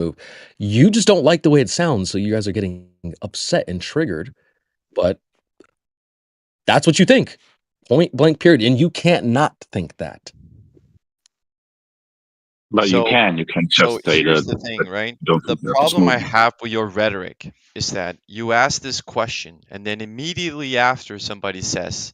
move. You just don't like the way it sounds, so you guys are getting upset and triggered, but that's what you think. Point blank period, and you can't not think that. But So, you can so just say here's that the thing, right? you don't The think the Earth is problem I moving. have with your rhetoric is that you ask this question, and then immediately after somebody says,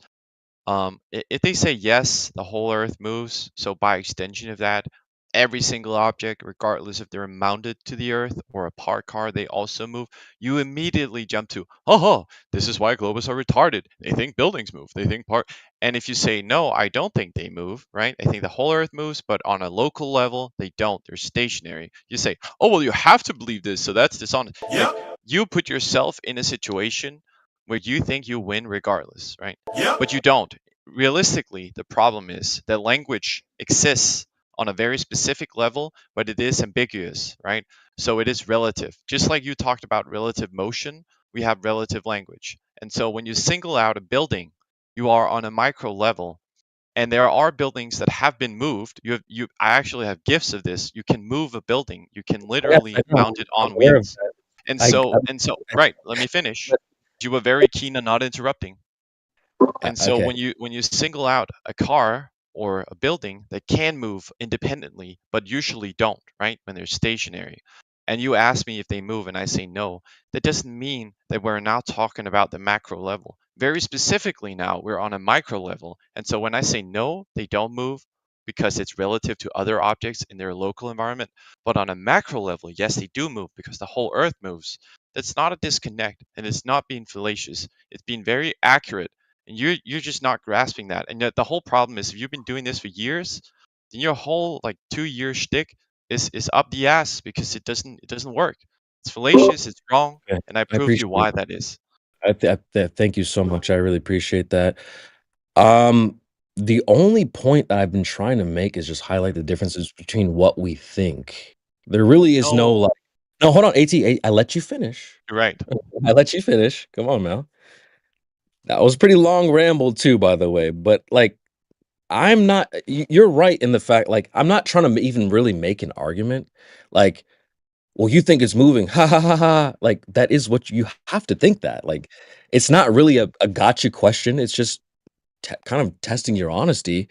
if they say yes, the whole Earth moves, so by extension of that, every single object, regardless if they're mounted to the Earth or a parked car, they also move, you immediately jump to, oh, this is why globalists are retarded. They think buildings move. They think And if you say, no, I don't think they move, right? I think the whole Earth moves, but on a local level, they don't. They're stationary. You say, oh, well, you have to believe this, so that's dishonest. Like, you put yourself in a situation where you think you win regardless, right? But you don't. Realistically, the problem is that language exists on a very specific level, but it is ambiguous, right? So it is relative. Just like you talked about relative motion, we have relative language. And so when you single out a building, you are on a micro level. And there are buildings that have been moved. I actually have gifs of this. You can move a building. You can Yes, I literally know. mount it I'm on aware of wheels. that. And I so, I'm and so, I right, let me finish. but You were very keen on not interrupting. And so okay. when you single out a car or a building that can move independently, but usually don't, right? When they're stationary, and you ask me if they move and I say no, that doesn't mean that we're now talking about the macro level. Very specifically now, we're on a micro level. And so when I say no, they don't move because it's relative to other objects in their local environment. But on a macro level, yes, they do move because the whole Earth moves. That's not a disconnect, and it's not being fallacious. It's being very accurate, and you're just not grasping that. And yet the whole problem is if you've been doing this for years, then your whole like 2 year shtick is up the ass because it doesn't work. It's fallacious, it's wrong, Okay. and I I proved you appreciate it. why that is. Thank you so much. I really appreciate that. Um, the only point that I've been trying to make is just highlight the differences between what we think. There really is no, No, like no, hold on, AT, I let you finish. you're right. I let you finish. Come on, now. That was a pretty long ramble too, by the way, but, like, I'm not you're right in the fact like, I'm not trying to even really make an argument. Like, "Well, you think it's moving. Ha, ha, ha, ha." Like, that is what you have to think that. Like, it's not really a gotcha question. It's just kind of testing your honesty.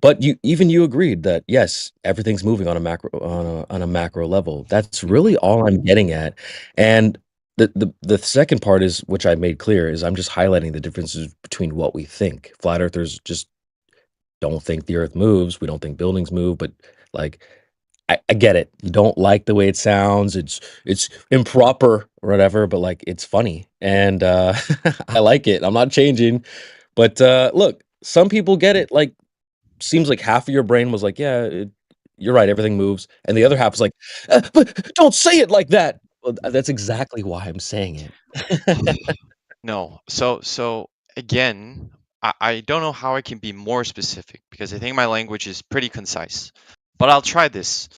But you agreed that, yes, everything's moving on a macro level. That's really all I'm getting at. And the second part is, which I made clear, is I'm just highlighting the differences between what we think. Flat earthers just don't think the earth moves. We don't think buildings move, but, like, I get it. You don't like the way it sounds. It's improper or whatever, but, like, it's funny, and, I like it. I'm not changing. But, look, some people get it, like, seems like half of your brain was like, "Yeah, you're right, everything moves," and the other half is like, but don't say it like that." Well, that's exactly why I'm saying it. No. So again, I don't know how I can be more specific because I think my language is pretty concise. But I'll try this.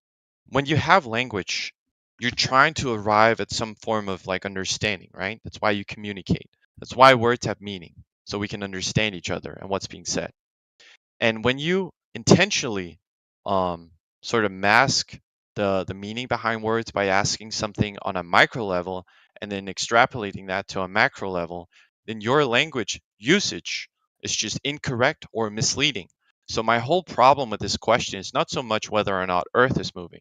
When you have language, you're trying to arrive at some form of like understanding, right? That's why you communicate. That's why words have meaning, so we can understand each other and what's being said. And when you intentionally um, sort of mask the meaning behind words by asking something on a micro level and then extrapolating that to a macro level, then your language usage is just incorrect or misleading. So my whole problem with this question is not so much whether or not Earth is moving.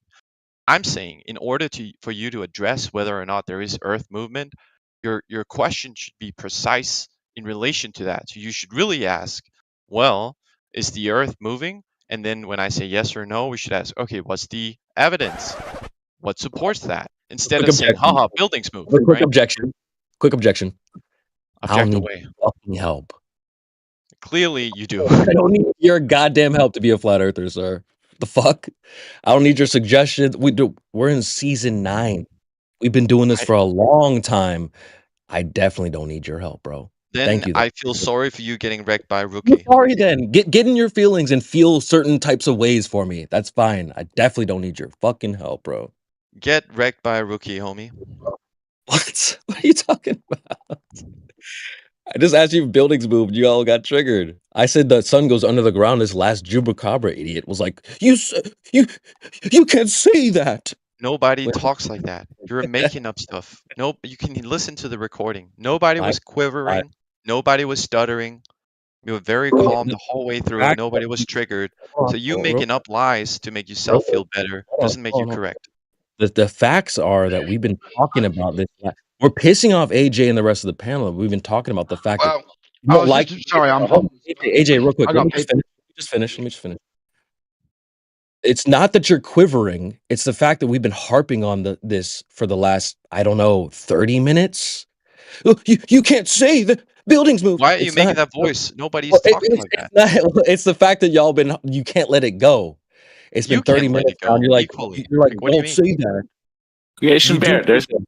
I'm saying in order to for you to address whether or not there is Earth movement, your question should be precise in relation to that. So you should really ask, well, is the Earth moving? And then when I say yes or no, we should ask, okay, what's the evidence? What supports that? Instead Quick of saying, objection. haha, buildings move, A quick right? objection. Quick objection. I don't Object need away. fucking help. Clearly you do. I don't need your goddamn help to be a flat earther, sir. The fuck? I don't need your suggestions. We're in season 9. We've been doing this I, for a long time. I definitely don't need your help, bro. then Thank you, though. I feel sorry for you getting wrecked by a You're rookie. sorry then. Get in your feelings and feel certain types of ways for me. That's fine. I definitely don't need your fucking help, bro. Get wrecked by a rookie, homie. What? What are you talking about? I just asked you if buildings moved. You all got triggered. I said the sun goes under the ground. This last Jubacabra idiot was like, you can't say that." Nobody Wait, talks like that. You're making up stuff. No, you can listen to the recording. Nobody I was I quivering. Nobody was stuttering. We were very the calm the whole way through. fact that Nobody was triggered. hold So on, you real making up lies to make real yourself quick, feel better hold on, doesn't make you hold on. correct. The facts are that we've been talking about this. We're pissing off AJ and the rest of the panel. We've been talking about the fact that Well, you I don't was like. just sorry. Hold on, AJ, real quick. I Let got me just people. finish. Let me just finish. It's not that you're quivering. It's the fact that we've been harping on this for the last, I don't know, 30 minutes. Oh, you can't say the buildings move. Why are you It's making not. that voice? Nobody's Well, talking like it's that. not. It's the fact that y'all been. You can't let it go. It's been You 30 can't let minutes it now. And go equally. you're like, Like, what do you don't mean? say that. Creation You do Bear, say that.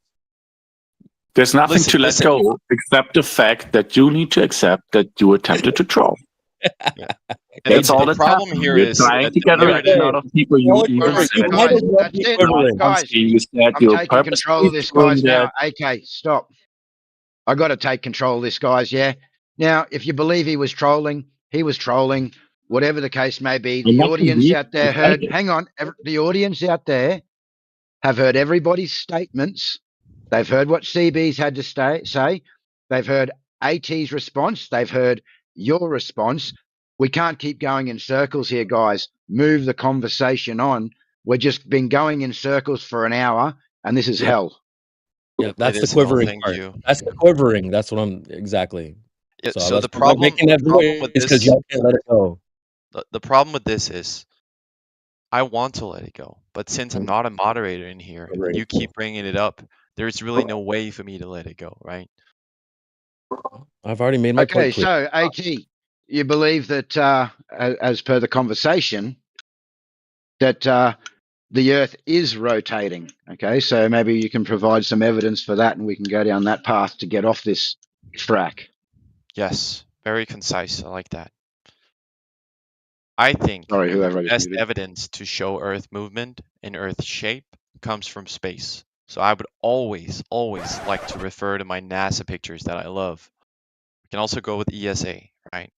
there's nothing to let Listen. go except the fact that you need to accept that you attempted to troll. Yeah. That's And all the that's problem happening. here You're is trying that to the get a narrative. reaction out of people. You All even right, said you All might right, as that well guys, be that's it. quivering. Guys, you said I'm you're taking control of purposely this, doing guys. that. Now, AK, stop. I got to take control of this, guys. Yeah. Now, if you believe he was trolling, he was trolling. Whatever the case may be, I'm the not audience convinced out there you heard. said it. Hang on, the audience out there have heard everybody's statements. They've heard what CB's had to say. They've heard AT's response. They've heard your response. We can't keep going in circles here, guys. Move the conversation on. We've just been going in circles for an hour, and this is Yeah, hell. yeah, It that's the is hell. quivering Thank part. you. That's the quivering. That's what I'm exactly. Yeah, So so that's the why I'm problem making that with voice because this y'all can't let it go. the problem with this is I want to let it go, but since I'm not a moderator in here and you keep bringing it up, there's really no way for me to let it go, right? I've already made my Okay, point clear. so AT, you believe that, as per the conversation, that the Earth is rotating. Okay, so maybe you can provide some evidence for that, and we can go down that path to get off this track. Yes, very concise. I like that. I think Sorry, the whoever I just best muted. evidence to show Earth movement and Earth shape comes from space. So I would always like to refer to my NASA pictures that I love. We can also go with ESA, right?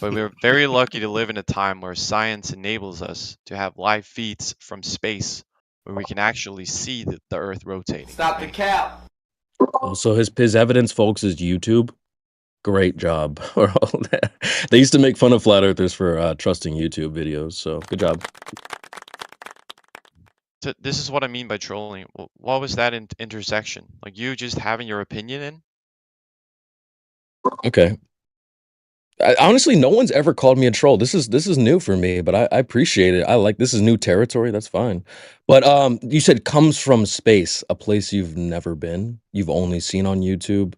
But we're very lucky to live in a time where science enables us to have live feeds from space where we can actually see the Earth rotating. Stop the cap. So his evidence, folks, is YouTube. Great job. They used to make fun of flat earthers for trusting YouTube videos. So good job. So this is what I mean by trolling. What was that intersection? Like you just having your opinion in? Okay. Honestly, no one's ever called me a troll. This is new for me, but I appreciate it. I like this is new territory. That's fine. But you said comes from space, a place you've never been, you've only seen on YouTube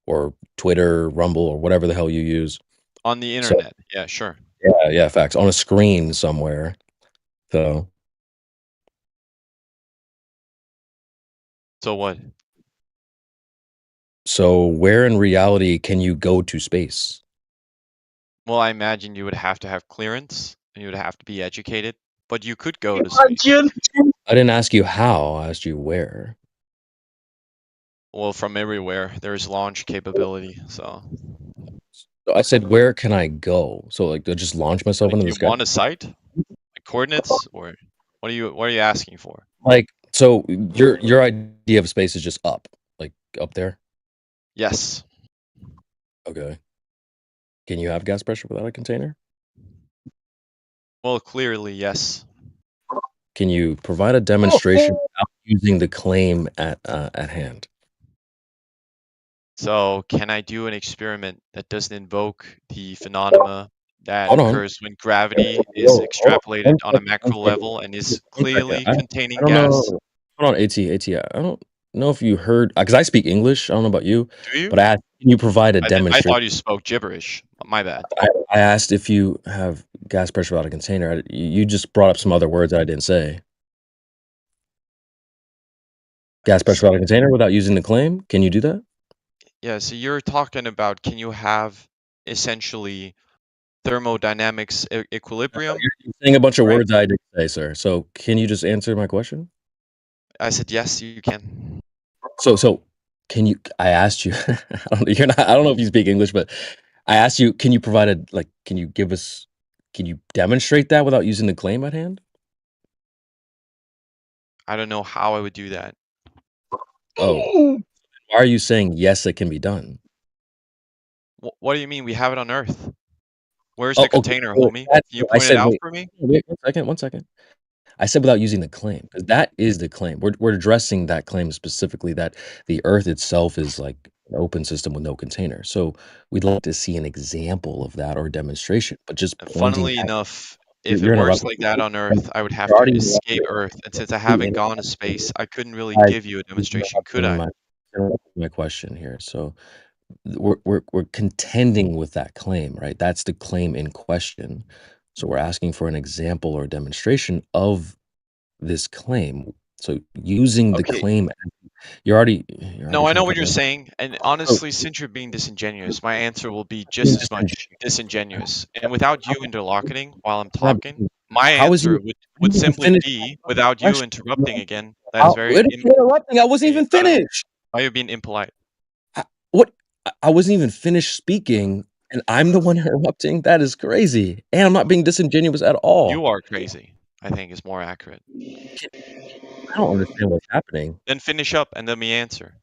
or Twitter, Rumble, or whatever the hell you use. On the So internet. Yeah, sure. yeah, facts on a screen somewhere. So So what? so where in reality can you go to space? Well, I imagine you would have to have clearance and you would have to be educated, but you could go to space. I didn't ask you how. I asked you where. Well, from everywhere, there's launch capability. So, So I said, where can I go? So like, do I just launch myself like, into the you sky? want a site, like coordinates, or what are you asking for? Like, so your idea of space is just up, like up there. Yes. Okay. Can you have gas pressure without a container? Well, clearly, yes. Can you provide a demonstration without using the claim at hand? So, can I do an experiment that doesn't invoke the phenomena that Hold on. occurs when gravity is Whoa, hold on. extrapolated One on a second, one macro second, level and is one second. clearly I containing don't know. gas? Hold on, AT. I don't know if you heard because I speak English. I don't know about you, Do you? but I asked, can you provide a I demonstration? thought you spoke gibberish. My bad. I asked if you have gas pressure without a container. You just brought up some other words that I didn't say. Gas pressure without a container without using the claim. Can you do that? Yeah, so you're talking about can you have essentially thermodynamics equilibrium? You're saying a bunch of Right. words I didn't say, sir. So can you just answer my question? I said yes, you can. So can you? I asked you. You're not. I don't know if you speak English, but I asked you. Can you provide a like? Can you give us? Can you demonstrate that without using the claim at hand? I don't know how I would do that. Oh, why are you saying yes, it can be done? What do you mean? We have it on Earth. Where's Oh, the okay. container, So homie? that's Can you I point it said, out wait, for me? wait, 1 second. I said without using the claim, because that is the claim. We're addressing that claim specifically that the Earth itself is like an open system with no container. So we'd like to see an example of that or demonstration, but just pointing Funnily at enough, if it you're works interrupting. like that on Earth, I would have You're to already escape interrupting. Earth. And since I You haven't gone to interrupted. space, I couldn't really Guys, give you a you're demonstration, could I? interrupting my question here. So we're contending with that claim, right? That's the claim in question. So we're asking for an example or demonstration of this claim. So using the Okay. claim, you're already No, I trying know to what cut you're me off. saying. And So honestly, since you're being disingenuous, my answer will be just being as much disingenuous. And without you interlocuting while I'm not talking, being- my how is answer you would you even simply finished be, the without you question? interrupting again, that is How, very what are you interrupting? I wasn't even I don't know. finished. Why are you being impolite? What? I wasn't even finished speaking, and I'm the one interrupting? That is crazy. And I'm not being disingenuous at all. You are crazy, I think is more accurate. I don't understand what's happening. Then finish up and let me answer.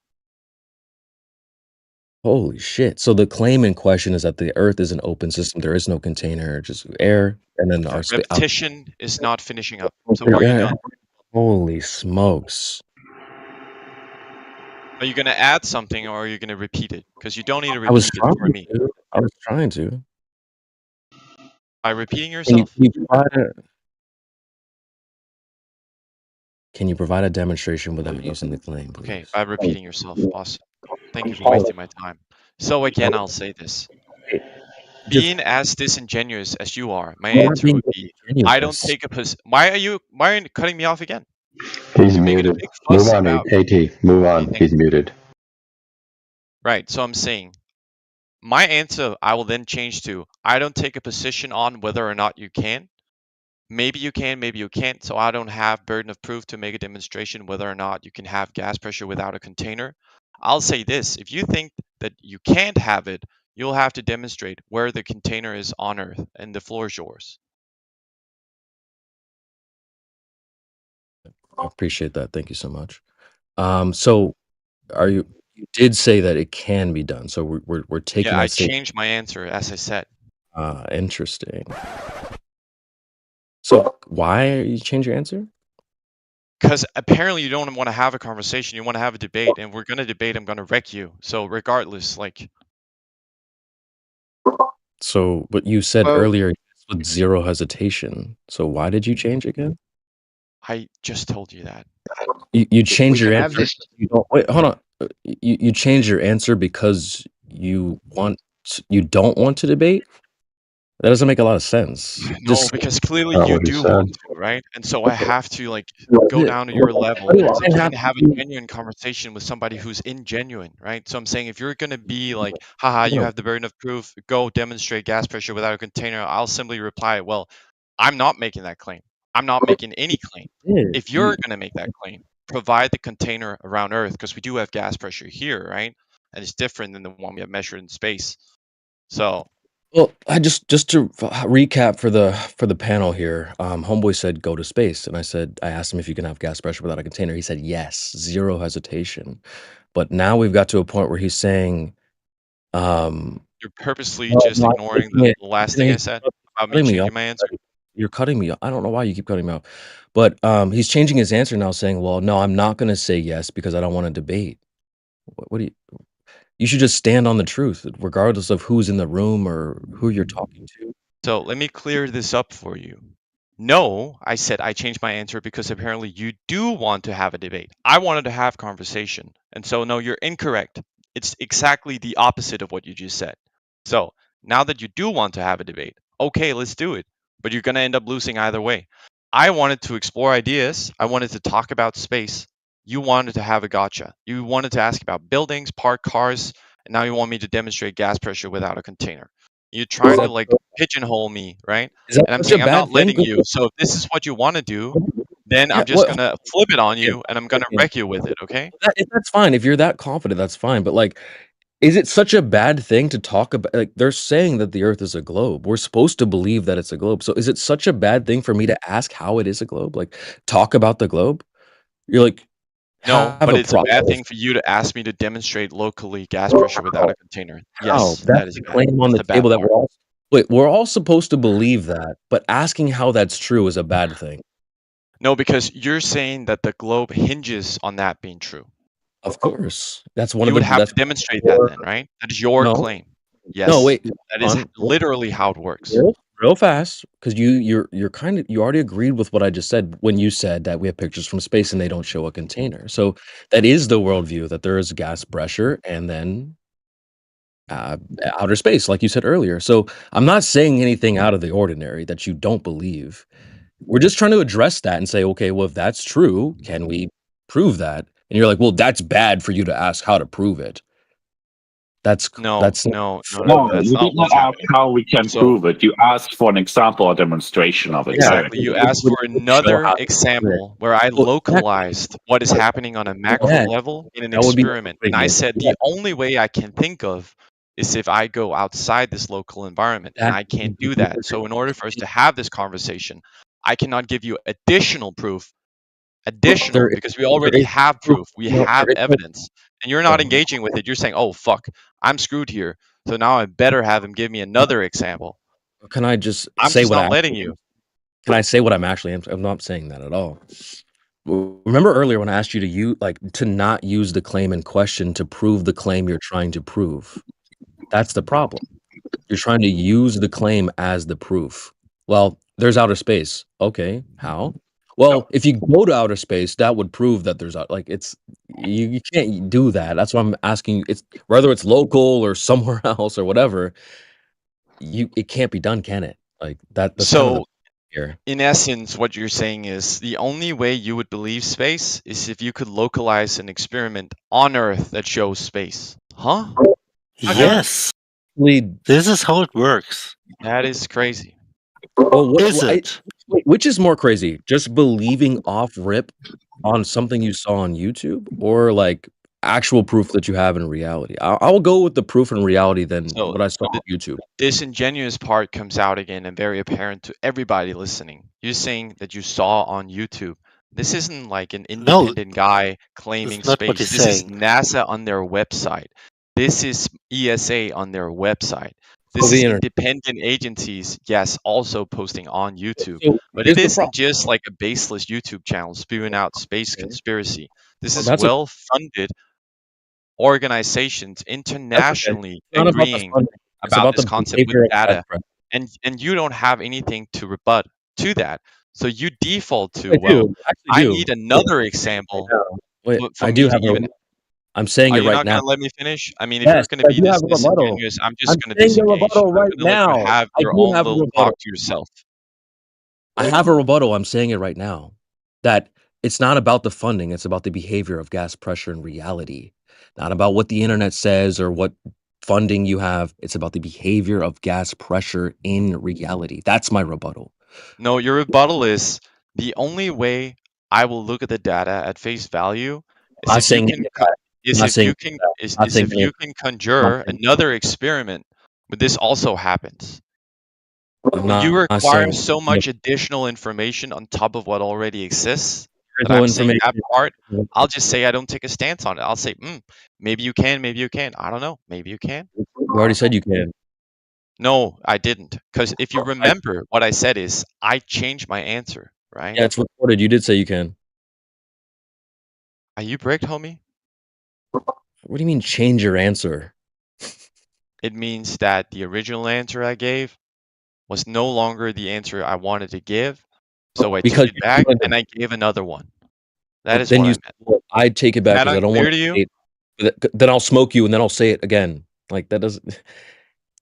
Holy shit. So the claim in question is that the Earth is an open system. There is no container, just air, and then our space. Repetition is not finishing up. So are you done? Holy smokes. Are you going to add something or are you going to repeat it? Because you don't need to I was repeat it trying for me. to. I was trying to. By repeating Can yourself? you provide a demonstration without using the claim, please? Okay, by repeating yourself. Awesome. Thank you for wasting my time. So again, I'll say this. Being as disingenuous as you are, my answer would be, I don't take a position. Why are you cutting me off again? He's You're making a muted. big fuss Move on, about. AT. Move on. Okay, He's muted. right, so I'm saying, my answer I will then change to, I don't take a position on whether or not you can. Maybe you can, maybe you can't. So I don't have burden of proof to make a demonstration whether or not you can have gas pressure without a container. I'll say this, if you think that you can't have it, you'll have to demonstrate where the container is on Earth and the floor is yours. I appreciate that. Thank you so much. So you did say that it can be done. So we're taking Yeah, I that statement. changed my answer as I said. Interesting. So why are you change your answer? Because apparently you don't want to have a conversation, you want to have a debate, and we're gonna debate, I'm gonna wreck you. So regardless, like, So, but you said Well- earlier with zero hesitation. So why did you change again? I just told you that. You changed We your can have answer. this. You don't wait. Hold on. You changed your answer because you don't want to debate. That doesn't make a lot of sense. No, because clearly Not you what he do said. want to, right? And so I have to like go Yeah, down to your level I because I have can't have a to- genuine conversation with somebody who's ingenuine, right? So I'm saying if you're gonna be like, haha, you No. have the burden of proof, go demonstrate gas pressure without a container, I'll simply reply, well, I'm not making that claim. I'm not making any claim. If you're gonna make that claim, provide the container around Earth because we do have gas pressure here, right? And it's different than the one we have measured in space. So Well, I just to recap for the panel here. Homeboy said go to space, and I asked him if you can have gas pressure without a container. He said yes, zero hesitation. But now we've got to a point where he's saying, you're purposely well, just no, ignoring I'm the last thing I said about me cutting me changing off. my answer. You're cutting me off. I don't know why you keep cutting me off. But he's changing his answer now, saying, "Well, no, I'm not going to say yes because I don't want to debate." What do you? You should just stand on the truth, regardless of who's in the room or who you're talking to. So let me clear this up for you. No, I said I changed my answer because apparently you do want to have a debate. I wanted to have conversation. And so no, you're incorrect. It's exactly the opposite of what you just said. So now that you do want to have a debate, okay, let's do it. But you're going to end up losing either way. I wanted to explore ideas. I wanted to talk about space. You wanted to have a gotcha. You wanted to ask about buildings, parked cars, and now you want me to demonstrate gas pressure without a container. You're trying to like pigeonhole me, right? Is that And I'm such saying a I'm bad not thing? letting you. So if this is what you want to do, then Yeah, I'm just what- gonna flip it on you and I'm gonna second. wreck you with it, okay? That's fine. If you're that confident, that's fine. But like, is it such a bad thing to talk about? Like, they're saying that the Earth is a globe. We're supposed to believe that it's a globe. So is it such a bad thing for me to ask how it is a globe? Like, talk about the globe? You're like, No, have but a it's a bad process. thing for you to ask me to demonstrate locally gas pressure without a container. How? Yes, that That's is the bad. claim on That's the the bad table that part. we're all supposed to believe that, but asking how that's true is a bad thing. No, because you're saying that the globe hinges on that being true. Of course. That's one You of would the have that's to demonstrate that your then, right? That is your no. claim. No, Yes, wait. that is On literally how it works. real fast, because you're kind of you already agreed with what I just said when you said that we have pictures from space and they don't show a container. So that is the worldview that there is gas pressure and then outer space, like you said earlier. So I'm not saying anything out of the ordinary that you don't believe. We're just trying to address that and say, okay, well, if that's true, can we prove that? And you're like, well, that's bad for you to ask how to prove it. No, That's no, no, no, No, no. That's you not did not what's ask happening. how we can So prove it. You asked for an example or demonstration of it. exactly, you asked for show another how. example where I Well, exactly. localized what is happening on a macro Yeah, level in an that would be experiment. And I said yeah, the only way I can think of is if I go outside this local environment, and that I can't do that. So in order for us to have this conversation, I cannot give you additional proof, there is because we already is have no proof, we have there is no evidence, and you're not engaging with it. You're saying, "Oh fuck, I'm screwed here. So now I better have him give me another example." Can I just I'm say just what not letting you. can I say what I'm actually I'm not saying that at all. Remember earlier when I asked you to to not use the claim in question to prove the claim you're trying to prove. That's the problem. You're trying to use the claim as the proof. Well, there's outer space. Okay, how? Well, if you go to outer space, that would prove that there's like it's you can't do that. That's why I'm asking you. It's whether it's local or somewhere else or whatever. It can't be done, can it? Like that's kind of the So here. in essence, what you're saying is the only way you would believe space is if you could localize an experiment on Earth that shows space. Huh? Yes, Lead. this is how it works. That is crazy. Well, Is it? which is more crazy? Just believing off rip on something you saw on YouTube, or like actual proof that you have in reality? I'll go with the proof in reality than So what I saw the on YouTube. disingenuous part comes out again and very apparent to everybody listening. You're saying that you saw on YouTube. This isn't like an No, independent guy claiming that's not what space. he's This is saying. NASA on their website. This is ESA on their website. So This the is internet. independent agencies, yes, also posting on YouTube. So But here's it the isn't problem. just like a baseless YouTube channel spewing out space conspiracy. This is That's okay. well-funded organizations That's okay. internationally It's not about the agreeing funding. It's about about this the concept with behavior of gas data, pressure. and you don't have anything to rebut to that. So you default to, I well, do. I actually I do. need another example Wait, for I do me to have even. I'm saying Are it you right not now. going to let me finish? I mean, if you're Yes, going to I be do this have a rebuttal. disingenuous, I'm I'm just going to saying a disengage. rebuttal I'm right going to let you now. have I your do own have a little rebuttal. talk to yourself. I have a rebuttal. I'm saying it right now. That it's not about the funding. It's about the behavior of gas pressure in reality. Not about what the internet says or what funding you have. It's about the behavior of gas pressure in reality. That's my rebuttal. No, your rebuttal is the only way I will look at the data at face value is I'm not if you saying can any of that. I'm is not if saying you any can of that. is, I'm not is saying if any of you can that. I'm not conjure saying another experiment, but this also happens. I'm You not require saying so much additional information on top of what already exists there's that no I'm saying that information. part. I'll just say I don't take a stance on it. I'll say, maybe you can, maybe you can. I don't know. Maybe you can. You already said you can. No, I didn't. Because if you remember, what I said is I changed my answer, right? Yeah, it's recorded. You did say you can. Are you bricked, homie? What do you mean change your answer? It means that the original answer I gave was no longer the answer I wanted to give. So I took Because it back and I gave another one. That is then what I you meant. well, I'd take it back That because I don't want unclear to you? to say it. Then I'll smoke you and then I'll say it again. Like that doesn't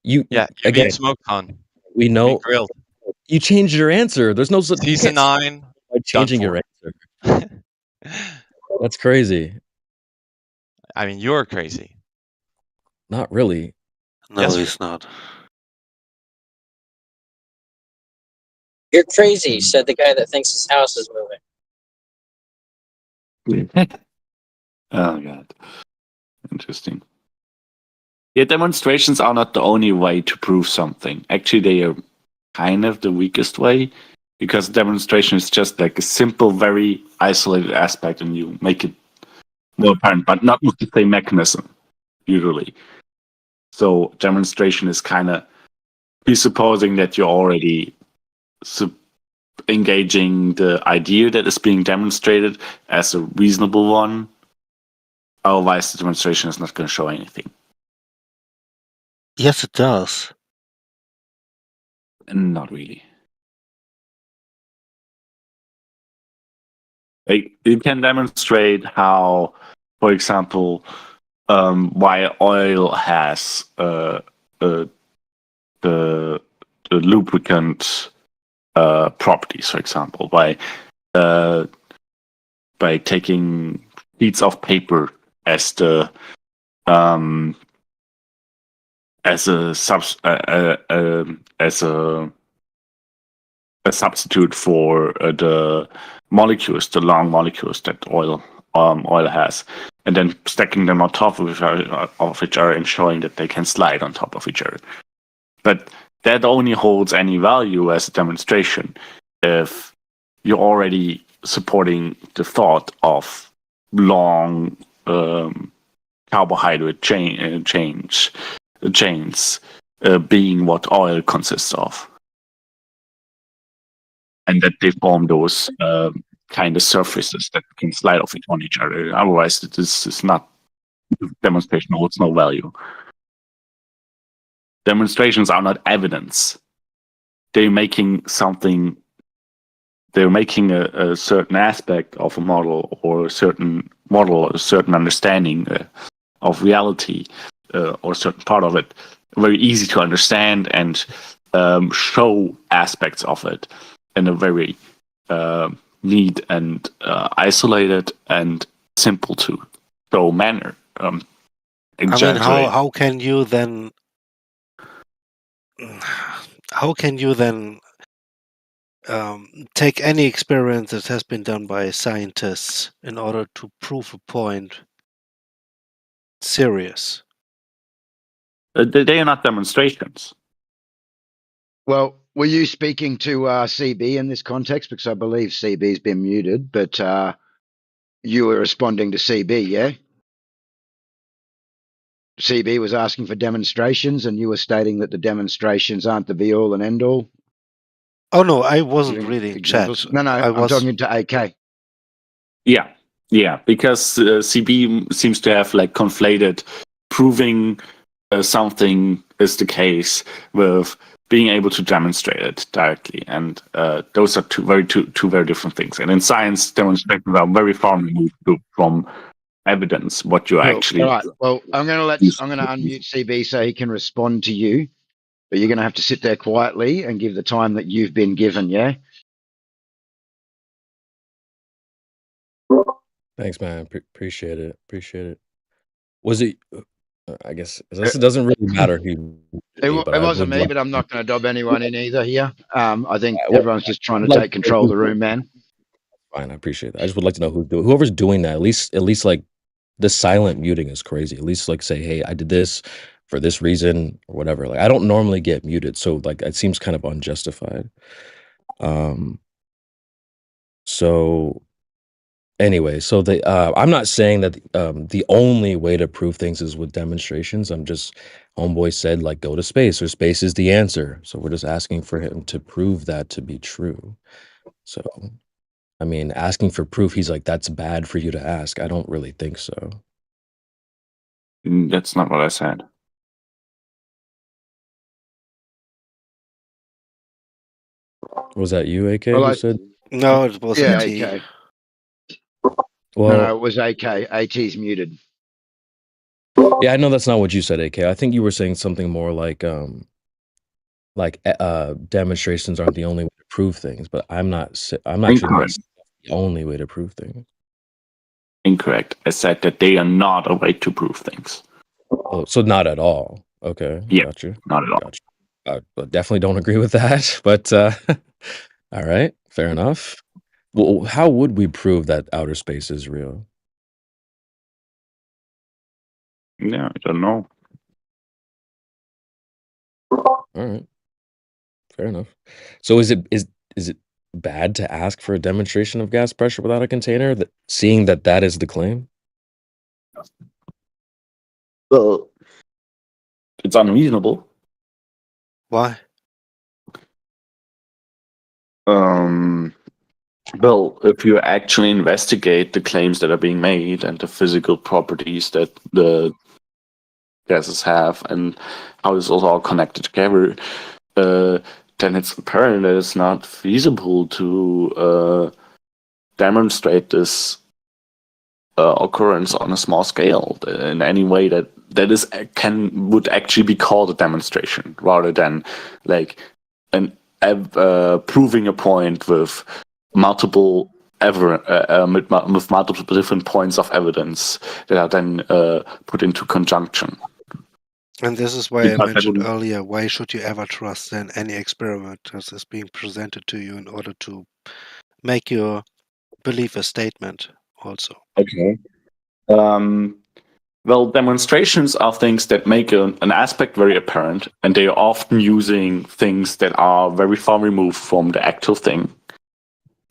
you Yeah, you're being again, smoked on. we You're being know grilled. you changed your answer. There's no you Season can't say 9, by done changing your for. answer. That's crazy. I mean, you're crazy. Not really. No, Yes, he's not. You're crazy, said the guy that thinks his house is moving. Oh god, interesting. Yeah, demonstrations are not the only way to prove something. Actually, they are kind of the weakest way. because demonstration is just like a simple, very isolated aspect, and you make it more apparent, but not with the same mechanism usually. So demonstration is kind of presupposing that you're already engaging the idea that is being demonstrated as a reasonable one. Otherwise, the demonstration is not going to show anything. Yes, it does. Not really. Like, you can demonstrate how, for example, why oil has the lubricant properties, for example, by taking sheets of paper as the as a substitute for the molecules, the long molecules that oil has, and then stacking them on top of each other and showing that they can slide on top of each other. But that only holds any value as a demonstration if you're already supporting the thought of long carbohydrate chains being what oil consists of, and that they form those kind of surfaces that can slide off on each other. Otherwise, this is not demonstration, holds no value. Demonstrations are not evidence. They're making something. They're making a certain aspect of a model or a certain understanding of reality or a certain part of it very easy to understand and show aspects of it in a very neat and isolated and simple to show manner. How can you then? How can you then take any experiment that has been done by scientists in order to prove a point serious? They are not demonstrations. Well, were you speaking to CB in this context? Because I believe CB's been muted, but you were responding to CB, yeah? CB was asking for demonstrations, and you were stating that the demonstrations aren't the be-all and end-all. Oh no, I wasn't Giving reading examples. chat. No, I'm talking to AK. Yeah, because CB seems to have like conflated proving something is the case with being able to demonstrate it directly, and those are two very different things. And in science, demonstrations are very far removed from evidence. What you actually. All right. Well, I'm going to unmute CB so he can respond to you, but you're going to have to sit there quietly and give the time that you've been given. Yeah. Thanks, man. Appreciate it. Was it? I guess it doesn't really matter who. It wasn't me, but I'm not going to dob anyone in either here. I think everyone's just trying to take control of the room, man. Fine, I appreciate that. I just would like to know whoever's doing that. At least like the silent muting is crazy. At least like say, hey, I did this for this reason or whatever. Like I don't normally get muted, so like it seems kind of unjustified. So anyway, so I'm not saying that the only way to prove things is with demonstrations. I'm just homeboy said like go to space or space is the answer. So we're just asking for him to prove that to be true. So I mean, asking for proof, he's like, that's bad for you to ask. I don't really think so. That's not what I said. Was that you, AK, who said? No, it was AT. AK. Well, no, it was AK. AT's muted. Yeah, I know that's not what you said, AK. I think you were saying something more like demonstrations aren't the only way to prove things, but I'm actually not the only way to prove things. Incorrect. I said that they are not a way to prove things. Oh, so not at all. Okay. Yeah, got you. Not at all. Got you. I definitely don't agree with that, but all right, fair enough. Well, how would we prove that outer space is real? Yeah, I don't know. All right, fair enough. So is it bad to ask for a demonstration of gas pressure without a container, seeing that is the claim? Well, it's unreasonable. Why? Well, if you actually investigate the claims that are being made and the physical properties that the gases have and how this is all connected together, then it's apparent that it's not feasible to demonstrate this occurrence on a small scale in any way that would actually be called a demonstration, rather than like proving a point with multiple with multiple different points of evidence that are then put into conjunction. And this is why Because I that mentioned wouldn't- earlier, why should you ever trust then any experiment that is being presented to you in order to make your belief a statement also? Okay. Well, demonstrations are things that make an aspect very apparent, and they are often using things that are very far removed from the actual thing.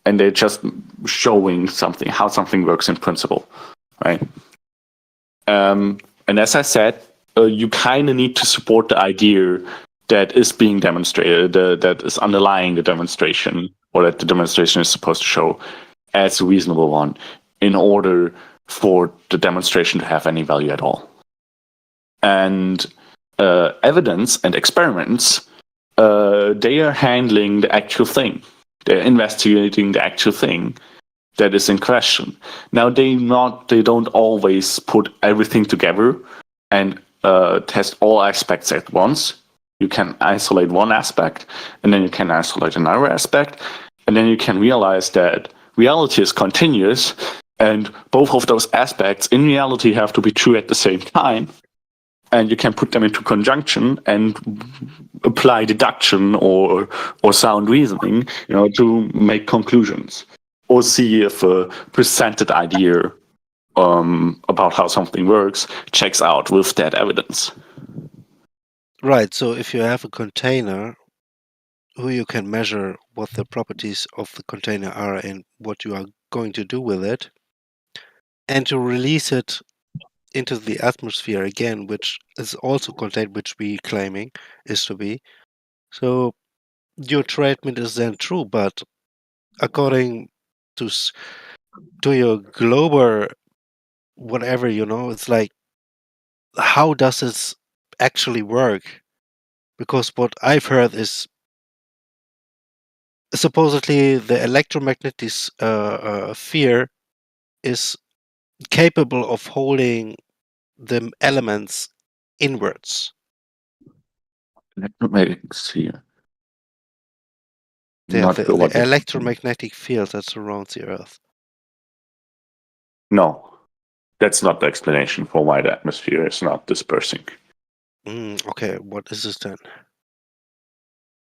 And they're just showing something, how something works in principle, right? And as I said, you kind of need to support the idea that is being demonstrated, that is underlying the demonstration, or that the demonstration is supposed to show, as a reasonable one, in order for the demonstration to have any value at all. And evidence and experiments, they are handling the actual thing. They're investigating the actual thing that is in question. Now they don't always put everything together and test all aspects at once. You can isolate one aspect, and then you can isolate another aspect, and then you can realize that reality is continuous, and both of those aspects in reality have to be true at the same time. And you can put them into conjunction and apply deduction or sound reasoning, to make conclusions, or see if a presented idea about how something works checks out with that evidence. Right, so if you have a container who you can measure what the properties of the container are and what you are going to do with it, and to release it into the atmosphere again, which is also contained, which we claiming is to be. So your treatment is then true, but according to your global whatever, it's like, how does this actually work? Because what I've heard is supposedly the electromagnetic sphere is capable of holding the elements inwards. Electromagnetic sphere. The electromagnetic field that surrounds the Earth. No, that's not the explanation for why the atmosphere is not dispersing. Okay, what is this then?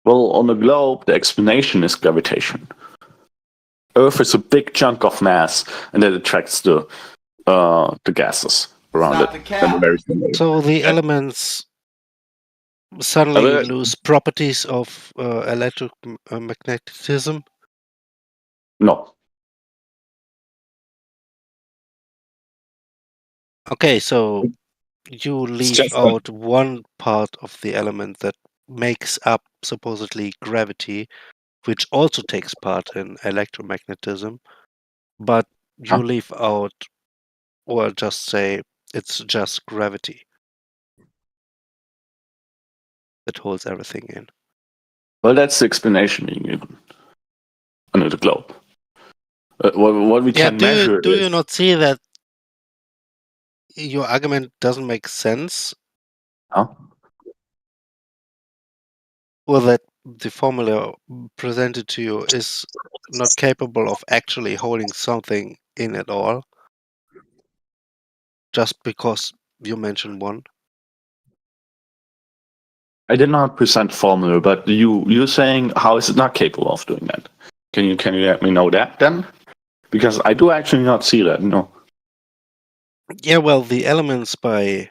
Well, on the globe, the explanation is gravitation. Earth is a big chunk of mass, and that attracts the gases around it. So the elements suddenly lose properties of electromagnetism? No. Okay, so you leave out one part of the element that makes up supposedly gravity, which also takes part in electromagnetism, but you leave out, or just say it's just gravity that holds everything in. Well, that's the explanation being given under the globe. What we can measure. Do you not see that your argument doesn't make sense? Huh? Or that the formula presented to you is not capable of actually holding something in at all, just because you mentioned one? I did not present formula, but you're saying how is it not capable of doing that? Can you let me know that then? Because I do actually not see that. No. Yeah, well, the elements by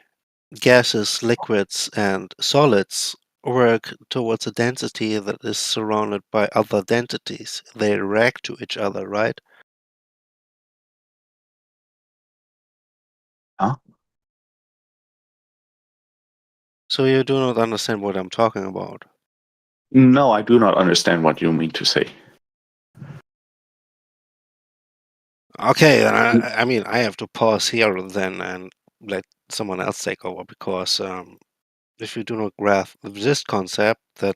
gases, liquids, and solids work towards a density that is surrounded by other densities. They react to each other, right? Huh? So you do not understand what I'm talking about. No, I do not understand what you mean to say. Okay, then I mean, I have to pause here then and let someone else take over, because if you do not grasp this concept, that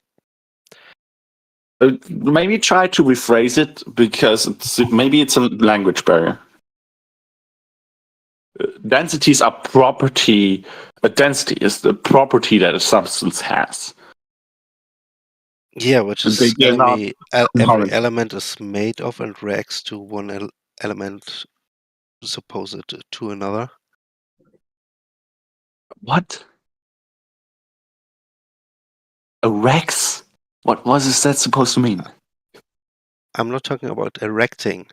Maybe try to rephrase it, because maybe it's a language barrier. Densities are property. A density is the property that a substance has. yeah, which is They're telling not me every inherent. element is made of and reacts to one element, supposed to another. What? A Rex? What is that supposed to mean? I'm not talking about erecting.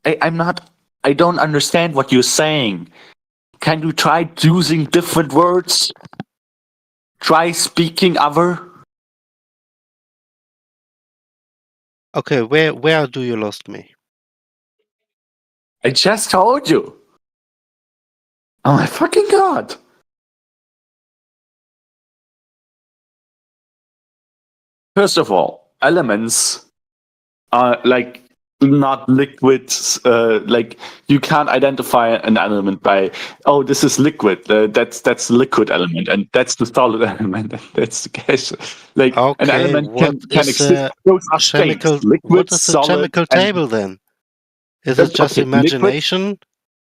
I'm not. I don't understand what you're saying. Can you try using different words? Try speaking other. Okay, where do you lost me? I just told you. Oh my fucking god. First of all, elements are like not liquids. Like you can't identify an element by, oh, this is liquid. That's the liquid element, and that's the solid element, and that's the gas. Like an Okay, element what can is exist. a Those are states: chemical? liquid, What is a solid, chemical and table then? Is it just okay, imagination?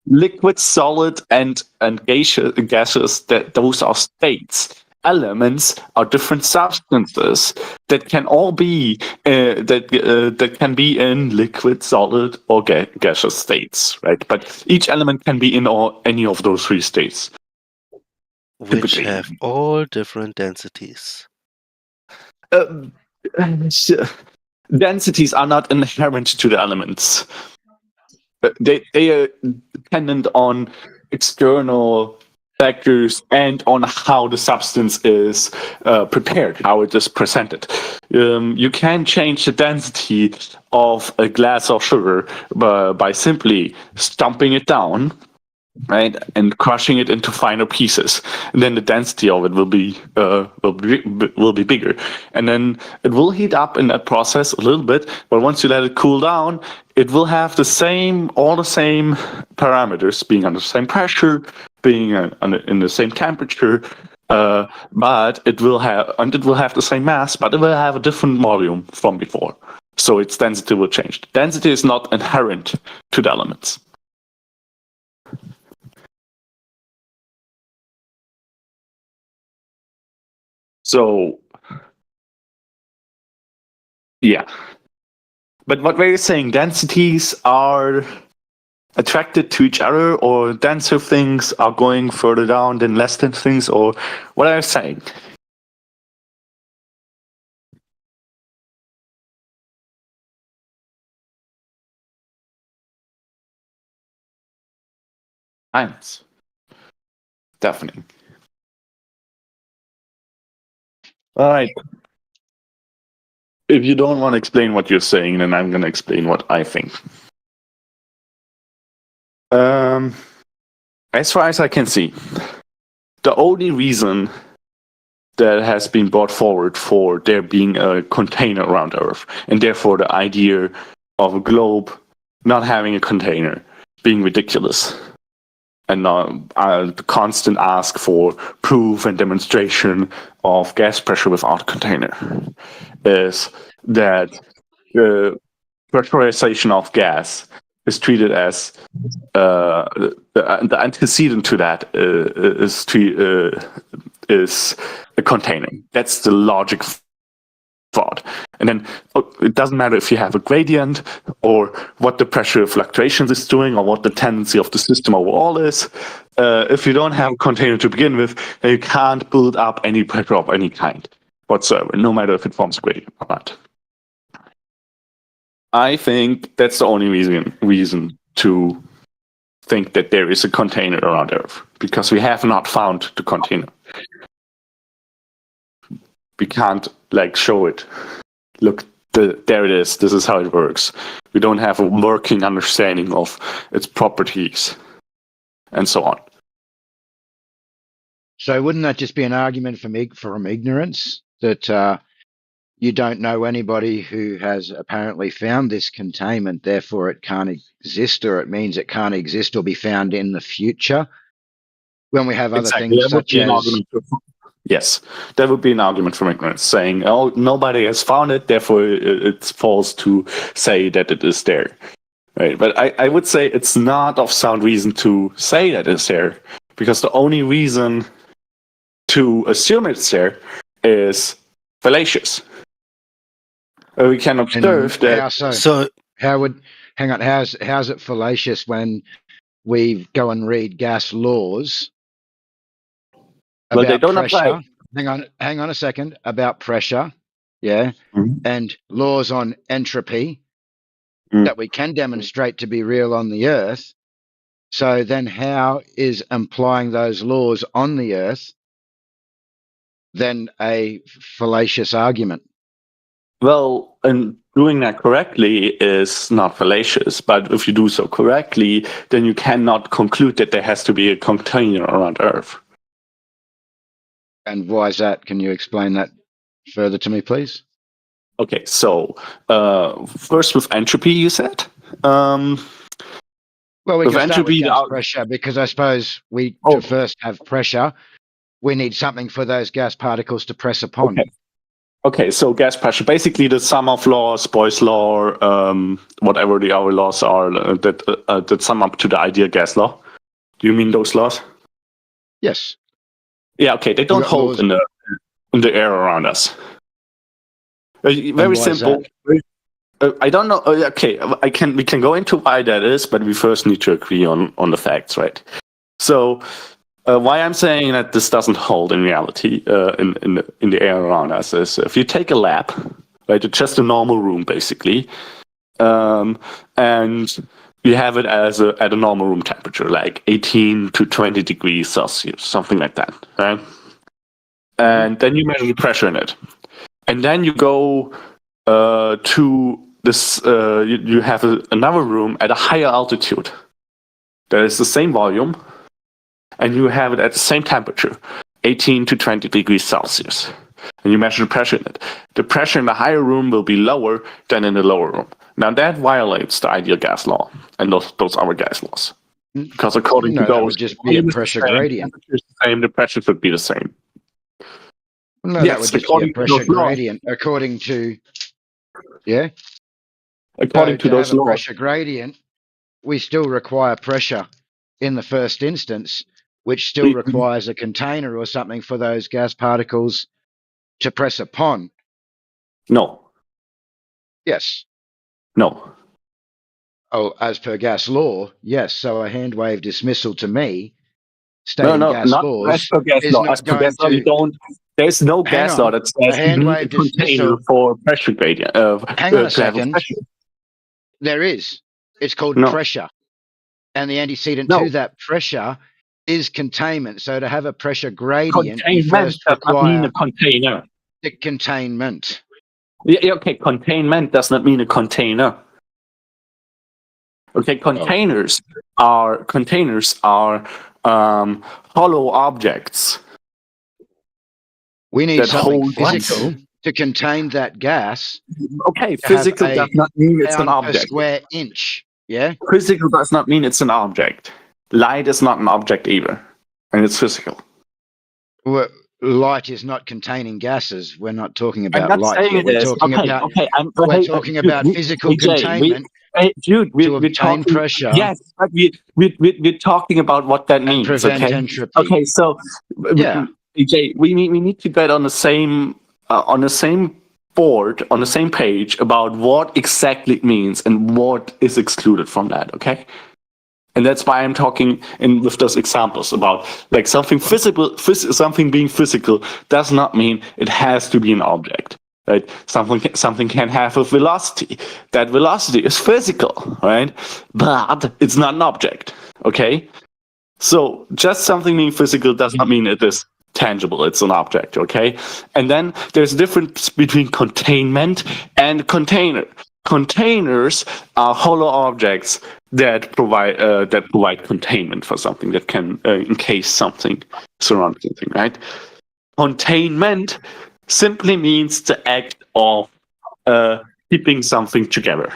liquid, solid, and gaseous. That those are states. Elements are different substances that can all be that can be in liquid, solid, or gaseous states, right? But each element can be in any of those three states. Which Typically, have all different densities. densities are not inherent to the elements. They are dependent on external factors and on how the substance is prepared, how it is presented. You can change the density of a glass of sugar by simply stomping it down, right, and crushing it into finer pieces. And then the density of it will be bigger, and then it will heat up in that process a little bit. But once you let it cool down, it will have all the same parameters, being under the same pressure, being in the same temperature. But it will have the same mass, but it will have a different volume from before. So its density will change. Density is not inherent to the elements. So, yeah. But what we're saying, densities are attracted to each other, or denser things are going further down than less dense things, or what are you saying? Science. Definitely. All right. If you don't want to explain what you're saying, then I'm going to explain what I think. As far as I can see, the only reason that has been brought forward for there being a container around Earth, and therefore the idea of a globe not having a container being ridiculous, and the constant ask for proof and demonstration of gas pressure without a container, is that the pressurization of gas is treated as the antecedent to that is a container. That's the logic thought. And then it doesn't matter if you have a gradient or what the pressure fluctuations is doing or what the tendency of the system overall is. If you don't have a container to begin with, then you can't build up any pressure of any kind whatsoever, no matter if it forms a gradient or not. I think that's the only reason to think that there is a container around Earth, because we have not found the container. we can't like show it. Look, there it is. This is how it works. We don't have a working understanding of its properties, and so on. So wouldn't that just be an argument from ignorance that you don't know anybody who has apparently found this containment, therefore it can't exist, or it means it can't exist or be found in the future? When we have other things such as... Yes, that would be an argument from ignorance, saying, oh, nobody has found it, therefore it's false to say that it is there. Right? But I would say it's not of sound reason to say that it's there, because the only reason to assume it's there is fallacious. We can observe that... How's it fallacious when we go and read gas laws? Well, they don't pressure. apply. Hang on a second. About pressure, yeah, and laws on entropy that we can demonstrate to be real on the Earth. So then, how is applying those laws on the Earth then a fallacious argument? Well, and doing that correctly is not fallacious, but if you do so correctly, then you cannot conclude that there has to be a container around Earth. And why is that? Can you explain that further to me, please? Okay, so first with entropy, you said? Well, we can start with gas entropy, pressure, because I suppose to first have pressure, we need something for those gas particles to press upon. Okay, so gas pressure, basically the sum of laws, Boyle's law, whatever the other laws are that sum up to the ideal gas law. Do you mean those laws? Yes. Yeah, okay, they don't hold in the air around us. Very simple. I don't know. Okay, we can go into why that is, but we first need to agree on the facts, right? So, why I'm saying that this doesn't hold in reality in the air around us is if you take a lab, right, it's just a normal room basically, and you have it at a normal room temperature, like 18 to 20 degrees Celsius, something like that, right? And then you measure the pressure in it. And then you go to this, you have another room at a higher altitude. That is the same volume, and you have it at the same temperature, 18 to 20 degrees Celsius. And you measure the pressure in it. The pressure in the higher room will be lower than in the lower room. Now that violates the ideal gas law and those other gas laws. Because according to those, that would just be a pressure gradient. The pressure should be the same. No, that would just be a pressure gradient according to, yeah? According to those laws. Pressure gradient, we still require pressure in the first instance, which still requires a container or something for those gas particles to press upon. No. Yes. No. Oh, as per gas law, yes. So a hand wave dismissal to me, stating gas laws, as per gas law. As per gas law, you don't. There's no gas law that says you need a container for pressure gradient. Hang on a second. There is. It's called pressure, and the antecedent to that pressure is containment. So to have a pressure gradient, containment does not mean a container. The containment. Yeah, okay. Containment does not mean a container. Okay, containers are hollow objects. We need something physical to contain that gas. Okay, physical does not mean it's an object. Square inch, yeah? Physical does not mean it's an object. Light is not an object either, and it's physical. Well, light is not containing gases. We're not talking about I'm not light. Saying we're talking about physical containment. Dude, we're talking pressure. Yes, but we're talking about what that means. Prevent entropy. Okay, so yeah. EJ, we need to get on the same board, on the same page about what exactly it means and what is excluded from that. Okay, and that's why I'm talking with those examples about like something physical. Something being physical does not mean it has to be an object. Right? Something can have a velocity. That velocity is physical, right? But it's not an object. Okay. So just something being physical does not mean it is tangible. It's an object, okay? And then there's a difference between containment and container. Containers are hollow objects that provide containment for something, that can encase something, surround something, right? Containment simply means the act of keeping something together.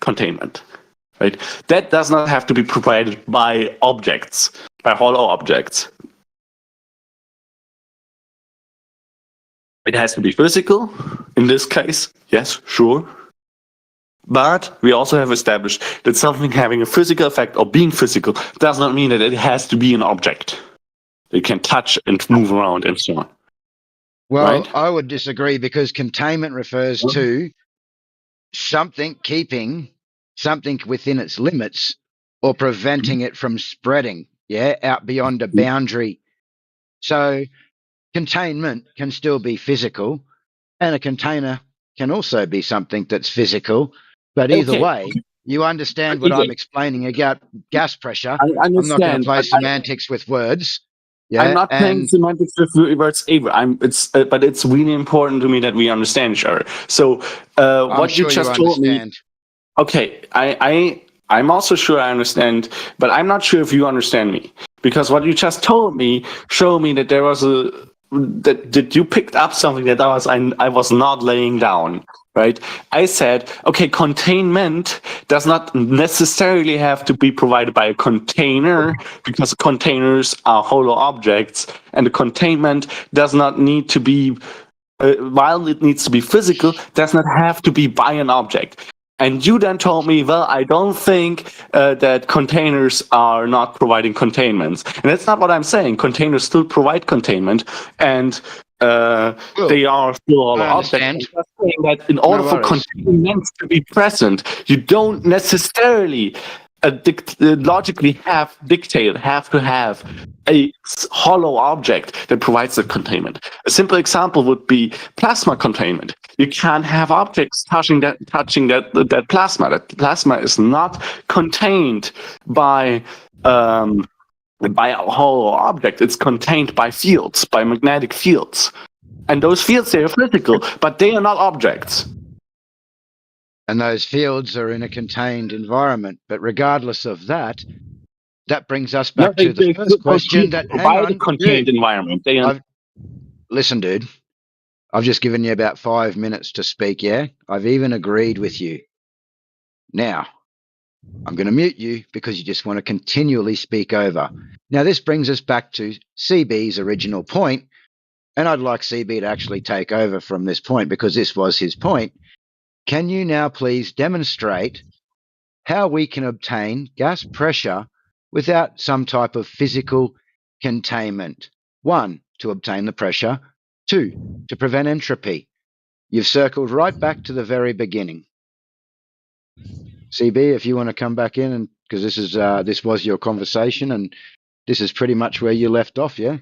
Containment, right? That does not have to be provided by objects, by hollow objects. It has to be physical, in this case, yes, sure. But we also have established that something having a physical effect or being physical does not mean that it has to be an object. It can touch and move around and so on. Well, Right? I would disagree, because containment refers to something keeping something within its limits or preventing it from spreading, out beyond a boundary. So containment can still be physical, and a container can also be something that's physical. But either Okay. way, you understand what Okay. I'm explaining about gas pressure. I I'm not going understand. to play but semantics with words. I'm not playing and semantics with words either. But it's really important to me that we understand each other. So I'm what sure you just you told me. understand. Okay, I'm also sure I understand, but I'm not sure if you understand me, because what you just told me showed me that there was that you picked up something that I was not laying down, right? I said, okay, containment does not necessarily have to be provided by a container, because containers are hollow objects, and the containment does not need to be, while it needs to be physical, does not have to be by an object. And you then told me, well, I don't think that containers are not providing containments. And that's not what I'm saying. Containers still provide containment, and they are still all I objects. I'm understand. just saying that in order for worries. containment to be present, you don't necessarily logically have to have a hollow object that provides the containment. A simple example would be plasma containment. You can't have objects touching that plasma. That plasma is not contained by a hollow object. It's contained by fields, by magnetic fields. And those fields, they are physical, but they are not objects. And those fields are in a contained environment. But regardless of that, that brings us back to the first question. That hang provide on, a contained dude, environment. listen, dude. I've just given you about 5 minutes to speak. I've even agreed with you. Now, I'm going to mute you because you just want to continually speak over. Now, this brings us back to CB's original point, and I'd like CB to actually take over from this point, because this was his point. Can you now please demonstrate how we can obtain gas pressure without some type of physical containment? 1, to obtain the pressure. 2, to prevent entropy. You've circled right back to the very beginning. CB, if you want to come back in, and because this was your conversation, and this is pretty much where you left off, yeah?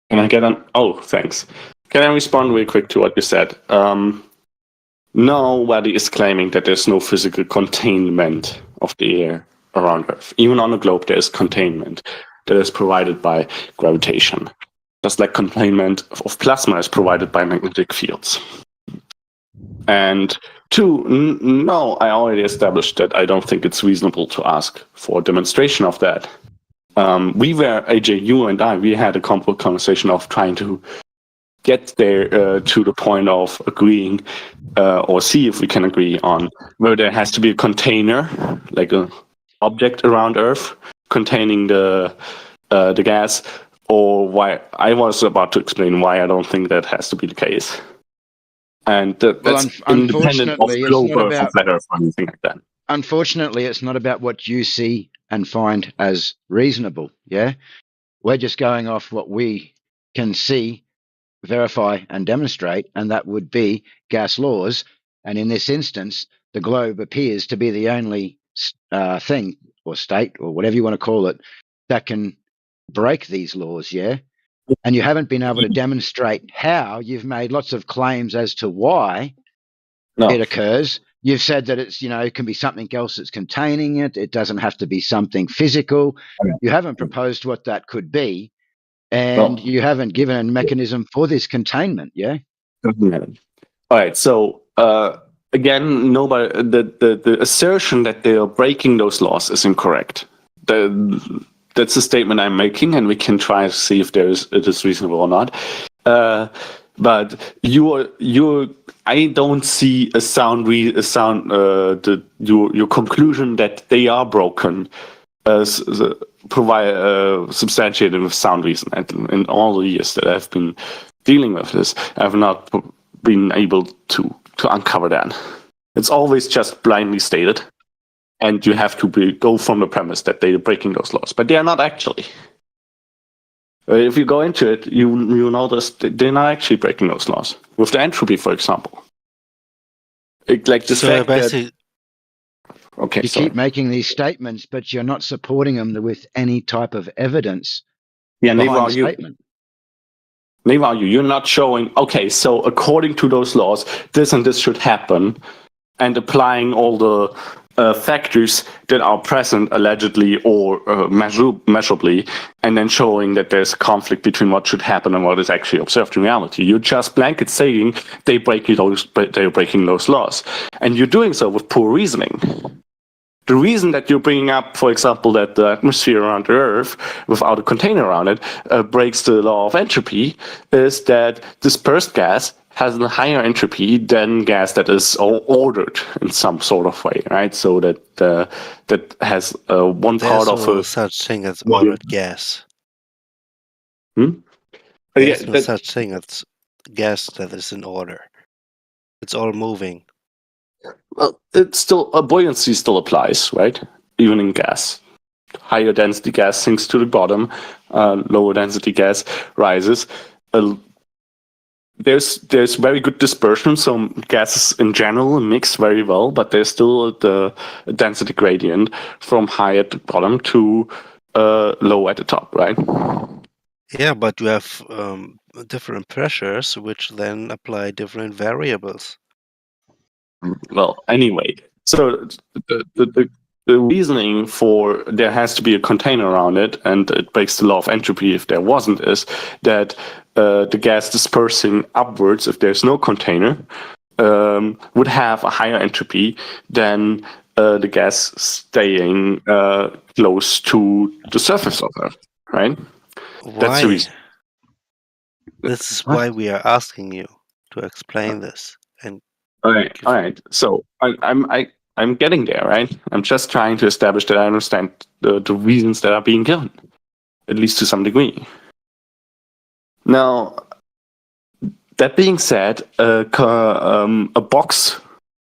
Can I get on? Oh, thanks. Can I respond real quick to what you said? Nobody is claiming that there's no physical containment of the air around Earth. Even on the globe, there is containment that is provided by gravitation. Just like containment of plasma is provided by magnetic fields. And 2, no, I already established that I don't think it's reasonable to ask for a demonstration of that. AJ, you and I, we had a conversation of trying to get there to the point of agreeing or see if we can agree on whether there has to be a container, like an object around Earth containing the gas, or why I was about to explain why I don't think that has to be the case. And that's independent of globe Earth or flat Earth or anything like that. Unfortunately, it's not about what you see and find as reasonable, yeah? We're just going off what we can see, verify, and demonstrate, and that would be gas laws. And in this instance, the globe appears to be the only thing, or state, or whatever you want to call it, that can break these laws, yeah? and you haven't been able to demonstrate how. You've made lots of claims as to why No. it occurs. You've said that it's, it can be something else that's containing it. It doesn't have to be something physical. Okay. You haven't proposed what that could be, and you haven't given a mechanism for this containment. Yeah. All right. So again, nobody. The assertion that they are breaking those laws is incorrect. That's a statement I'm making, and we can try to see if it is reasonable or not. But I don't see your conclusion that they are broken substantiated with sound reason. And in all the years that I've been dealing with this, I've not been able to uncover that. It's always just blindly stated, and you have to go from the premise that they're breaking those laws, but they are not actually. If you go into it, you notice that they're not actually breaking those laws. With the entropy, for example. Like the fact that... Okay, you keep making these statements, but you're not supporting them with any type of evidence behind the statement. You're not showing, okay, so according to those laws, this and this should happen, and applying all the factors that are present allegedly or measurably, and then showing that there's a conflict between what should happen and what is actually observed in reality. You're just blanket saying they're breaking those laws. And you're doing so with poor reasoning. The reason that you're bringing up, for example, that the atmosphere around the Earth, without a container around it, breaks the law of entropy, is that dispersed gas has a higher entropy than gas that is ordered in some sort of way, right? So that has one part of no such thing as ordered gas. There's no such thing as gas that is in order. It's all moving. Well, it's still buoyancy still applies, right? Even in gas, higher density gas sinks to the bottom, lower density gas rises. There's very good dispersion, so gases in general mix very well, but there's still the density gradient from high at the bottom to low at the top, right? Yeah, but you have different pressures, which then apply different variables. Well, anyway, so the reasoning for there has to be a container around it, and it breaks the law of entropy if there wasn't, is that the gas dispersing upwards, if there's no container, would have a higher entropy than the gas staying close to the surface of Earth, right? Why? That's the reason. This is why we are asking you to explain this. And all right. So I'm getting there, right? I'm just trying to establish that I understand the reasons that are being given, at least to some degree. Now, that being said, a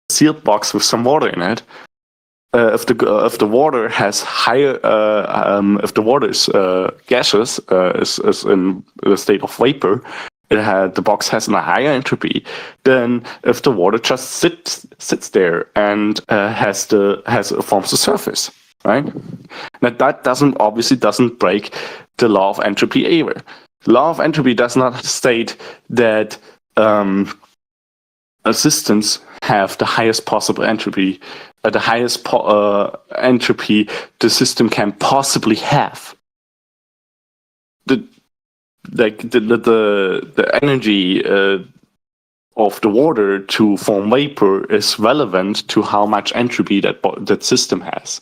sealed box with some water in it, if the water has higher, if the water is gaseous, is in a state of vapor, the box has a higher entropy than if the water just sits there and forms a surface, right? Now that obviously doesn't break the law of entropy either. The law of entropy does not state that systems have the highest possible entropy, the highest entropy the system can possibly have. The energy of the water to form vapor is relevant to how much entropy that system has.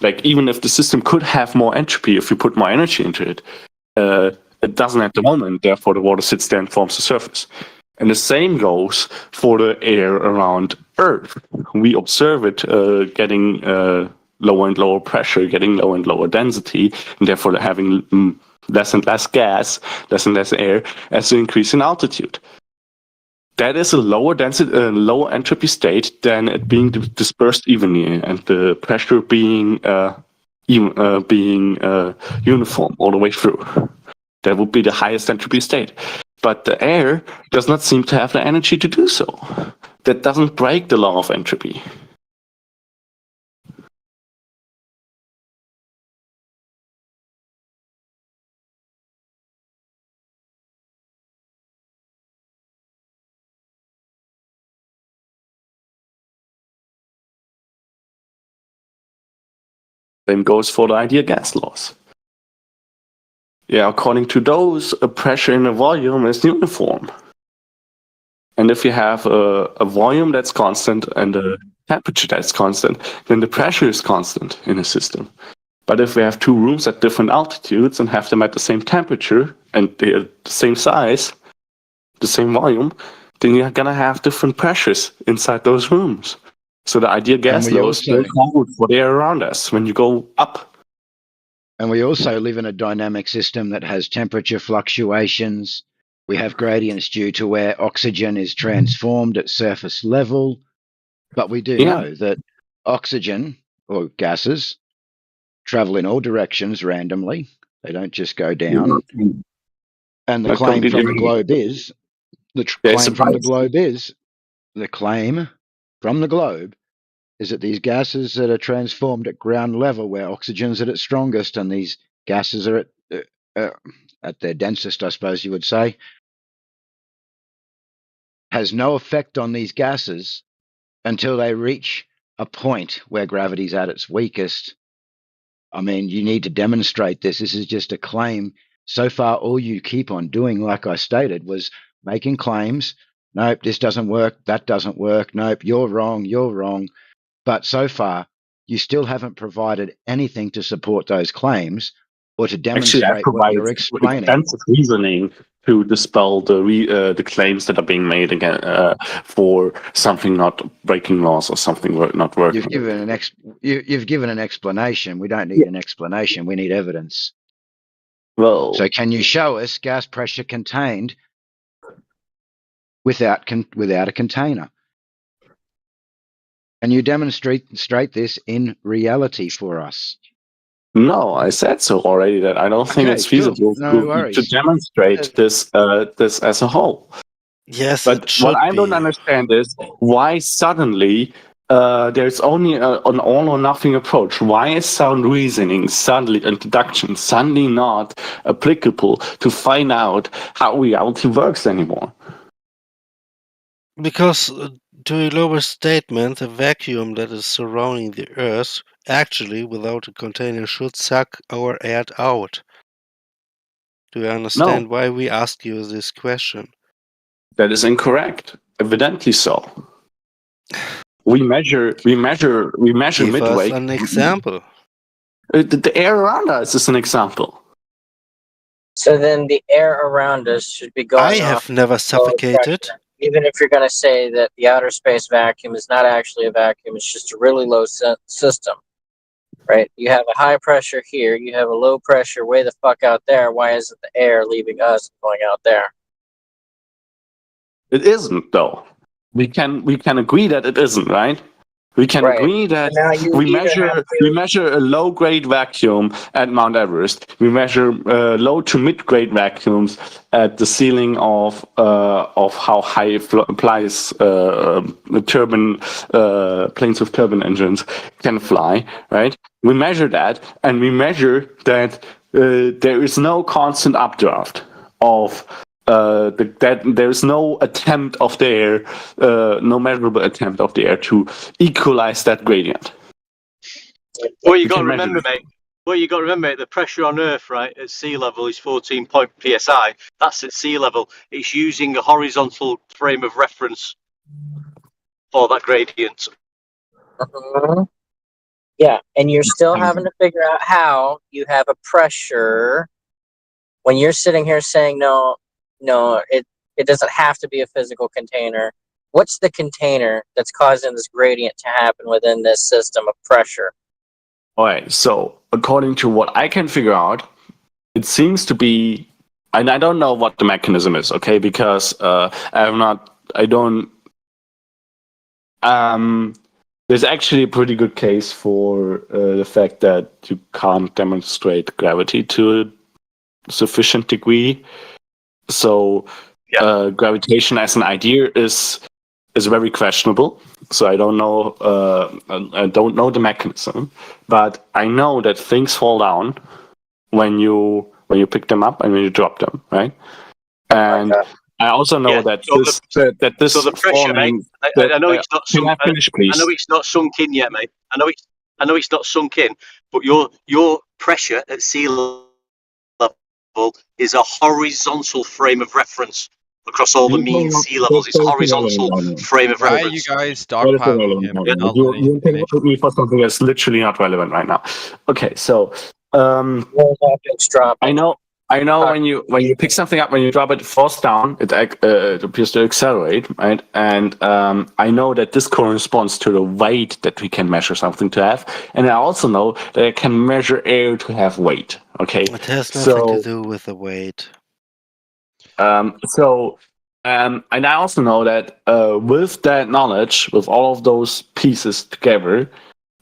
Like, even if the system could have more entropy if you put more energy into it, it doesn't at the moment. Therefore, the water sits there and forms a surface. And the same goes for the air around Earth. We observe it getting lower and lower pressure, getting lower and lower density, and therefore having less and less gas, less and less air as you increase in altitude. That is a lower density, lower entropy state than it being dispersed evenly and the pressure being uniform all the way through. That would be the highest entropy state. But the air does not seem to have the energy to do so. That doesn't break the law of entropy. Same goes for the ideal gas laws. Yeah, according to those, a pressure in a volume is uniform. And if you have a volume that's constant and a temperature that's constant, then the pressure is constant in a system. But if we have two rooms at different altitudes and have them at the same temperature and they're the same size, the same volume, then you're going to have different pressures inside those rooms. So the ideal gas laws don't hold for the air around us when you go up. And we also live in a dynamic system that has temperature fluctuations. We have gradients due to where oxygen is transformed at surface level. But we do know that oxygen or gases travel in all directions randomly. They don't just go down. And the claim from the globe is, the claim from the globe is that these gases that are transformed at ground level, where oxygen's at its strongest and these gases are at their densest, I suppose you would say, has no effect on these gases until they reach a point where gravity's at its weakest. I mean, you need to demonstrate this. This is just a claim. So far, all you keep on doing, like I stated, was making claims. Nope, this doesn't work. That doesn't work. Nope, you're wrong. You're wrong. But so far, you still haven't provided anything to support those claims or to demonstrate what you're explaining. Extensive reasoning to dispel the claims that are being made again for something not breaking laws or something not working. You've given an explanation. We don't need an explanation. We need evidence. Well, so can you show us gas pressure contained without a container? And you demonstrate this in reality for us. No, I said so already that I don't think it's feasible to demonstrate this as a whole. Yes, but what I don't understand is why suddenly there's only an all or nothing approach. Why is sound reasoning suddenly and deduction suddenly not applicable to find out how reality works anymore? Because to Glober's statement, the vacuum that is surrounding the Earth actually, without a container, should suck our air out. Do you understand why we ask you this question? That is incorrect. Evidently so. We measure Give midway. us an example. The air around us is an example. So then the air around us should be going. I have never suffocated. Even if you're going to say that the outer space vacuum is not actually a vacuum, it's just a really low system, right? You have a high pressure here, you have a low pressure way the fuck out there. Why isn't the air leaving us and going out there? It isn't, though. We can agree that it isn't, right? We can agree that we measure a low-grade vacuum at Mount Everest. We measure low to mid-grade vacuums at the ceiling of how high planes of turbine engines can fly, right? We measure that, and we measure that there is no constant updraft of that there is no attempt of the air, no measurable attempt of the air to equalize that gradient. Well, you got to remember, mate. Well, you got to remember, mate, the pressure on Earth, right, at sea level is 14 psi. That's at sea level. It's using a horizontal frame of reference for that gradient. Yeah, and you're still having to figure out how you have a pressure when you're sitting here saying no, it doesn't have to be a physical container. What's the container that's causing this gradient to happen within this system of pressure? All right, so according to what I can figure out, it seems to be, and I don't know what the mechanism is, okay, because there's actually a pretty good case for the fact that you can't demonstrate gravity to a sufficient degree. So gravitation as an idea is very questionable. So I don't know the mechanism, but I know that things fall down when you pick them up and when you drop them, right? And I also know that the pressure, falling, mate. I know it's not sunk. I know it's not sunk in yet, mate. I know I know it's not sunk in, but your pressure at sea level is a horizontal frame of reference across all the mean sea levels. It's a horizontal frame of Why are you reference. guys dogpiling him? And not letting him You finish? interrupt me for something that's literally not relevant right now. Okay, so I know when you pick something up, when you drop it falls down, it appears to accelerate, right? And I know that this corresponds to the weight that we can measure something to have, and I also know that I can measure air to have weight. Okay, It has nothing to do with the weight. and I also know that with that knowledge, with all of those pieces together,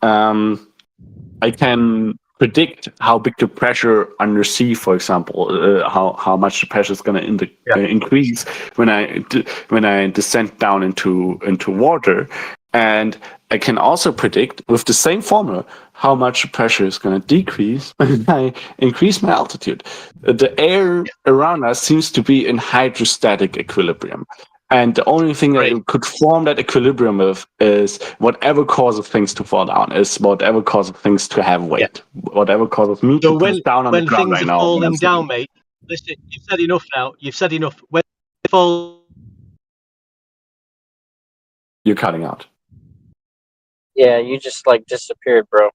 I can predict how big the pressure under sea, for example, how much the pressure is going to increase when I descend down into water, and I can also predict with the same formula how much the pressure is going to decrease when I increase my altitude. The air around us seems to be in hydrostatic equilibrium. And the only thing that it could form that equilibrium with is whatever causes things to fall down, is whatever causes things to have weight, whatever causes me to push down on the ground right now. When things are falling down, mate, listen, you've said enough now. You've said enough. When they fall... You're cutting out. Yeah, you just disappeared, bro.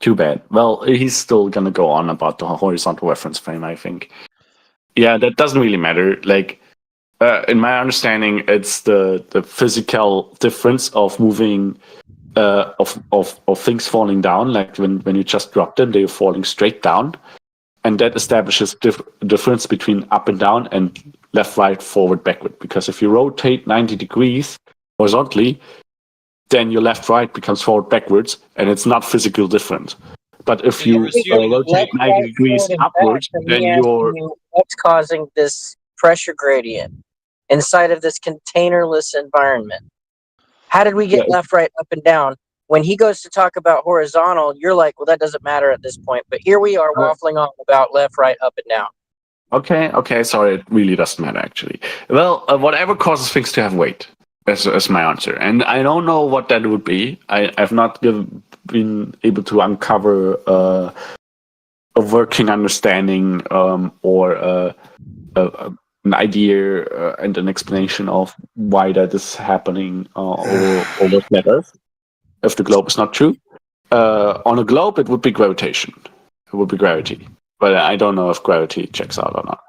Too bad. Well, he's still gonna go on about the horizontal reference frame, I think. Yeah, that doesn't really matter. Like, in my understanding, it's the physical difference of moving, of things falling down. Like when you just drop them, they're falling straight down, and that establishes difference between up and down and left, right, forward, backward. Because if you rotate 90 degrees horizontally, then your left, right becomes forward, backwards, and it's not physical different. But if you rotate 90 degrees upwards, then you're... What's causing this pressure gradient inside of this containerless environment? How did we get left, right, up, and down? When he goes to talk about horizontal, you're like, well, that doesn't matter at this point. But here we are waffling on about left, right, up, and down. Okay, sorry, it really doesn't matter, actually. Well, whatever causes things to have weight is my answer. And I don't know what that would be. I've not been able to uncover a working understanding or an idea and an explanation of why that is happening or what matters. If the globe is not true, on a globe it would be gravitation. It would be gravity, but I don't know if gravity checks out or not.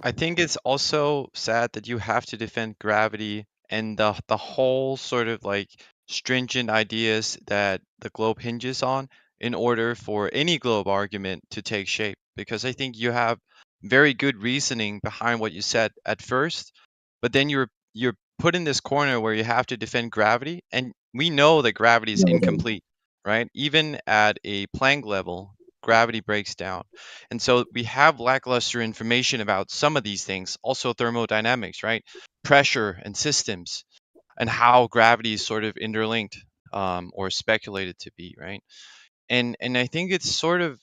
I think it's also sad that you have to defend gravity and the whole sort of like stringent ideas that the globe hinges on in order for any globe argument to take shape. Because I think you have very good reasoning behind what you said at first, but then you're put in this corner where you have to defend gravity, and we know that gravity is incomplete, right? Even at a Planck level, gravity breaks down. And so we have lackluster information about some of these things, also thermodynamics, right? Pressure and systems, and how gravity is sort of interlinked or speculated to be, right? And I think it's sort of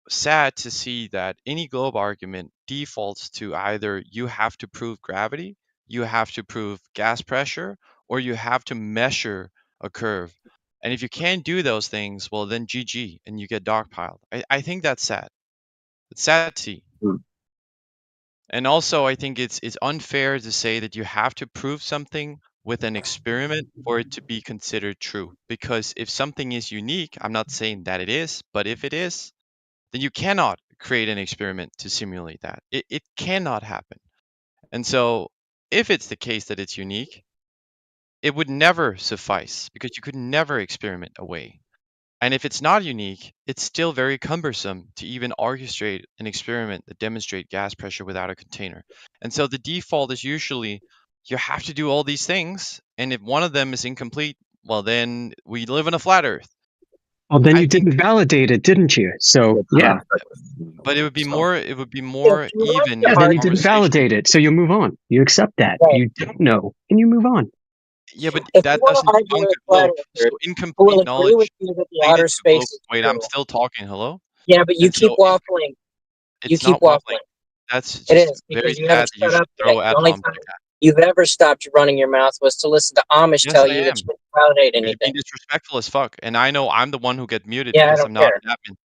sad to see that any globe argument defaults to either you have to prove gravity, you have to prove gas pressure, or you have to measure a curve. And if you can't do those things, well, then GG, and you get dogpiled. I think that's sad. It's sad to see. And also, I think it's unfair to say that you have to prove something with an experiment for it to be considered true. Because if something is unique, I'm not saying that it is, but if it is, then you cannot create an experiment to simulate that. It cannot happen. And so if it's the case that it's unique, it would never suffice because you could never experiment away. And if it's not unique, it's still very cumbersome to even orchestrate an experiment that demonstrates gas pressure without a container. And so the default is usually you have to do all these things. And if one of them is incomplete, well, then we live in a flat Earth. Well, then you didn't validate it, didn't you? So yeah. But it would be more even. Yeah, then you didn't validate it, so you move on. You accept that. Right. You don't know, and you move on. Yeah, but If that you wanna doesn't argue debunk with a globe. flat So earthers, who will incomplete agree knowledge. with you that the related outer to the globe- space is Wait, I'm real. still talking. Hello. Yeah, but you And keep so waffling. You It's keep not waffling. waffling. That's It just is very because you sad haven't that you shut should up throw yet. ad homs like that. you've ever stopped running your mouth was to listen to Amish Yes, tell I you that am. you can't validate You're being anything. disrespectful as fuck, and I know I'm the one who get muted Yeah, I because don't I'm not care. an admin.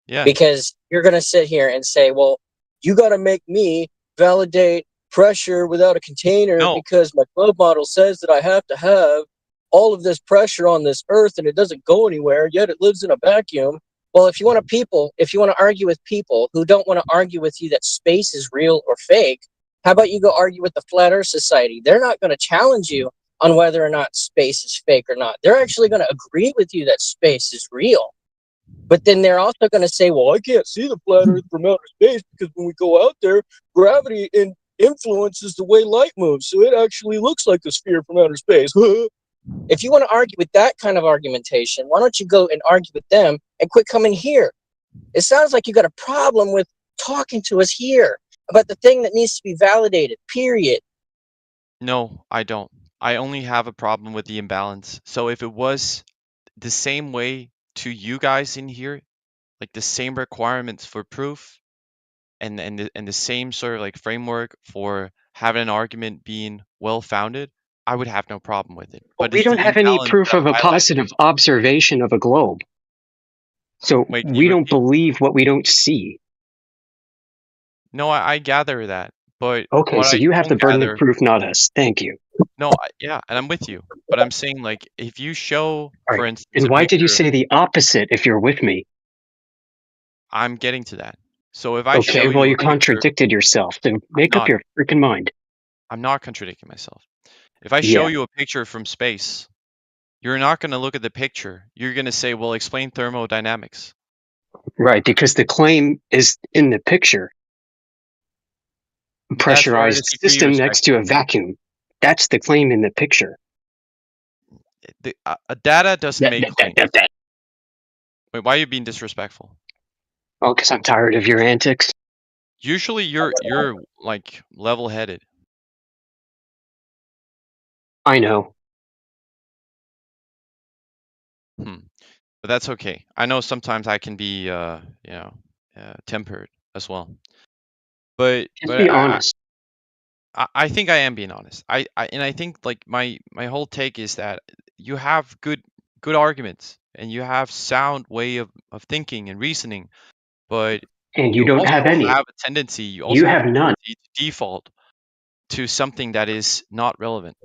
Yeah. Because you're going to sit here and say, well, you got to make me validate pressure without a container No. because my globe model says that I have to have all of this pressure on this earth and it doesn't go anywhere, yet it lives in a vacuum. Well, if you want to argue with people who don't want to argue with you that space is real or fake, how about you go argue with the Flat Earth Society? They're not going to challenge you on whether or not space is fake or not. They're actually going to agree with you that space is real. But then they're also going to say, well, I can't see the flat Earth from outer space because when we go out there, gravity influences the way light moves. So it actually looks like a sphere from outer space. If you want to argue with that kind of argumentation, why don't you go and argue with them and quit coming here? It sounds like you got a problem with talking to us here about the thing that needs to be validated, period. No, I don't. I only have a problem with the imbalance. So if it was the same way to you guys in here, like the same requirements for proof and the same sort of like framework for having an argument being well founded, I would have no problem with it. Well, But we it's don't the have any imbalance proof that of a I'm highlighting. positive observation of a globe. So Wait, can we you don't repeat? believe what we don't see. No, I gather that. But Okay, what so I you have the don't burden gather, of proof, not us. Thank you. no, yeah, and I'm with you. But I'm saying like if you show, All for right. instance, And a why did you picture, say the opposite if you're with me? I'm getting to that. So if I Okay, show well, you a you picture, contradicted yourself. Then make up not. your freaking mind. I'm not contradicting myself. If I Yeah, show you a picture from space, you're not going to look at the picture. You're going to say, well, explain thermodynamics. right, because the claim is in the picture. That's where I Pressurized disagree system next to respectfully. a vacuum. That's the claim in the picture. Data doesn't make claims. Oh, Wait, why are you being disrespectful? because I'm tired of your antics. Usually you're like level-headed. I know. But that's okay. I know sometimes I can be tempered as well. But Just be honest. I think I am being honest. I think like my whole take is that you have good arguments and you have sound way of thinking and reasoning, but And you don't have any. have a tendency. You You also have a none. tendency to default to something that is not relevant.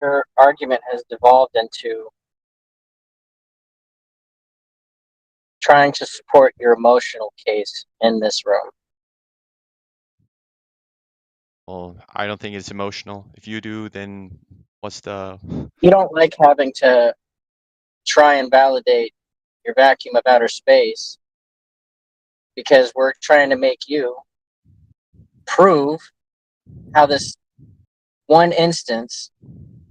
Your argument has devolved into trying to support your emotional case in this room. Well, I don't think it's emotional. If you do, then what's the... You don't like having to try and validate your vacuum of outer space because we're trying to make you prove how this one instance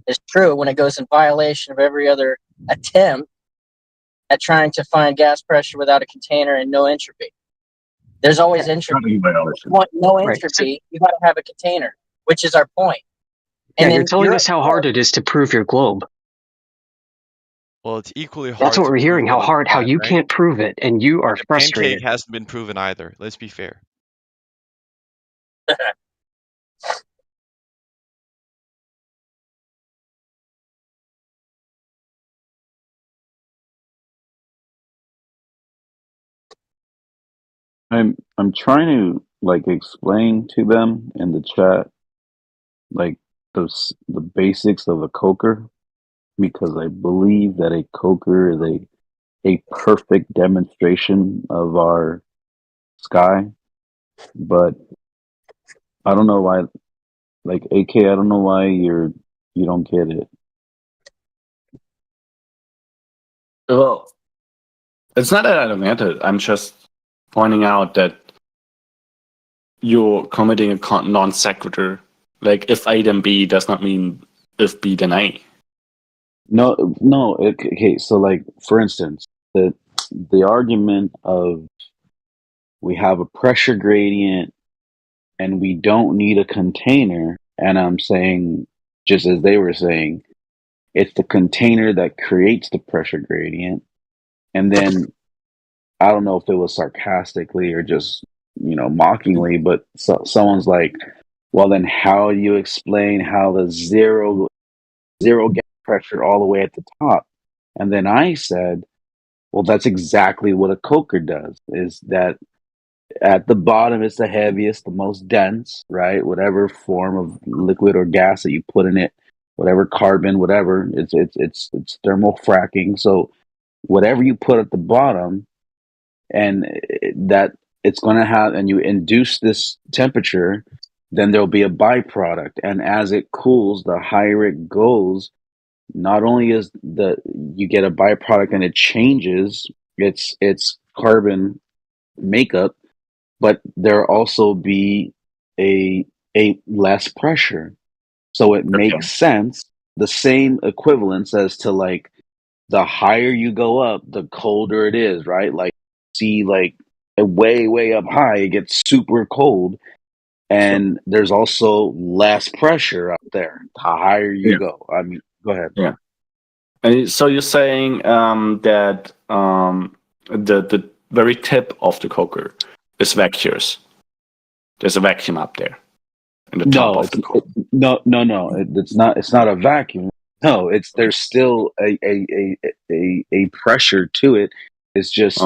is true when it goes in violation of every other attempt at trying to find gas pressure without a container and no entropy. There's always entropy. If you want no entropy, you got to have a container, which is our point. And you're telling us how hard it is to prove your globe. Well, it's equally hard. That's what we're hearing. How hard, how you right? can't prove it, and you are The frustrated. pancake hasn't been proven either. Let's be fair. I'm trying to like explain to them in the chat like the basics of a coker, because I believe that a coker is a perfect demonstration of our sky, but I don't know why, like AK, I don't know why you don't get it. Well, it's not that I don't get it. I'm just pointing out that you're committing a non sequitur. Like, if A then B does not mean if B then A. No. Okay, so like for instance, the argument of we have a pressure gradient and we don't need a container, and I'm saying, just as they were saying, it's the container that creates the pressure gradient. And then I don't know if it was sarcastically or just, mockingly, but someone's like, well, then how do you explain how the zero gas pressure all the way at the top? And then I said, well, that's exactly what a coker does, is that at the bottom is the heaviest, the most dense, right? Whatever form of liquid or gas that you put in it, whatever carbon, whatever, it's thermal fracking. So whatever you put at the bottom, and that it's going to have, and you induce this temperature, then there'll be a byproduct. And as it cools, the higher it goes, not only is you get a byproduct and it changes its carbon makeup, but there also be a less pressure. So it makes sense. The same equivalence as to like the higher you go up, the colder it is, right? Like see like way up high, it gets super cold. And there's also less pressure up there the higher you go. I mean, go ahead. Yeah. And so you're saying that the very tip of the coker is vacuous. There's a vacuum up there in the top of the coker. No. It's not a vacuum. No, there's still a pressure to it. It's just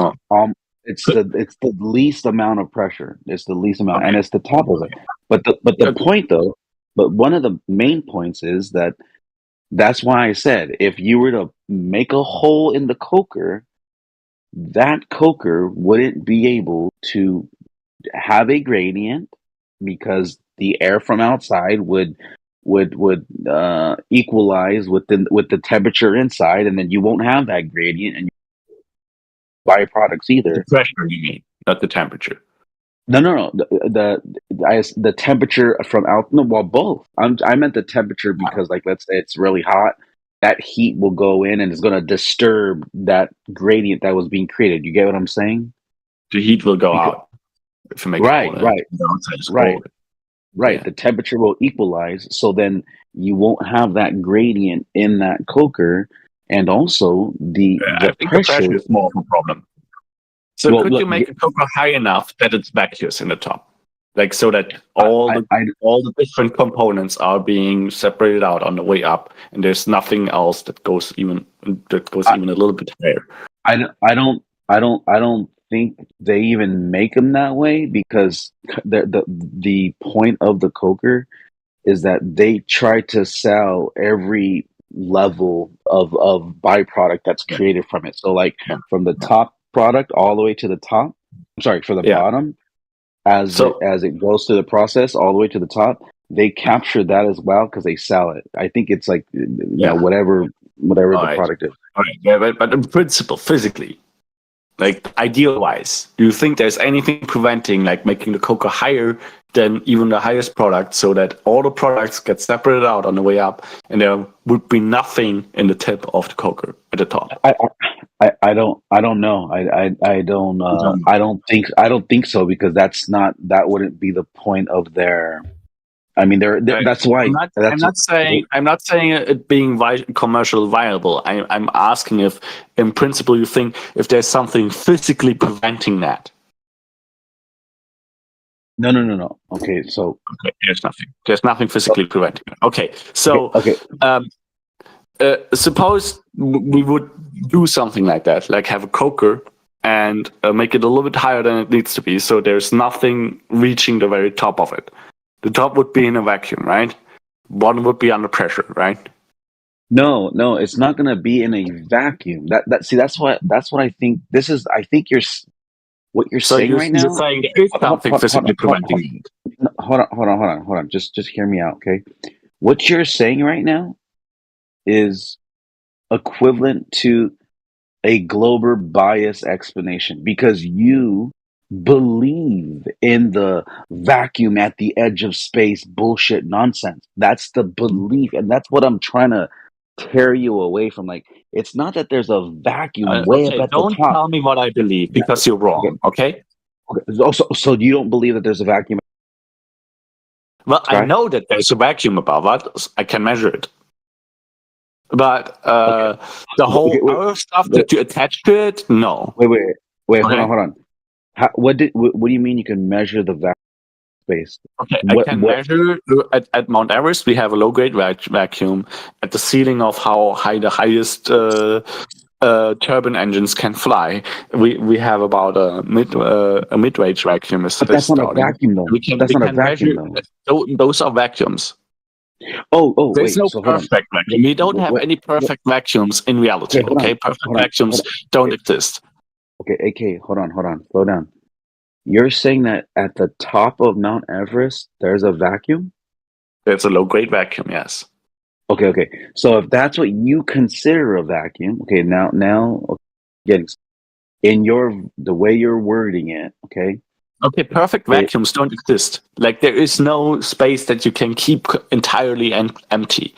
it's the least amount of pressure. It's the least amount, and it's the top of it. But the point though, but one of the main points is that's why I said if you were to make a hole in the coker, that coker wouldn't be able to have a gradient because the air from outside would equalize with the temperature inside, and then you won't have that gradient and byproducts either. The pressure, you mean, not the temperature. No. The temperature from out. No, well, both. I meant the temperature because, like, let's say it's really hot. That heat will go in and it's going to disturb that gradient that was being created. You get what I'm saying? The heat will go out. If you make right. Yeah. The temperature will equalize, so then you won't have that gradient in that coker, and also the pressure is more of a problem. So could you make a coker high enough that it's vacuous in the top? Like so that all the different components are being separated out on the way up, and there's nothing else that goes even a little bit higher. I don't think they even make them that way, because the point of the coker is that they try to sell every level of byproduct that's created from it. So like from the top product all the way to the top. I'm sorry, for the bottom. As it goes through the process all the way to the top, they capture that as well because they sell it. I think it's like whatever the product is. All right. Yeah, but in principle, physically, like ideal-wise, do you think there's anything preventing like making the coker higher than even the highest product, so that all the products get separated out on the way up, and there would be nothing in the tip of the coker at the top? I don't know. I don't think so, because that wouldn't be the point of their. I mean, that's why. I'm not saying it being commercially viable. I'm asking if, in principle, you think if there's something physically preventing that. No. Okay, so there's nothing physically preventing it. Okay, so suppose we would do something like that, like have a coker and make it a little bit higher than it needs to be, so there's nothing reaching the very top of it. The top would be in a vacuum, right? Bottom would be under pressure, right? No, it's not going to be in a vacuum. That's what I think. I think what you're saying right now. You're saying there is something physically preventing it. Hold on. Just hear me out, okay? What you're saying right now is equivalent to a Glober bias explanation, because you believe in the vacuum at the edge of space bullshit nonsense. That's the belief, and that's what I'm trying to tear you away from. Like, it's not that there's a vacuum way up at the top. Don't tell me what I believe, because you're wrong, okay? So you don't believe that there's a vacuum? Well, I know that there's a vacuum above it. I can measure it. But the whole other stuff that you attach to it, no. Wait, Okay. hold on. What do you mean you can measure the vacuum space? Okay, I can measure at Mount Everest. We have a low-grade vacuum at the ceiling of how high the highest turbine engines can fly. We have about a mid-range vacuum. But that's not a vacuum, though. That's not a vacuum, though. Those are vacuums. Oh, There's wait. no So hold on. perfect vacuum. We don't have any perfect vacuums in reality. Okay, hold on, Perfect hold on, vacuums hold on. don't exist. Okay, AK, hold on, slow down. You're saying that at the top of Mount Everest, there's a vacuum? There's a low-grade vacuum, yes. Okay. So if that's what you consider a vacuum, okay, now, getting in the way you're wording it, okay? Okay, perfect vacuums don't exist. Like there is no space that you can keep entirely empty.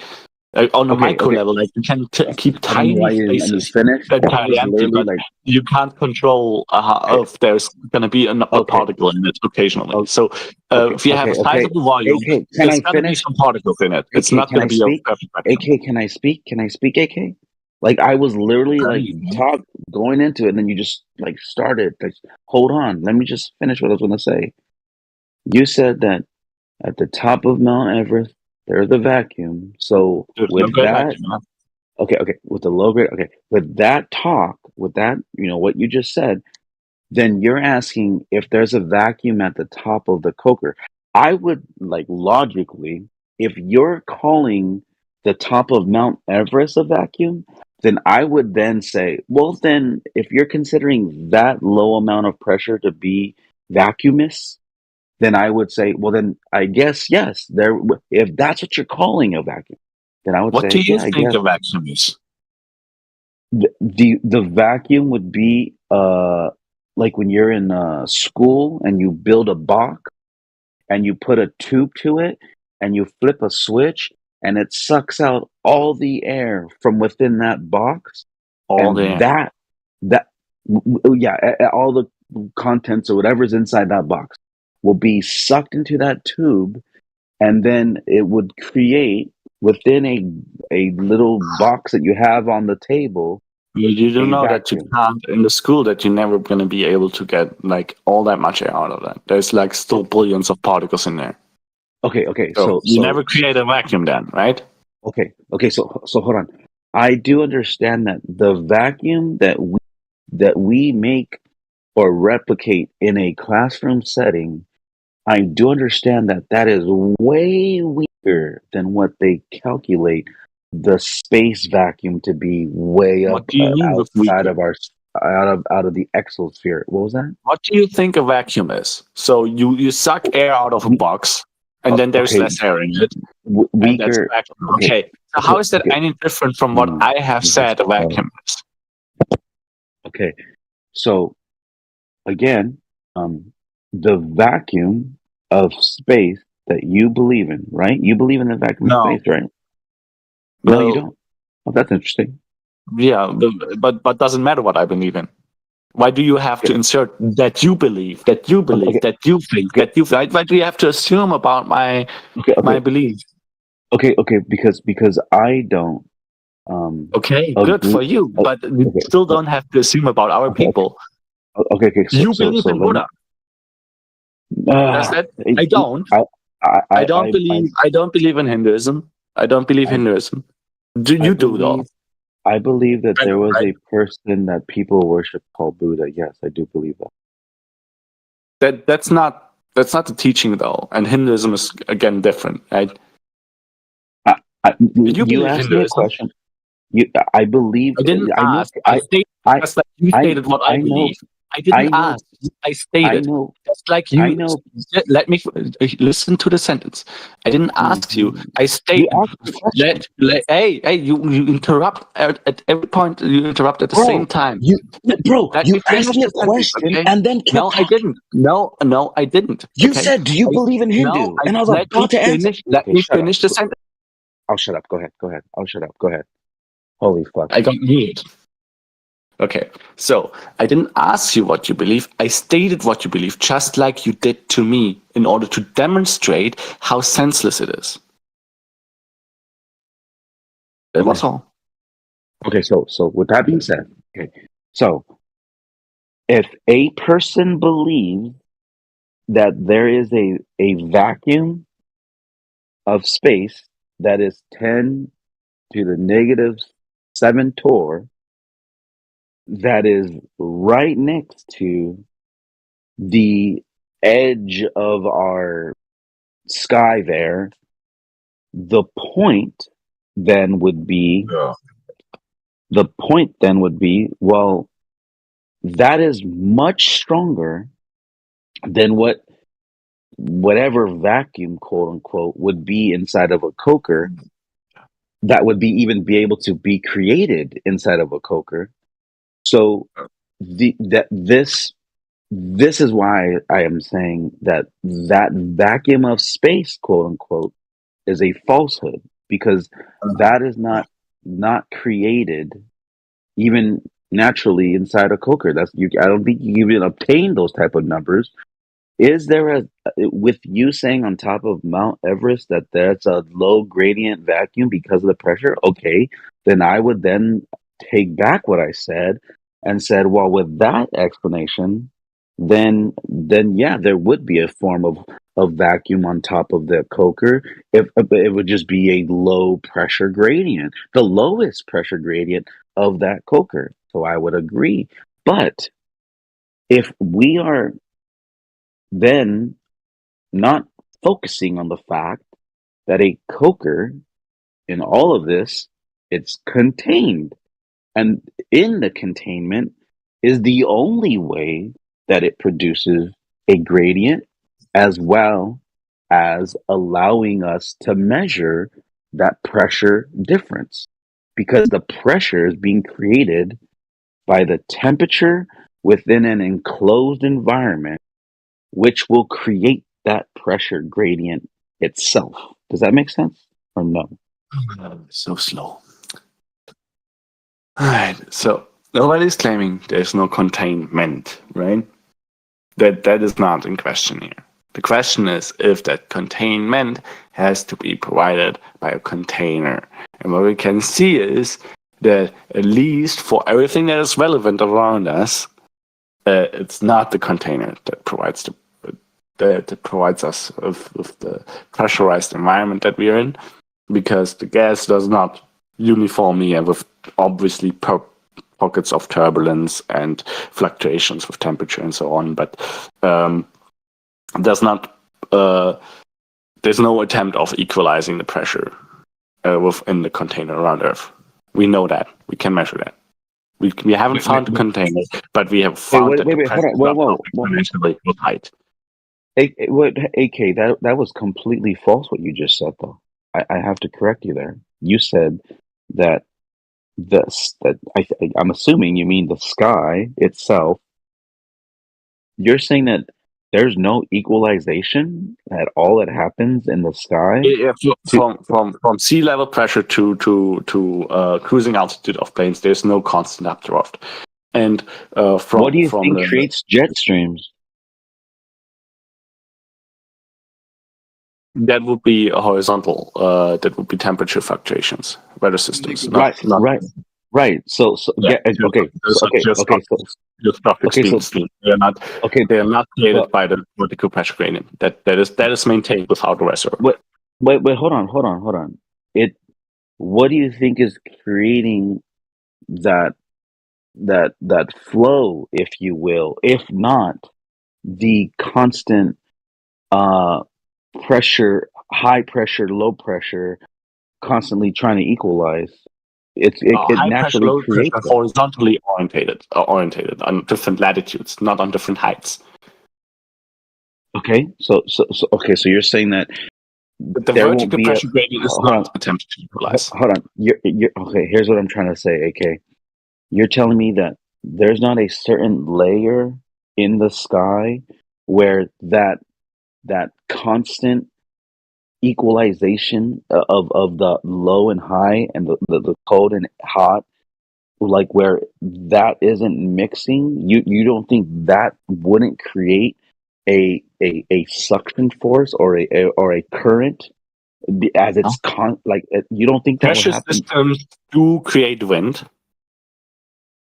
On a micro level, like you can keep tiny spaces entirely empty, but you can't control if there's going to be a particle in it occasionally. So if you have a sizable volume, there's going to be some particles in it. It's not going to be a perfect vacuum. AK, can I speak? Can I speak, AK? Like I was literally going into it, and then you just like started. Like, hold on, let me just finish what I was going to say. You said that at the top of Mount Everest, there's a vacuum. So with that, okay, with the low grade, with that talk, with that, what you just said, then you're asking if there's a vacuum at the top of the coker. I would logically, if you're calling the top of Mount Everest a vacuum, then I would then say, well, then if you're considering that low amount of pressure to be vacuumous, then I would say, well, then I guess, yes, if that's what you're calling a vacuum, then I would say, what do you think a vacuum is? The vacuum would be like when you're in school and you build a box and you put a tube to it and you flip a switch and it sucks out all the air from within that box. All the contents or whatever's inside that box will be sucked into that tube, and then it would create within a little box that you have on the table. You do know that you can't in the school that you're never going to be able to get like all that much air out of that. There's like still billions of particles in there. Okay. So you never create a vacuum then, right? Okay. So hold on. I do understand that the vacuum that we make or replicate in a classroom setting, I do understand that is way weaker than what they calculate the space vacuum to be way up outside of out of the exosphere. What was that? What do you think a vacuum is? So you suck air out of a box, and then there's less air in it. Weaker. Okay. So how is that any different from what I have said a vacuum is? Okay. So again, the vacuum of space that you believe in, right? You believe in the vacuum of space, right? No, you don't. Oh, that's interesting. Yeah, but doesn't matter what I believe in. Why do you have to insert that you believe, that you believe, that you think, that you? Why do you have to assume about my my belief? Okay, because I don't. Good for you, but you still don't have to assume about our people. Okay. You believe in Buddha. I don't. I don't believe in Hinduism. I don't believe Hinduism. You do though? I believe that there was a person that people worship called Buddha. Yes, I do believe that. That's not the teaching though, and Hinduism is again different, right? You asked me a question. I believe. I didn't ask. I stated what I believe. I didn't ask. I stated. Just like you. I know. Let me listen to the sentence. I didn't ask you. I stated. Hey, you interrupt at every point. You interrupt at the same time. You asked me a question and then no, I didn't. No, I didn't. You said, "Do you believe in Hindu?" And I was about to answer. Let me finish the sentence. I'll shut up. Go ahead. I'll shut up. Go ahead. Holy fuck! I got mute. Okay, so I didn't ask you what you believe. I stated what you believe, just like you did to me, in order to demonstrate how senseless it is. That was all. Okay, so with that being said, okay, so if a person believes that there is a vacuum of space that is 10 to the negative 7 torr that is right next to the edge of our sky there, the point then would be well, that is much stronger than whatever vacuum, quote unquote, would be inside of a coker that would be able to be created inside of a coker. So this is why I am saying that vacuum of space, quote unquote, is a falsehood, because that is not created even naturally inside a coker. I don't think you even obtain those type of numbers. Is there with you saying on top of Mount Everest that there's a low gradient vacuum because of the pressure? Okay, then I would then take back what I said and said, well, with that explanation, then yeah, there would be a form of vacuum on top of the coker. If it would just be a low pressure gradient, the lowest pressure gradient of that coker. So I would agree. But if we are then not focusing on the fact that a coker in all of this, it's contained, and in the containment is the only way that it produces a gradient, as well as allowing us to measure that pressure difference, because the pressure is being created by the temperature within an enclosed environment, which will create that pressure gradient itself. Does that make sense or no? So slow. All right. So nobody's claiming there's no containment, right? That is not in question here. The question is if that containment has to be provided by a container. And what we can see is that at least for everything that is relevant around us, it's not the container that provides us with the pressurized environment that we are in, because the gas does not uniformly and with obviously pockets of turbulence and fluctuations with temperature and so on, but there's no attempt of equalizing the pressure within the container around Earth. We know that. We can measure that. We haven't found the container, but we have found that the pressure is not exponentially with height. AK, that was completely false what you just said, though. I have to correct you there. You said that I'm assuming you mean the sky itself. You're saying that there's no equalization at all that happens in the sky? Yeah, from sea level pressure to cruising altitude of planes, there's no constant updraft. And what do you think creates jet streams? That would be a horizontal. That would be temperature fluctuations, weather systems. Right. So yeah. Okay. They are not created by the vertical pressure gradient. That is maintained without the reservoir. Wait. Hold on. What do you think is creating that flow, if you will, if not the constant pressure, high pressure, low pressure, constantly trying to equalize? It naturally creates that. Horizontally orientated on different latitudes, not on different heights. Okay, so you're saying that the vertical pressure gradient is not attempted to equalize. Hold on. You're okay. Here's what I'm trying to say, AK. You're telling me that there's not a certain layer in the sky where that constant equalization of the low and high and the cold and hot, like where that isn't mixing, you don't think that wouldn't create a suction force or a current as it's you don't think that will Pressure happen? systems do create wind.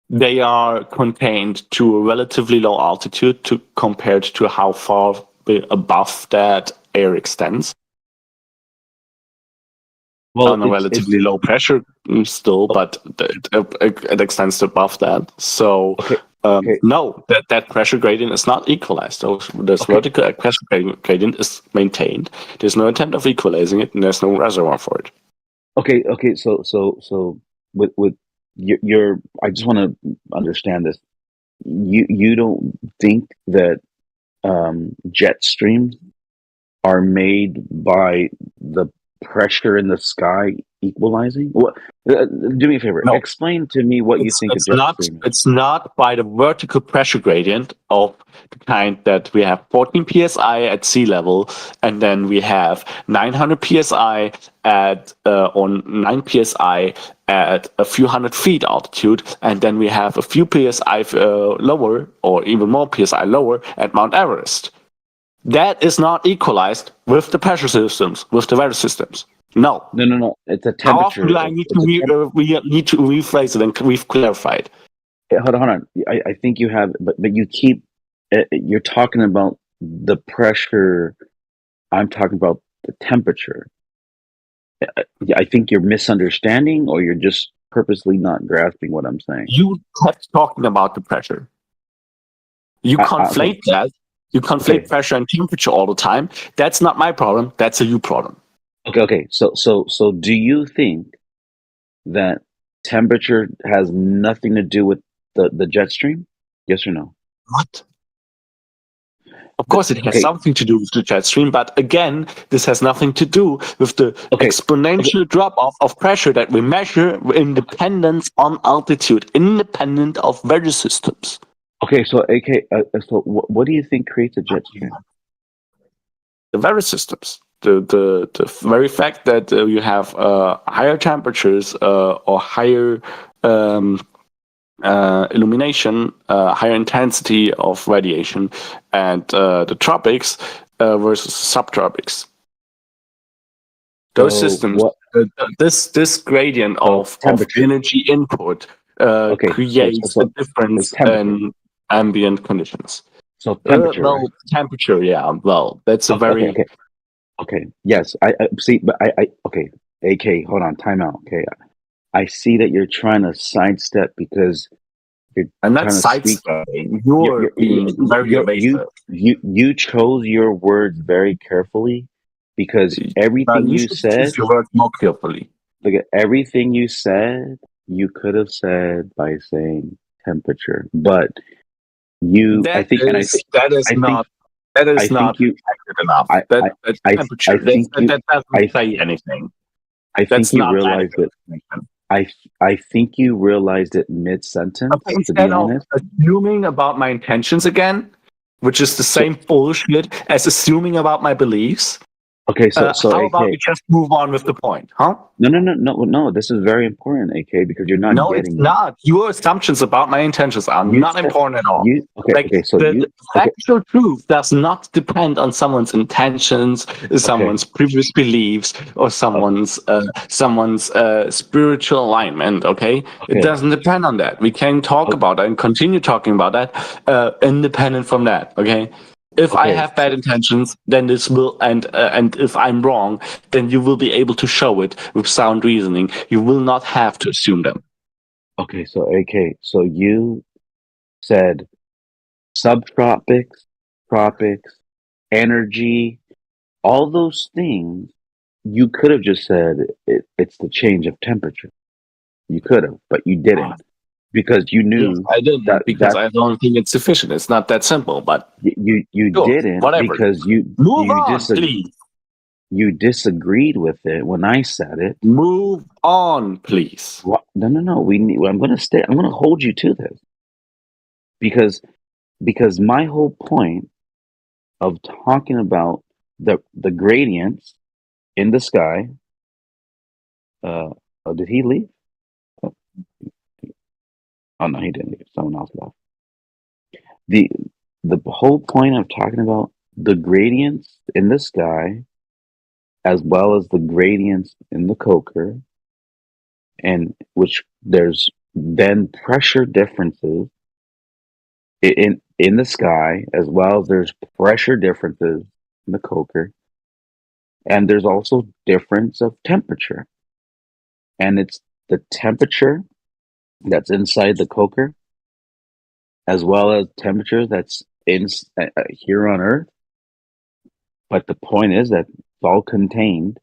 They are contained to a relatively low altitude compared to how far above that air extends. Well, On a relatively low pressure still, but it extends above that. So no, that pressure gradient is not equalized. So this vertical pressure gradient is maintained. There's no attempt of equalizing it, and there's no reservoir for it. Okay. So with your, I just want to understand this. You don't think that jet streams are made by the pressure in the sky equalizing? What? Do me a favor. No. Explain to me what you think a jet stream is. It's not by the vertical pressure gradient of the kind that we have 14 psi at sea level, and then we have 900 psi at or 9 psi at a few hundred feet altitude, and then we have a few psi lower or even more psi lower at Mount Everest. That is not equalized with the pressure systems, with the weather systems. No. No. It's a temperature. How often do I need to need to rephrase it and we've clarified? Hold on. I think you have, but you keep you're talking about the pressure. I'm talking about the temperature. I think you're misunderstanding, or you're just purposely not grasping what I'm saying. You kept talking about the pressure. You conflate that. You conflate pressure and temperature all the time. That's not my problem. That's a you problem. Okay. So do you think that temperature has nothing to do with the jet stream? Yes or no? What? Of course, it has something to do with the jet stream, but again, this has nothing to do with the exponential drop-off of pressure that we measure in dependence on altitude, independent of weather systems. Okay, so so what do you think creates a jet stream? The weather systems. The very fact that you have higher temperatures or higher illumination, higher intensity of radiation, and the tropics versus subtropics. Those systems, this gradient of energy input creates a difference in ambient conditions. So temperature. Temperature. Yeah. Well, that's a very Okay. Yes, I see, but I okay. AK, hold on, time out. Okay, I see that you're trying to sidestep because you're I'm trying not to sidestepping. You're being very evasive. You chose your words very carefully because everything you said. Choose your words more carefully. Look at everything you said. You could have said by saying temperature, but you. That is not accurate enough. Temperature. That doesn't say anything. I think you realized it. I think you realized it mid-sentence. Okay, instead of assuming about my intentions again, which is the same bullshit as assuming about my beliefs. Okay, so how about we just move on with the point, huh? No. This is very important, AK, because you're not. No, it's not. Your assumptions about my intentions are not important at all. The factual truth does not depend on someone's intentions, someone's previous beliefs, or someone's spiritual alignment. Okay, it doesn't depend on that. We can talk about that and continue talking about that, independent from that. Okay. If I have bad intentions, then this will, and if I'm wrong, then you will be able to show it with sound reasoning. You will not have to assume them. Okay, so AK, so you said subtropics, tropics, energy, all those things. You could have just said it's the change of temperature. You could have, but you didn't. Because you knew. Yes, I didn't, because I don't think it's sufficient. It's not that simple, but you didn't because you disagreed with it when I said it. Move on, please. What? No. I'm going to hold you to this because my whole point of talking about the gradients in the sky. Did he leave? Oh no, he didn't leave. Someone else left. The whole point of talking about the gradients in the sky as well as the gradients in the coker, and which there's then pressure differences in the sky, as well as there's pressure differences in the coker, and there's also difference of temperature, and it's the temperature that's inside the coker, as well as temperature that's in here on Earth. But the point is that it's all contained,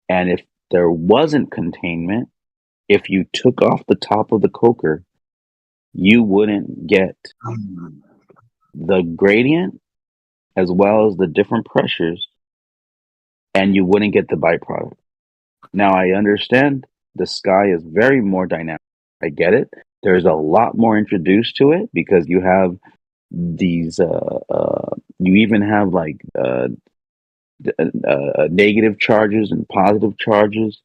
and if there wasn't containment, if you took off the top of the coker, you wouldn't get the gradient as well as the different pressures, and you wouldn't get the byproduct. Now, I understand the sky is very more dynamic. I get it. There's a lot more introduced to it because you have these, you even have like negative charges and positive charges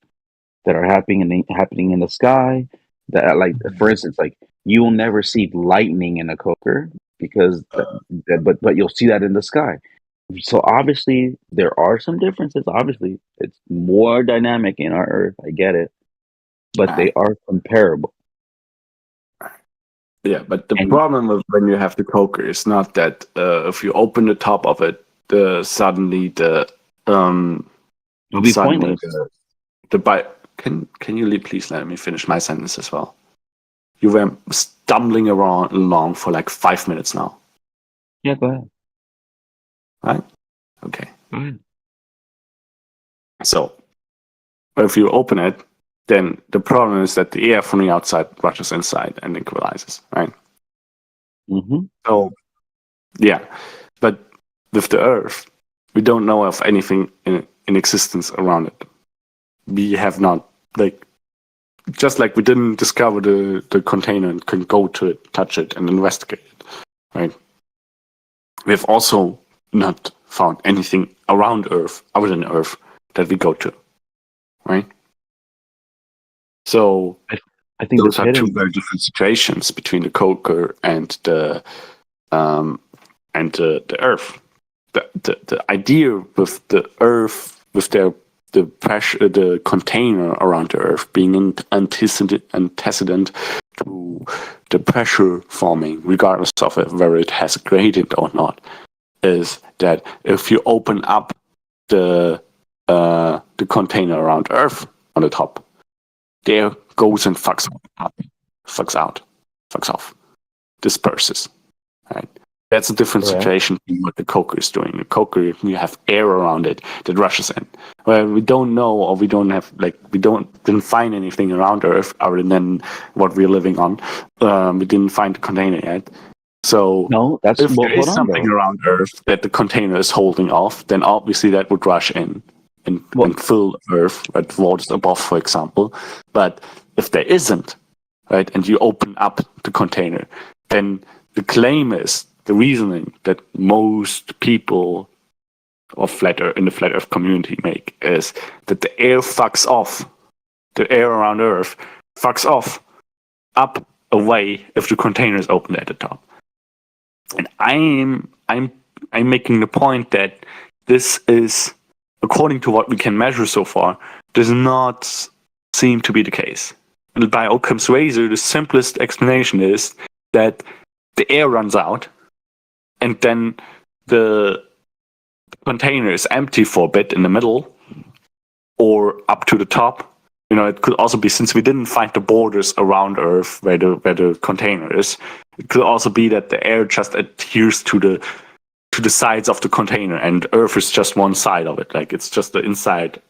that are happening in the sky. That, like, for instance, like you will never see lightning in a coker because, but you'll see that in the sky. So obviously there are some differences. Obviously, it's more dynamic in our Earth. I get it, but they are comparable. Yeah, but the problem with when you have the coker is not that if you open the top of it, suddenly the it'll be pointless. Can you please let me finish my sentence as well? You were stumbling along for like 5 minutes now. Yeah, go ahead. Right? Okay. So, if you open it, then the problem is that the air from the outside rushes inside and equalizes, right? Mm-hmm. So, yeah. But with the Earth, we don't know of anything in existence around it. We have not, like, just like we didn't discover the container and can go to it, touch it, and investigate it, right? We have also not found anything around Earth, other than Earth, that we go to, right? So I think those are two very different situations between the coker and the Earth. The idea with the Earth, with the pressure, the container around the Earth being antecedent to the pressure forming, regardless of whether it has a gradient or not, is that if you open up the container around Earth on the top, the air goes and fucks off, disperses. Right? That's a different situation from what the coker is doing. The coker, you have air around it that rushes in. Well, we don't know, or we don't have, like, didn't find anything around Earth other than what we're living on. We didn't find the container yet. So no, that's if there is something around Earth that the container is holding off, then obviously that would rush in and fill Earth at waters above, for example. But if there isn't, right, and you open up the container, then the claim is, the reasoning that most people in the flat Earth community make is that the air fucks off, the air around Earth fucks off up away if the container is open at the top. And I'm making the point that this is, according to what we can measure so far, does not seem to be the case. And by Occam's razor, the simplest explanation is that the air runs out, and then the container is empty for a bit in the middle, or up to the top. You know, it could also be, since we didn't find the borders around Earth where the container is, it could also be that the air just adheres to the sides of the container, and Earth is just one side of it. Like, it's just the inside.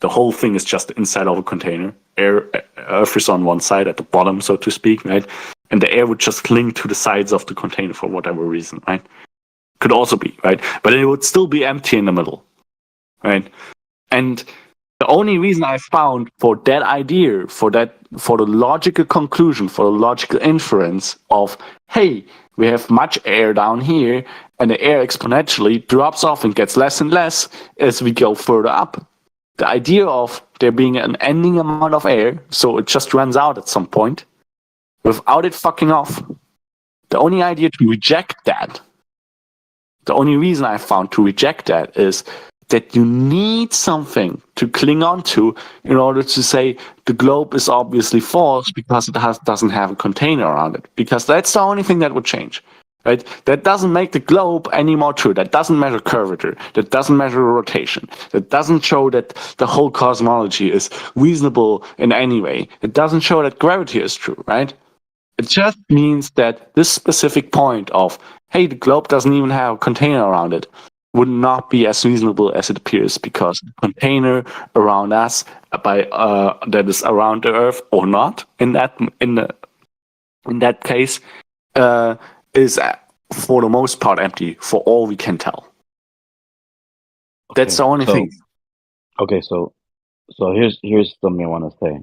The whole thing is just the inside of a container. Earth is on one side at the bottom, so to speak, right? And the air would just cling to the sides of the container for whatever reason, right? Could also be, right? But it would still be empty in the middle, right? And the only reason I found for that idea, for the logical conclusion, for the logical inference of, hey, we have much air down here, and the air exponentially drops off and gets less and less as we go further up. The idea of there being an ending amount of air, so it just runs out at some point, without it fucking off. The only idea to reject that, the only reason I found to reject that is that you need something to cling on to in order to say the globe is obviously false because it doesn't have a container around it. Because that's the only thing that would change. Right? That doesn't make the globe any more true. That doesn't measure curvature. That doesn't measure rotation. That doesn't show that the whole cosmology is reasonable in any way. It doesn't show that gravity is true, right? It just means that this specific point of, hey, the globe doesn't even have a container around it, would not be as reasonable as it appears, because the container around us, that is around the Earth or not, in that case, is for the most part empty, for all we can tell. That's the only thing. Okay, so here's something I want to say.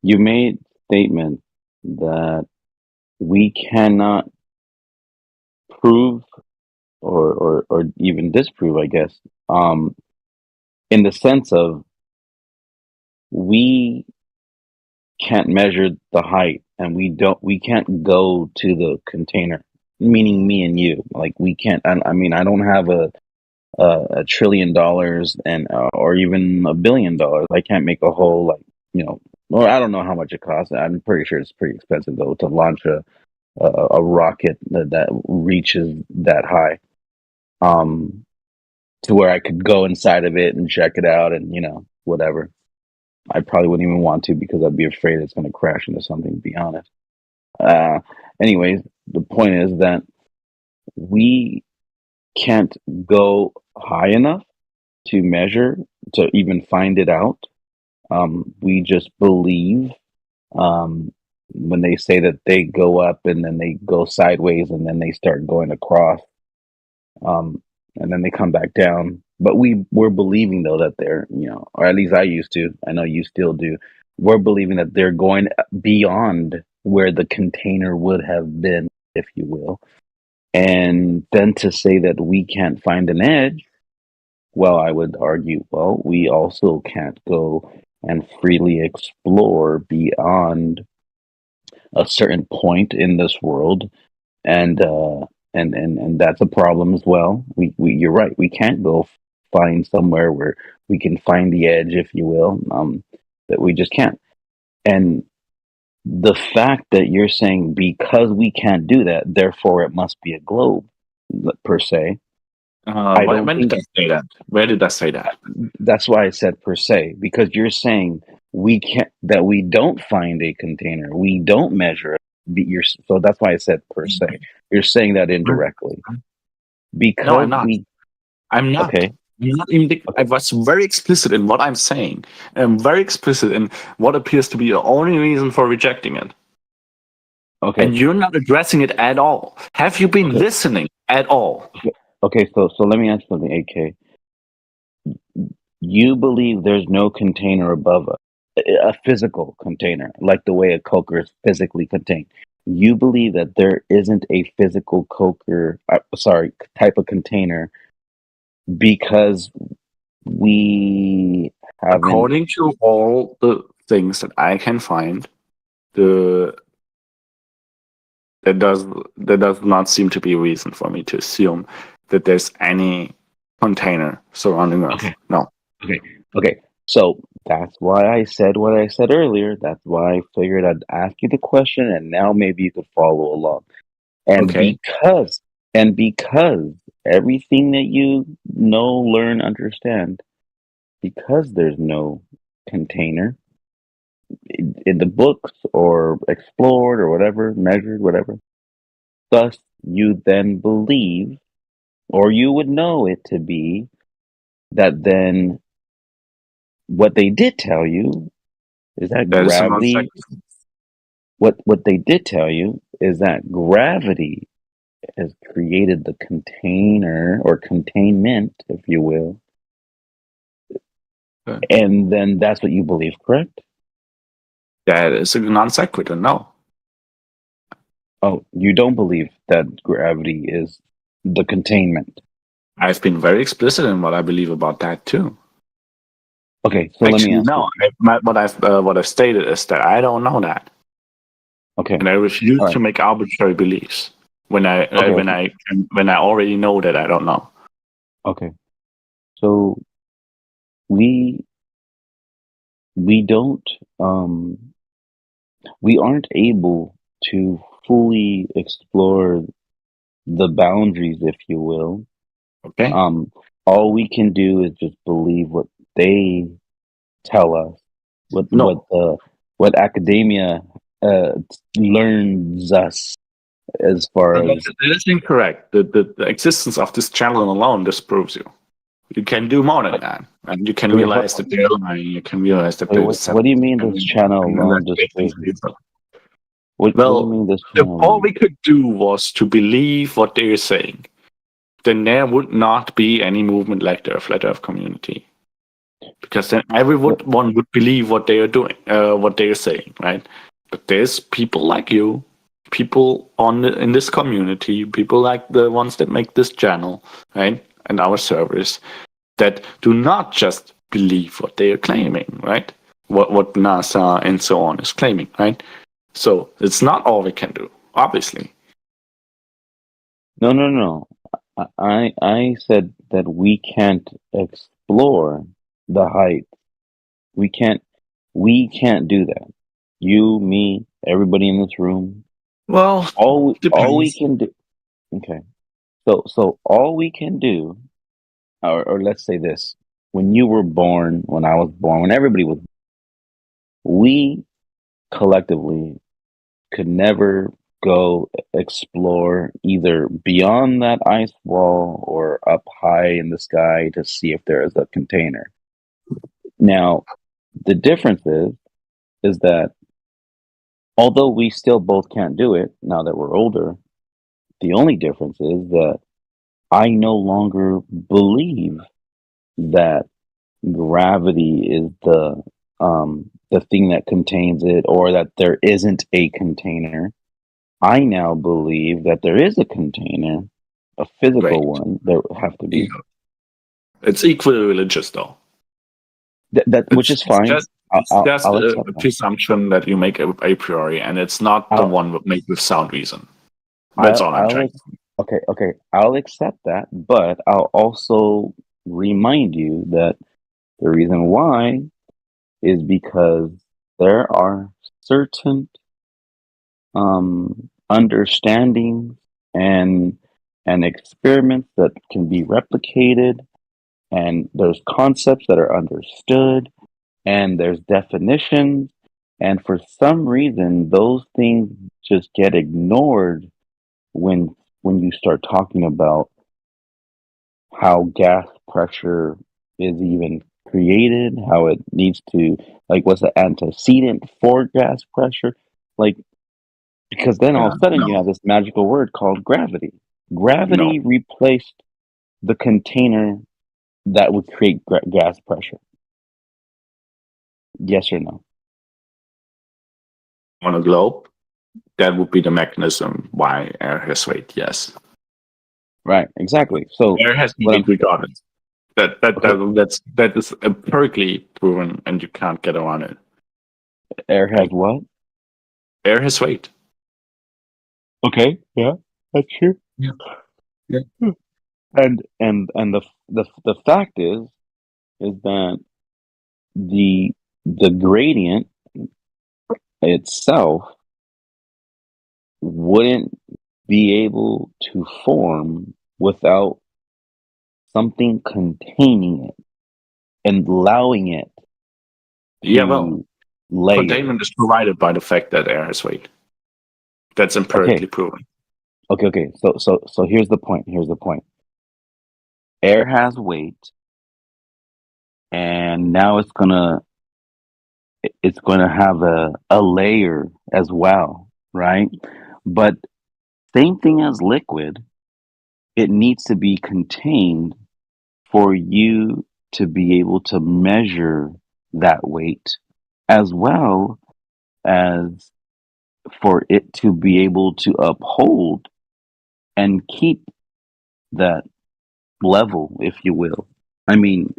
You made statement that we cannot prove or even disprove, I guess, in the sense of we can't measure the height, and we can't go to the container, meaning me and you. Like, we can't. I mean, I don't have a $1 trillion and or even $1 billion. I can't make a whole, like, or I don't know how much it costs. I'm pretty sure it's pretty expensive though to launch a rocket that reaches that high, to where I could go inside of it and check it out and whatever. I probably wouldn't even want to, because I'd be afraid it's going to crash into something, to be honest. Anyways, the point is that we can't go high enough to measure, to even find it out. We just believe when they say that they go up and then they go sideways and then they start going across, and then they come back down. But we're believing, though, that they're, or at least I used to, I know you still do, we're believing that they're going beyond where the container would have been, if you will. And then to say that we can't find an edge, well, I would argue, well, we also can't go and freely explore beyond a certain point in this world, and that's a problem as well. You're right. We can't go find somewhere where we can find the edge, if you will. That we just can't. And the fact that you're saying because we can't do that, therefore it must be a globe, per se. When did I say that? Where did I say that? That's why I said per se, because you're saying we don't find a container, we don't measure it. So that's why I said per se. You're saying that indirectly. Because no, I'm not. I'm not. Okay. I'm not even. I was very explicit in what I'm saying. I'm very explicit in what appears to be the only reason for rejecting it. Okay. And you're not addressing it at all. Have you been listening at all? Okay, so let me ask something, AK. You believe there's no container above a physical container, like the way a coker is physically contained. You believe that there isn't a physical type of container, because we haven't... According to all the things that I can find, there does not seem to be a reason for me to assume that there's any container surrounding Earth. Okay. No. Okay. So that's why I said what I said earlier. That's why I figured I'd ask you the question, and now maybe you could follow along. And because everything that you know, learn, understand, because there's no container in the books or explored or whatever, measured, whatever, thus you then believe, or you would know it to be, that then what they did tell you is that gravity... What they did tell you is that gravity has created the container, or containment, if you will. Okay. And then that's what you believe, correct? That is a non sequitur, no. Oh, you don't believe that gravity is the containment? I've been very explicit in what I believe about that too. Okay, so let me ask you. What I've stated is that I don't know that. Okay. And I refuse to make arbitrary beliefs when I already know that I don't know. Okay. So we don't we aren't able to fully explore the boundaries, if you will. Okay. All we can do is just believe what they tell us, what academia learns us as far as. That is incorrect. The existence of this channel alone disproves you. You can do more than that, and you can realize that they're lying. You can realize that they're What do you mean this channel alone disproves you? What do you mean this if channel? all we could do was to believe what they're saying, then there would not be any movement like the Flat Earth community, because then everyone would believe what they are doing, what they are saying, right? But there's people like you, people in this community, people like the ones that make this channel, right, and our servers, that do not just believe what they are claiming, right? What NASA and so on is claiming, right? So it's not all we can do, obviously. No. I said that we can't explore the height. We can't do that. You, me, everybody in this room. Well, all we can do. Okay. So all we can do, or let's say this: when you were born, when I was born, when everybody was, we collectively could never go explore either beyond that ice wall or up high in the sky to see if there is a container. Now, the difference is that although we still both can't do it now that we're older, the only difference is that I no longer believe that gravity is the thing that contains it, or that there isn't a container. I now believe that there is a container, a physical one. There would have to be. It's equally religious, though. Which is fine. It's just a presumption that you make a priori, and it's not the one made with sound reason. That's all I'm trying. Okay. I'll accept that, but I'll also remind you that the reason why is because there are certain understandings and experiments that can be replicated, and there's concepts that are understood, and there's definitions, and for some reason those things just get ignored when you start talking about how gas pressure is even created, how it needs to, like, what's the antecedent for gas pressure, like, because then all of a sudden you have this magical word called gravity. Gravity replaced the container that would create gas pressure. Yes or no? On a globe, that would be the mechanism why air has weight. Yes. Right. Exactly. So air has weight regardless. That is empirically proven, and you can't get around it. Air has what? Air has weight. Okay. Yeah, that's true. Yeah. And the fact is that the gradient itself wouldn't be able to form without something containing it and allowing it to layer. Containment is provided by the fact that air has weight. That's empirically proven. Okay. So here's the point. Air has weight, and now it's gonna have a layer as well, right? But same thing as liquid, it needs to be contained for you to be able to measure that weight, as well as for it to be able to uphold and keep that level, if you will. I mean,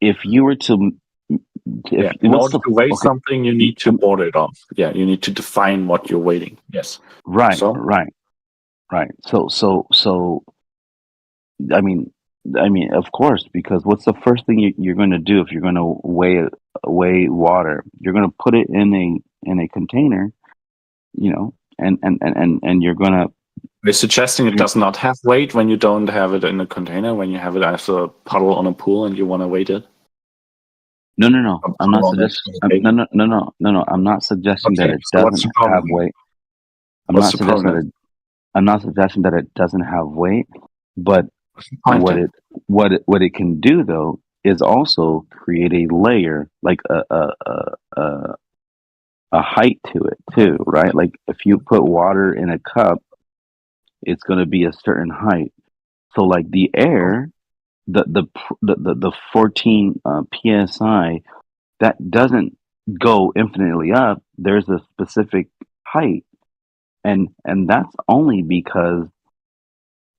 if you were to in order to weigh something, you need to order it off. Yeah, you need to define what you're weighing. Yes. Right. So I mean, I mean, of course, because what's the first thing you're going to do if you're going to weigh water? You're going to put it in a container, and you're going to. They're suggesting it does not have weight when you don't have it in a container, when you have it as a puddle on a pool and you want to weight it. No. I'm not suggesting. No. I'm not suggesting that it doesn't have weight. I'm not suggesting that it doesn't have weight, but what it can do though is also create a layer, like a height to it too, right? Like if you put water in a cup, it's going to be a certain height. So like the air, the 14 psi, that doesn't go infinitely up. There's a specific height, and that's only because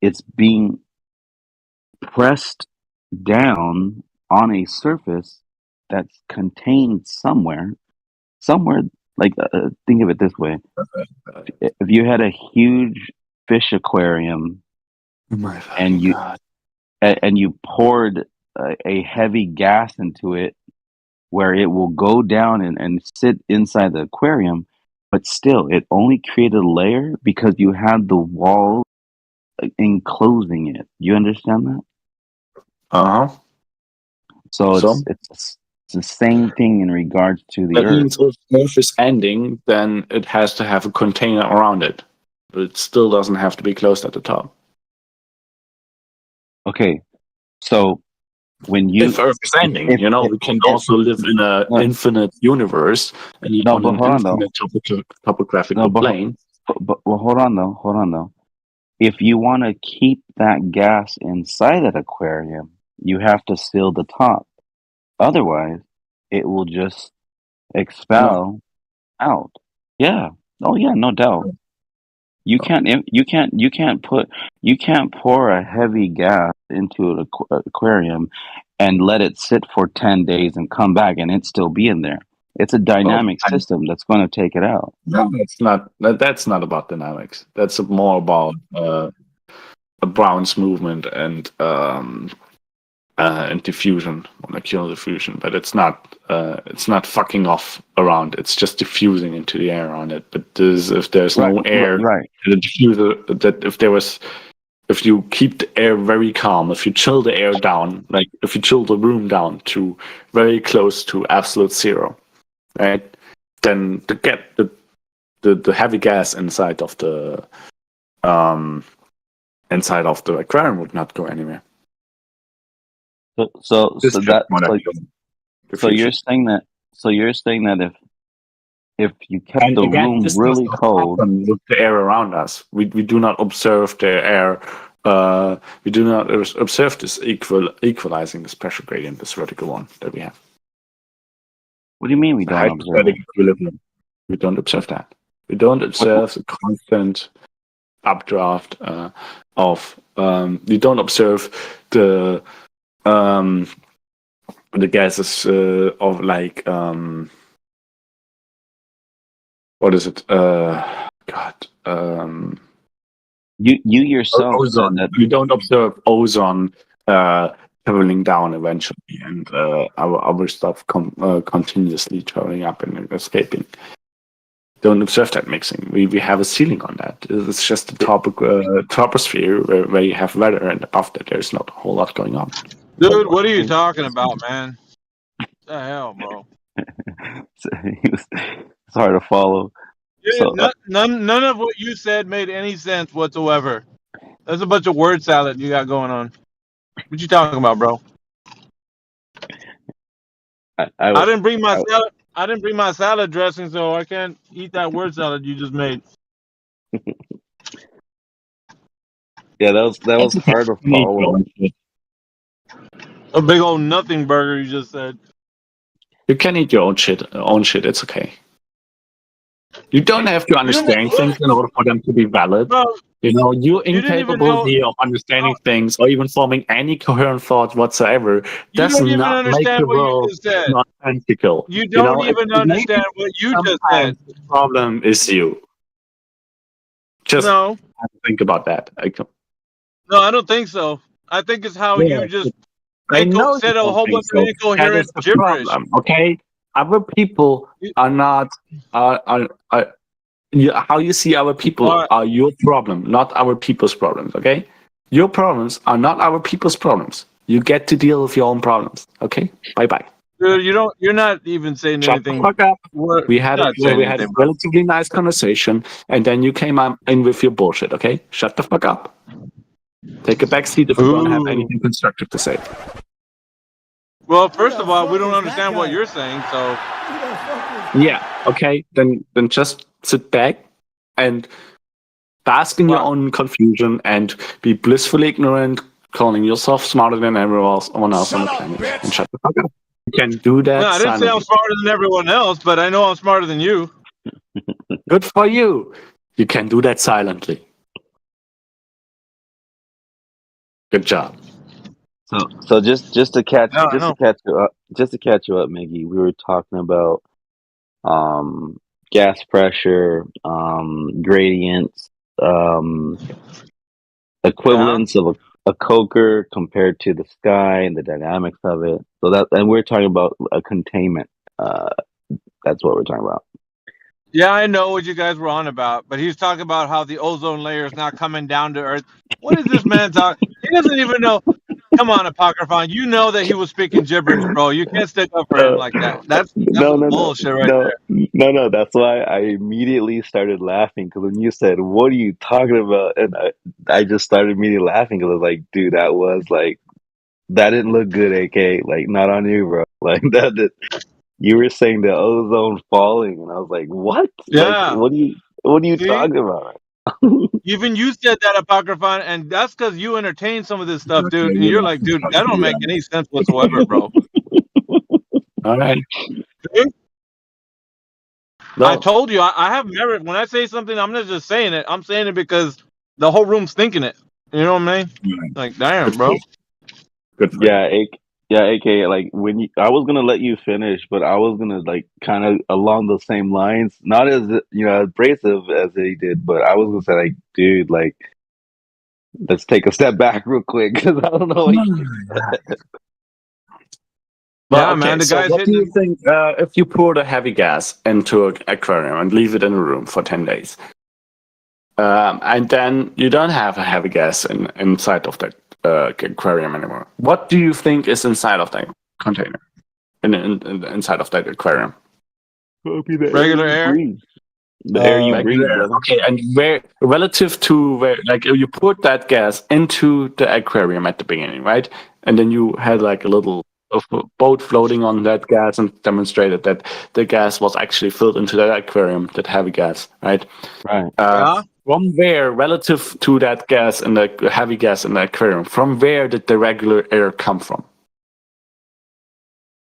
it's being pressed down on a surface that's contained somewhere. Like think of it this way: if you had a huge fish aquarium, and you poured a heavy gas into it, where it will go down and sit inside the aquarium, but still, it only created a layer because you had the wall enclosing it. You understand that? So it's the same thing in regards to the That Earth. means if Earth is ending, then it has to have a container around it. But it still doesn't have to be closed at the top. Okay, so when you if Earth is ending, we can also live in an infinite universe, and you want an infinite topographical plane. But hold on though. If you want to keep that gas inside that aquarium, you have to seal the top. Otherwise, it will just expel out. Yeah. Oh yeah, no doubt. You can't pour a heavy gas into an aquarium and let it sit for 10 days and come back and it still be in there. It's a dynamic system that's going to take it out. No, it's not. That's not about dynamics. That's more about Brown's movement and diffusion, molecular diffusion. But it's not fucking off around. It's just diffusing into the air on it. But if there's no air, the diffuser, if you keep the air very calm, if you chill the air down, like if you chill the room down to very close to absolute zero, right? Then the heavy gas inside of the aquarium would not go anywhere. So you're saying that if you kept the room really cold, with the air around us, we do not observe the air. We do not observe this equalizing this pressure gradient, this vertical one that we have. What do you mean we don't observe it? Equilibrium. We don't observe that. We don't observe the constant updraft of. We don't observe the gases of like what is it? You yourself ozone. We don't observe ozone traveling down eventually, and our stuff continuously traveling up and escaping. Don't observe that mixing. We have a ceiling on that. It's just the troposphere where you have weather, and above that there's not a whole lot going on. Dude, what are you talking about, man? What the hell, bro? It's hard to follow. Dude, So, none of what you said made any sense whatsoever. That's a bunch of word salad you got going on. What you talking about, bro? I didn't bring my salad. I didn't bring my salad dressing, so I can't eat that word salad you just made. Yeah, that was hard to follow. A big old nothing burger you just said. You can eat your own shit. It's okay. You don't have to understand things in order for them to be valid. Bro, your incapability of understanding things or even forming any coherent thought whatsoever does not make the world not identical. You don't even understand what you just said. The problem is you. Just have to think about that. No, I don't think so. I think it's how Yeah, you just I know said you a don't whole think bunch so. of That incoherent is the gibberish. problem. Okay, other people are not are how you see our people All right. are your problem, not our people's problems. Okay, your problems are not our people's problems. You get to deal with your own problems. Okay, bye bye. Dude, you're not even saying Shut the anything. fuck up. We're We had not saying we had a anything, bro. relatively nice conversation, and then you came in with your bullshit. Okay, shut the fuck up. Take a back seat if you don't have Ooh. anything constructive to say. Well, first of all, we don't understand what you're saying, so Yeah. Okay. Then just sit back and bask in your own confusion and be blissfully ignorant, calling yourself smarter than everyone else on the planet, and shut the fuck up. You can do that. No, I didn't say I'm silently. smarter than everyone else, but I know I'm smarter than you. Good for you. You can do that silently. Good job. So just to catch No, I know. just to catch you up, Miggy, we were talking about gas pressure, gradients, equivalence of a coker compared to the sky and the dynamics of it. So and we're talking about a containment. That's what we're talking about. Yeah, I know what you guys were on about, but he's talking about how the ozone layer is not coming down to Earth. What is this man talking? He doesn't even know. Come on, Apocryphon. You know that he was speaking gibberish, bro. You can't stick up for him like that. That's No, some no, no, bullshit right no, there. no. That's why I immediately started laughing because when you said, "What are you talking about?" and I just started immediately laughing because I was like, "Dude, that didn't look good, AK. Like, not on you, bro. Like that. You were saying the ozone falling, and I was like, what? Like, Yeah. what are you See? talking about?" Even you said that, Apocryphon, and that's because you entertain some of this stuff, dude. And you're like, dude, that don't make any sense whatsoever, bro. All right. See? No. I told you, I have merit. When I say something, I'm not just saying it. I'm saying it because the whole room's thinking it. You know what I mean? Like, damn, bro. Good for Yeah, AK. Like I was gonna let you finish, but I was gonna like kind of along the same lines, not as abrasive as he did, but I was gonna say like, dude, like, let's take a step back real quick because I don't know. Well, Yeah, okay, man, the so guy's what do you hitting. think if you poured a heavy gas into an aquarium and leave it in a room for 10 days? And then you don't have a heavy gas inside of that aquarium anymore. What do you think is inside of that container? Inside of that aquarium? Regular air? The air you breathe, brother. Okay, and where relative to where, like, you put that gas into the aquarium at the beginning, right? And then you had like a little boat floating on that gas and demonstrated that the gas was actually filled into that aquarium, that heavy gas, right? Right. From where, relative to that gas and the heavy gas in the aquarium, from where did the regular air come from?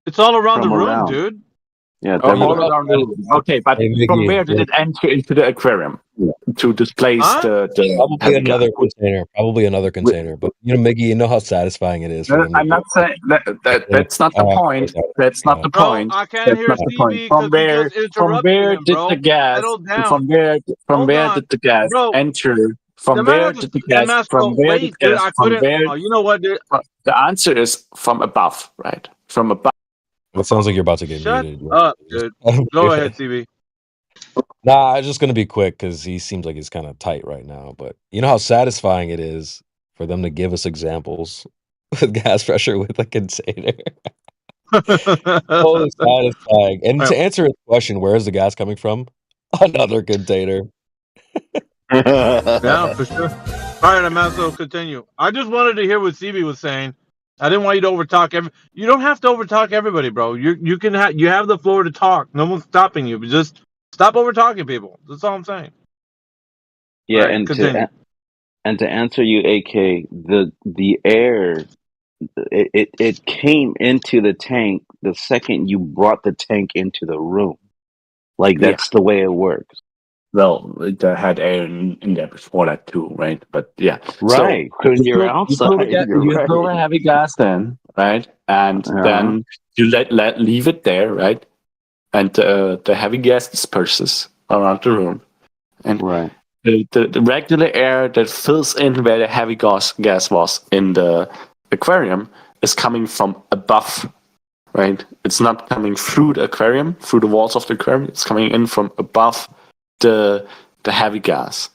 It's all around From the room, around. dude. Yeah, Oh, all around the room. Okay, but from where did it enter into the aquarium to displace the Probably heavy gas? another container. Probably another container. But Miggy, you know how satisfying it is for them. I'm not saying that's not the point. That's not the Bro, point. I can't hear That's not the point. Stevie because you just interrupted him, Did bro. the gas? Settle down. From where Hold on. did the gas Bro, enter? the From man where has did the a gas? MS, From bro. where Wait, did dude, gas? I From couldn't. where? Oh, you know what, dude? The answer is from above, right? From above. It sounds like you're about to get Shut muted. up, dude. Go ahead, CB. Nah, I'm just gonna be quick because he seems like he's kind of tight right now. But you know how satisfying it is for them to give us examples with gas pressure with a container. Totally satisfying. And to answer his question, where is the gas coming from? Another container. Yeah, for sure. All right, Amazo, continue. I just wanted to hear what CB was saying. I didn't want you to overtalk You don't have to overtalk everybody, bro. You can you have the floor to talk. No one's stopping you. But just stop overtalking people. That's all I'm saying. Yeah, All right, and continue. to answer you, AK, the air, it came into the tank the second you brought the tank into the room. Like, that's the way it works. Well, it had air in there before that too, right? But yeah, Right. So When you're outside, you're you throw a right. heavy gas then, right? And then you leave it there, right? And the heavy gas disperses around the room, and Right. The regular air that fills in where the heavy gas was in the aquarium is coming from above, right? It's not coming through the aquarium, through the walls of the aquarium. It's coming in from above the heavy gas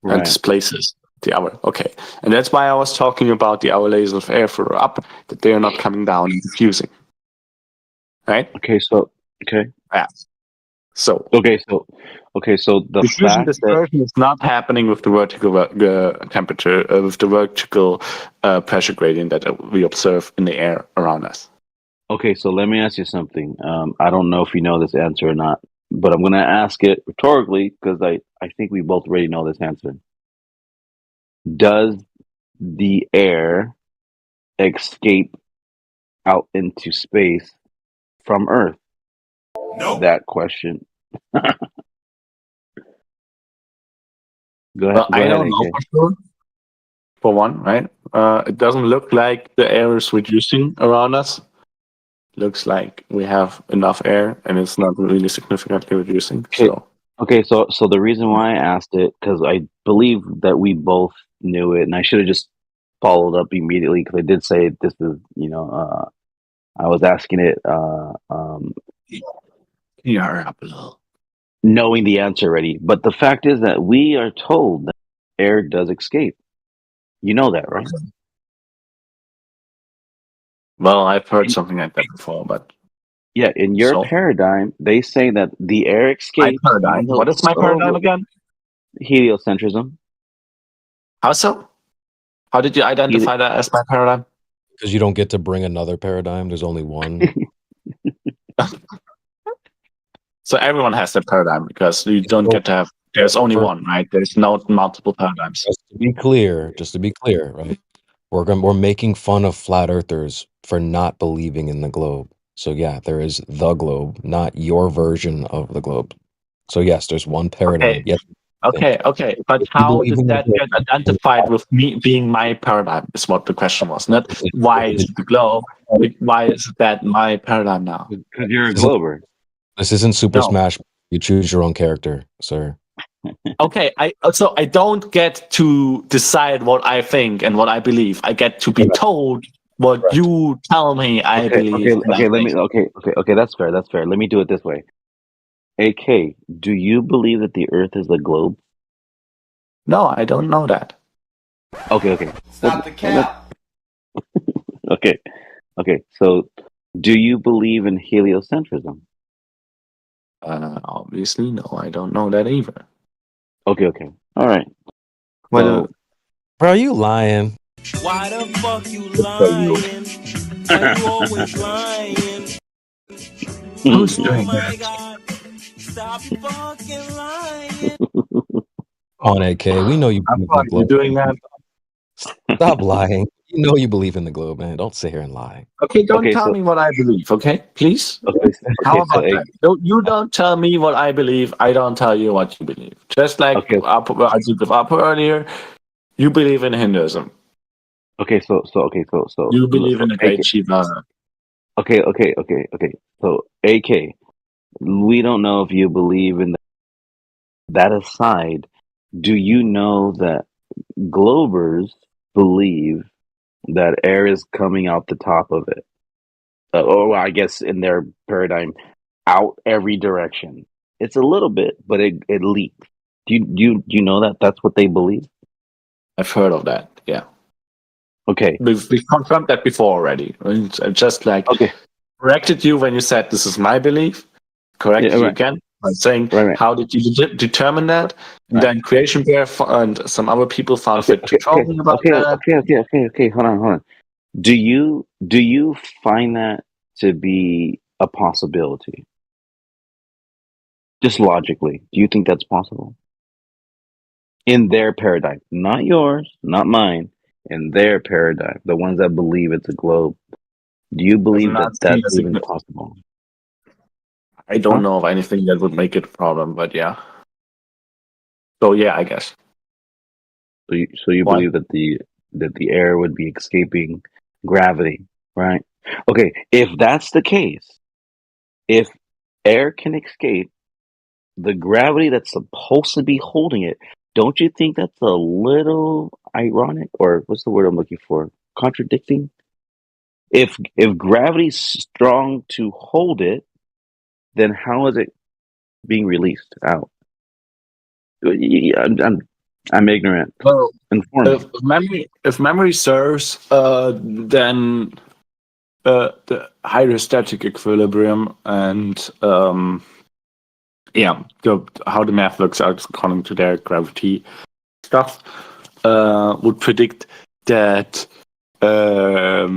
and Right. displaces the hour. Okay, and that's why I was talking about the hour layers of air further up, that they are not coming down and diffusing, right? Okay. So okay. Yeah. So Okay. So the diffusion fact that dispersion is not happening with the vertical temperature, with the vertical pressure gradient that we observe in the air around us. okay. So let me ask you something. I don't know if you know this answer or not, but I'm gonna ask it rhetorically because I think we both already know this answer. Does the air escape out into space from Earth? Nope. That question. Go Well, I ahead, don't know AK. for sure. For one, right? It doesn't look like the air is reducing around us. Looks like we have enough air, and it's not really significantly reducing. Okay. So Okay, so the reason why I asked it because I believe that we both knew it, and I should have just followed up immediately because I did say this is, I was asking it, you are up a little. knowing the answer already. But the fact is that we are told that air does escape. You know that, right? Okay. Well, I've heard In, something like that before, but yeah, in your so paradigm, they say that the air my escapes, paradigm. even though What it's is my so paradigm again? heliocentrism. How so? How did you identify that as my paradigm? Because you don't get to bring another paradigm. There's only one. So everyone has their paradigm because you don't get to have. There's only one, right? There's no multiple paradigms. Just to be clear, right? We're making fun of flat earthers for not believing in the globe. So yeah, there is the globe, not your version of the globe. So yes, there's one paradigm. Okay. Yes. Okay. But If you how believe does in the that globe, get identified with me being my paradigm? Is what the question was. Not why is it the globe? Why is that my paradigm now? Because you're a glober. This isn't Super No. Smash. You choose your own character, sir. Okay, I don't get to decide what I think and what I believe. I get to be told what you tell me I believe. Okay. That's fair. Let me do it this way. AK, do you believe that the Earth is a globe? No, I don't know that. Okay. Stop the cap. Okay. So, do you believe in heliocentrism? Obviously, no, I don't know that either. Okay. All right. Well, Bro, you lying? Why the fuck you lying? Why you always lying? who's Oh doing my that? god. Stop fucking lying. On AK, we know you I'm believe in the sorry, you're globe. doing that. Stop lying. You know you believe in the globe, man. Don't sit here and lie. Okay, don't Okay, tell so- me what I believe, okay? Please? Okay. How So, about that? You don't tell me what I believe, I don't tell you what you believe. Just like Okay. I did with Apu earlier, you believe in Hinduism. Okay. So. You believe in the great AK, Shiva. Okay. So, AK, we don't know if you believe in that aside. Do you know that globers believe that air is coming out the top of it? Or I guess in their paradigm, out every direction. It's a little bit, but it leaks. Do you know that that's what they believe? I've heard of that, yeah. Okay. We've confirmed that before already. I just like Okay. corrected you when you said this is my belief. Corrected Yeah, you right. again by saying Right. how did you determine that? And then Creation Bear and some other people found fit to troll me about that. Okay. Hold on. Do you find that to be a possibility? Just logically, do you think that's possible? In their paradigm, not yours, not mine. In their paradigm, the ones that believe it's a globe. Do you believe not that that's seen as even a- possible? I don't know of anything that would make it a problem, but yeah. So yeah, I guess. So you Why? believe that the air would be escaping gravity, right? Okay, if that's the case, if air can escape, the gravity that's supposed to be holding it don't you think that's a little ironic, or what's the word I'm looking for? Contradicting? If gravity's strong to hold it, then how is it being released out? I'm ignorant. Well, Inform me. if memory serves, then the hydrostatic equilibrium and how the math looks out according to their gravity stuff would predict that air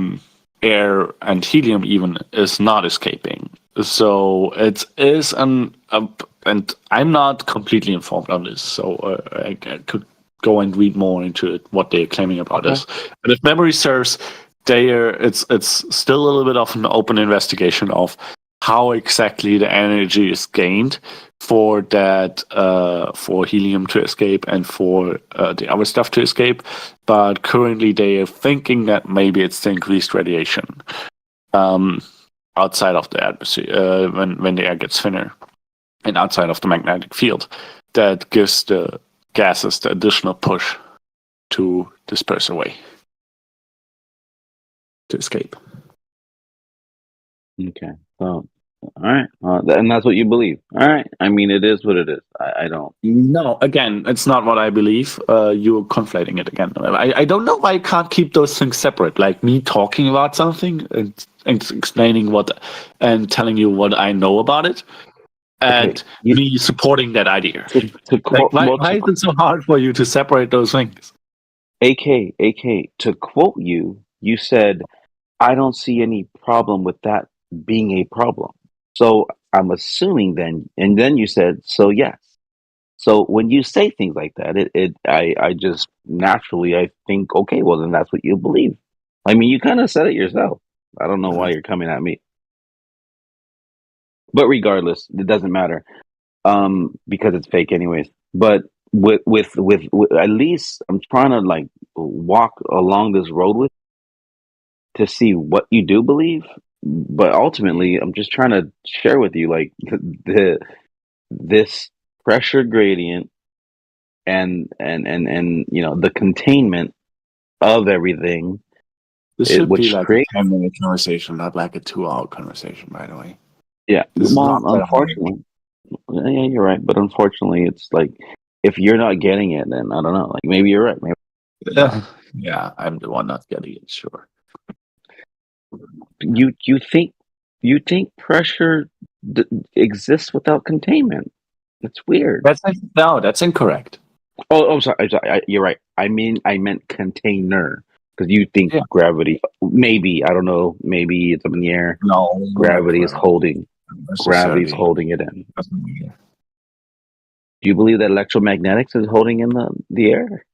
and helium even is not escaping. So it is and I'm not completely informed on this, so I could go and read more into it, what they're claiming about this. But if memory serves, it's still a little bit of an open investigation of how exactly the energy is gained for that for helium to escape and for the other stuff to escape. But currently they are thinking that maybe it's the increased radiation outside of the atmosphere when the air gets thinner and outside of the magnetic field that gives the gases the additional push to disperse away, to escape. Okay. All right. And that's what you believe. All right. I mean, it is what it is. I don't. No, again, it's not what I believe. You're conflating it again. I don't know why I can't keep those things separate. Like me talking about something and explaining and telling you what I know about it, and me supporting that idea. Why is it so hard for you to separate those things? AK, to quote you, you said, I don't see any problem with that being a problem. So I'm assuming then, and then you said, so yes. So when you say things like that, I just naturally, I think, okay, well then that's what you believe. I mean, you kind of said it yourself. I don't know why you're coming at me. But regardless, it doesn't matter. Because it's fake anyways. But with at least I'm trying to like walk along this road with to see what you do believe. But ultimately, I'm just trying to share with you like this pressure gradient and you know the containment of everything. This should be like a 10-minute conversation, not like a 2-hour conversation, by the way. Yeah, well, unfortunately, yeah, you're right. But unfortunately, it's like if you're not getting it, then I don't know. Like maybe you're right. Maybe yeah, I'm the one not getting it. Sure. You think pressure exists without containment? That's weird. That's incorrect. Oh, sorry. You're right. I meant container because you think gravity. Maybe I don't know. Maybe it's up in the air. No, gravity is holding. Gravity's holding it in. Do you believe that electromagnetics is holding in the air?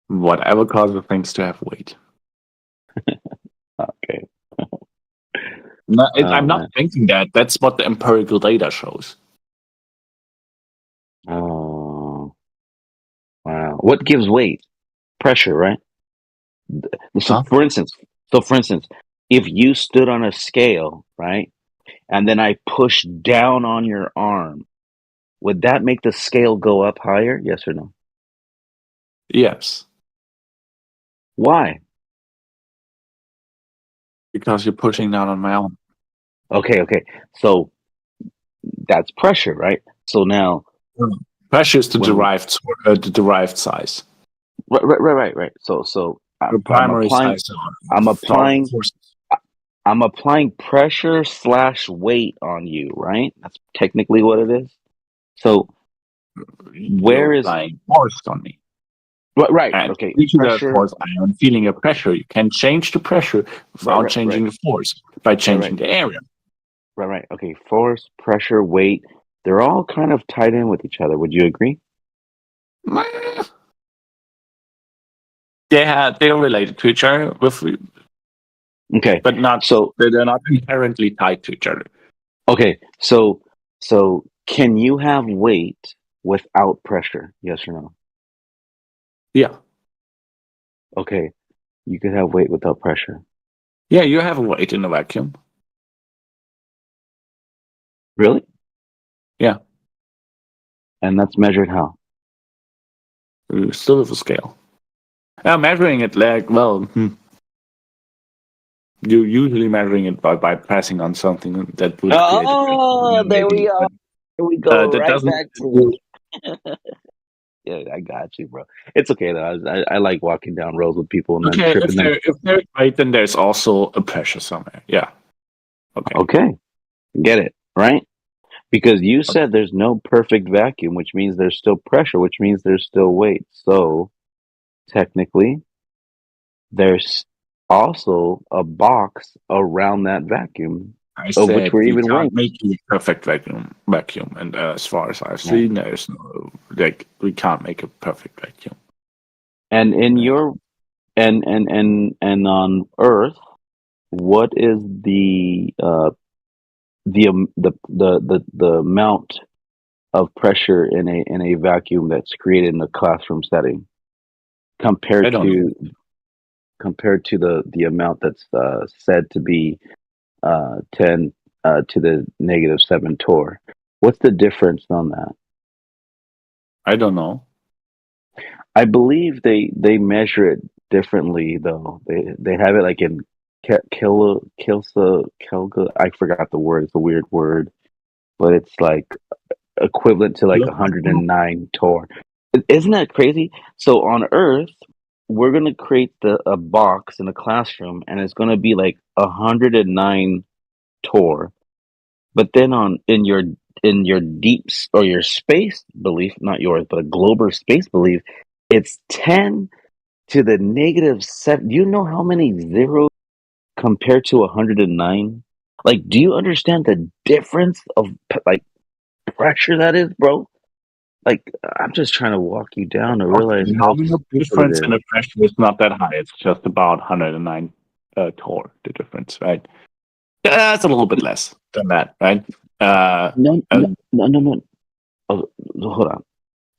Whatever causes things to have weight. Okay. No, I'm not thinking that. That's what the empirical data shows. Oh, wow. What gives weight? Pressure, right? So, for instance, if you stood on a scale, right, and then I pushed down on your arm, would that make the scale go up higher? Yes or no? Yes. Why? Because you're pushing down on my arm. Okay. So that's pressure, right? So now pressure is the derived size. Right. So the primary size. I'm applying pressure / weight on you, right? That's technically what it is. So where is applying force on me? Right. And okay. Pressure. Force, I am feeling a pressure. You can change the pressure without changing the force by changing the area. Right. Okay. Force, pressure, weight, they're all kind of tied in with each other. Would you agree? They're related to each other. Okay. But not so they're not inherently tied to each other. Okay. So can you have weight without pressure? Yes or no? Yeah. Okay. You could have weight without pressure. Yeah, you have a weight in a vacuum. Really? Yeah. And that's measured how? Still with a scale. Measuring it like, well, you're usually measuring it by passing on something that would create a There we maybe, are. but Here we go that right doesn't. back to it. Yeah, I got you, bro. It's okay though. I like walking down roads with people and then Okay, tripping them. if they're right, then there's also a pressure somewhere. Yeah. Okay. Okay, get it right? Because you said there's no perfect vacuum, which means there's still pressure, which means there's still weight. So technically, there's also a box around that vacuum, I of which said we're we even weighing. can't make a perfect vacuum, and as far as I've seen, there's no we can't make a perfect vacuum. And in your and on Earth, what is the amount of pressure in a vacuum that's created in a classroom setting compared to the amount that's said to be 10 to the -7 torr? What's the difference on that? I don't know. I believe they measure it differently though. They have it like in Kelga. I forgot the word. It's a weird word, but it's like equivalent to like 109 torr. Isn't that crazy? So on Earth, we're gonna create a box in a classroom, and it's gonna be like 109 torr. But then in your or your space belief, not yours, but a global space belief, it's 10 to the -7. Do you know how many zeros compared to 109? Like, do you understand the difference of like pressure that is, bro? Like, I'm just trying to walk you down to realize The how nominal stupid difference it in is. the pressure is not that high. It's just about 109 torr. The difference, right? That's a little bit less than that, right? No. Oh, hold on.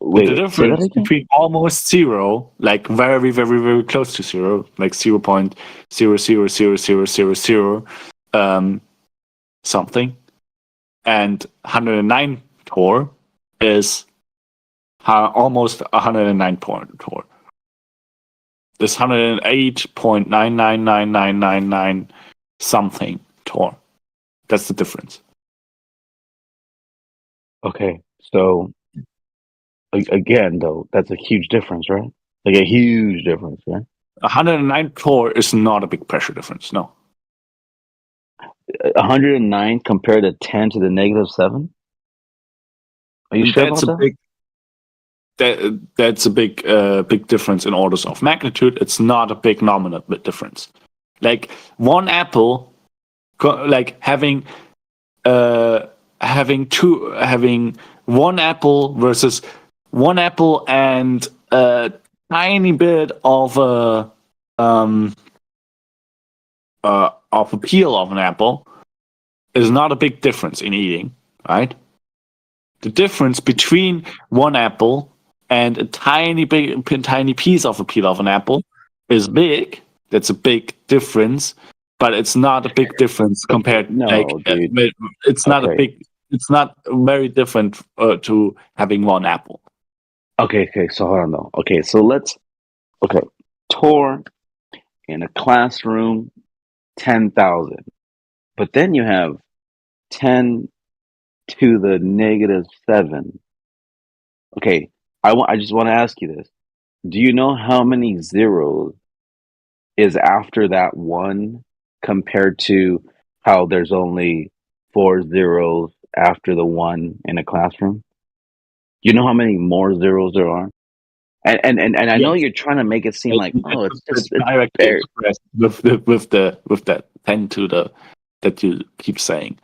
Wait, the say that difference again. between almost zero, like very, very, very close to zero, like 0.0000000 something, and 109 torr is almost 109 torr. This 108.999999 something torr. That's the difference. Okay, so again, though, that's a huge difference, right? Like a huge difference, right? 109 torr is not a big pressure difference. No. 109 compared to 10 to the -7. Are you sure about that? That's a big difference in orders of magnitude. It's not a big nominal difference. Like one apple, like having one apple versus one apple and a tiny bit of a peel of an apple is not a big difference in eating, right? The difference between one apple and a tiny piece of a peel of an apple is big. That's a big difference, but it's not a big difference compared. No, dude. It's not Okay. It's not very different to having one apple. Okay. So hold on though. Okay, so torr in a classroom, 10,000, but then you have 10 to the -7. Okay, I just want to ask you this. Do you know how many zeros is after that one compared to how there's only 4 zeros after the one in a classroom? You know how many more zeros there are? And I know you're trying to make it seem like, oh, it's directly expressed with the 10 to the that you keep saying.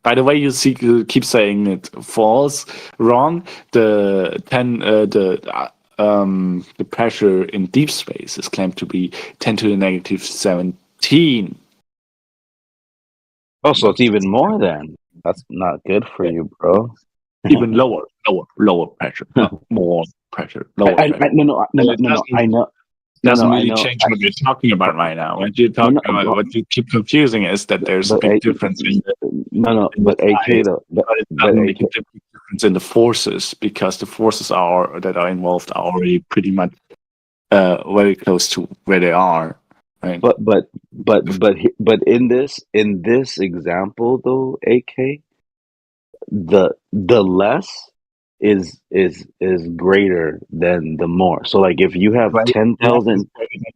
By the way, you keep saying it false, wrong. The 10, the pressure in deep space is claimed to be 10 to the -17. Oh, so it's even more then. That's not good for you, bro. Even lower pressure, not more pressure. Lower pressure. No. I know. doesn't I really know. change what you're talking about right now. What you're talking about, what you keep confusing is that there's a But big difference in the but AK size, though, but it but doesn't make a AK, big difference in the forces because the forces that are involved are already pretty much very close to where they are. Right? but in this example though, AK, the less is greater than the more. So like if you have Right? 10,000,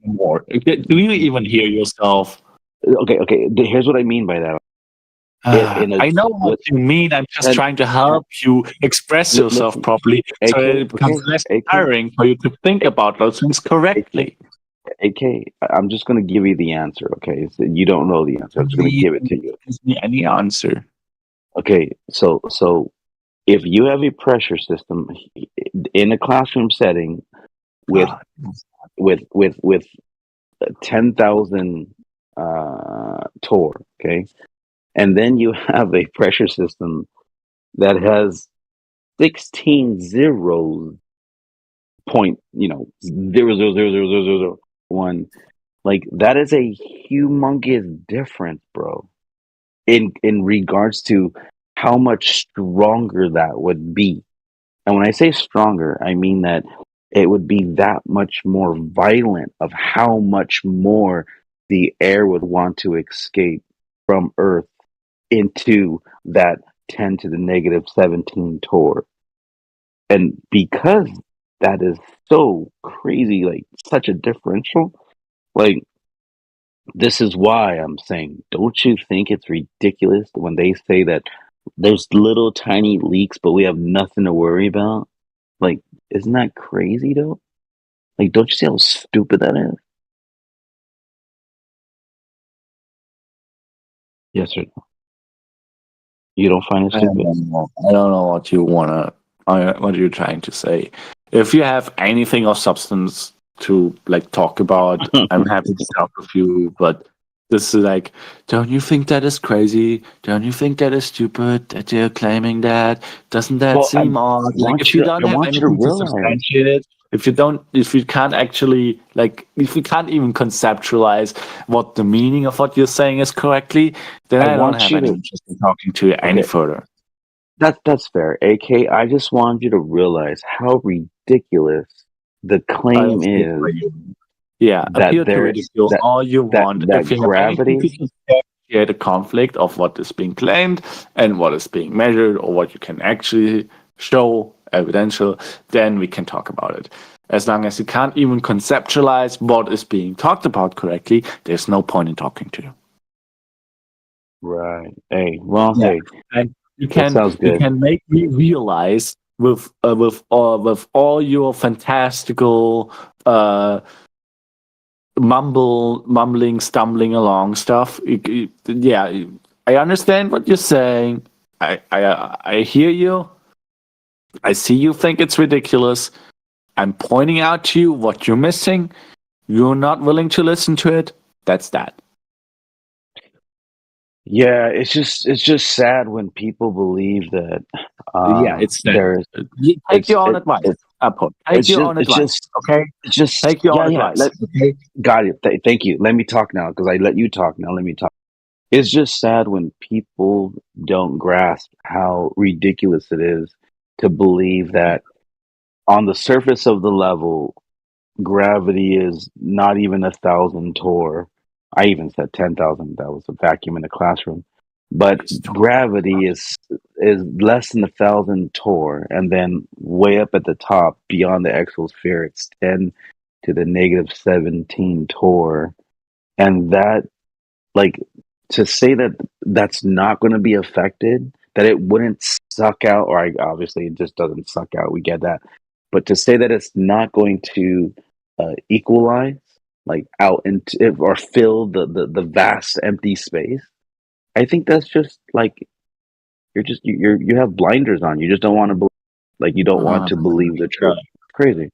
More. Do you even hear yourself? okay, here's what I mean by that. I know what you mean. I'm just trying to help you express yourself listen, properly so AK, it becomes less AK, tiring for you to think about those things correctly. AK, I'm just gonna give you the answer, okay? So you don't know the answer. I'm just gonna give it to you. Give me any answer. Okay, so if you have a pressure system in a classroom setting with 10,000 torr, okay, and then you have a pressure system that has 16 zeros point, 0.000001, like that is a humongous difference, bro, in regards to how much stronger that would be. And when I say stronger, I mean that it would be that much more violent of how much more the air would want to escape from Earth into that 10 to the negative 17 torr. And because that is so crazy, like such a differential, like this is why I'm saying, don't you think it's ridiculous when they say that there's little tiny leaks, but we have nothing to worry about? Like, isn't that crazy though? Like, don't you see how stupid that is? Yes or no? You don't find it I stupid? don't know what what you're trying to say. If you have anything of substance to like talk about, I'm happy to talk with you. But this is like, don't you think that is crazy? Don't you think that is stupid that they're claiming that? Doesn't that Well, seem odd? Like, if you don't I have want you to anything to realize. substantiate it, if you can't actually if you can't even conceptualize what the meaning of what you're saying is correctly, then I don't want have you any to. interest in talking to you any Okay. further. That's fair. AK, I just want you to realize how ridiculous the claim is Yeah, that appear to there ridicule that all you want. that If you have anything gravity. to substantiate the conflict of what is being claimed and what is being measured, or what you can actually show evidential, then we can talk about it. As long as you can't even conceptualize what is being talked about correctly, there's no point in talking to you. Right. Hey, well, Yeah. hey, And you that sounds good. can make me realize with all your fantastical mumbling, stumbling along stuff. Yeah, I understand what you're saying. I hear you. I see you think it's ridiculous. I'm pointing out to you what you're missing. You're not willing to listen to it. That's that. Yeah, it's just sad when people believe that Yeah, it's that. there's Take your own advice. Take your own advice. Okay. Take your own advice. Okay. Got it. Thank you. Let me talk now because I let you talk. Now let me talk. It's just sad when people don't grasp how ridiculous it is to believe that on the surface of the level, gravity is not even 1,000 torr. I even said 10,000. That was a vacuum in the classroom. But gravity is less than 1,000 torr, and then way up at the top beyond the exosphere, it's 10 to the negative 17 torr, and that, like, to say that that's not going to be affected, that it wouldn't suck out, or obviously it just doesn't suck out. We get that, but to say that it's not going to equalize, like out into or fill the vast empty space, I think that's just like you have blinders on. You just don't want to believe, like you don't want to believe the truth. It's crazy.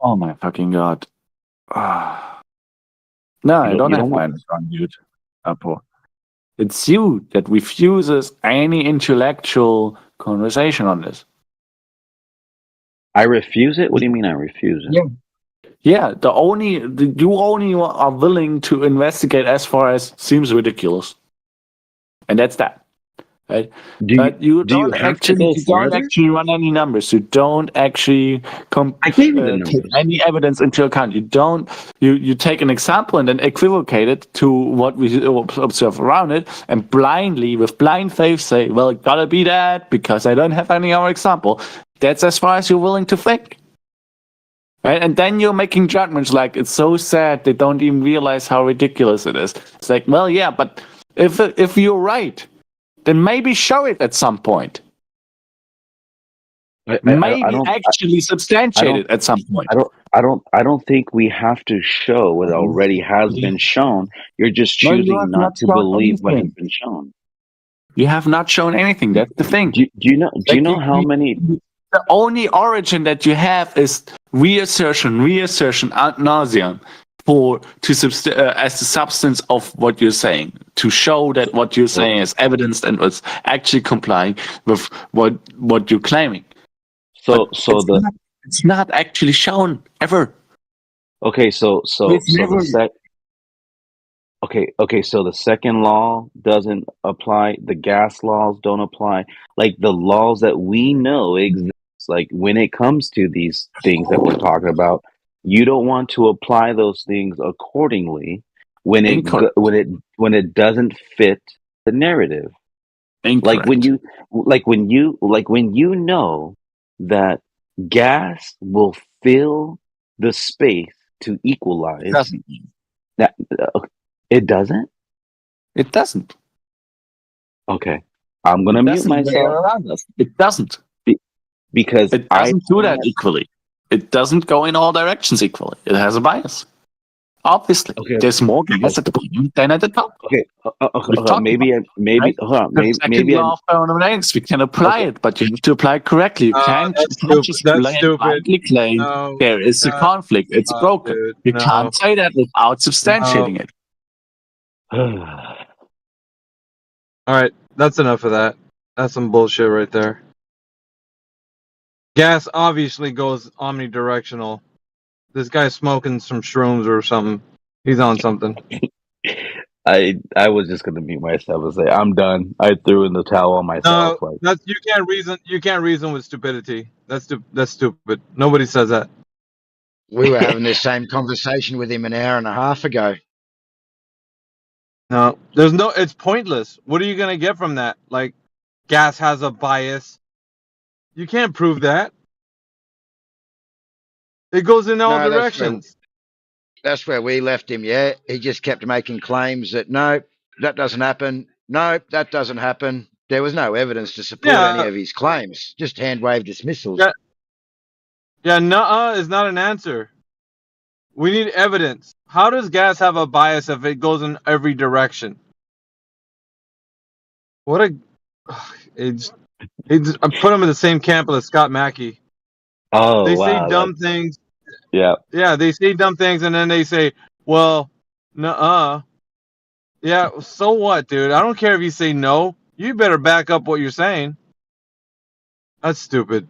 Oh my fucking god. No, I don't have blinders on, dude. Apo. It's you that refuses any intellectual conversation on this. I refuse it? What do you mean I refuse it? Yeah. Yeah, you only are willing to investigate as far as seems ridiculous, and that's that. Right? But you don't actually run any numbers. You don't actually I gave you the take numbers. any evidence into account. You take an example and then equivocate it to what we observe around it, and blindly, with blind faith, say, well, it gotta be that because I don't have any other example. That's as far as you're willing to think. Right? And then you're making judgments like, it's so sad they don't even realize how ridiculous it is. It's like, well, yeah, but if you're right, then maybe show it at some point. Actually substantiate it at some point. I don't think we have to show what already has been shown. You're just choosing not to believe what has been shown. You have not shown anything. That's the thing. Do you know how many? The only origin that you have is reassertion ad nauseum as the substance of what you're saying, to show that what you're saying is evidenced and was actually complying with what you're claiming. So it's not actually shown ever. Okay, so the second law doesn't apply. The gas laws don't apply. Like the laws that we know exist. Like when it comes to these things that we're talking about, you don't want to apply those things accordingly when it doesn't fit the narrative. Incorrect. Like when you know that gas will fill the space to equalize. It doesn't. It doesn't? It doesn't. Okay. I'm gonna mute myself. It doesn't. Because it doesn't do that equally. It doesn't go in all directions equally. It has a bias. Obviously, there's more gas at the bottom than at the top. Okay, maybe law of thermodynamics. We can apply it, but you have to apply it correctly. You can't just blindly claim there is a conflict. It's broken. Dude, you can't say that without substantiating it. All right, that's enough of that. That's some bullshit right there. Gas obviously goes omnidirectional. This guy's smoking some shrooms or something. He's on something. I was just gonna mute myself and say I'm done. I threw in the towel on myself. No, you can't reason. You can't reason with stupidity. That's stupid. Nobody says that. We were having this same conversation with him an hour and a half ago. No, it's pointless. What are you gonna get from that? Like, gas has a bias. You can't prove that. It goes in all directions. That's where we left him, yeah. He just kept making claims that, no, that doesn't happen. No, that doesn't happen. There was no evidence to support any of his claims. Just hand-wave dismissals. Yeah, nuh-uh is not an answer. We need evidence. How does gas have a bias if it goes in every direction? I put him in the same camp as Scott Mackey. Oh, they say dumb things. Yeah. Yeah, they say dumb things and then they say, well, nuh-uh. Yeah, so what, dude? I don't care if you say no. You better back up what you're saying. That's stupid.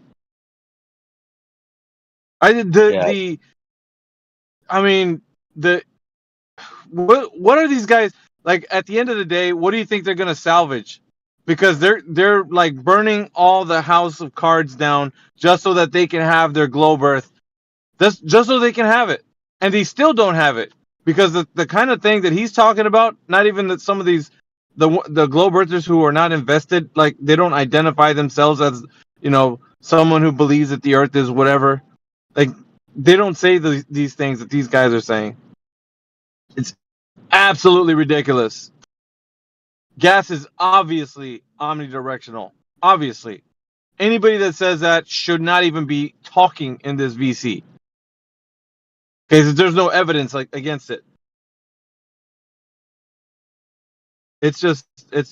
What are these guys like at the end of the day? What do you think they're gonna salvage? Because they're like burning all the house of cards down just so that they can have their globe earth. Just so they can have it. And they still don't have it. Because the kind of thing that he's talking about, not even that some of these the globe earthers who are not invested, like they don't identify themselves as, someone who believes that the earth is whatever. Like they don't say these things that these guys are saying. It's absolutely ridiculous. Gas is obviously omnidirectional. Obviously. Anybody that says that should not even be talking in this VC. Because there's no evidence against it. It's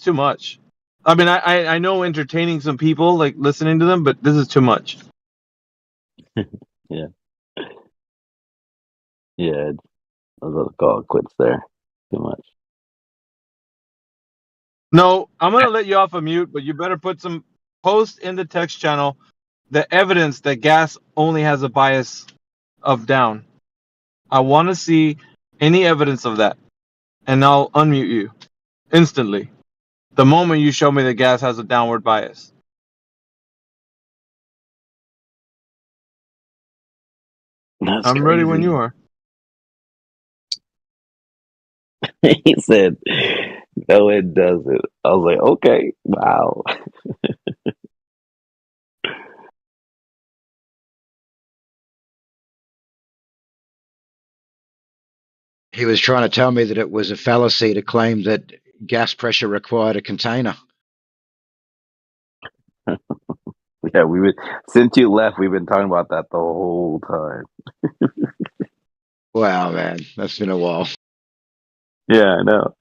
too much. I mean, I know entertaining some people, like listening to them, but this is too much. Yeah. Yeah, I'll just call it quits there. Too much. No, I'm going to let you off of mute, but you better post in the text channel the evidence that gas only has a bias of down. I want to see any evidence of that, and I'll unmute you instantly the moment you show me that gas has a downward bias. That's I'm ready when you crazy. are. He said, "No, it doesn't." I was like, "Okay, wow." He was trying to tell me that it was a fallacy to claim that gas pressure required a container. Yeah, since you left, we've been talking about that the whole time. Wow, man, that's been a while. Yeah, I know.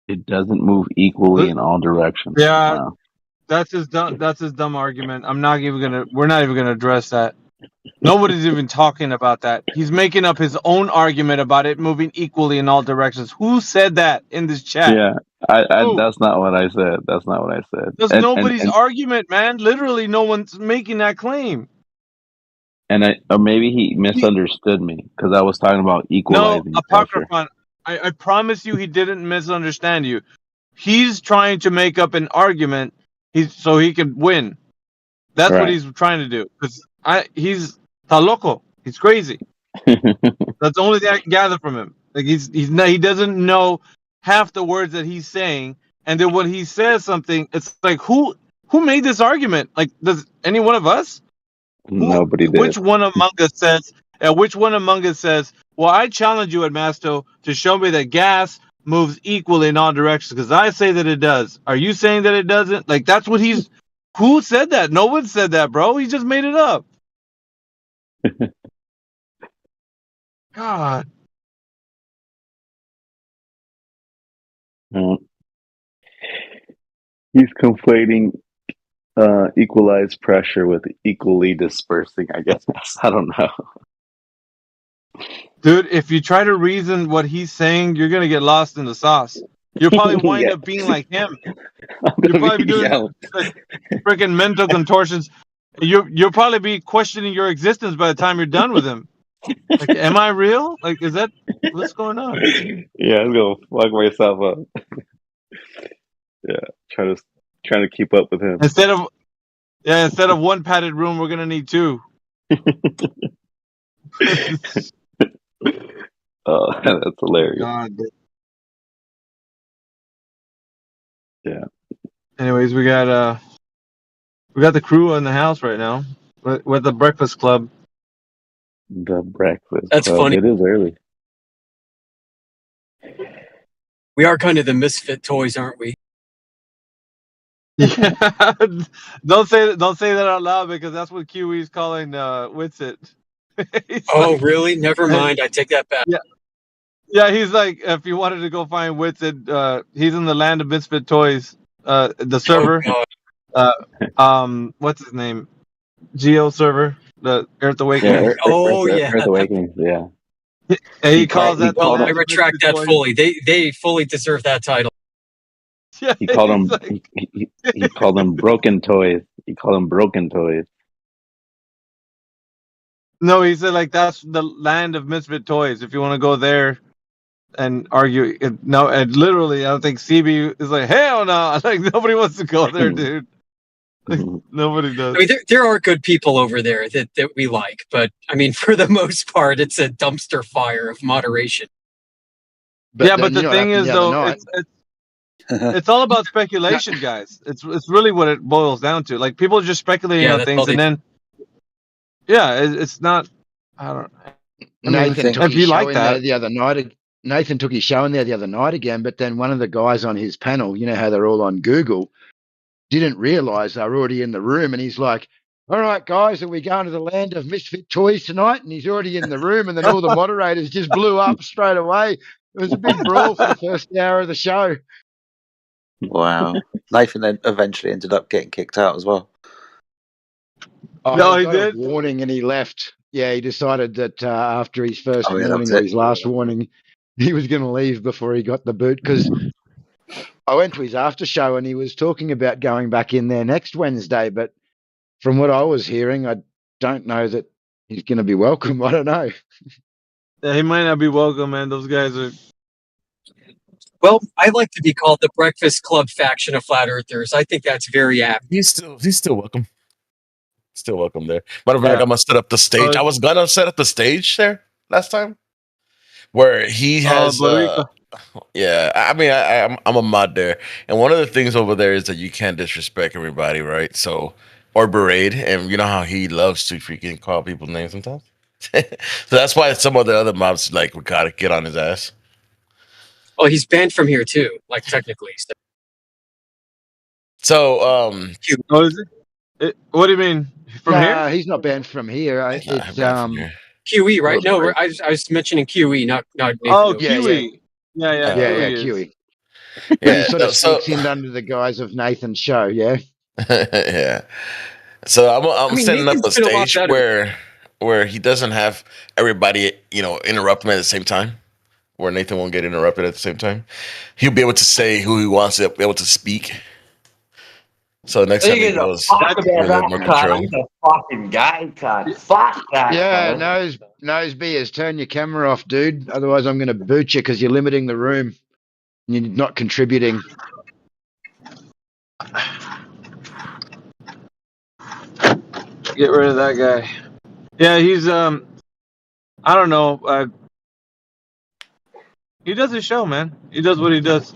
It doesn't move equally in all directions. Yeah, Wow. that's his dumb. That's his dumb argument. I'm not even gonna. We're not even gonna address that. Nobody's even talking about that. He's making up his own argument about it moving equally in all directions. Who said that in this chat? Yeah, I Who? that's not what I said. That's not what I said. That's nobody's argument, man. Literally, no one's making that claim. Or maybe he misunderstood me because I was talking about No, equalizing pressure. Apocryphon. I promise you, he didn't misunderstand you. He's trying to make up an argument, so he can win. That's what Right. he's trying to do. Because he's ta loco. He's crazy. That's the only thing I can gather from him. Like he doesn't know half the words that he's saying, and then when he says something, it's like who made this argument? Like, does any one of us? Nobody did. Which one among us says? Which one among us says? Well, I challenge you, Edmasto, to show me that gas moves equally in all directions because I say that it does. Are you saying that it doesn't? Like that's what he's. Who said that? No one said that, bro. He just made it up. God. He's conflating equalized pressure with equally dispersing, I guess. I don't know. Dude, if you try to reason what he's saying, you're going to get lost in the sauce. You'll probably wind Yeah. up being like him. I'm You'll gonna probably be be doing yelling. freaking mental contortions. You'll probably be questioning your existence by the time you're done with him. Like, am I real? Like, is that what's going on? Yeah, I'm gonna fuck myself up. Yeah, trying to keep up with him. Instead of one padded room, we're gonna need two. Oh, that's hilarious. God. Yeah. Anyways, we got the crew in the house right now. We're at the Breakfast Club. The Breakfast That's Club. funny. It is early. We are kind of the misfit toys, aren't we? Yeah. Don't say that out loud because that's what QE's calling Witsit. Oh, really? Never mind. I take that back. Yeah, he's like, if you wanted to go find Witsit, he's in the land of misfit toys. The server. Oh, What's his name? Geo server, the Earth Yeah, Awakening. yeah. Earth Awakening. Yeah. And he calls that. Well, the I land of retract misfit that toys. fully. They fully deserve that title. Yeah, He called them. he's like- He called them broken toys. He called them broken toys. No, he said like that's the land of misfit toys. If you want to go there and argue, no, and literally, I don't think CB is like hell no. Like nobody wants to go there, dude. Like, nobody does. I mean, there are good people over there that we like, but I mean, for the most part, it's a dumpster fire of moderation. But then the you know what thing happened is, the other though, night? it's all about speculation, guys. It's really what it boils down to. Like people are just speculating on that's things, all they and then it's not. I don't. I mean, Nathan took if his you show like in that, there the other night Nathan took his show in there the other night again, but then one of the guys on his panel, you know how they're all on Google, didn't realise they were already in the room, and he's like, "All right, guys, are we going to the land of misfit toys tonight?" And he's already in the room, and then all the moderators just blew up straight away. It was a big brawl for the first hour of the show. Wow. Nathan then eventually ended up getting kicked out as well. Oh, No, he got a did. warning and he left. Yeah, he decided that after his first Oh, yeah, that warning was or it. his last warning, he was going to leave before he got the boot. Because I went to his after show and he was talking about going back in there next Wednesday. But from what I was hearing, I don't know that he's going to be welcome. I don't know. Yeah, he might not be welcome, man. Those guys are. Well, I like to be called the Breakfast Club faction of flat earthers. I think that's very apt. He's still welcome. Still welcome there. Matter of fact, Yeah. I'm gonna set up the stage. I was gonna set up the stage there last time, where he has. Boricua. Yeah, I mean, I'm a mod there, and one of the things over there is that you can't disrespect everybody, right? So, or berate, and you know how he loves to freaking call people names sometimes. So that's why some of the other mobs like we gotta get on his ass. Oh, he's banned from here too, like technically. So, Oh, is it? What do you mean from here? He's not banned from here. It's QE, right? No, I was mentioning QE, not Nathan. Oh, Yeah, QE. Yeah, yeah, QE. QE. Yeah, he sort of so- sneaks in under the guise of Nathan's show. Yeah. yeah. So I'm setting up a Nathan's been a lot stage better. where he doesn't have everybody, interrupt him at the same time, where Nathan won't get interrupted at the same time. He'll be able to say who he wants to be able to speak. So next time he goes, Fuck with a little more control. He's a fucking guy cut. Fuck that. Yeah, fella. nose beers. Turn your camera off, dude. Otherwise, I'm going to boot you because you're limiting the room. You're not contributing. Get rid of that guy. Yeah, he's I don't know. He does his show, man. He does what he does.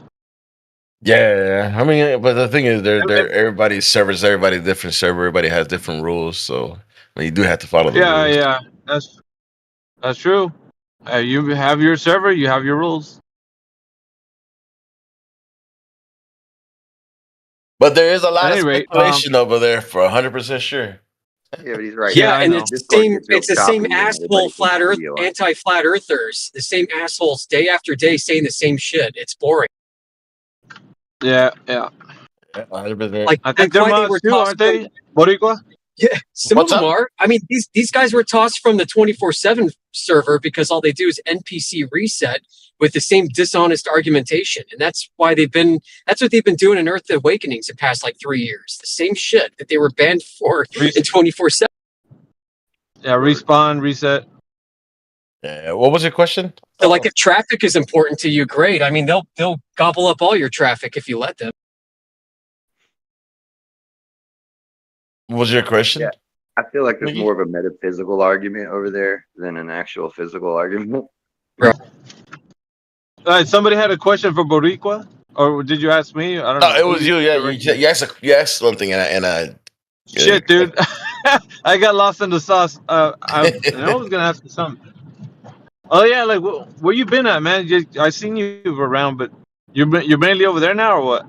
Yeah, I mean, but the thing is, they're everybody's servers, everybody's different server, everybody has different rules, so you do have to follow the rules. Yeah, that's true. You have your server, you have your rules. But there is a lot At any of rate, speculation over there for 100% sure. Yeah, but he's right. Yeah, I and know. it's the Discord same. gets real It's the choppy same when asshole everybody flat puts earth, video on. anti-flat earthers. The same assholes day after day saying the same shit. It's boring. Yeah. Yeah, 100%. Like I think that's they're why they mods were too, tossed aren't they? from- Boricua? Yeah, some What's of them up? are. I mean, these guys were tossed from the 24/7 server because all they do is NPC reset with the same dishonest argumentation, and that's why that's what they've been doing in Earth Awakenings the past like 3 years. The same shit that they were banned for in 24/7. Yeah, respawn, reset. Yeah, what was your question? So, like, if traffic is important to you, great. I mean, they'll gobble up all your traffic if you let them. What was your question? Yeah. I feel like there's Mickey? more of a metaphysical argument over there than an actual physical argument. All right, somebody had a question for Boricua? Or did you ask me? I don't know. No, it was you. Yeah, you asked something, and I Shit, dude. I got lost in the sauce. I was gonna ask you something. Oh yeah, like where you been at, man? I seen you around, but you're mainly over there now, or what?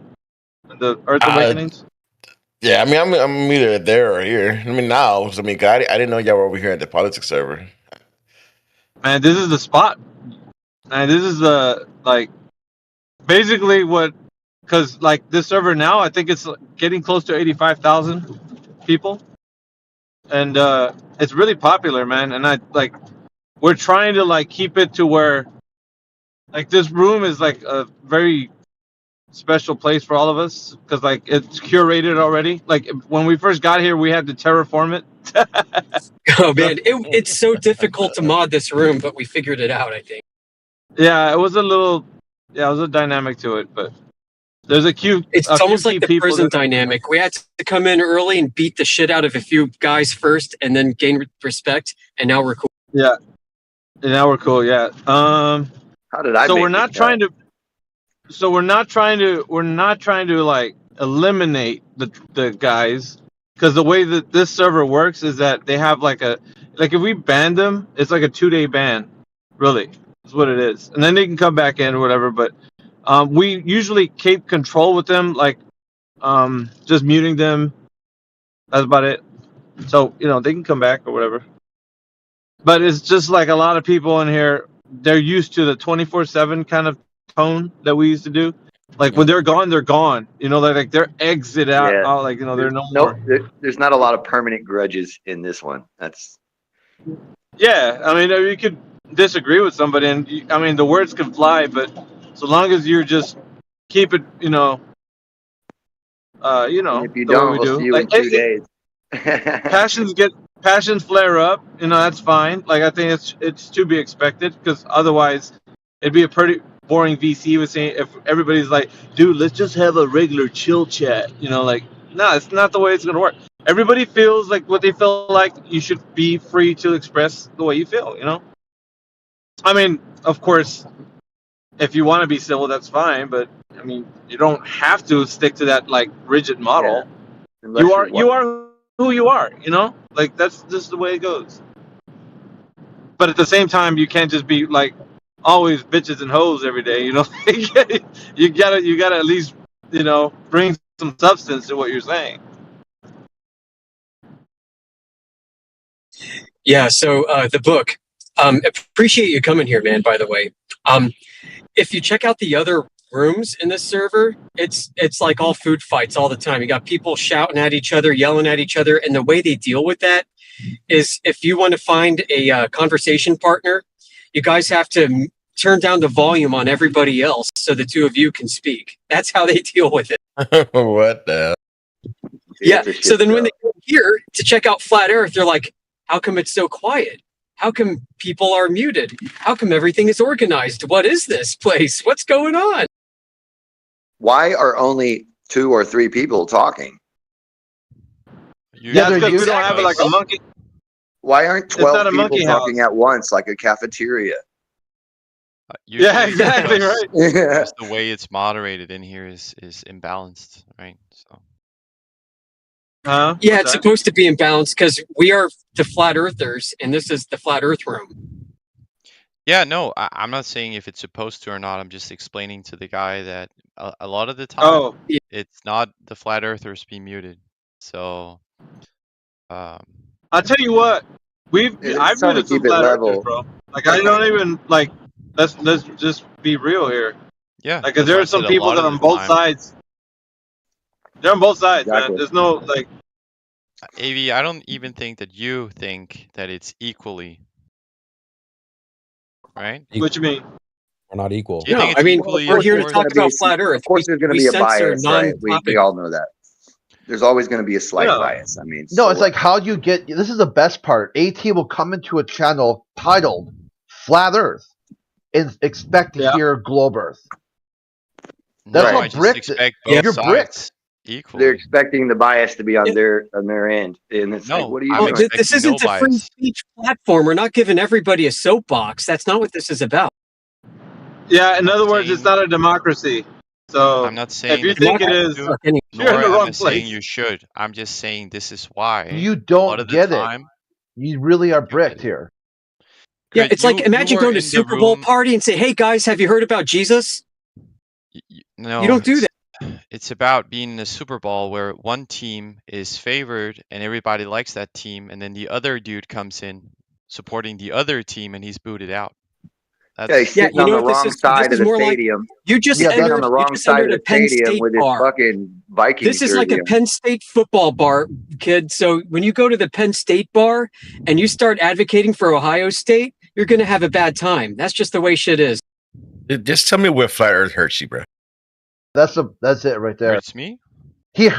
The Earth Awakenings. Yeah, I mean, I'm either there or here. I mean, now, I mean, I didn't know y'all were over here at the politics server. Man, this is the spot. Man, this is the basically because like this server now, I think it's getting close to 85,000 people, and it's really popular, man. And we're trying to keep it to where this room is a very special place for all of us because it's curated already. When we first got here, we had to terraform it. Oh man, it's so difficult to mod this room, but we figured it out, I think. Yeah, it was a dynamic to it, but there's It's almost like the prison dynamic. We had to come in early and beat the shit out of a few guys first, and then gain respect. And now we're cool. Yeah, and now we're cool. Yeah. How did I? So make we're not the trying to. So we're not trying to eliminate the guys, because the way that this server works is that they have if we ban them, it's like a 2-day ban, really. That's what it is. And then they can come back in or whatever. But we usually keep control with them, like just muting them. That's about it. So, they can come back or whatever. But it's just like a lot of people in here, they're used to the 24/7 kind of tone that we used to do. Like when they're gone, they're gone. Like they're exit out. Yeah. Like they're no more. There's not a lot of permanent grudges in this one. That's Yeah, I mean, you could disagree with somebody, and the words can fly, but so long as you just keep it, if you the way don't, we we'll do. see you Like, in 2 days. passions flare up. That's fine. Like I think it's to be expected because otherwise it'd be a pretty boring VC with saying if everybody's like, dude, let's just have a regular chill chat. Like no, it's not the way it's gonna work. Everybody feels like what they feel like. You should be free to express the way you feel. Of course, if you want to be civil, that's fine. But you don't have to stick to that like rigid model. Unless You are who you are. Like that's just the way it goes. But at the same time, you can't just be like always bitches and hoes every day. You gotta at least bring some substance to what you're saying. Yeah, so the book. Appreciate you coming here, man, by the way. If you check out the other rooms in this server, it's like all food fights all the time. You got people shouting at each other, yelling at each other, and the way they deal with that is if you want to find a conversation partner, you guys have to turn down the volume on everybody else so the two of you can speak. That's how they deal with it. What the? Yeah, so then when they come here to check out Flat Earth, they're like, how come it's so quiet? How come people are muted? How come everything is organized? What is this place? What's going on? Why are only 2 or 3 people talking? Yeah, because we don't have it like a monkey. Why aren't It's not 12 a people monkey talking house. at once like a cafeteria? Yeah, exactly right. Just the way it's moderated in here is imbalanced, right? So Huh? Yeah, What's it's that? supposed to be in balance because we are the Flat Earthers, and this is the Flat Earth room. yeah, no, I'm not saying if it's supposed to or not. I'm just explaining to the guy that a lot of the time it's not the flat earthers being muted. So I'll tell you what. I've trying to muted some keep it flat level. earthers, bro. Like I don't even like. Let's just be real here. yeah, Like, cause that's why there I are some said a people lot that of are on the both time. sides. They're on both sides, man. Exactly. There's no like. Avi, I don't even think that you think that it's equally, right? What you mean? We're not equal. Do you No, think it's I mean, equally we're here to important? talk about Flat Earth. Of course, there's going to We be a censor bias, right? We non-topic. all know that. There's always going to be a slight Yeah. bias. I mean, No, so it's like how you get. This is the best part. AT will come into a channel titled "Flat Earth" and expect to Yeah. hear Globe Earth. No, That's I how just bricked. expect Yeah, both you're bricked. sides they're equally. expecting the bias to be on Yeah. their end, and it's like, No, what are you I'm Oh, doing? this expecting no isn't a free bias. speech platform. We're not giving everybody a soapbox. That's not what this is about. Yeah. In I'm other words, it's saying not a democracy. So I'm not if saying you that you think it have is, to, Fuck any- you're in nor the am wrong I saying place. you should. I'm just saying this is why You a lot don't of the get it. time. You really are You bricked get it. here. Yeah, Good. it's like You imagine were going to in the Super Bowl room. party and say, "Hey guys, have you heard about Jesus?" You No, don't do that. it's about being in a Super Bowl where one team is favored and everybody likes that team, and then the other dude comes in supporting the other team and he's booted out. Yeah, That's he's Yeah, sitting you on know the what this wrong is? This side of is the more like stadium. you just Yeah, He's on entered. the You wrong just side entered of a the Penn stadium State with his bar. fucking Vikings This is like jersey a on. Penn State football bar, kid. So when you go to the Penn State bar and you start advocating for Ohio State, you're going to have a bad time. That's just the way shit is. Just tell me where flat Earth hurts you, bro. That's it right there. hurts me. He's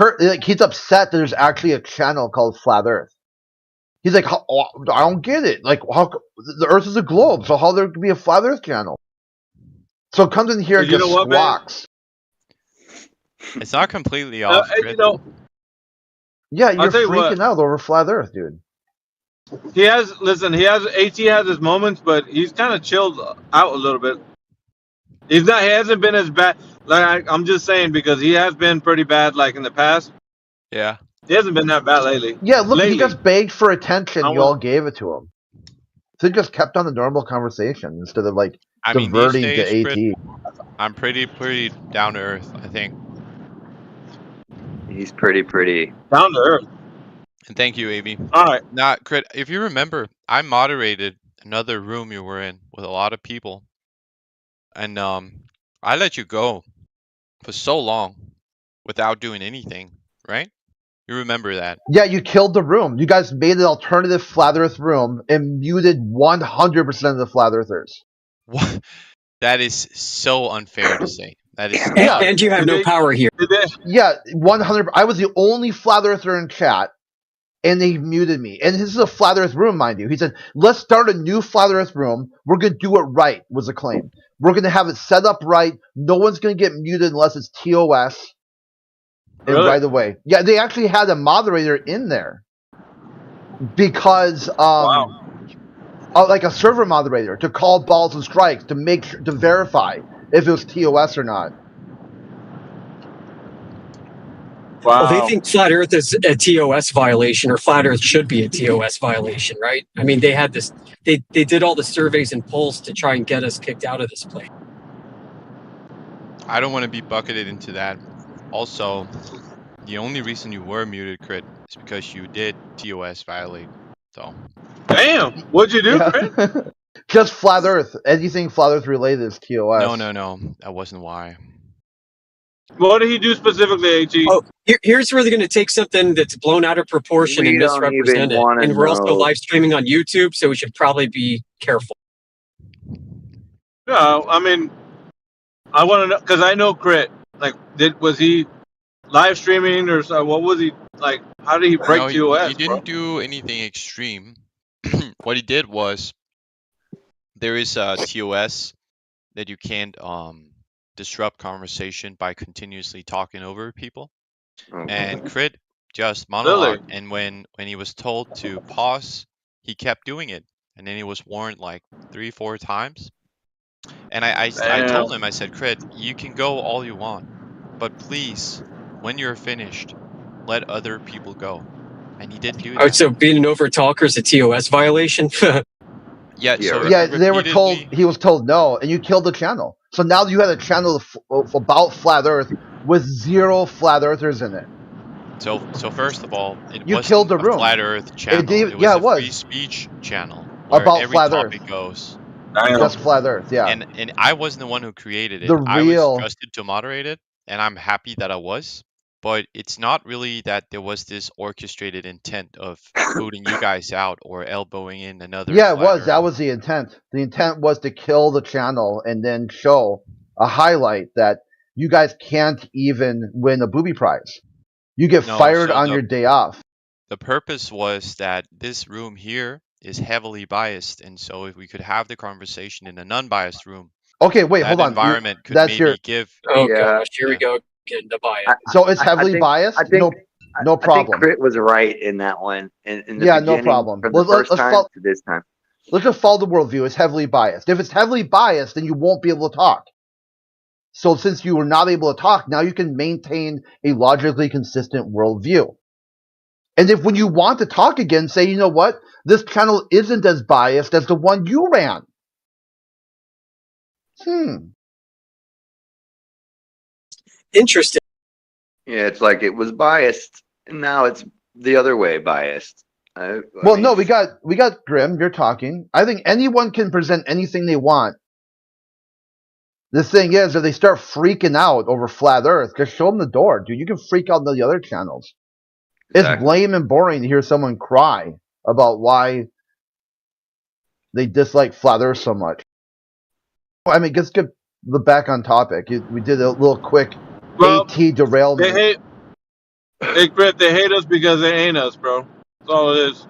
upset that there's actually a channel called Flat Earth. He's like, I don't get it. Like, how the Earth is a globe, so how there could be a Flat Earth channel? So it comes in here and You just know what, man? squawks. It's not completely off You grid. know, Yeah, I'll you're tell you freaking what. out over Flat Earth, dude. He has AT has his moments, but he's kind of chilled out a little bit. He hasn't been as bad. Like I'm just saying because he has been pretty bad. Like in the past, Yeah. he hasn't been that bad lately. Yeah, look, he Lately. just begged for attention. I You was- all gave it to him. So he just kept on the normal conversation instead of like I mean, these diverting days, to Chris, AT. I'm pretty down to earth, I think. He's pretty Down to earth. And thank you, AB. All right. Now, Crit, if you remember, I moderated another room you were in with a lot of people, and I let you go for so long without doing anything, right? You remember that? Yeah, you killed the room. You guys made an alternative flat Earth room and muted 100% of the flat Earthers. What? That is so unfair to say. That is. Yeah. And you have no power here. Yeah, 100. I was the only flat Earther in chat, and they muted me. And this is a flat Earth room, mind you. He said, "Let's start a new flat Earth room. We're gonna do it right." Was the claim. We're gonna have it set up right. No one's gonna get muted unless it's TOS. And Really? right away, yeah, they actually had a moderator in there because like a server moderator to call balls and strikes to make sure, to verify if it was TOS or not. Well, they think flat Earth is a TOS violation, or flat Earth should be a TOS violation, right? I mean, they had this. They did all the surveys and polls to try and get us kicked out of this place. I don't want to be bucketed into that. Also, the only reason you were muted, Crit, is because you did TOS violate. So. Damn, what'd you do, Crit? Just flat Earth. Anything flat Earth related is TOS. No. That wasn't why. What did he do specifically, AT? Oh, here's where they're going to take something that's blown out of proportion We and don't even misrepresent it. wanna And we're also know. live streaming on YouTube, so we should probably be careful. No, I mean, I want to know because I know Crit. Like, was he live streaming or so? What was he like? How did he break No, TOS? he didn't do anything extreme. What he did was there is a TOS that you can't disrupt conversation by continuously talking over people. And Crit just monologued, and when he was told to pause, he kept doing it, and then he was warned like 3-4 times. And I told him, I said, Crit, you can go all you want, but please, when you're finished, let other people go. And he didn't do that. Oh, so being an overtalker is a TOS violation? Yeah, so Yeah, they were told. repeatedly- He was told no, and you killed the channel. So now you had a channel about flat Earth with 0 flat Earthers in it. So first of all, it You wasn't killed the a room. flat Earth channel. did- It was yeah, a it was. free speech channel where About every flat topic Earth. goes. Just flat Earth, yeah. And I wasn't the one who created it. The I real- was trusted to moderate it, and I'm happy that I was. But it's not really that there was this orchestrated intent of booting you guys out or elbowing in another. Yeah, it flat was. That was the intent. The intent was to kill the channel and then show a highlight that you guys can't even win a booby prize. You get No, fired so on the- your day off. The purpose was that this room here is heavily biased, and so if we could have the conversation in a non-biased room, Okay, wait, that hold on. environment could That's maybe your- give. Oh Yeah. gosh, here we go. Getting the bias. So it's I heavily think- biased. I think- no I problem. think Crit was right in that one. In the Yeah, no beginning, problem. From the Let's first time fol- to this time. Let's just follow the worldview. It's heavily biased. If it's heavily biased, then you won't be able to talk. So since you were not able to talk, now you can maintain a logically consistent worldview. And if when you want to talk again, say, you know what, this channel isn't as biased as the one you ran. Interesting. Yeah, it's like it was biased, and now it's the other way biased. I Well, mean, no, we got Grim. You're talking. I think anyone can present anything they want. The thing is, if they start freaking out over flat Earth, just show them the door, dude. You can freak out on the other channels. It's lame and boring to hear someone cry about why they dislike flat Earth so much. I mean, let's get back on topic. We did a little quick AT derailment. They hate. Hey, Crit, they hate us because they ain't us, bro. That's all it is.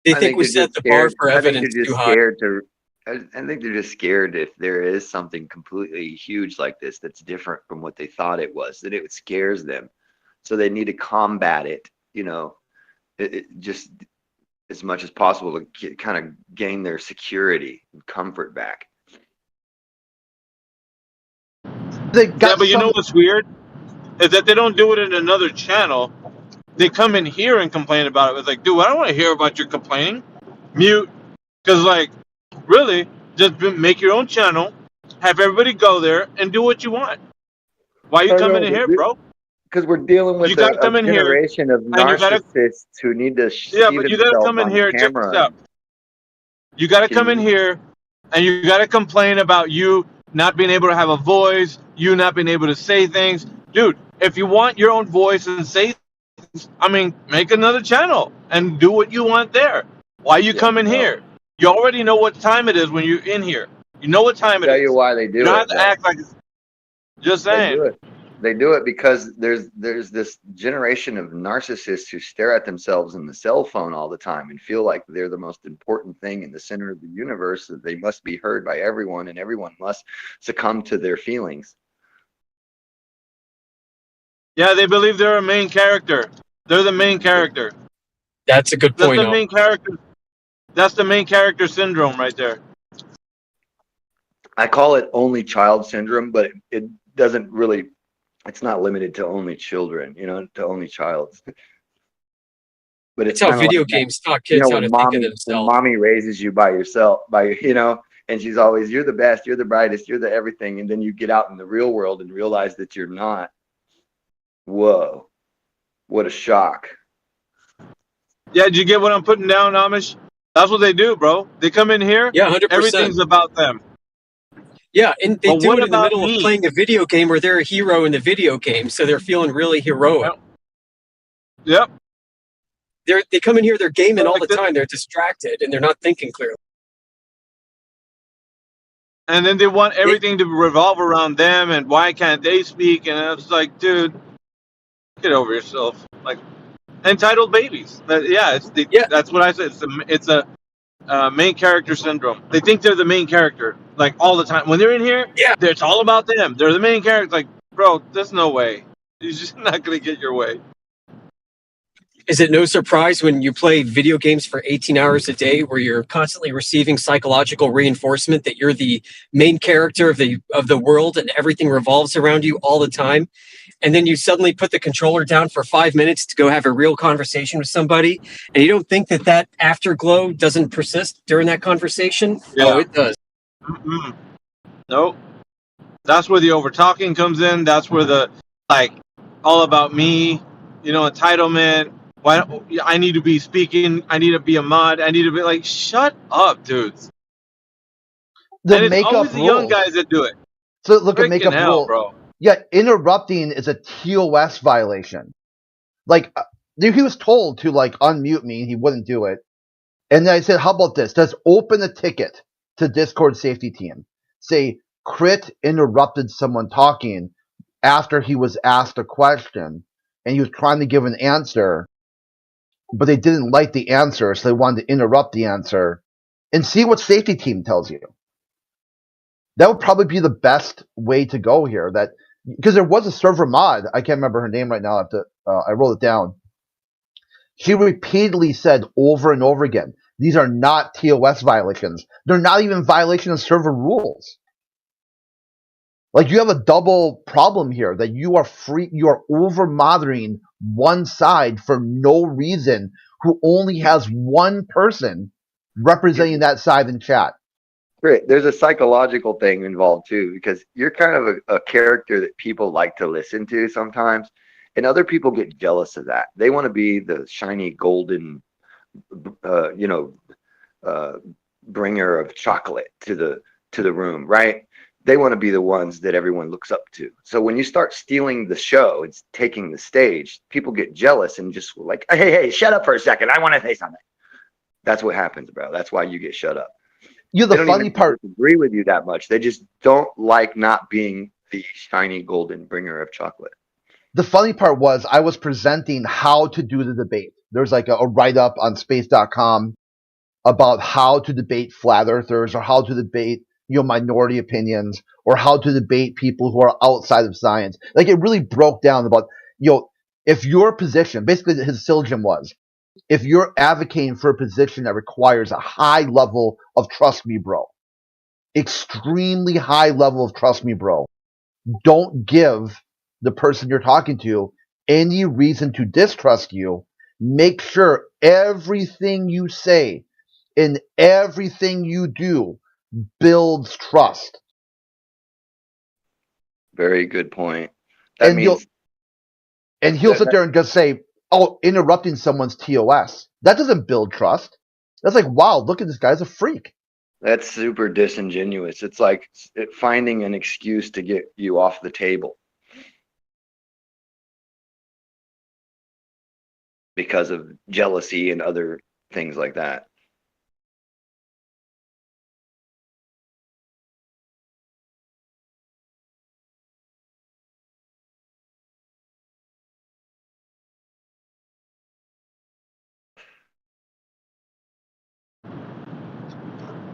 They I think we they're set just the bar scared- for I think evidence they're too just high. scared to. I think they're just scared if there is something completely huge like this that's different from what they thought it was, that it scares them. So they need to combat it, it just as much as possible to kind of gain their security and comfort back. Yeah, but you know what's weird? Is that they don't do it in another channel. They come in here and complain about it. It's like, dude, I don't want to hear about your complaining. Mute. Because, like, really, just make your own channel, have everybody go there and do what you want. Why are you I coming know, in but here, bro? because we're dealing You with gotta a come in here generation of and you gotta, narcissists who need to yeah, see but you gotta themselves come in on here. Check this camera. out. You gotta Can come in you? here and you gotta complain about you not being able to have a voice, you not being able to say things. Dude, if you want your own voice and say things, I mean, make another channel and do what you want there. Why you Yeah, come in no. here? You already know what time it is when you're in here. You know what time it Tell you is. why they You do don't it have to though. act like it's just They saying. do it. They do it because there's this generation of narcissists who stare at themselves in the cell phone all the time and feel like they're the most important thing in the center of the universe, that they must be heard by everyone and everyone must succumb to their feelings. Yeah, they believe they're a main character. They're the main character. That's a good That's point. the main character. That's the main character syndrome right there. I call it only child syndrome, but it doesn't really, it's not limited to only children, to only child. But it's That's how kind of video like that, games taught kids how to think of when themselves. mommy raises you by yourself, and she's always, you're the best, you're the brightest, you're the everything. And then you get out in the real world and realize that you're not. Whoa, what a shock. Yeah, did you get what I'm putting down, Amish? That's what they do, bro. They come in here. Yeah, 100%. Everything's about them. Yeah, and they But do what it in the about middle of me? playing a video game where they're a hero in the video game, so they're feeling really heroic. Yep. They come in here, they're gaming all Like the this. time, they're distracted, and they're not thinking clearly. And then they want everything to revolve around them, and why can't they speak? And it's like, dude, get over yourself. Like entitled babies. That's what I said. It's a main character syndrome. They think they're the main character, like all the time. When they're in here, it's all about them. They're the main character. Like, bro, there's no way. You're just not gonna get your way. Is it no surprise when you play video games for 18 hours a day where you're constantly receiving psychological reinforcement that you're the main character of the world and everything revolves around you all the time? And then you suddenly put the controller down for 5 minutes to go have a real conversation with somebody, and you don't think that afterglow doesn't persist during that conversation? Yeah. Oh, it does. Mm-mm. Nope. That's where the over talking comes in. That's where the all about me, entitlement. Why I need to be speaking? I need to be a mod. I need to be like, shut up, dudes. The and it's makeup always the young rules. guys that do it. So look at Freaking makeup hell, rule. bro. Yeah, interrupting is a TOS violation. Like he was told to unmute me, and he wouldn't do it. And then I said, "How about this? Let's open a ticket to Discord safety team. Say Crit interrupted someone talking after he was asked a question, and he was trying to give an answer, but they didn't like the answer, so they wanted to interrupt the answer, and see what safety team tells you." That would probably be the best way to go here. That because there was a server mod, I can't remember her name right now. I wrote it down. She repeatedly said over and over again, these are not TOS violations. They're not even violation of server rules. Like, you have a double problem here, that you are over monitoring one side for no reason, who only has one person representing that side in chat. Great. There's a psychological thing involved too, because you're kind of a character that people like to listen to sometimes, and other people get jealous of that. They want to be the shiny golden, bringer of chocolate to the room, right? They want to be the ones that everyone looks up to. So when you start stealing the show and taking the stage, people get jealous and just like, hey, shut up for a second. I want to say something. That's what happens, bro. That's why you get shut up. The funny part, agree with you that much. They just don't like not being the shiny golden bringer of chocolate. The funny part was I was presenting how to do the debate. There's like a write-up on space.com about how to debate flat earthers, or how to debate, minority opinions, or how to debate people who are outside of science. Like, it really broke down about, if your position, basically his syllogism was, if you're advocating for a position that requires a high level of trust me, bro, extremely high level of trust me, bro, don't give the person you're talking to any reason to distrust you. Make sure everything you say in everything you do builds trust. Very good point. That And means he'll sit there and just say, "Oh, interrupting someone's TOS." That doesn't build trust. That's like, wow, look at this guy's a freak. that's super disingenuous. It's like finding an excuse to get you off the table because of jealousy and other things like that.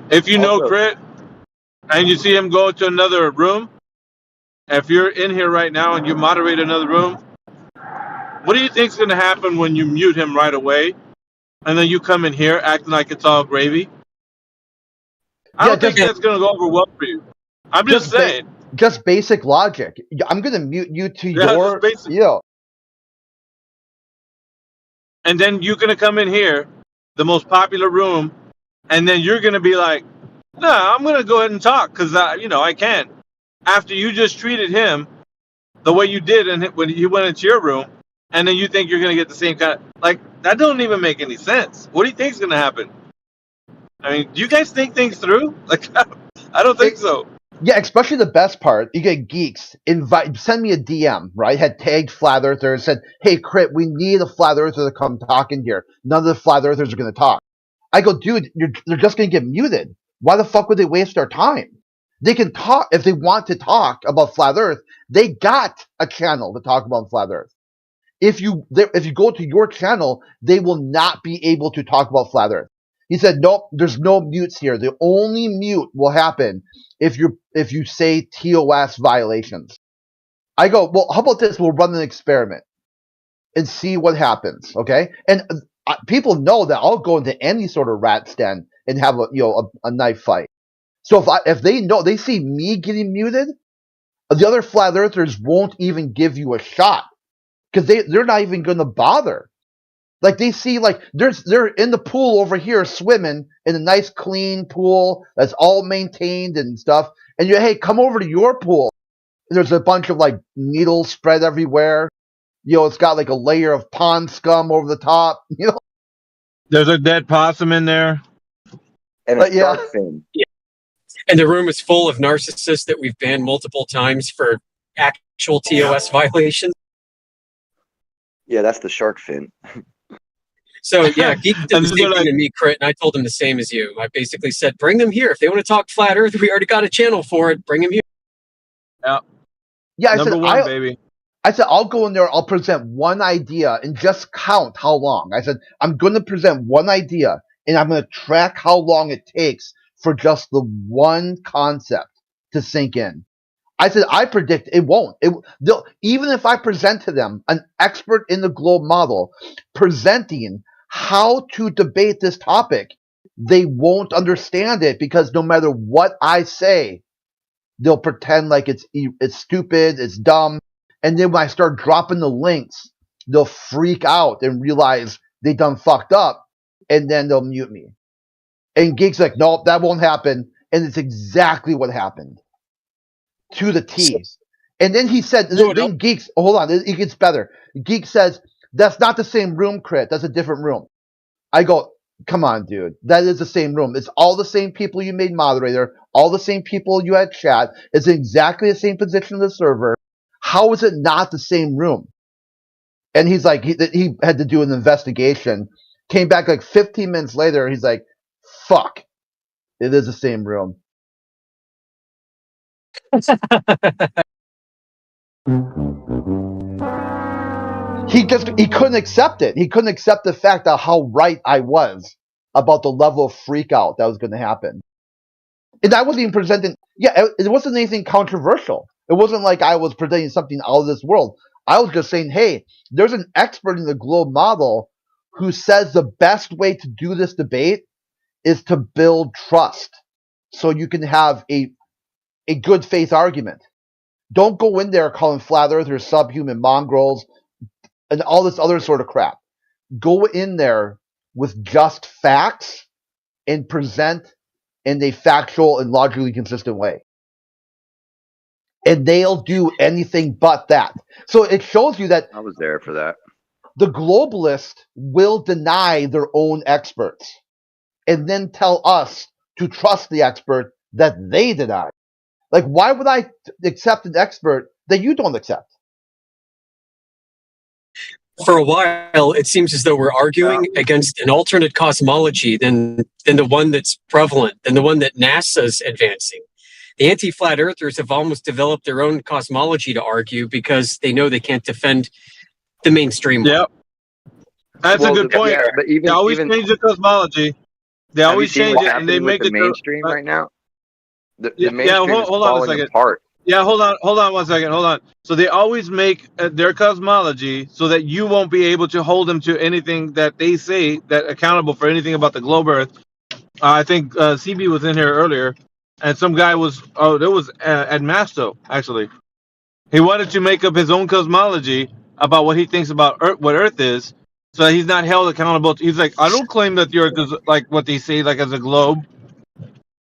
If you know Also, Crit and you see him go to another room, if you're in here right now and you moderate another room, what do you think's going to happen when you mute him right away, and then you come in here acting like it's all gravy? I don't think that's going to go over well for you. I'm just saying. Just basic logic. I'm going to mute you to your, and then you're going to come in here, the most popular room, and then you're going to be like, "Nah, I'm going to go ahead and talk because I can." After you just treated him the way you did, and when he went into your room, and then you think you're going to get the same kind of that don't even make any sense. What do you think's going to happen? I mean, do you guys think things through? I don't think so. Yeah, especially the best part, you get geeks send me a DM, right? Had tagged Flat Earther and said, "Hey, Crit, we need a Flat Earther to come talk in here. None of the Flat Earthers are going to talk." I go, dude, they're just going to get muted. Why the fuck would they waste their time? They can talk if they want to talk about Flat Earth. They got a channel to talk about Flat Earth. If you go to your channel, they will not be able to talk about Flat Earth. He said, "Nope, there's no mutes here. The only mute will happen if you say TOS violations." I go, "Well, how about this? We'll run an experiment and see what happens." Okay, and people know that I'll go into any sort of rat's den and have a knife fight. So if they see me getting muted, the other Flat Earthers won't even give you a shot because they're not even going to bother. Like they see they're in the pool over here swimming in a nice clean pool that's all maintained and stuff, and hey, come over to your pool. There's a bunch of needles spread everywhere. It's got a layer of pond scum over the top. There's a dead possum in there. And a shark fin. Yeah. And the room is full of narcissists that we've banned multiple times for actual TOS violations. Yeah, that's the shark fin. So yeah, Geek did the same thing to me, Crit, and I told him the same as you. I basically said, "Bring them here. If they want to talk Flat Earth, we already got a channel for it. Bring them here." Yeah. Number one, baby. I said, "I'll go in there. I'll present one idea and just count how long." I said, "I'm going to present one idea and I'm going to track how long it takes for just the one concept to sink in." I said, "I predict it won't. Even if I present to them an expert in the globe model presenting how to debate this topic, they won't understand it because no matter what I say, they'll pretend like it's stupid, it's dumb. And then when I start dropping the links, they'll freak out and realize they done fucked up, and then they'll mute me." And Geek's like, "Nope, that won't happen." And it's exactly what happened. To the T. And then he said, then Geeks, hold on, it gets better. Geek says, "That's not the same room, Crit. That's a different room." I go, "Come on, dude. That is the same room. It's all the same people you made moderator, all the same people you had chat. It's exactly the same position of the server. How is it not the same room?" And he's like, he had to do an investigation. Came back 15 minutes later. He's like, "Fuck. It is the same room." He couldn't accept it. He couldn't accept the fact of how right I was about the level of freak out that was going to happen. And I wasn't even presenting. Yeah, it wasn't anything controversial. It wasn't like I was presenting something out of this world. I was just saying, hey, there's an expert in the globe model who says the best way to do this debate is to build trust so you can have a good faith argument. Don't go in there calling Flat Earthers subhuman mongrels and all this other sort of crap. Go in there with just facts and present in a factual and logically consistent way. And they'll do anything but that. So it shows you that I was there for that. the globalists will deny their own experts and then tell us to trust the expert that they deny. Like, why would I accept an expert that you don't accept? For a while, it seems as though we're arguing against an alternate cosmology than the one that's prevalent, than the one that NASA's advancing. The anti-flat earthers have almost developed their own cosmology to argue because they know they can't defend the mainstream. Yep. That's a good point. Yeah, but They always change the cosmology. They have you always seen change what's it, and they happening with make the it mainstream right now? The Yeah, mainstream is hold on a falling second. apart. Yeah, hold on 1 second. Hold on. So they always make their cosmology so that you won't be able to hold them to anything that they say that accountable for anything about the globe Earth. I think CB was in here earlier, and some guy was. Oh, there was Ed Masto actually. He wanted to make up his own cosmology about what he thinks about Earth, what Earth is, so that he's not held accountable. He's like, I don't claim that the Earth is like what they say, like as a globe.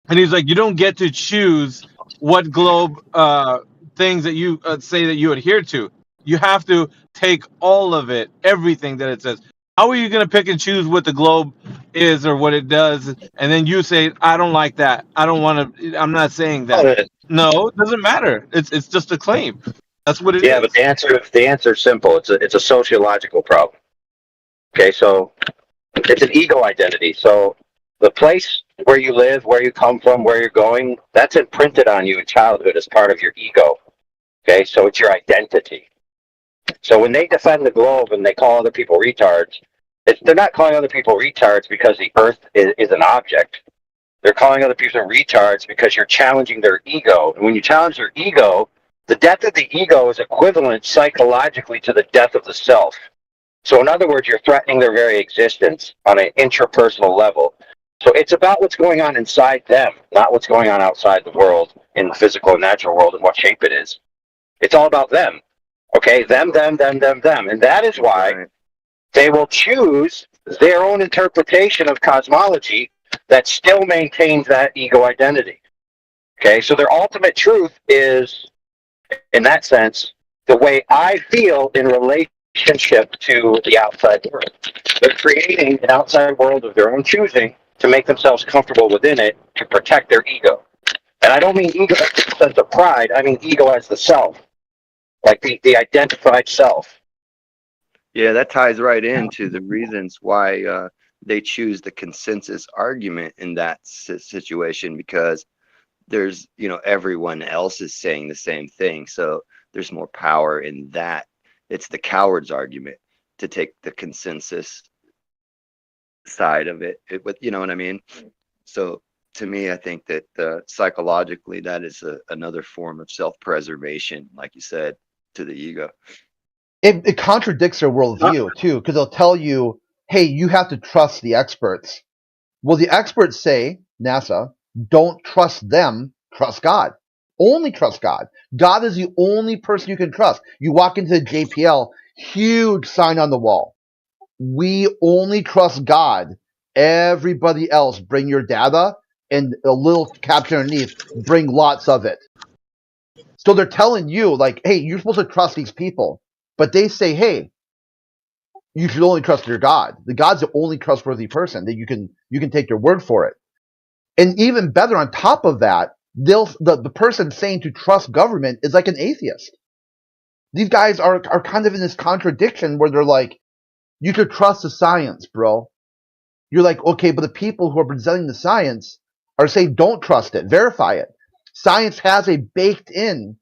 And he's like, you don't get to choose what globe things that you say that you adhere to. You have to take all of it, everything that it says. How are you going to pick and choose what the globe is or what it does, and then you say, I don't like that. I don't want to. I'm not saying that. No, it doesn't matter. It's just a claim. That's what it is. Yeah, but the answer is simple. It's a sociological problem. Okay, so it's an ego identity. So the place where you live, where you come from, where you're going, that's imprinted on you in childhood as part of your ego. Okay, so it's your identity. So when they defend the globe and they call other people retards, they're not calling other people retards because the Earth is an object. They're calling other people retards because you're challenging their ego. And when you challenge their ego, the death of the ego is equivalent psychologically to the death of the self. So in other words, you're threatening their very existence on an intrapersonal level. So it's about what's going on inside them, not what's going on outside the world, in the physical and natural world, and what shape it is. It's all about them. Okay, them. And that is why they will choose their own interpretation of cosmology that still maintains that ego identity. Okay, so their ultimate truth is, in that sense, the way I feel in relationship to the outside world. They're creating an outside world of their own choosing to make themselves comfortable within it to protect their ego. And I don't mean ego as the sense of pride, I mean ego as the self, like the identified self. Yeah, that ties right into the reasons why they choose the consensus argument in that situation, because there's, everyone else is saying the same thing. So there's more power in that. It's the coward's argument to take the consensus side of it. You know what I mean? So to me, I think that psychologically, that is another form of self-preservation, like you said, to the ego. It contradicts their worldview too, because they'll tell you, hey, you have to trust the experts. Well, the experts say, NASA, don't trust them, trust God. Only trust God. God is the only person you can trust. You walk into the JPL, huge sign on the wall. We only trust God. Everybody else, bring your data, and a little caption underneath, bring lots of it. So they're telling you, like, hey, you're supposed to trust these people. But they say, hey, you should only trust your God. The God's the only trustworthy person that you can take their word for it. And even better, on top of that, the person saying to trust government is like an atheist. These guys are kind of in this contradiction where they're like, you should trust the science, bro. You're like, okay, but the people who are presenting the science are saying don't trust it, verify it. Science has a baked-in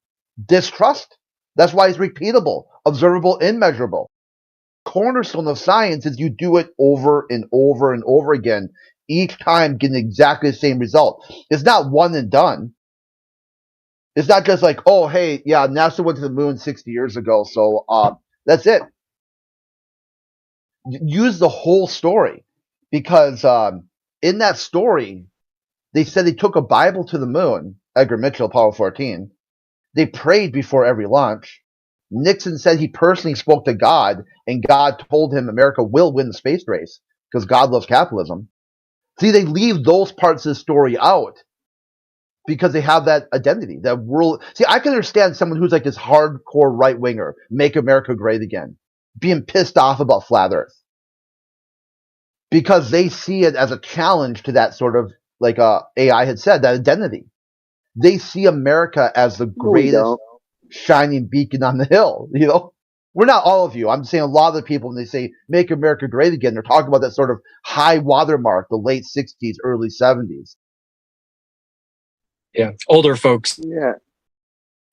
distrust. That's why it's repeatable, observable, and measurable. Cornerstone of science is you do it over and over and over again, each time getting exactly the same result. It's not one and done. It's not just like, oh, hey, yeah, NASA went to the moon 60 years ago, so that's it. Use the whole story, because in that story, they said they took a Bible to the moon, Edgar Mitchell, Apollo 14. They prayed before every launch. Nixon said he personally spoke to God, and God told him America will win the space race because God loves capitalism. See, they leave those parts of the story out because they have that identity, that world. See, I can understand someone who's like this hardcore right winger, make America great again, being pissed off about flat Earth because they see it as a challenge to that sort of, like AI had said, that identity. They see America as the No, we greatest don't. shining beacon on the hill. You know, we're not all of you. I'm saying a lot of the people, when they say "Make America Great Again," they're talking about that sort of high watermark, the late '60s, early '70s. Yeah, older folks. Yeah.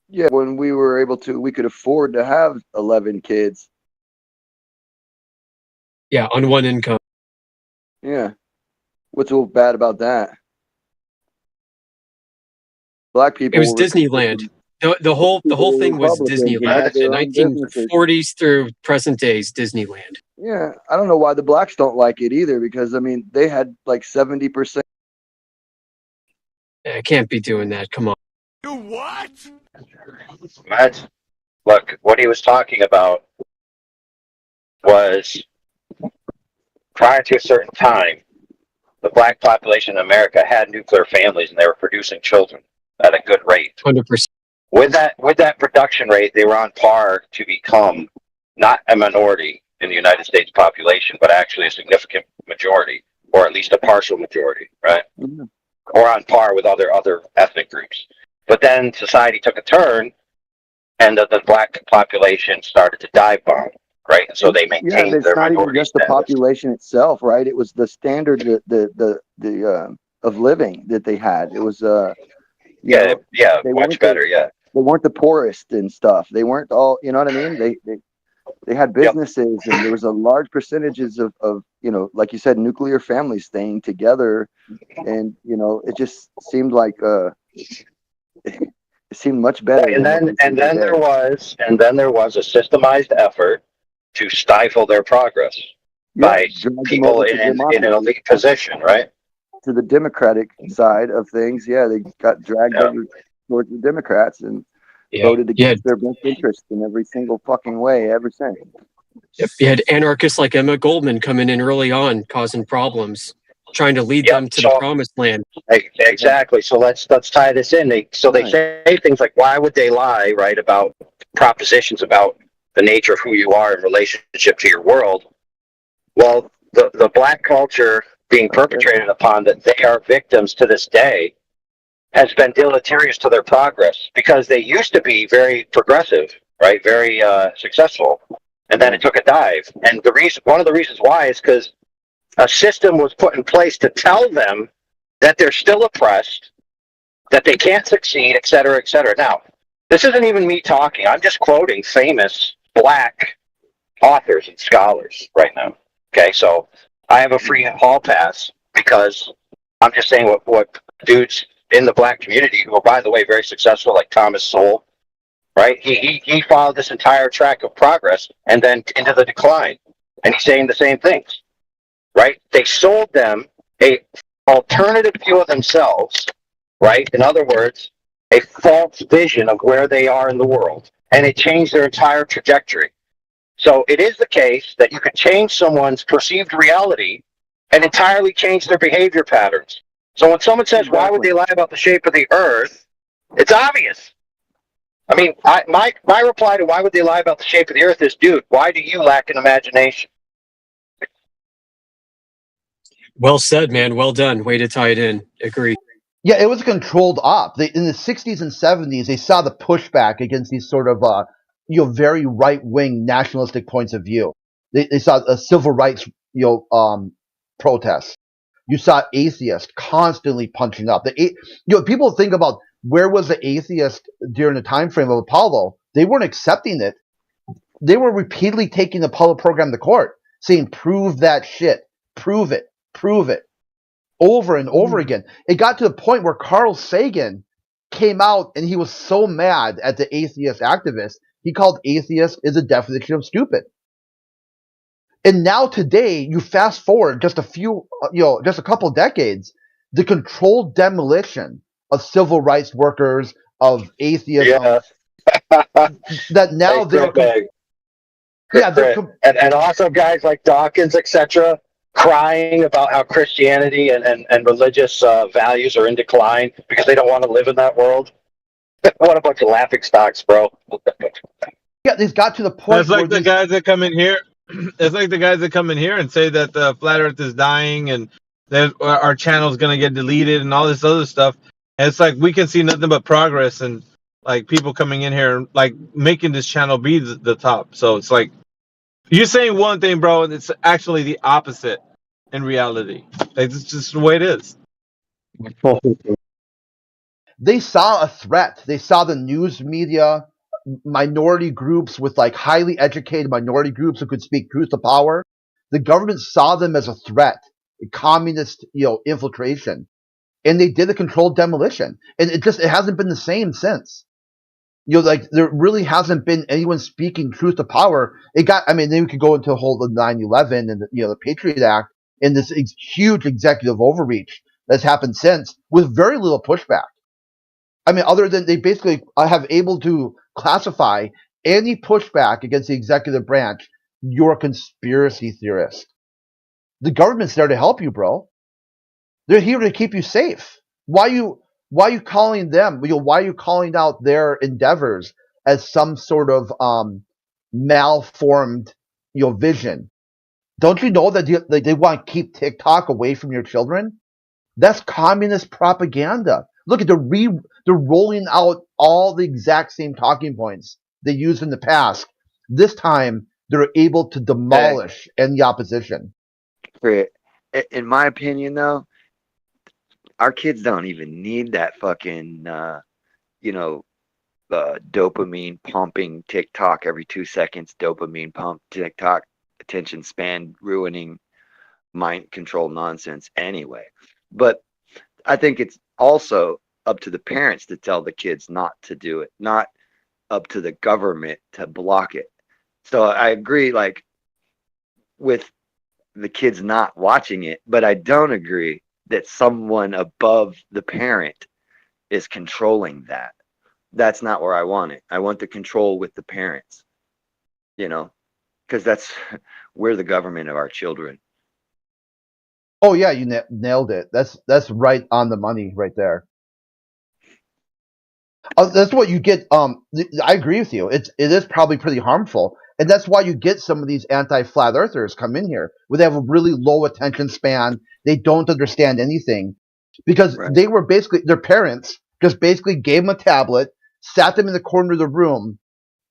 Yeah. When we were able to, we could afford to have 11 kids. Yeah, on one income. Yeah. What's so bad about that? Black people. It was were Disneyland. The whole thing was Republicans and Disneyland. had The their own businesses. 1940s through present days Disneyland. Yeah, I don't know why the blacks don't like it either, because I mean they had like 70%. I can't be doing that. Come on. Matt, look, what he was talking about was prior to a certain time, the black population in America had nuclear families and they were producing children at a good rate. 100%. With that production rate, they were on par to become not a minority in the United States population, but actually a significant majority, or at least a partial majority, right? Mm-hmm. Or on par with other ethnic groups. But then society took a turn, and the black population started to dive bomb, right? And so they maintained it's their not even minority just the status. population itself, right? It was the standard the of living that they had. It was Yeah, they much weren't better, yeah. They weren't the poorest and stuff. They weren't all, you know what I mean? They had businesses, and there was a large percentages of like you said, nuclear families staying together, and it just seemed like it seemed much better. And then there was a systemized effort to stifle their progress by people in an elite position, right? To the Democratic side of things, they got dragged over towards the Democrats and voted against their best interest in every single fucking way ever since. Yep. You had anarchists like Emma Goldman coming in early on, causing problems, trying to lead them to the promised land. Exactly. So let's tie this in. They say things like, why would they lie, right, about propositions about the nature of who you are in relationship to your world? Well, the black culture being perpetrated upon that they are victims to this day has been deleterious to their progress, because they used to be very progressive, right, very successful, and then it took a dive. And one of the reasons why is because a system was put in place to tell them that they're still oppressed, that they can't succeed, et cetera, et cetera. Now, this isn't even me talking. I'm just quoting famous black authors and scholars right now. Okay, so I have a free hall pass because I'm just saying what dudes in the black community, who are, by the way, very successful, like Thomas Sowell, right? He followed this entire track of progress and then into the decline. And he's saying the same things, right? They sold them a alternative view of themselves, right? In other words, a false vision of where they are in the world. And it changed their entire trajectory. So it is the case that you can change someone's perceived reality and entirely change their behavior patterns. So when someone says, why would they lie about the shape of the earth? It's obvious. I mean, my reply to why would they lie about the shape of the earth is, dude, why do you lack an imagination? Well said, man. Well done. Way to tie it in. Agree. Yeah, it was controlled op. In the 60s and 70s, they saw the pushback against these sort of very right-wing nationalistic points of view. They saw civil rights protests. You saw atheists constantly punching up. People think about where was the atheist during the time frame of Apollo. They weren't accepting it. They were repeatedly taking the Apollo program to court, saying, prove that shit. Prove it. Prove it. Over and over again. It got to the point where Carl Sagan came out and he was so mad at the atheist activists, he called atheist is a definition of stupid. And now today, you fast forward just a couple decades, the controlled demolition of civil rights workers, of atheism, that now they're and also guys like Dawkins, etc., crying about how Christianity and religious values are in decline because they don't want to live in that world. What a bunch of laughing stocks, bro. Yeah, they've got to the That's point where like the guys that come in here. It's like the guys that come in here and say that the flat Earth is dying and that our channel is going to get deleted and all this other stuff. And it's like we can see nothing but progress and like people coming in here and like making this channel be the top. So it's like you're saying one thing, bro, and it's actually the opposite in reality. Like, it's just the way it is. they saw a threat. They saw the news media, minority groups with like highly educated minority groups who could speak truth to power. The government saw them as a threat, a communist, infiltration, and they did a controlled demolition. And it hasn't been the same since. Like there really hasn't been anyone speaking truth to power. Then we could go into the whole the 9/11 and the Patriot Act and this huge executive overreach that's happened since with very little pushback. Other than they basically have able to classify any pushback against the executive branch, you're a conspiracy theorist. The government's there to help you, bro. They're here to keep you safe. Why are you calling them? Why are you calling out their endeavors as some sort of malformed, vision? Don't you know that they want to keep TikTok away from your children? That's communist propaganda. Look, they're rolling out all the exact same talking points they used in the past. This time, they're able to demolish any opposition. Great. In my opinion, though, our kids don't even need that fucking, dopamine pumping TikTok every 2 seconds, dopamine pump TikTok, attention span ruining, mind control nonsense anyway. But I think it's also up to the parents to tell the kids not to do it, not up to the government to block it. So I agree, like, with the kids not watching it, but I don't agree that someone above the parent is controlling that. That's not where I want it. I want the control with the parents, because that's we're the government of our children. Oh yeah, you nailed it. That's right on the money right there. That's what you get. I agree with you. It is probably pretty harmful, and that's why you get some of these anti-flat earthers come in here where they have a really low attention span. They don't understand anything because they were basically their parents just basically gave them a tablet, sat them in the corner of the room,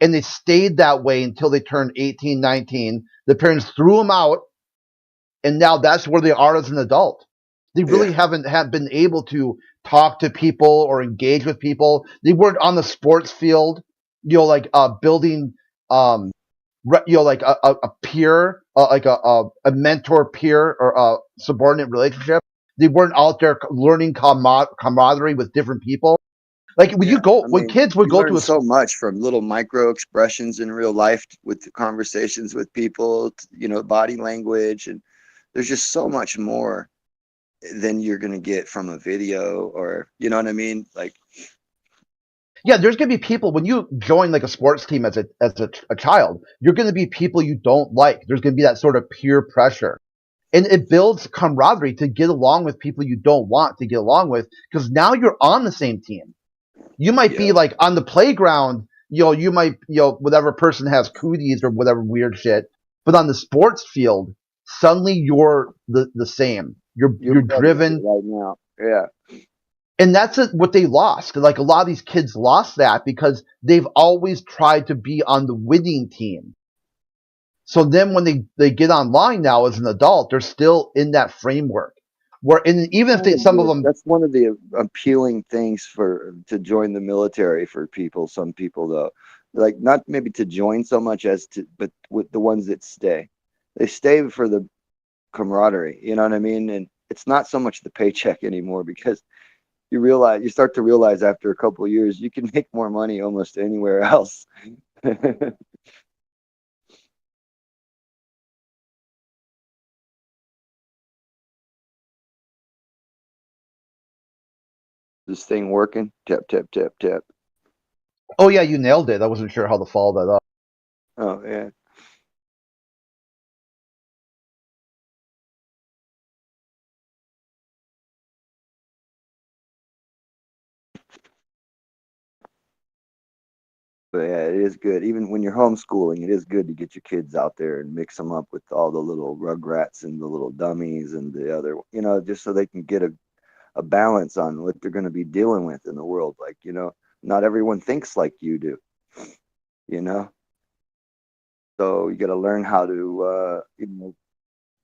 and they stayed that way until they turned 18, 19. The parents threw them out, and now that's where they are as an adult. They really haven't been able to talk to people or engage with people. They weren't on the sports field, building, like a peer, like a mentor peer or a subordinate relationship. They weren't out there learning camaraderie with different people. Like when kids would go to so much from little micro expressions in real life with the conversations with people, body language, and there's just so much more than you're going to get from a video or, you know what I mean? Like, yeah, there's going to be people when you join like a sports team as a child, you're going to be people you don't like. There's going to be that sort of peer pressure. And it builds camaraderie to get along with people you don't want to get along with because now you're on the same team. You might be like on the playground, you might, whatever person has cooties or whatever weird shit. But on the sports field, suddenly you're the same. You're driven right now. Yeah. And that's what they lost. Like a lot of these kids lost that because they've always tried to be on the winning team. So then when they get online now as an adult, they're still in that framework. Even if some of them, that's one of the appealing things to join the military for people. Some people though, like not maybe to join so much but with the ones that stay, they stay for the camaraderie. You know what I mean? And it's not so much the paycheck anymore because you start to realize after a couple of years you can make more money almost anywhere else. This thing working? Tap, tap, tap, tap. Oh yeah, you nailed it. I wasn't sure how to follow that up. Oh yeah. But yeah, it is good. Even when you're homeschooling, it is good to get your kids out there and mix them up with all the little rugrats and the little dummies and the other, just so they can get a balance on what they're going to be dealing with in the world. Like, not everyone thinks like you do, so you got to learn how to,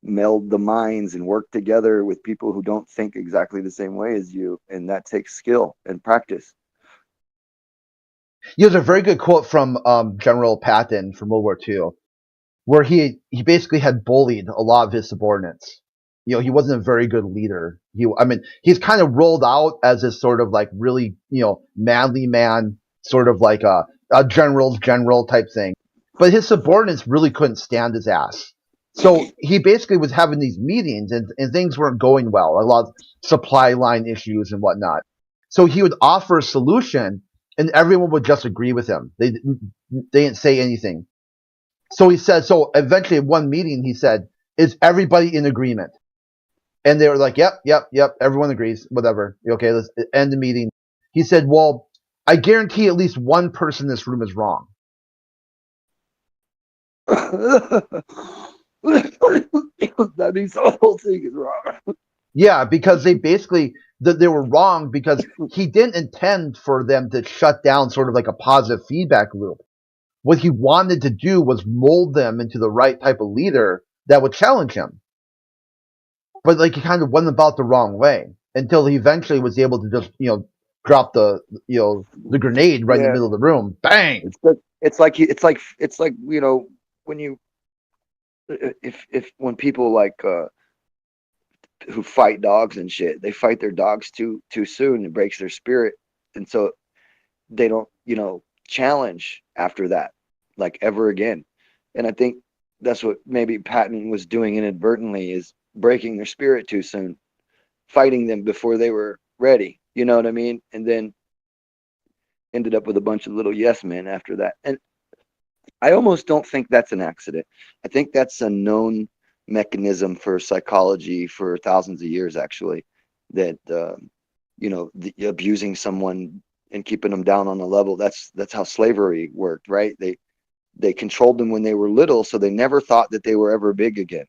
meld the minds and work together with people who don't think exactly the same way as you. And that takes skill and practice. There's a very good quote from General Patton from World War II, where he basically had bullied a lot of his subordinates. He wasn't a very good leader. He's kind of rolled out as this sort of like really, manly man, sort of like a general's general type thing. But his subordinates really couldn't stand his ass. So he basically was having these meetings and things weren't going well. A lot of supply line issues and whatnot. So he would offer a solution and everyone would just agree with him. They didn't say anything. So he said, so eventually at one meeting, he said, is everybody in agreement? And they were like, yep, everyone agrees, whatever. Okay, let's end the meeting. He said, well, I guarantee at least one person in this room is wrong. That means the whole thing is wrong. Yeah, because they basically, they were wrong because he didn't intend for them to shut down sort of like a positive feedback loop. What he wanted to do was mold them into the right type of leader that would challenge him. But like he kind of went about the wrong way until he eventually was able to just, drop the grenade right in the middle of the room. Bang! It's like when people like who fight dogs and shit, they fight their dogs too soon. It breaks their spirit, and so they don't challenge after that like ever again. And I think that's what maybe Patton was doing inadvertently, is breaking their spirit too soon, fighting them before they were ready. You know what I mean? And then ended up with a bunch of little yes men after that. And I almost don't think that's an accident. I think that's a known mechanism for psychology for thousands of years, actually, that abusing someone and keeping them down on a level, that's how slavery worked, right? They controlled them when they were little, so they never thought that they were ever big again.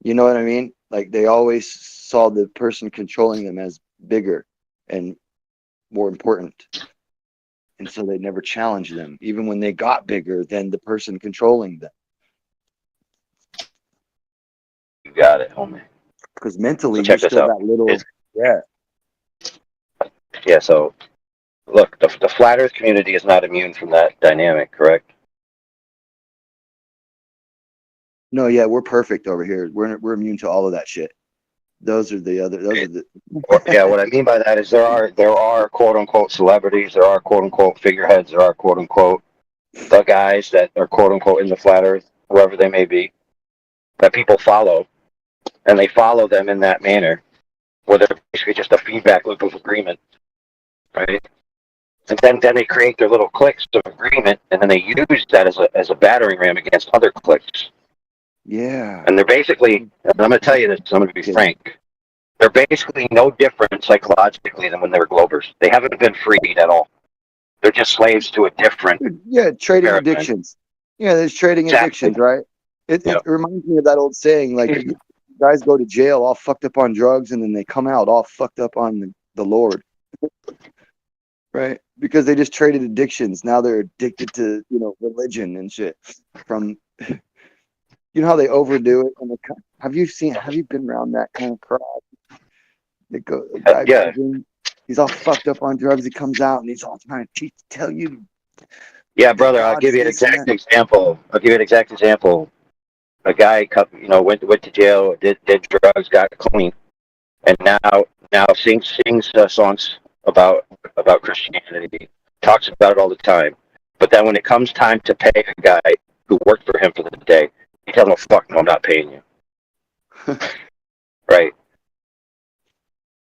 You know what I mean? Like they always saw the person controlling them as bigger and more important. And so they never challenged them, even when they got bigger than the person controlling them. You got it, homie. Because mentally, So check you're this still out. that little. Yeah. Yeah, so look, the flat Earth community is not immune from that dynamic, correct? No, yeah, we're perfect over here. We're immune to all of that shit. Those are the. Yeah, what I mean by that is there are quote unquote celebrities, there are quote unquote figureheads, there are quote unquote the guys that are quote unquote in the flat Earth, whoever they may be, that people follow, and they follow them in that manner, where they're basically just a feedback loop of agreement, right? And then they create their little cliques of agreement, and then they use that as a battering ram against other cliques. Yeah. And they're basically, and I'm going to tell you this, I'm going to be frank, they're basically no different psychologically than when they were Globers. They haven't been freed at all. They're just slaves to a different. Yeah, trading paradigm. addictions. Yeah, there's trading Exactly. addictions, right? It reminds me of that old saying, like guys go to jail all fucked up on drugs, and then they come out all fucked up on the Lord. Right? Because they just traded addictions. Now they're addicted to, religion and shit. From you know how they overdo it, and have you been around that kind of crowd? They go, Yeah. He's all fucked up on drugs. He comes out and he's all trying to tell you. Yeah, brother, I'll give you an exact example. A guy, went to jail, did drugs, got clean, and now sings songs about Christianity, talks about it all the time. But then when it comes time to pay a guy who worked for him for the day, he tells him, "Fuck no, I'm not paying you." Right.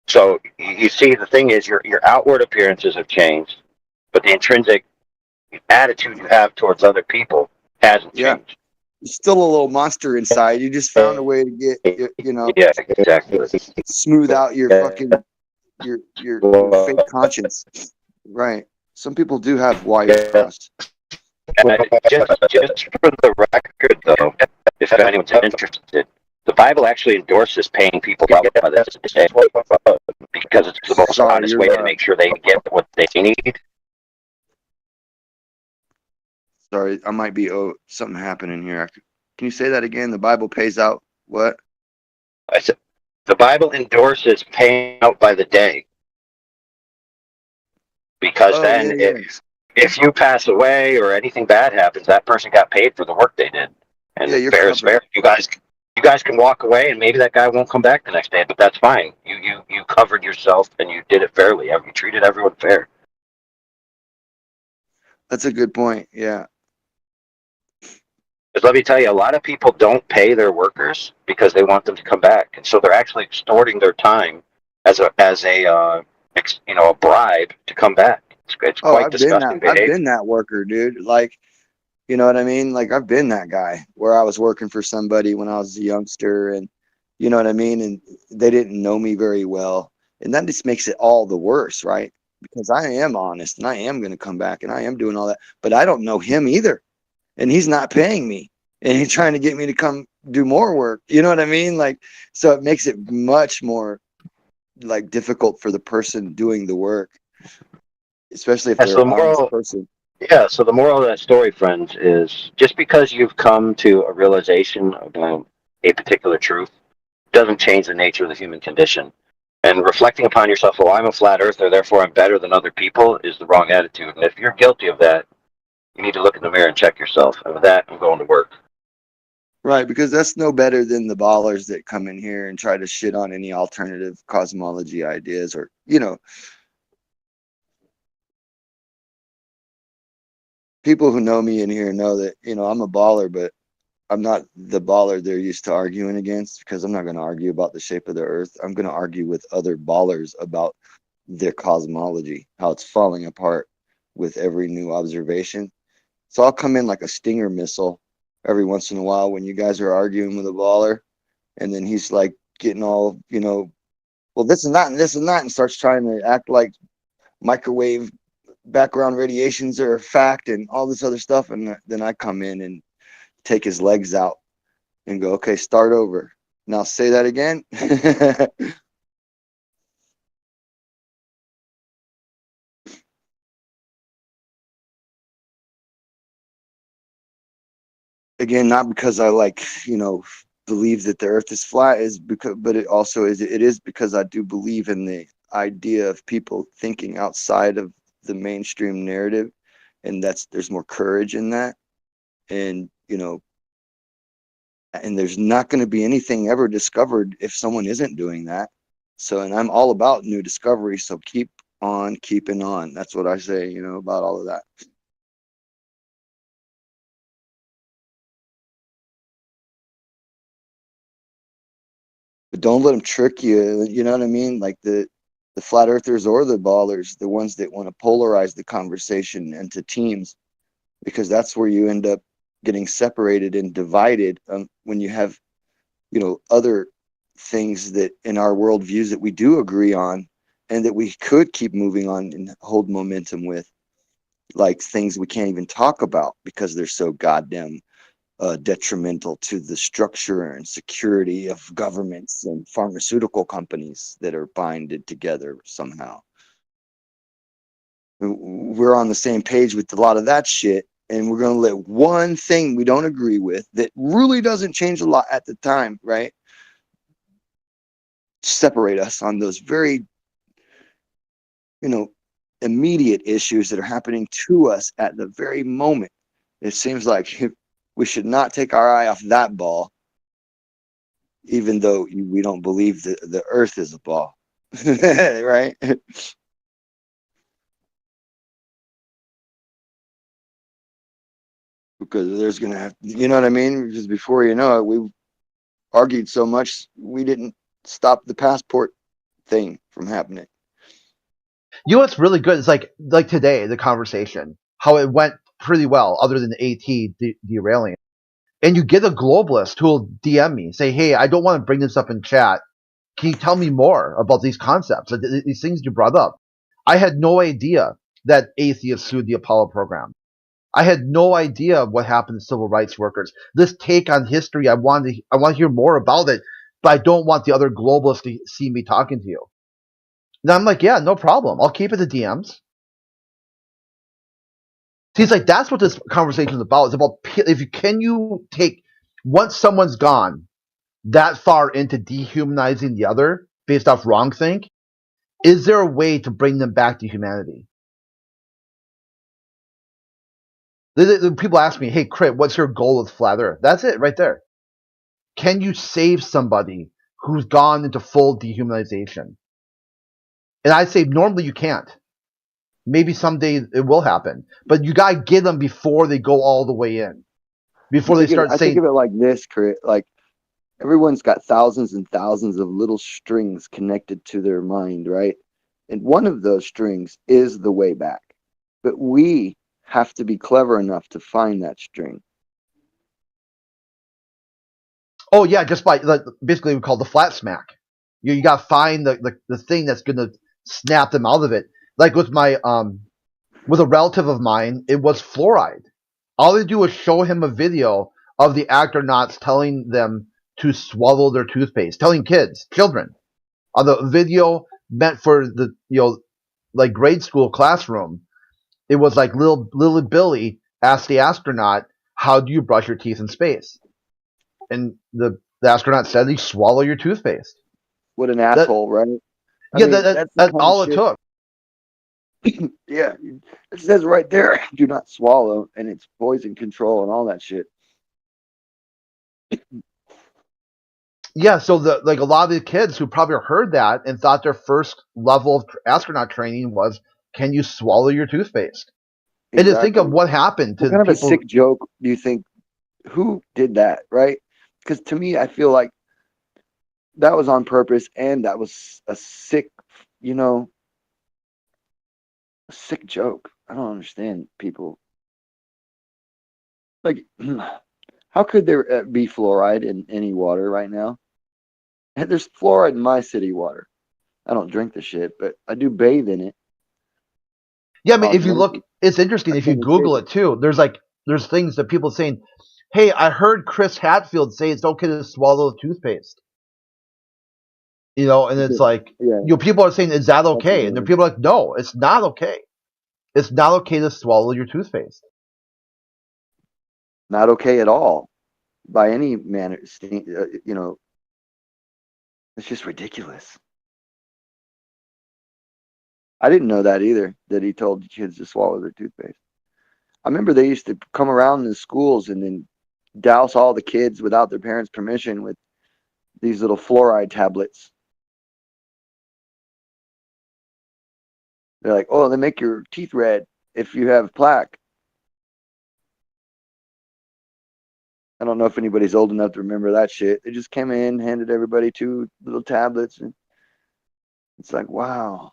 So you see, the thing is, your outward appearances have changed, but the intrinsic attitude you have towards other people hasn't changed. You're still a little monster inside. You just found a way to get, Yeah, exactly. smooth out your fucking your fake conscience. Right. Some people do have wires Yeah. crossed. Just for the record, though, if anyone's interested, the Bible actually endorses paying people by this day because it's the most Sorry, honest way to make sure they get what they need. Sorry, I might be something happening here. Can you say that again? The Bible pays out what? I said the Bible endorses paying out by the day because Oh, then yeah, if you pass away or anything bad happens, that person got paid for the work they did, and Yeah, you're fair is fair. covered. You guys can walk away, and maybe that guy won't come back the next day, but that's fine. You covered yourself, and you did it fairly. You treated everyone fair. That's a good point. Yeah. Because let me tell you, a lot of people don't pay their workers because they want them to come back, and so they're actually extorting their time as a bribe to come back. It's quite disgusting behavior. I've been that worker, dude. Like, you know what I mean? Like, I've been that guy where I was working for somebody when I was a youngster, and you know what I mean? And they didn't know me very well. And that just makes it all the worse, right? Because I am honest and I am going to come back and I am doing all that, but I don't know him either. And he's not paying me and he's trying to get me to come do more work. You know what I mean? Like, so it makes it much more like difficult for the person doing the work, especially if they're an honest person. Yeah, so the moral of that story, friends, is just because you've come to a realization about a particular truth doesn't change the nature of the human condition. And reflecting upon yourself, well, I'm a flat earther, therefore I'm better than other people, is the wrong attitude. And if you're guilty of that, you need to look in the mirror and check yourself. And with that, I'm going to work. Right, because that's no better than the ballers that come in here and try to shit on any alternative cosmology ideas or, you know, people who know me in here know that, you know, I'm a baller, but I'm not the baller they're used to arguing against because I'm not going to argue about the shape of the earth. I'm going to argue with other ballers about their cosmology, how it's falling apart with every new observation. So I'll come in like a Stinger missile every once in a while when you guys are arguing with a baller, and then he's like getting all, you know, well, this and that and this and that, and starts trying to act like microwave background radiations are a fact and all this other stuff. And then I come in and take his legs out and go, okay, start over. Now say that again. Again, not because I like, you know, believe that the earth is flat, is because, but it also is, it is because I do believe in the idea of people thinking outside of the mainstream narrative, and there's more courage in that. And, you know, and there's not going to be anything ever discovered if someone isn't doing that. So, and I'm all about new discovery. So keep on keeping on. That's what I say, you know, about all of that. But don't let them trick you. You know what I mean? Like the flat earthers or the ballers, the ones that want to polarize the conversation into teams, because that's where you end up getting separated and divided when you have, you know, other things that in our worldviews that we do agree on and that we could keep moving on and hold momentum with, like things we can't even talk about because they're so goddamn detrimental to the structure and security of governments and pharmaceutical companies that are binded together somehow. We're on the same page with a lot of that shit, and we're going to let one thing we don't agree with that really doesn't change a lot at the time, right, separate us on those very, you know, immediate issues that are happening to us at the very moment. It seems like we should not take our eye off that ball, even though we don't believe that the earth is a ball, right? Because there's going to have, you know what I mean? Because before you know it, we argued so much, we didn't stop the passport thing from happening. You know what's really good is like today, the conversation, how it went pretty well, other than the AT derailing. And you get a globalist who will DM me, say, hey, I don't want to bring this up in chat. Can you tell me more about these concepts, these things you brought up? I had no idea that atheists sued the Apollo program. I had no idea what happened to civil rights workers. This take on history, I want to hear more about it, but I don't want the other globalists to see me talking to you. And I'm like, yeah, no problem. I'll keep it to DMs. See, it's like that's what this conversation is about. It's about can you take once someone's gone that far into dehumanizing the other based off wrongthink, is there a way to bring them back to humanity? People ask me, hey, Crit, what's your goal with Flat Earth? That's it right there. Can you save somebody who's gone into full dehumanization? And I say normally you can't. Maybe someday it will happen, but you gotta get them before they go all the way in. Before they start I saying, think of it like this, Crit. Like everyone's got thousands and thousands of little strings connected to their mind, right? And one of those strings is the way back. But we have to be clever enough to find that string. oh yeah, just by basically we call the flat smack. You gotta find the thing that's gonna snap them out of it. Like with my with a relative of mine, it was fluoride. All they do was show him a video of the astronauts telling them to swallow their toothpaste, telling children. On the video meant for the like grade school classroom, it was like little Billy asked the astronaut, "How do you brush your teeth in space?" And the astronaut said, "You swallow your toothpaste." What an asshole, right? Yeah, that's all it took. Yeah, it says right there, do not swallow, and it's poison control and all that shit. Yeah, so like a lot of the kids who probably heard that and thought their first level of astronaut training was, can you swallow your toothpaste? And to think of what happened to What kind of people. a sick joke do you think? Who did that, right? Because to me, I feel like that was on purpose, and that was a sick, a sick joke. I don't understand people. Like, how could there be fluoride in any water right now? And there's fluoride in my city water. I don't drink the shit, but I do bathe in it. Yeah, I mean, if you look, it's interesting. If you Google it too, there's things that people saying, "Hey, I heard Chris Hadfield say it's okay to swallow toothpaste." And it's like, people are saying, "Is that okay?" And then people are like, "No, it's not okay. It's not okay to swallow your toothpaste." Not okay at all, by any manner. It's just ridiculous. I didn't know that either, that he told kids to swallow their toothpaste. I remember they used to come around in the schools and then douse all the kids without their parents' permission with these little fluoride tablets. They're like, oh, they make your teeth red if you have plaque. I don't know if anybody's old enough to remember that shit. They just came in, handed everybody 2 little tablets, and it's like, wow.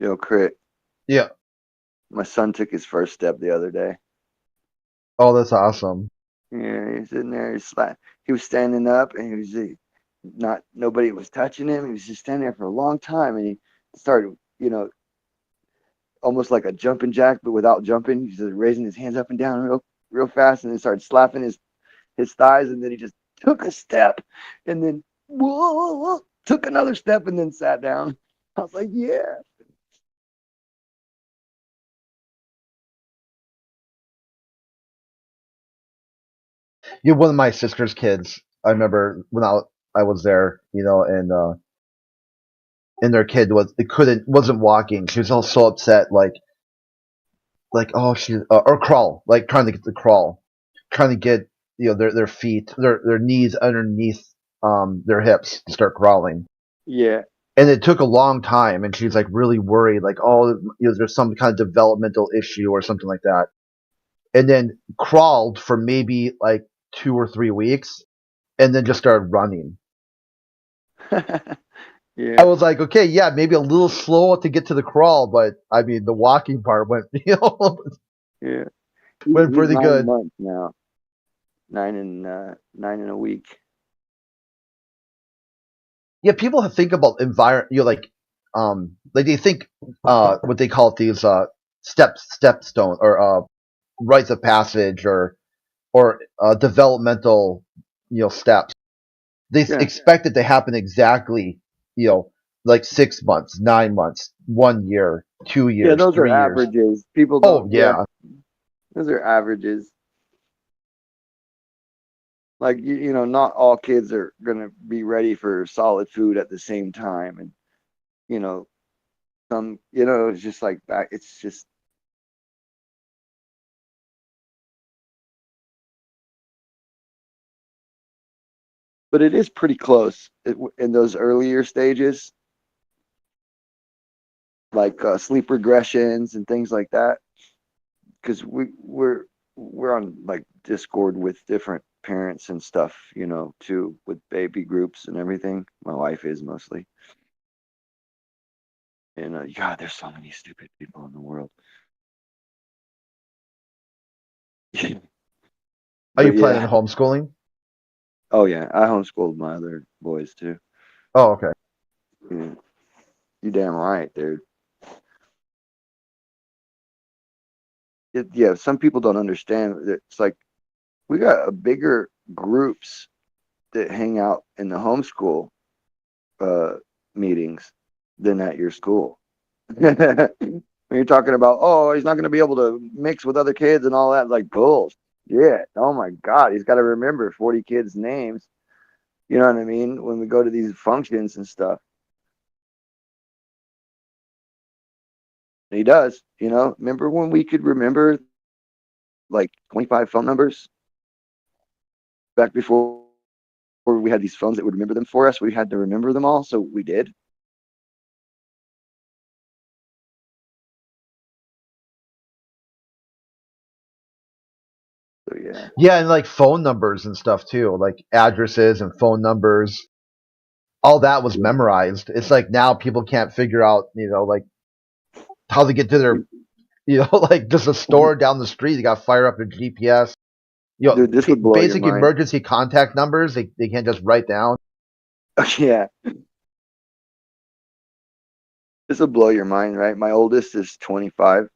Yo, Crit. Yeah. My son took his first step the other day. Oh, that's awesome. Yeah, he's sitting there. He was standing up, and he was nobody was touching him. He was just standing there for a long time, and he started, almost like a jumping jack, but without jumping. He's just raising his hands up and down real fast, and then started slapping his thighs, and then he just took a step, and then whoa, took another step, and then sat down. I was like, yeah. One of my sister's kids. I remember when I was there, and and their kid wasn't walking. She was all so upset, like oh she or crawl, like trying to get to crawl, trying to get their feet, their knees underneath their hips to start crawling. Yeah. And it took a long time, and she's like really worried, like oh there's some kind of developmental issue or something like that. And then crawled for maybe like 2 or 3 weeks, and then just started running. Yeah. I was like, okay, yeah, maybe a little slow to get to the crawl, but I mean, the walking part went, Yeah. went He's pretty 9 good. months now. 9 in a week. Yeah, people think about environment, like they think, what they call it, these stepstone or rites of passage or developmental, steps. They Yeah. expect it to happen exactly, like 6 months, 9 months, 1 year, 2 Yeah, years, those are 3 years. averages. People Oh don't. yeah, Those are averages. Like not all kids are gonna be ready for solid food at the same time, and some it's just like that. It's just but it is pretty close in those earlier stages, like sleep regressions and things like that. Because we're on like Discord with different parents and stuff, too, with baby groups and everything. My wife is mostly. And God, there's so many stupid people in the world. are you But planning yeah. homeschooling? Oh yeah, I homeschooled my other boys too. Oh, okay. Yeah. You damn right, dude. Yeah, some people don't understand that it's like we got a bigger groups that hang out in the homeschool meetings than at your school. When you're talking about, oh, he's not going to be able to mix with other kids and all that, like bullshit. Yeah. Oh my God, he's got to remember 40 kids' names. You know what I mean? When we go to these functions and stuff. He does, Remember when we could remember like 25 phone numbers back before we had these phones that would remember them for us? We had to remember them all, so we did. So yeah. Yeah, and like phone numbers and stuff too, like addresses and phone numbers. All that was memorized. It's like now people can't figure out, like how to get to their, like just a store down the street. They got to fire up their GPS. Dude, this would blow your basic mind. emergency contact numbers. They can't just write down. Yeah. This will blow your mind, right? My oldest is 25,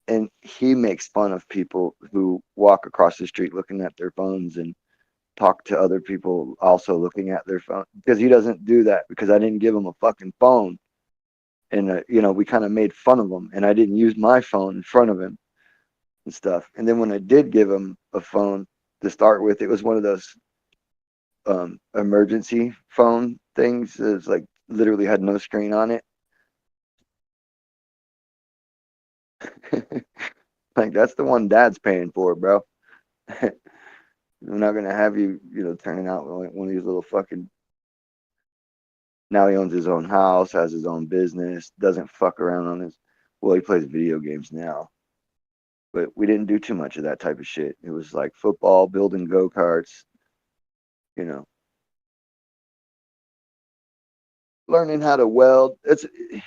and he makes fun of people who walk across the street looking at their phones and talk to other people also looking at their phone, because he doesn't do that, because I didn't give him a fucking phone. And, we kind of made fun of him, and I didn't use my phone in front of him and stuff. And then when I did give him a phone to start with, it was one of those emergency phone things. It was like literally had no screen on it. Like, that's the one Dad's paying for, bro. We're not gonna have you, turning out one of these little fucking. Now he owns his own house, has his own business, doesn't fuck around on his. Well, he plays video games now, but we didn't do too much of that type of shit. It was like football, building go-karts, learning how to weld.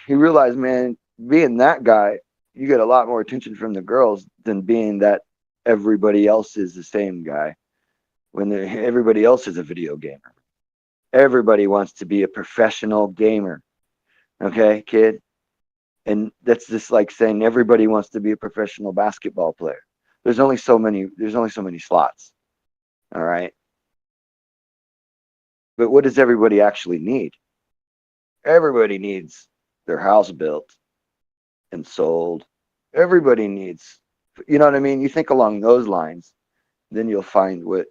He realized, man, being that guy, you get a lot more attention from the girls than being that everybody else is the same guy. When everybody else is a video gamer. Everybody wants to be a professional gamer. Okay, kid? And that's just like saying everybody wants to be a professional basketball player. There's only so many slots. All right. But what does everybody actually need? Everybody needs their house built and sold. Everybody needs, you know what I mean? You think along those lines, then you'll find what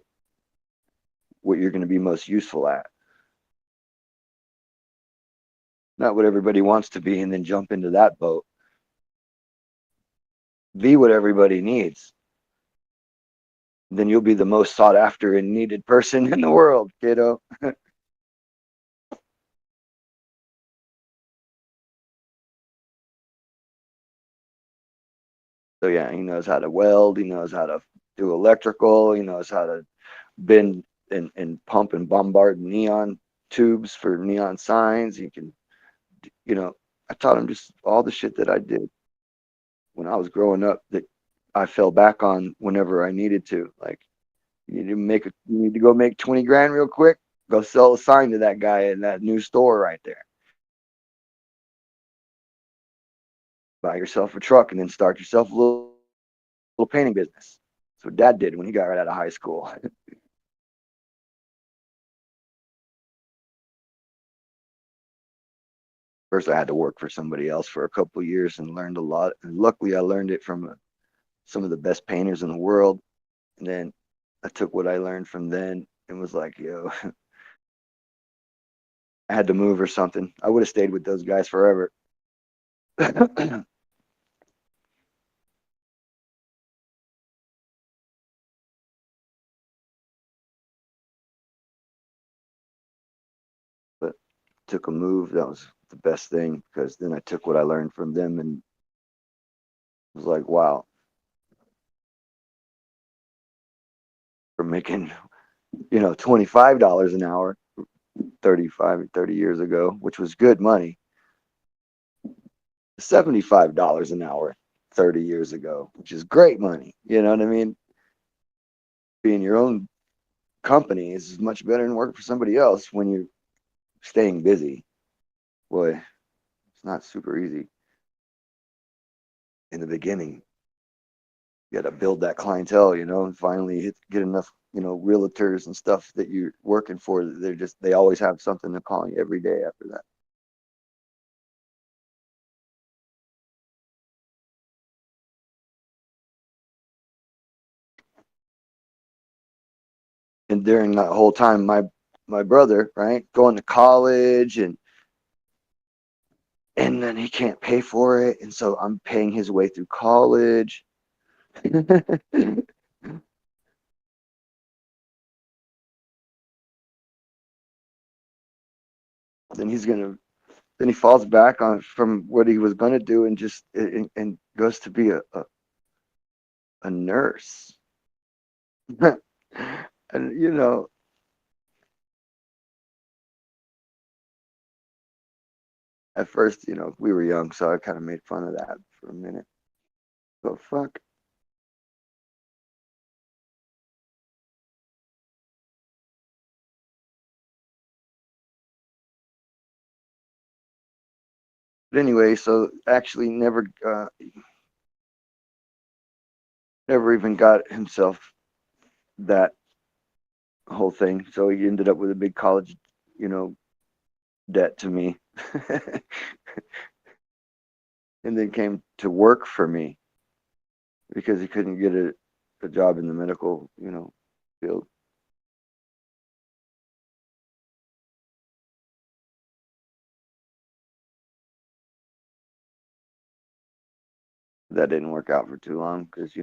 you're going to be most useful at. not what everybody wants to be and then jump into that boat. Be what everybody needs. Then you'll be the most sought after and needed person in the world, kiddo. So yeah, he knows how to weld, he knows how to do electrical, he knows how to bend and pump and bombard neon tubes for neon signs. He can, I taught him just all the shit that I did when I was growing up that I fell back on whenever I needed to. Like, you need to go make 20 grand real quick, go sell a sign to that guy in that new store right there. Buy yourself a truck and then start yourself a little painting business. That's what Dad did when he got right out of high school. First, I had to work for somebody else for a couple of years and learned a lot. And luckily, I learned it from some of the best painters in the world. And then I took what I learned from then and was like, yo, I had to move or something. I would have stayed with those guys forever. But took a move. That was the best thing, because then I took what I learned from them and was like, wow, from making, $25 an hour 30 years ago, which was good money, $75 an hour 30 years ago, which is great money. You know what I mean? Being your own company is much better than working for somebody else when you're staying busy. Boy, it's not super easy in the beginning. You got to build that clientele, and finally get enough, realtors and stuff that you're working for. They always have something to call you every day after that. And during that whole time, my brother, right, going to college and then he can't pay for it, and so I'm paying his way through college. Then he falls back on from what he was gonna do and just and goes to be a nurse. And at first, we were young, so I kind of made fun of that for a minute. But fuck. But anyway, so actually never even got himself that whole thing. So he ended up with a big college, debt to me. And then came to work for me because he couldn't get a job in the medical, field. That didn't work out for too long because,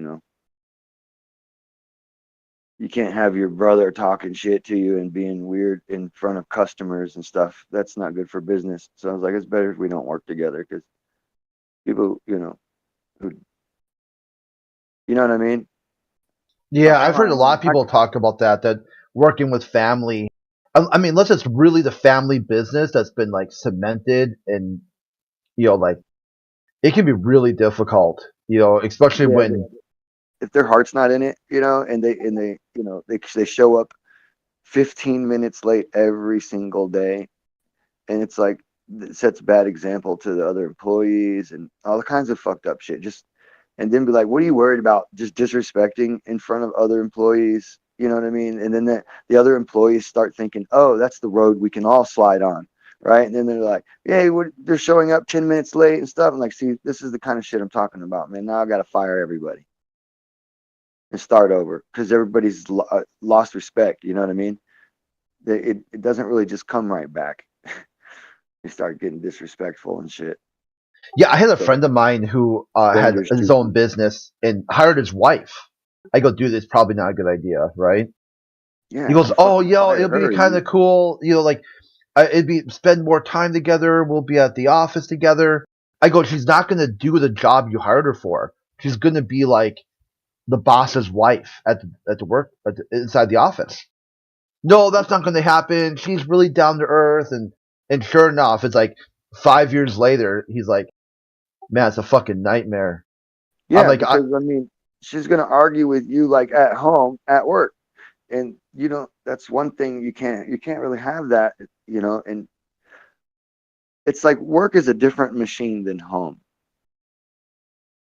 you can't have your brother talking shit to you and being weird in front of customers and stuff. That's not good for business. So I was like, it's better if we don't work together, because people, who, you know what I mean? Yeah, I've heard a lot of people talk about that working with family. I mean, unless it's really the family business that's been like cemented and, like it can be really difficult, especially Yeah, when if their heart's not in it, and they show up 15 minutes late every single day, and it's like it sets a bad example to the other employees and all kinds of fucked up shit. And then be like, what are you worried about? Just disrespecting in front of other employees? You know what I mean? And then the other employees start thinking, oh, that's the road we can all slide on, right? And then they're like, hey, they're showing up 10 minutes late and stuff. I'm like, see, this is the kind of shit I'm talking about, man. Now I got to fire everybody and start over because everybody's lost respect. You know what I mean? It doesn't really just come right back. They start getting disrespectful and shit. Yeah, I had a So friend of mine who had strangers his treat own them. business and hired his wife. I go, dude, it's probably not a good idea, right? Yeah, He goes, don't oh, fucking yo, fire it'll be her. kind of cool, like it'd be spend more time together. We'll be at the office together. I go, she's not gonna do the job you hired her for. She's gonna be like the boss's wife at the work inside the office. No, that's not gonna happen. She's really down to earth, and sure enough, it's like 5 years later, he's like, man, it's a fucking nightmare. I'm Yeah, like, because I mean, she's gonna argue with you like at home, at work, and you know that's one thing you can't really have that, and it's like work is a different machine than home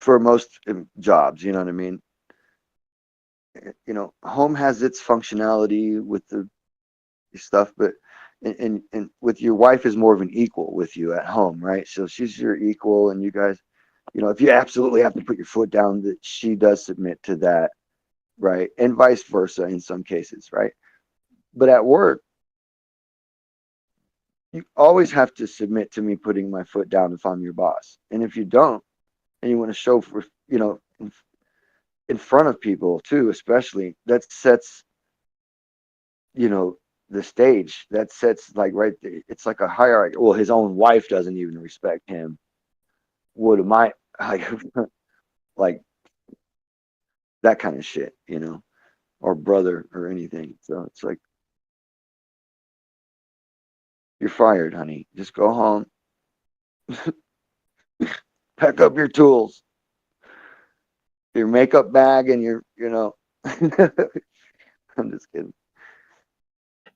for most jobs. You know what I mean? Home has its functionality with the stuff, but and with your wife is more of an equal with you at home, right? So she's your equal, and you guys, if you absolutely have to put your foot down, that she does submit to that, right? And vice versa in some cases, right? But at work, you always have to submit to me putting my foot down if I'm your boss. And if you don't, and you want to show for, in front of people too, especially, that sets, the stage. That sets like right there. It's like a hierarchy. Well, his own wife doesn't even respect him. What am I like? Like that kind of shit, or brother or anything. So it's like, you're fired, honey. Just go home, pack up your tools, your makeup bag, and I'm just kidding.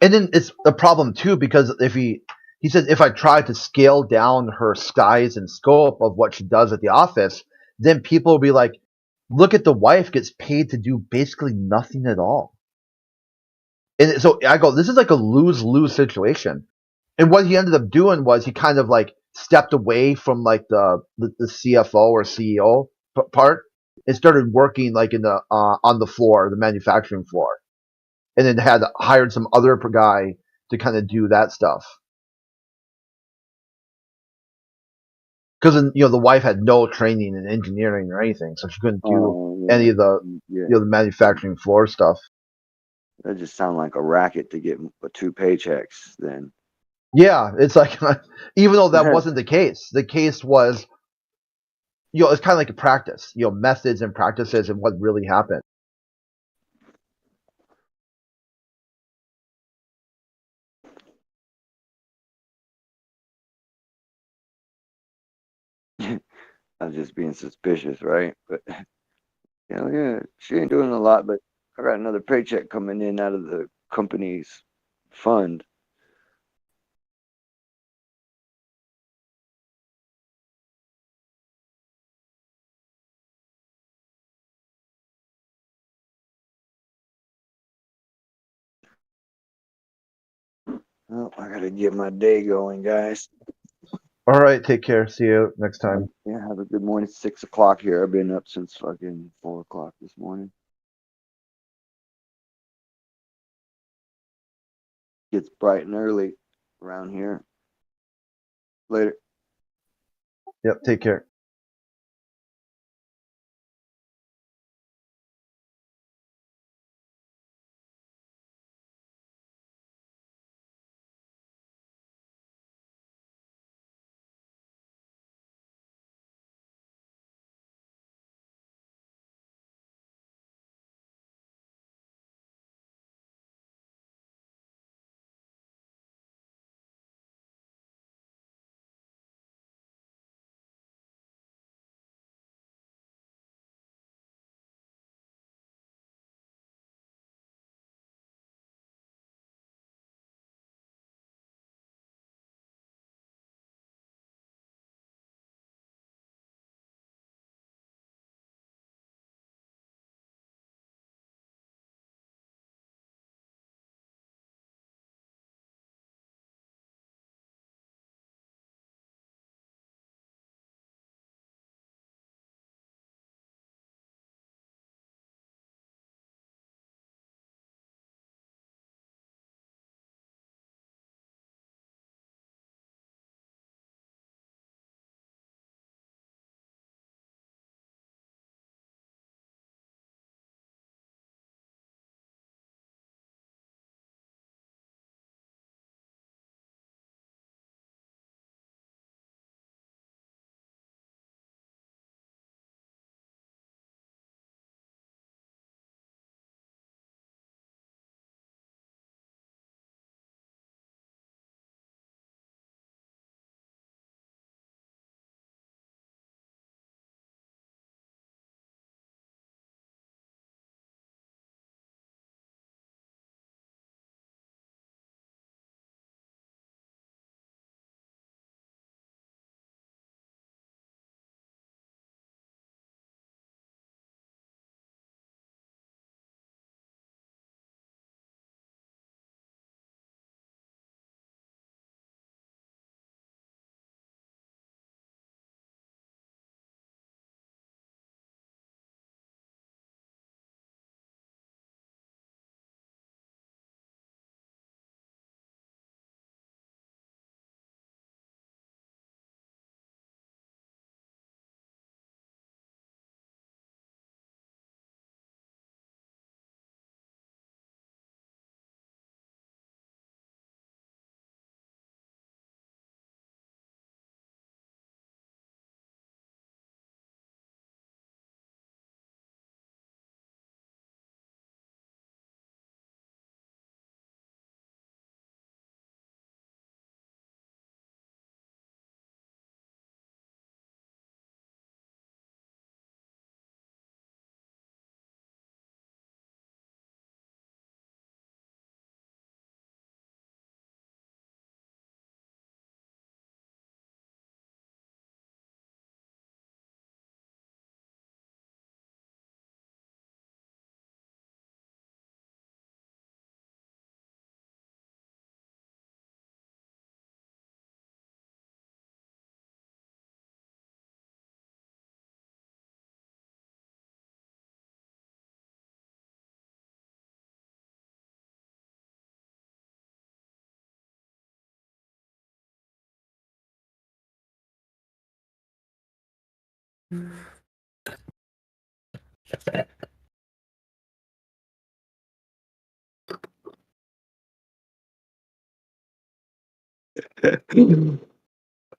and then it's a problem too because if he said if I try to scale down her size and scope of what she does at the office, then people will be like, look at the wife gets paid to do basically nothing at all. And so I go, this is like a lose-lose situation. And what he ended up doing was he kind of like stepped away from like the CFO or CEO part and started working like in the on the floor, the manufacturing floor, and then had hired some other guy to kind of do that stuff. Because the wife had no training in engineering or anything, so she couldn't do any of the the manufacturing floor stuff. That just sound like a racket to get 2 paychecks. Then Yeah, it's like even though that wasn't the case. The case was, it's kind of like a practice, methods and practices and what really happened. I'm just being suspicious, right? But yeah, she ain't doing a lot, but I got another paycheck coming in out of the company's fund. Well, I gotta get my day going, guys. All right, take care. See you next time. Yeah, have a good morning. 6 o'clock here. I've been up since fucking 4 o'clock this morning. Gets bright and early around here. Later. Yep, take care.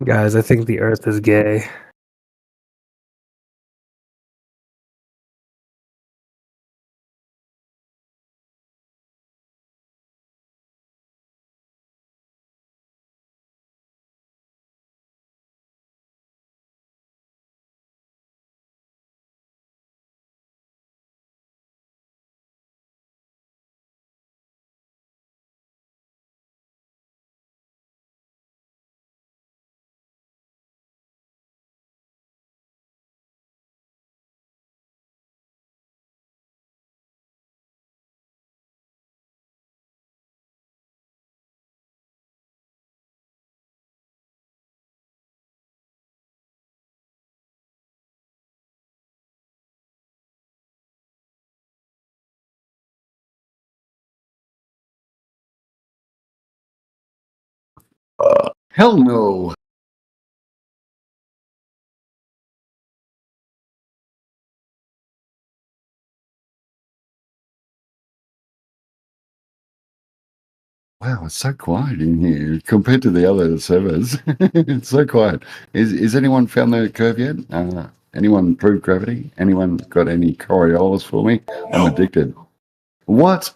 Guys, I think the Earth is gay. Hell no. Wow, it's so quiet in here compared to the other servers. It's so quiet. Is anyone found the curve yet? Anyone proved gravity? Anyone got any Coriolis for me? I'm addicted. What?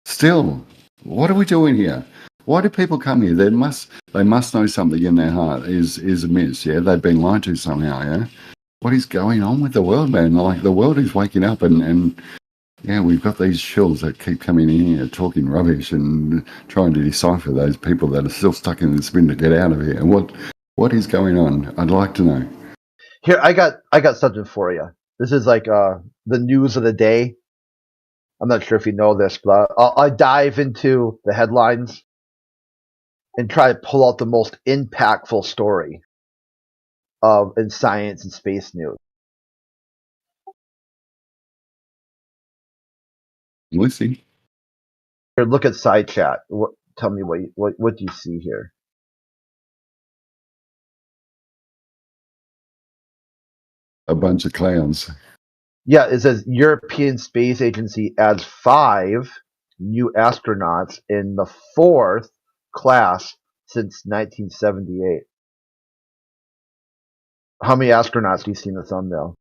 Still, what are we doing here? Why do people come here? They must know something in their heart is amiss. Yeah, they've been lied to somehow. Yeah, what is going on with the world, man? Like the world is waking up, and yeah, we've got these shills that keep coming in here talking rubbish and trying to decipher those people that are still stuck in the spin to get out of here. And what is going on? I'd like to know. Here, I got something for you. This is like the news of the day. I'm not sure if you know this, but I'll dive into the headlines and try to pull out the most impactful story in science and space news. Lucy, Here, look at side chat. Tell me what do you see here? a bunch of clowns. Yeah, it says European Space Agency adds 5 new astronauts in the 4th class since 1978. How many astronauts do you see in the thumbnail?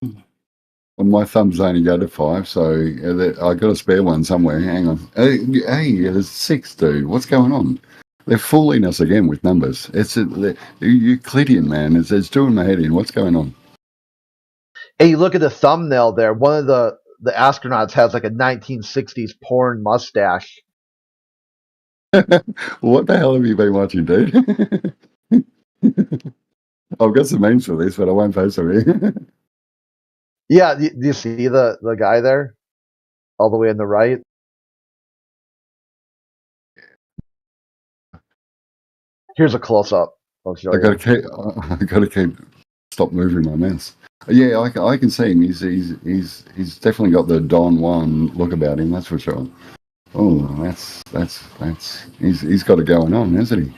Well, my thumbs only go to 5, so I got a spare one somewhere. Hang on. Hey, there's 6, dude. What's going on? They're fooling us again with numbers. It's Euclidean, man. It's doing my head in. What's going on? Hey, you look at the thumbnail there. One of the astronauts has like a 1960s porn mustache. What the hell have you been watching, dude? I've got some names for this, but I won't post them here. Yeah, do you see the guy there, all the way on the right? Here's a close up. I'll show I you. gotta keep stop moving my mouse. Yeah, I can see him. He's definitely got the Don Juan look about him. That's for sure. Oh, that's he's got it going on, hasn't he?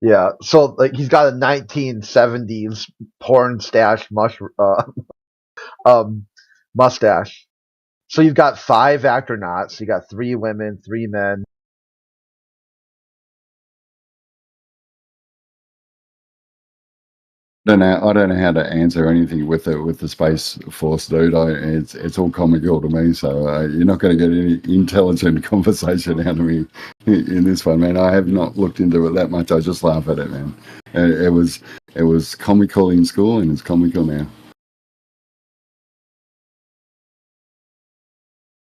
Yeah, so like he's got a 1970s porn stash mustache. So you've got 5 astronauts. You got 3 women, 3 men. I don't know how to answer anything with the Space Force, dude. It's all comical to me. So you're not going to get any intelligent conversation out of me in this one, man. I have not looked into it that much. I just laugh at it, man. It was comical in school, and it's comical now.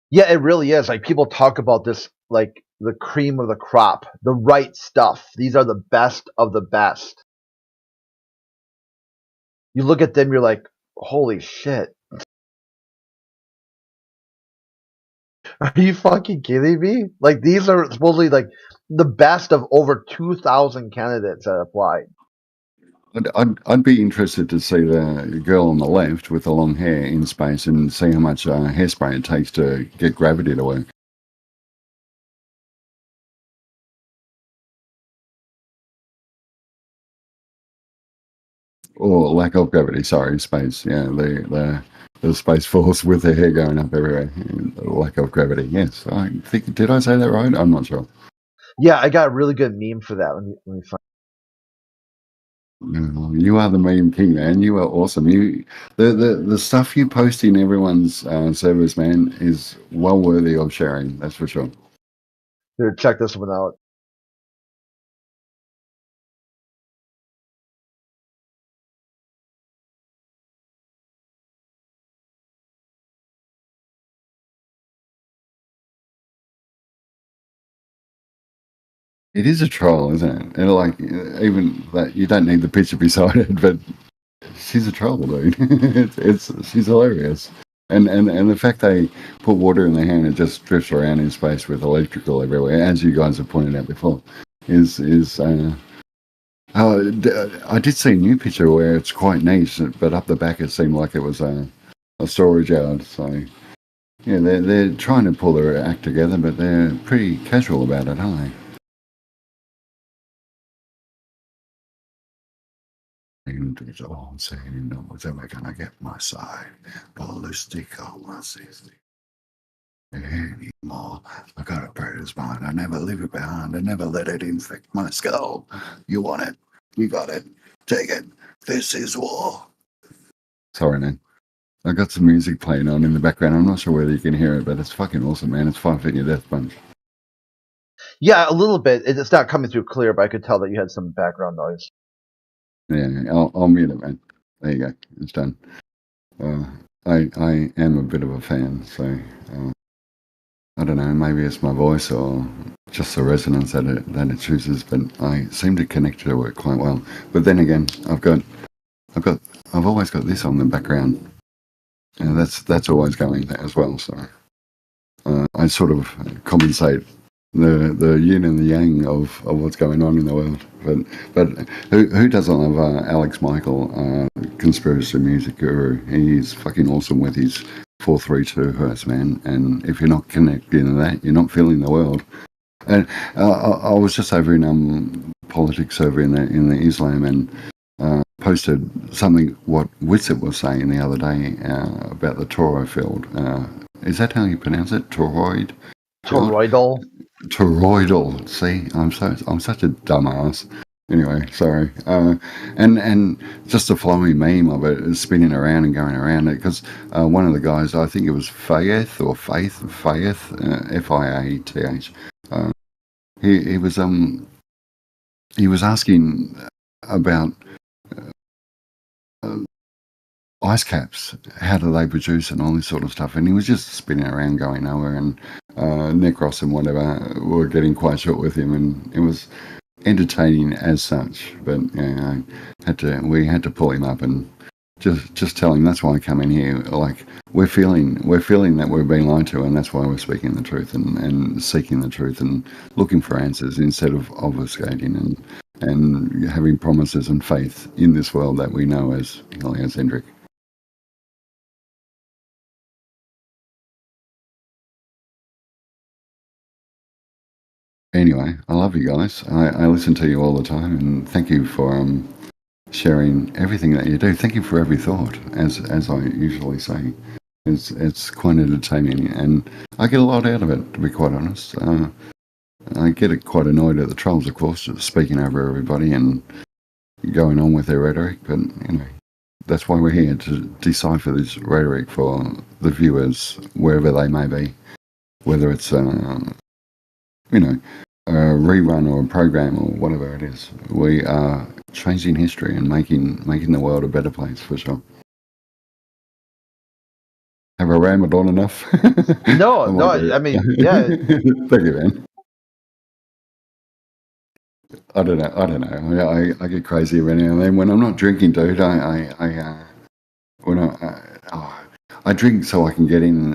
Yeah, it really is. Like people talk about this like the cream of the crop, the right stuff. These are the best of the best. You look at them, you're like, holy shit. Are you fucking kidding me? Like these are supposedly like the best of over 2,000 candidates that applied. I'd be interested to see the girl on the left with the long hair in space and see how much hairspray it takes to get gravity to work. or lack of gravity. Sorry, space. Yeah, the space force with their hair going up everywhere. Lack of gravity. Yes, I think. Did I say that right? I'm not sure. Yeah, I got a really good meme for that. Let me find. No, you are the meme king, man. You are awesome. The stuff you post in everyone's servers, man, is well worthy of sharing. That's for sure. Here, check this one out. It is a troll, isn't it? And like, even that, you don't need the picture beside it, but she's a troll, dude. She's hilarious. And the fact they put water in their hand and it just drifts around in space with electrical everywhere, as you guys have pointed out before, is I did see a new picture where it's quite nice, but up the back it seemed like it was a storage yard. So yeah, they're trying to pull their act together, but they're pretty casual about it, aren't they? And it's all saying, no one's ever gonna get my side. Ballistic on my system anymore. I got a predator's mind. I never leave it behind. I never let it infect my skull. You want it? You got it. Take it. This is war. Sorry, man. I got some music playing on in the background. I'm not sure whether you can hear it, but it's fucking awesome, man. It's 5 Finger Death Punch. Yeah, a little bit. It's not coming through clear, but I could tell that you had some background noise. Yeah, I'll mute it, man. There you go. It's done. I am a bit of a fan, so I don't know. Maybe it's my voice or just the resonance that it chooses, but I seem to connect to it quite well. But then again, I've always got this on the background, and that's always going as well. So I sort of compensate the yin and the yang of what's going on in the world. But who doesn't love Alex Michael, conspiracy music guru? He's fucking awesome with his 432 hertz, man. And if you're not connecting to that, you're not feeling the world. And I was just over in politics over in the Islam and posted something what Witsit was saying the other day about the Toro field. Is that how you pronounce it? Toroid? Toroidal. Toroidal. See, I'm such a dumbass. Anyway, sorry. And just a flowing meme of it is spinning around and going around it because one of the guys, I think it was Faith, F-I-A-T-H. He was asking about ice caps, how do they produce and all this sort of stuff, and he was just spinning around going nowhere, and Necros and whatever were getting quite short with him, and it was entertaining as such. But yeah, we had to pull him up and just tell him that's why I come in here. Like we're feeling that we're being lied to, and that's why we're speaking the truth and seeking the truth and looking for answers instead of obfuscating and having promises and faith in this world that we know as heliocentric. Anyway, I love you guys. I listen to you all the time, and thank you for sharing everything that you do. Thank you for every thought, as I usually say. It's quite entertaining, and I get a lot out of it, to be quite honest. I get quite annoyed at the trolls, of course, speaking over everybody and going on with their rhetoric, but that's why we're here, to decipher this rhetoric for the viewers, wherever they may be, whether it's a rerun or a program or whatever it is. We are changing history and making the world a better place, for sure. Have I rambled on enough? No, I mean, yeah. Thank you, man. I don't know. I get crazy every now and then. When I'm not drinking, dude, I drink so I can get in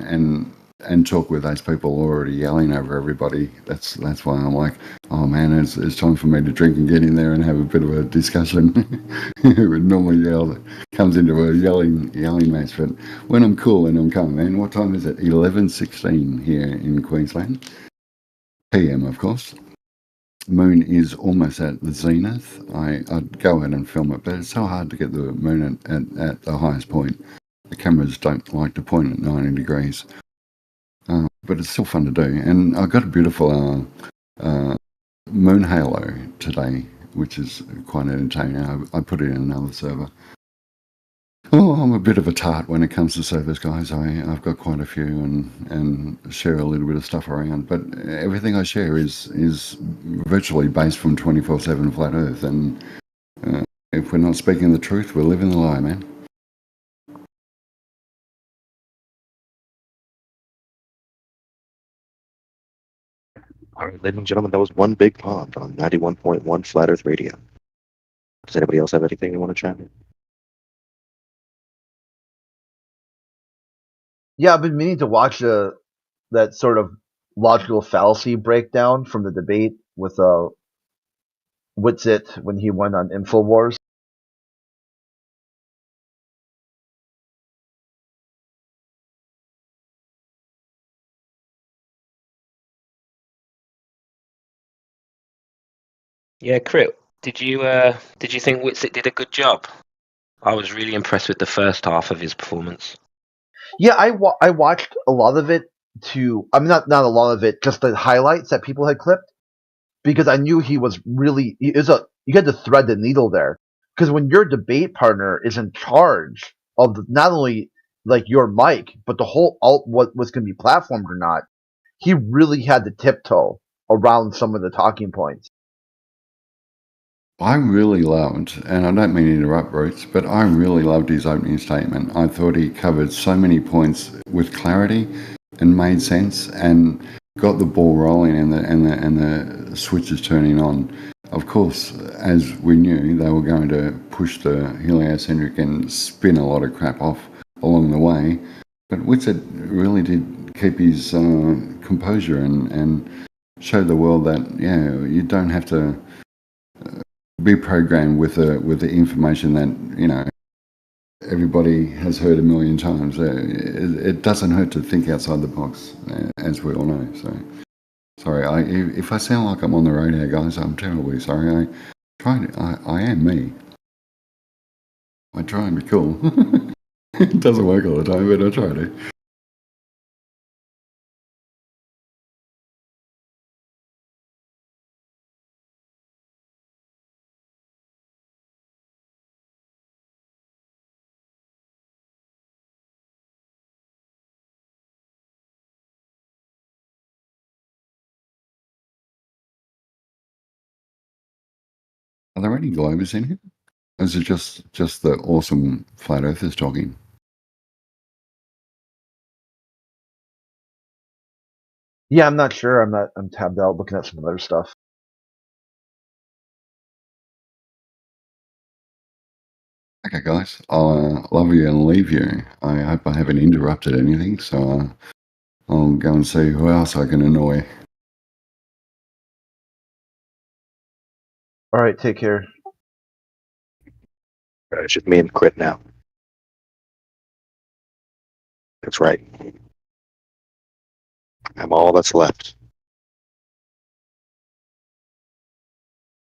and talk with those people already yelling over everybody. That's why I'm like, oh man, it's time for me to drink and get in there and have a bit of a discussion. It would normally comes into a yelling match, but when I'm cool and I'm calm, man. What time is it? 11:16 here in Queensland, PM, of course. moon is almost at the zenith, I'd go out and film it, but it's so hard to get the moon at the highest point. The cameras don't like to point at 90 degrees, but it's still fun to do. And I got a beautiful moon halo today, which is quite entertaining. I put it in another server. Oh, I'm a bit of a tart when it comes to servers, guys. I've got quite a few and share a little bit of stuff around, but everything I share is virtually based from 24/7 Flat Earth. And if we're not speaking the truth, we're living the lie, man. All right, ladies and gentlemen, that was One Big Pond on 91.1 Flat Earth Radio. Does anybody else have anything they want to chat in? Yeah, I've been meaning to watch that sort of logical fallacy breakdown from the debate with Witsit when he went on Infowars. Yeah, Crit, did you think Witsit did a good job? I was really impressed with the first half of his performance. Yeah, I watched a lot of it not a lot of it, just the highlights that people had clipped, because I knew you had to thread the needle there, because when your debate partner is in charge of not only like your mic but the whole what was going to be platformed or not, he really had to tiptoe around some of the talking points. I really loved, and I don't mean to interrupt Bruce, but I really loved his opening statement. I thought he covered so many points with clarity and made sense and got the ball rolling and the switches turning on. Of course, as we knew, they were going to push the heliocentric and spin a lot of crap off along the way. But Witsit really did keep his composure and show the world that, yeah, you don't have to be programmed with the information that everybody has heard a million times. It doesn't hurt to think outside the box, as we all know. So, sorry, if I sound like I'm on the radio, guys, I'm terribly sorry. I am me. I try and be cool. It doesn't work all the time, but I try to. Are there any Globers in here? Or is it just the awesome flat earthers talking? Yeah, I'm not sure. I'm tabbed out looking at some other stuff. Okay, guys, I'll love you and leave you. I hope I haven't interrupted anything, so I'll go and see who else I can annoy. All right, take care. It's just me and Crit now. That's right. I'm all that's left.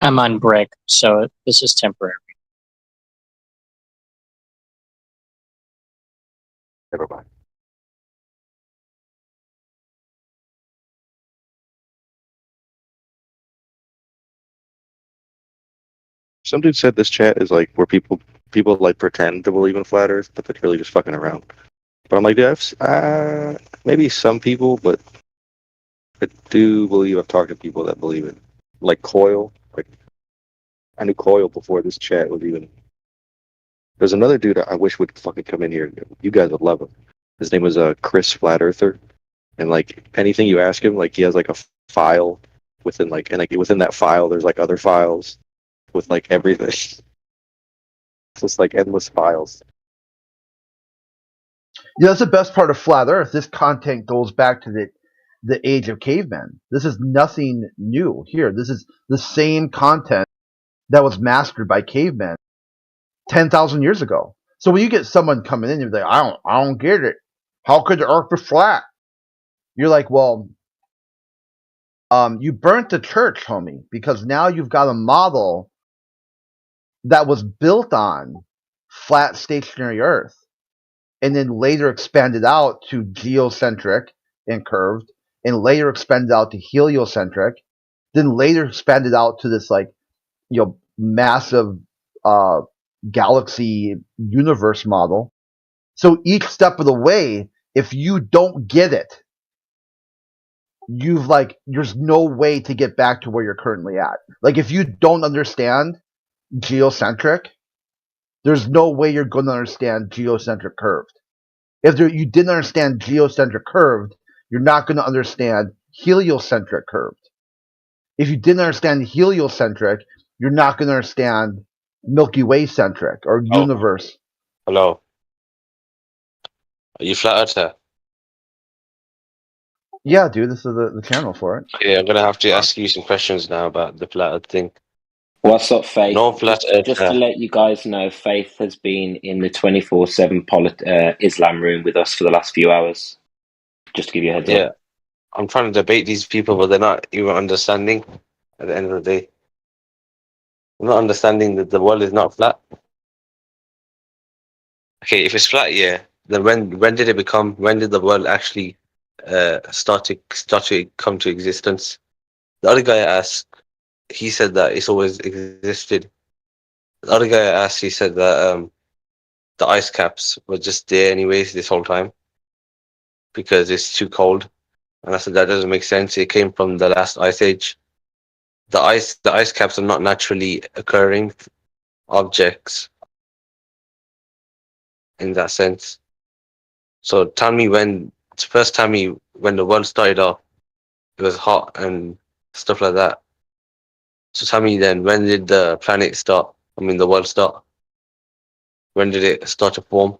I'm on break, so this is temporary. Never mind. Some dude said this chat is like where people like pretend to believe in flat Earth, but they're really just fucking around. But I'm like, dude, maybe some people, but I do believe I've talked to people that believe it. Like Coil, like I knew Coil before this chat was even. There's another dude I wish would fucking come in here. You guys would love him. His name was Chris Flat Earther, and like anything you ask him, like he has like a file within like, and like within that file, there's like other files with like everything. It's just like endless files. Yeah, that's the best part of Flat Earth. This content goes back to the age of cavemen. This is nothing new here. This is the same content that was mastered by cavemen 10,000 years ago. So when you get someone coming in and be like, I don't get it. How could the Earth be flat? You're like, well, you burnt the church, homie, because now you've got a model that was built on flat stationary Earth, and then later expanded out to geocentric and curved, and later expanded out to heliocentric, then later expanded out to this massive galaxy universe model. So each step of the way, if you don't get it, there's no way to get back to where you're currently at. Like, if you don't understand geocentric, there's no way you're going to understand geocentric curved. If you didn't understand geocentric curved, you're not going to understand heliocentric curved. If you didn't understand heliocentric, you're not going to understand Milky Way centric or universe. Hello. Are you flat earther? Yeah, dude, this is the channel for it. Yeah, I'm gonna have to ask you some questions now about the flat earth thing. What's up, Faith? No flat Just to let you guys know, Faith has been in the 24/7 Islam room with us for the last few hours. Just to give you a heads Yeah, up. I'm trying to debate these people, but they're not even understanding. At the end of the day, they're not understanding that the world is not flat. Okay, if it's flat, yeah, then when did it become? When did the world actually start to come to existence? The other guy I asked, he said that it's always existed. The other guy I asked, he said that the ice caps were just there anyways this whole time because it's too cold. And I said that doesn't make sense. It came from the last ice age. The ice caps are not naturally occurring objects in that sense. So tell me when the world started off, it was hot and stuff like that. So tell me then, when did the planet start? I mean, the world start? When did it start to form?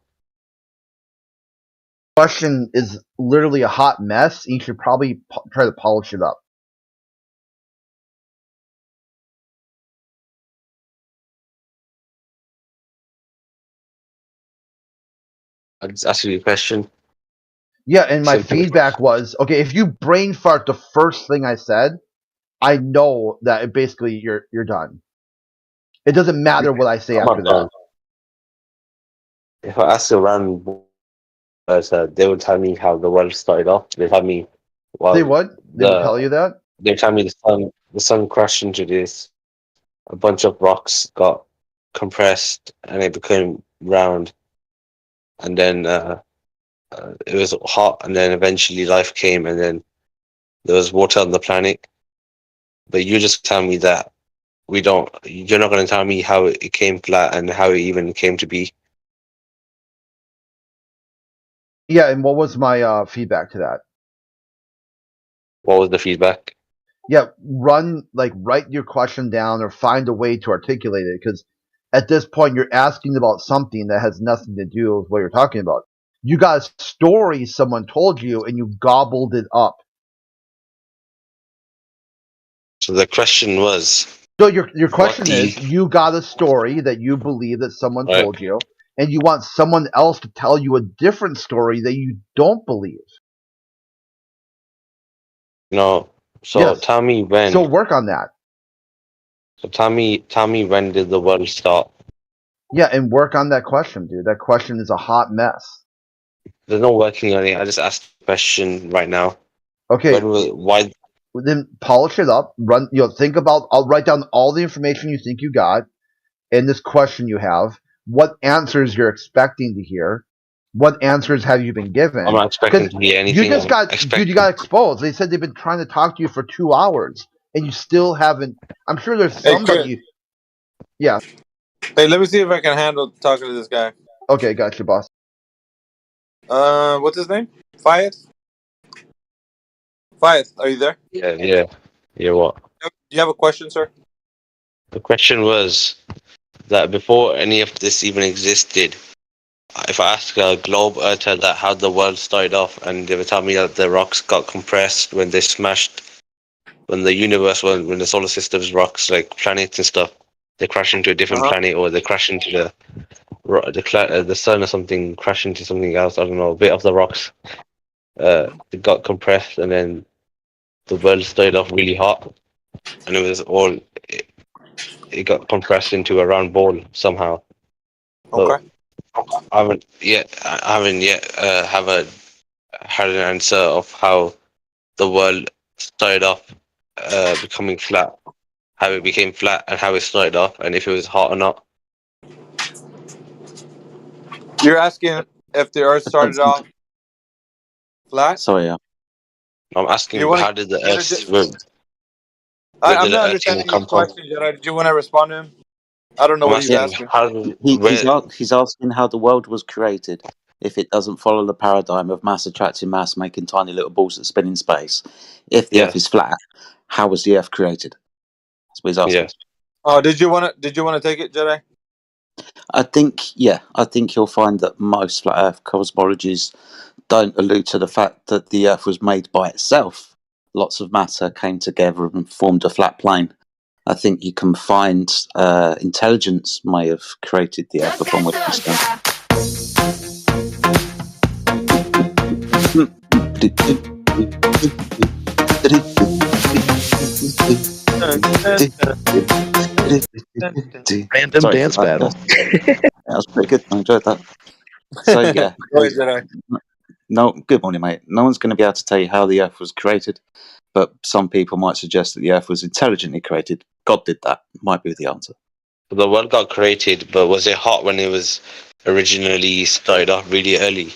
Question is literally a hot mess. You should probably try to polish it up. I just asked you a question. Yeah, and my Simple. feedback was, okay, if you brain fart the first thing I said, I know that basically you're done. It doesn't matter what I say I'm after not done. that. If I ask a random person, they would tell me how the world started off. They tell me, well, They would? They would tell you that? They tell me the sun crashed into this. A bunch of rocks got compressed and it became round. And then it was hot, and then eventually life came, and then there was water on the planet. But you just tell me that you're not going to tell me how it came flat and how it even came to be. Yeah, and what was my feedback to that? What was the feedback? Yeah, write your question down or find a way to articulate it, because at this point you're asking about something that has nothing to do with what you're talking about. You got a story someone told you and you gobbled it up. So the question was... So your question is, you got a story that you believe that someone told you, and you want someone else to tell you a different story that you don't believe. No. So Yes. tell me when. So work on that. So tell me when did the world start? Yeah, and work on that question, dude. That question is a hot mess. There's no working on it. I just asked the question right now. Okay. Why? Then polish it up. Think about. I'll write down all the information you think you got, and this question you have. What answers you're expecting to hear? What answers have you been given? I'm not expecting to hear anything. You just you got exposed. They said they've been trying to talk to you for 2 hours, and you still haven't. I'm sure there's somebody. Yeah. Hey, let me see if I can handle talking to this guy. Okay, gotcha, boss. What's his name? Fayed? Fayed, are you there? Yeah. Yeah, what? Do you have a question, sir? The question was that before any of this even existed, if I ask a globe earther that how the world started off, and they would tell me that the rocks got compressed when they smashed, when the universe, when the solar system's rocks, like planets and stuff, they crash into a different planet, or they crash into the sun or something, crash into something else. I don't know. A bit of the rocks, it got compressed, and then the world started off really hot, and it was all it got compressed into a round ball somehow. Okay. But I haven't yet had an answer of how the world started off becoming flat, how it became flat, and how it started off, and if it was hot or not. You're asking if the Earth started off flat? Sorry, yeah. I'm asking You wanna- how did the wanna Earth? ju- Where I'm did the not Earth understanding even come his from? question, Jedi. Did you want to respond to him? I don't know I'm what he's asking asking. how He's asking how the world was created if it doesn't follow the paradigm of mass attracting mass, making tiny little balls that spin in space. If the Earth is flat, how was the Earth created? That's what he's asking. Yes. Oh, did you want to take it, Jedi? I think you'll find that most flat Earth cosmologies don't allude to the fact that the Earth was made by itself. Lots of matter came together and formed a flat plane. I think you can find intelligence may have created the Earth upon which we stand. Random Sorry dance for that. battle. That was pretty good. I enjoyed that. So yeah. Go ahead, Jedi. No, good morning, mate. No one's going to be able to tell you how the Earth was created, but some people might suggest that the Earth was intelligently created. God did that. Might be the answer. The world got created, but was it hot when it was originally started off really early,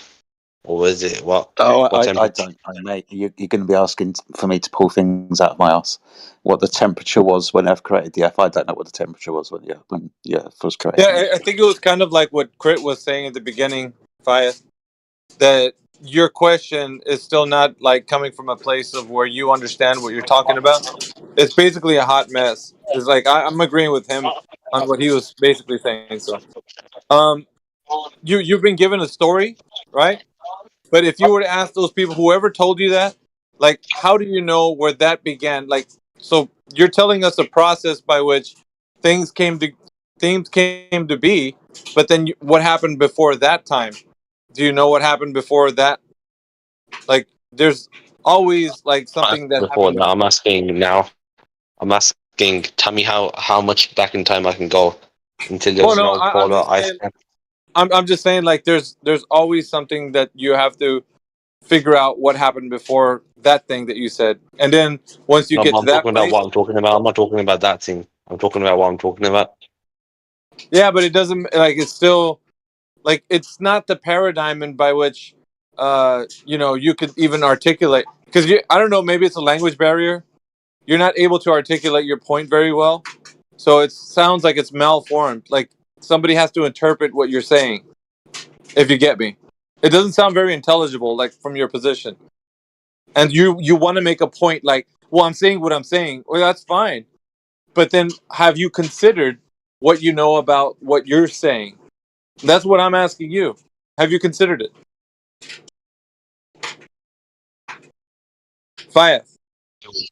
or was it what? Oh, what I temperature? don't know, mate. You're going to be asking for me to pull things out of my ass. What the temperature was when Earth created the Earth? I don't know what the temperature was when the Earth was created. Yeah, I think it was kind of like what Crit was saying at the beginning, Fayez, that your question is still not like coming from a place of where you understand what you're talking about. It's basically a hot mess. It's like I'm agreeing with him on what he was basically saying. So, you've been given a story, right? But if you were to ask those people, whoever told you that, like, how do you know where that began? Like, so you're telling us a process by which things came to be, but then what happened before that time? Do you know what happened before that? Like, there's always like something that Before happened. that, I'm asking now. I'm asking. Tell me how much back in time I can go until there's no, no polar ice cap. I'm just saying, like, there's always something that you have to figure out what happened before that thing that you said, and then once you No, get but to I'm that talking about place, what I'm talking about. I'm not talking about that thing. I'm talking about what I'm talking about. yeah, but it doesn't like it's still like it's not the paradigm in by which you could even articulate because I don't know, maybe it's a language barrier. You're not able to articulate your point very well, so it sounds like it's malformed. Like somebody has to interpret what you're saying. If you get me, it doesn't sound very intelligible, like from your position. And you want to make a point, like, well, I'm saying what I'm saying. Well, that's fine, but then have you considered what you know about what you're saying? That's what I'm asking you. Have you considered it? Fayez.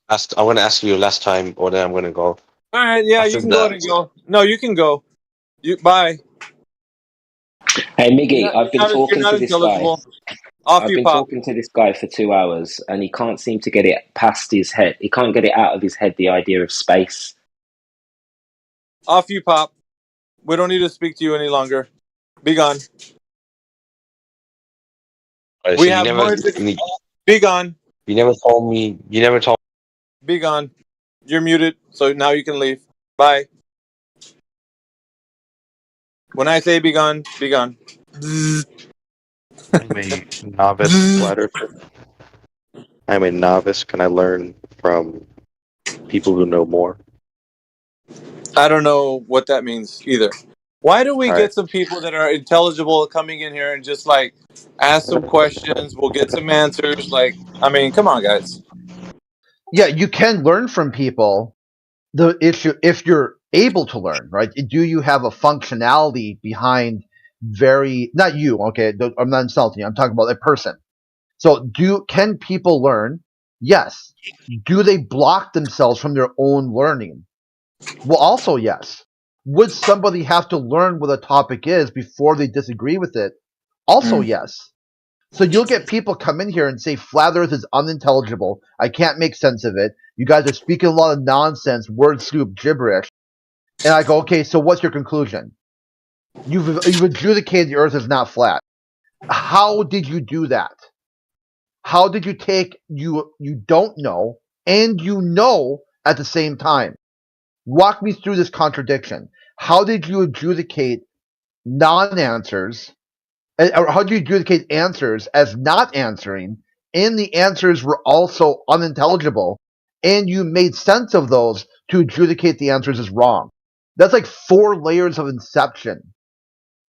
I'm going to ask you last time, or then I'm going to go. All right, yeah, you After can go ahead and go. No, you can go. Bye. Hey, Miggy, You're I've been not, you're talking not to this guy. intelligible. Off I've you been pop. talking to this guy for 2 hours, and he can't seem to get it past his head. He can't get it out of his head, the idea of space. Off you pop. We don't need to speak to you any longer. Be gone. Right, We so have more. Be gone. You never told me. You never told. Be gone. You're muted, so now you can leave. Bye. When I say be gone, be gone. I'm a novice flat earther. I'm a novice. Can I learn from people who know more? I don't know what that means either. Why do we All get right. some people that are intelligible coming in here and just like ask some questions? We'll get some answers. Like, I mean, come on, guys. Yeah, you can learn from people. The issue, if you're able to learn, right? Do you have a functionality behind not you, okay? I'm not insulting you. I'm talking about a person. So can people learn? Yes. Do they block themselves from their own learning? Well, also yes. Would somebody have to learn what a topic is before they disagree with it? Also yes. So you'll get people come in here and say flat Earth is unintelligible. I can't make sense of it. You guys are speaking a lot of nonsense, word soup, gibberish. And I go, okay, so what's your conclusion? You've adjudicated the Earth is not flat. How did you do that? How did you take you don't know and you know at the same time? Walk me through this contradiction. How did you adjudicate non-answers? Or how do you adjudicate answers as not answering, and the answers were also unintelligible, and you made sense of those to adjudicate the answers as wrong? That's like 4 layers of inception.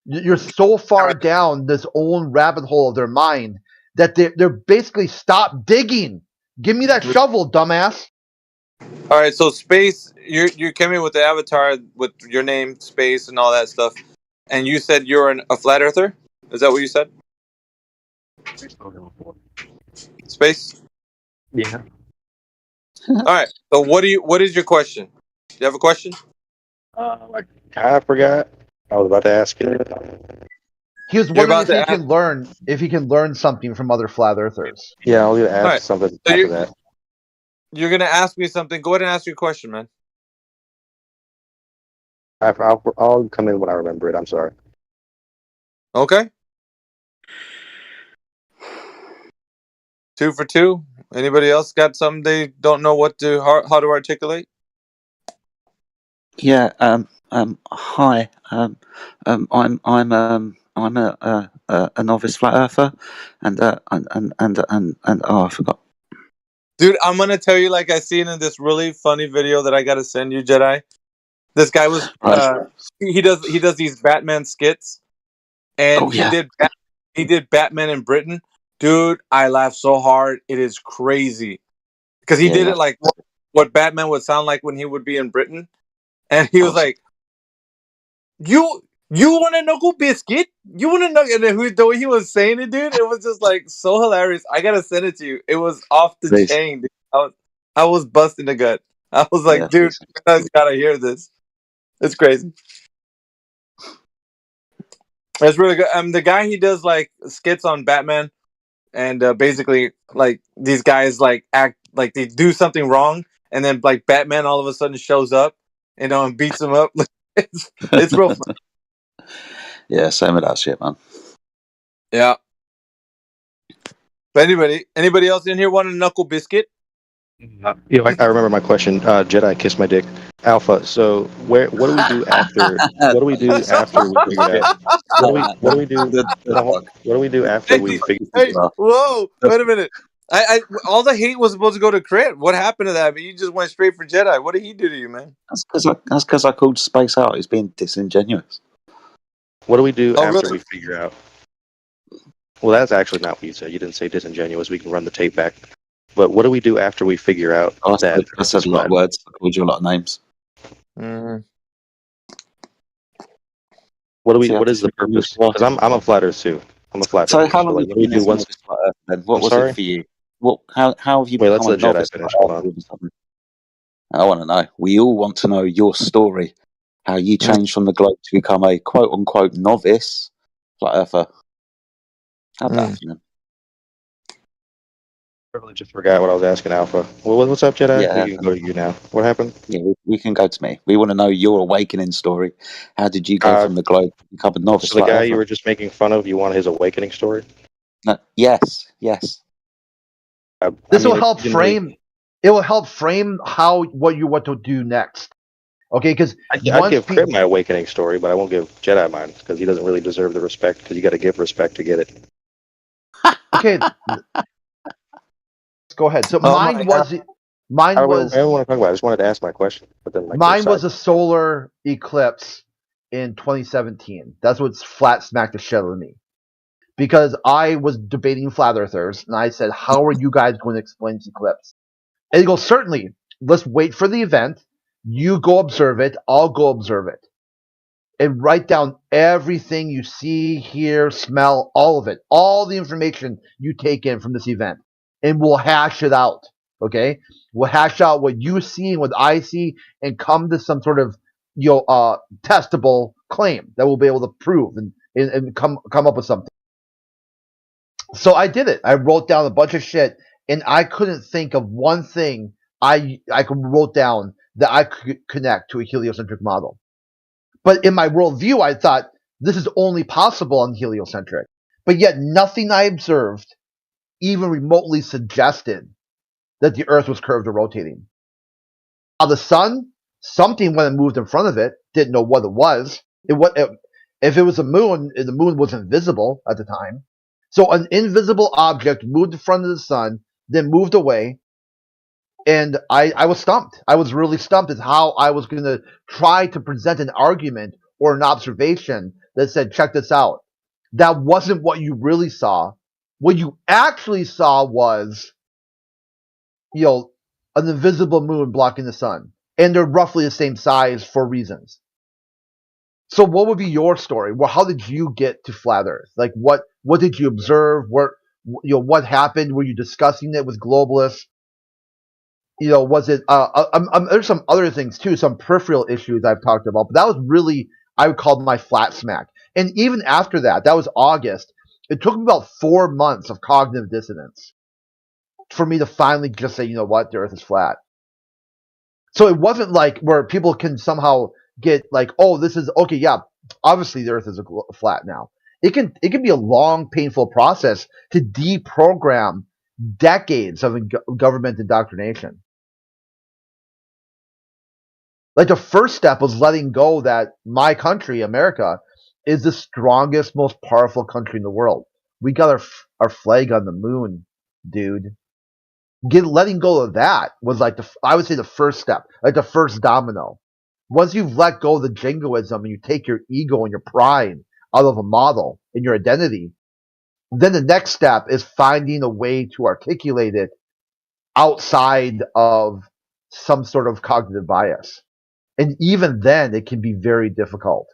You're so far down this own rabbit hole of their mind that they're basically stop digging. Give me that shovel, dumbass. All right, so Space, you came in with the avatar with your name, Space, and all that stuff, and you said you're a flat earther. Is that what you said? Space. Yeah. All right. So what is your question? Do you have a question? I forgot. I was about to ask it. He was You're wondering about to ask. if he can learn something from other flat earthers. Yeah, I was gonna ask All right. something So after that. you're gonna ask me something. Go ahead and ask your question, man. I'll come in when I remember it. I'm sorry. Okay. 2 for 2. Anybody else got something they don't know how to articulate? Yeah. Hi. I'm a novice flat earther, and oh, I forgot. Dude, I'm gonna tell you like I seen in this really funny video that I gotta send you, Jedi. This guy was he does these Batman skits, and Oh yeah. he did Batman in Britain. Dude, I laughed so hard. It is crazy because he Yeah, did yeah. it like what Batman would sound like when he would be in Britain, and he was like, "You want a knuckle biscuit? You want a nugget?" And then the way he was saying it, dude, it was just like so hilarious. I gotta send it to you. It was off the Please. chain, dude. I was busting the gut. I was like, Yeah, dude, please. you guys gotta hear this. It's crazy. It's really good. The guy, he does like skits on Batman, and basically like these guys like act like they do something wrong, and then like Batman all of a sudden shows up, and beats them up. It's real fun. Yeah, same with that shit, man. Yeah. But anybody else in here want a knuckle biscuit? Yeah, I remember my question. Jedi, kiss my dick. Alpha. So what do we do after? What do we do after we figure it out? What do we do? What do we do after we figure? Hey, whoa! Wait a minute. I all the hate was supposed to go to Crit. What happened to that? But you just went straight for Jedi. What did he do to you, man? That's because I called Space out. He's being disingenuous. What do we do Oh, after really? we figure out? Well, that's actually not what you said. You didn't say disingenuous. We can run the tape back. But what do we do after we figure out that? I said a lot of words. I called you a lot of names. Mm-hmm. What do we? What is the purpose? Because I'm a flat Earth too. I'm a flat So Earth. how long like, have what do you we been do as once? novice flat Earth then? What I'm was sorry? it for you? How have you Wait, become let's a let Jedi novice finish. flat Hold Earther on. all of a sudden? I want to know. We all want to know your story. How you changed from the globe to become a quote unquote novice flat earther. How'd that happen then? I really just forgot what I was asking Alpha. Well, what's up, Jedi? Yeah. We can go to you now. What happened? Yeah, we can go to me. We want to know your awakening story. How did you go from the globe to become a novice So the flat guy earther? you were just making fun of, you want his awakening story? No, yes. This will help frame. It will help frame what to do next. Okay, because I'd give Crit my awakening story, but I won't give Jedi mine because he doesn't really deserve the respect. Because you got to give respect to get it. Okay, go ahead. So mine was. I don't want to talk about it. I just wanted to ask my question, but then Mine was a solar eclipse in 2017. That's what flat smacked the shit out of me. Because I was debating flat earthers, and I said, how are you guys going to explain this eclipse? And he goes, certainly, let's wait for the event. You go observe it. I'll go observe it. And write down everything you see, hear, smell, all of it. All the information you take in from this event. And we'll hash it out. Okay? We'll hash out what you see and what I see and come to some sort of testable claim that we'll be able to prove and come up with something. So I did it. I wrote down a bunch of shit, and I couldn't think of one thing I wrote down that I could connect to a heliocentric model. But in my worldview, I thought this is only possible on heliocentric. But yet nothing I observed even remotely suggested that the Earth was curved or rotating. Now the sun, something when it moved in front of it, didn't know what it was. If it was the moon wasn't visible at the time. So an invisible object moved in front of the sun, then moved away, and I was stumped. I was really stumped as how I was going to try to present an argument or an observation that said, check this out. That wasn't what you really saw. What you actually saw was, an invisible moon blocking the sun. And they're roughly the same size for reasons. So what would be your story? Well, how did you get to flat Earth? Like, what did you observe? What happened? Were you discussing it with globalists? Was it? There's some other things too, some peripheral issues I've talked about, but that was really, I would call my flat smack. And even after that was August. It took me about 4 months of cognitive dissonance for me to finally just say, you know what, the Earth is flat. So it wasn't like where people can somehow get like, oh, this is okay. Yeah, obviously the Earth is flat now. It can be a long, painful process to deprogram decades of government indoctrination. Like the first step was letting go that my country, America, is the strongest, most powerful country in the world. We got our flag on the moon, dude. Letting go of that was like I would say the first step, like the first domino. Once you've let go of the jingoism and you take your ego and your pride out of a model and your identity, then the next step is finding a way to articulate it outside of some sort of cognitive bias. And even then, it can be very difficult.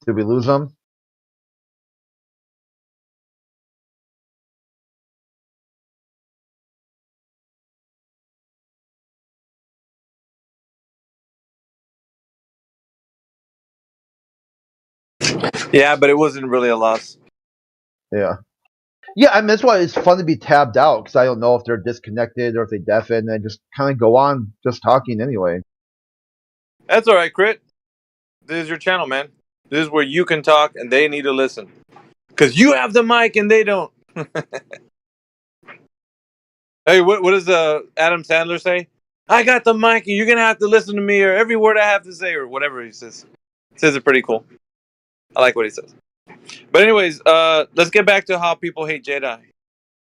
Did we lose them? Yeah, but it wasn't really a loss. Yeah. Yeah, I mean, that's why it's fun to be tabbed out, because I don't know if they're disconnected or if they deafen, and just kind of go on just talking anyway. That's all right, Crit. This is your channel, man. This is where you can talk and they need to listen. Because you have the mic and they don't. Hey, what does Adam Sandler say? I got the mic and you're going to have to listen to me or every word I have to say or whatever he says. He says it pretty cool. I like what he says. But anyways, let's get back to how people hate Jedi.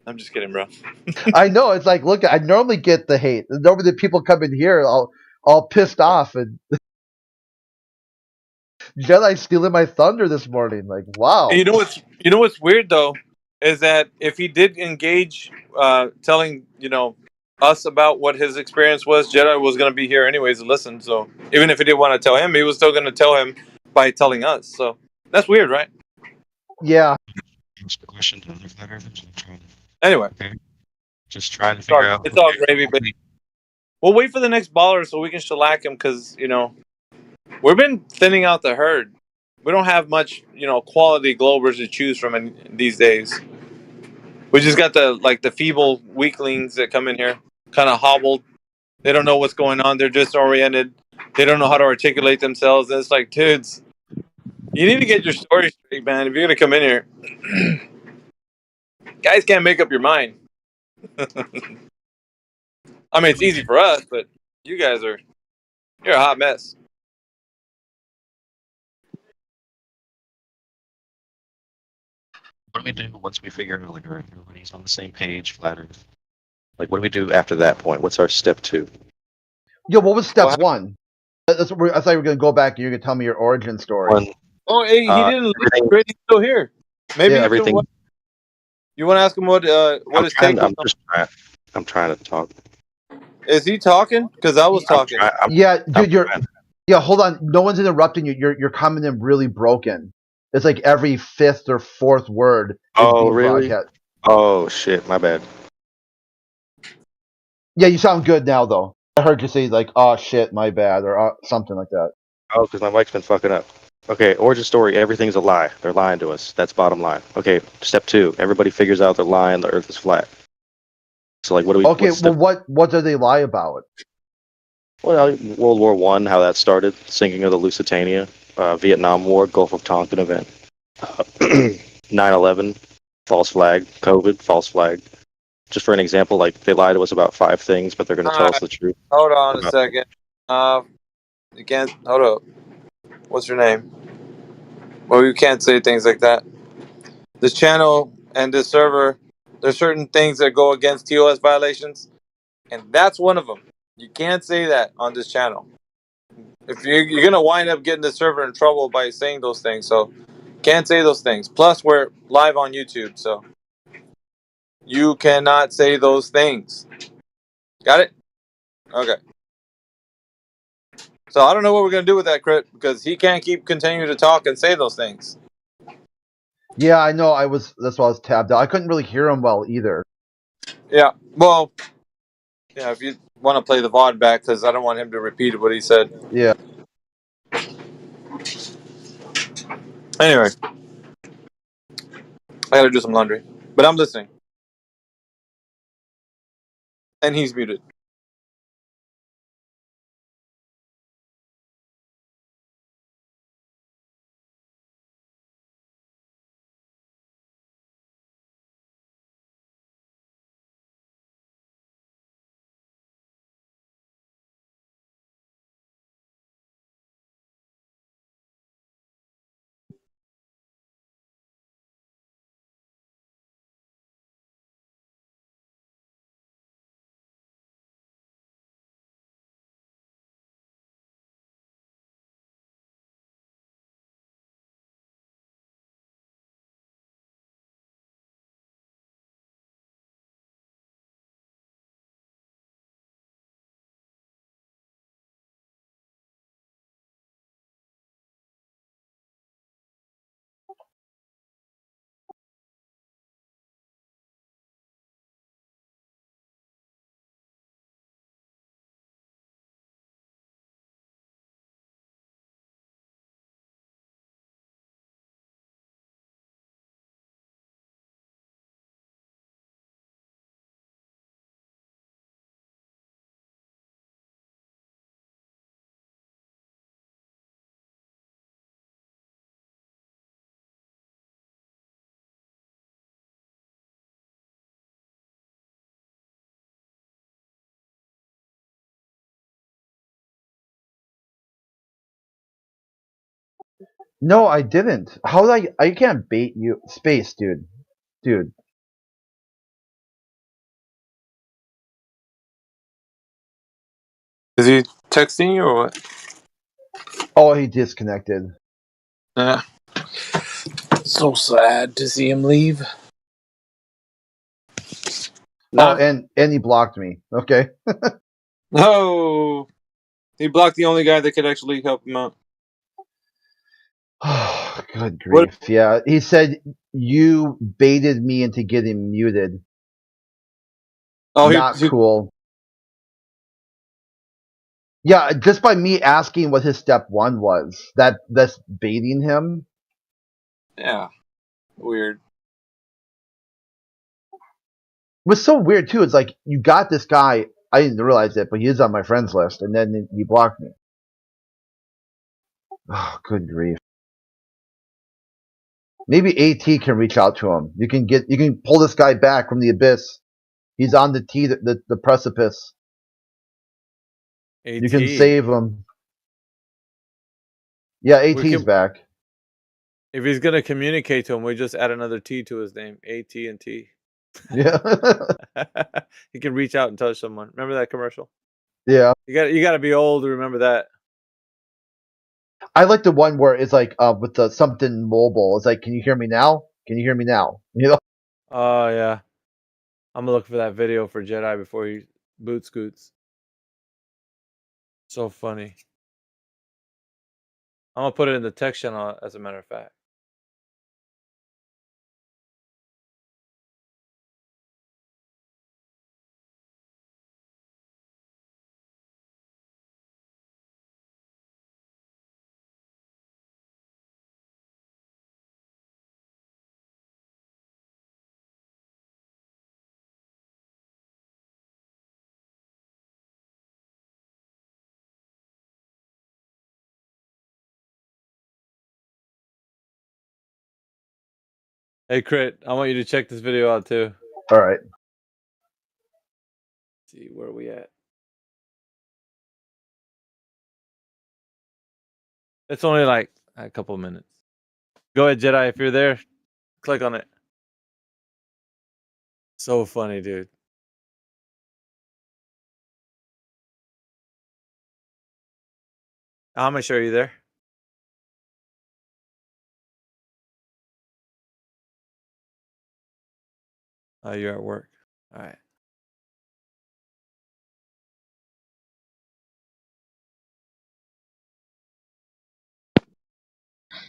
I'm just kidding, bro. I know. It's like, look, I normally get the hate. Normally the people come in here all pissed off and Jedi stealing my thunder this morning. Like, wow. You know what's weird though is that if he did engage telling, us about what his experience was, Jedi was going to be here anyways to listen. So even if he didn't want to tell him, he was still going to tell him by telling us. So that's weird, right? Yeah. Anyway. Okay. Just trying to figure out. It's all gravy, but we'll wait for the next baller so we can shellac him because, we've been thinning out the herd. We don't have much, quality Globers to choose from in these days. We just got the feeble weaklings that come in here, kind of hobbled. They don't know what's going on. They're disoriented. They don't know how to articulate themselves. And it's like, dudes, you need to get your story straight, man. If you're going to come in here, guys can't make up your mind. I mean, it's easy for us, but you guys you're a hot mess. What do we do once we figure out like everybody's on the same page, flat Earth? Like, what do we do after that point? What's our step 2? Yo, what was step 1? I thought you were going to go back and you're going to tell me your origin story. Oh, hey, he didn't leave. He's still here. Maybe everything. You want to ask him what his take was? I'm trying to talk. Is he talking? Because I was talking. Yeah, dude, yeah. Hold on, no one's interrupting you. You're coming in really broken. It's like every 5th or 4th word. Oh, really? Oh, shit. My bad. Yeah, you sound good now, though. I heard you say like, "Oh shit, my bad," or something like that. Oh, because my mic's been fucking up. Okay, origin story, everything's a lie. They're lying to us. That's bottom line. Okay, step 2, everybody figures out they're lying, the earth is flat. So like, what do we? Okay, what's step well, what do they lie about? Well, World War One, how that started, sinking of the Lusitania, Vietnam War, Gulf of Tonkin event, 9/11, false flag, COVID, false flag. Just for an example, like they lie to us about 5 things, but they're going to tell us the truth. Hold on a about- second. You can't. Hold up. What's your name? Well, you can't say things like that. This channel and this server, there's certain things that go against TOS violations, and that's one of them. You can't say that on this channel. If you're gonna wind up getting the server in trouble by saying those things, so can't say those things. Plus, we're live on YouTube, so you cannot say those things. Got it? Okay. So I don't know what we're gonna do with that crit because he can't keep continuing to talk and say those things. Yeah, I know. That's why I was tabbed out. I couldn't really hear him well either. Yeah. Well, yeah. If you want to play the VOD back, because I don't want him to repeat what he said. Yeah. Anyway, I gotta do some laundry, but I'm listening, and he's muted. No, I didn't. How did I can't bait you. Space, dude. Dude. Is he texting you or what? Oh, he disconnected. Yeah. So sad to see him leave. Oh, and he blocked me. Okay. No, he blocked the only guy that could actually help him out. Oh, good grief. Yeah, he said you baited me into getting muted. Oh, Not cool. Yeah, just by me asking what his step 1 was, that's baiting him. Yeah, weird. What's so weird too is like you got this guy. I didn't realize it, but he is on my friends list, and then he blocked me. Oh, good grief. Maybe AT can reach out to him. You can pull this guy back from the abyss. He's on the the precipice. You can save him. Yeah, AT's back. If he's gonna communicate to him, we just add another T to his name, AT&T. Yeah. He can reach out and touch someone. Remember that commercial? Yeah. You got to be old to remember that. I like the one where it's like with the something mobile. It's like, can you hear me now? Can you hear me now? You know? Oh yeah. I'm gonna look for that video for Jedi before he boot scoots. So funny. I'm gonna put it in the text channel as a matter of fact. Hey, Crit, I want you to check this video out too. All right. Let's see where we at. It's only like a couple of minutes. Go ahead, Jedi. If you're there, click on it. So funny, dude. How much are you there? Oh, you're at work. All right.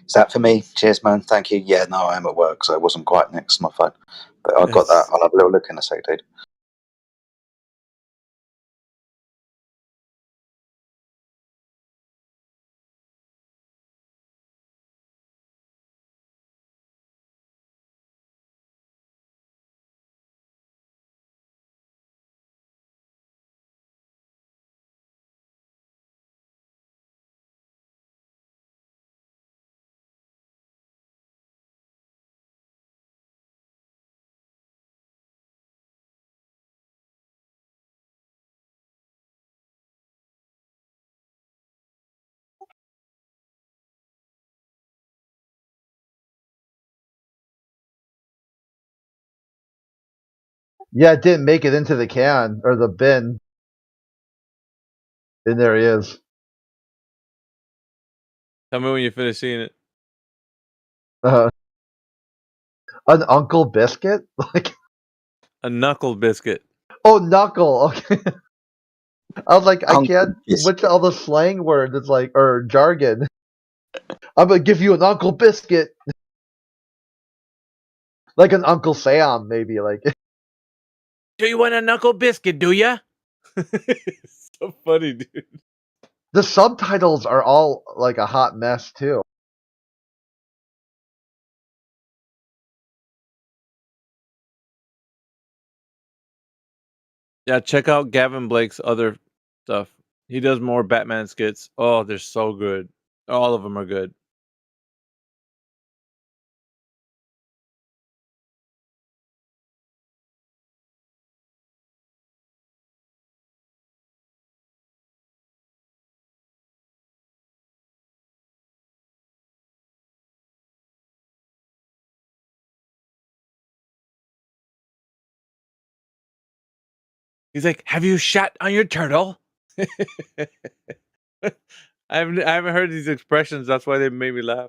Is that for me? Cheers, man. Thank you. Yeah, no, I am at work, so I wasn't quite next to my phone. But I got that. It's, I'll have a little look in a sec, dude. Yeah, it didn't make it into the can or the bin. And there he is. tell me when you finish seeing it. An Uncle Biscuit? Like A knuckle biscuit. oh, knuckle. Okay. I was like, I Uncle can't switch all the slang words. It's like or jargon. I'm gonna give you an Uncle Biscuit. Like an Uncle Sam, maybe. Like Do you want a knuckle biscuit, do ya? So funny, dude. the subtitles are all like a hot mess too. Yeah, check out Gavin Blake's other stuff. He does more Batman skits. Oh, they're so good. All of them are good. He's like, "Have you shot on your turtle?" I haven't heard these expressions. That's why they made me laugh.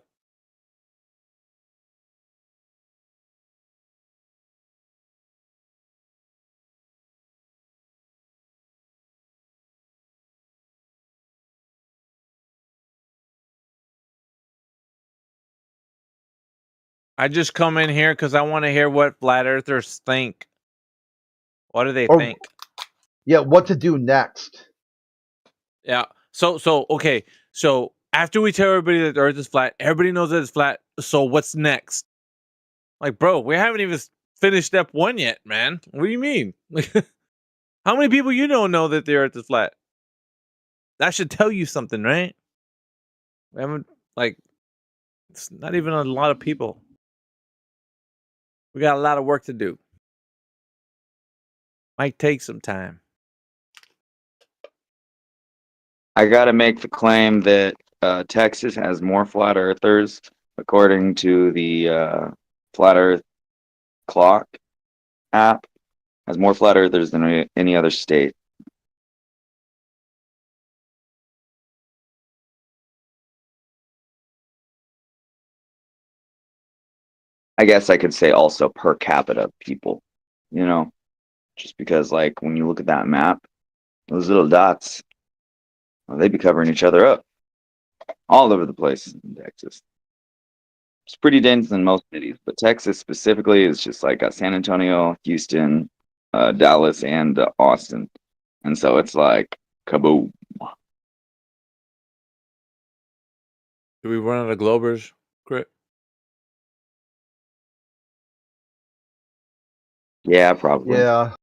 I just come in here because I want to hear what flat earthers think. What do they Or think? yeah, what to do next? Yeah. So okay. So after we tell everybody that the Earth is flat, everybody knows that it's flat. So what's next? Like, bro, we haven't even finished step 1 yet, man. What do you mean? Like, how many people you know that the Earth is flat? That should tell you something, right? We haven't like it's not even a lot of people. We got a lot of work to do. Might take some time. I got to make the claim that Texas has more flat earthers, according to the Flat Earth Clock app, has more flat earthers than any other state. I guess I could say also per capita people, you know, just because like when you look at that map, those little dots, well, they be covering each other up all over the place in Texas. It's pretty dense in most cities, but Texas specifically is just like San Antonio, Houston, Dallas, and Austin. And so it's like kaboom. Do we run out of Globers, Crit? Yeah, probably. Yeah.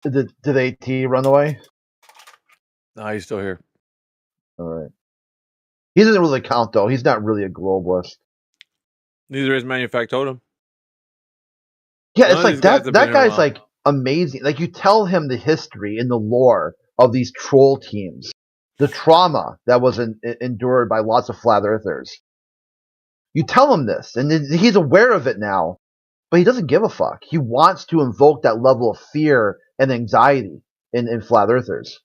Did AT run away? No, he's still here. All right. He doesn't really count though. He's not really a globalist. Neither is Manufactotum. Yeah, None it's of like these guys that. have That been here guy's long. like amazing. Like you tell him the history and the lore of these troll teams, the trauma that was endured by lots of flat earthers. You tell him this, and he's aware of it now, but he doesn't give a fuck. He wants to invoke that level of fear and anxiety in flat earthers.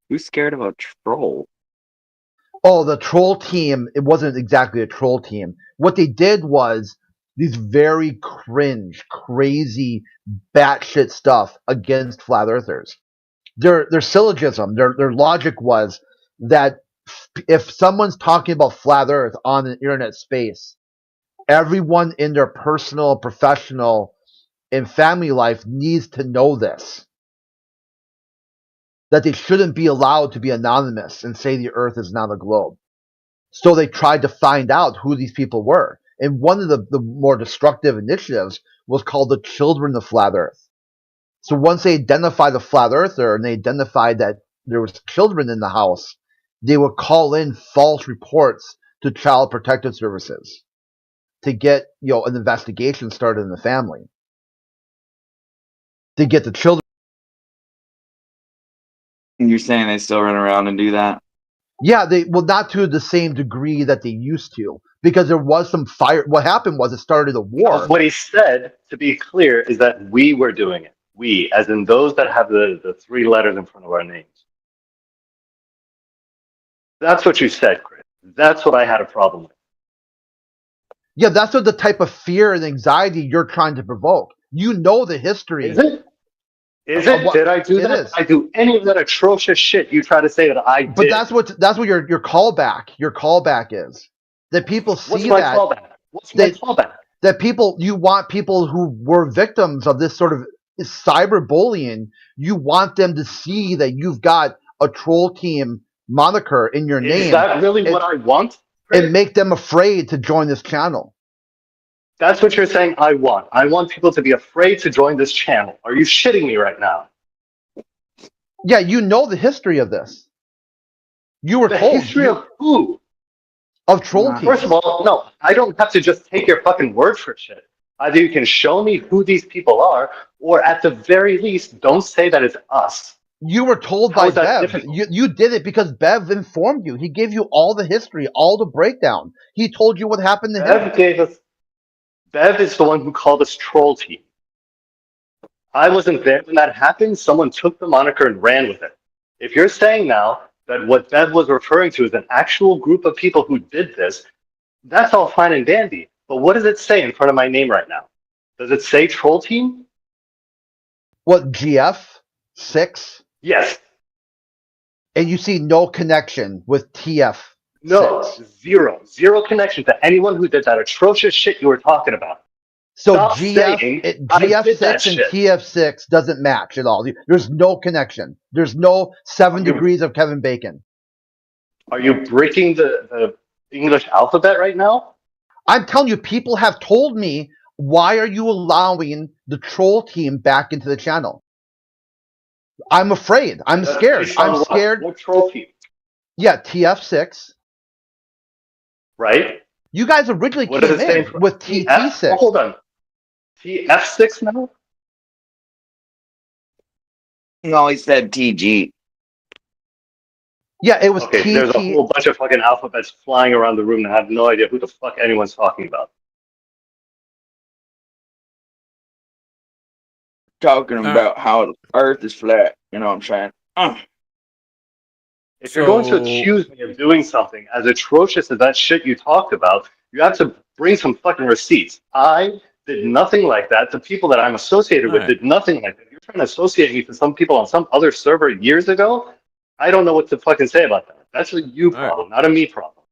Who's scared of a troll? Oh, the troll team, it wasn't exactly a troll team. What they did was these very cringe, crazy, batshit stuff against flat earthers. Their syllogism, their logic was that if someone's talking about flat earth on an internet space, everyone in their personal, professional, and family life needs to know this. That they shouldn't be allowed to be anonymous and say the earth is not a globe. So they tried to find out who these people were. And one of the more destructive initiatives was called the Children of Flat Earth. So once they identified the flat earther and they identified that there was children in the house, they would call in false reports to Child Protective Services to get an investigation started in the family. To get the children. You're saying they still run around and do that? Yeah, not to the same degree that they used to, because there was some fire. What happened was it started a war. What he said, to be clear, is that we were doing it. We, as in those that have the 3 letters in front of our names. That's what you said, Chris. That's what I had a problem with. Yeah, that's what the type of fear and anxiety you're trying to provoke. You know the history. Is it? Is it? Did I do that? Is. I do any of that atrocious shit you try to say that I did. But that's what your callback is. That people see What's my that. callback? What's my callback? That you want people who were victims of this sort of cyberbullying, you want them to see that you've got a troll team moniker in your name. Is that really what I want? And make them afraid to join this channel. That's what you're saying I want. I want people to be afraid to join this channel. Are you shitting me right now? Yeah, you know the history of this. You were the told. History of who? Of troll teams. First of all, no, I don't have to just take your fucking word for shit. Either you can show me who these people are, or at the very least, don't say that it's us. You were told by Bev. You did it because Bev informed you. He gave you all the history, all the breakdown. He told you what happened to him. Bev is the one who called us troll team. I wasn't there when that happened. Someone took the moniker and ran with it. If you're saying now that what Bev was referring to is an actual group of people who did this, that's all fine and dandy. But what does it say in front of my name right now? Does it say troll team? What, GF6? Yes. And you see no connection with TF6? No, zero connection to anyone who did that atrocious shit you were talking about. So Stop saying I did that GF6 and shit. TF6 doesn't match at all. There's no connection. There's no 7 degrees of Kevin Bacon. Are you breaking the English alphabet right now? I'm telling you, people have told me, why are you allowing the troll team back into the channel? I'm afraid. I'm scared. I'm scared. What troll team? Yeah, TF6. Right? You guys originally What came does it say in with TT6. Hold on. TF6 now? No, he said TG. Yeah, it was Okay, there's a whole bunch of fucking alphabets flying around the room and I have no idea who the fuck anyone's talking about. Talking about how the earth is flat. You know what I'm saying? If you're going to accuse me of doing something as atrocious as that shit you talked about, you have to bring some fucking receipts. I did nothing like that. The people that I'm associated with did nothing like that. You're trying to associate me to some people on some other server years ago? I don't know what to fucking say about that. That's a you problem, not a me problem.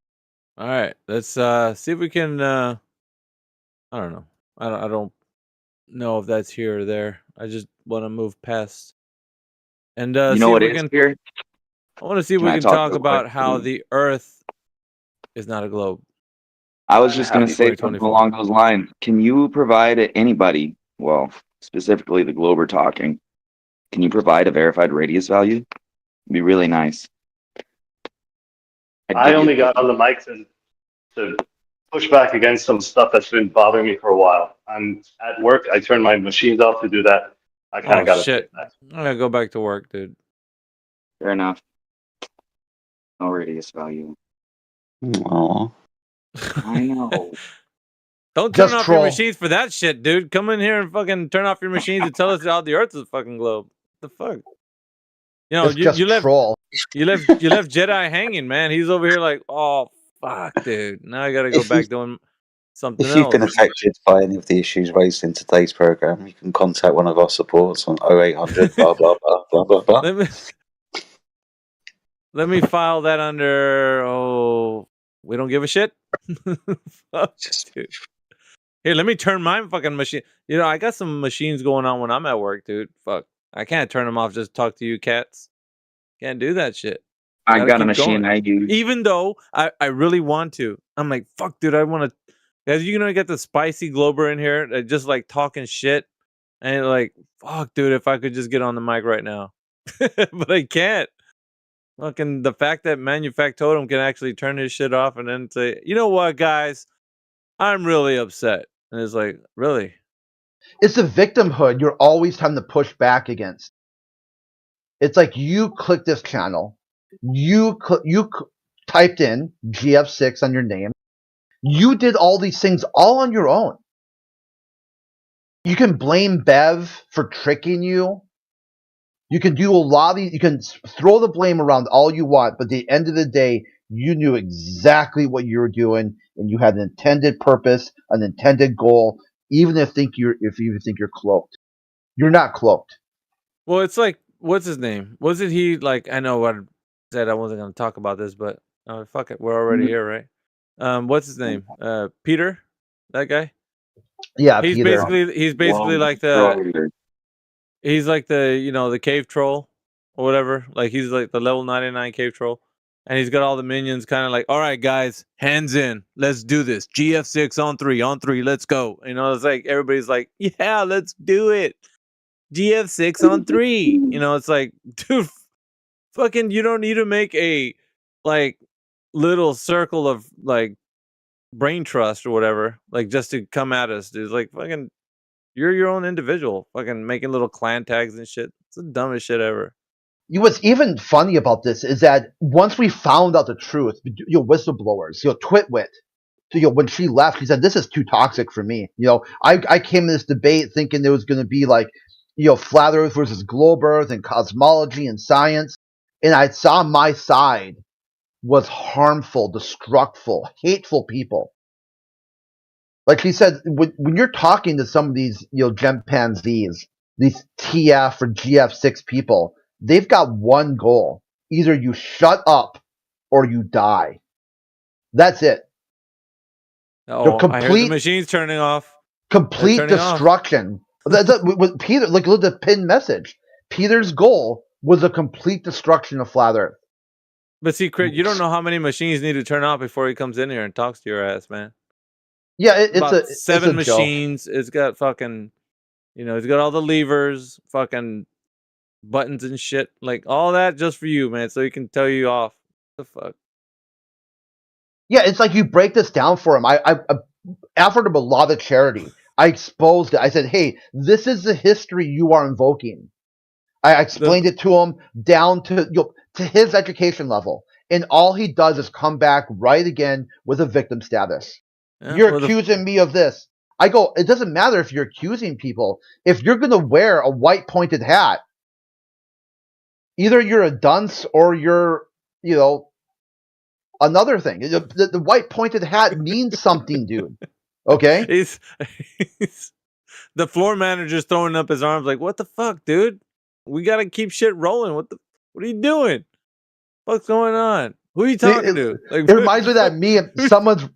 All right, let's see if we can. I don't know. I don't know if that's here or there. I just want to move past. And You see know if what we is can. here? I want to see if Can we I can talk talk real about quick? how the Earth is not a globe. I was just going to Happy say something 2024. along those lines. Can you provide anybody, well, specifically the Glober talking. Can you provide a verified radius value? It'd be really nice. I only got on the mic to push back against some stuff that's been bothering me for a while. I'm at work. I turned my machines off to do that. I kind of got shit. to. I'm gonna go back to work, dude. Fair enough. No radius value. Aw. I know. Don't turn Just off troll. your machines for that shit, dude. Come in here and fucking turn off your machines and tell us how the Earth is a fucking globe. What the fuck? You know, It's just you left troll. you left Jedi hanging, man. He's over here like, oh fuck, dude. Now I gotta go If back you doing something if you've been else. affected by any of the issues raised in today's program, you can contact one of our supports on 0800 blah blah blah blah blah blah. Let me file that under we don't give a shit. Fuck, dude. Here, let me turn my fucking machine. You know, I got some machines going on when I'm at work, dude. Fuck. I can't turn them off just to talk to you cats. Can't do that shit. I Gotta got a keep machine going. I use. Even though I really want to. I'm like, fuck, dude, I want to. Guys, you gonna get the spicy Glober in here that just like talking shit. And like, fuck, dude, if I could just get on the mic right now. But I can't. Fucking the fact that Manufactotum can actually turn his shit off and then say, you know what, guys? I'm really upset. And it's like, really? It's the victimhood you're always having to push back against. It's like you click this channel, you typed in GF6 on your name, you did all these things all on your own. You can blame Bev for tricking you. You can do a lot of these, you can throw the blame around all you want, but at the end of the day, you knew exactly what you were doing, and you had an intended purpose, an intended goal, even if you think you're cloaked. You're not cloaked. Well, it's like, what's his name? Wasn't he like, I know what I said I wasn't going to talk about this, but fuck it. We're already here, right? What's his name? Peter? That guy? Yeah, he's Peter. basically like he's like the cave troll or whatever. Like he's like the level 99 cave troll. And he's got all the minions kind of like, all right, guys, hands in. Let's do this. GF6 on three, let's go. You know, it's like everybody's like, yeah, let's do it. GF6 on 3. You know, it's like, dude, fucking, you don't need to make a like little circle of like brain trust or whatever, like just to come at us, dude. Like, fucking, you're your own individual, fucking making little clan tags and shit. It's the dumbest shit ever. What's even funny about this is that once we found out the truth, whistleblowers, Twitwit, when she left, she said, "This is too toxic for me." I came to this debate thinking there was going to be like, flat Earth versus globe Earth and cosmology and science, and I saw my side was harmful, destructful, hateful people. Like she said, when you're talking to some of these, chimpanzees, these TF or GF6 people, they've got one goal: either you shut up or you die. That's it. Oh, I heard the machines turning off. Complete destruction. With Peter, look at the pinned message. Peter's goal was a complete destruction of flat Earth. But see, Crit, you don't know how many machines need to turn off before he comes in here and talks to your ass, man. Yeah, it's seven it's a joke. machines. It's got fucking, it's got all the levers, fucking buttons and shit, like all that just for you, man, so he can tell you off. What the fuck? Yeah, it's like you break this down for him. I offered him a lot of charity. I exposed it. I said, "Hey, this is the history you are invoking." I explained it to him down to his education level, and all he does is come back right again with a victim status. Yeah, You're accusing me of this. I go, it doesn't matter if you're accusing people. If you're going to wear a white pointed hat, either you're a dunce or you're, another thing. The white pointed hat means something, dude. Okay? He's the floor manager's throwing up his arms like, what the fuck, dude? We got to keep shit rolling. What are you doing? What's going on? Who are you talking to? Like, it reminds me of that meme. Someone's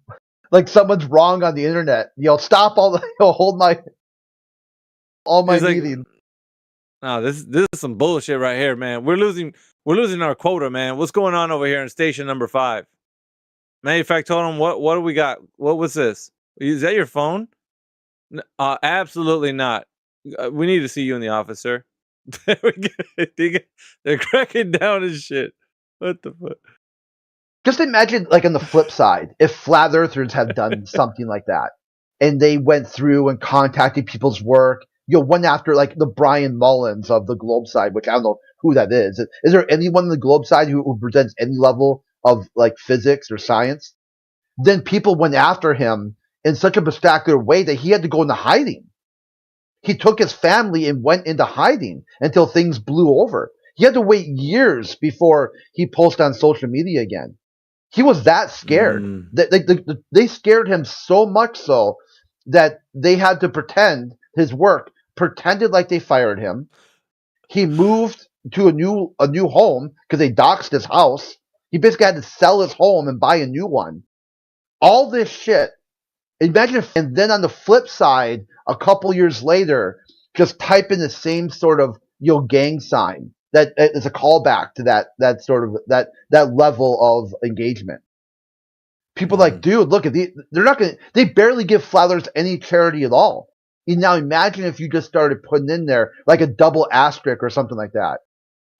wrong on the internet. Stop hold all my meetings. No, this is some bullshit right here, man. We're losing our quota, man. What's going on over here in station number 5? Manufactotum, what do we got? What was this? Is that your phone? Absolutely not. We need to see you in the office, sir. There we go. They're cracking down and shit. What the fuck? Just imagine, like, on the flip side, if flat earthers had done something like that, and they went through and contacted people's work, one after, like, the Brian Mullins of the Globe side, which I don't know who that is. Is there anyone on the Globe side who presents any level of, like, physics or science? Then people went after him in such a spectacular way that he had to go into hiding. He took his family and went into hiding until things blew over. He had to wait years before he posted on social media again. He was that scared. They scared him so much so that they had to pretend his work, pretended like they fired him. He moved to a new home because they doxed his house. He basically had to sell his home and buy a new one. All this shit. Imagine if, and then on the flip side, a couple years later, just type in the same sort of gang sign that is a callback to that sort of that level of engagement. People like, dude, look at they barely give flat earthers any charity at all. Now imagine if you just started putting in there like a double asterisk or something like that.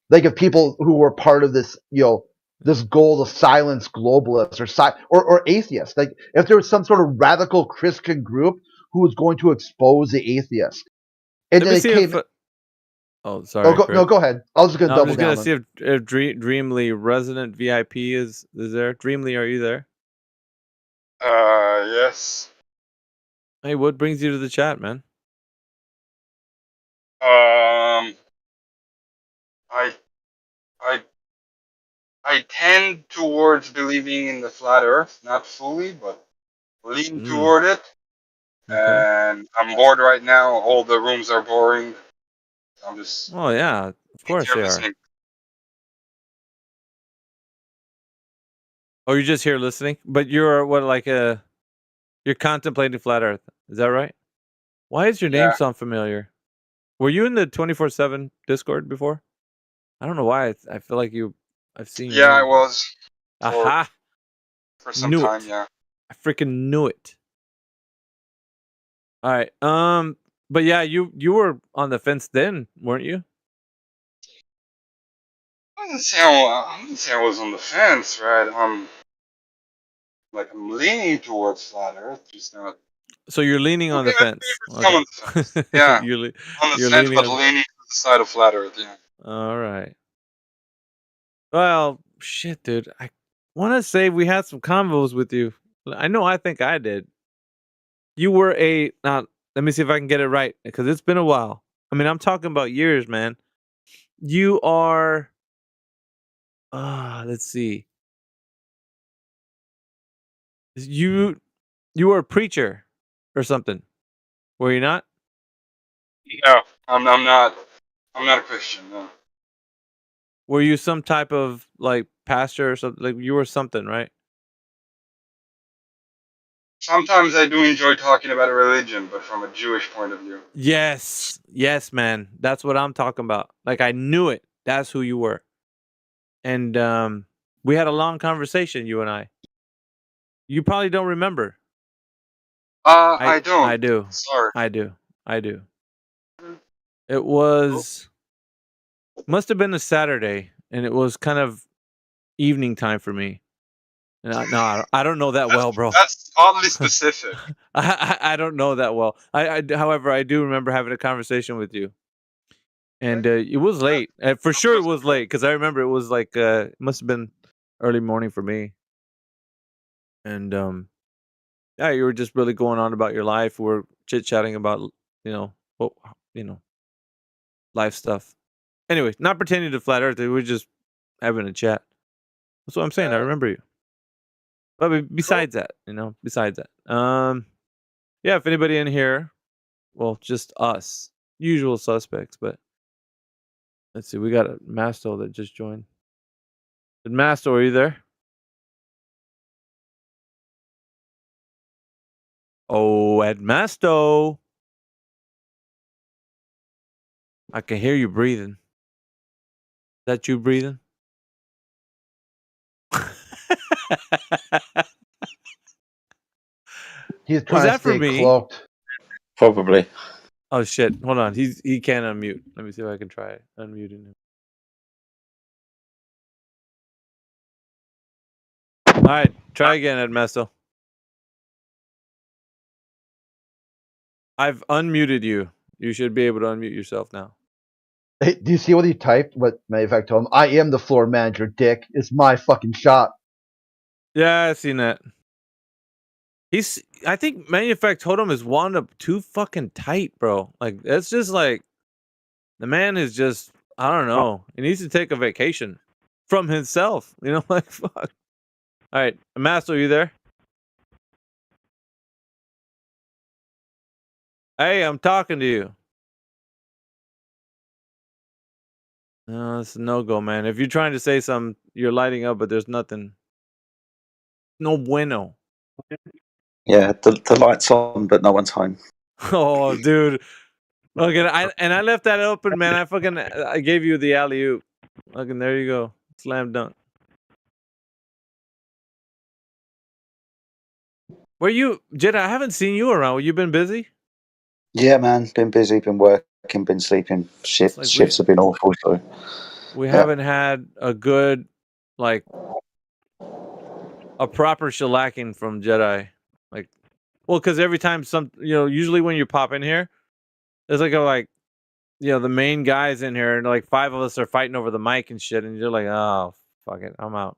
Like if people who were part of this, this goal to silence globalists or atheists, like if there was some sort of radical Christian group who was going to expose the atheist, and then it came. Oh, sorry. Go ahead. I was just gonna double down. I'm just gonna see if Dreamly resident VIP is there. Dreamly, are you there? Yes. Hey, what brings you to the chat, man? I tend towards believing in the flat Earth, not fully, but lean toward it. Okay. And I'm bored right now. All the rooms are boring. I'm just. Oh yeah, of course they are. Listening. Oh, you're just here listening, but you're you're contemplating flat Earth. Is that right? Why does your name sound familiar? Were you in the 24/7 Discord before? I don't know why. I feel like I've seen. Yeah, I was. Aha! For some time, yeah. I freaking knew it. All right. But yeah, you were on the fence then, weren't you? I didn't say I was on the fence, right? I'm leaning towards flat Earth, just not. So you're leaning on the fence. I'm on the fence. Yeah. on the fence, but leaning to the side of flat Earth. Yeah. All right. Well, shit, dude. I want to say we had some convos with you. I think I did. You were now. Let me see if I can get it right because it's been a while. I mean, I'm talking about years, man. You are. Let's see. You were a preacher or something. Were you not? No, I'm not. I'm not a Christian. No. Were you some type of like pastor or something? Like you were something, right? Sometimes I do enjoy talking about a religion, but from a Jewish point of view. Yes, man. That's what I'm talking about. Like I knew it. That's who you were. And we had a long conversation, you and I. You probably don't remember. I don't. I do. Sorry. I do. It must have been a Saturday, and it was kind of evening time for me. No, I don't know that well, bro. That's oddly specific. I don't know that well. However, I do remember having a conversation with you, and it was late. For sure, it was late because I remember it was like it must have been early morning for me. And yeah, you were just really going on about your life. We're chit chatting about life stuff. Anyway, not pretending to flat Earth. We were just having a chat. That's what I'm saying. I remember you. But besides that, yeah, if anybody in here, well, just us, usual suspects, but let's see, we got a Masto that just joined. Masto, are you there? Oh, Ed Masto. I can hear you breathing. Is that you breathing? He's trying to stay cloaked. Probably. Oh shit! Hold on. He can't unmute. Let me see if I can try unmuting him. All right, try again, Edmesto. I've unmuted you. You should be able to unmute yourself now. Hey, do you see what he typed? What Manufact told him? I am the floor manager, dick. It's my fucking shot. Yeah, I've seen that. I think Manufact told him is wound up too fucking tight, bro. Like it's just like the man is just I don't know. He needs to take a vacation from himself. You know, like fuck. All right, Master, are you there? Hey, I'm talking to you. No, it's a no-go, man. If you're trying to say something, you're lighting up, but there's nothing. No bueno. Yeah, the light's on, but no one's home. Oh, dude. Look, I left that open, man. I gave you the alley-oop. Look, and there you go. Slam dunk. Where you, Jedi? I haven't seen you around. You been busy? Yeah, man. Been busy, been working, been sleeping. Shifts have been awful. So we haven't had a good, like, a proper shellacking from Jedi. Like, well, because every time usually when you pop in here, there's the main guys in here, and like 5 of us are fighting over the mic and shit, and you're like, oh, fuck it, I'm out.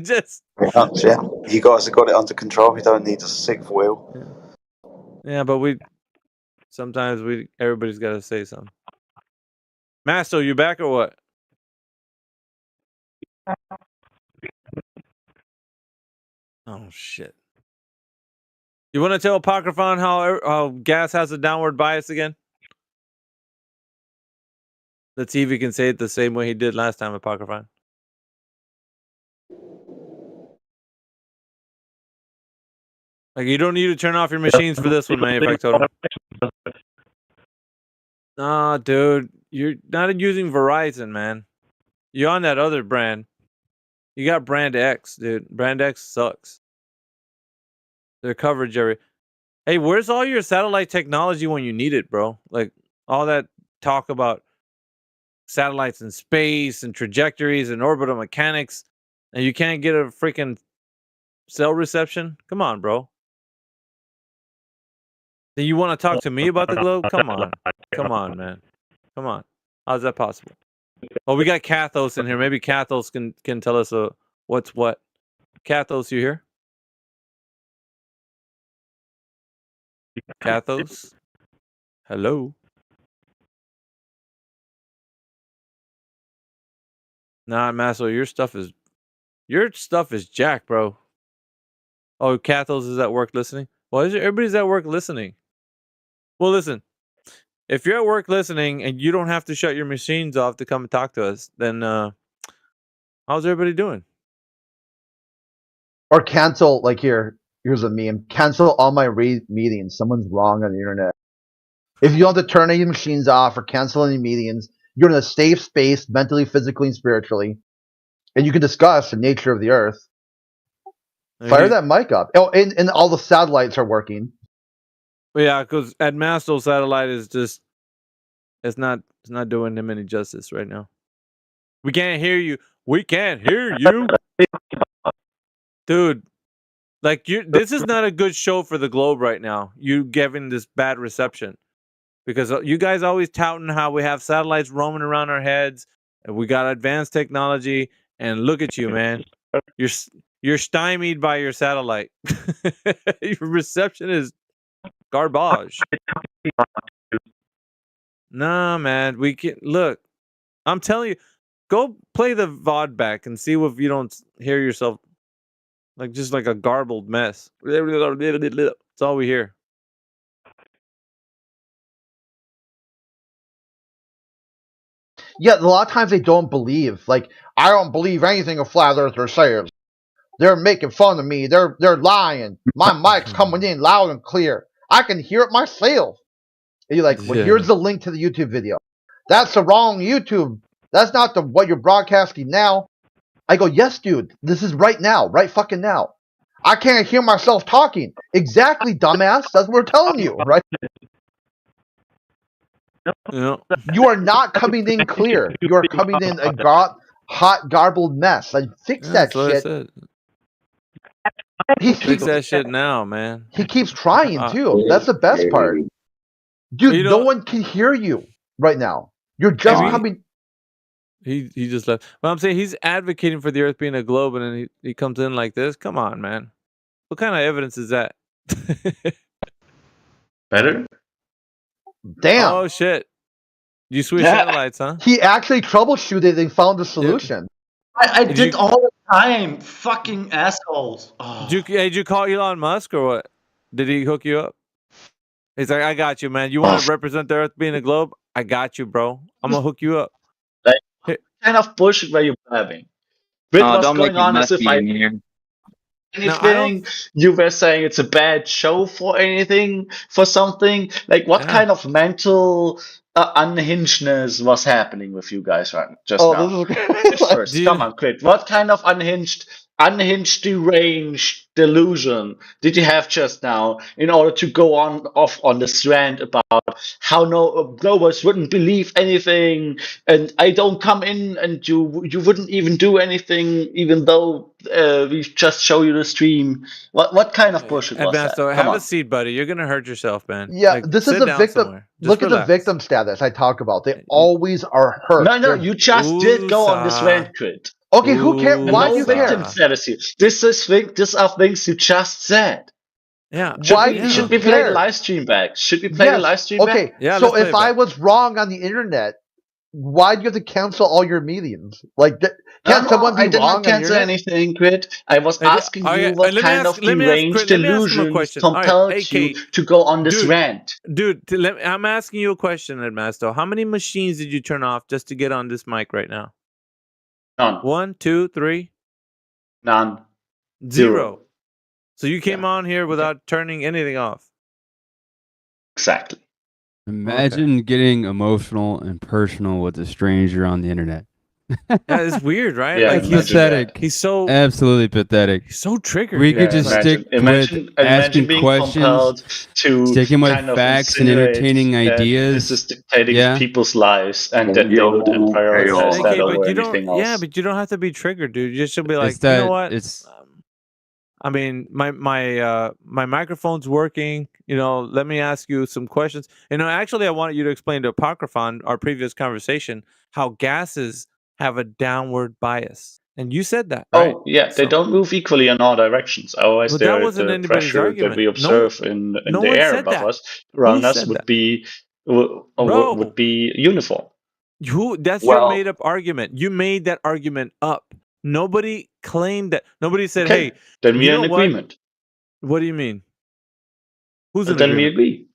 Just yeah, you guys have got it under control. We don't need a 6th wheel. Yeah, but sometimes everybody's got to say something. Masto, you back or what? Oh shit! You want to tell Apocryphon how gas has a downward bias again? Let's see if he can say it the same way he did last time, Apocryphon. Like, you don't need to turn off your machines for this one, man. If I told him. Nah, dude, you're not using Verizon, man. You're on that other brand. You got Brand X, dude. Brand X sucks. Their coverage Hey, where's all your satellite technology when you need it, bro? Like, all that talk about satellites in space and trajectories and orbital mechanics, and you can't get a freaking cell reception? Come on, bro. Then you want to talk to me about the globe? Come on. Come on, man. Come on. How's that possible? Oh, we got Kathos in here. Maybe Kathos can tell us what's what. Kathos, you here? Kathos? Hello? Nah, Maso, your stuff is jack, bro. Oh, Kathos is at work listening? Well, everybody's at work listening. Well, listen. If you're at work listening and you don't have to shut your machines off to come and talk to us, then how's everybody doing? Or cancel, like here's a meme. Cancel all my meetings. Someone's wrong on the internet. If you don't have to turn any machines off or cancel any meetings, you're in a safe space, mentally, physically, and spiritually, and you can discuss the nature of the Earth. Fire that mic up. Oh, and all the satellites are working. Yeah, because Admasto satellite is just it's not doing him any justice right now. We can't hear you. We can't hear you. Dude, like this is not a good show for the globe right now. You giving this bad reception. Because you guys always touting how we have satellites roaming around our heads and we got advanced technology, and look at you, man. You're stymied by your satellite. Your reception is garbage. Nah, man. We can look. I'm telling you, go play the VOD back and see if you don't hear yourself like just like a garbled mess. That's all we hear. Yeah, a lot of times they don't believe. Like, I don't believe anything a flat earther says. They're making fun of me. They're lying. My mic's coming in loud and clear. I can hear it myself. And you're like, well, here's the link to the YouTube video. That's the wrong YouTube. That's not what you're broadcasting now. I go, yes, dude. This is right now. Right fucking now. I can't hear myself talking. Exactly, dumbass. That's what we're telling you, right? Yeah. You are not coming in clear. You are coming in a hot, garbled mess. Like, fix Yeah, that that's what I shit. said. He Fix that shit now, man. He keeps trying Uh, too. That's the best part. Dude, You no know- one can hear you right now. You're Have just you- coming. He just left. But I'm saying he's advocating for the Earth being a globe, and then he comes in like this. Come on, man. What kind of evidence is that? Better? Damn. Oh shit! You switch Yeah. satellites, huh? He actually troubleshooted and found the solution. I Did did you- all the time. Fucking assholes. Oh. Did you call Elon Musk or what? Did he hook you up? He's like, I got you, man. You want to represent the Earth being a globe? I got you, bro. I'm gonna hook you up. Like, Hey. what kind of bullshit were you blabbing? With what's don't make going it on as if messy I in here. No, I don't- anything. You were saying it's a bad show for anything, for something. Like, what Yeah. kind of mental unhingedness was happening with you guys just Oh, now? this is First, Dude. come on, quit. What kind of unhinged, deranged delusion did you have just now in order to go off on this rant about how no globers wouldn't believe anything, and I don't come in and you wouldn't even do anything, even though we just show you the stream? What kind of bullshit was that? Advanced, Come have on. a seat, buddy. You're gonna hurt yourself, man. Yeah, Like, this is sit the down victim. somewhere. Just Look at relax. the victim status I talk about. They always are hurt. No, They're- you just did go on this rant, quit. Okay, who cares? Why do you victim care? status here. These are things you just said. Yeah. Should we play the live stream back? Should we play the Yes. live stream Okay, back? Yeah, so let's play if it I back. was wrong on the internet, why do you have to cancel all your meetings? Like, can't No, someone be I did wrong not on the cancel internet? anything, Quit. I was asking Okay, you what let me kind ask- of let me ask deranged Quit- let me ask him a delusions question. All right, compelled hey, you Kate. to go on this Dude. rant. Dude, I'm asking you a question, Edmasto. How many machines did you turn off just to get on this mic right now? None. 1, 2, 3, None. 0. So you came on here without turning anything off. Exactly. Imagine getting emotional and personal with a stranger on the internet. Yeah, it's weird, right? Yeah, like It's pathetic. he's so Absolutely pathetic. he's so triggered. We Yeah, could just stick imagine with asking being questions, compelled to sticking with kind of facts and insinuate entertaining that ideas. This is dictating Yeah. people's lives, and that they would prioritize that Okay, over but you anything don't. else. Yeah, but you don't have to be triggered, dude. You just should be like, It's you that know what? it's I mean, my microphone's working. You know, let me ask you some questions. You know, actually, I wanted you to explain to Apocryphon, our previous conversation, how gases have a downward bias, and you said that, right? Oh, yeah, they don't move equally in all directions. Otherwise, But that they're wasn't the anybody's pressure that argument. we No observe in no the one air said above that. us around Who us said would that? be Bro. would be uniform. That's your made up argument. You made that argument up. Nobody claimed that. Nobody said, Okay, "Hey, then you we're know in what? agreement. What do you mean? Who's in Then we agreement?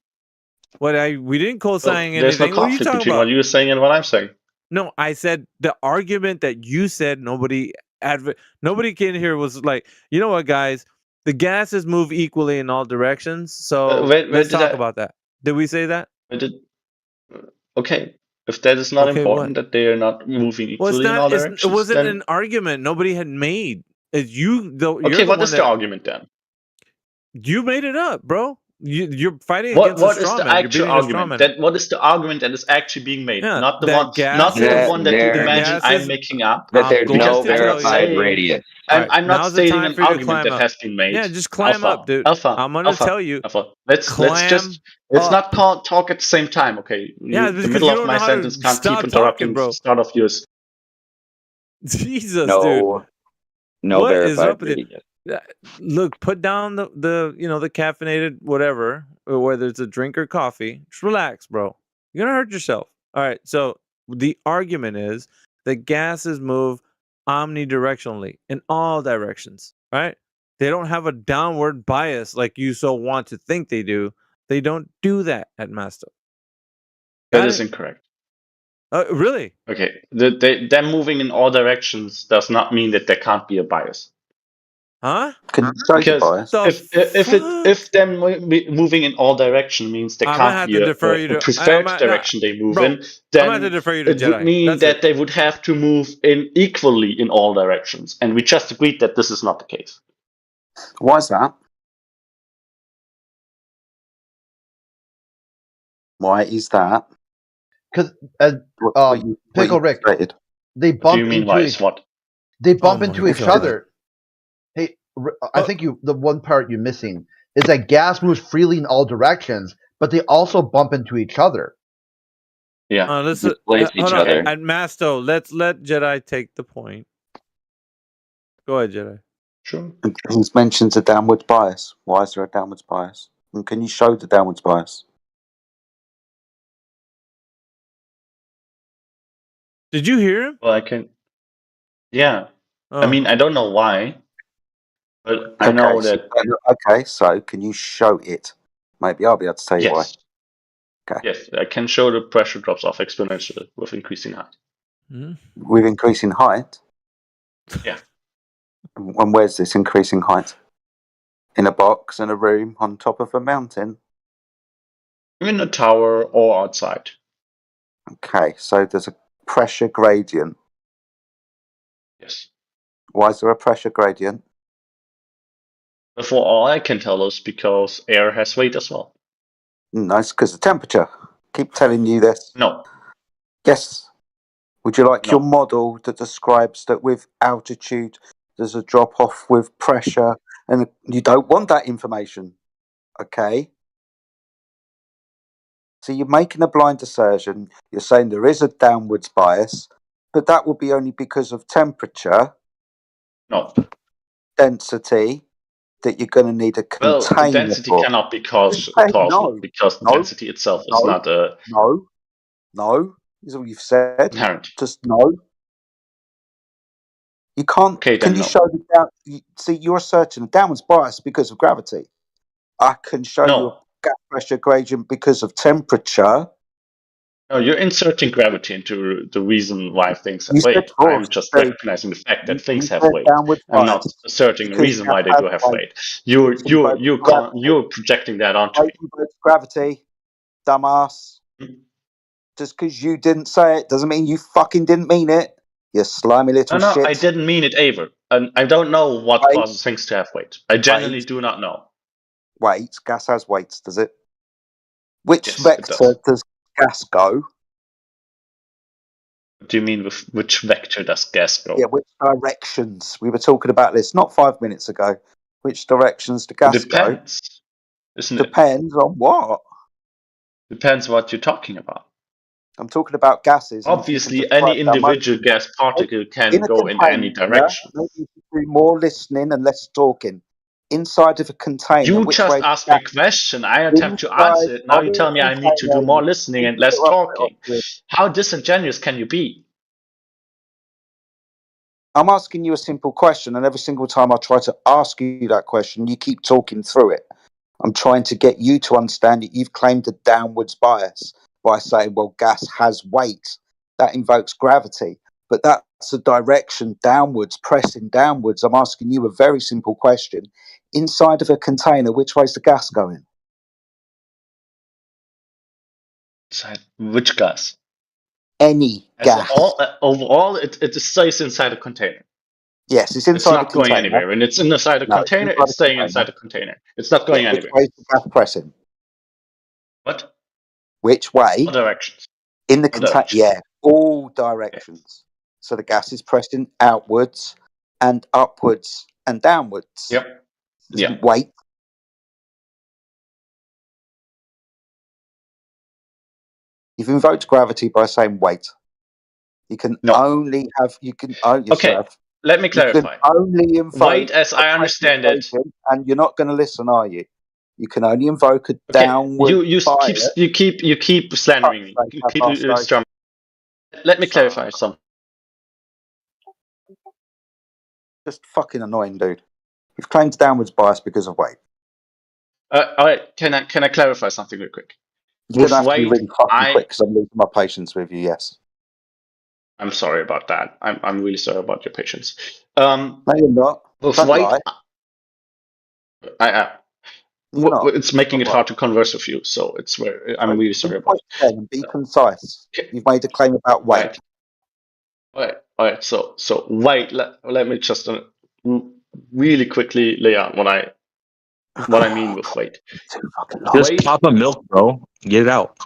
agree. We didn't co-sign There's no anything. What are you conflict talking between about? what you're saying and what I'm saying. No, I said the argument that you said nobody came here was like, you know what, guys? The gases move equally in all directions. So where let's did talk I- about that. Did we say that? Okay, if that is not Okay, important, that they are not moving Well, equally in all it directions, wasn't then an argument nobody had made. It's you, though. okay, what is the argument then? You made it up, bro. You're fighting What against a is straw the man. You're actual beating a straw argument? man. What is the argument that is actually being made? Yeah, Not the that one, not the gases- one that you that imagine gases- I'm making up. That there's Because no I'm not verified saying- radius. Alright, I'm not now's the stating time an for you to argument climb that up. has been made. Yeah, just climb Alpha, up, dude. Alpha, I'm gonna Alpha, tell you. Alpha. Let's Climb just up. not talk at the same time, okay? Yeah, The because middle you of don't my know how to sentence can't keep stop interrupting talking, bro. the start of yours. Jesus, dude. No What is verified up with it? radius. Look, put down the the caffeinated whatever, or whether it's a drink or coffee. Just relax, bro. You're gonna hurt yourself. All right. So the argument is that gases move omnidirectionally in all directions. Right? They don't have a downward bias like you so want to think they do. They don't do that at Masto. That is incorrect. Really? Okay, them moving in all directions does not mean that there can't be a bias. Huh? Because if them moving in all directions means there I'm gonna can't have be to a defer you to- preferred I'm- direction they move bro, in, I'm then gonna have to defer you to it would Jedi. mean That's that it. they would have to move in equally in all directions, and we just agreed that this is not the case. Why is that? Why is that? because What you Pickle Rick, stated. they What do you bump mean into why? each. What? They bump my into each God. other. Hey, I think the one part you're missing is that gas moves freely in all directions, but they also bump into each other. Yeah. Let's Displace each hold on. other. At Masto, let's let Jedi take the point. Go ahead, Jedi. Sure. And he's mentioned a downward bias. Why is there a downwards bias? And can you show the downwards bias? Did you hear him? Well, I can. Yeah. I Oh. mean, I don't know why, but I know so, that. okay, so can you show it? Maybe I'll be able to tell you why. Yes. Yes, I can show the pressure drops off exponentially with increasing height. With increasing height? Yeah. And where's this increasing height? In a box, in a room, on top of a mountain? In a tower or outside. Okay, so there's a pressure gradient. Yes. Why is there a pressure gradient? For all I can tell us, because air has weight as well. No, it's because of temperature. Keep telling you this. No. Yes. Would you like your model that describes that with altitude there's a drop off with pressure, and you don't want that information? Okay. So you're making a blind assertion. You're saying there is a downwards bias, but that will be only because of temperature. No. Density. That you're going to need a container. Well, density for. cannot be caused No. because density itself is not a. No. Is what you've said. Inherent. Just no. You can't. Okay, can you show the down? See, you're asserting a downwards bias because of gravity. I can show you a gas pressure gradient because of temperature. No, you're inserting gravity into the reason why things have weight. I'm just recognizing the fact that things have weight. I'm not asserting a reason why they do have weight. You're projecting that onto me. Gravity, dumbass. Just because you didn't say it doesn't mean you fucking didn't mean it. You slimy little No, shit. I didn't mean it either. And I don't know what causes things to have weight. I genuinely do not know. Weight, gas has weights, does it? Which vector does gas go? What do you mean with which vector does gas go? Yeah, which directions? We were talking about this not 5 minutes ago. Which directions do gas go? Isn't it? Depends on what? Depends what you're talking about. I'm talking about gases. Obviously, any individual gas particle can go in any direction. Maybe you should do more listening and less talking. Inside of a container. You just asked me a question. I attempt to answer it. Now you tell me I need to do more listening and less talking. How disingenuous can you be? I'm asking you a simple question, and every single time I try to ask you that question, you keep talking through it. I'm trying to get you to understand it. You've claimed a downwards bias by saying, well, gas has weight. That invokes gravity. But that's a direction downwards, pressing downwards. I'm asking you a very simple question. Inside of a container, which way's the gas going? Inside which gas? Any gas. Overall, it stays inside a container. Yes, it's inside it's not a container. going anywhere. When it's inside a container, it's staying inside a container. It's not going anywhere. Which way is the gas pressing? What? Which way? All directions. In the container, yeah, all directions. Okay. So the gas is pressing outwards and upwards and downwards. Yep. Yeah. Weight. You've invoked gravity by saying weight. You can only have. You can only. Okay. Let me clarify. You can only invoke weight, as I understand it, and you're not going to listen, are you? You can only invoke a downward. You keep slandering me. Let me clarify something. Just fucking annoying, dude. You've claimed downwards bias because of weight. All right. Can I clarify something real quick? You're gonna have to be really fucking quick because I'm losing my patience with you. Yes. I'm sorry about that. I'm really sorry about your patience. No, you're not. With weight, it's making it hard to converse with you. So I'm really sorry about it. Be concise. Okay. You've made a claim about weight. All right. So weight. Let me just really quickly lay out what I mean with weight. Just pop a milk, bro. Get it out.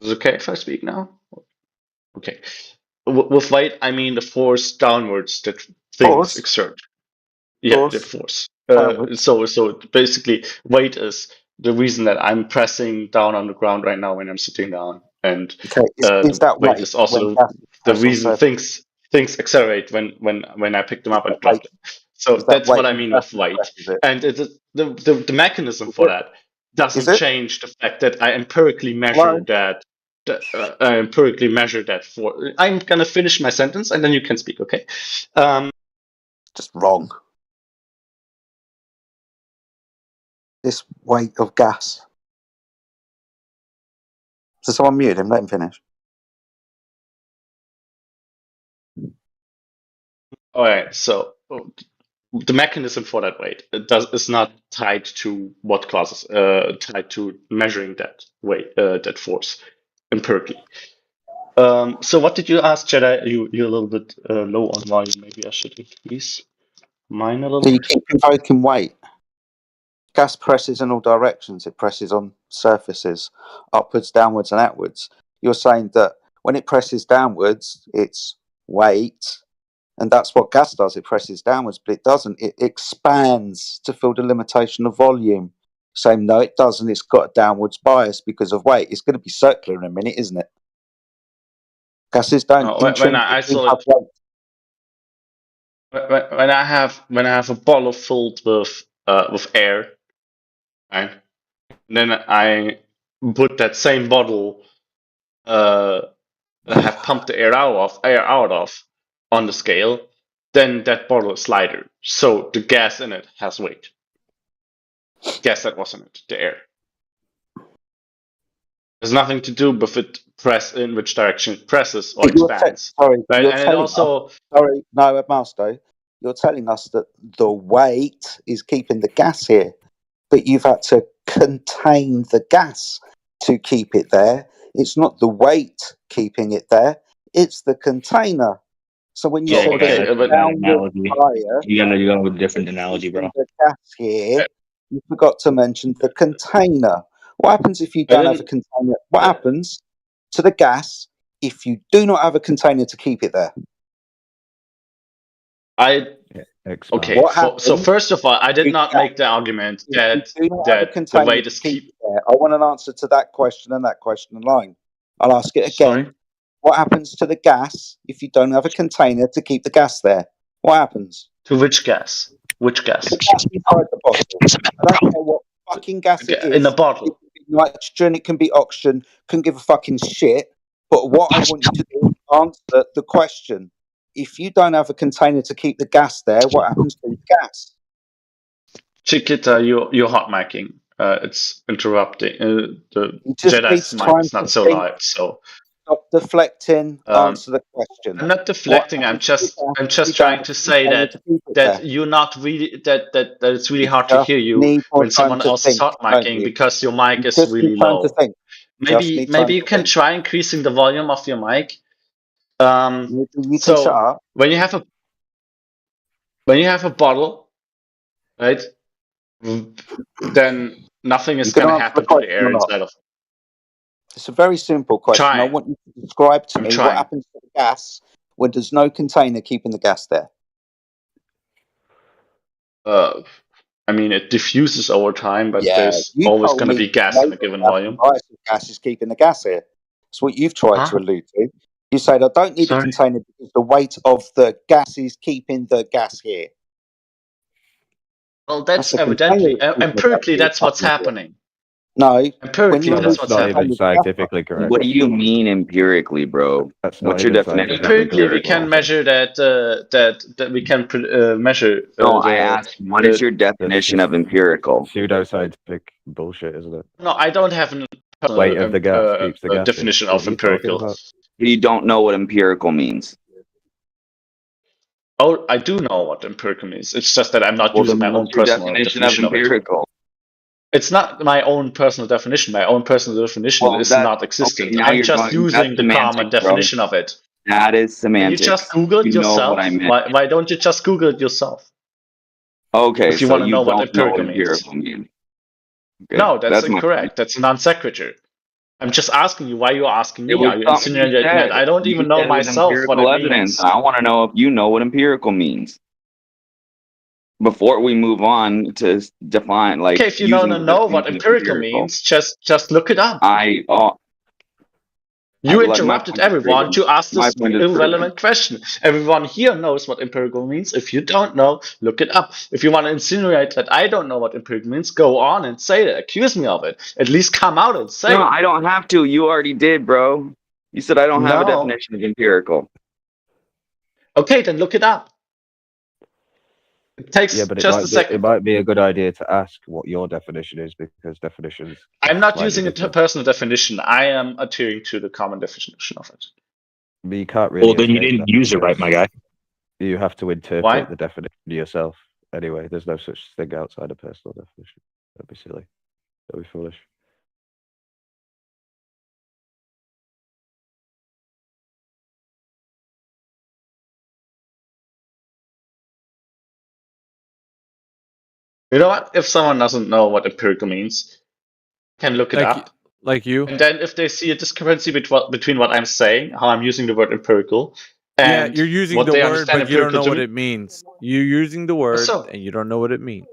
Is it okay if I speak now? Okay. With weight, I mean the force downwards that things Force? exert. Yeah, the Force? force. Downwards? So basically, weight is the reason that I'm pressing down on the ground right now when I'm sitting down, and Okay, is that weight weight is also when gas is the pressed on reason surface? things accelerate when I pick them Is up that and weight? drop them. So Is that that's weight what I when mean gas with weight, presses it? and the mechanism Is for it? that Is doesn't it? change the fact that I empirically measure Hello? that. I empirically measure that for. I'm gonna finish my sentence and then you can speak. Okay. Just wrong. This weight of gas. So someone mute him, let him finish. All right. So the mechanism for that weight is not tied to what causes tied to measuring that weight that force empirically. So what did you ask, Jedi? You're a little bit low on volume. Maybe I should increase mine a So little. you keep invoking weight. Gas presses in all directions. It presses on surfaces, upwards, downwards, and outwards. You're saying that when it presses downwards, it's weight, and that's what gas does. It presses downwards, but it doesn't. It expands to fill the limitation of volume. Saying no, it doesn't. It's got a downwards bias because of weight. It's going to be circular in a minute, isn't it? Gases don't When I intrinsically have weight. when I have a bottle filled with air, right? Then I put that same bottle that I have pumped the air out of on the scale. Then that bottle is lighter, so the gas in it has weight. Gas that was in it, the air. There's nothing to do with it in which direction it presses or expands. Sorry, Right? you're And it telling also us. Sorry, no, Masto. You're telling us that the weight is keeping the gas here, but you've had to contain the gas to keep it there. It's not the weight keeping it there; it's the container. So when you Yeah, said okay, there's a but- downward bias, You gotta go with a different analogy, bro. the gas here, you forgot to mention the container. What happens if you I don't have a didn't- container? What happens to the gas if you do not have a container to keep it there? Okay. What So happens first of all, I did if not make the argument if you that do not have a the container weight to is keep it there? I want an answer to that question and that question alone. I'll ask it again. Sorry? What happens to the gas if you don't have a container to keep the gas there? What happens? To which gas? Which gas? The gas inside the bottle. I don't care what fucking gas it is. In a bottle. It can be nitrogen, it can be oxygen, couldn't give a fucking shit. But what I want you to do is answer the question. If you don't have a container to keep the gas there, what happens to the gas? Chiquita, you're hot micing. It's interrupting. The You just Jedi's need mic time is to not so think. loud, so Stop deflecting. Answer the question. I'm not deflecting. I'm just trying to say that you're not really that it's really hard to hear you need more when someone time to else is think, hot don't micing you? because your mic is Just really need time to low. think. Just need time Maybe you to can think. try increasing the volume of your mic. You can shut So up. when you have a bottle, right? Then nothing is You gonna going to answer the happen to the question air or not? inside of. It's a very simple question. I Trying. want you to describe to I'm me trying. what happens to the gas when there's no container keeping the gas there. I mean, it diffuses over time, but Yeah, there's you always told going to me be gas weight in a of given gas and volume. bias of gas is keeping the gas here. That's what you've tried to Huh? allude to. You said, I don't need a Sorry? container because the weight of the gas is keeping the gas here. Well, that's the container evidently that's keeping the gas empirically here, that's what's fucking idiot. happening. No, when Empirically, you that's remove what's the happening. container, the gas What do you mean empirically, bro? What's your definition of Empirically, we empirical? can measure that we can measure. No, I asked, what is your definition of empirical? Pseudoscientific bullshit, isn't it? No, I don't have a Weight of the gas keeps the gas in. definition What of are you talking empirical. about? You don't know what empirical means. Oh, I do know what empirical means. It's just that I'm not Well, using then my own what's your personal definition of definition of it. empirical? It's not my own personal definition. My own personal definition Well, is that- not existent. okay, now I'm you're just going- using that's the common semantics, bro. definition of it. That is Can you semantics. just Google it You know yourself? what I meant. Why don't you just Google it yourself? Okay, If you so want to you know what don't know what empirical means. empirical means. Okay, No, that's my incorrect. That's a non sequitur. I'm just asking you why you're asking me. It was Are you something you insinuating that said. I don't You even said know it was myself what empirical it evidence. means? I want to know if you know what empirical means before we move on to define like Okay, if you using don't the know what definition of empirical empirical. means, just look it up. You Like my interrupted point is everyone proven. to ask My this point is proven. irrelevant question. Everyone here knows what empirical means. If you don't know, look it up. If you want to insinuate that I don't know what empirical means, go on and say it. Accuse me of it. At least come out and say No, it. I don't have to. You already did, bro. You said I don't have a No. definition of empirical. Okay, then look it up. It takes Yeah, but just a second. it might be a good idea to ask what your definition is because definitions. I'm not slightly using a different. personal definition. I am adhering to the common definition of it. But you can't really. Well, then you escape didn't that use it right, because my guy. You have to interpret Why? the definition yourself. Anyway, there's no such thing outside a personal definition. That'd be silly. That'd be foolish. You know what? If someone doesn't know what empirical means, can look it up. Like you. And then if they see a discrepancy between what I'm saying, how I'm using the word empirical, and You're using what the they word, understand but you don't empirical know to what be- it means. You're using the word, so? and you don't know what it means.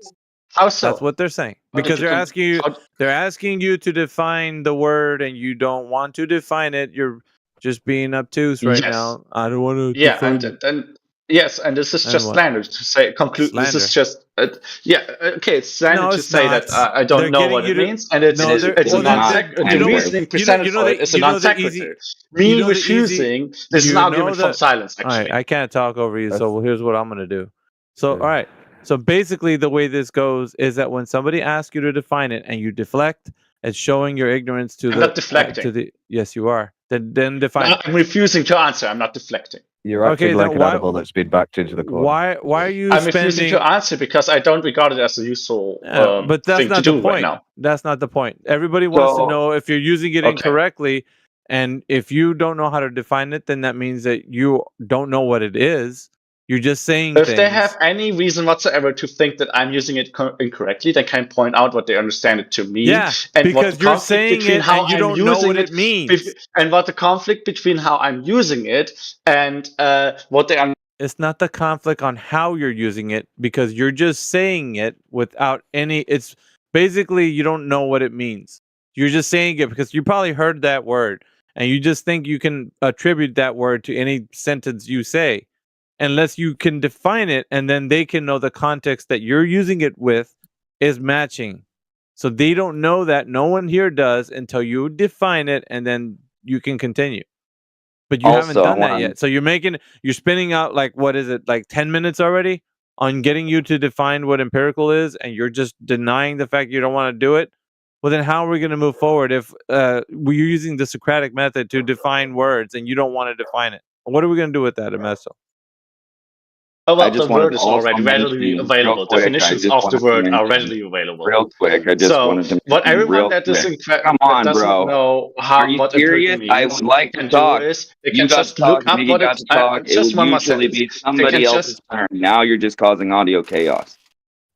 How so? That's what they're saying. How did Because you they're com- asking you. how- They're asking you to define the word, and you don't want to define it. You're just being obtuse right Yes. now. I don't want to Yeah, define it. and yes, and this is And just what? slander to say conclude. This is just okay. It's slander No, to it's say not. that I don't They're know getting what you it to- means, and it's No, it's they're- a well, non they're- sequitur. you The know- reasoning presented for it is a you know non the sequitur. easy- Me you know the refusing easy- this is an you argument know from the- silence. All right, Actually, I can't talk over you, so here's what I'm gonna do. So, all right. So basically, the way this goes is that when somebody asks you to define it and you deflect, it's showing your ignorance to I'm the not deflecting. to the. Yes, you are. Then define. No, I'm refusing to answer. I'm not deflecting. You're acting Okay, like then an why- animal that's been backed into the corner. Why are you I'm spending? refusing to answer because I don't regard it as a useful But that's thing to not do the point. right now. That's not the point. Everybody wants to So- know if you're using it Okay. incorrectly, and if you don't know how to define it, then that means that you don't know what it is. You're just saying If things. they have any reason whatsoever to think that I'm using it incorrectly, they can point out what they understand it to mean. Yeah, and what because the you're conflict saying between it how and you I'm don't know using what it means. and what the conflict between how I'm using it and what they are. It's not the conflict on how you're using it because you're just saying it without any. It's basically you don't know what it means. You're just saying it because you probably heard that word and you just think you can attribute that word to any sentence you say, unless you can define it and then they can know the context that you're using it with is matching. So they don't know that. No one here does until you define it and then you can continue. But you haven't Also, done that I yet. So you're spinning out like, what is it, like 10 minutes already on getting you to define what empirical is, and you're just denying the fact you don't want to do it? Well, then how are we going to move forward if we're using the Socratic method to define words and you don't want to define it? What are we going to do with that, Emesso? Oh, well, I just the wanted word to is also already mention readily real available. quick, I Definitions just of the wanted to word are mention readily available. Real quick, I just So, wanted to what mention everyone real that is quick. that Come on, doesn't bro. know how Are you what empirical serious? means, I would like to can talk. do is they You can got just to talk, look up Miggy what got it. to talk. It Just would one more usually sentence. be They somebody can else's just. turn. Now you're just causing audio chaos.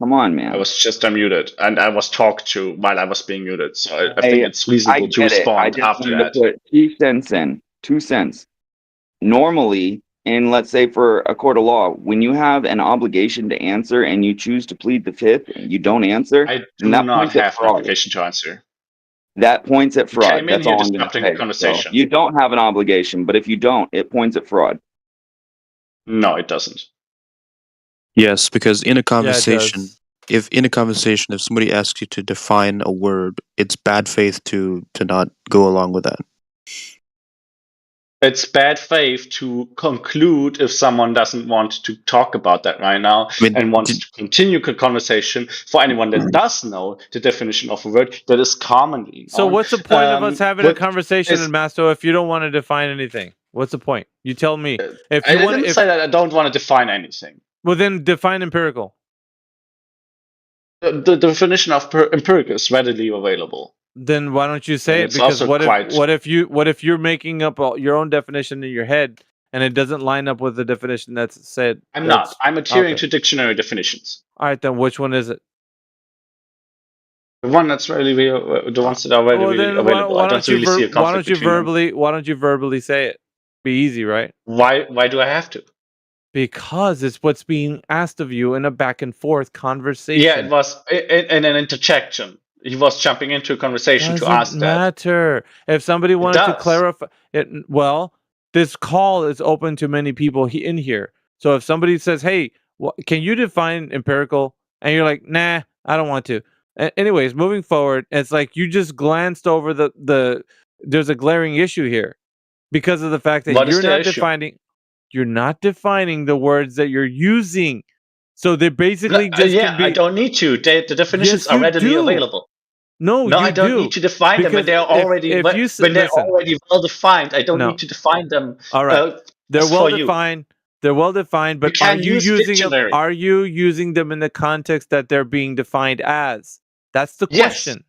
Come on, man. I was just unmuted and I was talked to while I was being muted. So I think it's reasonable to get it. I respond just after wanted that. to put 2 cents in. 2 cents. Normally, and let's say for a court of law, when you have an obligation to answer and you choose to plead the fifth and you don't answer, I then do that not points at have an fraud. obligation to answer. That points at You fraud. came in That's here all I'm going to disrupting the say. So conversation. you don't have an obligation, but if you don't, it points at fraud. No, it doesn't. Yes, because in a conversation, does. if somebody asks you to define a word, it's bad faith to not go along with that. It's bad faith to conclude if someone doesn't want to talk about that right now and wants to continue the conversation. For anyone that does know the definition of a word that is commonly So known, what's the point of us having a what conversation is- in Masto if you don't want to define anything? What's the point? You tell me. If I you want, didn't say that I don't want to define anything. well, then define empirical. The definition of empirical is readily available. Then why don't you say And it? it's Because also what if you're making up your own definition in your head and it doesn't line up with the definition that's said? I'm not. I'm adhering okay. to dictionary definitions. All right, then which one is it? The one that's really the ones that are really, Well, really then available. I don't really see a conflict between them. why don't you verbally say it? Be easy, right? Why do I have to? Because it's what's being asked of you in a back and forth conversation. Yeah, it was in an interjection. He was jumping into a conversation to Doesn't ask that. matter. If somebody wanted to does. clarify it, well, this call is open to many people in here. So if somebody says, "Hey, can you define empirical?" and you're like, "Nah, I don't want to." Anyways, moving forward, it's like you just glanced over the. There's a glaring issue here because of the fact that What is you're the not issue? defining. You're not defining the words that you're using. So they basically just yeah, can be. I don't need to. The definitions Yes, are you readily do. available. No, No, you I don't do. need to define them when Because they're already if you when they're listen, already well defined. I don't no. need to define them. All right. They're just well for you. defined. They're well defined, but are can you use using them? dictionary. Are you using them in the context that they're being defined as? That's the Yes. question.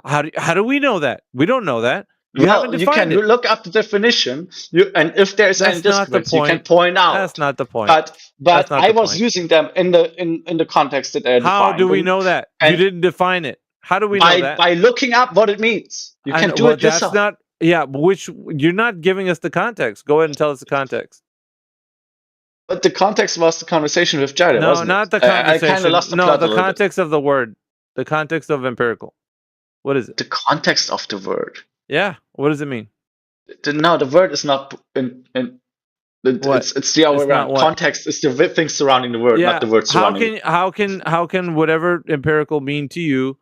How do we know that? We don't know that. You haven't Well, you can defined it. look up the definition. And if there's any That's not the discrepancy, you can point. point out. That's not the point. But That's not I the was point. using them in the context that they're How defined. do we And- know that? You and didn't define it. How do we know that? by looking up what it means. You I can know- do well, it yourself. That's not. Yeah, which you're not giving us the context. Go ahead and tell us the context. But the context was the conversation with Jared, No, wasn't not it? the I kind conversation. of lost the No, plot the a little bit. context of the word. The context of empirical. What is it? The context of the word. Yeah. What does it mean? The word is not What? it's the other way It's not around. what? Context is the thing surrounding the word, Yeah. not the word surrounding it. How can whatever empirical mean to you?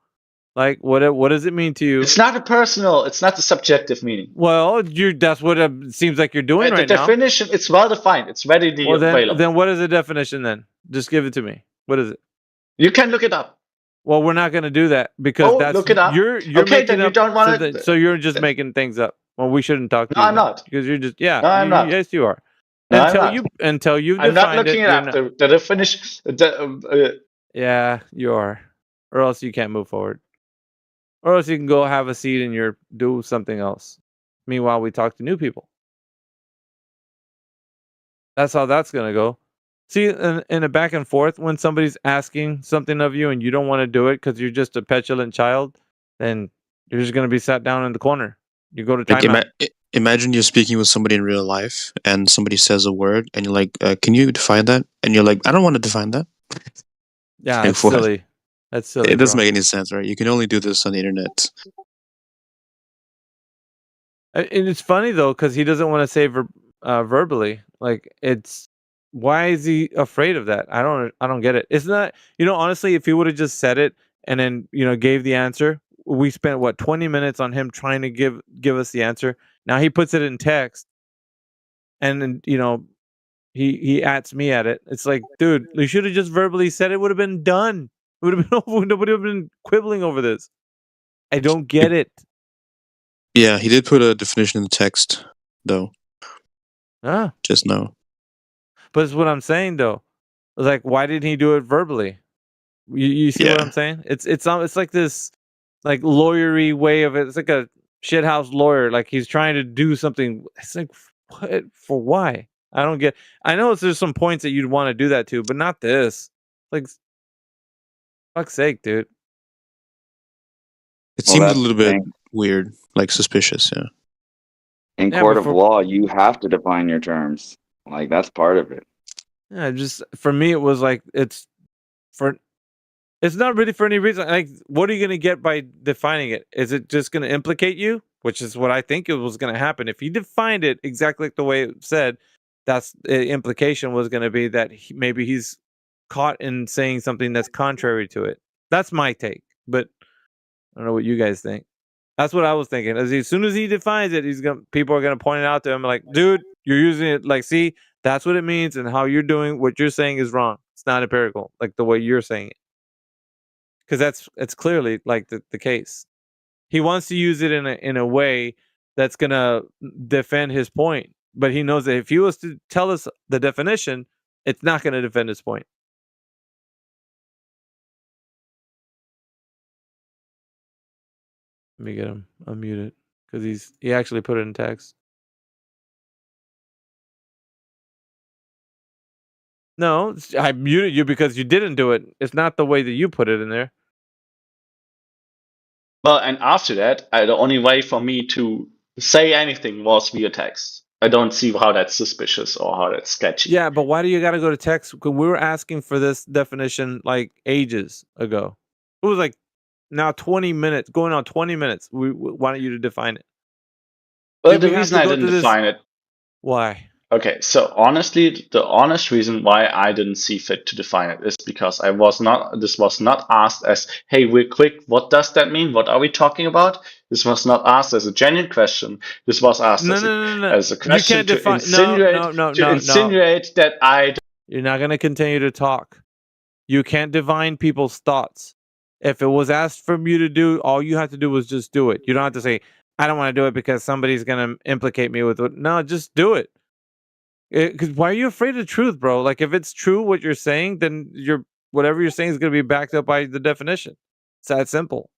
Like what does it mean to you? It's not a personal. It's not a subjective meaning. Well, that's what it seems like you're doing The right now. definition, it's well defined. It's readily Well, available. then what is the definition then? Just give it to me. What is it? You can look it up. Well, we're not going to do that because that's look it up. You're Okay, making then you up don't wanna- something- So you're just making things up. Well, we shouldn't talk to No, you. I'm then, not. because you're just yeah. No, I'm not. Yes, you are. No, I'm until not. you've I'm not defined looking it. it up. The definition. Yeah, you are, or else you can't move forward, or else you can go have a seat and do something else. Meanwhile, we talk to new people. That's how that's gonna go. See, in a back and forth, when somebody's asking something of you and you don't want to do it because you're just a petulant child, then you're just gonna be sat down in the corner. You go to Like timeout. imagine you're speaking with somebody in real life and somebody says a word and you're like, "Can you define that?" And you're like, "I don't want to define that." Yeah, Like, that's what? silly. That's silly. It doesn't bro. make any sense, right? You can only do this on the internet. And it's funny though because he doesn't want to say verbally. Like it's why is he afraid of that? I don't get it. It's not honestly if he would have just said it and then gave the answer. We spent what 20 minutes on him trying to give us the answer. Now he puts it in text, and then he ats me at it. It's like, dude, you should have just verbally said it. Would have been done. It would have been over. Nobody would have been quibbling over this. I don't get it. Yeah, he did put a definition in the text, though. Ah. Just now. But it's what I'm saying though. Like, why didn't he do it verbally? You see what I'm saying? It's like this like lawyery way of it. It's like a shithouse lawyer. Like he's trying to do something. It's like what for? Why? I don't get. I know there's some points that you'd want to do that to, but not this. Like, fuck's sake, dude. It Well, seemed a that's little the bit thing. weird, like suspicious, yeah. In Yeah, court but of for- law, you have to define your terms. Like that's part of it. Yeah, just for me, it was like it's not really for any reason. Like, what are you gonna get by defining it? Is it just gonna implicate you? Which is what I think it was gonna happen. If he defined it exactly like the way it said, that's the implication was gonna be that maybe he's caught in saying something that's contrary to it. That's my take, but I don't know what you guys think. That's what I was thinking. As soon as he defines it, people are gonna point it out to him like, dude, you're using it like, see, that's what it means, and how you're doing what you're saying is wrong. It's not empirical, like the way you're saying it. Because it's clearly like the case. He wants to use it in a way that's gonna defend his point, but he knows that if he was to tell us the definition, it's not gonna defend his point. Let me get him unmuted because he actually put it in text. No, I muted you because you didn't do it. It's not the way that you put it in there. Well, and after that, the only way for me to say anything was via text. I don't see how that's suspicious or how that's sketchy. Yeah, but why do you got to go to text? Because we were asking for this definition like ages ago. It was like now 20 minutes, going on 20 minutes. We wanted you to define it. Well, Did the we have reason to I go didn't to this- define it. Why? Okay, so honestly, the honest reason why I didn't see fit to define it is because this was not asked as, hey, real quick, what does that mean? What are we talking about? This was not asked as a genuine question. This was asked No, as, no. as a question can't to define- insinuate, no, that I. You're not going to continue to talk. You can't divine people's thoughts. If it was asked from you to do, all you have to do was just do it. You don't have to say, I don't want to do it because somebody's going to implicate me with it. No, just do it. Because why are you afraid of the truth, bro? Like, if it's true what you're saying, then whatever you're saying is going to be backed up by the definition. It's that simple.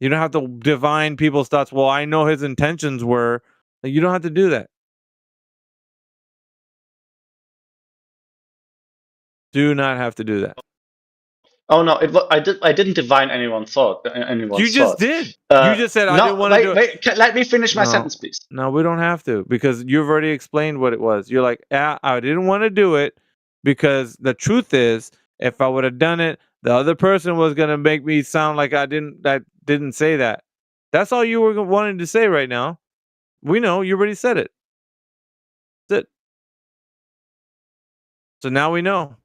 You don't have to divine people's thoughts. Well, I know his intentions were. Like, you don't have to do that. Do not have to do that. Oh no! I didn't divine anyone's thought. You just did. You just said I didn't want to do it. Wait, let me finish my No. sentence, please. No, we don't have to because you've already explained what it was. You're like, I didn't want to do it because the truth is, if I would have done it, the other person was gonna make me sound like I didn't say that. That's all you were wanting to say right now. We know you already said it. That's it. So now we know.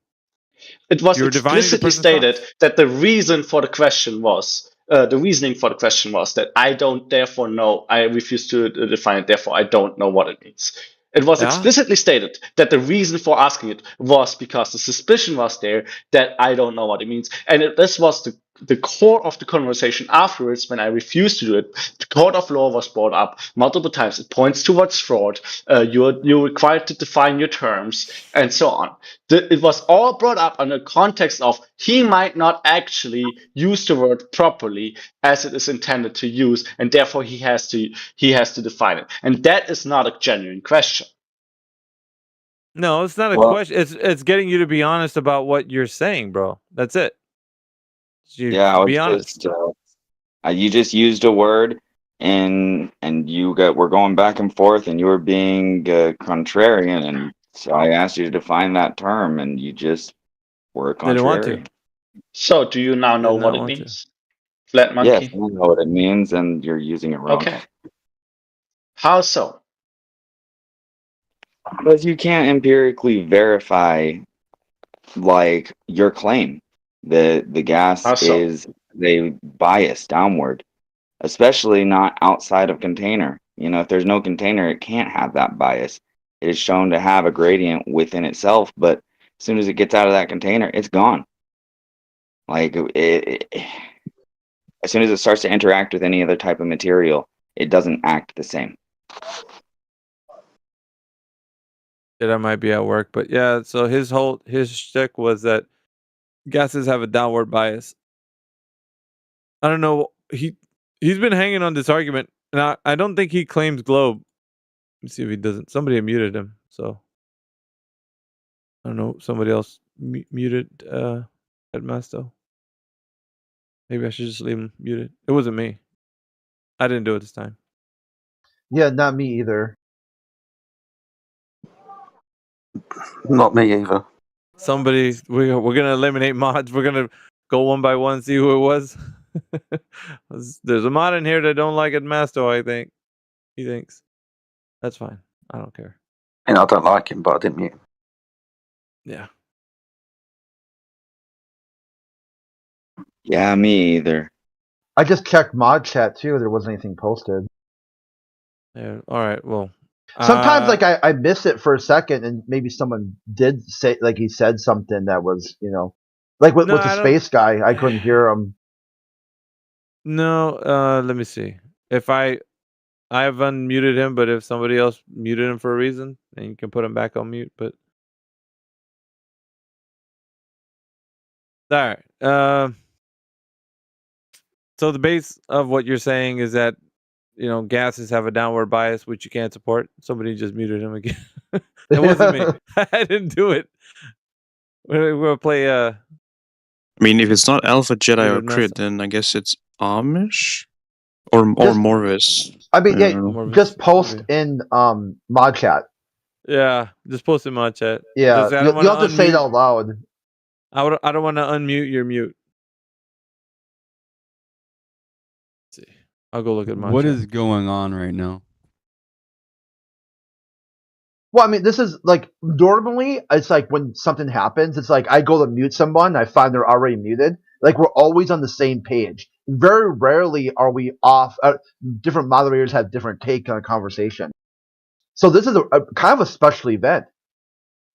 It was You're divining the explicitly person's stated that the reason for the question was, the reasoning for the question was that I don't therefore know, I refuse to define it, therefore I don't know what it means. It was Yeah. explicitly stated that the reason for asking it was because the suspicion was there that I don't know what it means. And this was the core of the conversation afterwards when I refused to do it. The court of law was brought up multiple times. It points towards fraud. You're required to define your terms and so on. It was all brought up in the context of he might not actually use the word properly as it is intended to use, and therefore he has to define it. And that is not a genuine question. No, it's not a Well- question. It's getting you to be honest about what you're saying, bro. That's it. Yeah, be it's honest. just, you just used a word, and we're going back and forth, and you were being contrarian, and so I asked you to define that term, and you just were Didn't want contrarian. to. So do you now know Did not what it want to. means? Flat monkey? Yes, I know what it means, and you're using it wrong. Okay. How so? Because you can't empirically verify, like, your claim that the gas How so? is a bias downward, especially not outside of container. You know, if there's no container, it can't have that bias. It is shown to have a gradient within itself, but as soon as it gets out of that container, it's gone. Like, as soon as it starts to interact with any other type of material, it doesn't act the same. That I might be at work, but yeah. So his shtick was that gases have a downward bias. I don't know. He's been hanging on this argument, and I don't think he claims globe. Let me see if he doesn't. Somebody muted him, so I don't know. Somebody else muted Headmaster. Maybe I should just leave him muted. It wasn't me. I didn't do it this time. Yeah, not me either. Not me either. Somebody, we're gonna eliminate mods. We're gonna go one by one, see who it was. There's a mod in here that don't like it, Masto. I think he thinks that's fine. I don't care. And I don't like him, but I didn't mute him. Yeah. Yeah, me either. I just checked mod chat too. There wasn't anything posted. Yeah. All right. Well, Sometimes, like I miss it for a second, and maybe someone did say, like he said something that was, like with No, the I don't- space guy. I couldn't hear him. No. Let me see. If I have unmuted him, but if somebody else muted him for a reason, then you can put him back on mute. But all right. So the base of what you're saying is that gases have a downward bias, which you can't support. Somebody just muted him again. It wasn't me. I didn't do it. We're gonna play. I mean, if it's not Alpha Jedi or David Crit, Massa. then I guess it's Amish or Just- Morvis. I mean, I yeah, don't know. just post in mod chat. Yeah, just post in my chat. Yeah, Just, I don't you'll wanna have to say it unmute- out loud. I don't want to unmute your mute. Let's see. I'll go look at my What chat. is going on right now? Well, I mean, this is like normally it's like when something happens, it's like I go to mute someone, I find they're already muted. Like we're always on the same page. Very rarely are we off. Different moderators have different take on a conversation. So this is a kind of a special event.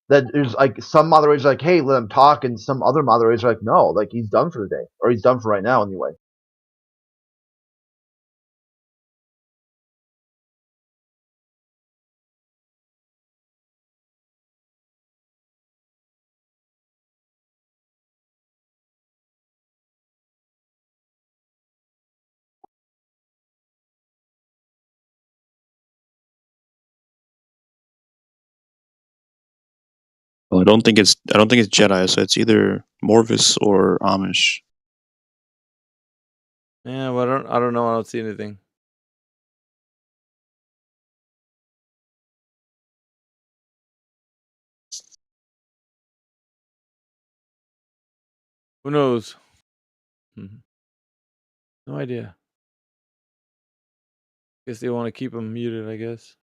That there's like some moderators are like, hey, let him talk, and some other moderators are like, no, like he's done for the day, or he's done for right now anyway. Well, I don't think it's Jedi, so it's either Morvis or Amish. Yeah, well, I don't know. I don't see anything. Who knows? No idea. Guess they want to keep him muted, I guess.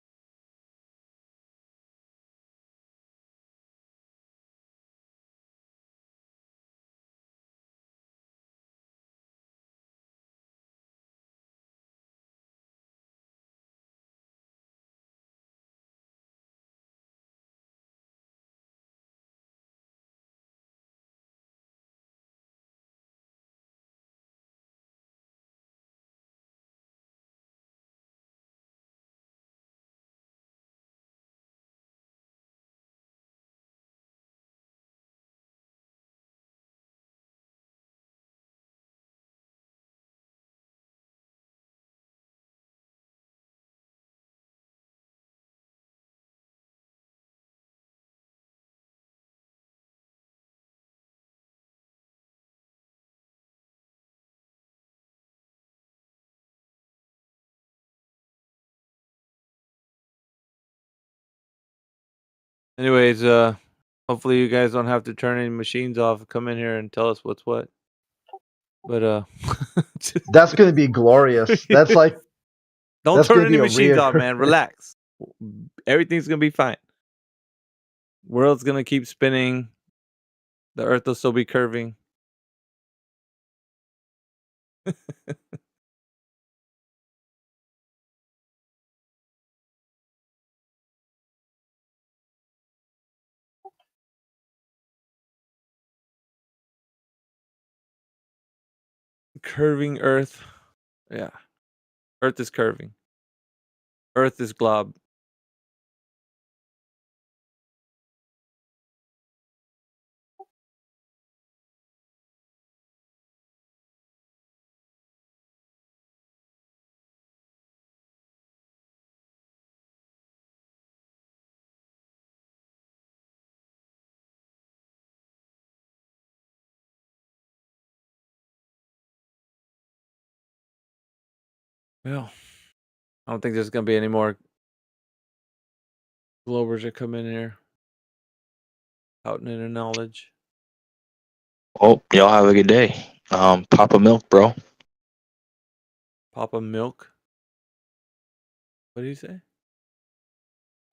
Anyways, hopefully you guys don't have to turn any machines off and come in here and tell us what's what. But That's gonna be glorious. That's like don't that's turn gonna any be a machines off, man. reoccurring- Relax. Everything's gonna be fine. World's gonna keep spinning. The Earth will still be curving. Curving Earth. Yeah. Earth is curving. Earth is glob. Well, I don't think there's gonna be any more Globers that come in here. Out in knowledge. Well, y'all have a good day. Papa Milk, bro. Papa Milk. What do you say?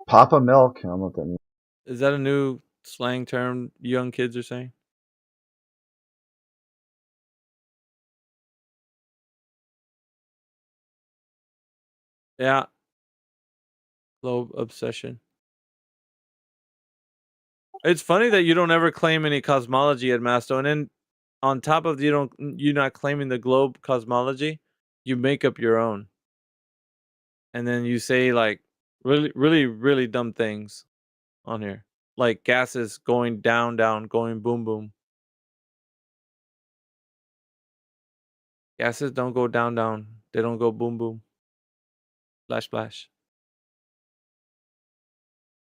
Papa milk. I don't know what that means. Is that a new slang term young kids are saying? Yeah. Globe obsession. It's funny that you don't ever claim any cosmology at Masto, and then on top of you not claiming the globe cosmology, you make up your own. And then you say like really dumb things on here. Like gases going down, going boom, boom. Gases don't go down. They don't go boom, boom. Splash, splash.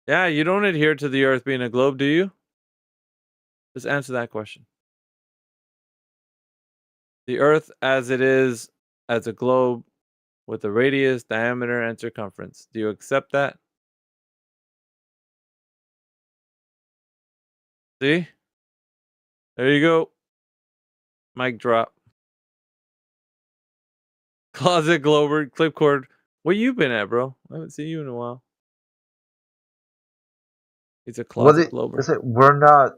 Yeah, you don't adhere to the Earth being a globe, do you? Just answer that question. The Earth as it is, as a globe, with a radius, diameter, and circumference. Do you accept that? See? There you go. Mic drop. Closet Glober, Clipcord. Where you been at, bro? I haven't seen you in a while. He's a What closet it, Glober. is it? We're not.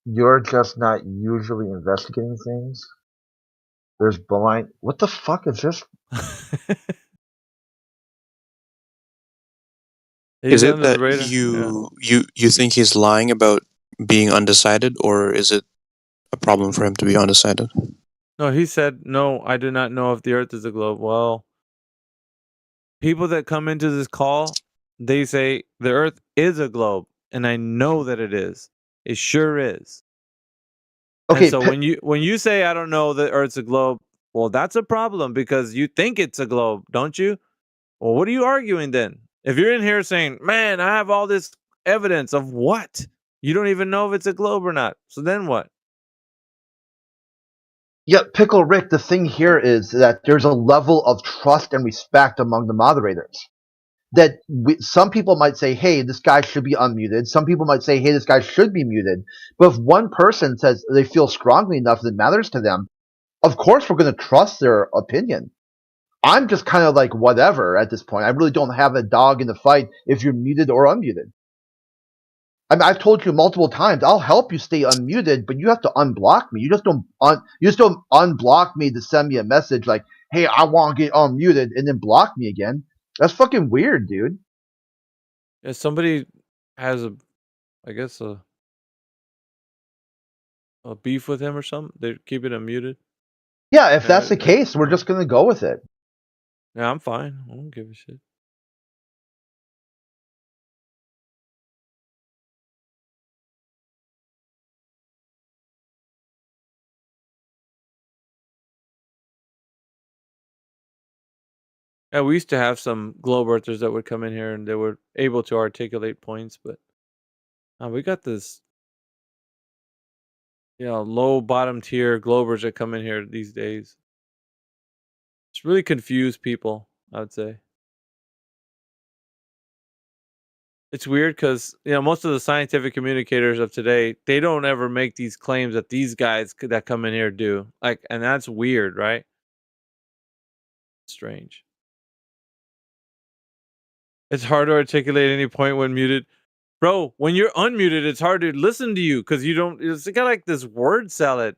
You're just not usually investigating things. There's blind. What the fuck is this? Is it that you think he's lying about being undecided, or is it a problem for him to be undecided? No, he said, no, I do not know if the Earth is a globe. Well, people that come into this call, they say the Earth is a globe, and I know that it is. It sure is. Okay, And so when you say I don't know that Earth's a globe, well, that's a problem because you think it's a globe, don't you? Well, what are you arguing then? If you're in here saying, man, I have all this evidence of what? You don't even know if it's a globe or not. So then what? Yeah, Pickle Rick, the thing here is that there's a level of trust and respect among the moderators. That some people might say, hey, this guy should be unmuted. Some people might say, hey, this guy should be muted. But if one person says they feel strongly enough that it matters to them, of course we're going to trust their opinion. I'm just kind of like whatever at this point. I really don't have a dog in the fight if you're muted or unmuted. I mean, I've told you multiple times, I'll help you stay unmuted, but you have to unblock me. You just don't unblock me to send me a message like, hey, I want to get unmuted, and then block me again. That's fucking weird, dude. If somebody has a beef with him or something, they keep it unmuted. Yeah, if that's the case, we're just gonna go with it. Yeah, I'm fine. I don't give a shit. Yeah, we used to have some globe earthers that would come in here and they were able to articulate points, but we got this, low bottom tier globers that come in here these days. It's really confused people, I would say. It's weird because most of the scientific communicators of today, they don't ever make these claims that these guys that come in here do. And that's weird, right? Strange. It's hard to articulate any point when muted. Bro, when you're unmuted, it's hard to listen to you because you don't. It's kind of like this word salad.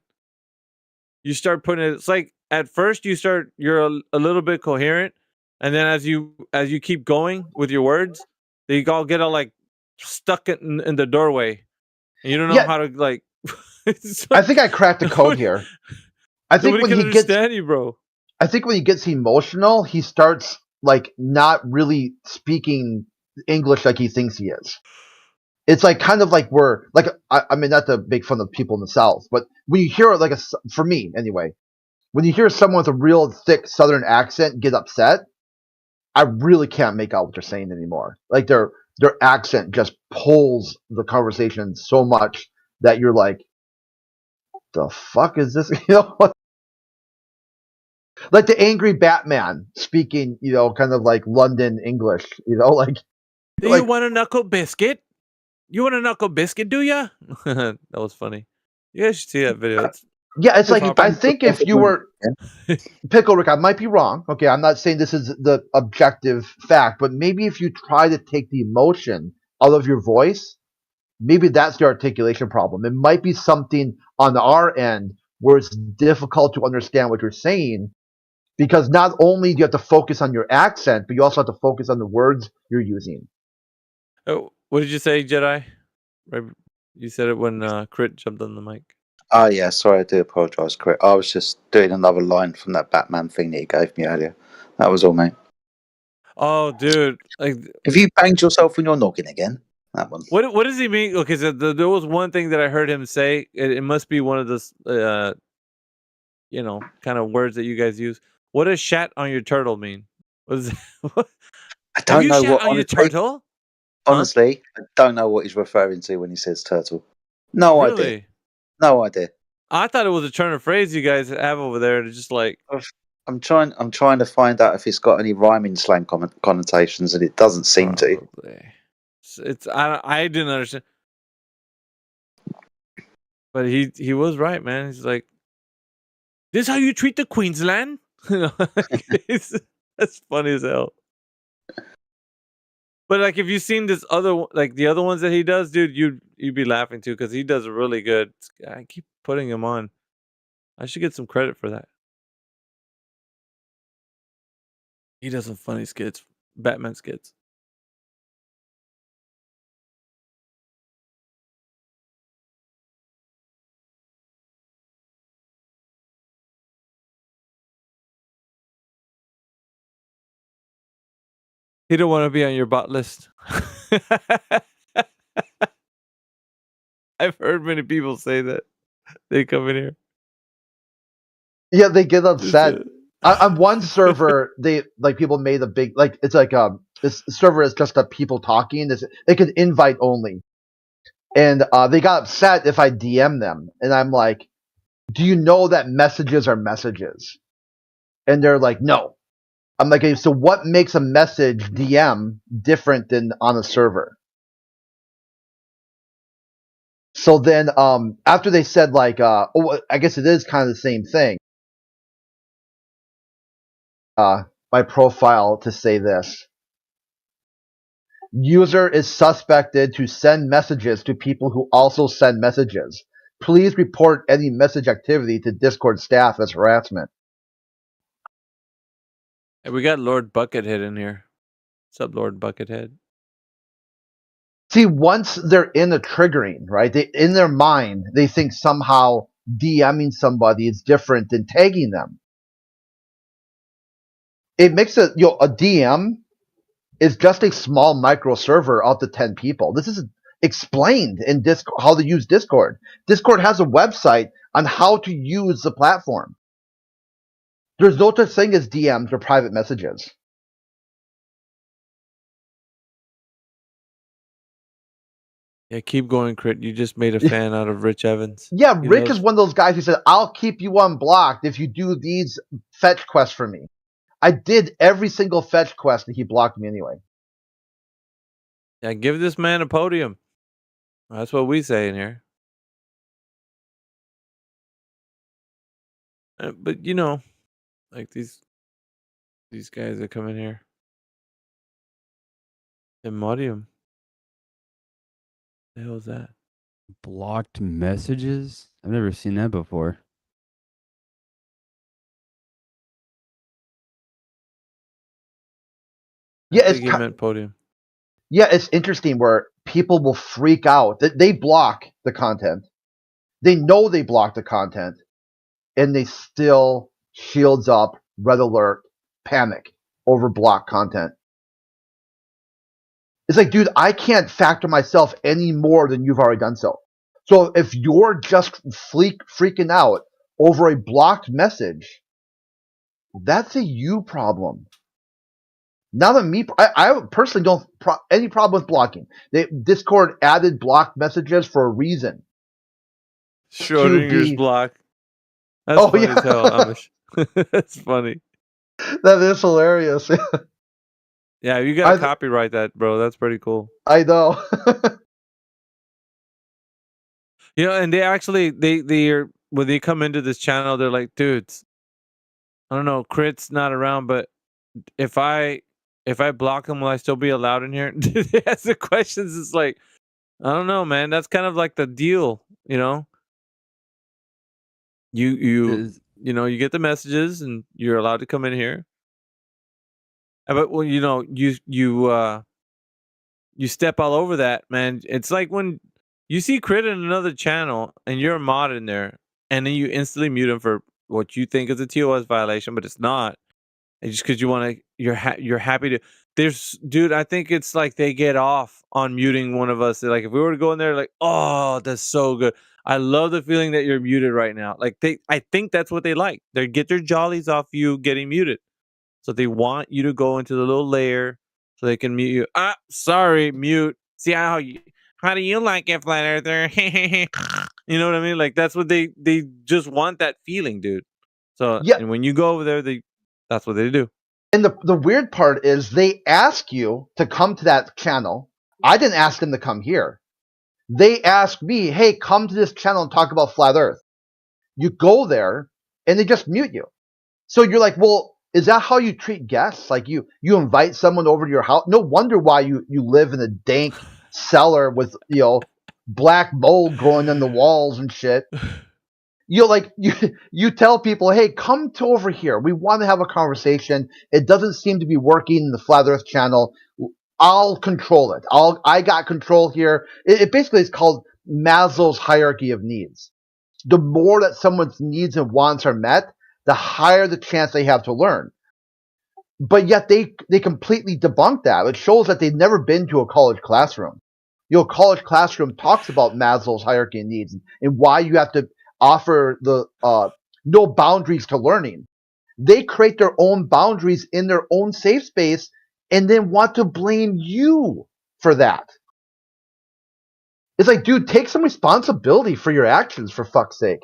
You start putting it. It's like at first you're a little bit coherent, and then as you keep going with your words, they all get all like stuck in the doorway, and you don't know how to like. I think I cracked the code here. I think Nobody when can he gets, understand you, bro. I think when he gets emotional, he starts like not really speaking English like he thinks he is. It's like kind of like we're like I mean not to make fun of people in the South, but when you hear like for me anyway, when you hear someone with a real thick Southern accent get upset, I really can't make out what they're saying anymore. Like their accent just pulls the conversation so much that you're like, the fuck is this? Like the angry Batman speaking, kind of like London English, like. Do you want a knuckle biscuit? You want a knuckle biscuit, do ya? That was funny. You guys should see that video. Yeah, it's like I think if you were Pickle Rick, I might be wrong. Okay, I'm not saying this is the objective fact, but maybe if you try to take the emotion out of your voice, maybe that's the articulation problem. It might be something on our end where it's difficult to understand what you're saying because not only do you have to focus on your accent, but you also have to focus on the words you're using. Oh, what did you say, Jedi? Right, you said it when Crit jumped on the mic. Oh, yeah, sorry, I do apologise, Crit. I was just doing another line from that Batman thing that he gave me earlier. That was all, mate. Oh, dude. Have you banged yourself on your noggin again? That one. What does he mean? Okay, so there was one thing that I heard him say. It must be one of those, kind of words that you guys use. What does "shat on your turtle" mean? What is that? I don't know what. On your turtle? Honestly, I don't know what he's referring to when he says turtle. No idea. No idea. I thought it was a turn of phrase you guys have over there to just like. I'm trying to find out if it's got any rhyming slang connotations, and it doesn't seem to. It's I didn't understand, but he was right, man. He's like, "This how you treat the Queensland?" That's funny as hell. But like, if you've seen this other, like the other ones that he does, dude, you'd be laughing too because he does really good. I keep putting him on. I should get some credit for that. He does some funny skits, Batman skits. He don't want to be on your bot list. I've heard many people say that. They come in here. Yeah, they get upset. On one server, they like people made a big like it's like this server is just people talking. They could invite only, and they got upset if I DM them, and I'm like, "Do you know that messages are messages?" And they're like, "No." I'm like, "Okay, so what makes a message DM different than on a server?" So then, after they said like, "Oh, I guess it is kind of the same thing." My profile to say this. User is suspected to send messages to people who also send messages. Please report any message activity to Discord staff as harassment. Hey, we got Lord Buckethead in here. What's up, Lord Buckethead? See, once they're in a triggering, right? In their mind, they think somehow DMing somebody is different than tagging them. It makes a DM is just a small micro server out to 10 people. This is explained in Discord how to use Discord. Discord has a website on how to use the platform. There's no such thing as DMs or private messages. Yeah, keep going, Crit. You just made a fan out of Rich Evans. Yeah, He Rick loves- is one of those guys who said, I'll keep you unblocked if you do these fetch quests for me. I did every single fetch quest and he blocked me anyway. Yeah, give this man a podium. That's what we say in here. But you know, like these guys that come in here. Imodium. The hell is that? Blocked messages? I've never seen that before. Yeah, I think he meant podium. Yeah, it's interesting where people will freak out. They block the content. They know they block the content, and they still shields up, red alert, panic over blocked content. It's like, dude, I can't factor myself any more than you've already done so. So if you're just freaking out over a blocked message, that's a you problem. Now that me, I personally don't any problem with blocking. Discord added blocked messages for a reason. Schrodinger's block. That's funny as hell, Amish. That's funny. That is hilarious. Yeah, you gotta copyright that, bro. That's pretty cool. I know. You know, and they actually they're when they come into this channel, they're like, dudes, I don't know, Crit's not around, but if I block him, will I still be allowed in here? They ask the questions. It's like, I don't know, man. That's kind of like the deal, you know. You know, you get the messages and you're allowed to come in here. But when you know you step all over that, man. It's like when you see Crit in another channel and you're a mod in there, and then you instantly mute him for what you think is a TOS violation, but it's not. And just because you want to, you're happy to. Dude, I think it's like they get off on muting one of us. They're like, if we were to go in there, like, oh, that's so good. I love the feeling that you're muted right now. Like I think that's what they like. They get their jollies off you getting muted, so they want you to go into the little layer so they can mute you. Sorry, mute. See how how do you like it, flat earther? You know what I mean? Like that's what they just want that feeling, dude. So Yeah. and when you go over there, that's what they do. And the weird part is they ask you to come to that channel. I didn't ask them to come here. They asked me, hey, come to this channel and talk about flat Earth. You go there and they just mute you. So you're like, well, is that how you treat guests? Like you invite someone over to your house? No wonder why you live in a dank cellar with, black mold growing in the walls and shit. You tell people, hey, come to over here. We want to have a conversation. It doesn't seem to be working in the Flat Earth channel. I'll control it. I got control here. It basically is called Maslow's hierarchy of needs. The more that someone's needs and wants are met, the higher the chance they have to learn. But yet they completely debunk that. It shows that they've never been to a college classroom. College classroom talks about Maslow's hierarchy of needs and why you have to offer the no boundaries to learning. They create their own boundaries in their own safe space and then want to blame you for that. It's like, dude, take some responsibility for your actions, for fuck's sake.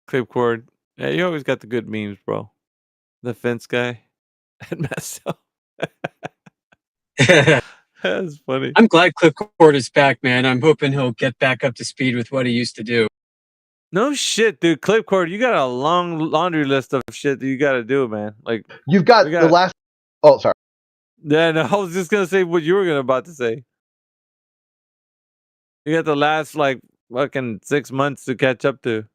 Clipcord. Yeah, you always got the good memes, bro. The fence guy at Masto. That's funny. I'm glad Clipcord is back, man. I'm hoping he'll get back up to speed with what he used to do. No shit, dude. Clipcord, you got a long laundry list of shit that you got to do, man. Like you've got the last. Oh, sorry. Yeah, no, I was just gonna say what you were about to say. You got the last like fucking 6 months to catch up to.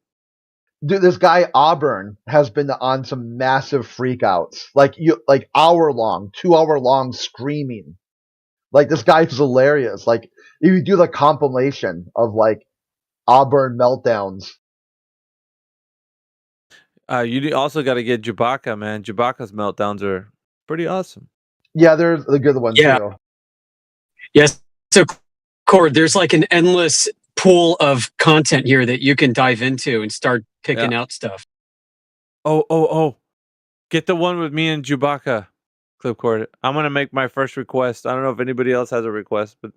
Dude, this guy Auburn has been on some massive freakouts, like 2-hour long screaming. Like this guy is hilarious. Like if you do the compilation of like Auburn meltdowns. You also got to get Chewbacca, man. Chewbacca's meltdowns are pretty awesome. Yeah, they're the good ones too. Yes. So, Cord, there's like an endless pool of content here that you can dive into and start picking out stuff. Oh. Get the one with me and Chewbacca, Clipcord. I'm going to make my first request. I don't know if anybody else has a request, but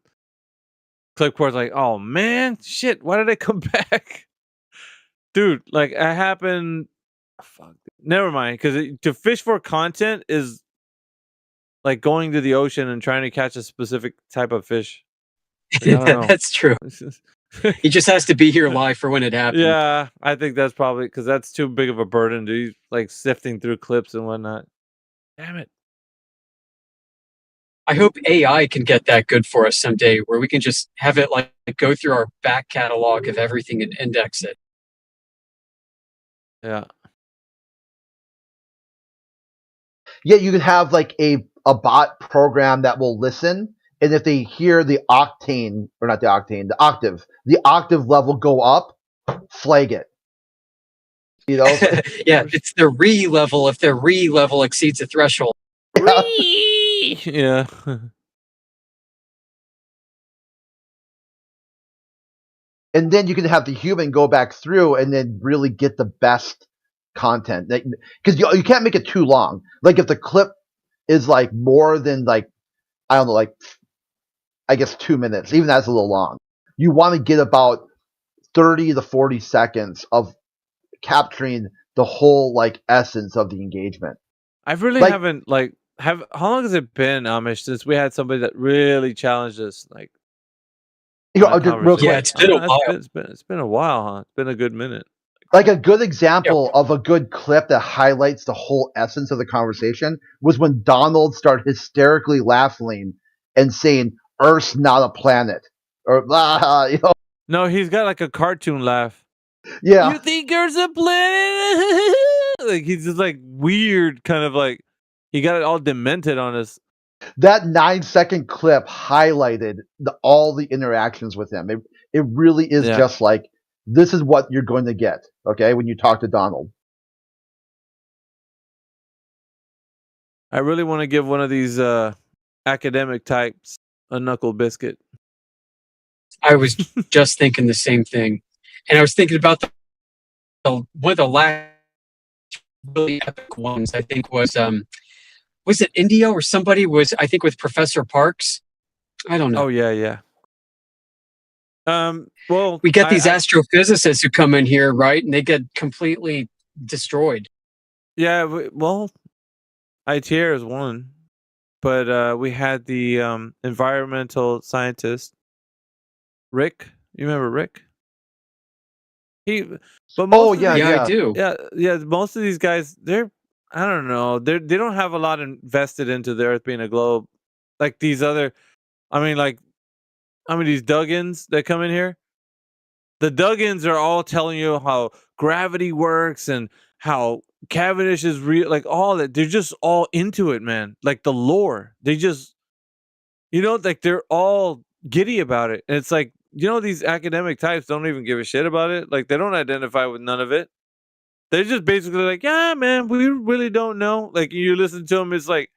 Clipcord's like, oh, man, shit, why did I come back? Dude, like, it happened... Fuck. Never mind, because to fish for content is like going to the ocean and trying to catch a specific type of fish. Like, I don't know. That's true. He just has to be here live for when it happens. Yeah, I think that's probably because that's too big of a burden, dude. Like sifting through clips and whatnot. Damn it. I hope AI can get that good for us someday, where we can just have it like go through our back catalog of everything and index it. Yeah. Yeah, you could have like a bot program that will listen, and if they hear the octave level go up, flag it. You know? Yeah, it's the re-level if the re-level exceeds a threshold. Yeah. And then you can have the human go back through and then really get the best content, because you can't make it too long. Like if the clip is like more than like, I don't know, like I guess 2 minutes, even that's a little long. You want to get about 30 to 40 seconds of capturing the whole like essence of the engagement. I really haven't how long has it been, Amish, since we had somebody that really challenged us? Like, real quick. Yeah, it's been a while. It's been a while, huh? It's been a good minute. Like a good example of a good clip that highlights the whole essence of the conversation was when Donald started hysterically laughing and saying, "Earth's not a planet," or blah, you know. No, he's got like a cartoon laugh. Yeah. You think Earth's a planet? Like he's just like weird, kind of like he got it all demented on us. That 9-second clip highlighted all the interactions with him. It really is just like, this is what you're going to get, okay, when you talk to Donald. I really want to give one of these academic types a knuckle biscuit. I was just thinking the same thing. And I was thinking about one of the last really epic ones, I think was it India or somebody was, I think with Professor Parks, I don't know. Oh yeah. Well, We get these astrophysicists who come in here, right, and they get completely destroyed. Yeah, well, ITR is one, but we had the environmental scientist, Rick. You remember Rick? But most I do. Yeah. Most of these guys, I don't know, they don't have a lot invested into the Earth being a globe, like these other. I mean, like, these Duggins that come in here. The Duggins are all telling you how gravity works and how Cavendish is real, like all that. They're just all into it, man. Like the lore. They just, like they're all giddy about it. And it's like, these academic types don't even give a shit about it. Like they don't identify with none of it. They're just basically like, yeah, man, we really don't know. Like you listen to them, it's like,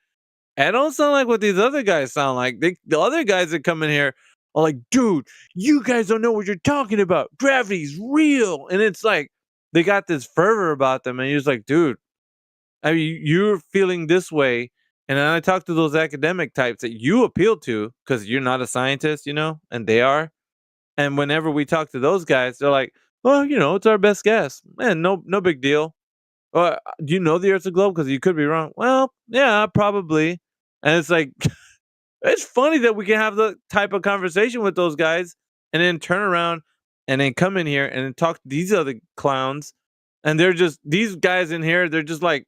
I don't sound like what these other guys sound like. The other guys that come in here are like, dude, you guys don't know what you're talking about. Gravity's real. And it's like, they got this fervor about them. And you're just like, dude, I mean, you're feeling this way. And then I talk to those academic types that you appeal to because you're not a scientist, and they are. And whenever we talk to those guys, they're like, well, it's our best guess. Man, no big deal. Do you know the Earth's a globe? Because you could be wrong. Well, yeah, probably. And it's like, it's funny that we can have the type of conversation with those guys and then turn around and then come in here and then talk to these other clowns. And they're just, these guys in here, they're just like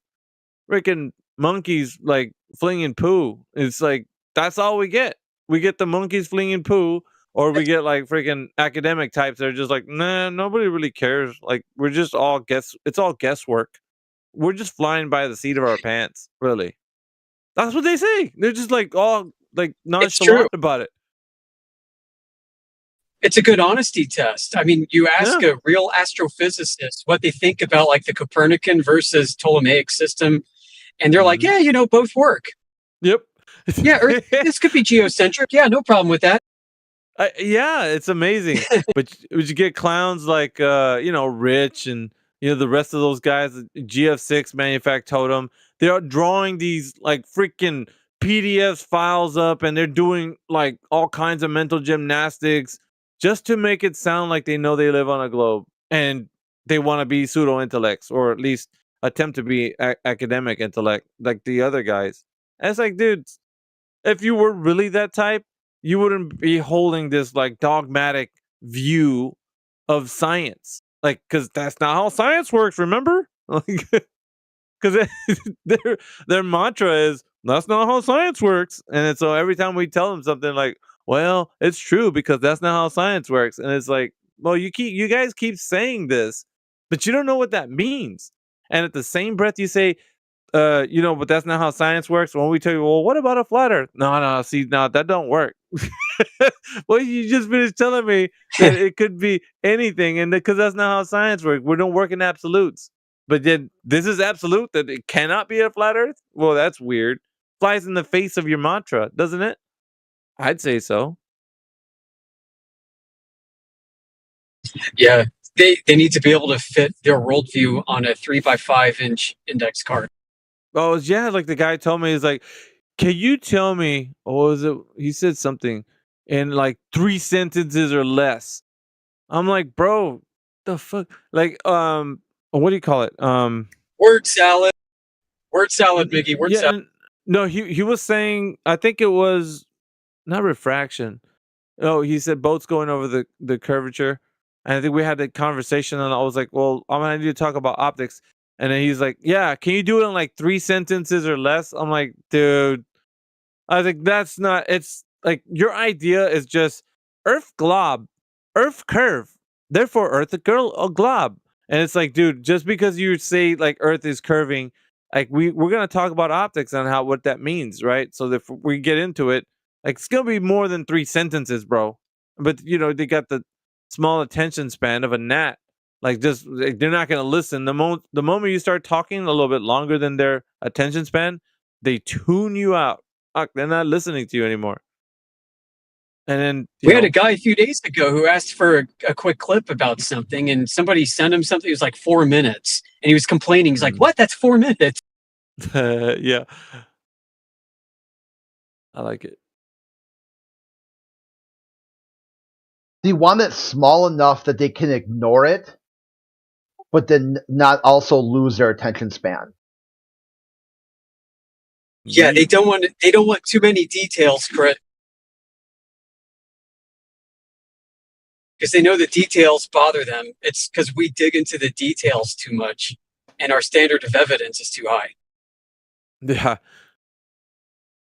freaking monkeys, like flinging poo. It's like, that's all we get. We get the monkeys flinging poo, or we get like freaking academic types that are just like, nah, nobody really cares. Like, we're just all it's all guesswork. We're just flying by the seat of our pants, really. That's what they say. They're just like all like nonchalant about it. It's a good honesty test. I mean, you ask a real astrophysicist what they think about like the Copernican versus Ptolemaic system, and they're like, yeah, both work. Yep. Yeah, Earth, this could be geocentric. Yeah, no problem with that. Yeah, it's amazing. but you get clowns like Rich and the rest of those guys, GF6 Manufactotum. They're drawing these like freaking PDFs files up, and they're doing like all kinds of mental gymnastics just to make it sound like they know they live on a globe and they want to be pseudo intellects, or at least attempt to be academic intellect like the other guys. And it's like, dude, if you were really that type, you wouldn't be holding this like dogmatic view of science, like, because that's not how science works. Remember, because their mantra is that's not how science works, and so every time we tell them something like, well, it's true because that's not how science works, and it's like, well, you guys keep saying this, but you don't know what that means, and at the same breath you say, but that's not how science works. When we tell you, well, what about a flat Earth? No, see, now that don't work. Well, you just finished telling me that it could be anything, and because that's not how science works. We don't work in absolutes. But then this is absolute that it cannot be a flat Earth. Well, that's weird. Flies in the face of your mantra, doesn't it? I'd say so. Yeah, they need to be able to fit their worldview on a 3x5-inch index card. Oh yeah, like the guy told me, he's like, can you tell me, what was it? He said something in like 3 sentences or less. I'm like, bro, the fuck? Like, what do you call it? Word salad, Mickey. Word salad. No, he was saying, I think it was not refraction. Oh, he said boats going over the curvature. And I think we had that conversation, and I was like, well, I'm gonna need to talk about optics. And then he's like, yeah, can you do it in like 3 sentences or less? I'm like, dude, I was like, that's not, it's like, your idea is just Earth glob, Earth curve, therefore Earth a glob. And it's like, dude, just because you say like Earth is curving, like we're going to talk about optics and what that means, right? So if we get into it, like it's going to be more than 3 sentences, bro. But, they got the small attention span of a gnat. Like, just they're not going to listen. The moment you start talking a little bit longer than their attention span, they tune you out. Fuck, they're not listening to you anymore. And then we had a guy a few days ago who asked for a quick clip about something, and somebody sent him something. It was like 4 minutes, and he was complaining. He's like, "What? That's 4 minutes." Yeah, I like it. They want it small enough that they can ignore it, but then not also lose their attention span. Yeah, they don't want too many details, Crit. Because they know the details bother them. It's because we dig into the details too much, and our standard of evidence is too high. Yeah.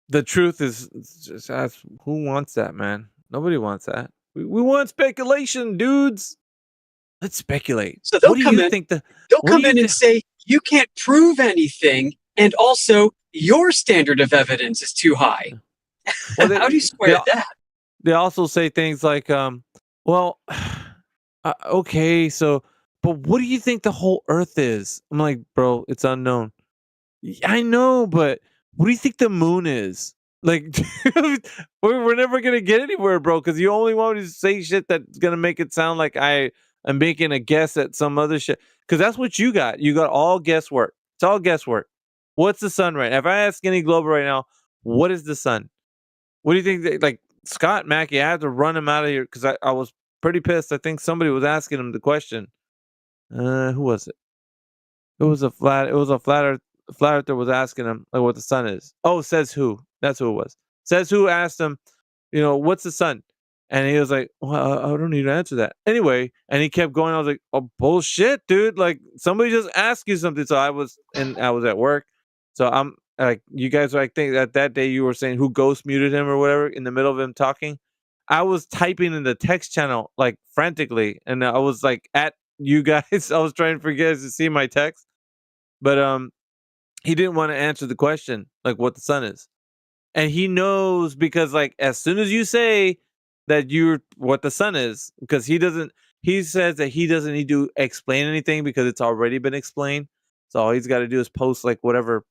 The truth is, just ask, who wants that, man? Nobody wants that. We want speculation, dudes. Let's speculate. So they'll What do come you in. think They'll what do come you in and say you can't prove anything, and also your standard of evidence is too high. Well, How do you square that? They also say things like, well, okay, so, but what do you think the whole Earth is? I'm like, bro, it's unknown. I know, but what do you think the moon is? Like, we're never gonna get anywhere, bro, because you only want to say shit that's gonna make it sound like I am making a guess at some other shit. Because that's what you got. You got all guesswork. It's all guesswork. What's the sun right now? If I ask any Glober right now, what is the sun? What do you think? Like Scott Mackey, I had to run him out of here because I was pretty pissed. I think somebody was asking him the question. Who was it? It was a flat earther was asking him like what the sun is. Oh, says who? That's who it was. Says who asked him, what's the sun? And he was like, well, I don't need to answer that. Anyway, and he kept going. I was like, oh, bullshit, dude. Like somebody just asked you something. So I was at work. So I'm like, you guys, I think that day you were saying who ghost muted him or whatever in the middle of him talking. I was typing in the text channel like frantically. And I was like at you guys. I was trying for you guys to see my text. But he didn't want to answer the question, like what the sun is. And he knows because like as soon as you say that you're what the sun is, because he says that he doesn't need to explain anything because it's already been explained. So all he's got to do is post like whatever,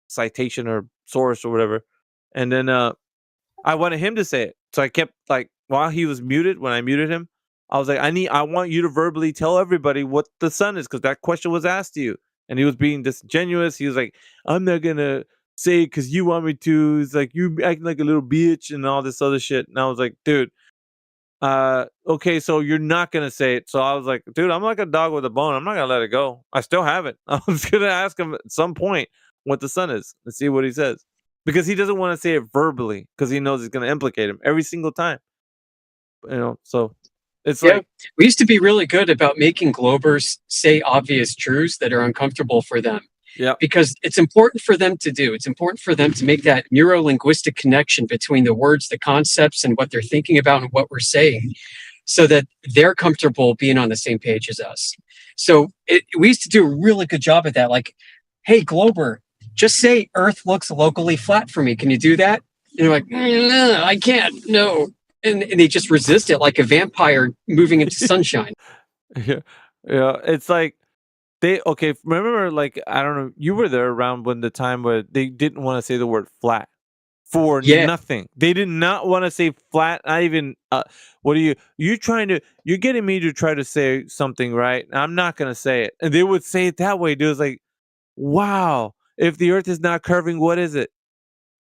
citation or source or whatever. And then I wanted him to say it. So I kept like while he was muted, when I muted him, I was like, I want you to verbally tell everybody what the sun is, because that question was asked to you. And he was being disingenuous. He was like, I'm not gonna say it because you want me to. He's like, you acting like a little bitch and all this other shit. And I was like, dude, okay, so you're not gonna say it. So I was like, dude, I'm like a dog with a bone. I'm not gonna let it go. I still have it. I was gonna ask him at some point what the sun is and see what he says. Because he doesn't want to say it verbally because he knows it's gonna implicate him every single time. So it's like we used to be really good about making Globers say obvious truths that are uncomfortable for them. Yeah. Because it's important for them to do. It's important for them to make that neuro-linguistic connection between the words, the concepts, and what they're thinking about and what we're saying, so that they're comfortable being on the same page as us. So we used to do a really good job at that. Like, hey, Glober, just say Earth looks locally flat for me. Can you do that? And they're like, no, I can't. No. And they just resist it like a vampire moving into sunshine. Yeah. It's like remember, like, I don't know, you were there around when the time where they didn't want to say the word flat for nothing. They did not want to say flat. Not even, what are you're getting me to try to say something, right? I'm not going to say it. And they would say it that way, dude. It's like, wow, if the earth is not curving, what is it?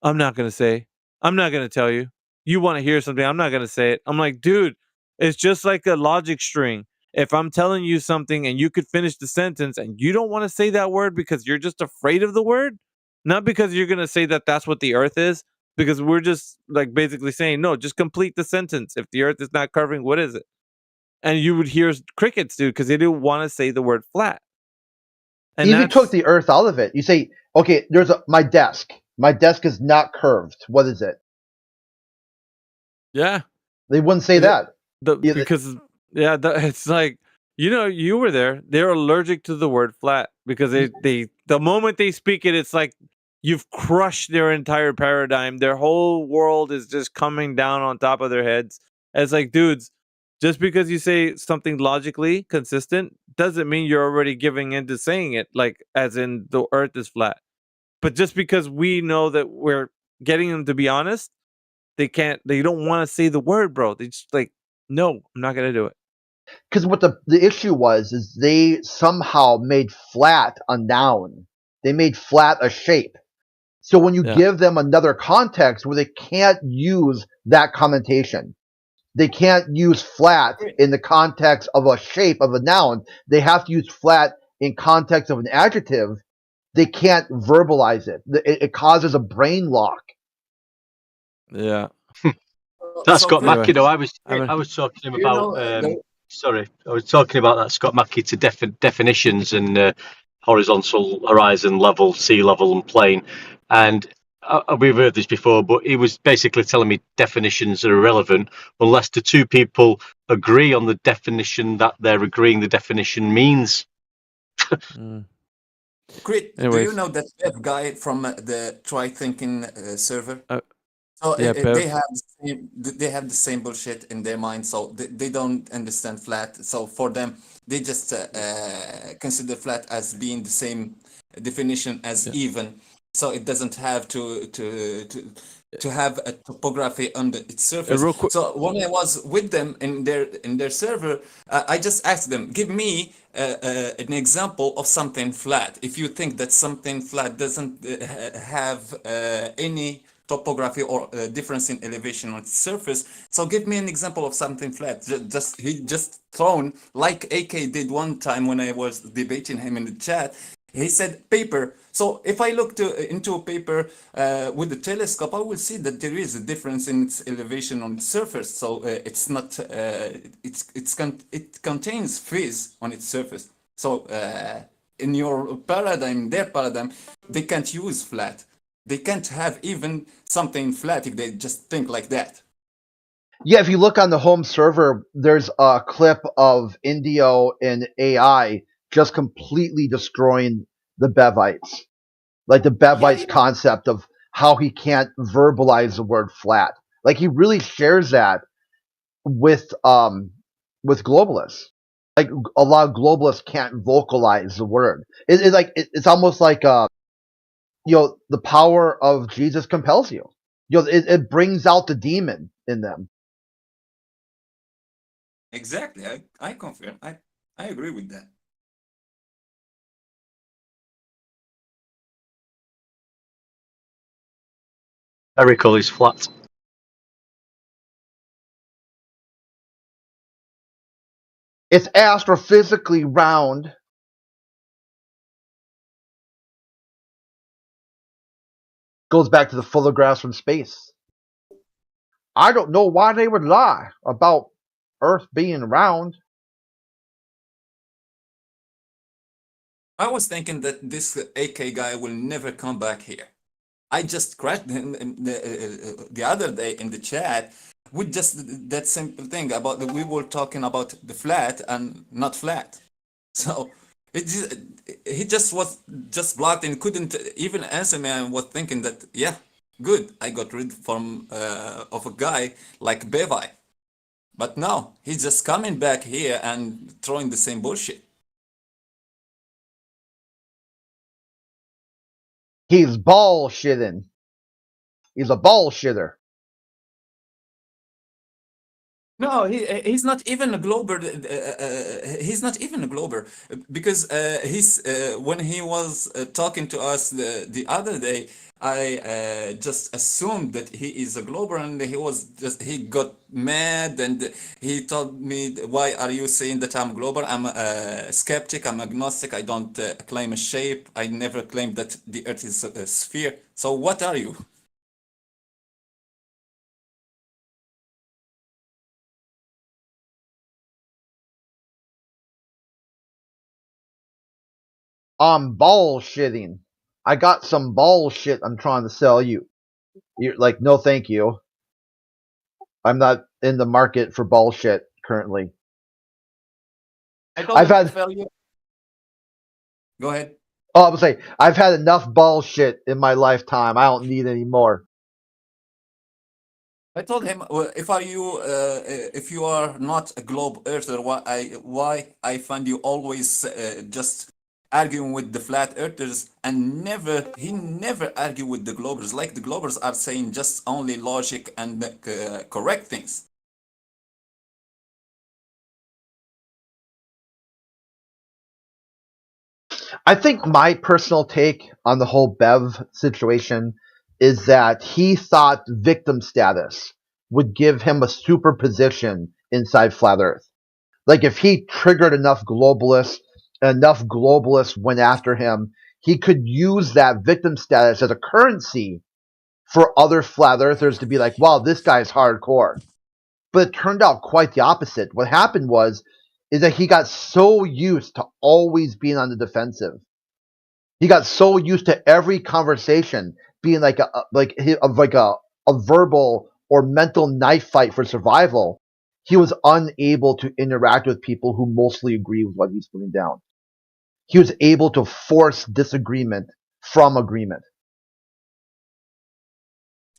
I'm not going to say. I'm not going to tell you. You want to hear something, I'm not going to say it. I'm like, dude, it's just like a logic string. If I'm telling you something and you could finish the sentence and you don't want to say that word because you're just afraid of the word, not because you're going to say that that's what the earth is, because we're just like basically saying, no, just complete the sentence. If the earth is not curving, what is it? And you would hear crickets, dude, because they didn't want to say the word flat. And even took the earth out of it. You say, okay, there's my desk. My desk is not curved. What is it? Yeah. They wouldn't say that. Because it's like, you were there. They're allergic to the word flat because they the moment they speak it, it's like you've crushed their entire paradigm. Their whole world is just coming down on top of their heads. It's like, dudes, just because you say something logically consistent doesn't mean you're already giving into saying it, like as in the earth is flat. But just because we know that we're getting them to be honest, they don't want to say the word, bro. They just like, no, I'm not going to do it. Because what the issue was is they somehow made flat a noun. They made flat a shape. So when you give them another context where they can't use that connotation, They can't use flat in the context of a shape of a noun. They have to use flat in context of an adjective. They can't verbalize it. It causes a brain lock. Yeah. That's Scott Anyway, Mackey, though. I was I'm talking to him You about. know, Sorry, I was talking about that Scott Mackey to definitions and horizontal, horizon, level, sea level, and plane. And we've heard this before, but he was basically telling me definitions are irrelevant unless the two people agree on the definition that they're agreeing the definition means. Crit, do Anyways. you know that Bev guy from the Try Thinking server? So yeah, Bev. they have the same bullshit in their mind, so they don't understand flat. So for them, they just consider flat as being the same definition as even. So it doesn't have to have a topography under its surface. real quick- So when I was with them in their server, I just asked them, give me an example of something flat. If you think that something flat doesn't have any topography or difference in elevation on its surface, so give me an example of something flat. He just thrown, like AK did one time when I was debating him in the chat. He said paper. So if I look into a paper with the telescope, I will see that there is a difference in its elevation on its surface. So it's not it contains phase on its surface. So in your paradigm, their paradigm, they can't use flat. They can't have even something flat if they just think like that. Yeah, if you look on the home server, there's a clip of Indio and AI just completely destroying the Bevites. Like the Bevites concept of how he can't verbalize the word flat. Like he really shares that with globalists. Like a lot of globalists can't vocalize the word. It's almost like the power of Jesus compels you. It brings out the demon in them. Exactly. I confirm. I agree with that. Spherical is flat. It's astrophysically round. Goes back to the photographs from space. I don't know why they would lie about Earth being round. I was thinking that this AK guy will never come back here. I just crashed him the other day in the chat with just that simple thing about we were talking about the flat and not flat. So he just was just blocked and couldn't even answer me. I was thinking that good, I got rid of a guy like Bevi, but no, he's just coming back here and throwing the same bullshit. He's bullshitting. He's a bullshitter. No, he's not even a glober. He's not even a glober because he's when he was talking to us the other day, I just assumed that he is a glober, and he got mad and he told me, "Why are you saying that I'm a glober? I'm a skeptic. I'm agnostic. I don't claim a shape. I never claimed that the Earth is a sphere. So what are you?" I'm bullshitting. I got some bullshit I'm trying to sell you. You're like, no, thank you. I'm not in the market for bullshit currently. I've had. Go ahead. Oh, I was saying, I've had enough bullshit in my lifetime. I don't need any more. I told him, well, if you are not a globe earther, why I find you always just arguing with the flat earthers and he never argue with the globers. Like the globers are saying just only logic and correct things. I think my personal take on the whole Bev situation is that he thought victim status would give him a superposition inside Flat Earth. Like if he triggered enough globalists went after him, he could use that victim status as a currency for other flat earthers to be like, wow, this guy's hardcore. But it turned out quite the opposite. What happened is that he got so used to always being on the defensive. He got so used to every conversation being like a verbal or mental knife fight for survival. He was unable to interact with people who mostly agree with what he's putting down. He was able to force disagreement from agreement.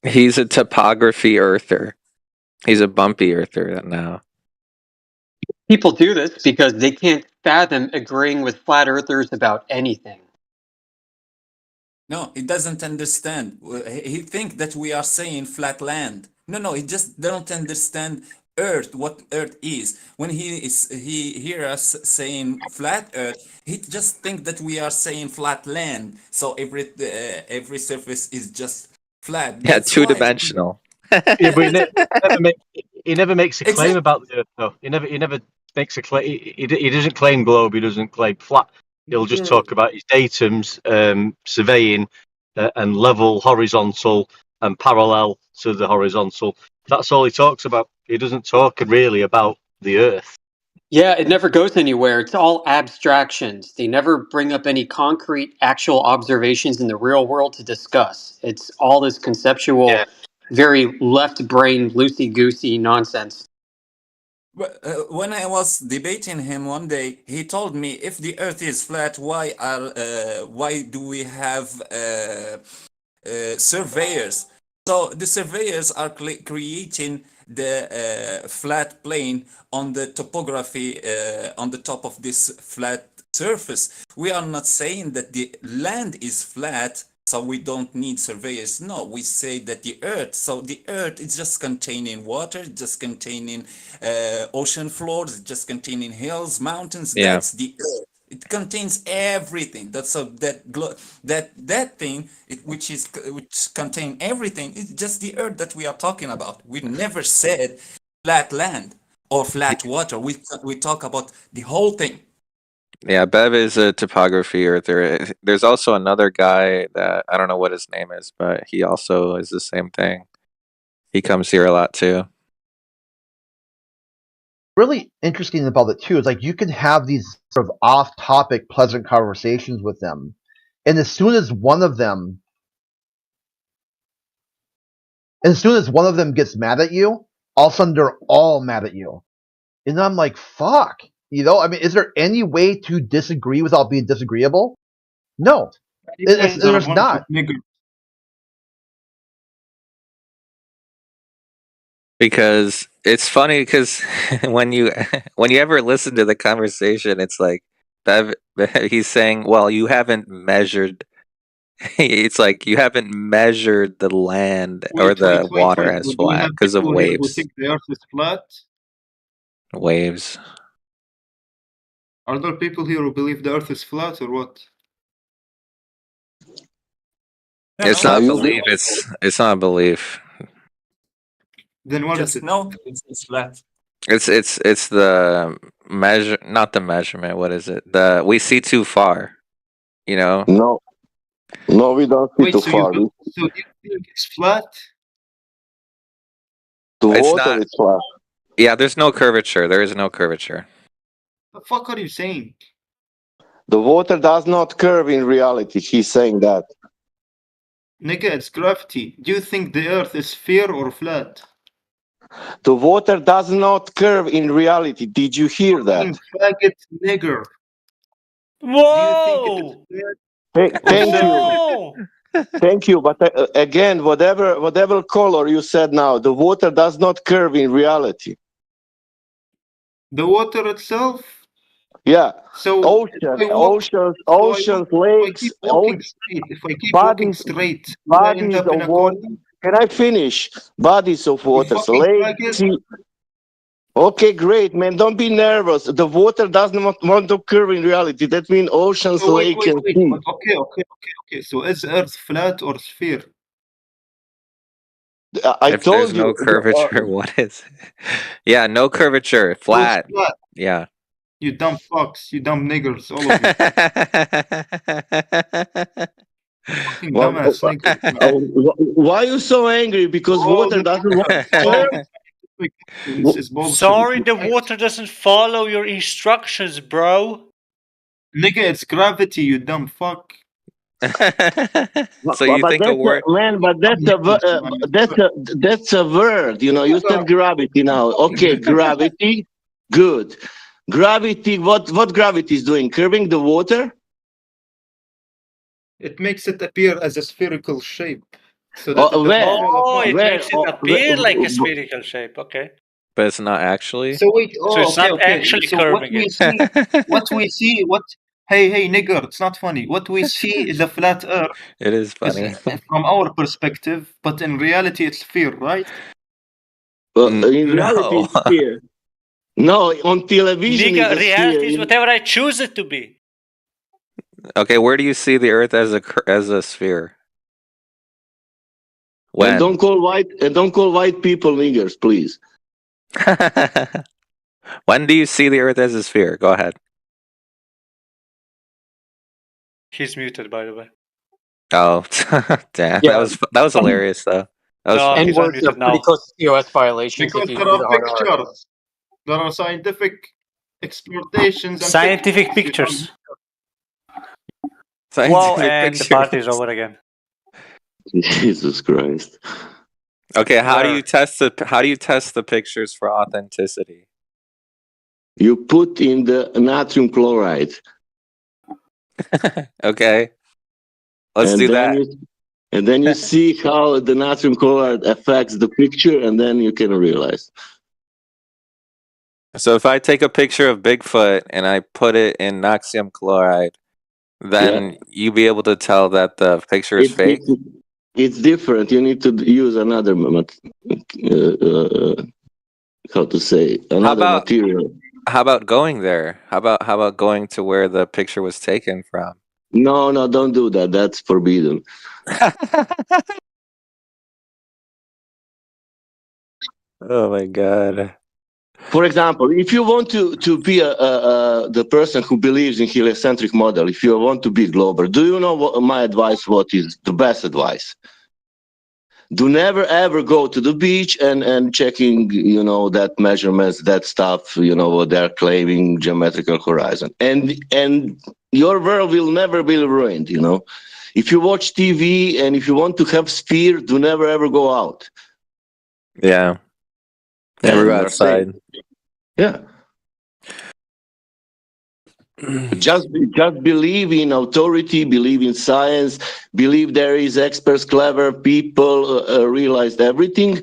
He's a topography earther. He's a bumpy earther now. People do this because they can't fathom agreeing with flat earthers about anything. No, he doesn't understand. He think that we are saying flat land. No, he just don't understand Earth, what Earth is. When he hear us saying flat Earth, he just think that we are saying flat land. So every surface is just flat. Yeah, That's why. two-dimensional. Yeah, but he never makes a claim about the Earth, though. He never makes a claim. He doesn't claim globe. He doesn't claim flat. He'll just talk about his datums, surveying, and level, horizontal, and parallel to the horizontal. That's all he talks about. He doesn't talk really about the Earth. Yeah, it never goes anywhere. It's all abstractions. They never bring up any concrete, actual observations in the real world to discuss. It's all this conceptual, very left-brain, loosey-goosey nonsense. When I was debating him one day, he told me, if the Earth is flat, why do we have surveyors? So the surveyors are creating the flat plane on the topography on the top of this flat surface. We are not saying that the land is flat, so we don't need surveyors. No, we say that the Earth, so the Earth is just containing water, just containing ocean floors, just containing hills, mountains. Yeah. That's the Earth. It contains everything. That's so that thing, which contain everything, is just the Earth that we are talking about. We never said flat land or flat water. We talk about the whole thing. Yeah, Bev is a topography earther. There's also another guy that I don't know what his name is, but he also is the same thing. He comes here a lot too. Really interesting about it too is like you can have these sort of off-topic, pleasant conversations with them, and as soon as one of them gets mad at you, all of a sudden they're all mad at you, and I'm like, fuck. You know, I mean, is there any way to disagree without being disagreeable? No, there's not. Because it's funny because when you ever listen to the conversation, it's like Bev, he's saying, well, you haven't measured. It's like you haven't measured the land or the water as flat because of waves. Who think the Earth is flat? Waves. Are there people here who believe the Earth is flat or what? It's not belief. It's not belief. Then what is Just it? no, it's flat. It's the measure, not the measurement. What is it? We see too far. You know. No, we don't see too far. So you think it's flat? The water is flat. Yeah, there's no curvature. There is no curvature. The fuck are you saying? The water does not curve in reality. He's saying that. Nigga, it's gravity. Do you think the Earth is sphere or flat? The water does not curve in reality. Did you hear that? Faggot nigger. Whoa! Thank you. Thank you. But again, whatever color you said now, the water does not curve in reality. The water itself? Yeah. So oceans, lakes, if I keep walking straight, I end bodies up in of a water. corner? Can I finish? Bodies of water, lakes. Okay, great, man. Don't be nervous. The water does not want to curve in reality. That means oceans, So wait, lakes, and sea. Okay. So is Earth flat or sphere? I If told there's no you. curvature, what is it? Yeah, no curvature, All flat. flat. Yeah. You dumb fucks. You dumb niggers. All of you. Fucking Well, dumbass niggers. why are you so angry? Because All water the doesn't want to all serve? scientific evidence is bullshit. Sorry, the water doesn't follow your instructions, bro. Nigga, it's gravity, you dumb fuck. So you think a word? Man, but that's a word. You know, you said gravity now. Okay, gravity, good. Gravity. What gravity is doing? Curbing the water. It makes it appear as a spherical shape. So that it doesn't fall apart. It makes it appear like a spherical shape. Okay. But it's not actually. So wait, So it's not actually So what curving we it. see, hey nigger, it's not funny. What we see is a flat earth It is funny. from our perspective, but in reality it's sphere, right? In reality, it's sphere. No, on television, Nigga, it's a reality sphere. is whatever I choose it to be. Okay, where do you see the Earth as a sphere? When? And don't call white people niggers, please. When do you see the Earth as a sphere? Go ahead. He's muted, by the way. Oh, damn! Yeah. That was hilarious, though. That was funny. N-words are pretty close to TOS violations Because if you there do the are hard R. pictures. There are scientific exploitations and Scientific pictures. Scientific Wow, and the pictures. party's over again. Jesus Christ. Okay, how do you test the pictures for authenticity? You put in the natrium chloride. Okay, let's do that. And then you see how the natrium chloride affects the picture, and then you can realize. So if I take a picture of Bigfoot and I put it in natrium chloride, then you be able to tell that the picture is fake. It's different. You need to use another material. How about going there? How about going to where the picture was taken from? No, don't do that. That's forbidden. Oh my god. For example, if you want to be the person who believes in heliocentric model, if you want to be global, do you know my advice? What is the best advice? Do never ever go to the beach and checking, that measurements, that stuff, what they're claiming geometrical horizon, and your world will never be ruined. If you watch TV and if you want to have sphere, do never ever go out. Yeah. Never go outside. Yeah. Just believe in authority, believe in science, believe there is experts, clever people, realized everything,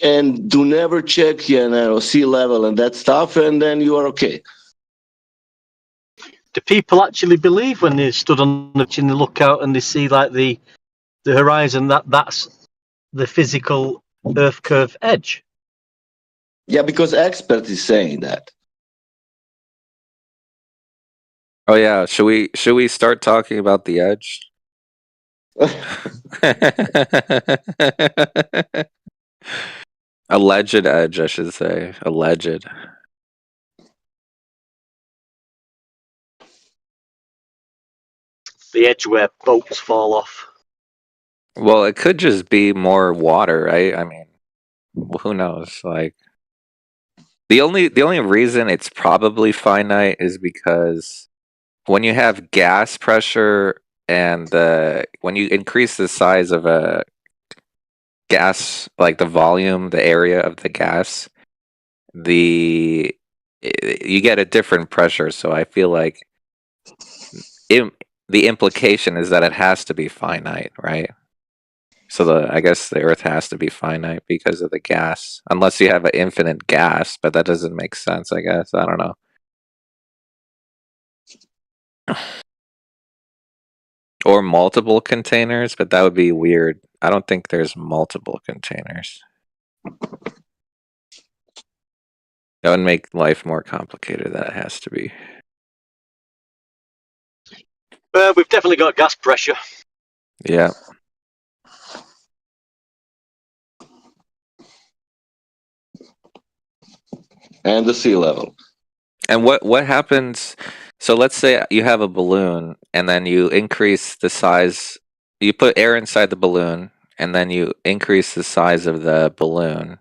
and do never check, sea level and that stuff, and then you are okay. Do people actually believe when they stood on the lookout and they see like the horizon that's the physical Earth curve edge? Yeah, because expert is saying that. Oh yeah, should we start talking about the edge? Alleged edge, I should say. Alleged. The edge where boats fall off. Well, it could just be more water, right? I mean, who knows? Like the only reason it's probably finite is because when you have gas pressure and when you increase the size of a gas, like the volume, the area of the gas, you get a different pressure. So I feel like the implication is that it has to be finite, right? So I guess the Earth has to be finite because of the gas, unless you have an infinite gas, but that doesn't make sense, I guess. I don't know. Or multiple containers, but that would be weird. I don't think there's multiple containers. That would make life more complicated than it has to be. We've definitely got gas pressure. Yeah. and the sea level. And what happens? So let's say you have a balloon, and then you increase the size. You put air inside the balloon, and then you increase the size of the balloon,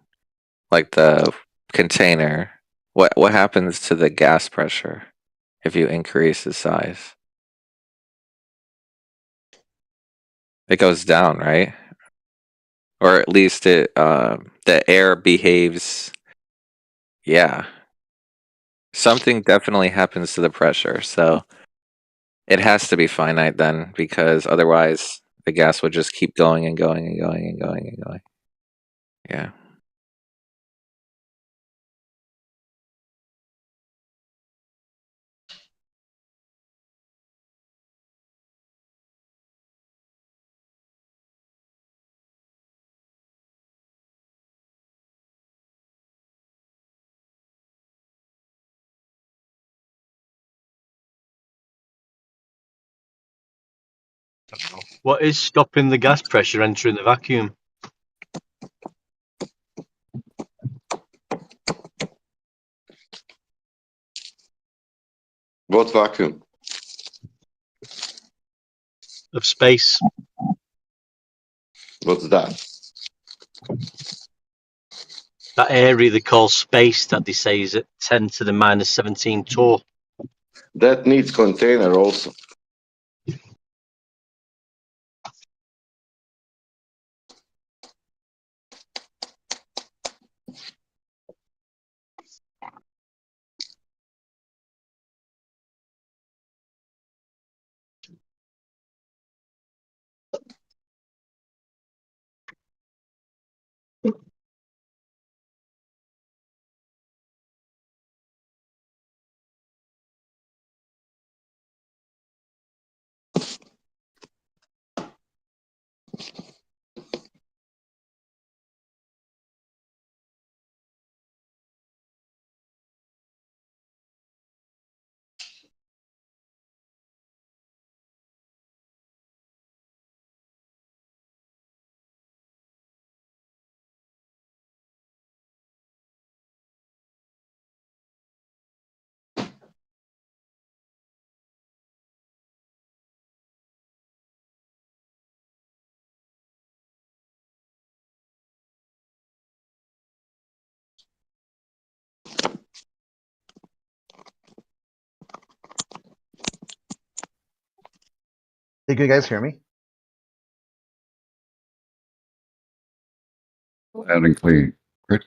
like the container. What happens to the gas pressure if you increase the size? It goes down, right? Or at least it the air behaves. Yeah. Something definitely happens to the pressure, so it has to be finite then, because otherwise the gas would just keep going and going and going and going and going. Yeah. What is stopping the gas pressure entering the vacuum? What vacuum? Of space. What's that? That area they call space that they say is at 10 to the minus 17 torr. That needs container also. Hey, can you guys hear me? Loud and clear. Crit.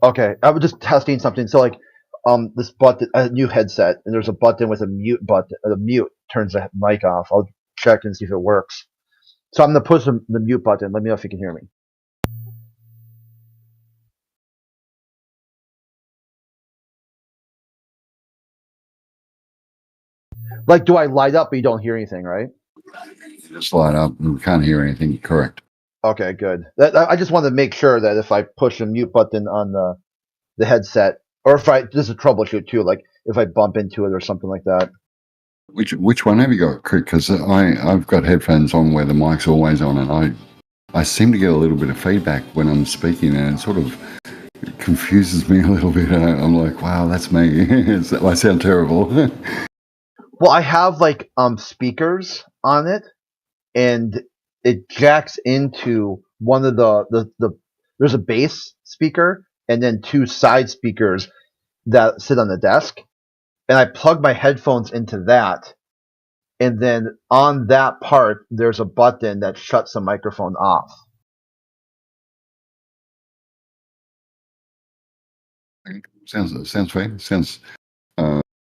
Okay, I was just testing something. So like, this button, a new headset, and there's a button with a mute button. The mute turns the mic off. I'll check and see if it works. So I'm gonna push the mute button. Let me know if you can hear me. Like, do I light up but you don't hear anything, right? Just light up. We can't hear anything. Correct. Okay, good. I just wanted to make sure that if I push the mute button on the headset, or if I this is a troubleshoot too, like if I bump into it or something like that. Which one have you got, Crit? Because I've got headphones on where the mic's always on, and I seem to get a little bit of feedback when I'm speaking, and it sort of confuses me a little bit. I'm like, wow, that's me. I sound terrible. Well, I have like speakers on it, and it jacks into one of the there's a bass speaker and then two side speakers that sit on the desk, and I plug my headphones into that, and then on that part there's a button that shuts the microphone off. Sounds fair. Sounds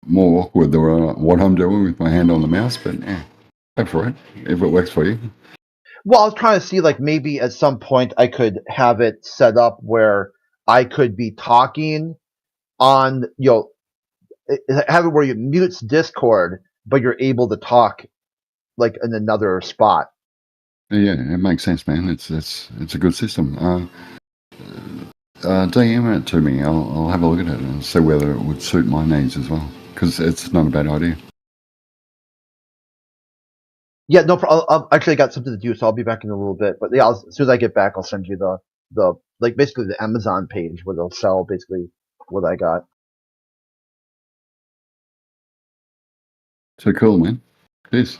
more awkward than what I'm doing with my hand on the mouse, but go for it if it works for you. Well, I was trying to see like maybe at some point I could have it set up where I could be talking on, have it where you mutes Discord, but you're able to talk like in another spot. Yeah, it makes sense, man. It's a good system. DM it to me. I'll have a look at it and see whether it would suit my needs as well. Because it's not a bad idea. Yeah, no problem. Actually, I got something to do, so I'll be back in a little bit. But yeah, as soon as I get back, I'll send you the like basically the Amazon page where they'll sell basically what I got. So cool, man. Peace.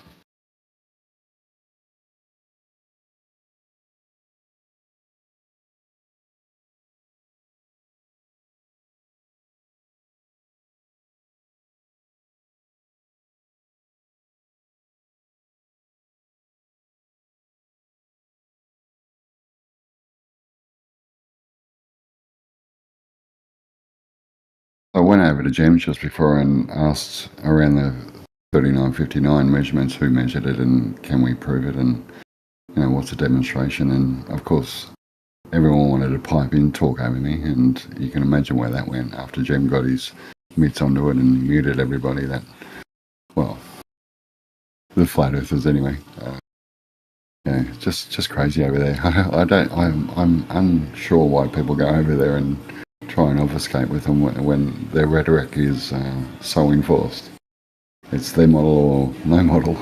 I went over to James just before and asked around the 3959 measurements, who measured it and can we prove it, and what's the demonstration. And of course everyone wanted to pipe in, talk over me, and you can imagine where that went after Jem got his mitts onto it and muted everybody. That, well, the flat earthers anyway. Yeah, just crazy over there. I'm unsure why people go over there and try and obfuscate with them when their rhetoric is so enforced. It's their model or no model.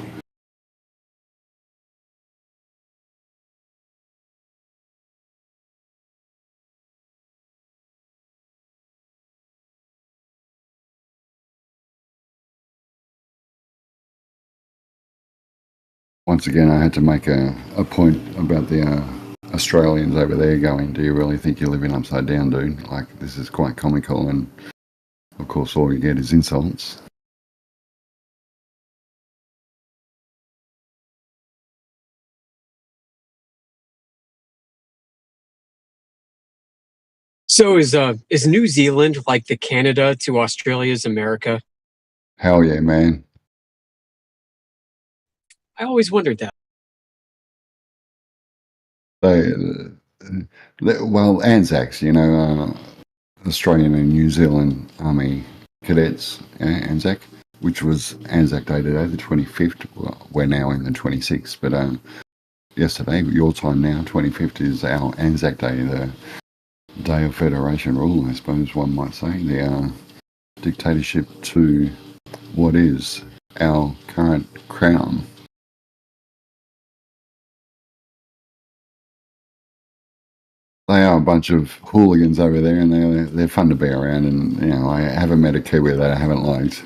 Once again, I had to make a point about the Australians over there going, do you really think you're living upside down, dude? Like, this is quite comical, and of course all you get is insults. So is New Zealand like the Canada to Australia's America? Hell yeah, man. I always wondered that. Well, Anzacs, Australian and New Zealand Army cadets, Anzac, which was Anzac Day today, the 25th. Well, we're now in the 26th, but yesterday, your time now, 25th is our Anzac Day, the Day of Federation Rule, I suppose one might say, the dictatorship to what is our current crown. They are a bunch of hooligans over there, and they're fun to be around. And I haven't met a Kiwi that I haven't liked.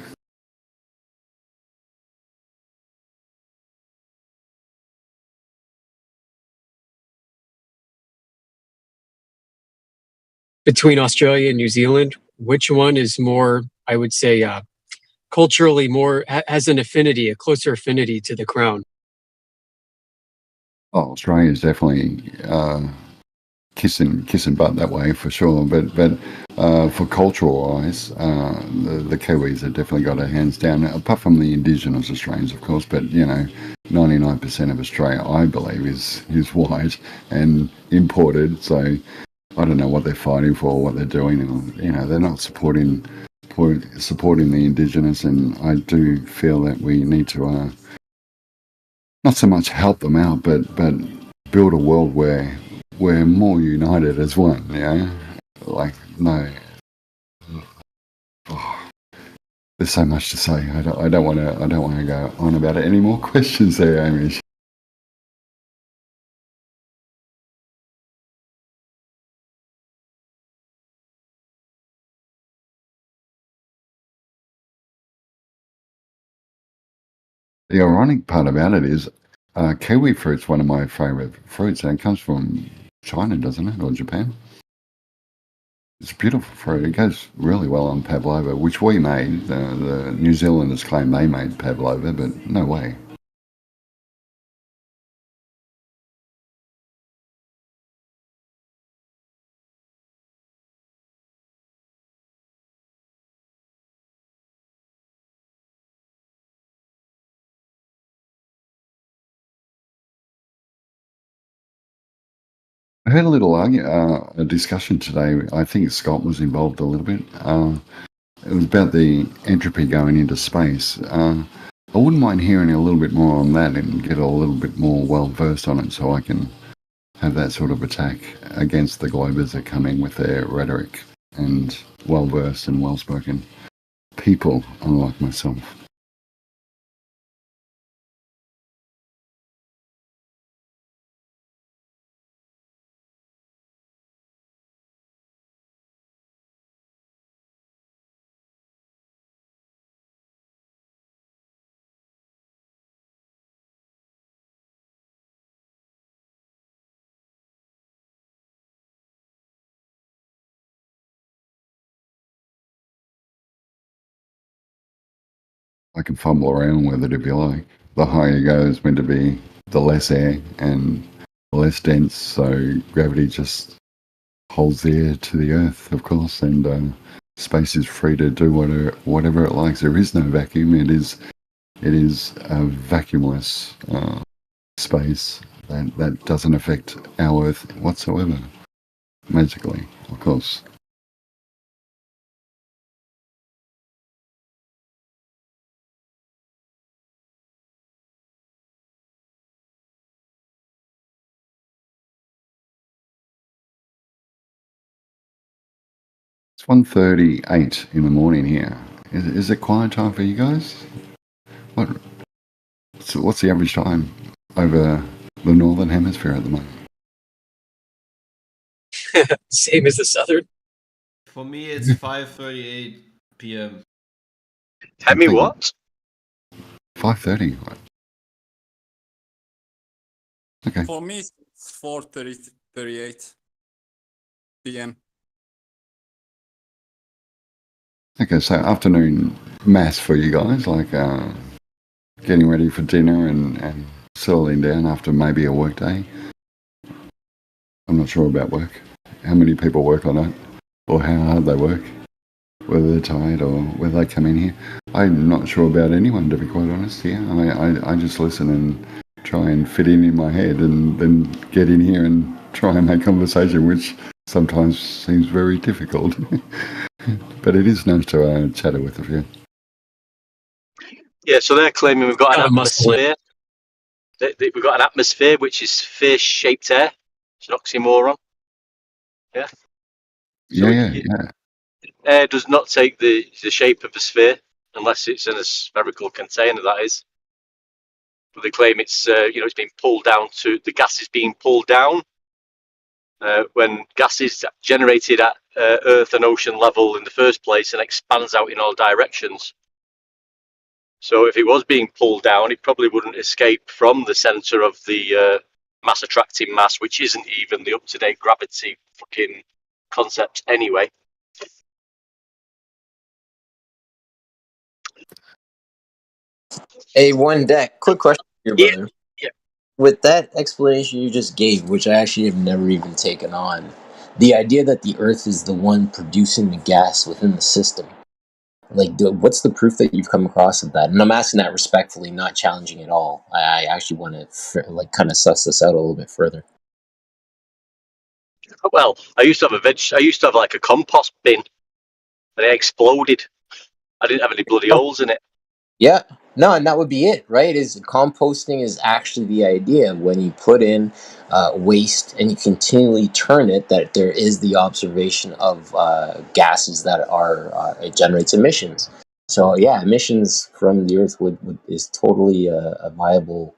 Between Australia and New Zealand, which one is more, I would say, culturally more, has an affinity, a closer affinity to the crown? Oh, Australia is definitely kissing butt that way for sure. But for cultural wise, the Kiwis have definitely got their hands down. Apart from the Indigenous Australians, of course, but 99% of Australia, I believe, is white and imported. So I don't know what they're fighting for, what they're doing, and they're not supporting the Indigenous. And I do feel that we need to not so much help them out, but build a world where we're more united as one. Like no. Oh, there's so much to say. I don't want to go on about it. Any more questions there, Amish? The ironic part about it is kiwi fruit's one of my favourite fruits, and it comes from China, doesn't it, or Japan? It's a beautiful fruit. It goes really well on pavlova, which we made. The New Zealanders claim they made pavlova, but no way. I heard a little a discussion today. I think Scott was involved a little bit. It was about the entropy going into space. I wouldn't mind hearing a little bit more on that and get a little bit more well versed on it, so I can have that sort of attack against the globers that come in with their rhetoric and well-versed and well-spoken people, unlike myself. I can fumble around with it if you like. The higher you go is meant to be the less air and less dense, so gravity just holds the air to the Earth, of course, and space is free to do whatever it likes. There is no vacuum. It is a vacuumless space that doesn't affect our Earth whatsoever, magically, of course. It's 1:38 in the morning here. Is it quiet time for you guys? What's the average time over the northern hemisphere at the moment? Same as the southern. For me, it's 5:38 p.m. Tell me what? 5:30. Okay. For me, it's 4:38 p.m. Okay, so afternoon mass for you guys, like getting ready for dinner and settling down after maybe a work day. I'm not sure about work. How many people work on it, or how hard they work, whether they're tired or whether they come in here. I'm not sure about anyone, to be quite honest. Yeah, I just listen and try and fit in my head and then get in here and try and make conversation, which sometimes seems very difficult. But it is nice to chat with a few. Yeah, so they're claiming we've got an atmosphere. We've got an atmosphere which is sphere-shaped air. It's an oxymoron. Yeah. Yeah. Air does not take the shape of a sphere unless it's in a spherical container. That is. But they claim it's it's being pulled down to the gas is being pulled down. When gas is generated at Earth and ocean level in the first place and expands out in all directions. So if it was being pulled down, it probably wouldn't escape from the center of the mass attracting mass, which isn't even the up-to-date gravity fucking concept anyway. Hey, one deck. Quick question here, brother. Yeah. With that explanation you just gave, which I actually have never even taken on, the idea that the Earth is the one producing the gas within the system, like, what's the proof that you've come across of that? And I'm asking that respectfully, not challenging at all. I actually want to kind of suss this out a little bit further. Well, I used to have like a compost bin, and it exploded. I didn't have any bloody holes in it. Yeah, no, and that would be it, right? Is composting is actually the idea when you put in waste and you continually turn it, that there is the observation of gases that are it generates emissions. So yeah, emissions from the Earth is totally a viable,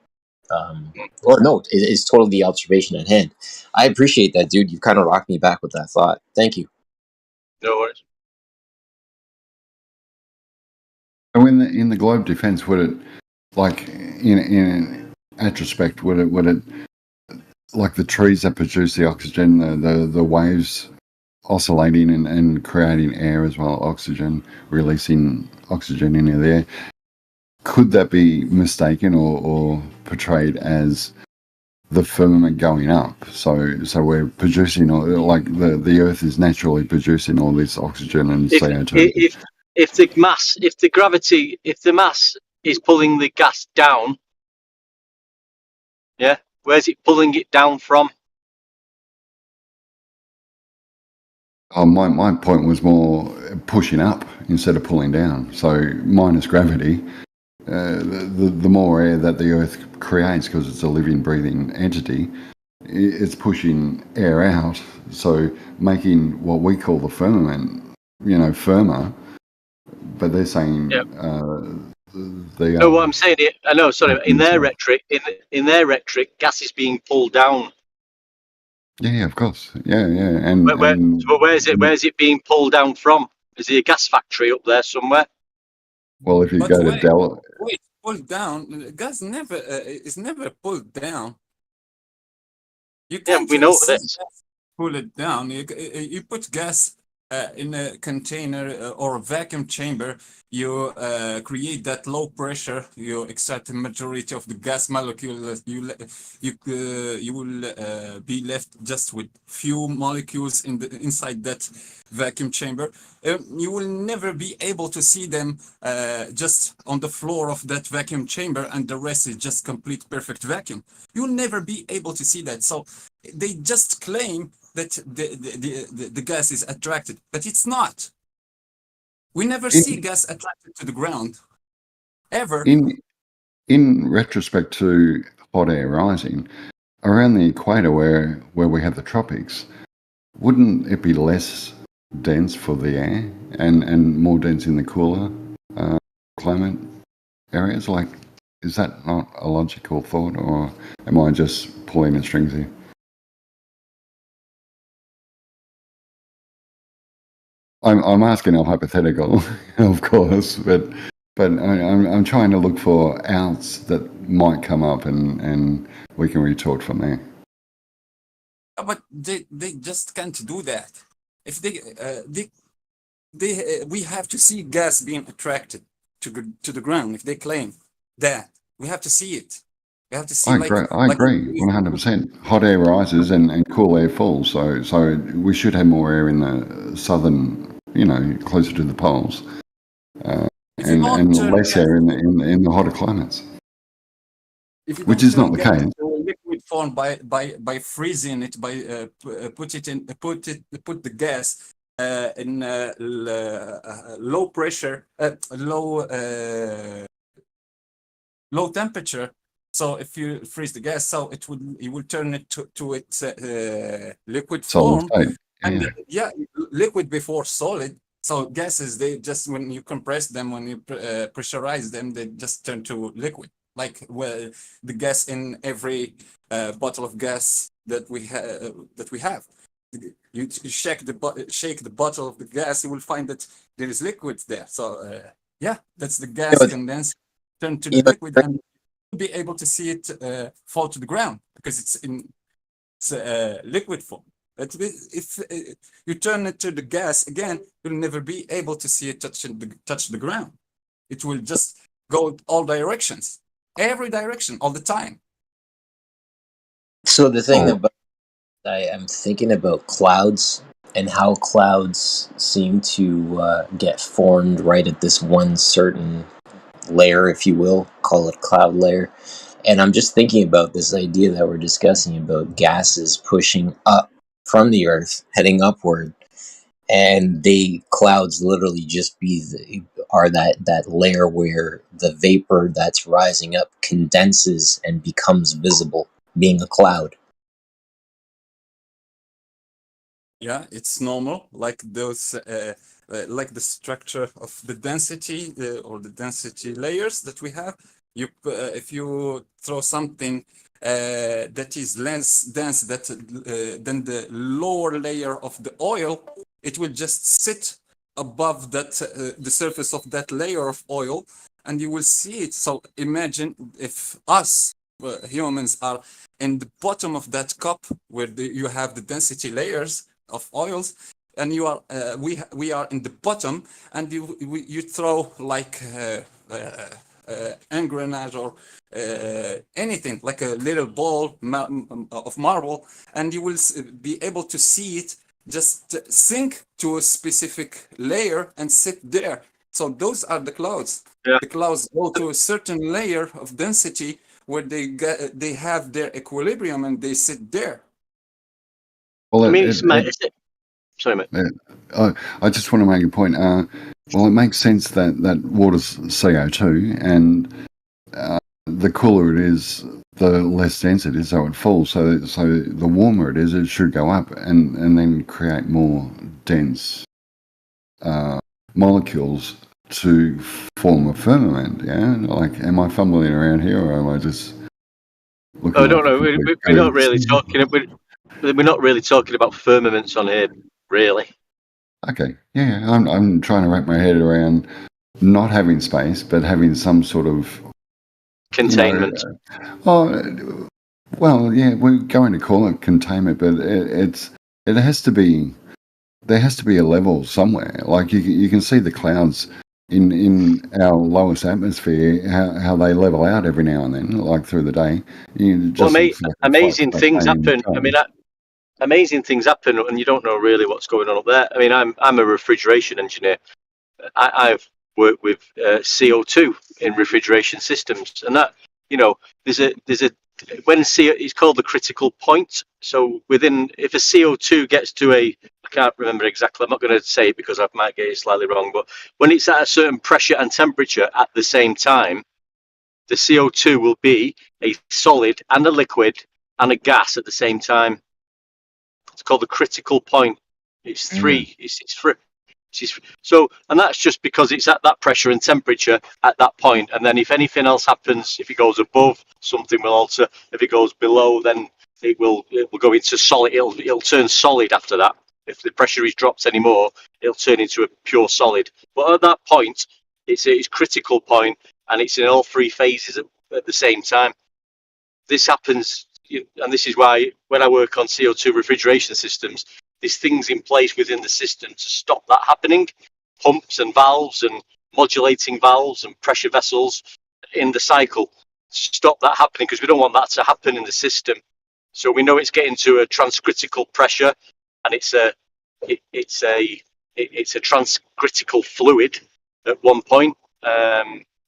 is totally the observation at hand. I appreciate that, dude. You've kind of rocked me back with that thought. Thank you. No worries. So in the globe defense, would it, like in retrospect, would it like the trees that produce the oxygen, the waves oscillating and creating air as well, oxygen, releasing oxygen into the air, could that be mistaken or portrayed as the firmament going up? So we're producing, like the Earth is naturally producing all this oxygen and CO2. If the mass is pulling the gas down, yeah, where's it pulling it down from? My point was more pushing up instead of pulling down. So minus gravity, the more air that the Earth creates, because it's a living, breathing entity, it's pushing air out, so making what we call the firmament, firmer. But they're saying they No, are. what I'm saying, I know. Sorry, in their rhetoric, gas is being pulled down. Yeah, of course. Yeah, and But where's it being pulled down from? Is there a gas factory up there somewhere? well, if you But go to Dell, wait, pulled down. Gas never is never pulled down. You can't we know see this. gas pull it down. You put gas in a container or a vacuum chamber. You create that low pressure. You extract the majority of the gas molecules. You will be left just with few molecules inside that vacuum chamber. You will never be able to see them just on the floor of that vacuum chamber, and the rest is just complete perfect vacuum. You'll never be able to see that. So they just claim that the gas is attracted, but it's not. We never see gas attracted to the ground, ever. in retrospect to hot air rising around the equator, where we have the tropics, wouldn't it be less dense for the air and more dense in the cooler climate areas? Like, is that not a logical thought, or am I just pulling the strings here? I'm asking a hypothetical, of course, but I'm trying to look for outs that might come up, and we can retort from there. But they just can't do that. If we have to see gas being attracted to the ground. If they claim that, we have to see it. We have to see. I agree, 100%. Hot air rises and cool air falls, so we should have more air in the southern, closer to the poles, and less air in the hotter climates, which is not the case. Liquid form by freezing it, by put the gas in low pressure, low temperature. So if you freeze the gas, so you will turn it to its liquid form. And liquid before solid. So gases, they just, when you compress them, when you pressurize them, they just turn to liquid. Like the gas in every bottle of gas that we have. You shake the bottle of the gas, you will find that there is liquid there. So that's the gas condensed, turn to the liquid, and you'll be able to see it fall to the ground because it's in liquid form. But if you turn it to the gas again, you'll never be able to see it touch the ground. It will just go all directions, every direction, all the time. So the thing about I am thinking about clouds and how clouds seem to get formed right at this one certain layer, if you will, call it cloud layer. And I'm just thinking about this idea that we're discussing about gases pushing up from the earth, heading upward, and clouds literally just are that layer where the vapor that's rising up condenses and becomes visible, being a cloud. Yeah, it's normal, like those, like the structure of the density or the density layers that we have. If you throw something that is less dense than the lower layer of the oil, it will just sit above that the surface of that layer of oil, and you will see it. So imagine if us humans are in the bottom of that cup where you have the density layers of oils, and you are we are in the bottom, and you throw like engrenage or anything like a little ball of marble, and you will be able to see it just sink to a specific layer and sit there. So those are the clouds. The clouds go to a certain layer of density where they have their equilibrium and they sit there. Well, sorry, mate. I just want to make a point. Well, it makes sense that water's CO2, and the cooler it is, the less dense it is, so it falls. So the warmer it is, it should go up and then create more dense molecules to form a firmament. Yeah, like, am I fumbling around here, or am I just looking? I don't know. We're not really talking. We're not really talking about firmaments on here, really. Okay, yeah, I'm trying to wrap my head around not having space, but having some sort of containment. Well, yeah, we're going to call it containment, but it has to be. There has to be a level somewhere. Like you can see the clouds in our lowest atmosphere, how they level out every now and then, like through the day. Amazing things happen. I mean, amazing things happen, and you don't know really what's going on up there. I mean, I'm a refrigeration engineer. I've worked with CO2 in refrigeration systems, and that, you know, there's a when it's called the critical point. So if a CO2 gets to I can't remember exactly, I'm not going to say it because I might get it slightly wrong, but when it's at a certain pressure and temperature at the same time, the CO2 will be a solid and a liquid and a gas at the same time. It's called the critical point. It's three. It's three. So, and that's just because it's at that pressure and temperature at that point. And then if anything else happens, if it goes above, something will alter. If it goes below, then it will go into solid. It'll turn solid after that. If the pressure is dropped anymore, it'll turn into a pure solid. But at that point, it's critical point, and it's in all three phases at the same time. This happens, and this is why when I work on CO2 refrigeration systems, there's things in place within the system to stop that happening. Pumps and valves and modulating valves and pressure vessels in the cycle to stop that happening, because we don't want that to happen in the system. So we know it's getting to a transcritical pressure, and it's a transcritical fluid at one point,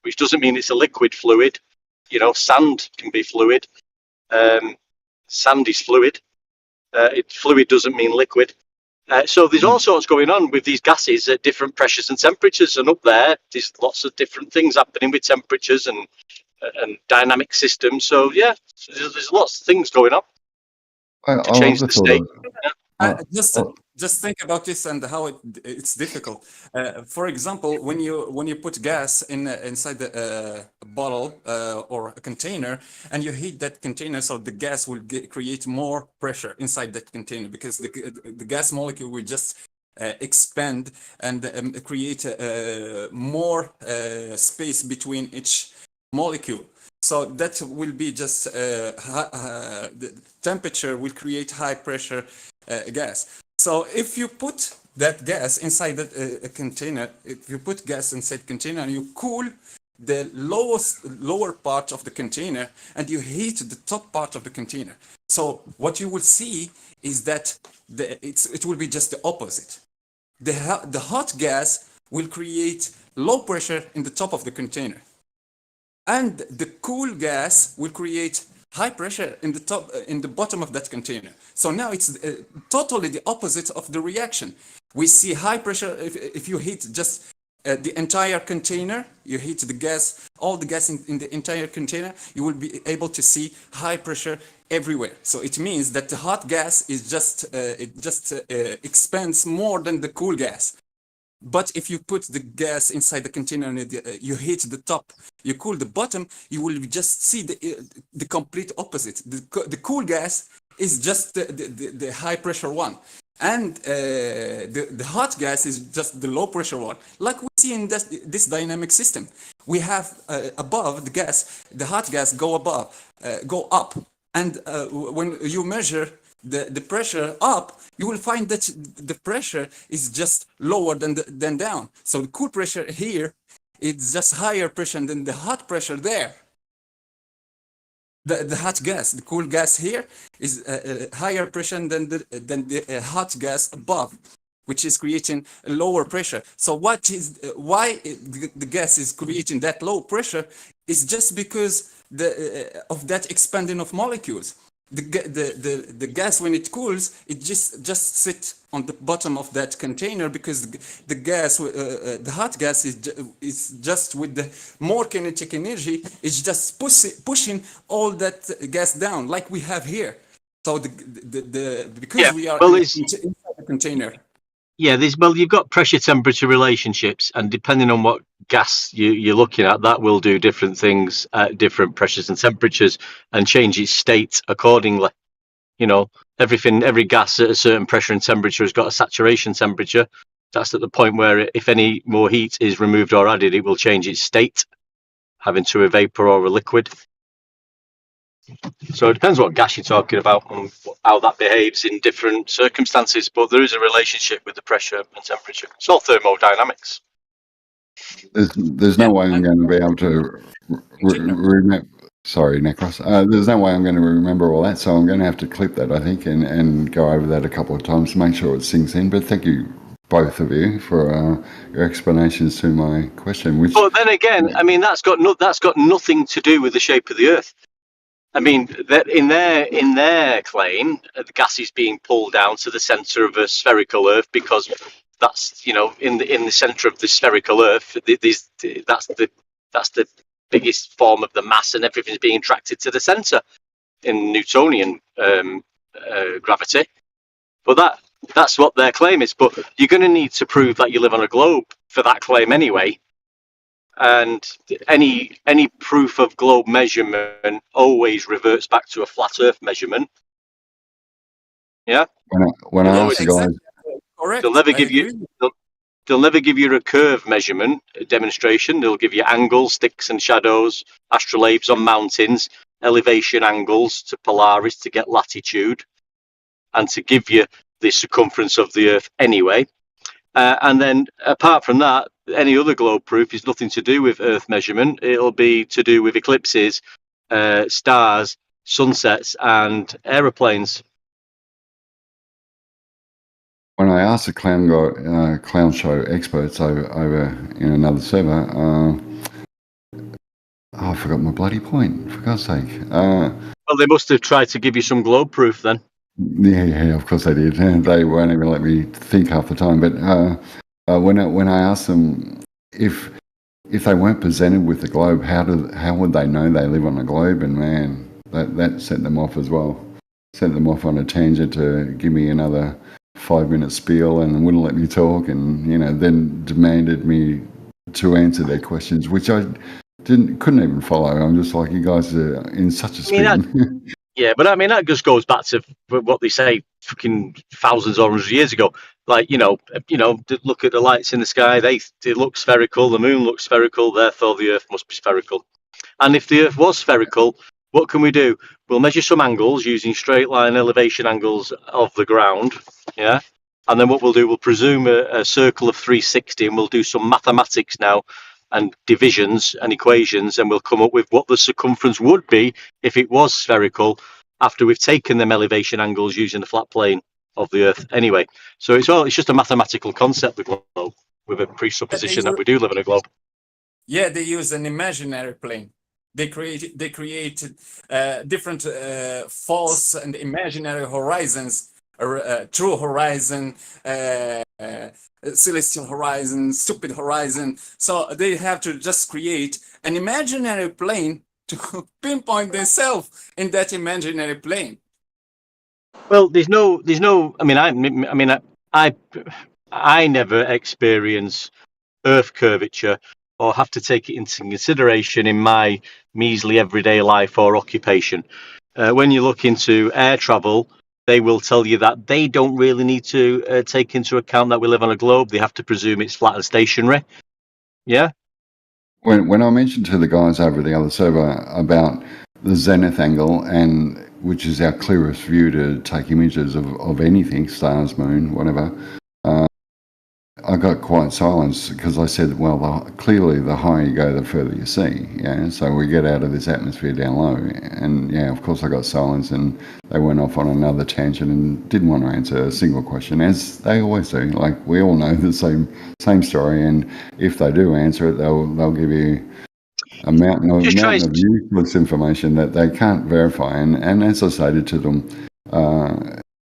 which doesn't mean it's a liquid fluid. You know, sand can be fluid. Sand is fluid. Fluid doesn't mean liquid. So there's all sorts going on with these gases at different pressures and temperatures, and up there's lots of different things happening with temperatures and dynamic systems. So yeah, there's lots of things going on to change the state. Just think about this and how it's difficult. For example, when you put gas inside the bottle or a container, and you heat that container, so the gas will create more pressure inside that container, because the gas molecule will just expand and create more space between each molecule. So that will be just the temperature will create high pressure gas. So if you put that gas inside a container, if you put gas inside container and you cool the lower part of the container and you heat the top part of the container, so what you will see is that it will be just the opposite. The hot gas will create low pressure in the top of the container, and the cool gas will create high pressure in the bottom of that container. So now it's totally the opposite of the reaction. We see high pressure if you heat just the entire container, you heat the gas, all the gas in the entire container, you will be able to see high pressure everywhere. So it means that the hot gas is just expands more than the cool gas. But if you put the gas inside the container and you heat the top, you cool the bottom, you will just see the complete opposite. The cool gas is just the high pressure one, and the hot gas is just the low pressure one. Like we see in this dynamic system, we have above the gas, the hot gas go up, and when you measure the pressure up, you will find that the pressure is just lower than down. So the cool pressure here is just higher pressure than the hot pressure there. The hot gas, the cool gas here is higher pressure than the hot gas above, which is creating a lower pressure. So why the gas is creating that low pressure is just because of that expanding of molecules. the gas, when it cools, it just sits on the bottom of that container, because the gas, the hot gas is just with the more kinetic energy, it's just pushing all that gas down, like we have here. So because we are inside the container. Yeah, you've got pressure temperature relationships, and depending on what gas you're looking at, that will do different things at different pressures and temperatures and change its state accordingly. You know, every gas at a certain pressure and temperature has got a saturation temperature. That's at the point where if any more heat is removed or added, it will change its state, having to a vapor or a liquid. So it depends what gas you're talking about and how that behaves in different circumstances, but there is a relationship with the pressure and temperature. It's all thermodynamics. There's no way I'm going to be able to remember. Sorry, Necros. There's no way I'm going to remember all that, so I'm going to have to clip that, I think, and go over that a couple of times to make sure it sinks in. But thank you, both of you, for your explanations to my question. But then again, I mean, that's got nothing to do with the shape of the Earth. I mean, that in their claim, the gas is being pulled down to the center of a spherical Earth, because that's, you know, in the center of the spherical Earth, that's the biggest form of the mass, and everything's being attracted to the center in Newtonian gravity. But that's what their claim is. But you're going to need to prove that you live on a globe for that claim anyway. And any proof of globe measurement always reverts back to a flat Earth measurement. Yeah. When I ask the guys, they'll never give you a curve measurement demonstration. They'll give you angles, sticks and shadows, astrolabes on mountains, elevation angles to Polaris to get latitude, and to give you the circumference of the Earth anyway. And then apart from that, any other globe proof is nothing to do with Earth measurement. It'll be to do with eclipses, stars, sunsets, and aeroplanes. When I asked the clown show experts over in another server, I forgot my bloody point, for God's sake. Well, they must have tried to give you some globe proof then. Yeah, of course they did. They won't even let me think half the time. But when I asked them if they weren't presented with the globe, how would they know they live on a globe? And man, that set them off as well. Sent them off on a tangent to give me another 5-minute spiel and wouldn't let me talk, and then demanded me to answer their questions, which I couldn't even follow. I'm just like, you guys are in such a speed. Yeah, but I mean, that just goes back to what they say fucking thousands or hundreds of years ago. Like, look at the lights in the sky. They look spherical. The moon looks spherical. Therefore, the Earth must be spherical. And if the Earth was spherical, what can we do? We'll measure some angles using straight line elevation angles of the ground. Yeah. And then what we'll do, we'll presume a circle of 360, and we'll do some mathematics now and divisions and equations, and we'll come up with what the circumference would be if it was spherical, after we've taken them elevation angles using the flat plane of the Earth anyway. So it's just a mathematical concept, the globe, with a presupposition that we do live in a globe. Yeah, they use an imaginary plane. They created different false and imaginary horizons, true horizon, celestial horizon, stupid horizon. So they have to just create an imaginary plane to pinpoint themselves in that imaginary plane. Well, there's no. I never experience Earth curvature or have to take it into consideration in my measly everyday life or occupation. When you look into air travel, they will tell you that they don't really need to take into account that we live on a globe. They have to presume it's flat and stationary. Yeah. When I mentioned to the guys over the other server about the zenith angle, and which is our clearest view to take images of anything, stars, moon, whatever, I got quiet silence, because I said, well, clearly the higher you go, the further you see. Yeah, so we get out of this atmosphere down low. And yeah, of course I got silence, and they went off on another tangent and didn't want to answer a single question, as they always do. Like, we all know the same story, and if they do answer it, they'll give you a mountain of Just try useless information that they can't verify. And as I stated to them,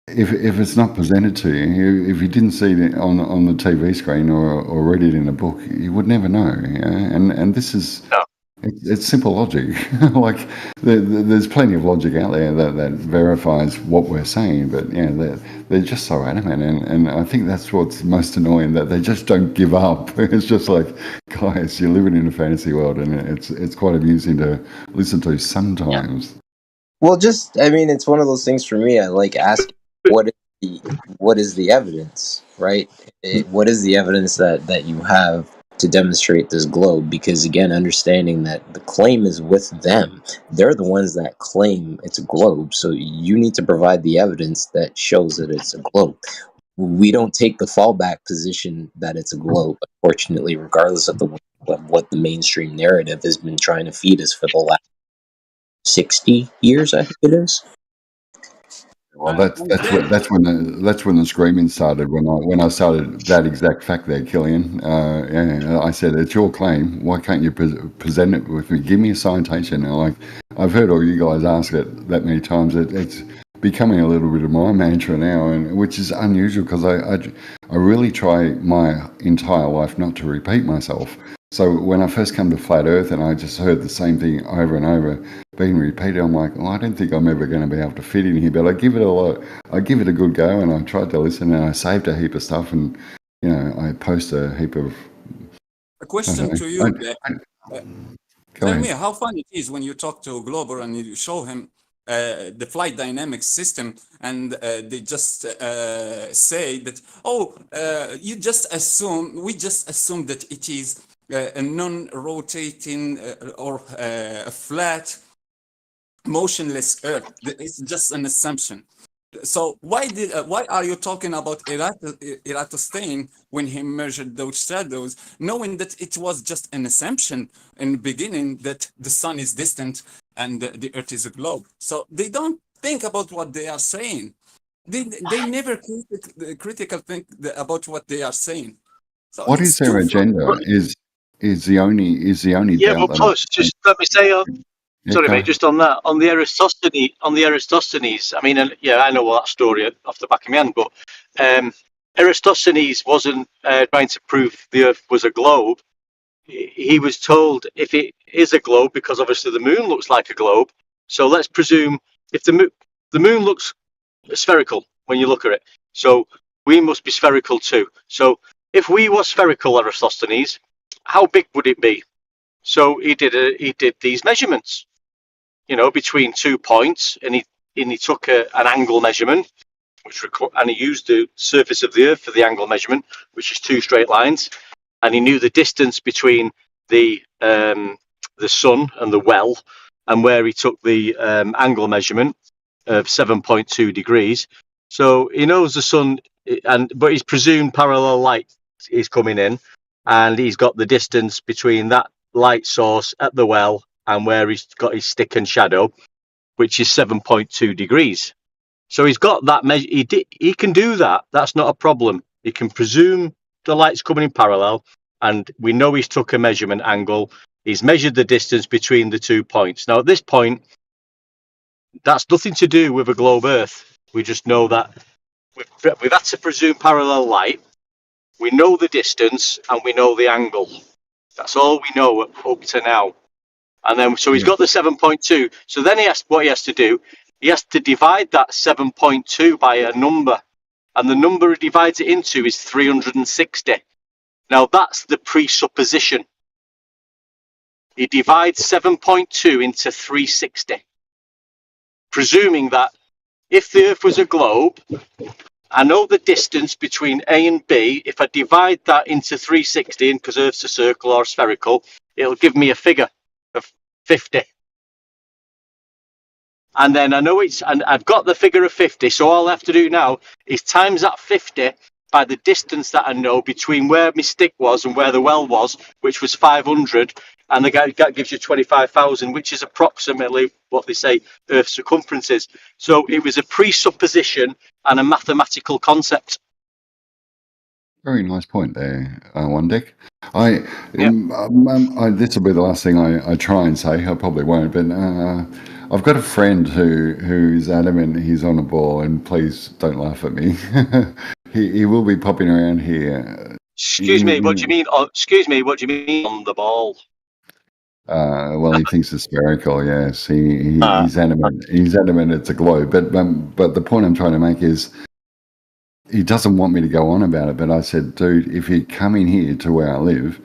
if it's not presented to you, if you didn't see it on the TV screen or read it in a book, you would never know. And this is it's simple logic. Like there's plenty of logic out there that verifies what we're saying, but they're just so adamant, and I think that's what's most annoying, that they just don't give up. It's just like, guys, you're living in a fantasy world, and it's quite amusing to listen to sometimes. Well, it's one of those things for me. I like asking, what is the evidence, right? What is the evidence that you have to demonstrate this globe? Because again, understanding that the claim is with them, they're the ones that claim it's a globe. So you need to provide the evidence that shows that it's a globe. We don't take the fallback position that it's a globe, unfortunately, regardless of what the mainstream narrative has been trying to feed us for the last 60 years, I think it is. Well, that's when the screaming started. When I started that exact fact there, Killian. I said, it's your claim. Why can't you present it with me? Give me a citation. And I've heard all you guys ask it that many times. It's becoming a little bit of my mantra now, and which is unusual because I really try my entire life not to repeat myself. So when I first come to Flat Earth and I just heard the same thing over and over being repeated, I'm like, well, I don't think I'm ever going to be able to fit in here. But I give it a good go, and I tried to listen, and I saved a heap of stuff, and I post a heap of. A question to you. Tell ahead. me how fun it is when you talk to Glober and you show him the flight dynamics system, and they just say that, we just assume that it is a non-rotating or a flat, motionless Earth. It's just an assumption. So why are you talking about Eratosthenes when he measured those shadows, knowing that it was just an assumption in the beginning that the sun is distant and the Earth is a globe? So they don't think about what they are saying. They never critical think about what they are saying. So What is their agenda? Is the only doubt. Plus, just let me say, sorry, mate, just on that, on the Eratosthenes. I mean, I know that story off the back of my hand, but Eratosthenes wasn't trying to prove the Earth was a globe. He was told if it is a globe, because obviously the moon looks like a globe. So let's presume if the moon looks spherical when you look at it, so we must be spherical too. So if we were spherical, Eratosthenes, how big would it be? So he did these measurements, between 2 points, and he took an angle measurement, and he used the surface of the Earth for the angle measurement, which is 2 straight lines, and he knew the distance between the sun and the well, and where he took the angle measurement of 7.2 degrees. So he knows the sun, but he's presumed parallel light is coming in, and he's got the distance between that light source at the well and where he's got his stick and shadow, which is 7.2 degrees. So he's got that measure. He can do that. That's not a problem. He can presume the light's coming in parallel, and we know he's took a measurement angle. He's measured the distance between the 2 points. Now, at this point, that's nothing to do with a globe Earth. We just know that we've had to presume parallel light. We know the distance and we know the angle. That's all we know up to now. And then, so he's got the 7.2. So then he has to do. He has to divide that 7.2 by a number. And the number he divides it into is 360. Now that's the presupposition. He divides 7.2 into 360. Presuming that if the Earth was a globe, I know the distance between A and B. If I divide that into 360, and because Earth's a circle or spherical, it'll give me a figure of 50. And then I know and I've got the figure of 50. So all I have to do now is times that 50 by the distance that I know between where my stick was and where the well was, which was 500. And that gives you 25,000, which is approximately what they say Earth's circumference is. So it was a presupposition and a mathematical concept. Very nice point there, One Deck. This will be the last thing I try and say. I probably won't, but I've got a friend who's adamant he's on a ball, and please don't laugh at me. he will be popping around here. Excuse me, what do you mean? Excuse me, what do you mean on the ball? Well, he thinks it's spherical. Yes, he's adamant. He's adamant it's a globe. But the point I'm trying to make is, he doesn't want me to go on about it. But I said, dude, if you come in here to where I live,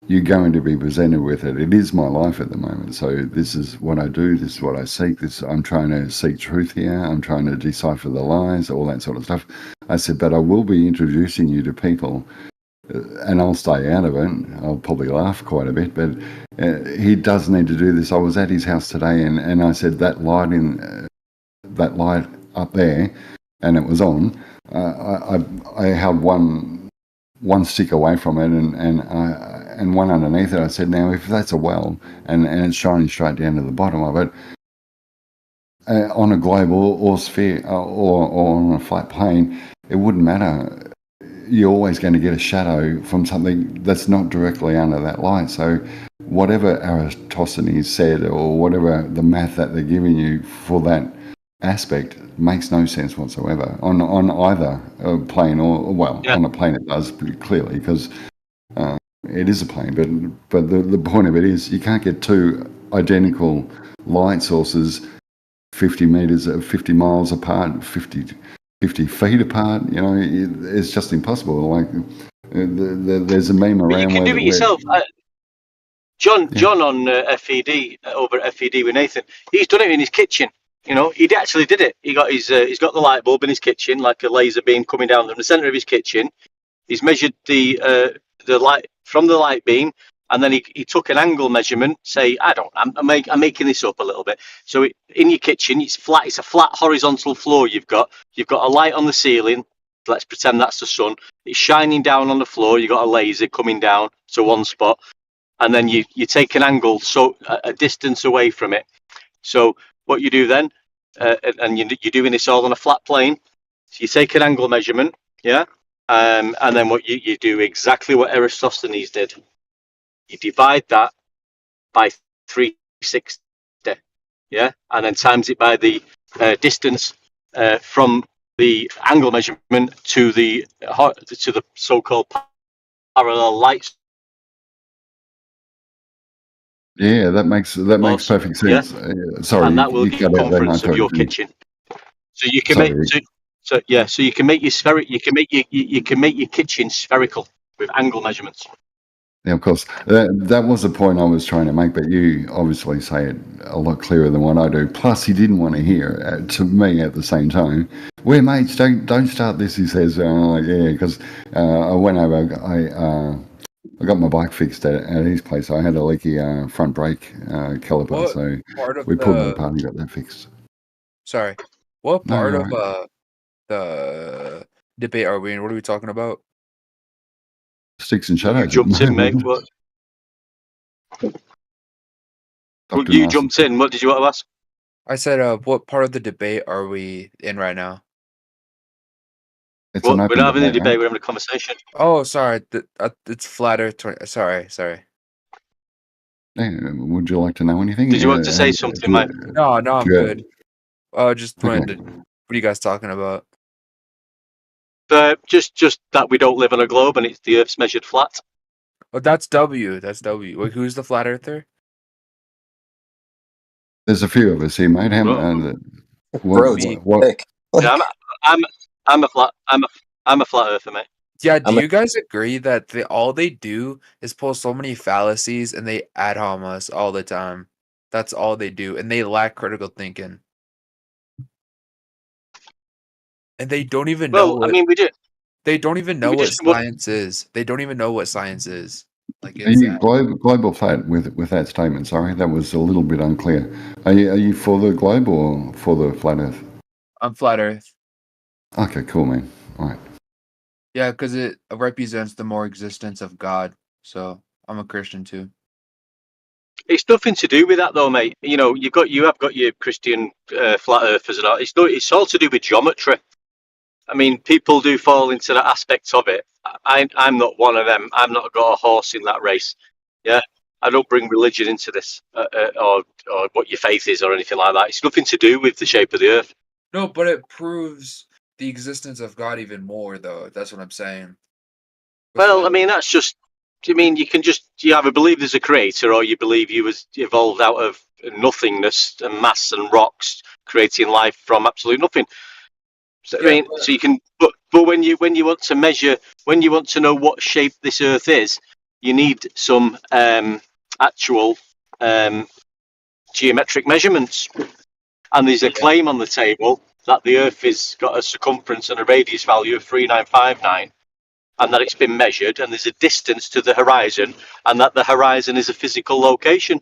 you're going to be presented with it. It is my life at the moment. So this is what I do. This is what I seek. I'm trying to seek truth here. I'm trying to decipher the lies, all that sort of stuff. I said, but I will be introducing you to people. And I'll stay out of it. I'll probably laugh quite a bit, but he does need to do this. I was at his house today, and I said that light up there, and it was on. I held one stick away from it, and one underneath it. I said, now if that's a well, and it's shining straight down to the bottom of it, on a globe or sphere or on a flat plane, it wouldn't matter. You're always going to get a shadow from something that's not directly under that light. So whatever Eratosthenes said, or whatever the math that they're giving you for that aspect, makes no sense whatsoever on either plane on a plane it does clearly, because it is a plane. But the point of it is, you can't get two identical light sources 50 miles apart, 50 feet apart. It's just impossible. Like there's a meme around. You can do it yourself. John on FED over at FED with Nathan. He's done it in his kitchen. He actually did it. He's got the light bulb in his kitchen, like a laser beam coming down from the center of his kitchen. He's measured the light from the light beam, and then he took an angle measurement. I'm making this up a little bit. So in your kitchen, it's flat. It's a flat horizontal floor. You've got a light on the ceiling. Let's pretend that's the sun. It's shining down on the floor. You've got a laser coming down to one spot, and then you take an angle a distance away from it. So what you do then, and you're doing this all on a flat plane. So you take an angle measurement, and then what you do exactly what Eratosthenes did. You divide that by 360, and then times it by the distance from the angle measurement to the so-called parallel light. Yeah, that makes perfect sense. Sorry, and that will give you confidence of your kitchen. So you can make you can make your kitchen spherical with angle measurements. Yeah, of course. That was the point I was trying to make, but you obviously say it a lot clearer than what I do. Plus, he didn't want to hear to me at the same time. We're mates. Don't start this. He says, because I went over. I got my bike fixed at his place. I had a leaky front brake caliper, so we pulled it apart and got that fixed. Sorry, what part of the debate are we in? What are we talking about? Sticks and shadows. You jumped in, mate. What? You jumped in. What did you want to ask? I said, what part of the debate are we in right now? We're not having a debate. We're having a conversation. Oh, sorry. It's flat Earth. Sorry. Yeah, would you like to know anything? Did you want to say something, mate? No, I'm good. Just wanted to. What are you guys talking about? Just that we don't live on a globe and the Earth's measured flat. Oh, that's W. Wait, who's the flat earther? There's a few of us here, mate. Yeah, I'm a flat earther, mate. Yeah, do you guys agree that all they do is pull so many fallacies and they ad hom us all the time? That's all they do, and they lack critical thinking. And they don't even know. Well, I mean, we do. They don't even know what science is. They don't even know what science is. Like, are you global flat with that statement? Sorry, that was a little bit unclear. Are you for the globe or for the flat Earth? I'm flat Earth. Okay, cool, man. All right. Yeah, because it represents the more existence of God. So I'm a Christian too. It's nothing to do with that, though, mate. You have got your Christian flat earthers and all. It's all to do with geometry. I mean, people do fall into that aspect of it. I'm not one of them. I'm not got a horse in that race. Yeah, I don't bring religion into this, or what your faith is or anything like that. It's nothing to do with the shape of the earth. No, but it proves the existence of God even more, though. That's what I'm saying. Well, I mean, that's just. I mean, you either believe there's a creator, or you believe you was evolved out of nothingness and mass and rocks, creating life from absolute nothing. So, I mean, so you can, but when you want to measure, when you want to know what shape this Earth is, you need some actual geometric measurements. And there's a claim on the table that the Earth has got a circumference and a radius value of 3959, and that it's been measured, and there's a distance to the horizon, and that the horizon is a physical location.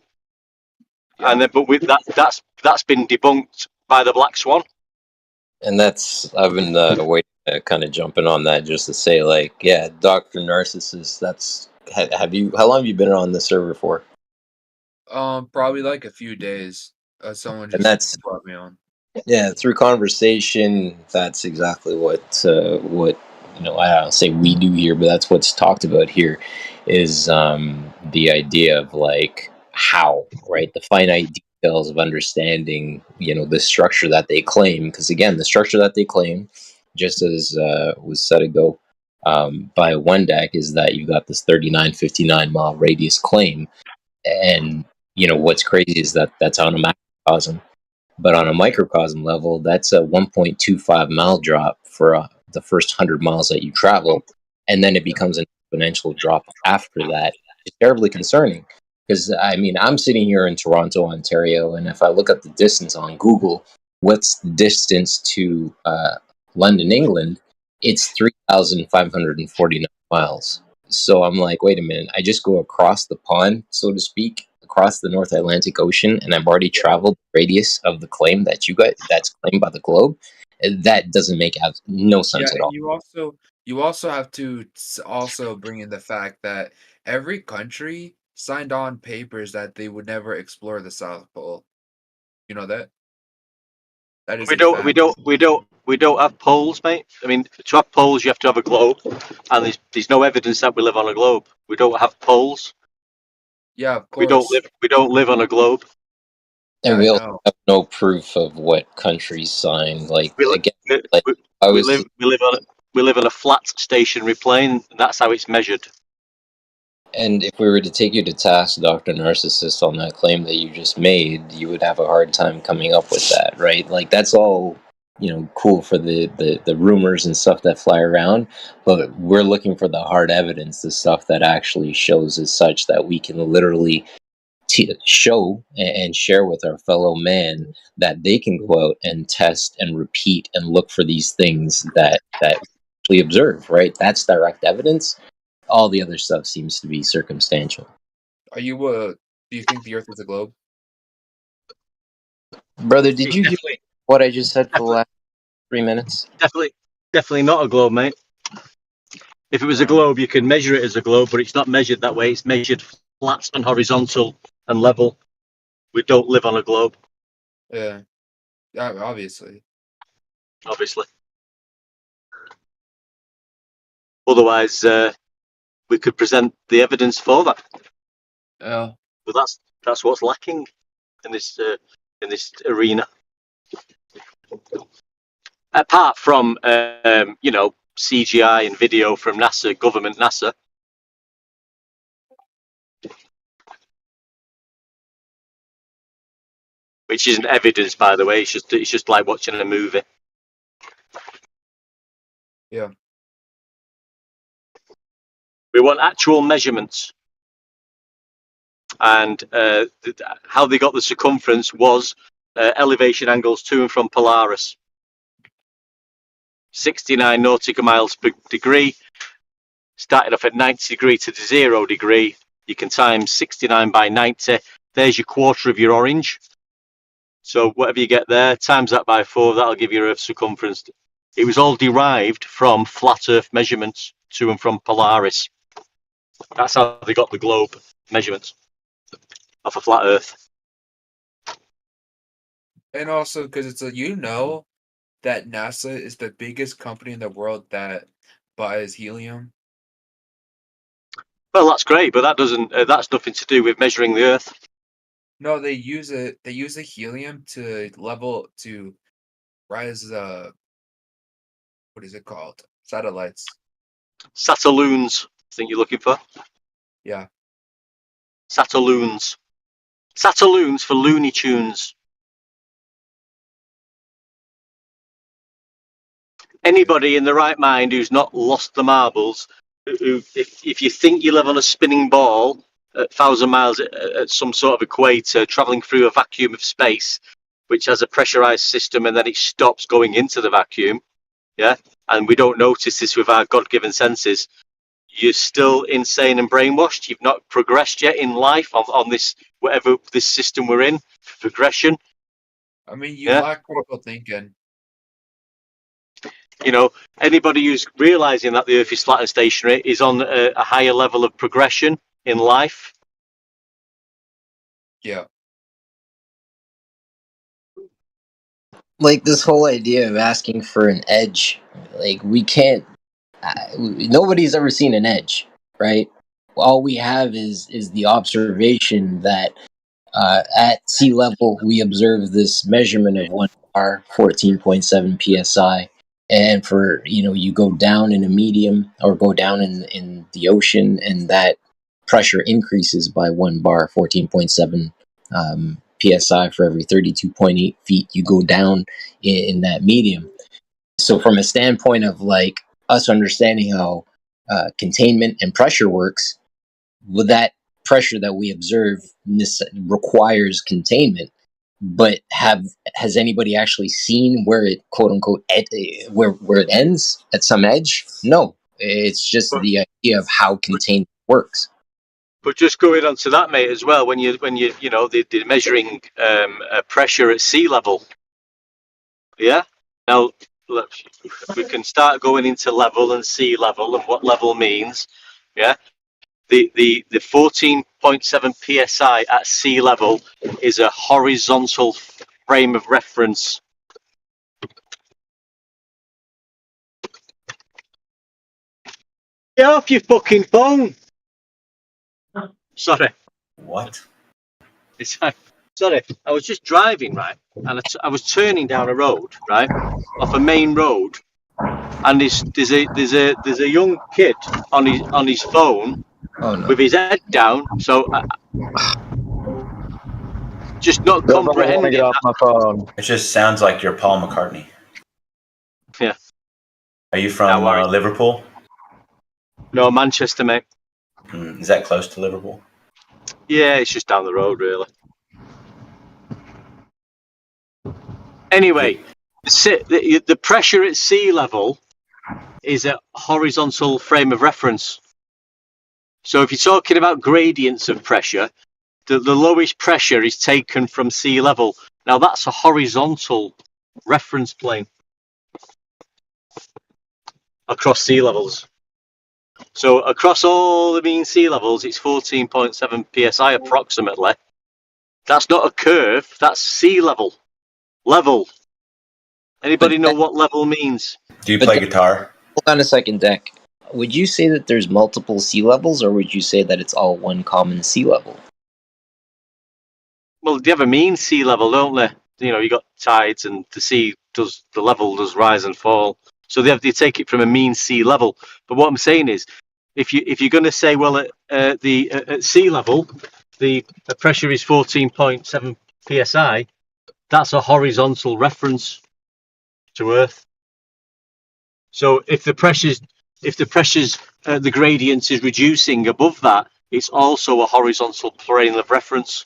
And then, but with that's been debunked by the Black Swan. And I've been waiting to kind of jumping on that just to say, like, yeah, Dr. Narcissus, how long have you been on the server for? Probably like a few days. Someone And just brought me on. Yeah, through conversation, that's exactly what I don't say we do here, but that's what's talked about here, is the idea of like how, right? The finite details of understanding, the structure that they claim. Because again, the structure that they claim, just as was said ago by one deck, is that you've got this 3959 mile radius claim, and what's crazy is that that's on a macrocosm. But on a microcosm level, that's a 1.25 mile drop for the first 100 miles that you travel. And then it becomes an exponential drop after that. It's terribly concerning because, I mean, I'm sitting here in Toronto, Ontario, and if I look up the distance on Google, what's the distance to London, England? It's 3,549 miles. So I'm like, wait a minute, I just go across the pond, so to speak, across the North Atlantic Ocean, and I've already traveled the radius of the claim that that's claimed by the globe. That doesn't make no sense at all. You also have to also bring in the fact that every country signed on papers that they would never explore the South Pole. You know that? That is We don't have poles, mate. I mean, to have poles, you have to have a globe, and there's no evidence that we live on a globe. We don't have poles. Yeah, of course. We don't live on a globe. And we also have no proof of what countries signed. Like we live on a flat stationary plane. That's how it's measured. And if we were to take you to task, Dr. Narcissus, on that claim that you just made, you would have a hard time coming up with that, right? Like, that's all, cool for the rumors and stuff that fly around, but we're looking for the hard evidence, the stuff that actually shows as such that we can literally show and share with our fellow man, that they can go out and test and repeat and look for these things that we observe, right? That's direct evidence. All the other stuff seems to be circumstantial. Do you think the Earth is a globe? Brother, did you hear what I just said for the last 3 minutes? Definitely not a globe, mate. If it was a globe, you could measure it as a globe, but it's not measured that way. It's measured flat and horizontal and level. We don't live on a globe. Yeah, obviously. Otherwise, we could present the evidence for that. Yeah. But that's what's lacking in this arena. Apart from CGI and video from NASA, government NASA. Which isn't evidence, by the way. It's just like watching a movie. Yeah. We want actual measurements. And how they got the circumference was elevation angles to and from Polaris. 69 nautical miles per degree. Starting off at 90 degrees to 0 degree. You can times 69 by 90. There's your quarter of your orange. So whatever you get there, times that by 4, that'll give you Earth's circumference. It was all derived from flat Earth measurements to and from Polaris. That's how they got the globe measurements of a flat Earth. And also because it's that NASA is the biggest company in the world that buys helium? Well, that's great, but that doesn't. That's nothing to do with measuring the Earth. No, they use it. They use the helium to rise. What is it called? Satellites. Satelloons. I think you're looking for Yeah. Satelloons. Satelloons for Looney Tunes. Anybody in the right mind who's not lost the marbles, who if you think you live on a spinning ball at 1,000 miles at some sort of equator, traveling through a vacuum of space, which has a pressurized system, and then it stops going into the vacuum, yeah, and we don't notice this with our God-given senses, you're still insane and brainwashed. You've not progressed yet in life on this, whatever this system we're in, progression. I mean, you lack critical thinking. You know, anybody who's realizing that the Earth is flat and stationary is on a higher level of progression in life. Yeah. Like this whole idea of asking for an edge, like we can't. Nobody's ever seen an edge, right? All we have is the observation that at sea level we observe this measurement of 1 bar, 14.7 psi, and for you go down in a medium or go down in the ocean, and that pressure increases by 1 bar, 14.7 psi for every 32.8 feet you go down in that medium. So from a standpoint of like us understanding how containment and pressure works, well, that pressure that we observe requires containment. But has anybody actually seen where it quote unquote where it ends at some edge? No, it's just the idea of how containment works. But just going on to that, mate, as well, when you they're measuring pressure at sea level. Yeah. Now look, we can start going into level and sea level and what level means. Yeah. The 14.7 psi at sea level is a horizontal frame of reference. Get off your fucking phone. Sorry. What? Sorry, I was just driving, right, and I was turning down a road, right, off a main road, and there's a young kid on his phone with his head down, so just not comprehending. Get off my phone. It just sounds like you're Paul McCartney. Yeah. Are you from Liverpool? No, Manchester, mate. Is that close to Liverpool? Yeah, it's just down the road, really. Anyway, the pressure at sea level is a horizontal frame of reference. So if you're talking about gradients of pressure, the lowest pressure is taken from sea level. Now that's a horizontal reference plane across sea levels. So across all the mean sea levels, it's 14.7 psi approximately. That's not a curve, that's sea level. Level. Anybody know what level means? Do you play guitar? Hold on a second, Deck. Would you say that there's multiple sea levels, or would you say that it's all one common sea level? Well, they have a mean sea level, don't they? You know, you got tides, and the level does rise and fall. So they take it from a mean sea level. But what I'm saying is, if you're going to say, well, at sea level, the pressure is 14.7 psi, that's a horizontal reference to Earth. So if the gradient is reducing above that, it's also a horizontal plane of reference.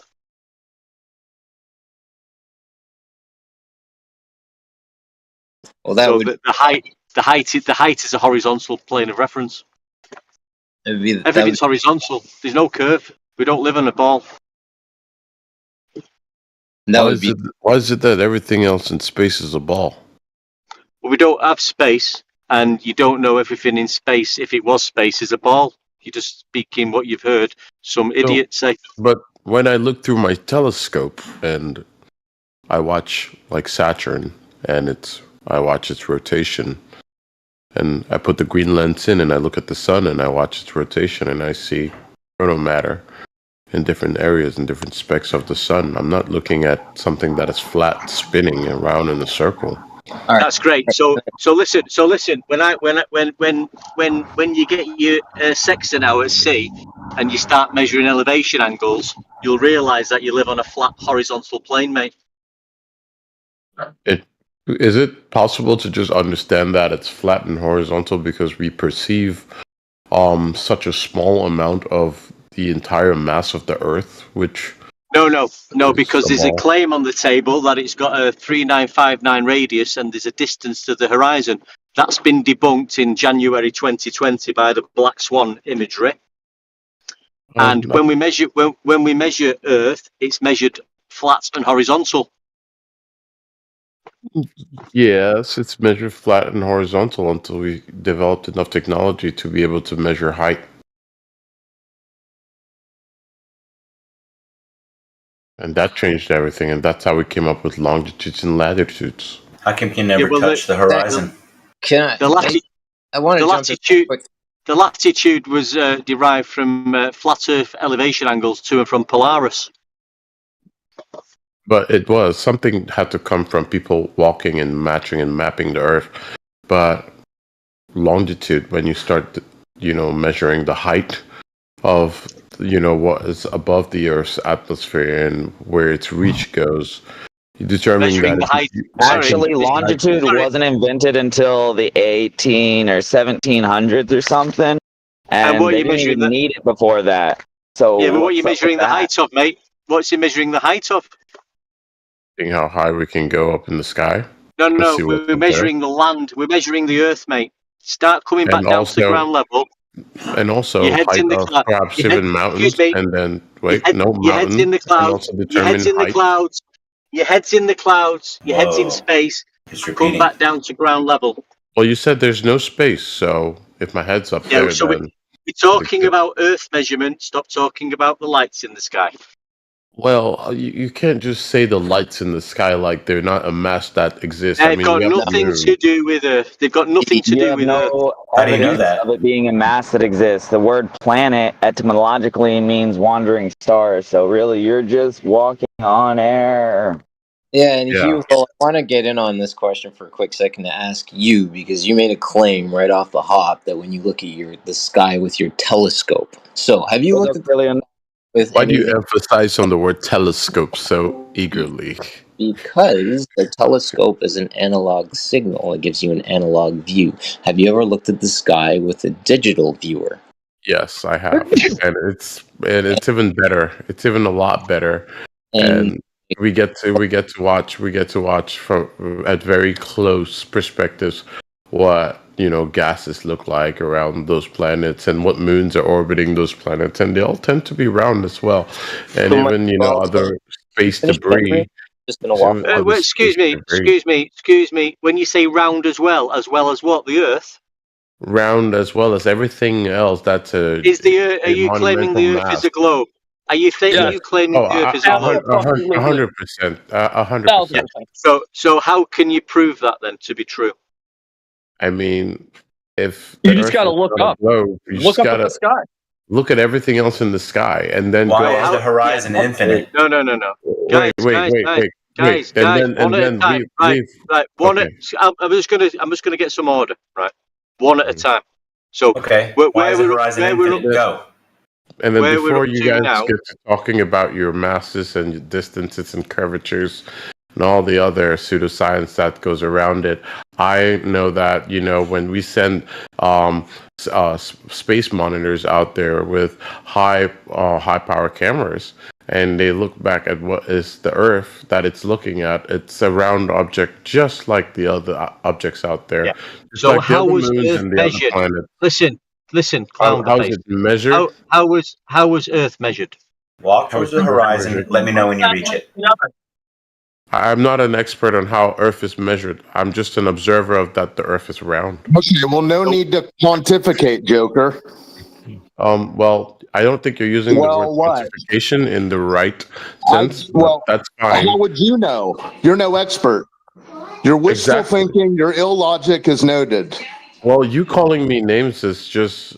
Well, that would the height is a horizontal plane of reference. Everything's horizontal. There's no curve. We don't live on a ball. Why is it that everything else in space is a ball? Well, we don't have space, and you don't know everything in space. If it was space, is a ball. You're just speaking what you've heard some idiot say. But when I look through my telescope and I watch like Saturn, and it's I watch its rotation. And I put the green lens in and I look at the sun and I watch its rotation and I see photomatter in different areas and different specks of the sun. I'm not looking at something that is flat spinning around in a circle. That's great. So listen. When you get your sextant out at sea and you start measuring elevation angles, you'll realise that you live on a flat horizontal plane, mate. Is it possible to just understand that it's flat and horizontal because we perceive such a small amount of the entire mass of the Earth, which No, because there's a small. claim on the table that it's got a 3959 radius and there's a distance to the horizon. That's been debunked in January 2020 by the Black Swan imagery. And when we measure Earth, it's measured flat and horizontal. Yes, it's measured flat and horizontal until we developed enough technology to be able to measure height. And that changed everything, and that's how we came up with longitudes and latitudes. How come you never touch the horizon? The latitude was derived from flat Earth elevation angles to and from Polaris. But it was something had to come from people walking and matching and mapping the Earth. But longitude, when you start, measuring the height of, what is above the Earth's atmosphere and where its reach goes, you determine that. Actually, longitude wasn't invented until the 18 or 1700s or something, and what are they you didn't even measuring need it before that. So yeah, but what are you what's up with measuring the that? height of, mate? What's he measuring the height of? How high we can go up in the sky. No, see what's we're up measuring the land. We're measuring the Earth, mate. Start coming back And down to also- ground level. And also Your head's height in the of cloud. perhaps Your even head- mountains, excuse me. and then Your head's mountains, in the and clouds. also Your determine head's in the height. clouds. Your head's in the clouds. Your head's in Whoa. space. It's Come repeating. back down to ground level. Well, you said there's no space, so if my head's up Yeah, there, so then we're talking about Earth measurement. Stop talking about the lights in the sky. well, you can't just say the lights in the sky like they're not a mass that exists. They've got we have the nothing moon. to do with Earth. They've got nothing to You do have with Earth. no How do you know evidence that? of it being a mass that exists. The word planet etymologically means wandering star. So really, you're just walking on air. Yeah, and Yeah. Hugh, I want to get in on this question for a quick second to ask you, because you made a claim right off the hop that when you look at the sky with your telescope. So, have you looked at with Why do you anything? emphasize on the word telescope so eagerly? Because the telescope is an analog signal. It gives you an analog view. Have you ever looked at the sky with a digital viewer? Yes, I have, and it's even better. It's even a lot better, and we get to watch from at very close perspectives what gases look like around those planets and what moons are orbiting those planets, and they all tend to be round as well, and So even other space Finish debris. Just gonna walk. Even other Wait, excuse space debris. excuse me. When you say round as well as what? The Earth? Round as well as everything else. That's Is the Earth? Are you claiming the Earth is a globe? Are you claiming the Earth is a globe? 100%, 100%. So how can you prove that then to be true? I mean, if You the just Earth gotta is look not a up. globe, you Look just up at gotta the sky. look at everything else in the sky, and then Why go is the horizon infinite? No. Wait, Guys, and one at a then time. leave. Right. One at. I'm just gonna get some order. Right. One at a time. So Okay. where Why is the we're- horizon where we're infinite? Go. And then Where we're before up you to guys now- get to talking about your masses and your distances and curvatures and all the other pseudoscience that goes around it, I know that when we send space monitors out there with high power cameras, and they look back at what is the Earth that it's looking at, it's a round object just like the other objects out there. Yeah. Just So like the how other was moons Earth and the other measured? planets. Listen, clown How's face. it measured? How was Earth measured? Walk towards the horizon. Let me know when you reach it. I'm not an expert on how Earth is measured. I'm just an observer of that the Earth is round. Okay, well, no need to pontificate, Joker. Well, I don't think you're using the Well, word what? pontification in the right sense. But Well, that's fine. how would you know? You're no expert. Your wishful Exactly. thinking, your illogic is noted. Well, you calling me names is just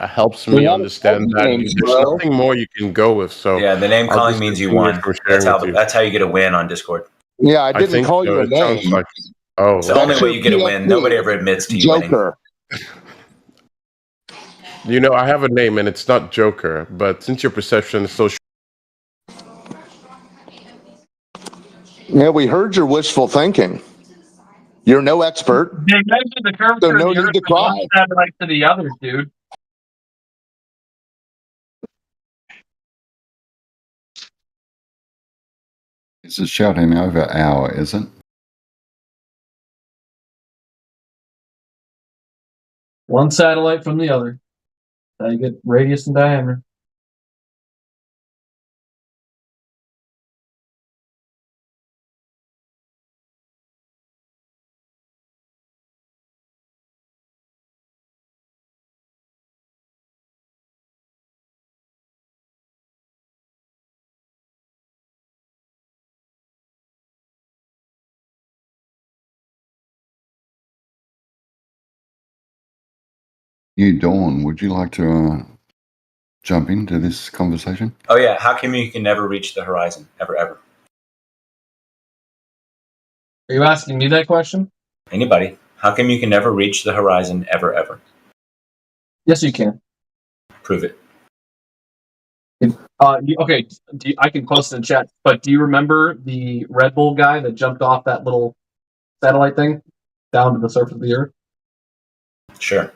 helps They're me not understand that names, there's bro. nothing more you can go with. So Yeah, the name I'll calling just means you continue won. from That's sharing how with you. that's how you get a win on Discord. Yeah, I didn't think call so. you a It sounds name. like oh, It's the only That's way your you get a win. PFP. Nobody ever admits to you winning. Joker. you know, I have a name and it's not Joker, but since your perception is so Yeah, we heard your wishful thinking. You're no expert, They measured the curvature so of no the need Earth to from one cry. satellite to the other, dude. It's a shouting over hour, isn't? One satellite from the other. How you get radius and diameter. You, Dawn, would you like to jump into this conversation? Oh yeah, how come you can never reach the horizon ever? Are you asking me that question? Anybody? How come you can never reach the horizon ever? Yes, you can. Prove it. Okay, I can post in chat, but do you remember the Red Bull guy that jumped off that little satellite thing down to the surface of the Earth? Sure.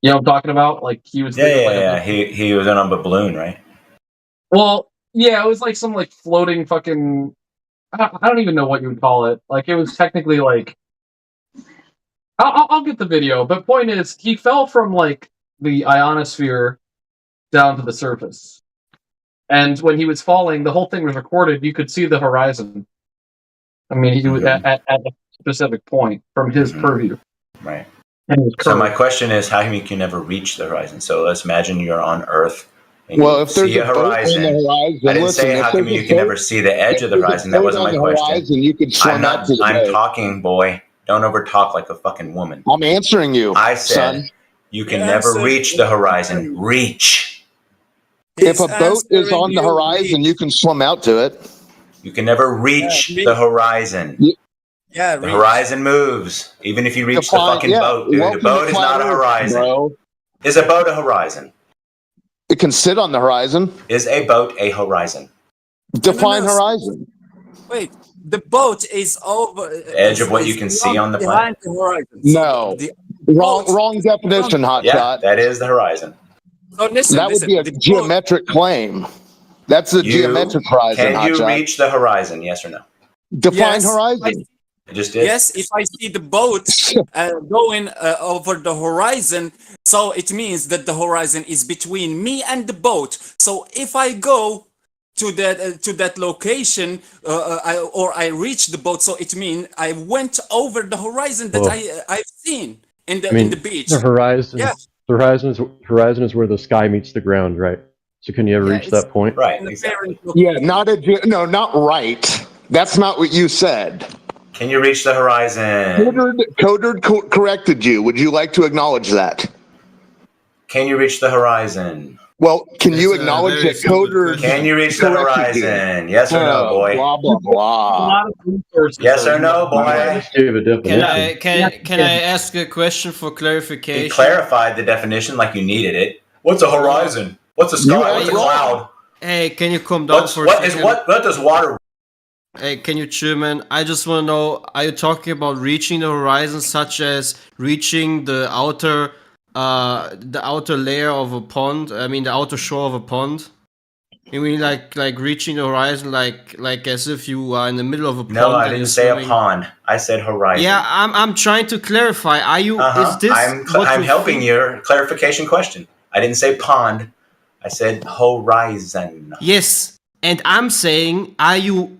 You know what I'm talking about? Like he was there, like, Yeah. He was on a balloon, right? Well, yeah, it was like some like floating fucking. I don't even know what you would call it. Like it was technically like. I'll get the video, but point is, he fell from like the ionosphere down to the surface, and when he was falling, the whole thing was recorded. You could see the horizon. I mean, he was at a specific point from his purview. Right. And it was So my curved. question is, how come you can never reach the horizon? So let's imagine you're on Earth and Well, you if there's see a a boat on horizon. the horizon, I didn't listen, say if how come there's a you can boat- never see the edge of the if there's a horizon. That boat wasn't on my the question. horizon, you could swim out to the I'm boat. talking, boy. Don't over talk like a fucking woman. I'm answering you, I said son. you can Your never answer reach is the horizon. Reach. If a boat is on the horizon, you can swim out to it. You can never reach the horizon. Yeah, The horizon moves. Even if you reach the Define- fucking yeah, boat, dude. A welcome boat to is not a flat Earth, horizon. bro. Is a boat a horizon? It can sit on the horizon. Is a boat a horizon? Define no. horizon. Wait, the boat is over The edge of what you can see on the behind planet? the horizon. No. Wrong definition, Yeah, hotshot. that is the horizon. So listen, That would be a geometric claim. That's a geometric horizon, Can you hotshot. reach the horizon? Yes or no? Define Yes, horizon. I just did. Yes, if I see the boat going over the horizon, so it means that the horizon is between me and the boat. So if I go to that location, I reach the boat, so it means I went over the horizon that I've seen in the beach. The horizon. Yeah. The horizon is where the sky meets the ground, right? So can you ever reach that point? Right. Yeah, not right. That's not what you said. Can you reach the horizon? Coder corrected you. Would you like to acknowledge that? Can you reach the horizon? Well, can you acknowledge that Coder? Can you reach the corrected you? horizon? Yes or no, boy? Blah blah blah. Yes or no, boy? Can I ask a question for He clarification? clarified the definition like you needed it. What's a horizon? What's a sky? What's a cloud? Hey, can you calm down for a second? What does water? Hey, can you German? I just want to know, are you talking about reaching the horizon such as reaching the outer layer of a pond? I mean the outer shore of a pond? You mean like reaching the horizon like as if you are in the middle of a pond? No, I and didn't you're say a swimming? pond. I said horizon. Yeah, I'm trying to clarify. Are you is this I'm helping your clarification question. I didn't say pond. I said horizon. Yes. And I'm saying,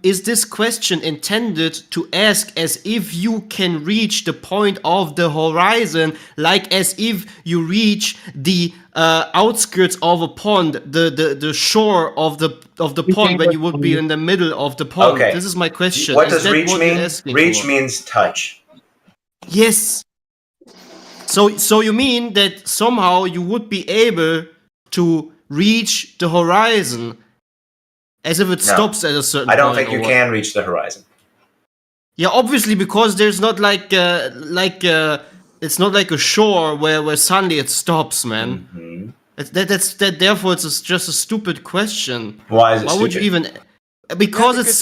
is this question intended to ask as if you can reach the point of the horizon, like as if you reach the outskirts of a pond, the shore of the pond when you would be in the middle of the pond? Okay. This is my question. What Is does that reach what you're mean? asking Reach for? means touch. Yes. So you mean that somehow you would be able to reach the horizon as if it No. stops at a certain I don't point? think you or what? can reach the horizon. Yeah, obviously, because there's not it's not like a shore where suddenly it stops, man. Mm-hmm. Therefore, just a stupid question. Why is it Why would you stupid? even? Because it's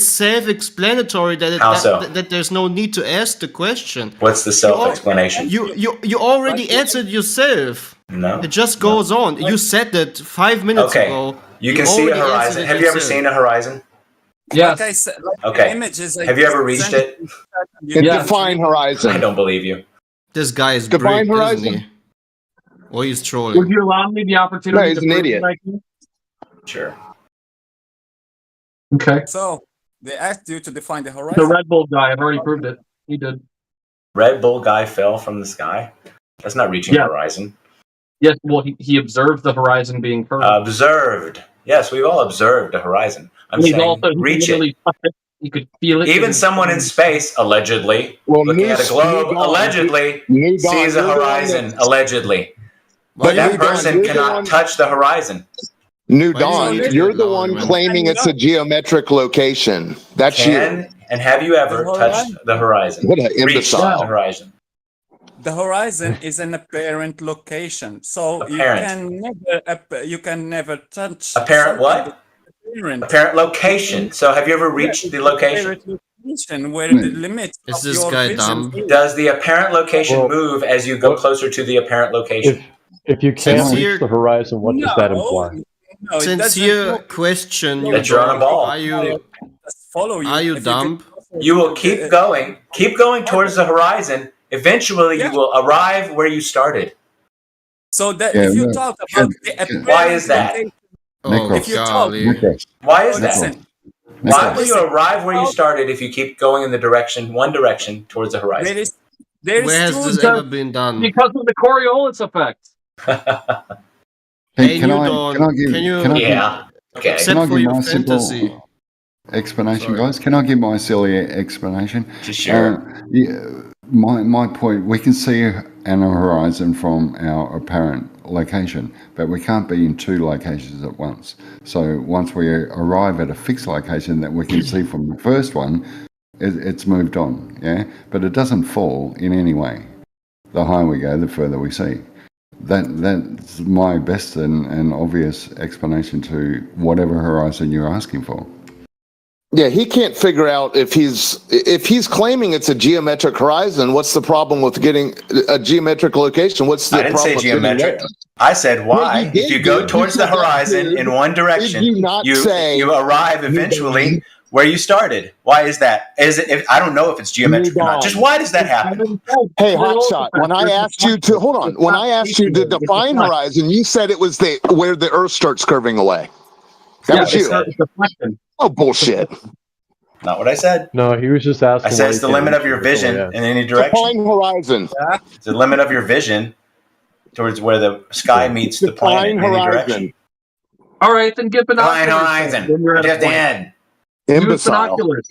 self-explanatory that there's no need to ask the question. What's the self-explanation? You already answered yourself. No. It just goes on. You said that 5 minutes Okay. ago. You can see a already answered horizon. it Have you ever yourself. seen a horizon? Like I said, like Okay. the images I Have you ever just reached sent it? you- And define horizon. I don't believe you. This guy is Define brick, horizon. isn't he? Or he's trolling. Would you allow me the opportunity No, he's to an prove idiot. that I can? Sure. Okay. So they asked you to define the The horizon. Red Bull guy, I've already proved it. He did. Red Bull guy fell from the sky. That's not reaching Yeah. the horizon. Yes, well, he observed the horizon being curved. Observed. Yes, we've all observed the horizon. I'm And he's saying also, he reach it. literally touched it. You could feel it. Even someone in space, allegedly, Well, looking at a globe, allegedly, sees a horizon, allegedly. But that person cannot touch the horizon. New Why do you Dawn, need you're it, the Dawn, one man? claiming it's a geometric location. That's Can you. and have you ever touched the horizon? What an Reached imbecile. the horizon. The horizon is an apparent location, so Apparent. you can never touch. Apparent what? Apparent. Apparent location. So have you ever reached the location? Apparent location where the limit Is of this your guy vision dumb? is. Does the apparent location Well, move as you go closer to the apparent location? If you can't Sincere- reach the horizon, what does that imply? No, it doesn't Sincere move. question. That you're on a ball. Are you Follow you. are you If dumb? You will keep going towards the horizon. Eventually, you will arrive where you started. So that Yeah, if you no, talk about the apparent Why is that? location, Oh, if you talk, golly. Why is that? listen, Why will you arrive where you started if you keep going in the one direction towards the horizon? there is Where has two this ever been done? Because of the Coriolis effect. Hey, can you I don't. give Can you? can I Yeah. Okay. Except can I for give your my fantasy. simple explanation, Sorry. guys? Can I give my silly explanation? Sure. My point, we can see an horizon from our apparent location, but we can't be in two locations at once. So once we arrive at a fixed location that we can see from the first one, it's moved on, yeah? But it doesn't fall in any way. The higher we go, the further we see. That's my best and obvious explanation to whatever horizon you're asking for. Yeah, he can't figure out if he's claiming it's a geometric horizon. What's the problem with getting a geometric location? What's the I didn't problem say with getting geometric. there? I said why. you did, If you go dude. towards You the said that, horizon dude. in one direction, Did you not say- you arrive eventually where you started. Why is that? Is it? I don't know if it's geometric or not. Just why does that happen? Hey, Hotshot, when I asked you to hold on, when I asked you to define horizon, you said it was where the Earth starts curving away. That was you. Oh, bullshit. Not what I said. No, he was just asking. I said why it's you the can't limit reach of your it. vision Oh, yeah. in any direction. Define horizon. It's the limit of your vision towards where the sky meets the planet in any direction. All right, then get binoculars. Define horizon. Then you're at a Just the point. end. Use Imbecile. binoculars.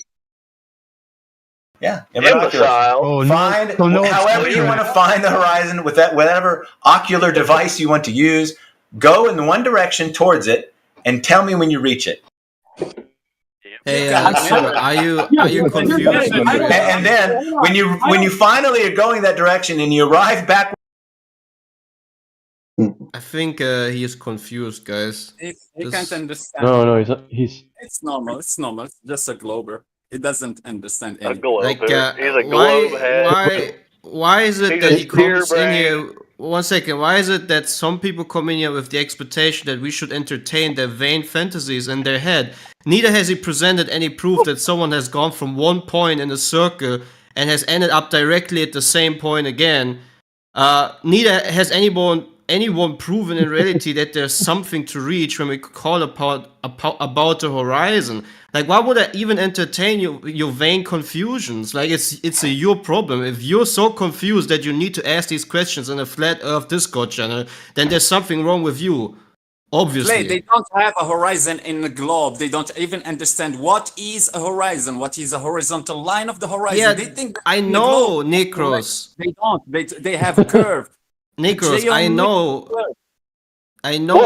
Yeah. Imbecile. Oh, find however you want to find the horizon with that whatever ocular device you want to use. Go in one direction towards it and tell me when you reach it. Hey, sir, are you confused? And then when you finally are going that direction and you arrive back, I think he is confused, guys. He can't understand. No, he's. It's normal. It's normal. It's just a glober. He doesn't understand anything. Like, why is it that he comes in here? 1 second. Why is it that some people come in here with the expectation that we should entertain their vain fantasies in their head? Neither has he presented any proof that someone has gone from one point in a circle and has ended up directly at the same point again. Neither has anyone anyone proven in reality that there's something to reach when we call about the horizon? Like, why would I even entertain your vain confusions? Like, it's your problem. If you're so confused that you need to ask these questions in a flat Earth Discord channel, then there's something wrong with you. Obviously. Clay, they don't have a horizon in the globe. They don't even understand what is a horizon, what is a horizontal line of the horizon. Yeah, they think that I in the know, globe, Nikros. They don't. They have a curve. Nikros, I Geometric know. curve. I know.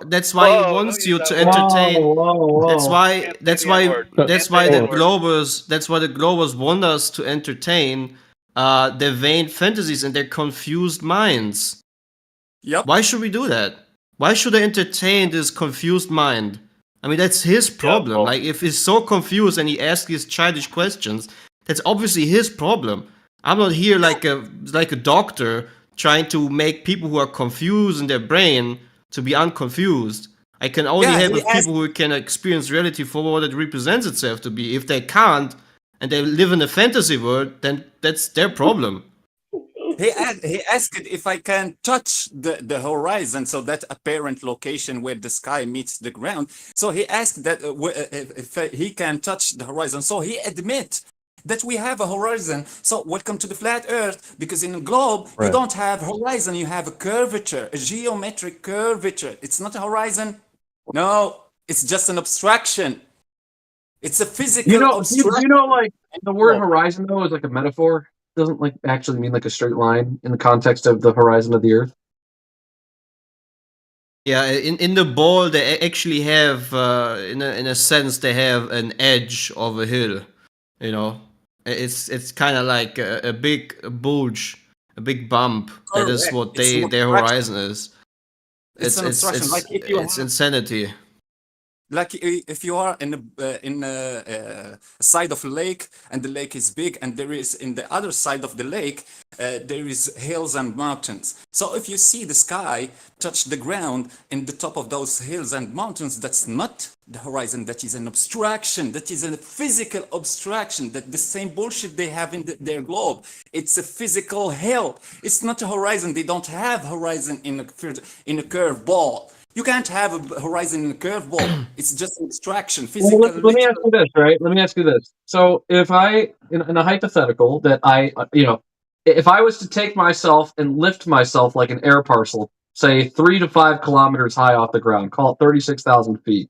That's why he wants you to entertain. That's why the Globers want us to entertain their vain fantasies and their confused minds. Yep. Why should we do that? Why should I entertain this confused mind? I mean, that's his problem. Like, if he's so confused and he asks these childish questions, that's obviously his problem. I'm not here like a doctor trying to make people who are confused in their brain to be unconfused. I can only help with people who can experience reality for what it represents itself to be. If they can't and they live in a fantasy world, then that's their problem. He asked if I can touch the horizon, so that apparent location where the sky meets the ground. So he asked that if he can touch the horizon. So he admit that we have a horizon. So welcome to the flat Earth, because in a globe you don't have horizon, you have a curvature, a geometric curvature. It's not a horizon. No, it's just an abstraction. It's a physical abstraction. You know, like the word horizon though is like a metaphor. Doesn't like actually mean like a straight line in the context of the horizon of the Earth. Yeah, in the ball they actually have, in a sense, they have an edge of a hill. You know, it's kind of like a big bulge, a big bump. That is what their horizon is. It's an abstraction. Like if you it's insanity. Like if you are in a side of a lake and the lake is big, and there is in the other side of the lake there is hills and mountains. So if you see the sky touch the ground in the top of those hills and mountains, that's not the horizon. That is an abstraction. That is a physical abstraction. That the same bullshit they have in their globe. It's a physical hell. It's not a horizon. They don't have horizon in a curved ball. You can't have a horizon in a curveball. It's just an abstraction. Physical. Well, let me ask you this, right? Let me ask you this. So, if I, in a hypothetical that if I was to take myself and lift myself like an air parcel, say 3 to 5 kilometers high off the ground, call it 36,000 feet,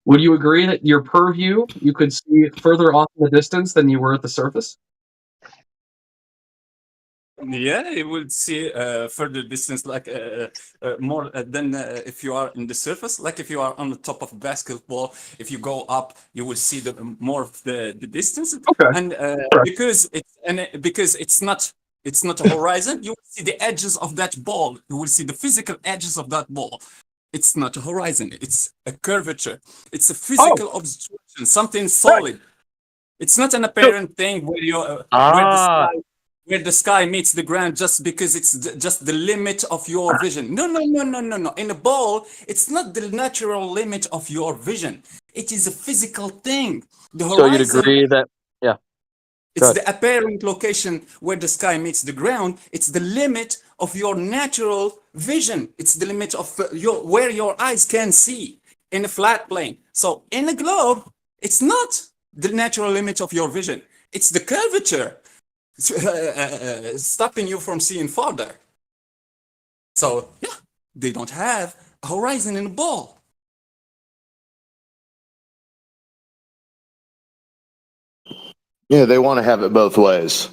would you agree that your purview you could see further off in the distance than you were at the surface? Yeah, you would see further distance, like more than if you are in the surface. Like if you are on the top of a basketball, if you go up, you will see the more of the distance. Okay. And because it's not a horizon, you will see the edges of that ball. You will see the physical edges of that ball. It's not a horizon. It's a curvature. It's a physical obstruction, something solid. It's not an apparent thing where you where the sky meets the ground just because it's just the limit of your vision. No. In a ball, it's not the natural limit of your vision. It is a physical thing. The horizon, so you'd agree that, yeah. It's the apparent location where the sky meets the ground. It's the limit of your natural vision. It's the limit of where your eyes can see in a flat plane. So in a globe, it's not the natural limit of your vision. It's the curvature stopping you from seeing farther. So yeah, they don't have a horizon in a ball. Yeah, they want to have it both ways.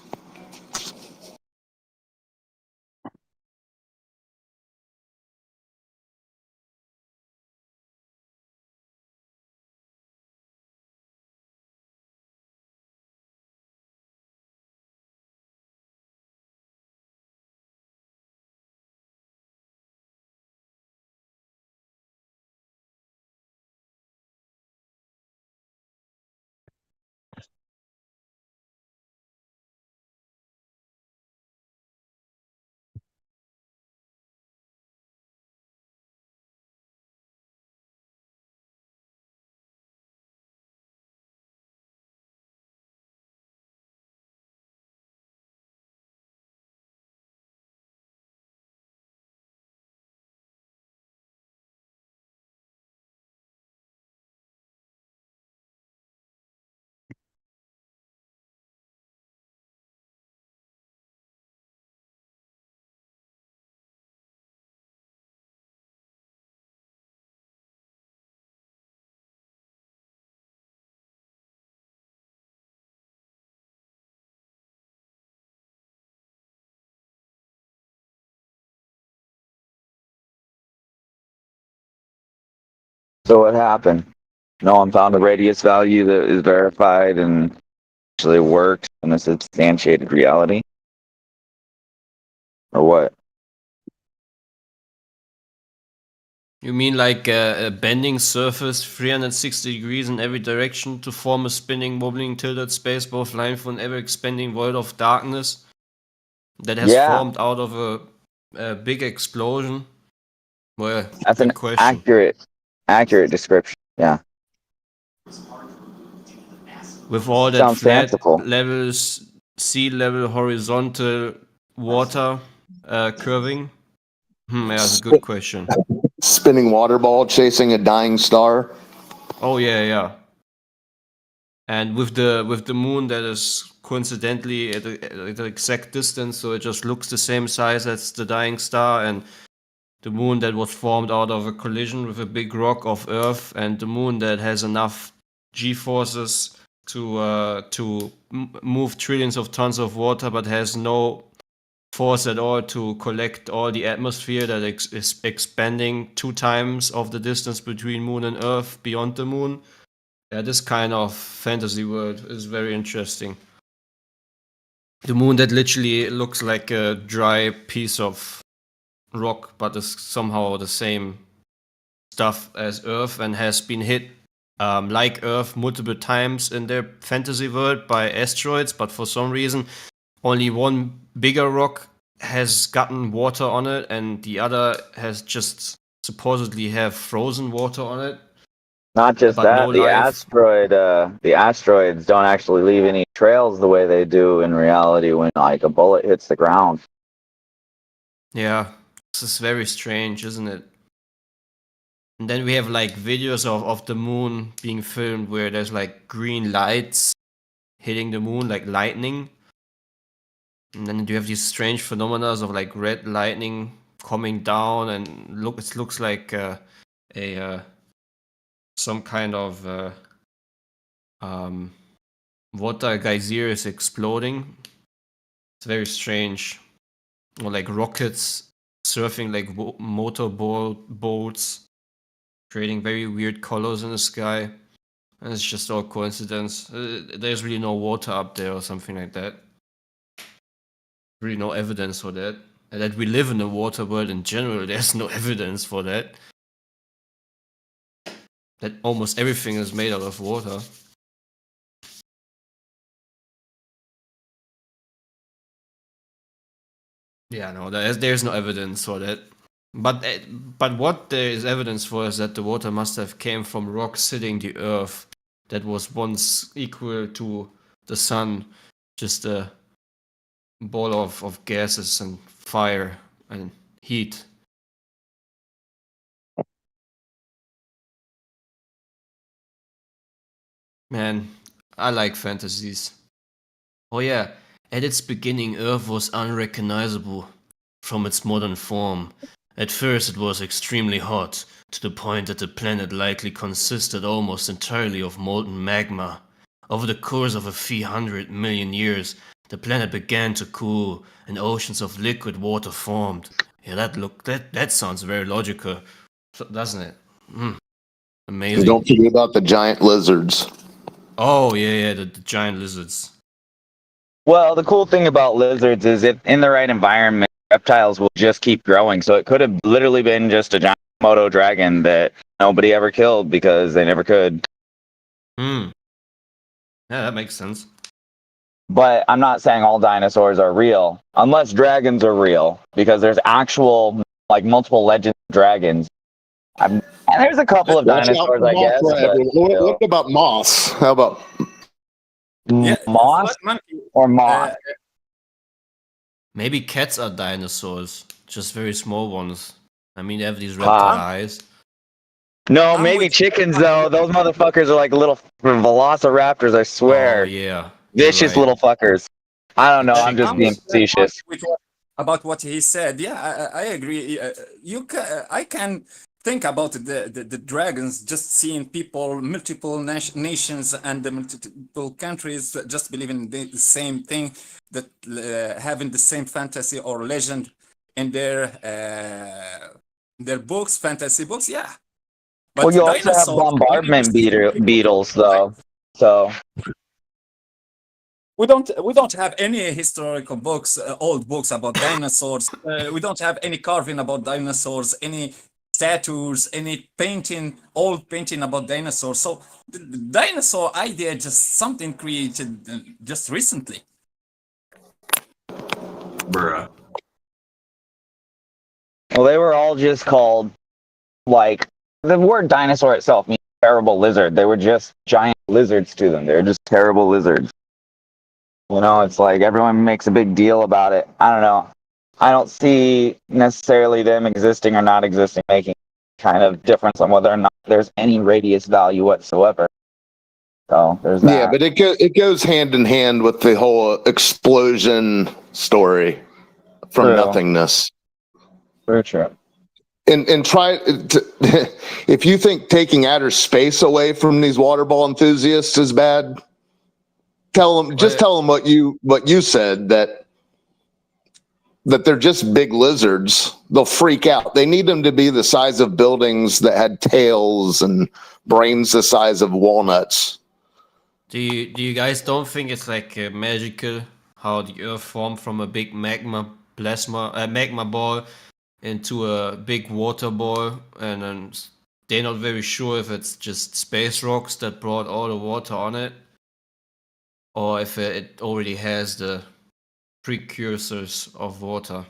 So what happened? No one found a radius value that is verified and actually works in a substantiated reality? Or what? You mean like a bending surface 360 degrees in every direction to form a spinning, wobbling, tilted space, both line for an ever-expanding void of darkness that has Yeah. formed out of a big explosion? Well, That's good an question. accurate description. Yeah. With all that Sounds flat fanciful. levels, sea level, horizontal, water curving? Yeah, that's a good question. Spinning water ball chasing a dying star. Oh yeah. And with the moon that is coincidentally at the exact distance, so it just looks the same size as the dying star, and the moon that was formed out of a collision with a big rock of Earth, and the moon that has enough G-forces to move trillions of tons of water, but has no force at all to collect all the atmosphere that is expanding 2 times of the distance between moon and Earth beyond the moon. Yeah, this kind of fantasy world is very interesting. The moon that literally looks like a dry piece of rock, but is somehow the same stuff as Earth and has been hit like Earth multiple times in their fantasy world by asteroids, but for some reason only one bigger rock has gotten water on it and the other has just supposedly have frozen water on it. Not just But that, no life. the asteroids don't actually leave any trails the way they do in reality when like a bullet hits the ground. Yeah, this is very strange, isn't it? And then we have like videos of the moon being filmed where there's like green lights hitting the moon like lightning. And then you have these strange phenomena of like red lightning coming down and it looks like some kind of water geyser is exploding. It's very strange. Or like rockets surfing like boats, creating very weird colors in the sky. And it's just all coincidence. There's really no water up there or something like that. Really no evidence for that. And that we live in a water world in general, there's no evidence for that. That almost everything is made out of water. Yeah, no, there's no evidence for that. But what there is evidence for is that the water must have came from rocks hitting the earth that was once equal to the sun, just a ball of gases and fire and heat. Man, I like fantasies. Oh yeah, at its beginning Earth was unrecognizable from its modern form. At first it was extremely hot, to the point that the planet likely consisted almost entirely of molten magma. Over the course of a few 100 million years, the planet began to cool and oceans of liquid water formed. Yeah, that sounds very logical, doesn't it? Amazing. Don't forget about the giant lizards. Oh yeah, the giant lizards. Well, the cool thing about lizards is if in the right environment, reptiles will just keep growing. So it could have literally been just a giant Komodo dragon that nobody ever killed because they never could. Yeah, that makes sense. But I'm not saying all dinosaurs are real, unless dragons are real, because there's actual, like, multiple legends of dragons. And there's a couple of dinosaurs, I guess. But, what about moss? How about moss or moth? Maybe cats are dinosaurs, just very small ones. I mean, they have these reptile eyes. No, maybe chickens, though. Those motherfuckers are like little velociraptors, I swear. Oh, yeah. Vicious little fuckers. I don't know. I'm just being facetious. About what he said, yeah, I agree. I can think about the dragons, just seeing people, multiple nations and the multiple countries just believing the same thing, that having the same fantasy or legend in their books, fantasy books. Yeah, But Well, you also have dinosaurs, bombardment beetles, though. So we don't have any historical books, old books about dinosaurs. We don't have any carving about dinosaurs, any statues, any painting, old painting about dinosaurs. So the dinosaur idea just something created just recently. Bruh. well, they were all just called like the word dinosaur itself means terrible lizard. They were just giant lizards to them. They're just terrible lizards. You know, it's like everyone makes a big deal about it. I don't know. I don't see necessarily them existing or not existing making kind of difference on whether or not there's any radius value whatsoever. So there's that. Yeah, but it goes hand in hand with the whole explosion story from True. nothingness. Very true. And try to, if you think taking outer space away from these water ball enthusiasts is bad, tell them what you said, that they're just big lizards. They'll freak out. They need them to be the size of buildings that had tails and brains the size of walnuts. Do you guys don't think it's like magical how the Earth formed from a big magma ball into a big water ball, and then they're not very sure if it's just space rocks that brought all the water on it, or if it already has the precursors of water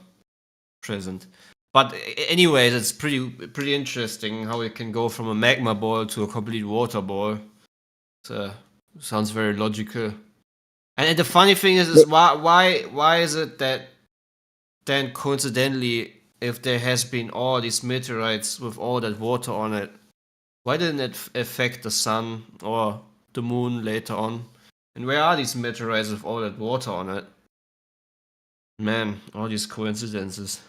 present. But anyways, it's pretty interesting how it can go from a magma ball to a complete water ball. Sounds very logical. And the funny thing is why is it that then coincidentally, if there has been all these meteorites with all that water on it, why didn't it affect the sun or the moon later on? And where are these meteorites with all that water on it? Man, all these coincidences.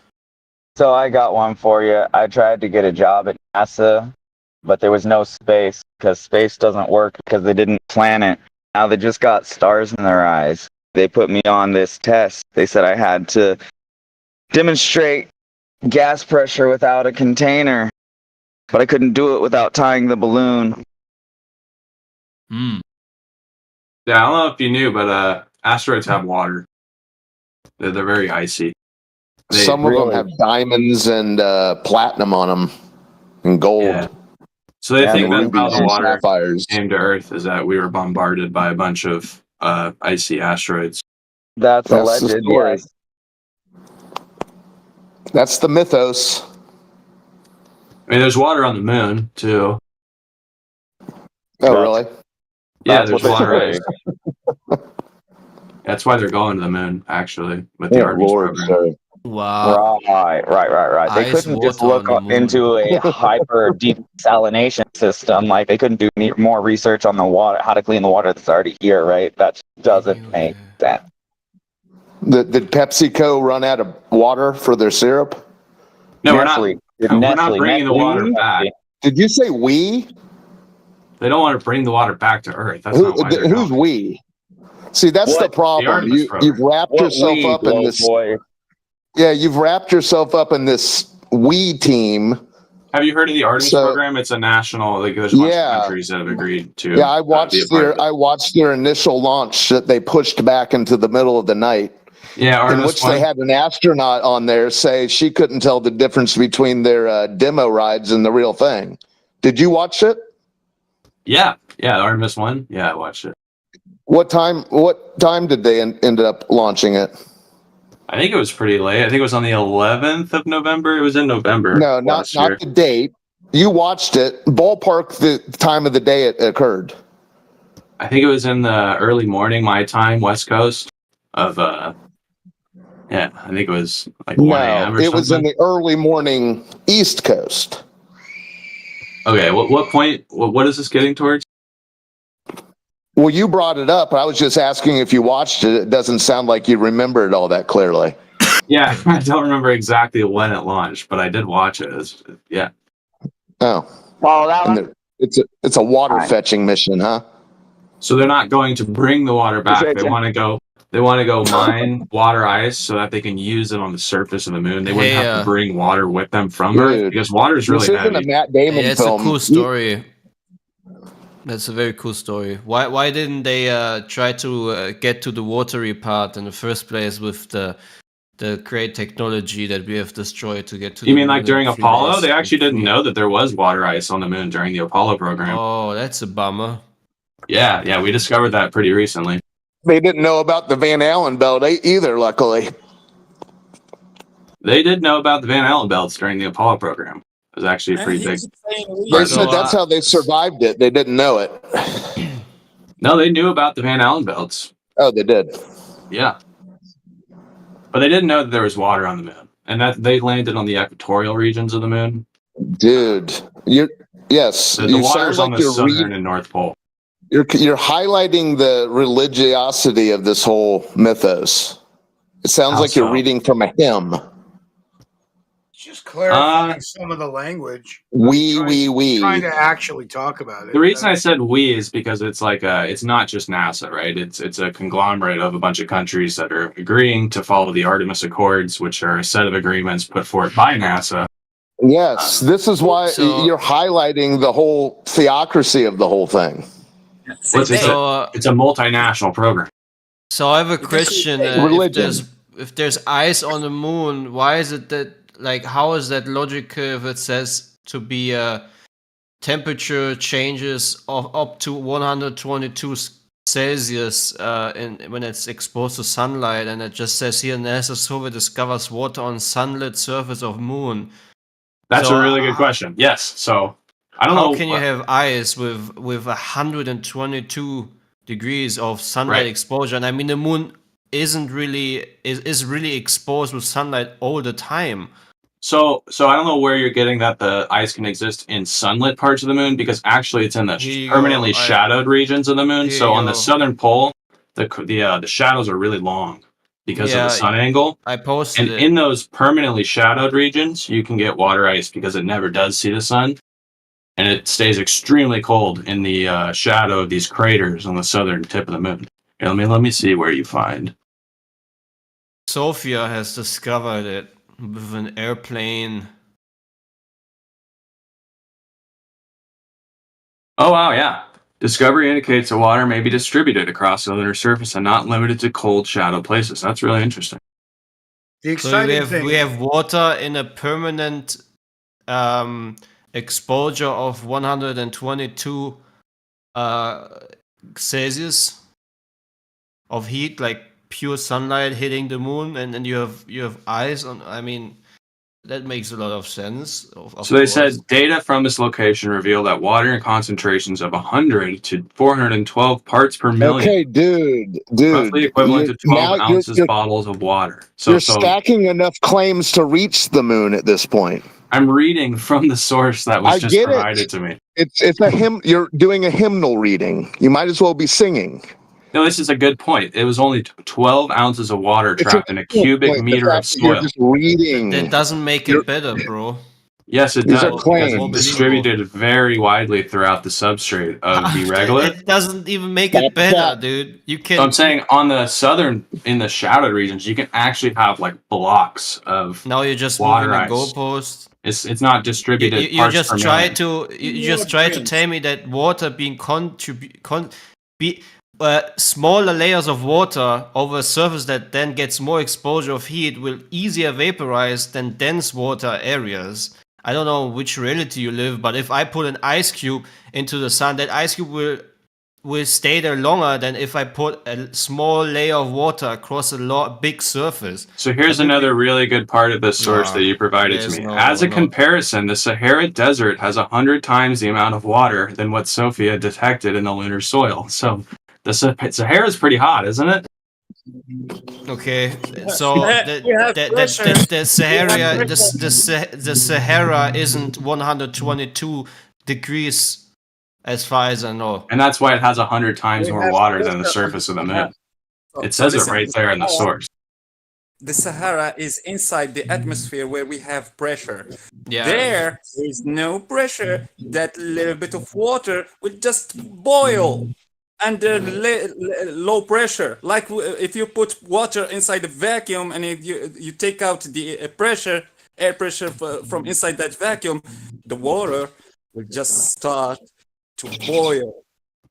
So I got one for you. I tried to get a job at NASA, but there was no space because space doesn't work because they didn't plan it. Now they just got stars in their eyes. They put me on this test. They said I had to demonstrate gas pressure without a container, but I couldn't do it without tying the balloon. Yeah, I don't know if you knew, but asteroids have water. They're very icy. Some of them have diamonds and platinum on them and gold. Yeah. So they think that's how the and water sapphires. came to Earth, is that we were bombarded by a bunch of icy asteroids. That's the alleged, story. yes. That's the mythos. I mean, there's water on the moon too. Oh, really? Yeah, That's there's what they water. say. That's why they're going to the moon, actually, with the Artemis program. Sorry. Wow. Right. They Ice couldn't just water look on the moon. into a hyper desalination system. Like they couldn't do more research on the water, how to clean the water that's already here, right? That doesn't make sense. Did PepsiCo run out of water for their syrup? No, Nestle. we're not bringing the water back. Did you say we? They don't want to bring the water back to Earth. That's not why they're Who's going. we? See, that's the problem. Artemis You've wrapped yourself up in this. Yeah, you've wrapped yourself up in this we team. Have you heard of the Artemis program? It's a national. Like, there's a bunch of countries that have agreed to. Yeah, I be a part of it. I watched their initial launch that they pushed back into the middle of the night. Yeah, in Artemis which they had an astronaut on there say she couldn't tell the difference between their demo rides and the real thing. Did you watch it? Yeah, Artemis 1. Yeah, I watched it. What time did they end up launching it? I think it was pretty late. I think it was on the 11th of November. It was in November. No, not the date. You watched it. Ballpark the time of the day it occurred. I think it was in the early morning, my time, West Coast of yeah, I think it was like 1 a.m. or it something. was in the early morning East Coast. Okay, what point? What is this getting towards? Well, you brought it up. I was just asking if you watched it. It doesn't sound like you remember it all that clearly. Yeah, I don't remember exactly when it launched, but I did watch it. Yeah. Oh. Well, that one. It's a water fetching mission, huh? So they're not going to bring the water back. They want to go They want to go mine water ice so that they can use it on the surface of the moon. They wouldn't Hey, have to bring water with them from Earth Dude, because water is this really isn't a heavy. Matt Damon That's a film. cool story. That's a very cool story. Why didn't they try to get to the watery part in the first place with the great technology that we have destroyed to get to You the mean moon like in during a few Apollo? days They and actually didn't free? know that there was water ice on the moon during the Apollo program. Oh, that's a bummer. Yeah, we discovered that pretty recently. They didn't know about the Van Allen belt either, luckily. They did know about the Van Allen belts during the Apollo program. It was actually pretty big. They said that's how they survived it. They didn't know it. No, they knew about the Van Allen belts. Oh, they did. Yeah. But they didn't know that there was water on the moon. And that they landed on the equatorial regions of the moon. Dude, yes. The You water's sound on like the you're southern and north pole. You're highlighting the religiosity of this whole mythos. It sounds How like you're so? reading from a hymn. Just clarifying some of the language. Trying to actually talk about it. The reason I said we is because it's like it's not just NASA, right? It's a conglomerate of a bunch of countries that are agreeing to follow the Artemis Accords, which are a set of agreements put forth by NASA. Yes, this is why you're highlighting the whole theocracy of the whole thing. It's a multinational program. So I have a question. Religion. If there's ice on the moon, why is it that, like, how is that logical if it says to be temperature changes of up to 122 Celsius when it's exposed to sunlight, and it just says here NASA survey discovers water on sunlit surface of moon. That's So, a really good question. Yes. So I don't know. How can you have ice with 122 degrees of sunlight Right. exposure? And I mean, the moon isn't really is really exposed with sunlight all the time. So I don't know where you're getting that the ice can exist in sunlit parts of the moon, because actually it's in the Here you permanently go. shadowed regions of the moon. Here So you on the go. southern pole, the shadows are really long because of Yeah, the sun angle. I posted And it. in those permanently shadowed regions, you can get water ice because it never does see the sun, and it stays extremely cold in the shadow of these craters on the southern tip of the moon. Here, let me see where you find. Sophia has discovered it with an airplane. Oh wow, yeah. Discovery indicates that water may be distributed across the lunar surface and not limited to cold shadow places. That's really interesting. The So exciting we have water in a permanent exposure of 122 Celsius of heat, like pure sunlight hitting the moon, and then you have ice on. I mean, that makes a lot of sense. Of So they course. said data from this location reveal that water in concentrations of 100 to 412 parts per million, Okay, dude. roughly equivalent to 12 now ounces bottles of water. So you're stacking enough claims to reach the moon at this point. I'm reading from the source that was I just get provided it. to me. It's a hymn. You're doing a hymnal reading. You might as well be singing. No, this is a good point. It was only 12 ounces of water trapped in a cubic meter of You're soil. just reading. That doesn't make it better, bro. Yes, it These does. are Because claims. it's distributed very widely throughout the substrate of the regolith. It doesn't even make it better, dude. You can. So I'm saying on the southern, in the shadowed regions, you can actually have like blocks of Now you're just water moving a ice. goalpost. It's not distributed. You parts just per try million. to tell me that water being smaller layers of water over a surface that then gets more exposure of heat will easier vaporize than dense water areas. I don't know which reality you live, but if I put an ice cube into the sun, that ice cube will stay there longer than if I put a small layer of water across a big surface. So here's another really good part of this source No, that you provided to there's me. no- As a no. comparison, the Sahara Desert has 100 times the amount of water than what Sophia detected in the lunar soil. So the Sahara is pretty hot, isn't it? Okay, so We have pressure. the Sahara isn't 122 degrees as far as I know. And that's why it has 100 times We more have water than the pressure. surface of the moon. It So says it listen, right there in the source. The Sahara is inside the atmosphere where we have pressure. Yeah. There is no pressure. That little bit of water will just boil under low pressure. Like if you put water inside a vacuum and you take out the air pressure from inside that vacuum, the water will just start to boil.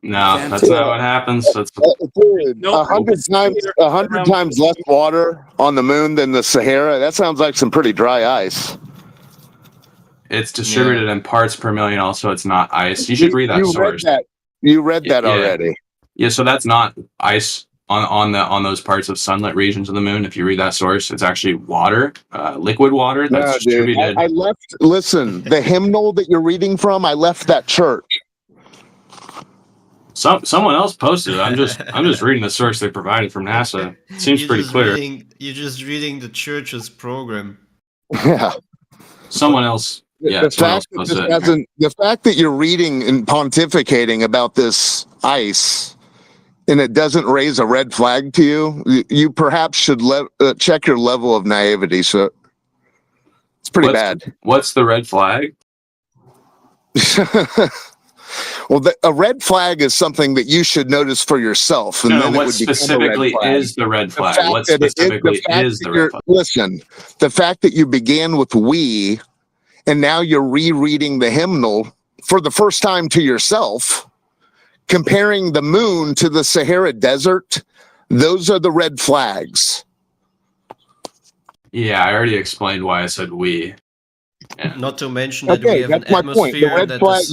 No, that's not what happens. That's Dude, 100 times less water on the moon than the Sahara. That sounds like some pretty dry ice. It's distributed in parts per million. Also, it's not ice. You should read that source. You read that already. Yeah, so that's not ice on those parts of sunlit regions of the moon. If you read that source, it's actually water, liquid water that's distributed. I left. Listen, the hymnal that you're reading from, I left that church. Someone else posted it. I'm just reading the source they provided from NASA. It seems pretty clear. You're just reading the church's program. Yeah. Someone else. Yeah. The fact that you're reading and pontificating about this ice, and it doesn't raise a red flag to you, you perhaps should check your level of naivety. So it's pretty bad. What's the red flag? Well, a red flag is something that you should notice for yourself. And then what specifically is the red flag? What specifically is the red flag? Listen, the fact that you began with "we," and now you're rereading the hymnal for the first time to yourself, comparing the moon to the Sahara Desert, those are the red flags. Yeah, I already explained why I said "we." Yeah. Not to mention that we have an atmosphere The red flag,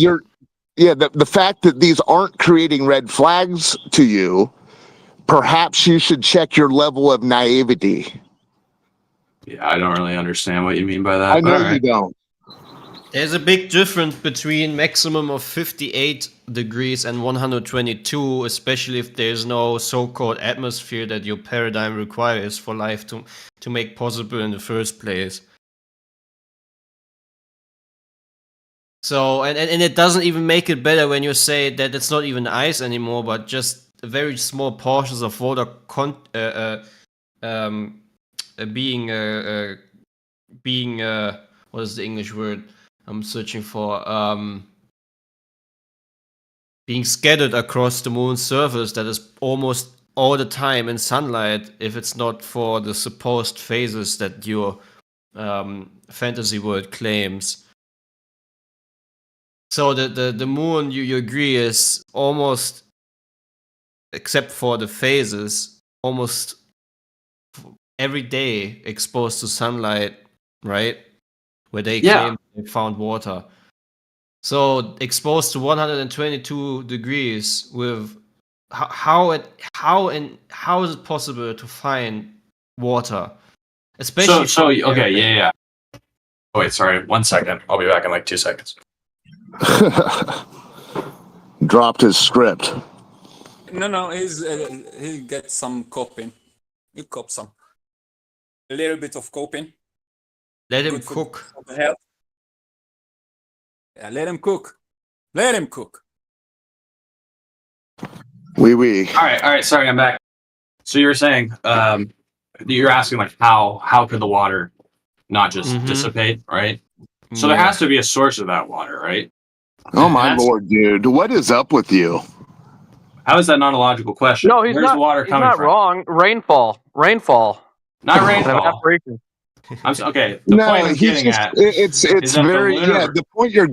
the fact that these aren't creating red flags to you, perhaps you should check your level of naivety. Yeah, I don't really understand what you mean by that. I know you don't. There's a big difference between maximum of 58 degrees and 122, especially if there's no so-called atmosphere that your paradigm requires for life to make possible in the first place. So, and it doesn't even make it better when you say that it's not even ice anymore, but just very small portions of water being what is the English word I'm searching for? Being scattered across the moon's surface that is almost all the time in sunlight, if it's not for the supposed phases that your fantasy world claims. So the moon, you agree, is almost, except for the phases, almost every day exposed to sunlight, right? Where they claim they found water. So exposed to 122 degrees with how is it possible to find water? Especially yeah. Oh, wait, sorry, 1 second. I'll be back in like 2 seconds. Dropped his script. No, he gets some coping. He cop some. A little bit of coping. Let him cook. For the health. Yeah, let him cook. Let him cook. Oui. All right. Sorry, I'm back. So you were saying, you're asking like how could the water not just dissipate, right? So there has to be a source of that water, right? Oh my lord, dude! What is up with you? How is that not a logical question? No, he's Where's not. the water He's coming not from? wrong. Rainfall. Not rainfall. Evaporation. Okay. The point I'm getting at. It's very The point you're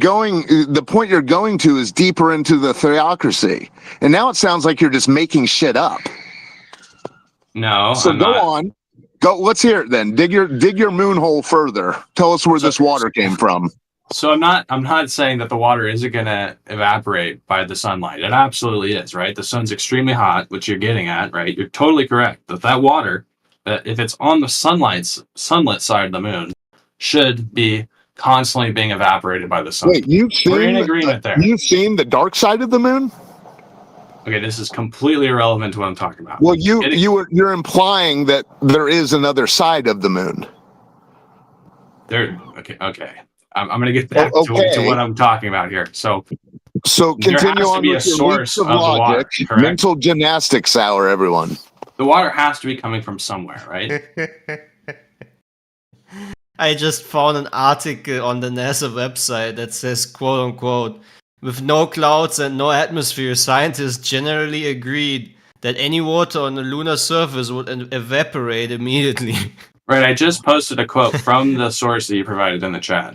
going to is deeper into the theocracy, and now it sounds like you're just making shit up. No. So go on. Go. Let's hear it then. Dig your moon hole further. Tell us where this water came from. So I'm not saying that the water isn't going to evaporate by the sunlight. It absolutely is, right? The sun's extremely hot, which you're getting at, right? You're totally correct. That water, if it's on the sunlit side of the moon, should be constantly being evaporated by the sun. Wait, we're in agreement there. You've seen the dark side of the moon? Okay, this is completely irrelevant to what I'm talking about. Well, you're implying that there is another side of the moon. Okay. I'm going to get back to what I'm talking about here. So continue on with your leaps of logic. Water, mental gymnastics hour, everyone. The water has to be coming from somewhere, right? I just found an article on the NASA website that says, quote unquote, With no clouds and no atmosphere, scientists generally agreed that any water on the lunar surface would evaporate immediately. Right, I just posted a quote from the source that you provided in the chat,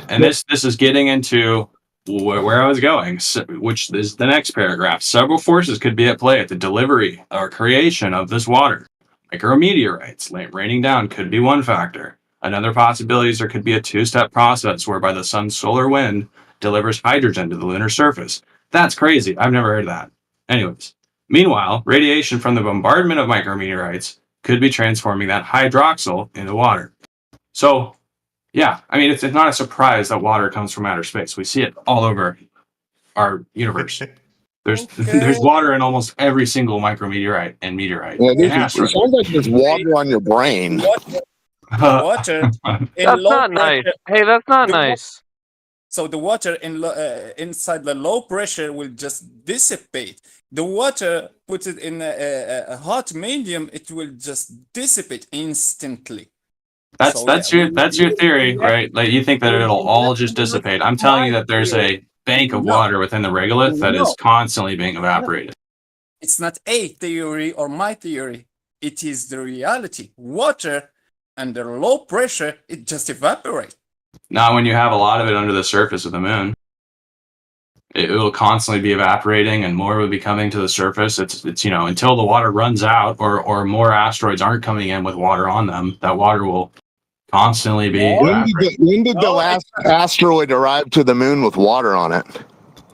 and this is getting into where I was going, which is the next paragraph. Several forces could be at play at the delivery or creation of this water. Micrometeorites raining down could be one factor. Another possibility is there could be a two-step process whereby the sun's solar wind delivers hydrogen to the lunar surface. That's crazy. I've never heard of that. Anyways, meanwhile, radiation from the bombardment of micrometeorites could be transforming that hydroxyl into water. So, yeah, I mean, it's not a surprise that water comes from outer space. We see it all over our universe. There's water in almost every single micrometeorite and meteorite. Yeah, and asteroid. it sounds like there's water on your brain. Water in That's low not nice. pressure- Hey, that's not the wa- nice. So the water inside the low pressure will just dissipate. The water, put it in a hot medium, it will just dissipate instantly. That's your theory, right? Like you think that it'll all just dissipate. I'm telling you that there's a bank of water within the regolith that is constantly being evaporated. It's not a theory or my theory. It is the reality. Water under low pressure, it just evaporates. Now, when you have a lot of it under the surface of the moon, it will constantly be evaporating, and more will be coming to the surface. It's until the water runs out, or more asteroids aren't coming in with water on them. That water will constantly be. When did the last asteroid arrive to the moon with water on it?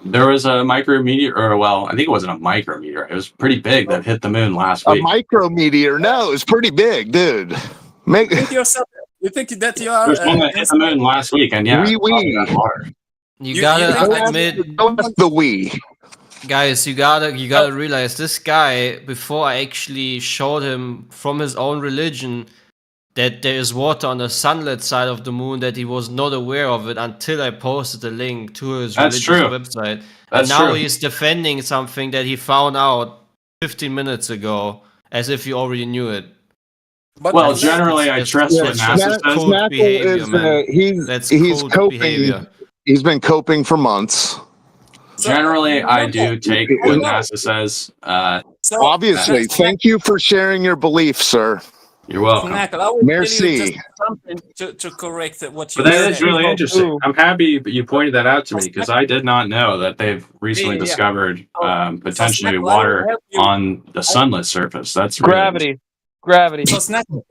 There was a micrometeor, or well, I think it wasn't a micrometeor. It was pretty big that hit the moon last A week. micrometeor? No, it's pretty big, dude. You think that you are? There's one that hit the moon last week, and yeah, water. You gotta admit, the we. Guys, you gotta realize this guy, before I actually showed him from his own religion that there is water on the sunlit side of the moon, that he was not aware of it until I posted the link to his That's religious true. website. That's and now true. he's defending something that he found out 15 minutes ago, as if he already knew it. Well, generally, I trust what NASA says. Cold behavior, man. He's cold coping. behavior. He's been coping for months. Generally, I do take what NASA says. Obviously, thank you for sharing your belief, sir. You're welcome. Snackle, I will tell you Merci. just something to correct what you But that said. is really interesting. I'm happy you pointed that out to me because I did not know that they've recently Yeah. discovered potentially Snackle, I will water help you. on the sunlit surface. That's really Gravity. So Snackle,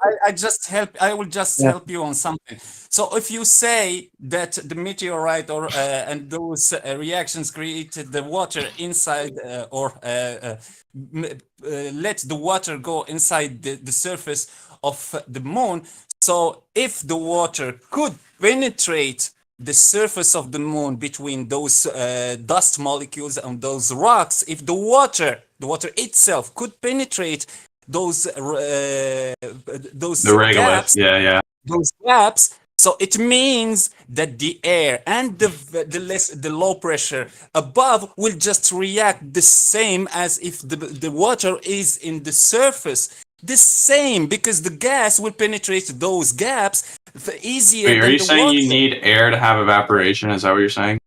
I will just help you on something. So if you say that the meteorite or and those reactions created the water inside let the water go inside the surface of the moon. So if the water could penetrate the surface of the moon between those dust molecules and those rocks, if the water itself could penetrate those the regolith. gaps, Yeah. those gaps, so it means that the air and the low pressure above will just react the same as if the water is in the surface. The same, because the gas will penetrate those gaps easier. Wait, are than you the saying water. you need air to have evaporation? Is that what you're saying?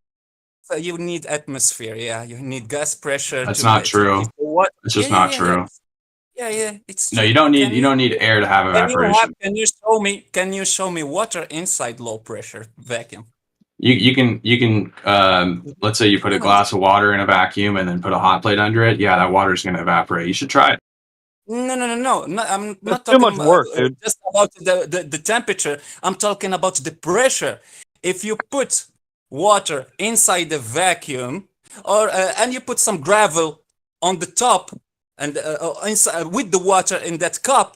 So you need atmosphere, yeah. You need gas pressure. That's to not make- true. What? It's just not true. Yeah. It's No, true. you don't need air to have evaporation. Can you show me water inside low pressure vacuum? You can let's say you put a glass of water in a vacuum and then put a hot plate under it. Yeah, that water's going to evaporate. You should try it. No. I'm not That's too talking much work, dude. just about the temperature. I'm talking about the pressure. If you put water inside the vacuum, or and you put some gravel on the top, and inside with the water in that cup,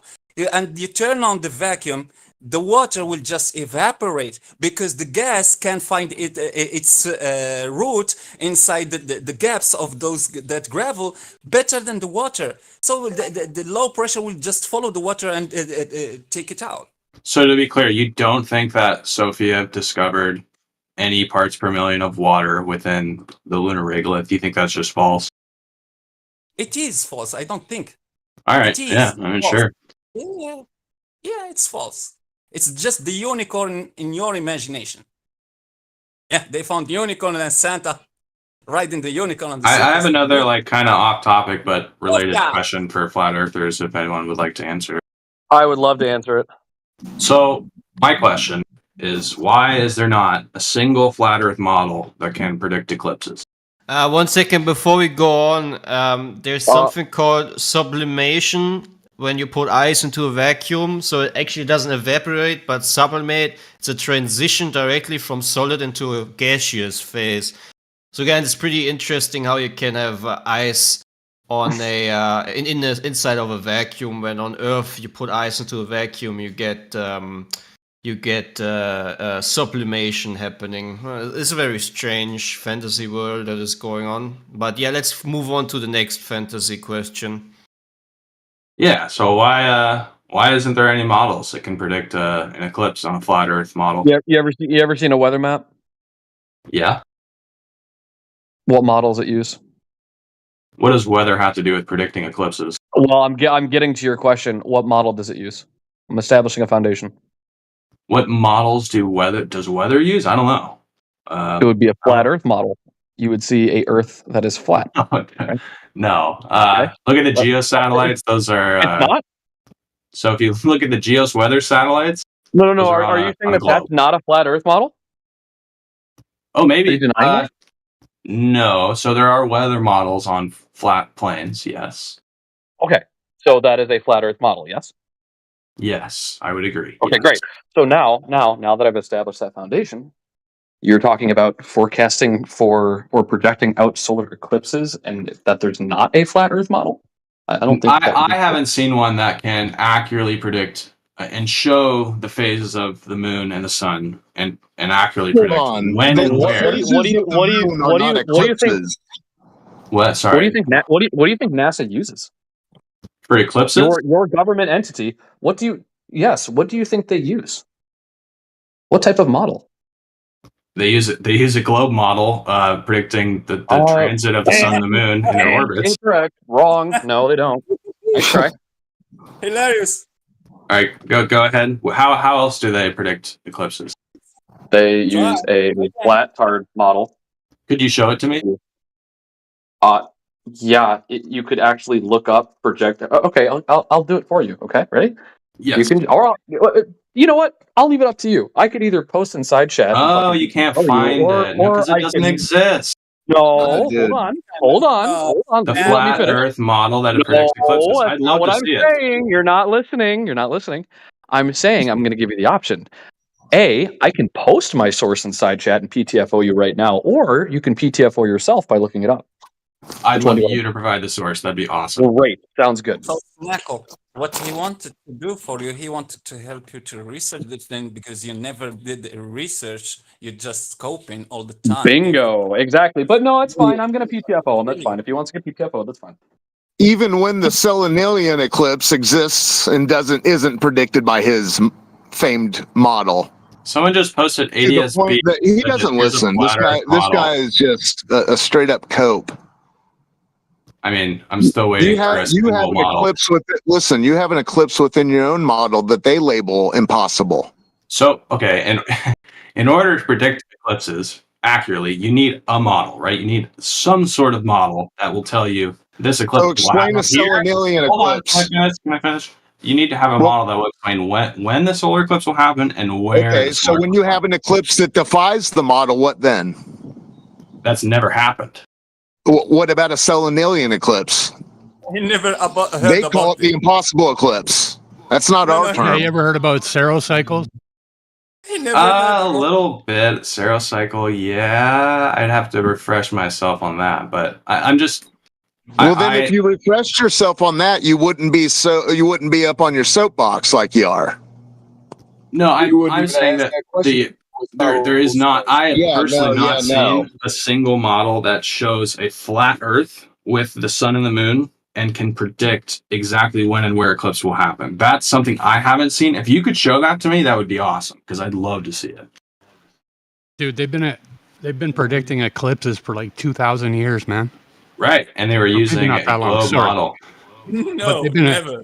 and you turn on the vacuum, the water will just evaporate because the gas can find its route inside the gaps of that gravel better than the water. So the low pressure will just follow the water and take it out. So to be clear, you don't think that Sophia discovered any parts per million of water within the lunar regolith? You think that's just false? It is false. I don't think. All right. It is Yeah, I mean, false. sure. Yeah, it's false. It's just the unicorn in your imagination. Yeah, they found unicorn and Santa. riding the unicorn on the I surface. have another like kind of off topic but related yeah. question for flat earthers if anyone would like to answer. I would love to answer it. So my question is, why is there not a single flat earth model that can predict eclipses? 1 second before we go on, there's something called sublimation when you put ice into a vacuum. So it actually doesn't evaporate, but sublimate. It's a transition directly from solid into a gaseous phase. So again, it's pretty interesting how you can have ice on a in the inside of a vacuum. When on Earth you put ice into a vacuum, you get sublimation happening. It's a very strange fantasy world that is going on. But yeah, let's move on to the next fantasy question. Yeah, so why isn't there any models that can predict an eclipse on a flat Earth model? You ever seen a weather map? Yeah. What models it use? What does weather have to do with predicting eclipses? Well, I'm getting to your question. What model does it use? I'm establishing a foundation. What models does weather use? I don't know. It would be a flat Earth model. You would see a Earth that is flat. Okay. No. Look at the geosatellites. Those are. It's not. So if you look at the Geos weather satellites. No. Are you saying that that's not a flat Earth model? Oh, maybe. Are you denying that? No. So there are weather models on flat plains. Yes. Okay. So that is a flat Earth model. Yes. Yes, I would agree. Okay, Yes. great. So now that I've established that foundation, you're talking about forecasting for or projecting out solar eclipses, and that there's not a flat Earth model. I don't think I haven't seen one that can accurately predict and show the phases of the moon and the sun, and accurately predict when and where. What do you think? What? Sorry. What do you think NASA uses for eclipses? Your government entity. What do you think they use? What type of model? They use a globe model predicting the transit of the sun and the moon in their orbits. Incorrect. Wrong. No, they don't. Nice try. Hilarious. All right, go ahead. How else do they predict eclipses? They use a flat tard model. Could you show it to me? Yeah, you could actually look up project. Okay, I'll do it for you. Okay, ready? Yes. You can, or you know what? I'll leave it up to you. I could either post inside chat. Oh, you can't find it because it doesn't exist. No, hold on. The flat Earth model that predicts eclipses. I'd love to see it. Saying. You're not listening. I'm saying I'm going to give you the option. A, I can post my source inside chat and PTFO you right now, or you can PTFO yourself by looking it up. I'd love you to provide the source. That'd be awesome. Great. Sounds good. So, Michael, what he wanted to do for you, he wanted to help you to research this thing because you never did research. You're just scoping all the time. Bingo. Exactly. But no, it's fine. I'm going to PTFO him. That's fine. If he wants to get PTFO, that's fine. Even when the Selenilian eclipse exists and isn't predicted by his famed model. Someone just posted ADSB. He doesn't listen. This guy is just a straight up cope. I mean, I'm still waiting for a single model. Listen, you have an eclipse within your own model that they label impossible. So, okay, and in order to predict eclipses accurately, you need a model, right? You need some sort of model that will tell you this eclipse will explain happen a Selenilian eclipse. Can I finish? You need to have a model that will explain when the solar eclipse will happen and where. Okay, so when you have an eclipse that defies the model, what then? That's never happened. What about a Selenilian eclipse? He never heard They call it the impossible eclipse. That's not our term. Have you ever heard about serocycles? A little bit. Serocycle, yeah. I'd have to refresh myself on that, but I'm just. Well, if you refreshed yourself on that, you wouldn't be up on your soapbox like you are. No, I'm saying that there is not. I have personally not seen a single model that shows a flat Earth with the sun and the moon and can predict exactly when and where eclipse will happen. That's something I haven't seen. If you could show that to me, that would be awesome because I'd love to see it. Dude, they've been predicting eclipses for like 2,000 years, man. Right, and they were using a globe model. No,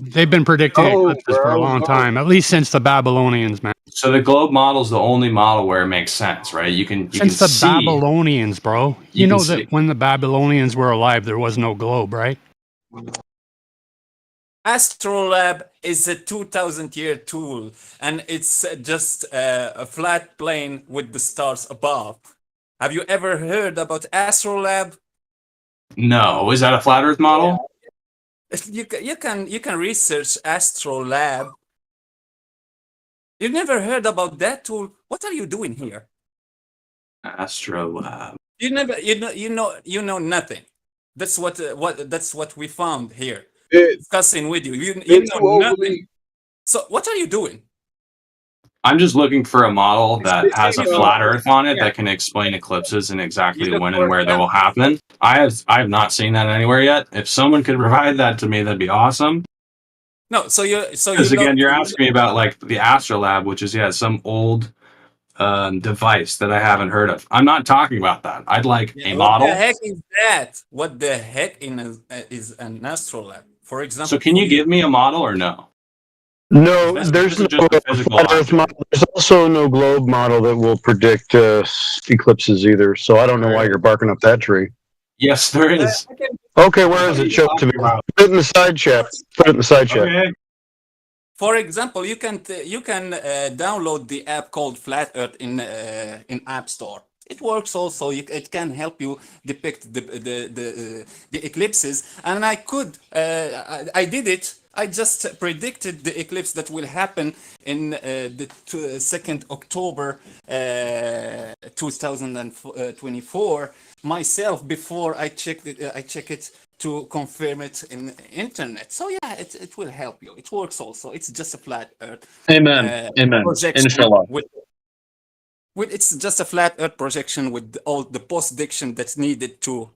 they've been predicting eclipses for a long time, at least since the Babylonians, man. So the globe model is the only model where it makes sense, right? You can Since the see. Babylonians, bro. You You know can that see- when the Babylonians were alive, there was no globe, right? Astrolab is a 2,000-year tool, and it's just a flat plane with the stars above. Have you ever heard about Astrolab? No, is that a flat Earth model? You can research Astrolab. You've never heard about that tool? What are you doing here? Astrolab. You know nothing. That's what we found here. Discussing with you. You know nothing. So what are you doing? I'm just looking for a model that has a flat Earth on it that can explain eclipses and exactly when and where they will happen. I have not seen that anywhere yet. If someone could provide that to me, that'd be awesome. No, Because again, you're asking me about like the Astrolab, which is some old device that I haven't heard of. I'm not talking about that. I'd like a model. What the heck is that? What the heck is an Astrolab? For example. So can you give me a model or no? No, This there's is no just a physical flat Earth object. model. There's also no globe model that will predict eclipses either. So I don't know why you're barking up that tree. Yes, there is. Okay, where is it? Show it to me. Put it in the side chat. Put it in the side chat. Okay. For example, you can download the app called Flat Earth in App Store. It works also. It can help you depict the eclipses. And I did it. I just predicted the eclipse that will happen in the 2nd October 2024 myself before I check it to confirm it in the internet. So yeah, it will help you. It works also. It's just a flat Earth. Amen. Amen. Projection Inshallah. It's just a flat Earth projection with all the post-diction that's needed to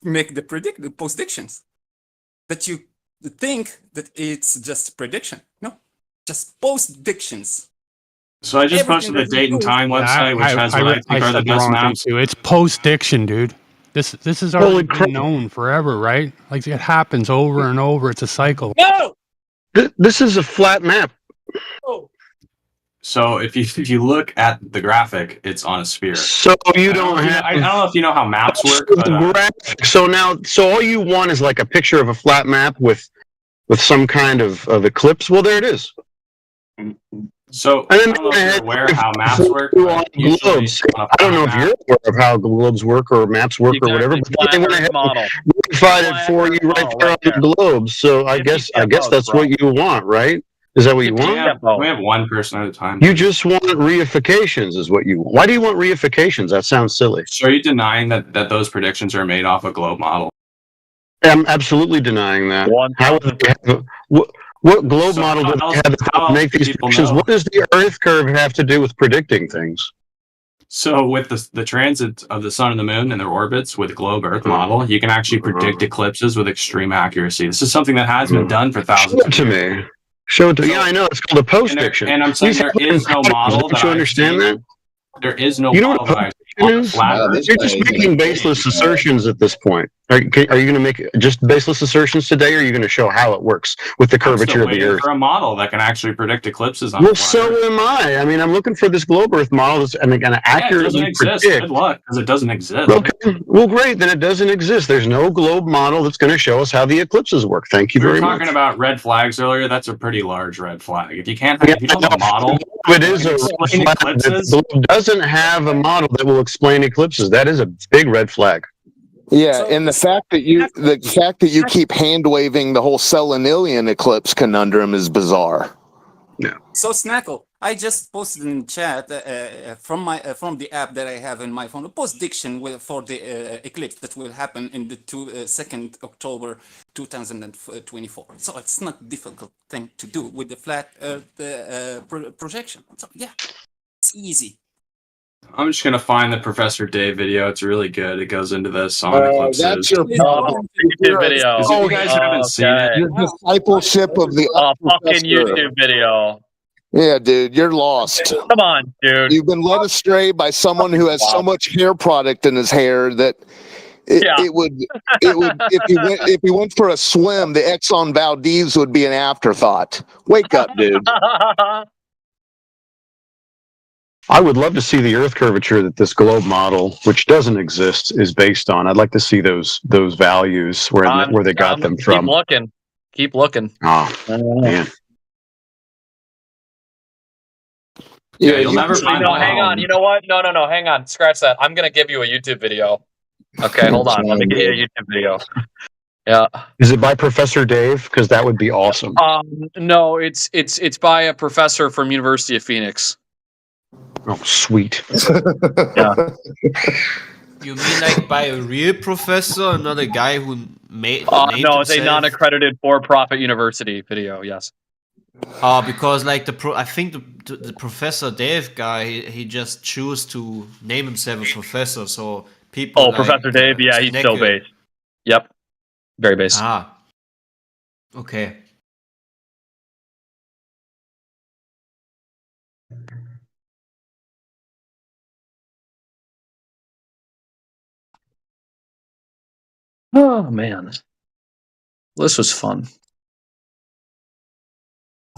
make the post-dictions. That you think that it's just prediction. No, just post-dictions. So I just posted the date and time website, which has what I think are the said best wrong thing maps. too. It's post-diction, dude. This has already been known forever, right? Like it happens over and over. It's a cycle. No. This is a flat map. So if you look at the graphic, it's on a sphere. So you don't have. I don't know if you know how maps work, but So all you want is like a picture of a flat map with some kind of eclipse. Well, there it is. so I don't know if you're aware how maps work. But usually Globes. on a I don't know if flat you're aware of how globes work or maps work or whatever, but they went ahead and verified it for you right there on the globes. So I guess that's what you want, right? Is that what you want? We have one person at a time. You just want reifications, is what you want. Why do you want reifications? That sounds silly. So are you denying that those predictions are made off a globe model? I'm absolutely denying that. How would they have what globe model do they have to make these predictions? What does the Earth curve have to do with predicting things? So with the transit of the sun and the moon and their orbits with the globe Earth model, you can actually predict eclipses with extreme accuracy. This is something that has been done for thousands of years. Show it to me. Show it to me. Yeah, I know. It's called a post-diction. And I'm saying there is no model. Don't you understand that? There is no You know model what that I is? You're just making baseless assertions at this point. Are you going to make just baseless assertions today, or are you going to show how it works with the I'm curvature still of the waiting Earth? for a model that can actually predict eclipses on Well, the so am I. I mean, I'm looking for this globe Earth model that's going to it doesn't accurately exist. predict. Good luck, because it doesn't exist. Okay. Well, great. Then it doesn't exist. There's no globe model that's going to show us how the eclipses work. Thank you We were very talking much. about red flags earlier. That's a pretty large red flag. If you can't have, if you don't have a model, It is a red explain flag. eclipses. The globe doesn't have a model that will explain eclipses. That is a big red flag. Yeah, and the fact that you keep hand waving the whole Selenilian eclipse conundrum is bizarre. So Snackle, I just posted in chat from the app that I have in my phone a post diction for the eclipse that will happen in the 2nd October 2024. So it's not difficult thing to do with the flat Earth projection. So yeah, it's easy. I'm just gonna find the Professor Dave video. It's really good. It goes into this on eclipses. That's your problem. YouTube video. Because if you guys haven't seen it, Your discipleship of the fucking professor. YouTube video. Yeah, dude, you're lost. Come on, dude. You've been led astray by someone who has so much hair product in his hair that it would if he went for a swim, the Exxon Valdez would be an afterthought. Wake up, dude. I would love to see the Earth curvature that this globe model, which doesn't exist, is based on. I'd like to see those values where they got them from. Keep looking. Keep looking. Oh man. Yeah, you'll never find No, one. hang on. You know what? No. Hang on. Scratch that. I'm gonna give you a YouTube video. Okay, hold on. Let me get you a YouTube video. Yeah. Is it by Professor Dave? Because that would be awesome. No, it's by a professor from University of Phoenix. Oh, sweet. Yeah. You mean like by a real professor, not a guy who made? No, named it's a himself? non-accredited for-profit university video. Yes. Because like I think the Professor Dave guy, he just chose to name himself a professor. So people. Oh, like, Professor Dave. Yeah, he's so Snecke- based. Yep. Very based. Ah. Okay. Oh man, this was fun.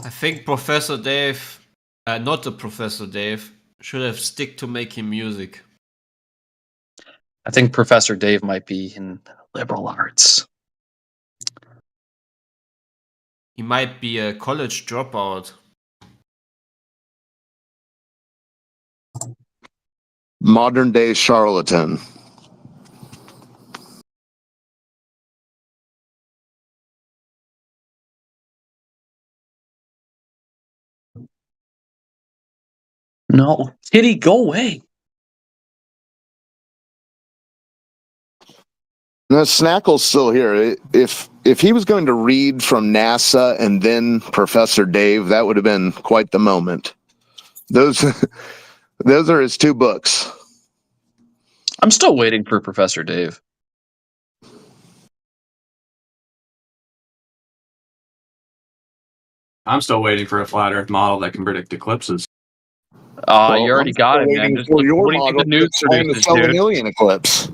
I think Professor Dave, not the Professor Dave, should have stick to making music. I think Professor Dave might be in liberal arts. He might be a college dropout. Modern day charlatan. No, Kitty, go away. No, Snackle's still here. If he was going to read from NASA and then Professor Dave, that would have been quite the moment. Those are his two books. I'm still waiting for Professor Dave. I'm still waiting for a flat Earth model that can predict eclipses. You already got it, man. Just what do you think the news produces, dude? Alien eclipse.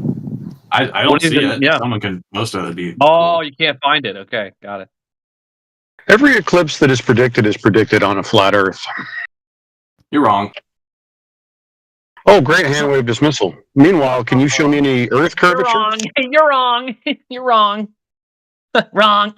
I don't What do see you it. think- yeah. Someone can. Most of it be. Oh, you can't find it. Okay, got it. Every eclipse that is predicted on a flat Earth. You're wrong. Oh, great hand wave dismissal. Meanwhile, can you show me any Earth curvature? You're wrong. You're wrong. Wrong.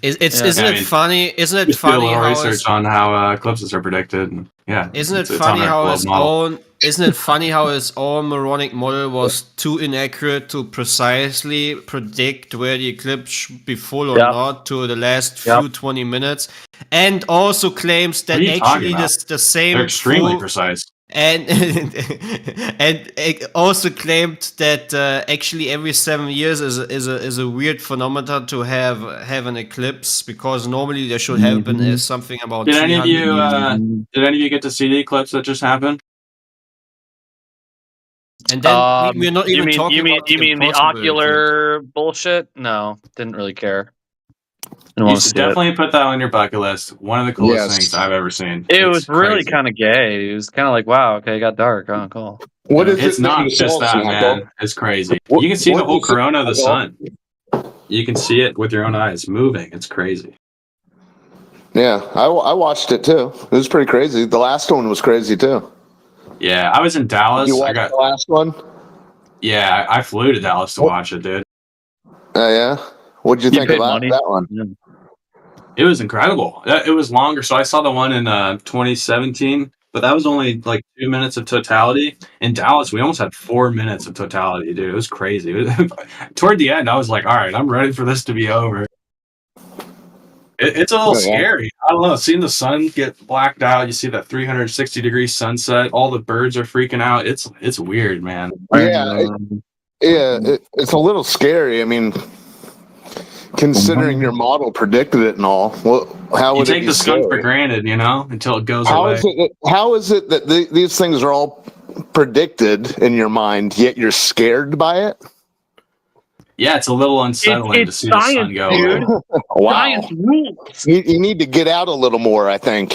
Isn't Yeah, I it mean, funny? Isn't it Just do a funny little how research on how eclipses are predicted. And, yeah. Isn't it it's on funny our how globe his model. own? Isn't it funny how his own moronic model was too inaccurate to precisely predict where the eclipse should be full or Yep. not to the last few 20 minutes, and also claims that What are you actually talking about? the same They're extremely full- precise. and and it also claimed that actually every 7 years is a weird phenomenon to have an eclipse, because normally there should happen as something about Did any of 300 you? years. Did any of you get to see the eclipse that just happened? And then we're not you even mean, talking you mean, about you mean the impossible ocular bullshit? No, didn't really care. Didn't You want to should see it. definitely put that on your bucket list. One of the coolest Yes. things I've ever seen. It It's was really crazy. kind of gay. It was kind of like, wow, okay, it got dark. Oh, cool. What is It's it not you just saw, that, Snackle? man. It's crazy. What- You can see the what whole is it, corona of the Snackle? sun. You can see it with your own eyes moving. It's crazy. Yeah, I watched it too. It was pretty crazy. The last one was crazy too. Yeah, I was in Dallas. You I watched got. the last one? Yeah, I flew to Dallas to watch it, dude. Oh yeah. What'd you think paid about money? that one? It was incredible. It was longer. So I saw the one in 2017, but that was only like 2 minutes of totality. In Dallas, we almost had 4 minutes of totality, dude. It was crazy. Toward the end, I was like, all right, I'm ready for this to be over. It's a little Oh, yeah. scary. I don't know. Seeing the sun get blacked out, you see that 360-degree sunset. All the birds are freaking out. It's weird, man. Yeah, it's a little scary. I mean, considering your model predicted it and all, well, how You would it take be the skunk for scary? granted, you know, until it goes How away. is it that these things are all predicted in your mind, yet you're scared by it? Yeah, it's a little unsettling to It's see the sun science, go dude. away. Wow. Science rules. You need to get out a little more, I think.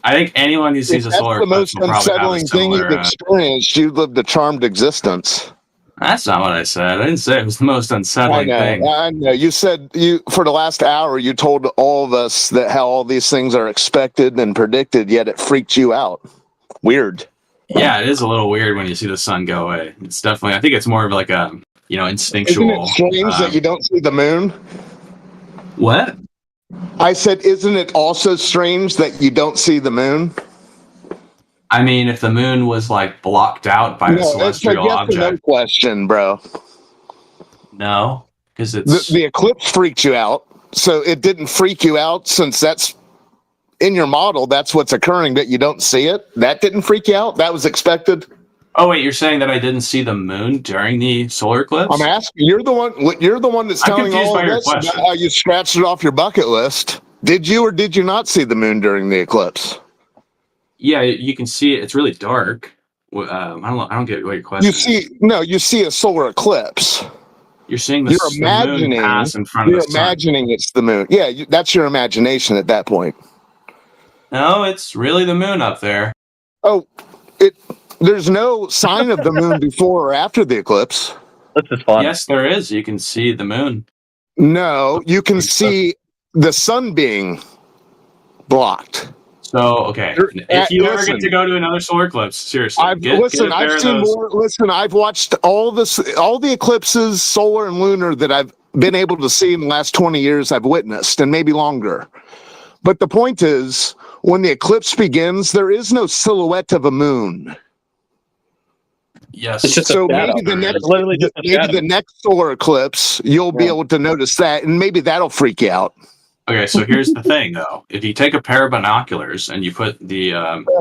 I think anyone who If sees a that's solar the eclipse most will probably have a unsettling thing similar. you've experienced. You've lived a charmed existence. That's not what I said. I didn't say it was the most I unsettling thing. know. I know. You said for the last hour. You told all of us that how all these things are expected and predicted, yet it freaked you out. Weird. Yeah, it is a little weird when you see the sun go away. It's definitely. I think it's more of like a instinctual. Isn't it strange that you don't see the moon? What? I said, isn't it also strange that you don't see the moon? I mean, if the moon was like blocked out by a celestial yes object. or no question, bro. No, because it's the eclipse freaked you out, so it didn't freak you out since that's in your model. That's what's occurring, but you don't see it. That didn't freak you out. That was expected. Oh wait, you're saying that I didn't see the moon during the solar eclipse? I'm asking. You're the one that's I'm telling confused all by of your this about question. how you scratched it off your bucket list. Did you or did you not see the moon during the eclipse? Yeah, you can see it. It's really dark. I don't get what your question. You see a solar eclipse. You're seeing the moon pass in front of the sun. You're imagining it's the moon. Yeah, that's your imagination at that point. No, it's really the moon up there. Oh, there's no sign of the moon before or after the eclipse. This is fun. Yes, there is. You can see the moon. No, you can see the sun being blocked. So, okay, if you ever get to go to another solar eclipse, seriously, I've watched all the eclipses, solar and lunar, that I've been able to see in the last 20 years. I've witnessed, and maybe longer. But the point is, when the eclipse begins, there is no silhouette of a moon. Yes. It's just So a shadow. maybe It's the next solar eclipse, you'll be able to notice that, and maybe that'll freak you out. Okay, so here's the thing, though. If you take a pair of binoculars and you put the,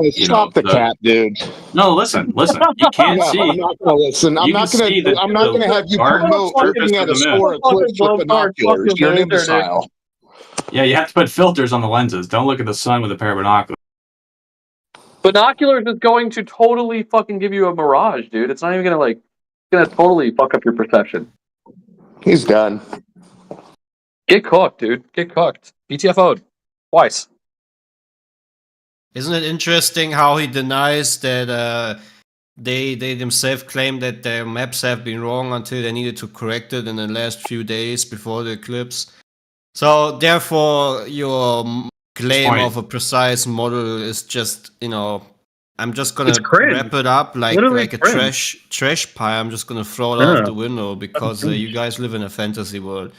Stop the cat, dude. No, listen. You can't see. I'm not gonna listen. I'm not gonna have you promote looking at a solar eclipse with binoculars. You're an imbecile. Yeah, you have to put filters on the lenses. Don't look at the sun with a pair of binoculars. Binoculars is going to totally fucking give you a mirage, dude. It's not even gonna totally fuck up your perception. He's done. Get cooked, dude. Get cooked. BTFO'd. Twice. Isn't it interesting how he denies that they themselves claim that their maps have been wrong until they needed to correct it in the last few days before the eclipse? So therefore, your claim of a precise model is just, I'm just gonna wrap it up like a trash pile. I'm just gonna throw it out the window because you guys live in a fantasy world.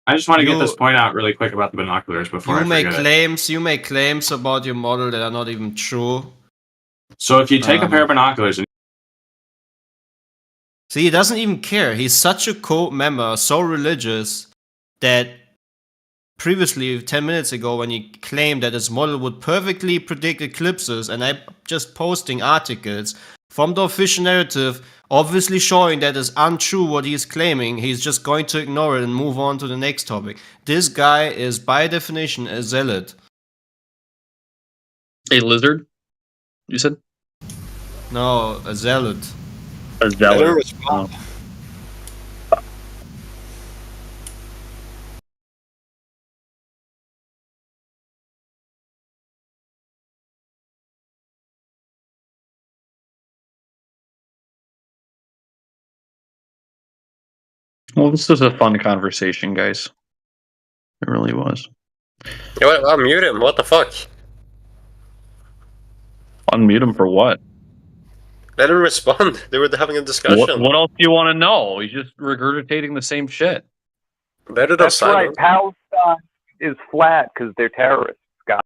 I just want to get this point out really quick about the binoculars before I forget it. You make claims about your model that are not even true. So if you take a pair of binoculars and see, he doesn't even care. He's such a cult member, so religious, that previously, 10 minutes ago, when he claimed that his model would perfectly predict eclipses, and I'm just posting articles from the official narrative, obviously showing that it's untrue what he's claiming, he's just going to ignore it and move on to the next topic. This guy is, by definition, a zealot. A lizard? You said? No, a zealot. A zealot. Well, this was a fun conversation, guys. It really was. I'll mute him. What the fuck? Unmute him for what? Let him respond. They were having a discussion. What else do you want to know? He's just regurgitating the same shit. Better than That's silent. right. Palestine is flat because they're terrorists, Scott.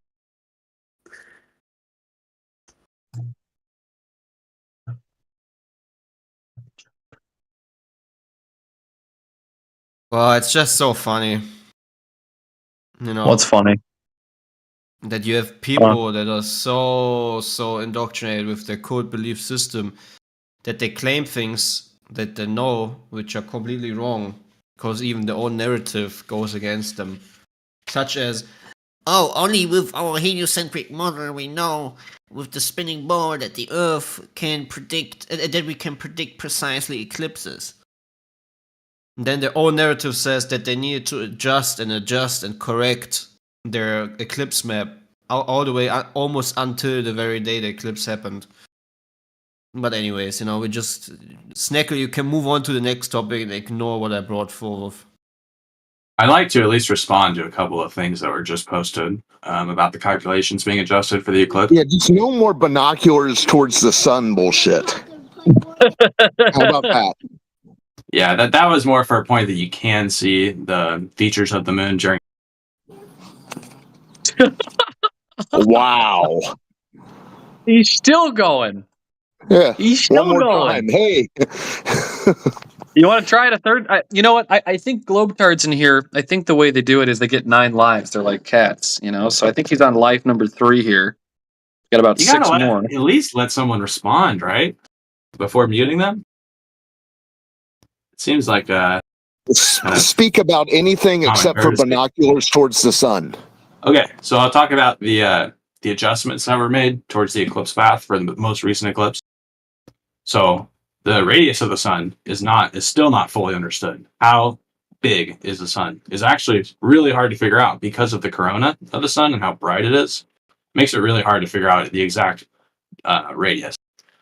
Well, it's just so funny. What's funny? That you have people that are so indoctrinated with their cult belief system that they claim things that they know which are completely wrong because even their own narrative goes against them. Such as, oh, only with our heliocentric model we know with the spinning ball that the Earth can predict, that we can predict precisely eclipses. Then their own narrative says that they needed to adjust and correct their eclipse map all the way almost until the very day the eclipse happened. But anyways, we just... Snacker, you can move on to the next topic and ignore what I brought forward. I'd like to at least respond to a couple of things that were just posted about the calculations being adjusted for the eclipse. Yeah, just no more binoculars towards the sun bullshit. How about that? Yeah, that was more for a point that you can see the features of the moon during. Wow. He's still going. Yeah. He's still One more going. time. Hey. You want to try it a third? You know what? I think Globetards in here, I think the way they do it is they get 9 lives. They're like cats, you know? So I think he's on life number 3 here. Got about You 6 gotta more. at least let someone respond, right? Before muting them. It seems like Speak about anything except for binoculars towards the sun. Okay, so I'll talk about the adjustments that were made towards the eclipse path for the most recent eclipse. So the radius of the sun is still not fully understood. How big is the sun is actually really hard to figure out because of the corona of the sun and how bright it is. Makes it really hard to figure out the exact radius.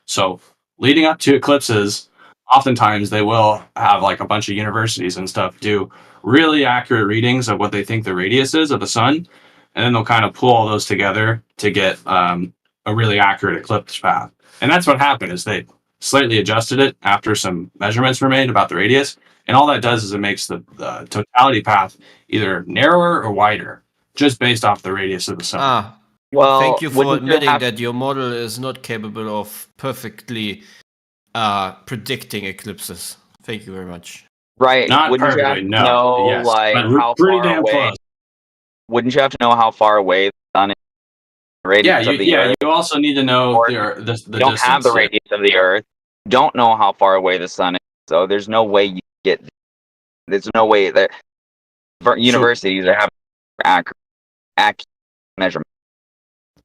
So leading up to eclipses, oftentimes they will have like a bunch of universities and stuff do really accurate readings of what they think the radius is of the sun, and then they'll kind of pull all those together to get a really accurate eclipse path. And that's what happened is they slightly adjusted it after some measurements were made about the radius, and all that does is it makes the totality path either narrower or wider just based off the radius of the sun. Well, thank you for admitting that your model is not capable of perfectly predicting eclipses. Thank you very much. Right. Not wouldn't you perfectly, have to no. know Yes, like but how pretty far damn away? close. Wouldn't you have to know how far away the sun is? The radius of the Earth? You also need to know the You distance. don't have the radius of the Earth. You don't know how far away the sun is. So there's no way you get. There's no way that universities are having accurate measurements.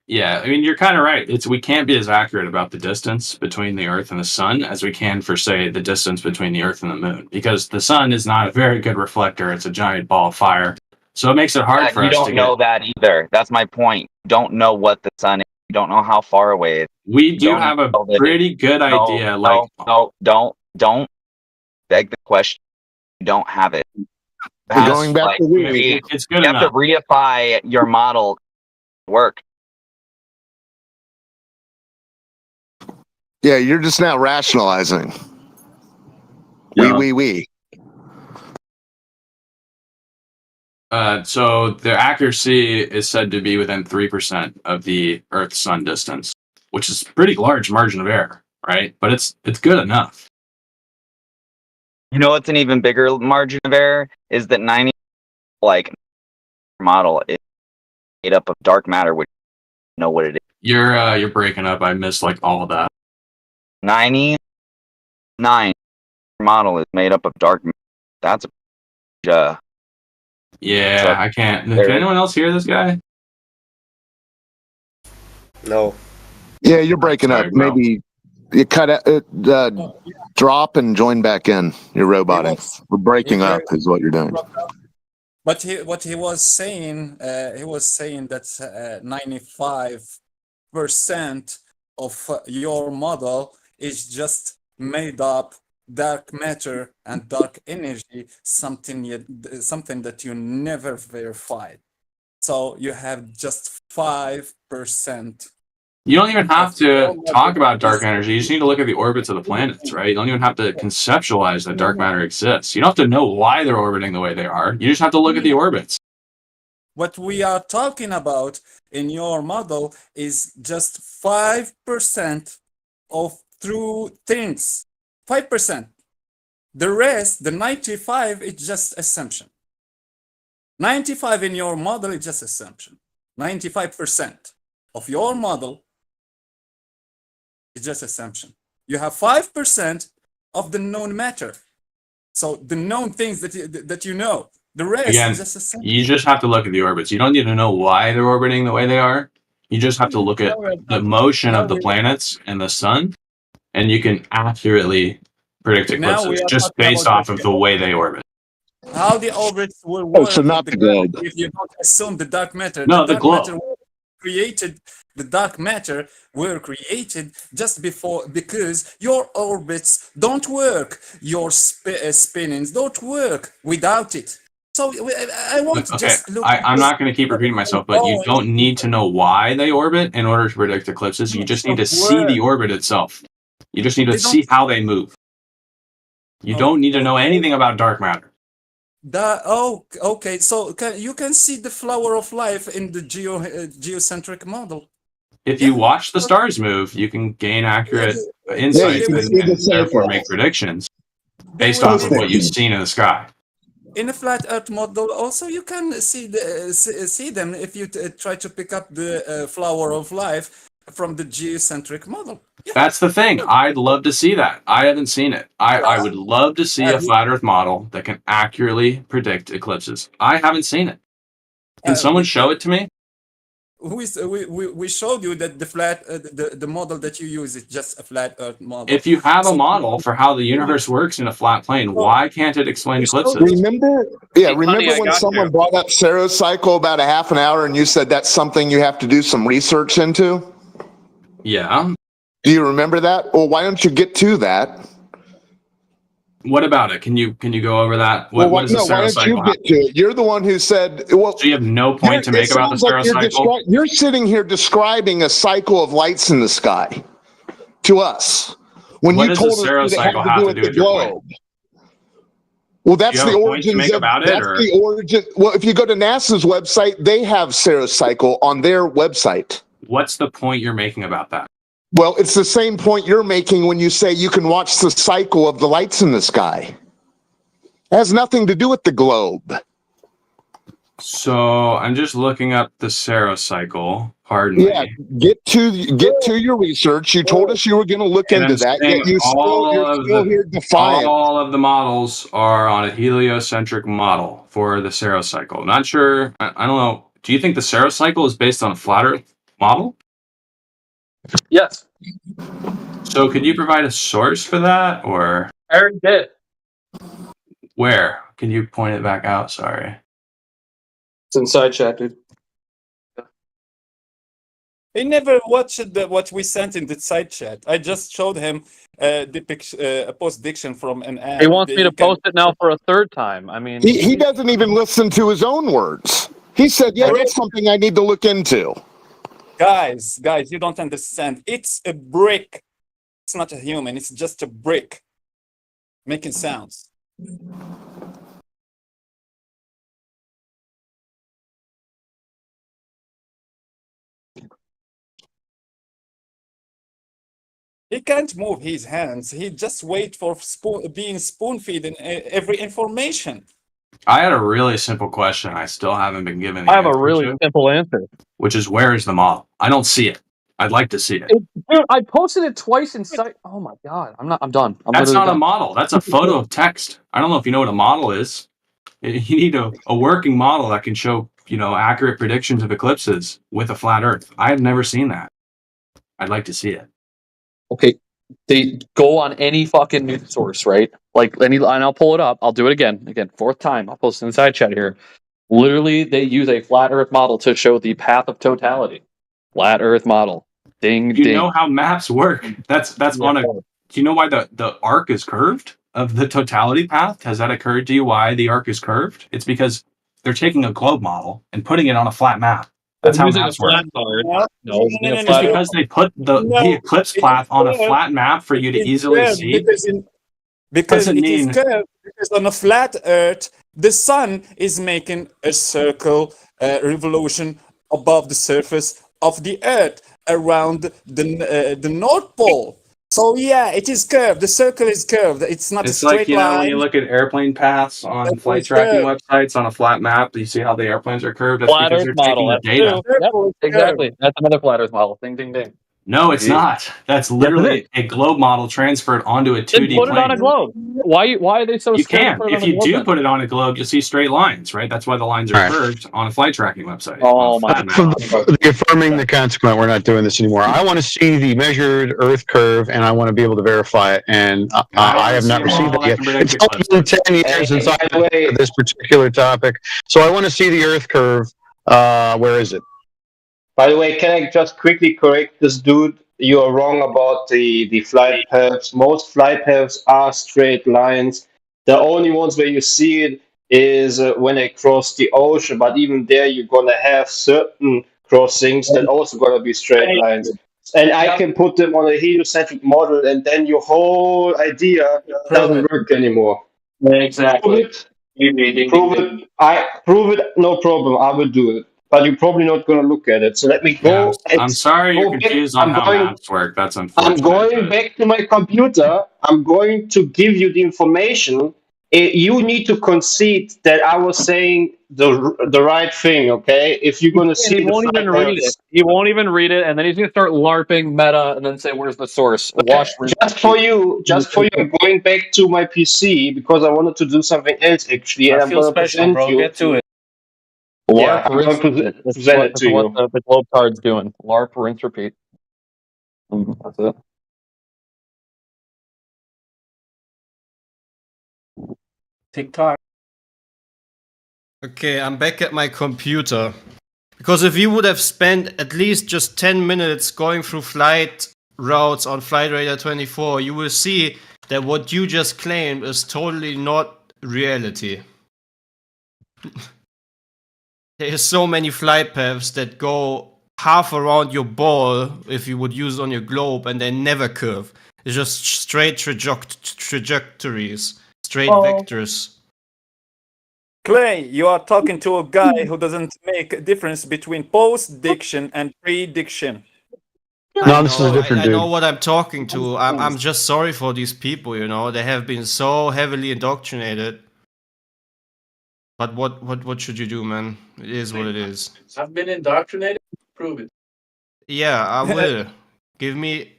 Yeah, I mean, you're kind of right. We can't be as accurate about the distance between the Earth and the sun as we can for, say, the distance between the Earth and the moon, because the sun is not a very good reflector. It's a giant ball of fire. So it makes it hard for you us to don't know that either. That's my point. You don't know what the sun is. You don't know how far away it is. We do have a pretty good idea. Don't beg the question. You don't have it. Going back to it's good you enough. have to reify your model to work. Yeah, you're just now rationalizing. Yeah. We. So the accuracy is said to be within 3% of the Earth-Sun distance, which is a pretty large margin of error, right? But it's good enough. You know what's an even bigger margin of error is that 90 model is made up of dark matter, which you know what it is. You're breaking up. I missed like all of that. 99 model is made up of dark matter. That's a Yeah, So, I can't. there- Can anyone else hear this guy? No. Yeah, you're breaking Sorry, up. bro. Maybe you cut out, drop and join back in. You're roboting. We're breaking up is what you're doing. But what he was saying that 95% of your model is just made up dark matter and dark energy, something that you never verified. So you have just 5%. You don't even have to talk about dark energy. You just need to look at the orbits of the planets, right? You don't even have to conceptualize that dark matter exists. You don't have to know why they're orbiting the way they are. You just have to look at the orbits. What we are talking about in your model is just 5% of true things. 5%. The rest, the 95, is just assumption. 95 in your model is just assumption. 95% of your model is just assumption. You have 5% of the known matter. So the known things that you know, the rest Again, is just assumption. you just have to look at the orbits. You don't need to know why they're orbiting the way they are. You just have to look at the motion of the planets and the sun, and you can accurately predict Now we eclipses are just talking based about off of the way they orbit. How the orbits will work so not with the globe. if you don't assume the dark matter. No, the dark globe. matter created. The dark matter were created just because your orbits don't work. Your spinnings don't work without it. So I want to Okay, just look. I'm not going to keep repeating myself, but you don't need to know why they orbit in order to predict eclipses. You just need to see the orbit itself. You just need to see how they move. You don't need to know anything about dark matter. Okay. So you can see the flower of life in the geocentric model. If you watch the stars move, you can gain accurate insights and therefore make predictions based off of what you've seen in the sky. In a flat Earth model, also you can see them if you try to pick up the flower of life from the geocentric model. That's the thing. I'd love to see that. I haven't seen it. I would love to see a flat Earth model that can accurately predict eclipses. I haven't seen it. Can someone show it to me? We showed you that the model that you use is just a flat Earth model. If you have a model for how the universe works in a flat plane, why can't it explain eclipses? Remember when someone brought up Sarocycle about a half an hour and you said that's something you have to do some research into? Yeah. Do you remember that? Well, why don't you get to that? What about it? Can you go over that? What is the why don't you get to it? You're the one who said. Well, so you have no point to make about the Sarocycle? You're sitting here describing a cycle of lights in the sky to us. When what you does told the us it Sarocycle had to do with the globe. Well, that's the origins of the origin. Well, if you go to NASA's website, they have Sarocycle on their website. What's the point you're making about that? Well, it's the same point you're making when you say you can watch the cycle of the lights in the sky. It has nothing to do with the globe. So I'm just looking up the Sarocycle. Pardon me. Get to your research. You told us you were going to look into that. Yet you're still here defiant. All of the models are on a heliocentric model for the Sarocycle. Not sure. I don't know. Do you think the Sarocycle is based on a flat Earth model? Yes. So could you provide a source for that, or? I already did. Where? Can you point it back out? Sorry. It's inside chat, dude. He never watched what we sent in the side chat. I just showed him a post diction from an ad. He wants me to post it now for a third time. I mean, he doesn't even listen to his own words. He said, "Yeah, that's something I need to look into." Guys, you don't understand. It's a brick. It's not a human. It's just a brick making sounds. He can't move his hands. He just wait for being spoon-fed in every information. I had a really simple question. I still haven't been given the I have a answer really to, simple answer. which is where is the model? I don't see it. I'd like to see it. Dude, I posted it twice in site. Oh my god, I'm done. That's not a model. That's a photo of text. I don't know if you know what a model is. You need a working model that can show, accurate predictions of eclipses with a flat Earth. I have never seen that. I'd like to see it. Okay, they go on any fucking news source, right? And I'll pull it up. I'll do it again, fourth time. I'll post it in the side chat here. Literally, they use a flat Earth model to show the path of totality. Flat Earth model. Ding, You ding. know how maps work. That's on a. Do you know why the arc is curved of the totality path? Has that occurred to you? Why the arc is curved? It's because they're taking a globe model and putting it on a flat map. That's how maps work. Just because they put the eclipse path on a flat map for you to easily see. Because it is curved. Because on a flat Earth, the sun is making a circle revolution above the surface of the Earth around the North Pole. So yeah, it is curved. The circle is curved. It's not a straight line. When you look at airplane paths on flight tracking websites on a flat map, you see how the airplanes are curved. That's Flat because Earth they're model. taking the data. Yep, exactly. That's another flat Earth model. Ding, ding, ding. No, it's not. That's literally a globe model transferred onto a 2D plane. Put it on a globe. Why are they so You scared? can. If you do put it on a globe, you'll see straight lines, right? That's why the lines are curved on a flight tracking website. Oh my God. Affirming the consequent, we're not doing this anymore. I want to see the measured Earth curve, and I want to be able to verify it. And I have not received that yet. It's only been 10 years since I did this particular topic. So I want to see the Earth curve. Where is it? By the way, can I just quickly correct this dude? You are wrong about the flight paths. Most flight paths are straight lines. The only ones where you see it is when they cross the ocean. But even there, you're gonna have certain crossings that also gonna be straight lines. And I can put them on a heliocentric model, and then your whole idea doesn't work anymore. Exactly. Prove it. No problem. I will do it. But you're probably not gonna look at it. So let me go. I'm sorry you're confused on how maps work. That's unfortunate. I'm going back to my computer. I'm going to give you the information. You need to concede that I was saying the right thing, okay? If you're gonna see He won't even read it. He won't even read it, and then he's gonna start LARPing meta, and then say, "Where's the source?" Watch. Just for you, I'm going back to my PC because I wanted to do something else actually, and I'm going to present you. Get to it. Yeah, I'm going to present it to you. What the globe card's doing. LARP, rinse, repeat. That's it. TikTok. Okay, I'm back at my computer. Because if you would have spent at least just 10 minutes going through flight routes on Flight Radar 24, you will see that what you just claimed is totally not reality. There's so many flight paths that go half around your ball if you would use it on your globe, and they never curve. It's just straight trajectories, straight vectors. Clay, you are talking to a guy who doesn't make a difference between post-diction and pre-diction. No, this is a different dude. I know what I'm talking to. I'm just sorry for these people, you know. They have been so heavily indoctrinated. But what should you do, man? It is what it is. I've been indoctrinated. Prove it. Yeah, I will. Give me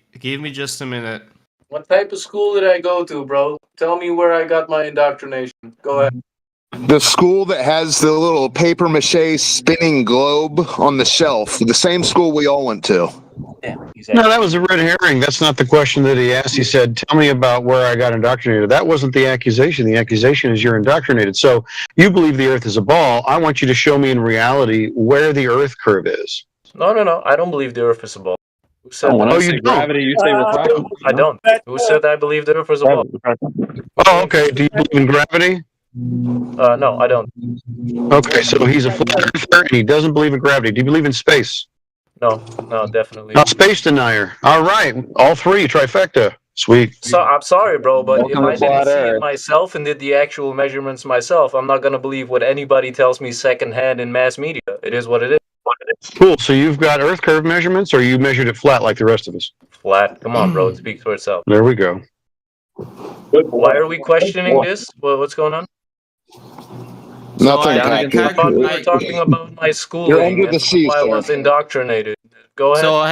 just a minute. What type of school did I go to, bro? Tell me where I got my indoctrination. Go ahead. The school that has the little paper mache spinning globe on the shelf. The same school we all went to. No, that was a red herring. That's not the question that he asked. He said, "Tell me about where I got indoctrinated." That wasn't the accusation. The accusation is you're indoctrinated. So you believe the Earth is a ball. I want you to show me in reality where the Earth curve is. No. I don't believe the Earth is a ball. Who said when that? I say gravity, you say refraction. I don't. Who said I believe the Earth is a ball? Oh, okay. Do you believe in gravity? No, I don't. Okay, so he's a flat earther and he doesn't believe in gravity. Do you believe in space? No, definitely. A space denier. All right, all three, trifecta. Sweet. So I'm sorry, bro, but Welcome if to I didn't flat see Earth. it myself and did the actual measurements myself, I'm not gonna believe what anybody tells me secondhand in mass media. It is what it is. Cool. So you've got Earth curve measurements, or you measured it flat like the rest of us? Flat. Come on, bro. It speaks for itself. There we go. Why are we questioning this? What's going on? Nothing. I thought we were talking about my schooling. You're under the and sea, why I sir. was indoctrinated. Go ahead. So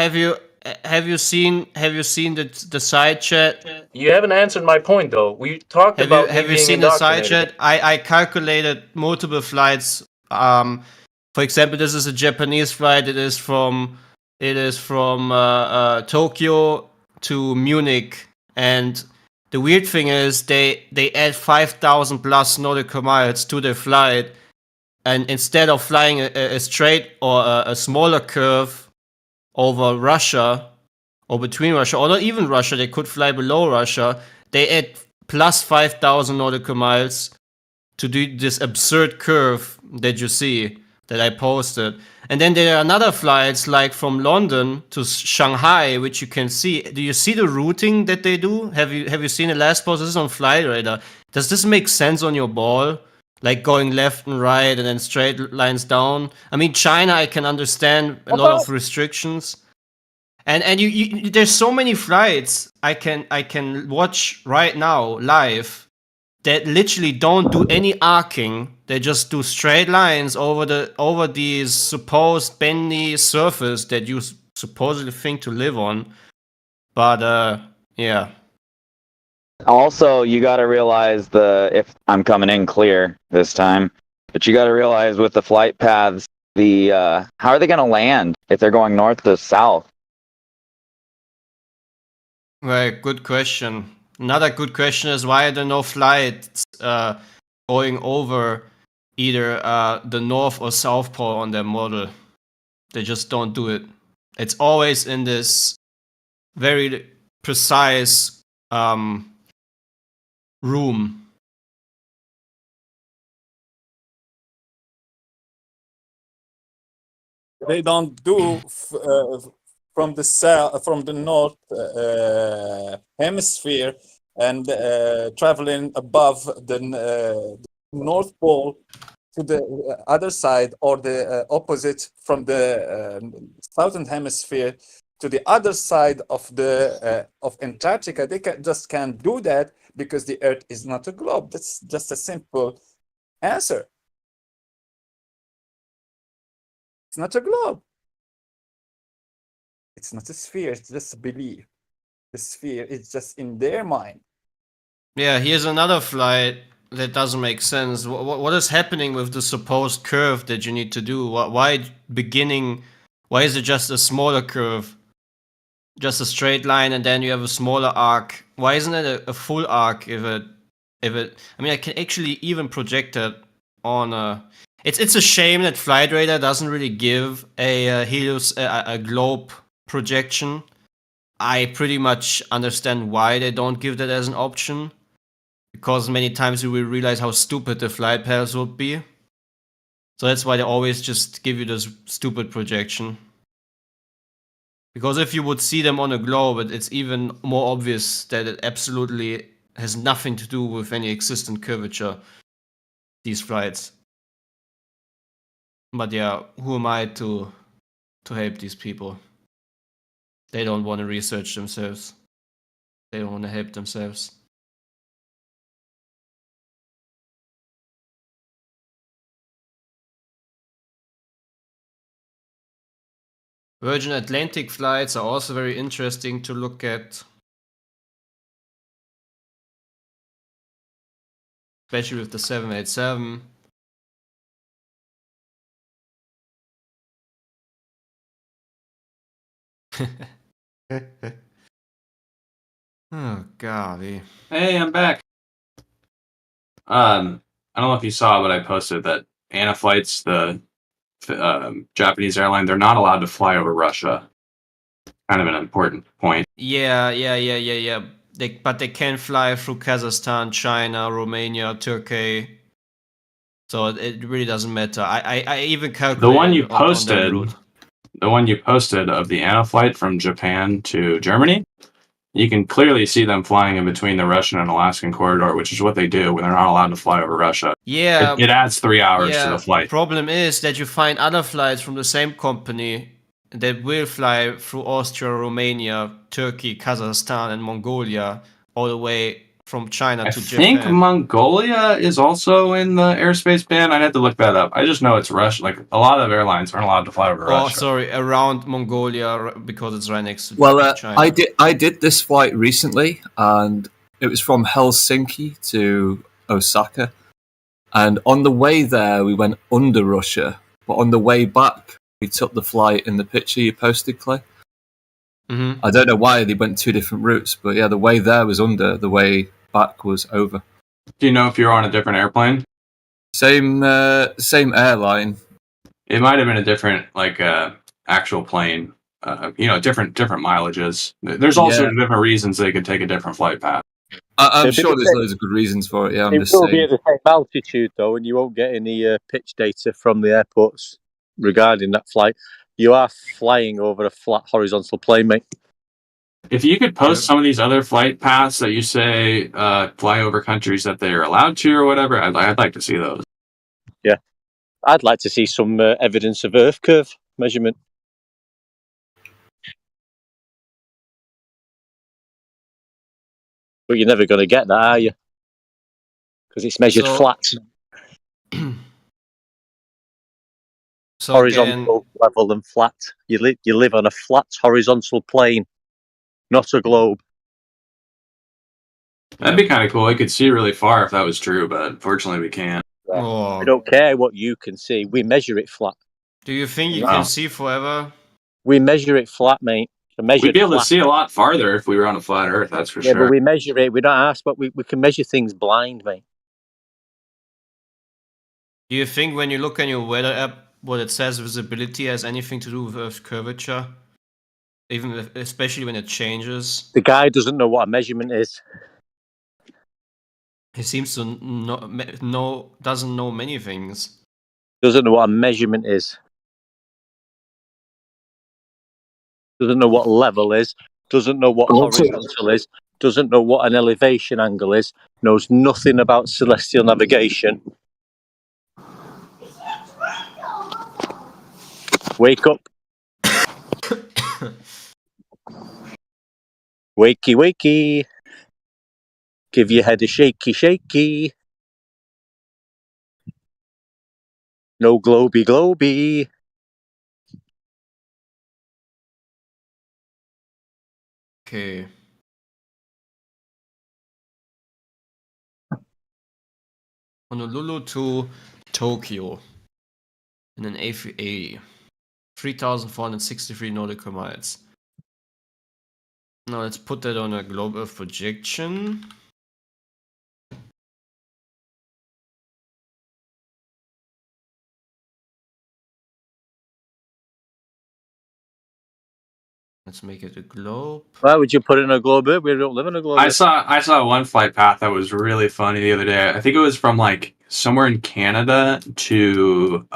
have you seen the side chat? You haven't answered my point though. We talked about Have me you being seen the side indoctrinated. chat? I calculated multiple flights. For example, this is a Japanese flight. It is from Tokyo to Munich, and the weird thing is they add 5,000 plus nautical miles to their flight, and instead of flying a straight or a smaller curve over Russia or between Russia, or not even Russia, they could fly below Russia. They add plus 5,000 nautical miles to do this absurd curve that you see that I posted. And then there are another flights like from London to Shanghai, which you can see. Do you see the routing that they do? Have you seen the last post? This is on Flight Radar. Does this make sense on your ball? Like going left and right and then straight lines down? I mean, China, I can understand a lot of restrictions. And you there's so many flights I can watch right now live that literally don't do any arcing. They just do straight lines over these supposed bendy surface that you supposedly think to live on. But yeah. Also, you got to realize if I'm coming in clear this time, but you got to realize with the flight paths, how are they going to land if they're going north to south? Right, good question. Another good question is why are there no flights going over either the North or South Pole on their model? They just don't do it. It's always in this very precise room. They don't do from the south, from the north hemisphere, and traveling above the North Pole to the other side, or the opposite from the southern hemisphere to the other side of the of Antarctica. They just can't do that because the Earth is not a globe. That's just a simple answer. It's not a globe. It's not a sphere. It's just a belief. The sphere is just in their mind. Yeah, here's another flight that doesn't make sense. What is happening with the supposed curve that you need to do? Why beginning? Why is it just a smaller curve? Just a straight line, and then you have a smaller arc. Why isn't it a full arc? If it, I mean, I can actually even project it on a. It's a shame that Flight Radar doesn't really give a Helios a globe projection. I pretty much understand why they don't give that as an option, because many times you will realize how stupid the flight paths would be. So that's why they always just give you this stupid projection. Because if you would see them on a globe, it's even more obvious that it absolutely has nothing to do with any existent curvature, these flights. But yeah, who am I to help these people? They don't want to research themselves. They don't want to help themselves. Virgin Atlantic flights are also very interesting to look at. Especially with the 787. Oh, golly. Hey, I'm back. I don't know if you saw, but I posted that Anaflights, the Japanese airline, they're not allowed to fly over Russia. Kind of an important point. Yeah. But they can fly through Kazakhstan, China, Romania, Turkey. So it really doesn't matter. I even calculated The one you on that posted, route. the one you posted of the Anaflight from Japan to Germany, you can clearly see them flying in between the Russian and Alaskan corridor, which is what they do when they're not allowed to fly over Russia. Yeah. It adds 3 hours to the flight. Problem is that you find other flights from the same company that will fly through Austria, Romania, Turkey, Kazakhstan, and Mongolia, all the way from China I to think Japan. Mongolia is also in the airspace ban. I'd have to look that up. I just know it's Russia. Like, a lot of airlines aren't allowed to fly over Oh, Russia. sorry, around Mongolia because it's right next to Well, China. I did this flight recently, and it was from Helsinki to Osaka. And on the way there, we went under Russia, but on the way back, we took the flight in the picture you posted, Clay. Mm-hmm. I don't know why they went two different routes, but yeah, the way there was under, the way back was over. Do you know if you're on a different airplane? Same airline. It might have been a different, actual plane. Different mileages. There's also Yeah. different reasons they could take a different flight path. I'm sure there's loads of good reasons for it. Yeah, I'm It just will be saying. at the same altitude though, and you won't get any pitch data from the airports regarding that flight. You are flying over a flat horizontal plane, mate. If you could post some of these other flight paths that you say fly over countries that they're allowed to or whatever, I'd like to see those. Yeah, I'd like to see some evidence of Earth curve measurement. But you're never going to get that, are you? Because it's measured So- flat. So Horizontal, level, and flat. You live on a flat horizontal plane, not a globe. That'd be kind of cool. I could see really far if that was true, but unfortunately we can't. Oh. I don't care what you can see. We measure it flat. Do you think you Wow. can see forever? We measure it flat, mate. We'd be able to see a lot farther if we were on a flat Earth, that's for Yeah, sure. but we measure it. We don't ask, but we can measure things blind, mate. Do you think when you look on your weather app, what it says visibility has anything to do with Earth's curvature? Especially when it changes? The guy doesn't know what a measurement is. He seems to doesn't know many things. Doesn't know what a measurement is. doesn't know what level is, doesn't know what horizontal is, doesn't know what an elevation angle is, knows nothing about celestial navigation. Wake up. Wakey, wakey. Give your head a shaky, shaky. No globy, globy. Okay. Honolulu to Tokyo in an A380. 3,463 nautical miles. Now let's put that on a globe Earth projection. Let's make it a globe. Why would you put it in a globe? We don't live in a globe. I saw one flight path that was really funny the other day. I think it was from like somewhere in Canada to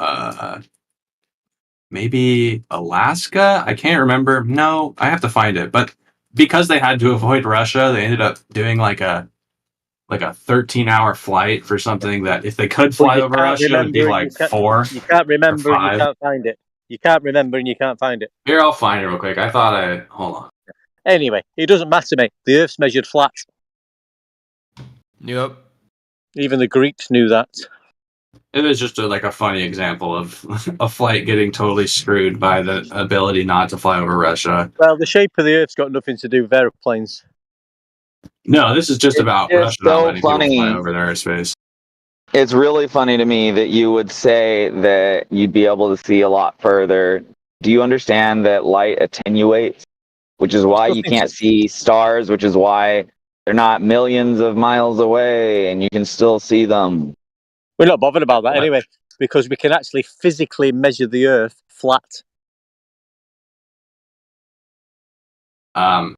maybe Alaska. I can't remember. No, I have to find it. But because they had to avoid Russia, they ended up doing like a 13-hour flight for something that if they could fly over Russia, it would be like 4. You can't remember or and 5. you can't find it. You can't remember and you can't find it. Here, I'll find it real quick. Hold on. Anyway, it doesn't matter, mate. The Earth's measured flat. Yep. Even the Greeks knew that. It was just a funny example of a flight getting totally screwed by the ability not to fly over Russia. Well, the shape of the Earth's got nothing to do with airplanes. No, this is just about Russia so not letting people funny. fly over their airspace. It's really funny to me that you would say that you'd be able to see a lot further. Do you understand that light attenuates, which is why you can't see stars, which is why they're not millions of miles away and you can still see them? We're not bothered about that anyway, because we can actually physically measure the Earth flat. Yeah,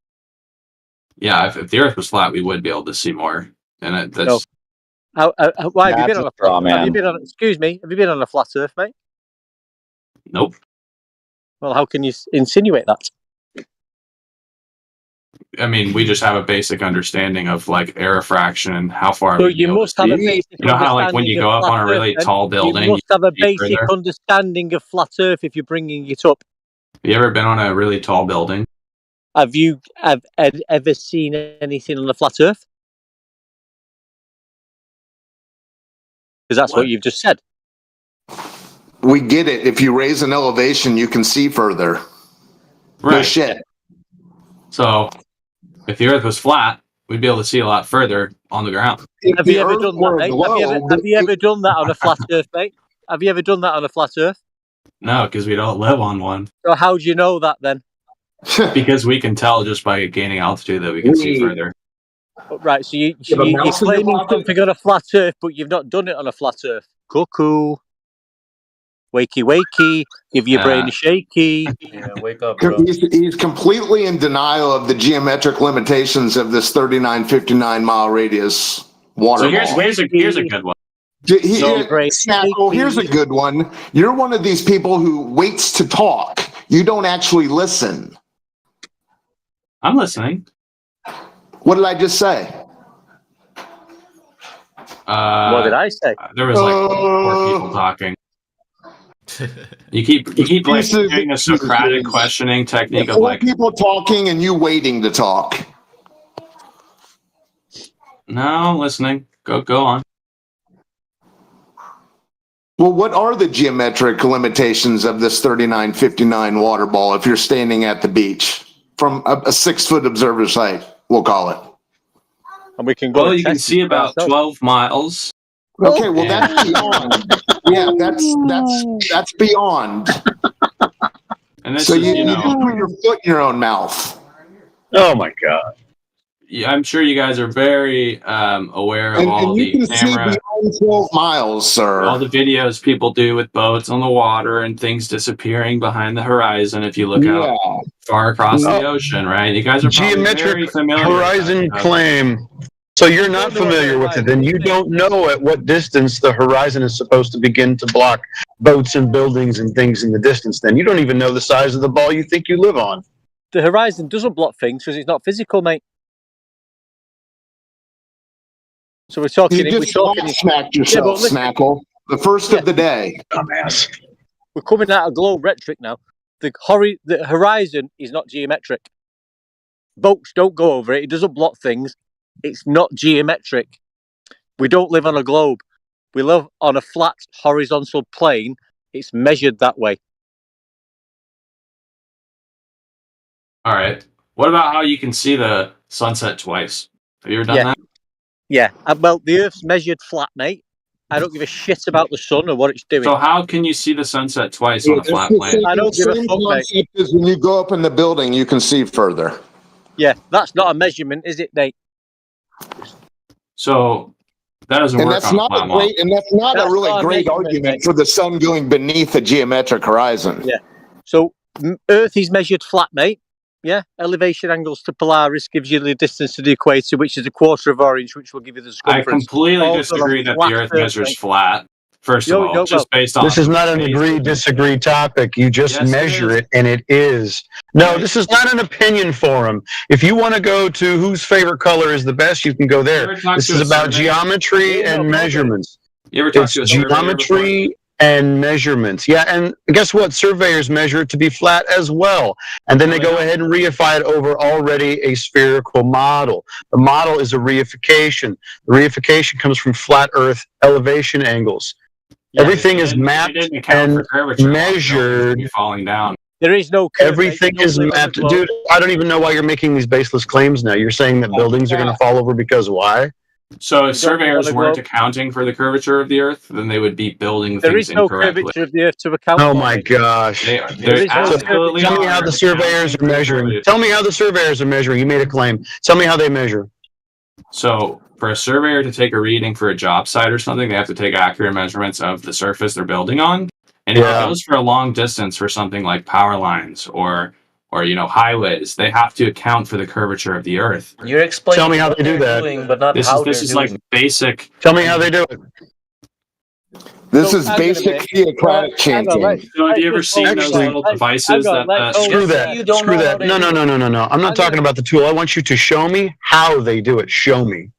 if the Earth was flat, we would be able to see more. And that's No. Why have you been on a straw flat? Have you man. been on? Excuse me. Have you been on a flat Earth, mate? Nope. Well, how can you insinuate that? I mean, we just have a basic understanding of like air refraction and how far. So we'd be you able must to have a see. basic. You know how like when you go up on a really tall building, you must have a can see basic further? understanding of flat Earth if you're bringing it up. Have you ever been on a really tall building? Have you ever seen anything on the flat Earth? Because that's what you've just said. We get it. If you raise an elevation, you can see further. No Right. shit. So, if the Earth was flat, we'd be able to see a lot further on the ground. Have you ever done that, mate? Have you ever done that on a flat Earth, mate? Have you ever done that on a flat Earth? No, because we don't live on one. So how do you know that then? Because we can tell just by gaining altitude that we can see further. Right, so you're have a mouse in your claiming pocket? something on a flat Earth, but you've not done it on a flat Earth. Cuckoo. Wakey, wakey. Give your brain a shaky. Yeah, wake up, bro. He's completely in denial of the geometric limitations of this 3959 mile radius water So ball. here's a good one. Snackle, here's a good one. You're one of these people who waits to talk. You don't actually listen. I'm listening. What did I just say? What did I say? There was like 4 people talking. You keep like doing a Socratic questioning technique of 4 like, people talking and you waiting to talk. no, I'm listening. Go on. Well, what are the geometric limitations of this 3959 water ball if you're standing at the beach from a 6-foot observer's height, we'll call it? And we can go. Well, you can see about 12 miles. Okay, well that's beyond. Yeah, that's beyond. And this So is, you just put your foot in your own mouth. Oh my god. Yeah, I'm sure you guys are very aware of all And you the can see camera, beyond 12 miles, sir. all the videos people do with boats on the water and things disappearing behind the horizon. If you look out far across the ocean, right? You guys are probably very Geometric familiar. horizon with that. claim. So you're not familiar with it, then you don't know at what distance the horizon is supposed to begin to block boats and buildings and things in the distance. Then you don't even know the size of the ball you think you live on. the horizon doesn't block things because it's not physical, mate. So we're talking. You just smacked yourself, Snackle. The first of the day. Dumbass. We're coming out of globe rhetoric now. The horizon is not geometric. Boats don't go over it. It doesn't block things. It's not geometric. We don't live on a globe. We live on a flat horizontal plane. It's measured that way. All right. What about how you can see the sunset twice? Have you ever done that? Yeah. Well, the Earth's measured flat, mate. I don't give a shit about the sun or what it's doing. So how can you see the sunset twice on a flat plane? I don't give a fuck, mate. Is when you go up in the building, you can see further. Yeah, that's not a measurement, is it, mate? So that doesn't And work that's on not a flat a great, and that's not a really great measurement, argument mate. for the sun going beneath the geometric horizon. Yeah. So Earth is measured flat, mate. Yeah. Elevation angles to Polaris gives you the distance to the equator, which is a quarter of our inch, which will give you the I circumference. completely Also, disagree that flat the Earth Earth, measures mate. flat. First of all, just based on This is not an agree-disagree topic. You just Yes, it measure is. it, and it is. No, this is not an opinion forum. If you want to go to whose favorite color is the best, you can go there. ever talked This to is a about surveyor? geometry and measurements. You ever talk It's to a surveyor geometry and measurements. Yeah, and guess what? Surveyors measure it to be flat as well. And then they go ahead and reify it over already a spherical model. The model is a reification. The reification comes from flat Earth elevation angles. Everything is mapped and measured. Falling down. There is no curve, Everything mate. You is don't live on a mapped. globe. Dude, I don't even know why you're making these baseless claims now. You're saying that buildings are going to fall over because why? So if surveyors wanna weren't go- accounting for the curvature of the Earth, then they would be building There things is no incorrectly. curvature of the Earth to account Oh for. my mate. gosh. They are, There there's is no absolutely Tell me are how the surveyors are measuring. Tell me how the surveyors are measuring. You made a claim. Tell me how they measure. So for a surveyor to take a reading for a job site or something, they have to take accurate measurements of the surface they're building on. And if it goes for a long distance for something like power lines or highways, they have to account for the curvature of the Earth. You're explaining Tell me how what they do they're that. doing, but not This how is they're like doing. basic. Tell me how they do it. This So, is hang on a basic minute. theocratic Hang on, chanting. So have you ever let's seen hold those on. little Hang devices on, that Screw that. You don't Screw know that. how they No, no, do no, no, no, no. I'm not talking about the tool. I want you to show me how they do it. Show me.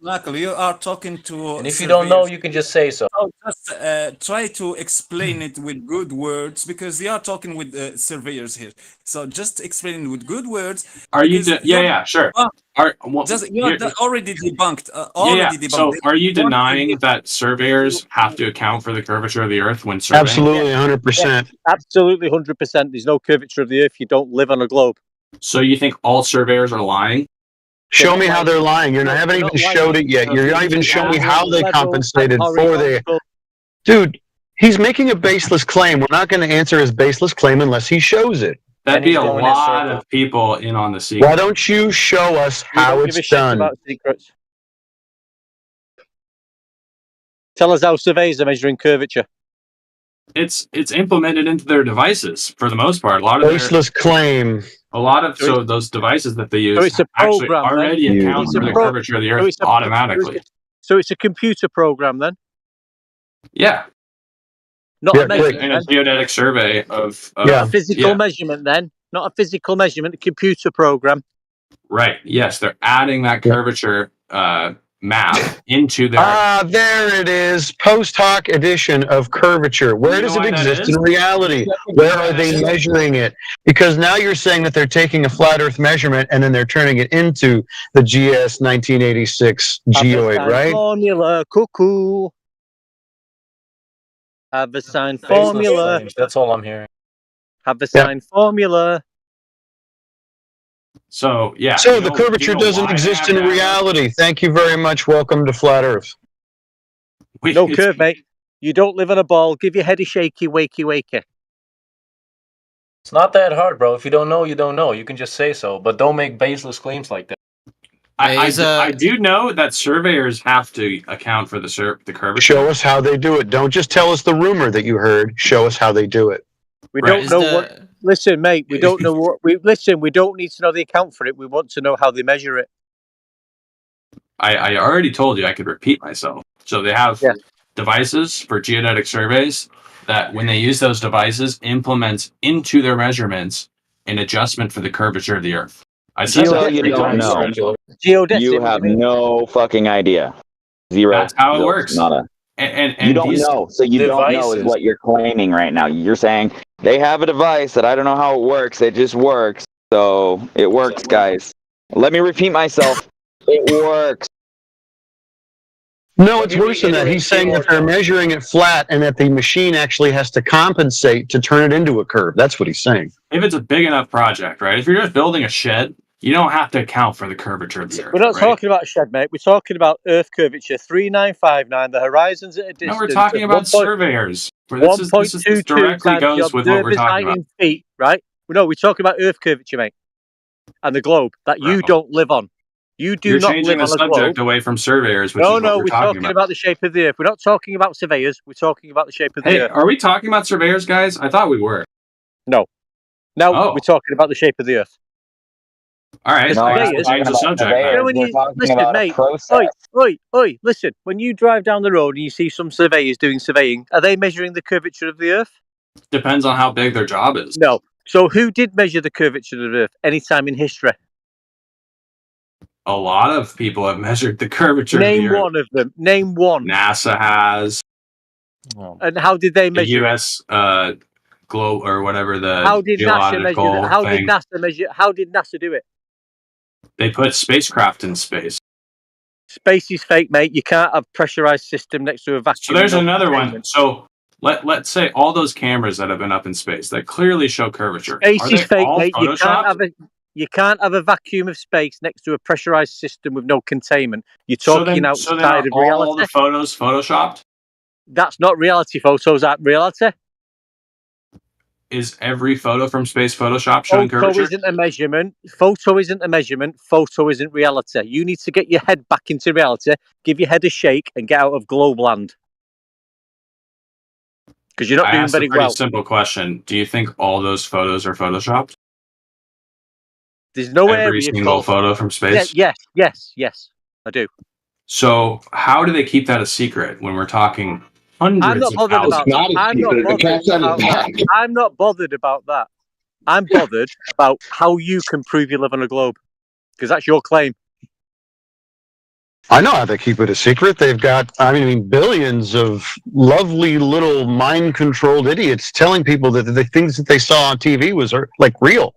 Knuckle, you are talking to. And if you don't know, surveyors. you can just say so. Oh, just try to explain it with good words because you are talking with surveyors here. So just explain it with good words. Are you? because Yeah, you're- yeah, sure. well, Just you're already debunked. yeah. Already debunked. So are you One denying thing- that surveyors have to account for the curvature of the Earth when surveying? Absolutely, 100%. Absolutely, 100%. There's no curvature of the Earth. You don't live on a globe. So you think all surveyors are lying? Show me how they're lying. You haven't even showed it yet. You're not even showing me how they compensated for the. Dude, he's making a baseless claim. We're not going to answer his baseless claim unless he shows it. That'd be a lot of people in on the secret. Why don't you show us We how don't give a it's shit done? about secrets. Tell us how surveyors are measuring curvature. It's implemented into their devices for the most part. A lot of Baseless claim. so those devices that they use So it's a actually program, then? already account It's a for the pro- curvature of the so Earth it's a- automatically. So it's a computer program then, Yeah, not a measurement. in a geodetic survey of Not a physical yeah. measurement then, not a physical measurement, a computer program. Right. Yes, they're adding that curvature map into their. There it is. Post hoc edition of curvature. Where You does know it why that exist is? in reality? Where are they measuring it? Because now you're saying that they're taking a flat Earth measurement and then they're turning it into the GS 1986 geoid, Have a right? formula, cuckoo. Have a sign Baseless formula. claims, that's all I'm hearing. Have a sign formula. So yeah. So you the know- curvature you know doesn't why they exist have in that? reality. Thank you very much. Welcome to Flat Earth. No curve, mate. You don't live on a ball. Give your head a shaky, wakey, wakey. It's not that hard, bro. If you don't know, you don't know. You can just say so, but don't make baseless claims like that. I do know that surveyors have to account for the curvature. Show us how they do it. Don't just tell us the rumor that you heard. Show us how they do it. We Right. don't know what. Listen, mate. We don't know what. We don't need to know the account for it. We want to know how they measure it. I already told you I could repeat myself. So they have devices for geodetic surveys that when they use those devices implements into their measurements an adjustment for the curvature of the Earth. I said So that you 3 don't times. know. Geodesic. You have no fucking idea. Zero. That's how it Zilch, works. nada. And You don't these know. So you don't know is devices. what you're claiming right now. You're saying they have a device that I don't know how it works. It just works. So it works, guys. Let me repeat myself. It works. No, it's worse than that. He's saying that they're measuring it flat and that the machine actually has to compensate to turn it into a curve. That's what he's saying. If it's a big enough project, right? If you're just building a shed, you don't have to account for the curvature of the Earth. We're not right? talking about a shed, mate. We're talking about Earth curvature 3959. The horizon's at a distance. No, we're talking about surveyors. This directly goes with what we're talking about. Feet, right? No, we're talking about Earth curvature, mate, and the globe that you don't live on. You do You're not changing live the on a subject globe. away from surveyors, which No, is what we're talking about the shape of the Earth. We're not talking about surveyors. We're talking about the shape of the Hey, Earth. are we talking about surveyors, guys? I thought we were. No. Now we're talking about the shape of the Earth. All right, No, I we're guess not we'll talking change the about subject. surveyors. then. when We're you talking listen, about a mate. process. Oi! Listen, when you drive down the road and you see some surveyors doing surveying, are they measuring the curvature of the Earth? Depends on how big their job is. No. So who did measure the curvature of the Earth any time in history? A lot of people have measured the curvature of Name the Earth. one of them. Name one. NASA has. And how did they The measure? U.S. Globe or whatever the How did NASA measure? geological How thing. did NASA measure? How did NASA do it? They put spacecraft in space. Space is fake, mate. You can't have pressurized system next to a vacuum. So there's no another one. containment. So let's say all those cameras that have been up in space that clearly show curvature. Space Are is they fake, all mate. photoshopped? You can't have a vacuum of space next to a pressurized system with no containment. You're So talking then outside are of all reality. the photos photoshopped? That's not reality photos. That reality. Is every photo from space photoshopped showing Photo curvature? isn't a measurement. Photo isn't a measurement. Photo isn't reality. You need to get your head back into reality, give your head a shake, and get out of globe land. Because you're not I doing asked a very pretty well. simple question. Do you think all those photos are photoshopped? There's no Every area single called. photo from space? Yes. I do. So how do they keep that a secret when we're talking I'm hundreds not of bothered thousands? about that. I'm not bothered about that. I'm bothered about how you can prove you live on a globe. Because that's your claim. I know how they keep it a secret. They've got, I mean, billions of lovely little mind-controlled idiots telling people that the things that they saw on TV was like real.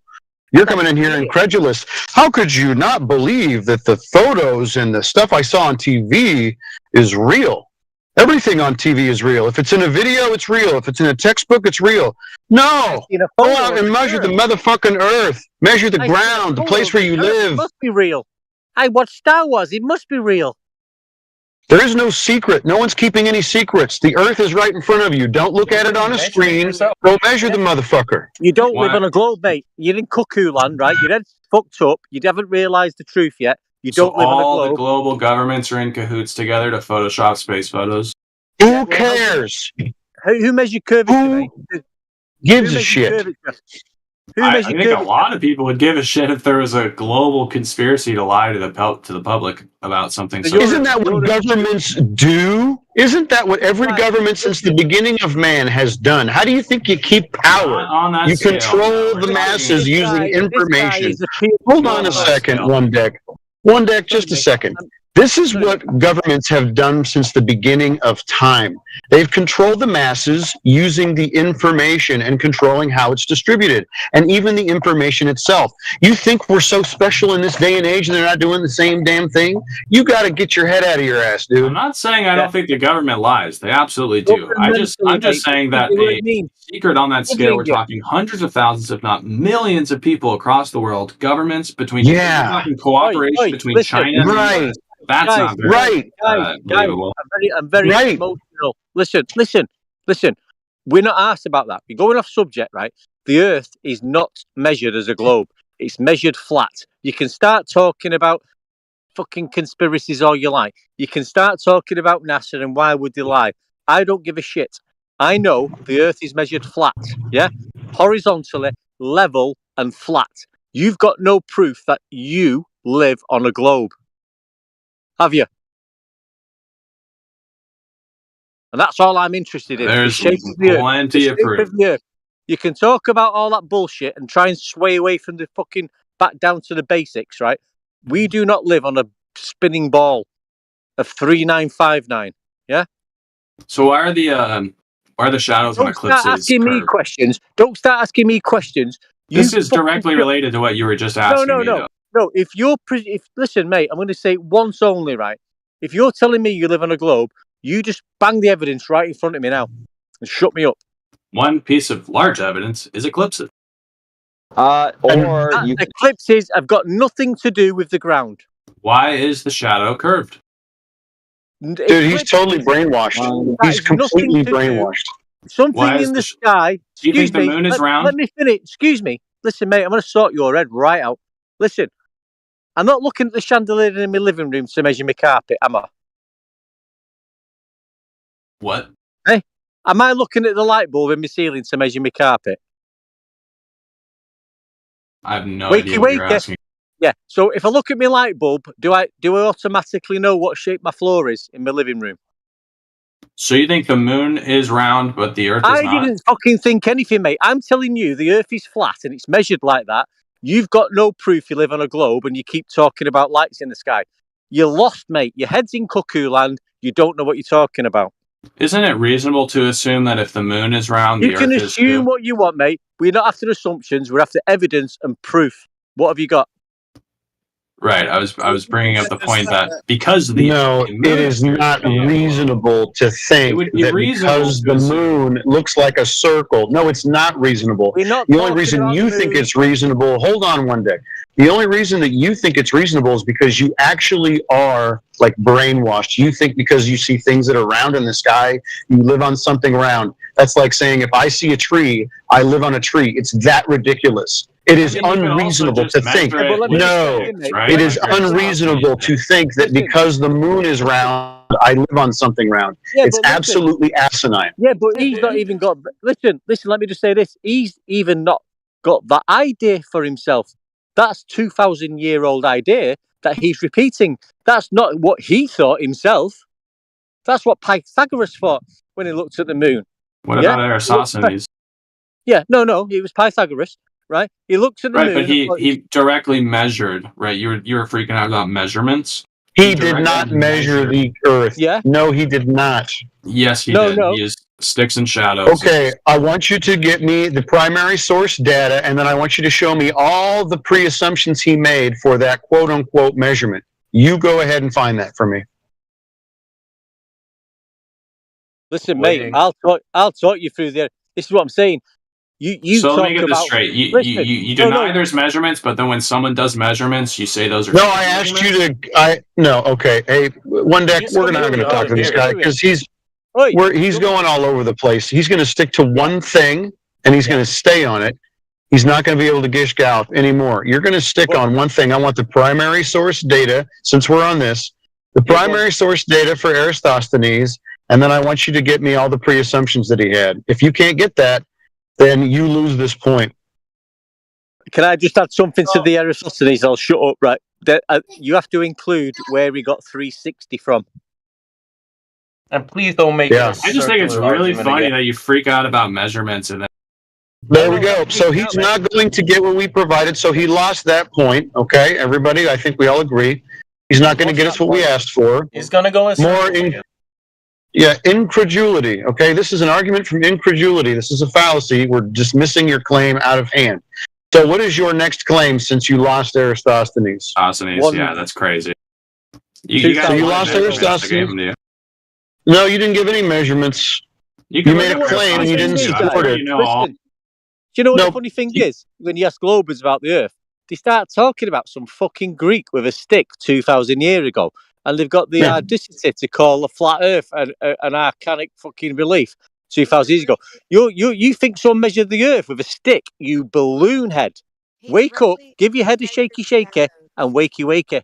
You're coming in here incredulous. How could you not believe that the photos and the stuff I saw on TV is real? Everything on TV is real. If it's in a video, it's real. If it's in a textbook, it's real. No! Go out and measure the motherfucking earth. Measure the ground, the place where you It live. must be real. I watched Star Wars. It must be real. There is no secret. No one's keeping any secrets. The earth is right in front of you. Don't look at it on a screen. Go measure the motherfucker. You don't live on a globe, mate. You're in cuckoo land, right? Your head's fucked up. You haven't realised the truth yet. You So don't live on a all the globe. global governments are in cahoots together to Photoshop space photos? Who cares? Who measured curvature, mate? Gives a shit. I think a lot of people would give a shit if there was a global conspiracy to lie to the public about something. Isn't that what governments do? Isn't that what every government since the beginning of man has done? How do you think you keep power? on that You scale, control no. the masses using information. is a Hold on a second, One Deck, just a second. This is what governments have done since the beginning of time. They've controlled the masses using the information and controlling how it's distributed, and even the information itself. You think we're so special in this day and age and they're not doing the same damn thing? You got to get your head out of your ass, dude. I'm not saying I don't think the government lies. They absolutely do. I'm just saying that a secret on that scale, we're talking hundreds of thousands, if not millions of people across the world, governments between we're talking cooperation between China and the US. That's not very believable. I'm very emotional. Listen. We're not asked about that. We're going off subject, right? The Earth is not measured as a globe. It's measured flat. You can start talking about fucking conspiracies all you like. You can start talking about NASA and why would they lie. I don't give a shit. I know the Earth is measured flat, yeah? Horizontally, level, and flat. You've got no proof that you live on a globe. Have you? And that's all I'm interested in. There's the shape of the plenty Earth. of proof. You can talk about all that bullshit and try and sway away from the fucking back down to the basics, right? We do not live on a spinning ball of 3959. Yeah. So why are the shadows on Don't eclipses start asking me curved? questions. Don't start asking me questions. This is directly related to what you were just asking me, though. No. If listen, mate, I'm going to say it once only, right? If you're telling me you live on a globe, you just bang the evidence right in front of me now and shut me up. One piece of large evidence is eclipses. Eclipses have got nothing to do with the ground. Why is the shadow curved? Dude, he's totally brainwashed. He's completely brainwashed. Something in the sky. Do you think the moon is round? Let me finish. Excuse me. Listen, mate, I'm going to sort your head right out. Listen, I'm not looking at the chandelier in my living room to measure my carpet, am I? What? Hey, am I looking at the light bulb in my ceiling to measure my carpet? I have no idea what you're asking. Yeah. So if I look at my light bulb, do I automatically know what shape my floor is in my living room? So you think the moon is round, but the Earth is not? I didn't fucking think anything, mate. I'm telling you, the Earth is flat and it's measured like that. You've got no proof you live on a globe and you keep talking about lights in the sky. You're lost, mate. Your head's in cuckoo land. You don't know what you're talking about. Isn't it reasonable to assume that if the moon is round, You the can Earth is assume too? what you want, mate. We're not after assumptions. We're after evidence and proof. What have you got? Right. I was bringing up the point that because the it is not reasonable to think that because the moon looks like a circle. No, it's not reasonable. The only reason you think it's reasonable, hold on one day. The only reason that you think it's reasonable is because you actually are like brainwashed. You think because you see things that are round in the sky, you live on something round. That's like saying if I see a tree, I live on a tree. It's that ridiculous. It is unreasonable to think. No, it is unreasonable to think that because the moon is round, I live on something round. It's absolutely asinine. Yeah, but he's not even got. Listen. Let me just say this. He's even not got that idea for himself. That's 2,000-year-old idea that he's repeating. That's not what he thought himself. That's what Pythagoras thought when he looked at the moon. What about Eratosthenes? Yeah, no, it was Pythagoras. Right, he looked at the moon. But he directly measured. Right, you were freaking out about measurements. He did not measure the Earth. Yeah. No, he did not. Yes, he did. He used sticks and shadows. Okay, I want you to get me the primary source data, and then I want you to show me all the pre-assumptions he made for that quote-unquote measurement. You go ahead and find that for me. Listen, mate, I'll talk you through there. This is what I'm saying. You so talk let me get this about, straight. You listen, deny there's measurements, but then when someone does measurements, you say those are. No, I asked you to. No, okay. Hey, one deck. We're not going to talk to this guy because he's going all over the place. He's going to stick to one thing and he's going to stay on it. He's not going to be able to gish gallop anymore. You're going to stick on one thing. I want the primary source data. Since we're on this, the primary source data for Eratosthenes, and then I want you to get me all the pre-assumptions that he had. If you can't get that, then you lose this point. Can I just add something to the Eratosthenes? I'll shut up, right? You have to include where he got 360 from. And please don't make I just think it's really funny that you freak out about measurements and then. There we go. So he's not going to get what we provided, so he lost that point. Okay, everybody, I think we all agree. He's not going to get us what we asked for. He's going to go in incredulity. Okay, this is an argument from incredulity. This is a fallacy. We're dismissing your claim out of hand. So what is your next claim since you lost Eratosthenes? Yeah, that's crazy. You lost Eratosthenes? No, you didn't give any measurements. You made a claim and you didn't support it. Do you know what the funny thing is? When you ask Globers about the Earth, they start talking about some fucking Greek with a stick 2,000 years ago. And they've got the audacity to call the flat Earth an archaic fucking belief 2,000 years ago. You think someone measured the Earth with a stick, you balloon head. Wake up, give your head a shaky, and wakey.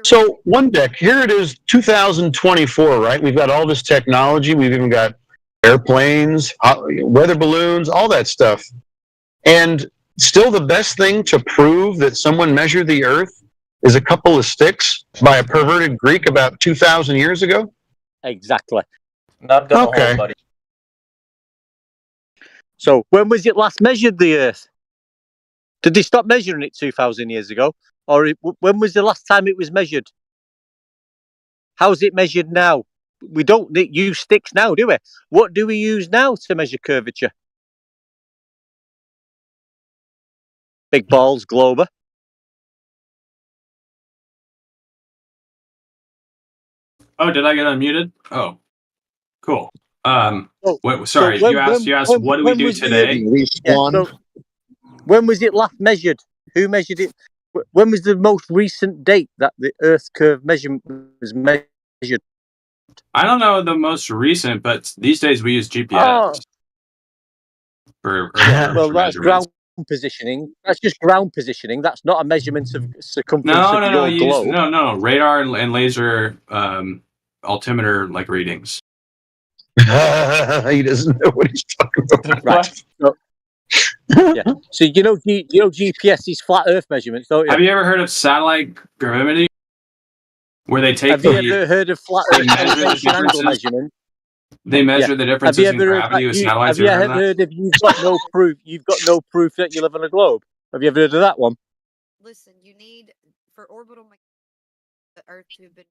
So, one deck, here it is, 2024, right? We've got all this technology. We've even got airplanes, weather balloons, all that stuff. And still the best thing to prove that someone measured the Earth is a couple of sticks by a perverted Greek about 2,000 years ago? Exactly. Not gonna hold, buddy. So when was it last measured, the Earth? Did they stop measuring it 2,000 years ago? Or when was the last time it was measured? How's it measured now? We don't use sticks now, do we? What do we use now to measure curvature? Big balls, Glober. Oh, did I get unmuted? Oh, cool. Sorry, So you asked what do we do today? When was it last measured? Who measured it? When was the most recent date that the Earth curve measurement was measured? I don't know the most recent, but these days we use GPS for Well, that's ground positioning. That's just ground positioning. That's not a measurement of circumference of your globe. No, radar and laser altimeter like readings. He doesn't know what he's talking about. Right. Yeah. So you know GPS is flat Earth measurements, don't you? Have you ever heard of satellite gravimetry? Where they take Have you ever heard of flat Earth elevation angle measurement? They measure the differences in gravity with satellites. Have you ever heard of you've got no proof? You've got no proof that you live on a globe. Have you ever heard of that one? Listen, you need for orbital mechanics, the Earth to have been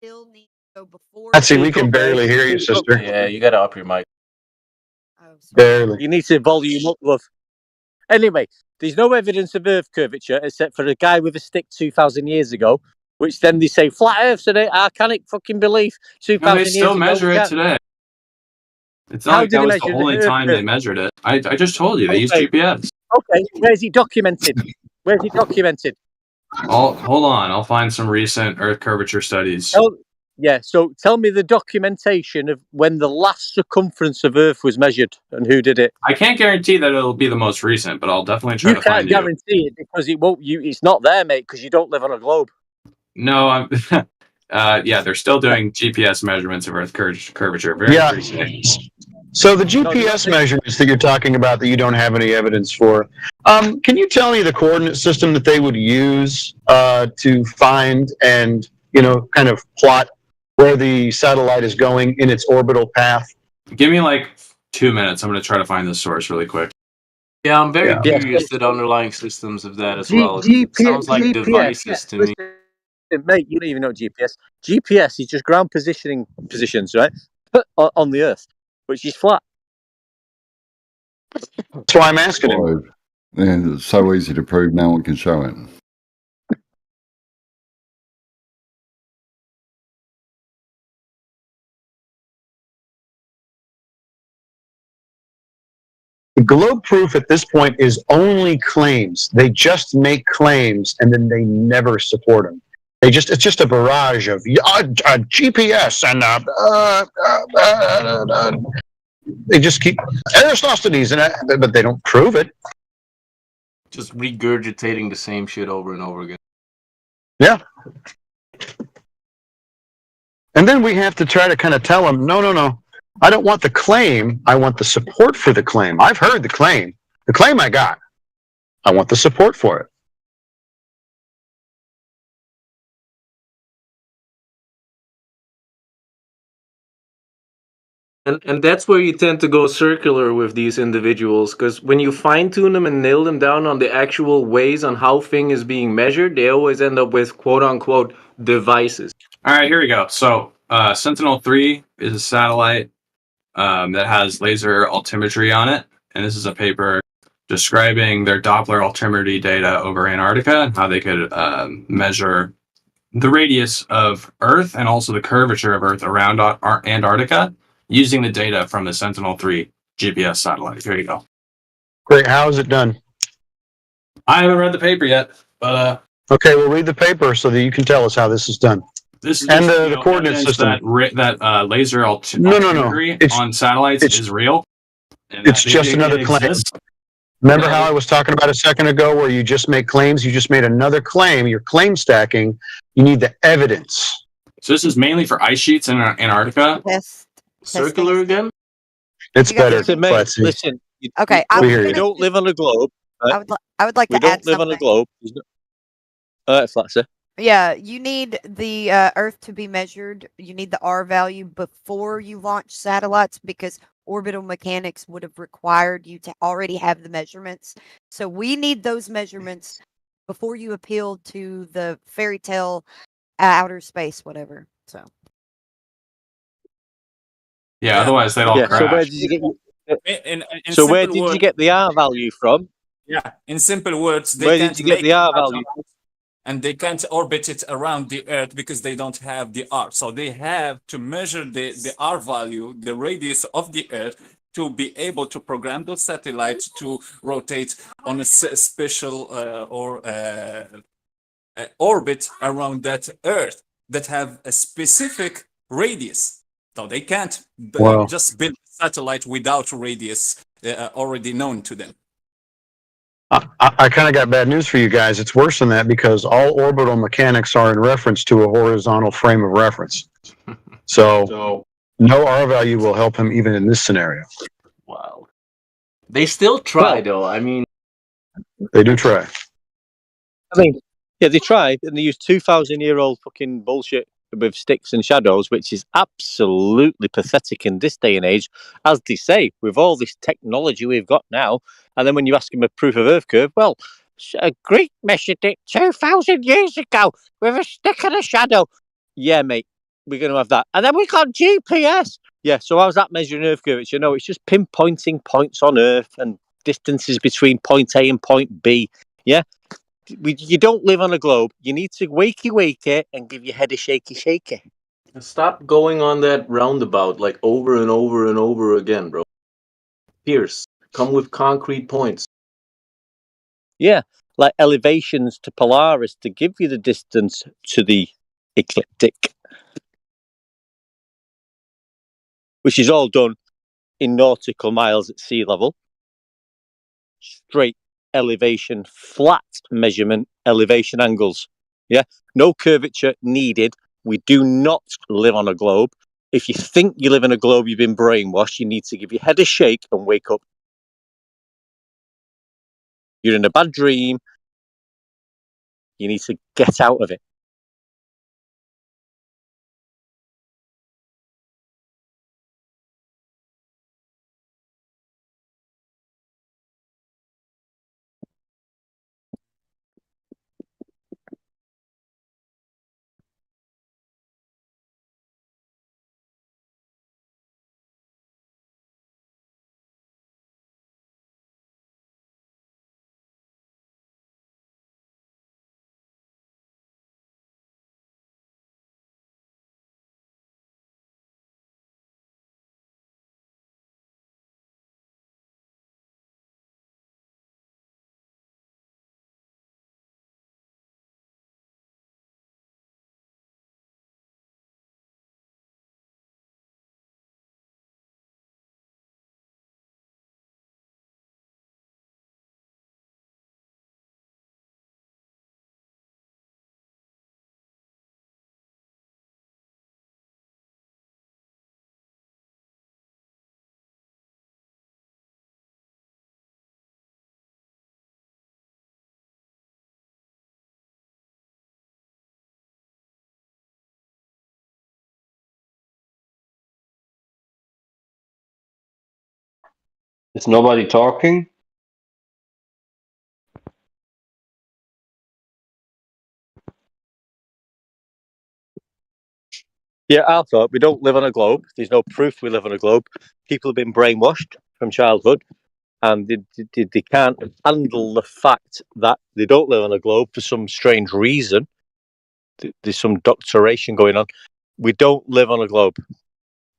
still need to go before. Actually, we can barely hear you, sister. Yeah, you gotta up your mic. Barely. You need to volume up, love. Anyway, there's no evidence of Earth curvature except for a guy with a stick 2,000 years ago, which then they say flat Earth today. I can't fucking believe 2,000 years ago. They still measure it today. It's not like that was the only time they measured it. I just told you they use GPS. Okay, where's it documented? Where's it documented? Hold on, I'll find some recent Earth curvature studies. Yeah, so tell me the documentation of when the last circumference of Earth was measured and who did it. I can't guarantee that it'll be the most recent, but I'll definitely try to find You can't guarantee it because it won't. It's not there, mate, because you don't live on a globe. No, I'm. Yeah, they're still doing GPS measurements of Earth curvature. Very recently. So the GPS measurements that you're talking about that you don't have any evidence for, can you tell me the coordinate system that they would use to find and kind of plot where the satellite is going in its orbital path? Give me like 2 minutes. I'm going to try to find this source really quick. Yeah, I'm very curious to the underlying systems of that as well. It sounds like devices to me. Mate, you don't even know GPS. GPS is just ground positions, right, on the Earth, which is flat. That's why I'm asking him. And it's so easy to prove, no one can show it. The globe proof at this point is only claims. They just make claims and then they never support them. It's just a barrage of GPS and they just keep Aristosthenes, but they don't prove it. Just regurgitating the same shit over and over again. Yeah. And then we have to try to kind of tell them, no. I don't want the claim. I want the support for the claim. I've heard the claim. The claim I got. I want the support for it. And that's where you tend to go circular with these individuals, because when you fine-tune them and nail them down on the actual ways on how thing is being measured, they always end up with quote-unquote devices. All right, here we go. So Sentinel-3 is a satellite that has laser altimetry on it. And this is a paper describing their Doppler altimetry data over Antarctica and how they could measure the radius of Earth and also the curvature of Earth around Antarctica using the data from the Sentinel-3 GPS satellite. Here you go. Great. How is it done? I haven't read the paper yet, but... Okay, we'll read the paper so that you can tell us how this is done. This is and the coordinate system. That laser altimetry on satellites is real. It's just another claim. Remember how I was talking about a second ago where you just make claims? You just made another claim. You're claim stacking. You need the evidence. So this is mainly for ice sheets in Antarctica? Circular again? It's better. Listen. Okay, we don't live on a globe. Right? I would like to add something. We don't live on a globe. All right, Flatser. Yeah, you need the Earth to be measured. You need the R value before you launch satellites because orbital mechanics would have required you to already have the measurements. So we need those measurements before you appeal to the fairy tale outer space, whatever. So. Yeah, otherwise they'd all Yeah. So where crash. did you get? In So where simple did you words, get the R value from? yeah. In simple words, they Where did can't you get make the R value? satellites and they can't orbit it around the Earth because they don't have the R. So they have to measure the R value, the radius of the Earth, to be able to program those satellites to rotate on a special orbit around that Earth that have a specific radius. So they can't Wow. just build a satellite without radius already known to them. I kind of got bad news for you guys. It's worse than that because all orbital mechanics are in reference to a horizontal frame of reference. So no R value will help him even in this scenario. Wow. They still try, though. I mean, They do try. I mean, yeah, they tried and they used 2,000-year-old fucking bullshit with sticks and shadows, which is absolutely pathetic in this day and age. As they say, with all this technology we've got now, and then when you ask them a proof of Earth curve, well, a Greek measured it 2,000 years ago with a stick and a shadow. Yeah, mate, we're going to have that. And then we got GPS. Yeah, so how's that measuring Earth curvature? You know, it's just pinpointing points on Earth and distances between point A and point B. Yeah. You don't live on a globe. You need to wakey it and give your head a shaky. stop going on that roundabout like over and over and over again, bro. Pierce, come with concrete points. Yeah, like elevations to Polaris to give you the distance to the ecliptic, which is all done in nautical miles at sea level. Straight elevation, flat measurement, elevation angles. Yeah, no curvature needed. We do not live on a globe. If you think you live in a globe, you've been brainwashed. You need to give your head a shake and wake up. You're in a bad dream. You need to get out of it. Is nobody talking? Yeah, I thought we don't live on a globe. There's no proof we live on a globe. People have been brainwashed from childhood, and they can't handle the fact that they don't live on a globe for some strange reason. There's some doctoration going on. We don't live on a globe.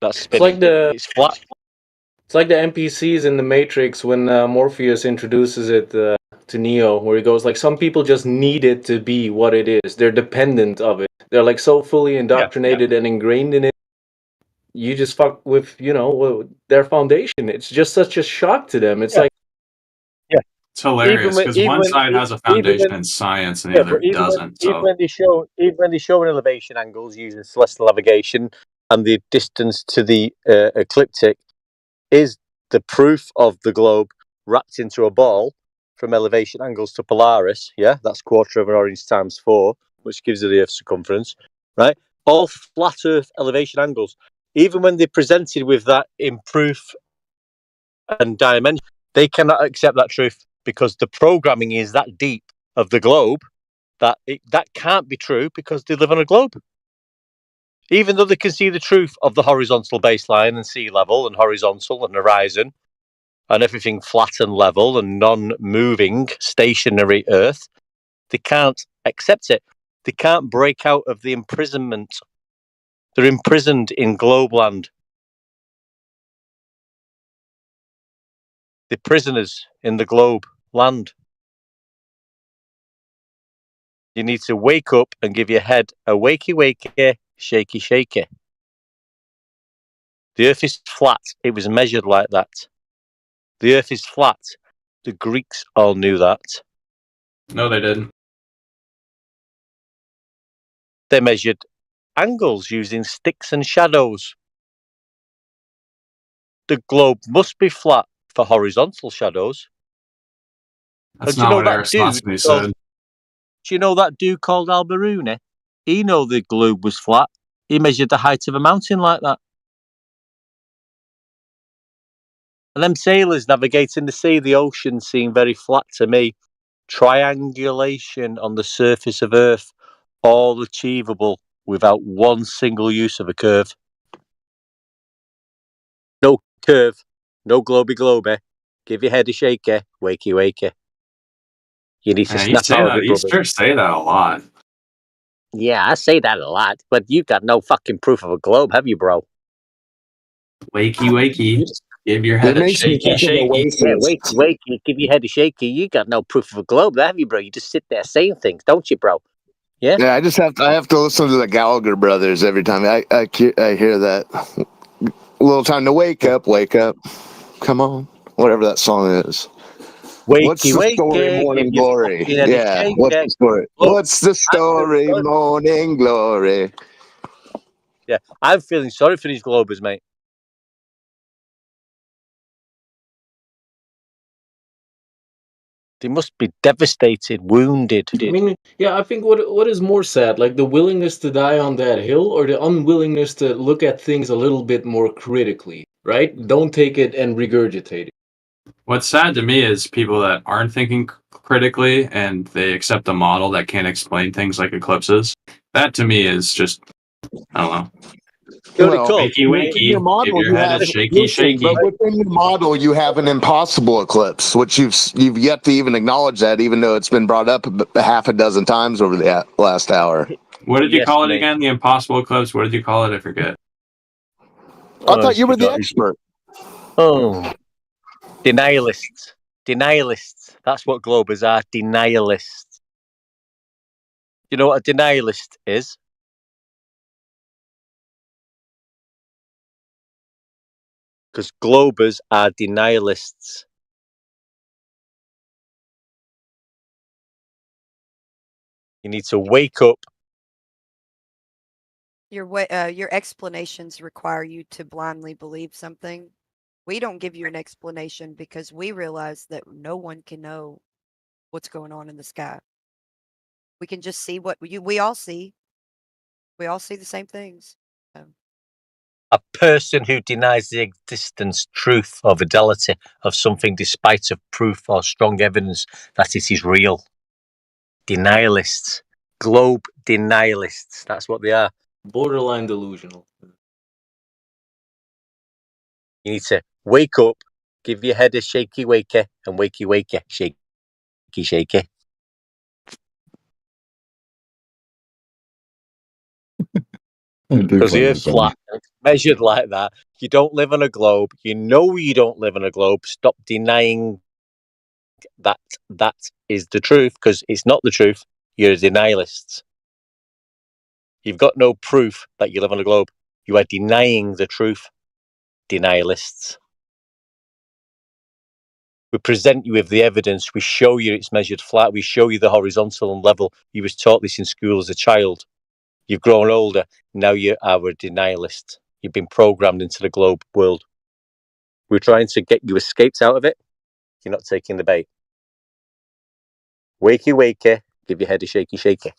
That's spinning. It's flat. It's like the NPCs in the Matrix when Morpheus introduces it to Neo, where he goes like, some people just need it to be what it is. They're dependent of it. They're like so fully indoctrinated and ingrained in it. You just fuck with, their foundation. It's just such a shock to them. It's like, It's hilarious because one side has a foundation in science and the other doesn't. Even when they show an elevation angles using celestial navigation and the distance to the ecliptic is the proof of the globe wrapped into a ball from elevation angles to Polaris. Yeah, that's quarter of an orange times 4. which gives you the Earth's circumference, right? All flat Earth elevation angles. Even when they're presented with that in proof and dimension, they cannot accept that truth because the programming is that deep of the globe that that can't be true because they live on a globe. Even though they can see the truth of the horizontal baseline and sea level and horizontal and horizon and everything flat and level and non-moving stationary Earth, they can't accept it. They can't break out of the imprisonment. They're imprisoned in globe land. They're prisoners in the globe land. You need to wake up and give your head a wakey wakey, shaky shaky. The Earth is flat. It was measured like that. The Earth is flat. The Greeks all knew that. No, they didn't. They measured angles using sticks and shadows. The globe must be flat for horizontal shadows. That's And do you not know what that dude? Aristophanes said. Do you know that dude called Al-Biruni? He knew the globe was flat. He measured the height of a mountain like that. And them sailors navigating the sea, the ocean, seem very flat to me. Triangulation on the surface of Earth, all achievable without one single use of a curve. No curve, no globy globy. Give your head a shaker, wakey wakey. You need to Yeah, snap out of it, you brother. sure say that a lot. Yeah, I say that a lot, but you got no fucking proof of a globe, have you, bro? Wakey wakey. Give your It head a makes me shaky think of shaky. Oasis. Yeah, wakey wakey, give your head a shaky. You got no proof of a globe, have you, bro? You just sit there saying things, don't you, bro? Yeah. Yeah, I have to listen to the Gallagher brothers every time I hear that. A little time to wake up, come on, whatever that song is. What's Wakey the story, wakey, Morning give your Glory? fucking head a Yeah, shake. what's the story? Look, What's the story, Morning Glory? Yeah, I'm feeling sorry for these Globers, mate. They must be devastated, wounded. I mean, yeah, I think what is more sad, like the willingness to die on that hill, or the unwillingness to look at things a little bit more critically, right? Don't take it and regurgitate it. What's sad to me is people that aren't thinking critically and they accept a model that can't explain things like eclipses. That to me is just, I don't know. Well, Wakey within your wakey. Give model, your you head have a shaky shaky. but within your model, you have an impossible eclipse, which you've yet to even acknowledge that, even though it's been brought up a half a dozen times over the last hour. What did you Yes, call it mate. again? The impossible eclipse? What did you call it? I forget. I thought you were the expert. Oh, denialists. Denialists. That's what Globers are. Denialists. You know what a denialist is? Because Globers are denialists. You need to wake up. Your explanations require you to blindly believe something. We don't give you an explanation because we realize that no one can know what's going on in the sky. We can just see what we all see. We all see the same things. A person who denies the existence, truth, or fidelity of something despite of proof or strong evidence that it is real. Denialists. Globe denialists. That's what they are. Borderline delusional. You need to wake up, give your head a shaky wakey, and wakey wakey, shaky shaky. Because the Earth's flat, and it's measured like that. You don't live on a globe. You know you don't live on a globe. Stop denying that that is the truth, because it's not the truth. You're a denialist. You've got no proof that you live on a globe. You are denying the truth. Denialists. We present you with the evidence. We show you it's measured flat. We show you the horizontal and level. You was taught this in school as a child. You've grown older. Now you are a denialist. You've been programmed into the globe world. We're trying to get you escaped out of it. You're not taking the bait. Wakey wakey. Give your head a shaky shaky.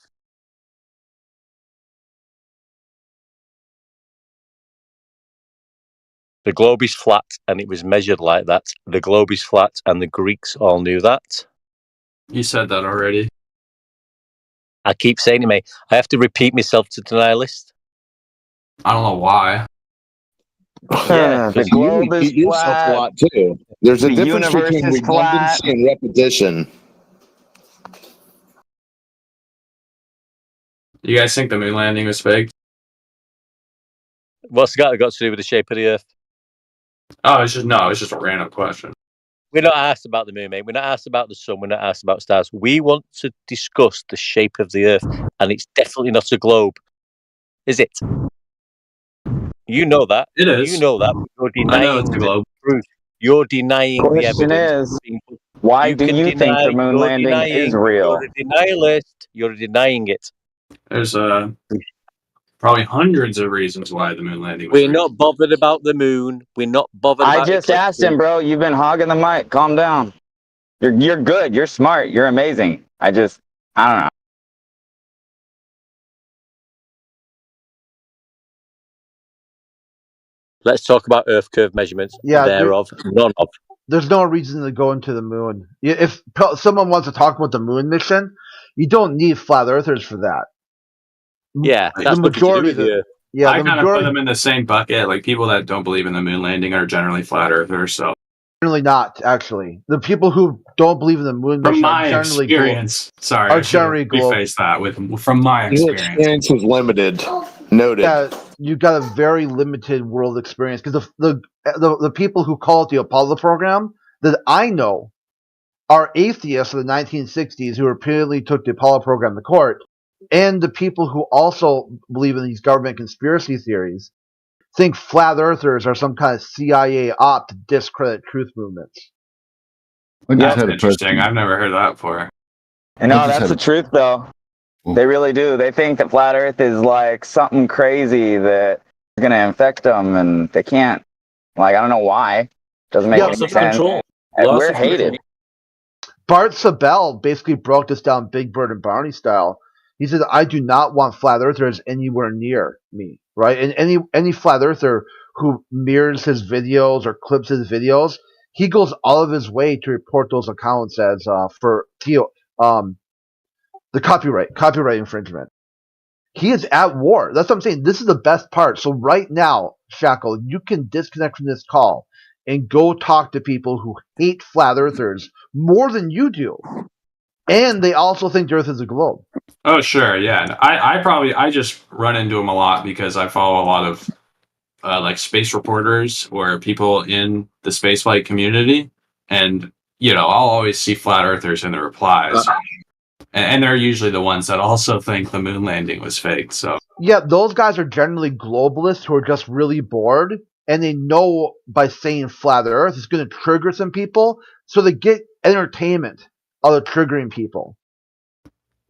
The globe is flat, and it was measured like that. The globe is flat, and the Greeks all knew that. You said that already. I keep saying it, mate. I have to repeat myself to denialist. I don't know why. Yeah, the globe is flat. A lot too. There's a difference between redundancy and repetition. You guys think the moon landing was fake? What's that got to do with the shape of the Earth? Oh, it's just a random question. We're not asked about the moon, mate. We're not asked about the sun. We're not asked about stars. We want to discuss the shape of the Earth, and it's definitely not a globe, is it? You know that. It is. You know that. You're I know denying it's a the globe. proof. You're denying the Question evidence. is, why do can you think deny- the moon you're landing denying- is real? You're a denialist. You're denying it. There's probably hundreds of reasons why the moon landing was We're real. not bothered about the moon. We're not bothered I about just asked him, bro. You've been hogging the mic. Calm down. You're good. You're smart. You're amazing. I don't know. Let's talk about Earth curve measurements. Yeah, thereof, none of. There's no reason to go into the moon. If someone wants to talk about the moon mission, you don't need flat earthers for that. Yeah, the that's majority of the I kind of put majority them in the same bucket. Like people that don't believe in the moon landing are generally flat earthers. So generally not actually. The people who don't believe in the moon from mission my are generally experience, sorry, are I should generally reface that with from my Your experience. experience was limited. Noted. Yeah, you got a very limited world experience because the people who call it the Apollo program that I know are atheists of the 1960s who repeatedly took the Apollo program to court, and the people who also believe in these government conspiracy theories think flat earthers are some kind of CIA op to discredit truth movements. That's interesting. I've never heard that before. And no, that's the truth, though. They really do. They think that flat Earth is like something crazy that is going to infect them, and they can't. Like, I don't know why. Doesn't make any sense. And we're hated. Bart Sabel basically broke this down Big Bird and Barney style. He said, I do not want flat earthers anywhere near me, right? And any flat earther who mirrors his videos or clips his videos, he goes all of his way to report those accounts as the copyright infringement. He is at war. That's what I'm saying. This is the best part. So right now, Shackle, you can disconnect from this call and go talk to people who hate flat earthers more than you do. And they also think the Earth is a globe. Oh, sure, yeah. I just run into them a lot because I follow a lot of like space reporters or people in the spaceflight community, and I'll always see flat earthers in the replies, and they're usually the ones that also think the moon landing was fake. So yeah, those guys are generally globalists who are just really bored, and they know by saying flat Earth is going to trigger some people, so they get entertainment out of triggering people.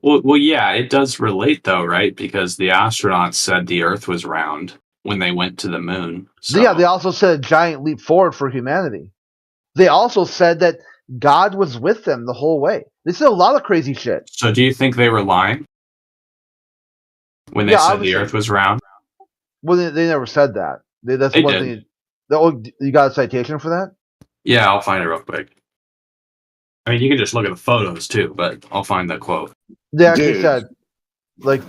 Well, yeah, it does relate though, right? Because the astronauts said the Earth was round when they went to the moon. So Yeah, they also said a giant leap forward for humanity. They also said that God was with them the whole way. They said a lot of crazy shit. So do you think they were lying when they said the Earth was round? Well, they never said that. That's They one did. thing. You got a citation for that? Yeah, I'll find it real quick. I mean, you can just look at the photos too, but I'll find that quote. They actually said, like,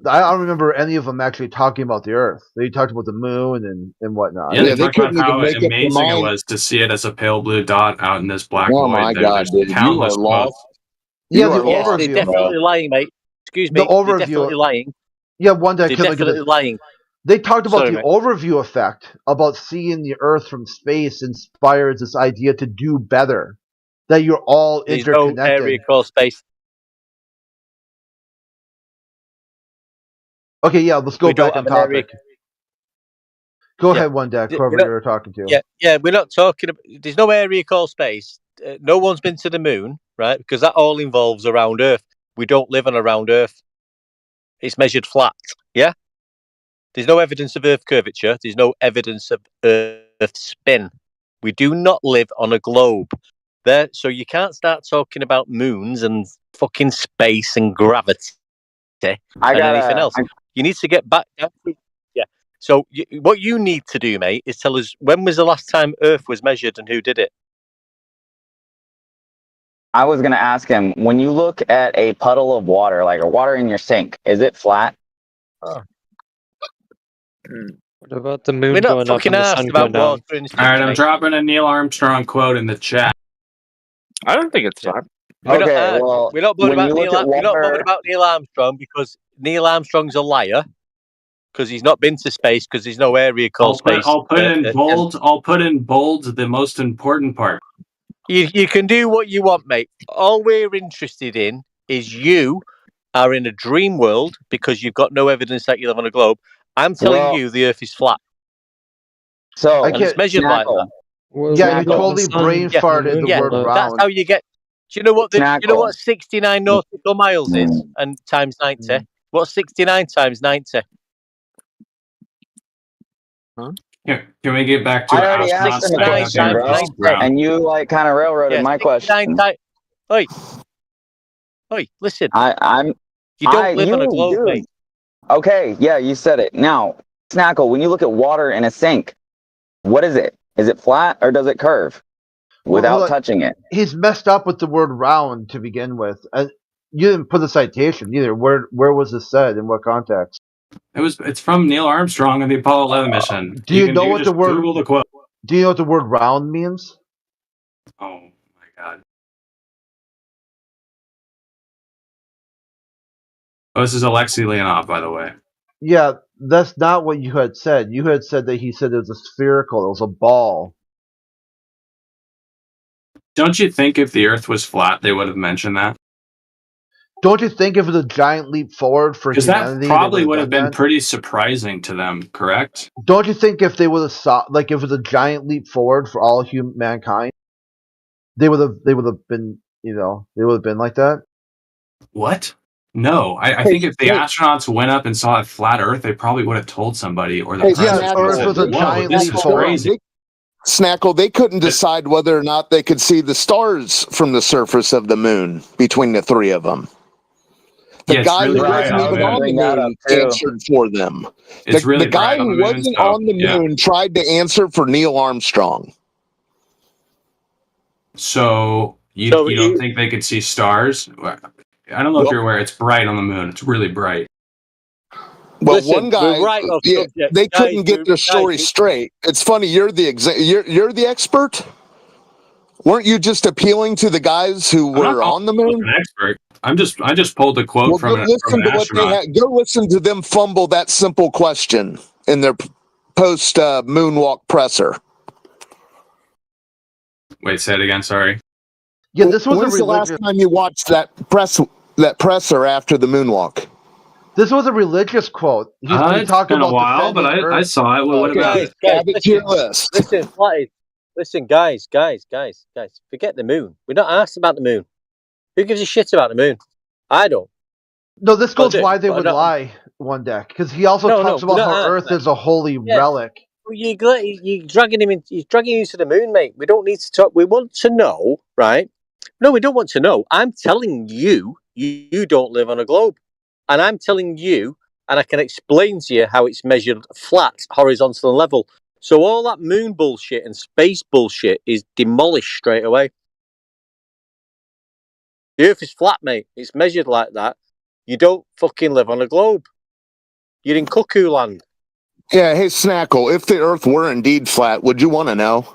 I don't remember any of them actually talking about the Earth. They talked about the moon and whatnot. Yeah, they talked about how amazing it was to see it as a pale blue dot out in this black Oh void. my There- God, there's dude, you countless are lost. quotes. Yeah, the Yes, overview. they're definitely lying, mate. Excuse me. The overview. They're definitely lying. Yeah, one day I They're couldn't look at definitely it. lying. They talked about Sorry, the mate. overview effect about seeing the Earth from space inspires this idea to do better. That you're all There's no interconnected. area called space. Okay, yeah, let's go We don't back on have an area- topic. Go Yeah. ahead, one deck, Yeah, whoever we're not- you're talking to. Yeah, we're not talking about. There's no area called space. No one's been to the moon, right? Because that all involves a round Earth. We don't live on a round Earth. It's measured flat. Yeah. There's no evidence of Earth curvature. There's no evidence of Earth spin. We do not live on a globe. There, so you can't start talking about moons and fucking space and gravity and anything else. You need to get back down. Yeah, So what you need to do, mate, is tell us when was the last time Earth was measured and who did it. I was going to ask him, when you look at a puddle of water, like a water in your sink, is it flat? Oh. What about the moon We're not going up fucking and the asked sun about going down? water in the All right, I'm mate. dropping a Neil Armstrong quote in the chat. I don't think it's flat. We're not, Okay, well, we're not bothered when you about look at We're not bothered water, about Neil Armstrong because Neil Armstrong's a liar because he's not been to space because there's no area called space. I'll put in bold the most important part. You can do what you want, mate. All we're interested in is you are in a dream world because you've got no evidence that you live on a globe. I'm telling you the Earth is flat. So and it's measured like that. Yeah, you totally brain farted the word round. That's how you get. Do you know what? Do you know what 69 nautical miles is? And times 90. What's 69 times 90? Here, can we get back to I already asked him a question, bro, and you like kind of railroaded my question. Oi, listen. I'm. You don't live on a globe, mate. Okay, yeah, you said it. Now, Snackle, when you look at water in a sink, what is it? Is it flat or does it curve without touching it? He's messed up with the word round to begin with. You didn't put the citation either. Where was this said? In what context? It's from Neil Armstrong and the Apollo 11 mission. Do you know what the word? Google the quote. Do you know what the word round means? Oh my god. Oh, this is Alexei Leonov, by the way. Yeah, that's not what you had said. You had said that he said it was a spherical. It was a ball. Don't you think if the Earth was flat, they would have mentioned that? Don't you think if it was a giant leap forward for Because humanity, that probably would have done been that? pretty surprising to them, correct? Don't you think if they would have saw, like, if it was a giant leap forward for all mankind, they would have been, they would have been like that? What? No, I think if the astronauts went up and saw a flat Earth, they probably would have told somebody, or the president would have said, "Whoa, this is crazy." Snackle, they couldn't decide whether or not they could see the stars from the surface of the moon between the three of them. The guy who wasn't even on the moon answered for them. The guy who wasn't on the moon tried to answer for Neil Armstrong. So you don't think they could see stars? I don't know if you're aware. It's bright on the moon. It's really bright. Well, Listen, one guy, they couldn't get their story straight. It's funny. You're the you're the expert. Weren't you just appealing to the guys who were on the moon? An expert. I just pulled a quote from an astronaut. Go listen to them fumble that simple question in their post moonwalk presser. Wait, say it again. Sorry. Yeah, this was When's the last time you watched that presser after the moonwalk? This was a religious quote. He's been It's talking been a about while, but I saw it. What about it? Listen, Flatty, listen, guys. Forget the moon. We're not asked about the moon. Who gives a shit about the moon? I don't. No, this goes I do, why they but would I don't- lie one deck, because he also No, talks no, about we're how not Earth is a holy Yeah. relic. Well, you're dragging him in. You're dragging you to the moon, mate. We don't need to talk. We want to know, right? No, we don't want to know. I'm telling you, you don't live on a globe, and I'm telling you, and I can explain to you how it's measured flat, horizontal, and level. So all that moon bullshit and space bullshit is demolished straight away. The Earth is flat, mate. It's measured like that. You don't fucking live on a globe. You're in cuckoo land. Yeah, hey Snackle, if the Earth were indeed flat, would you want to know?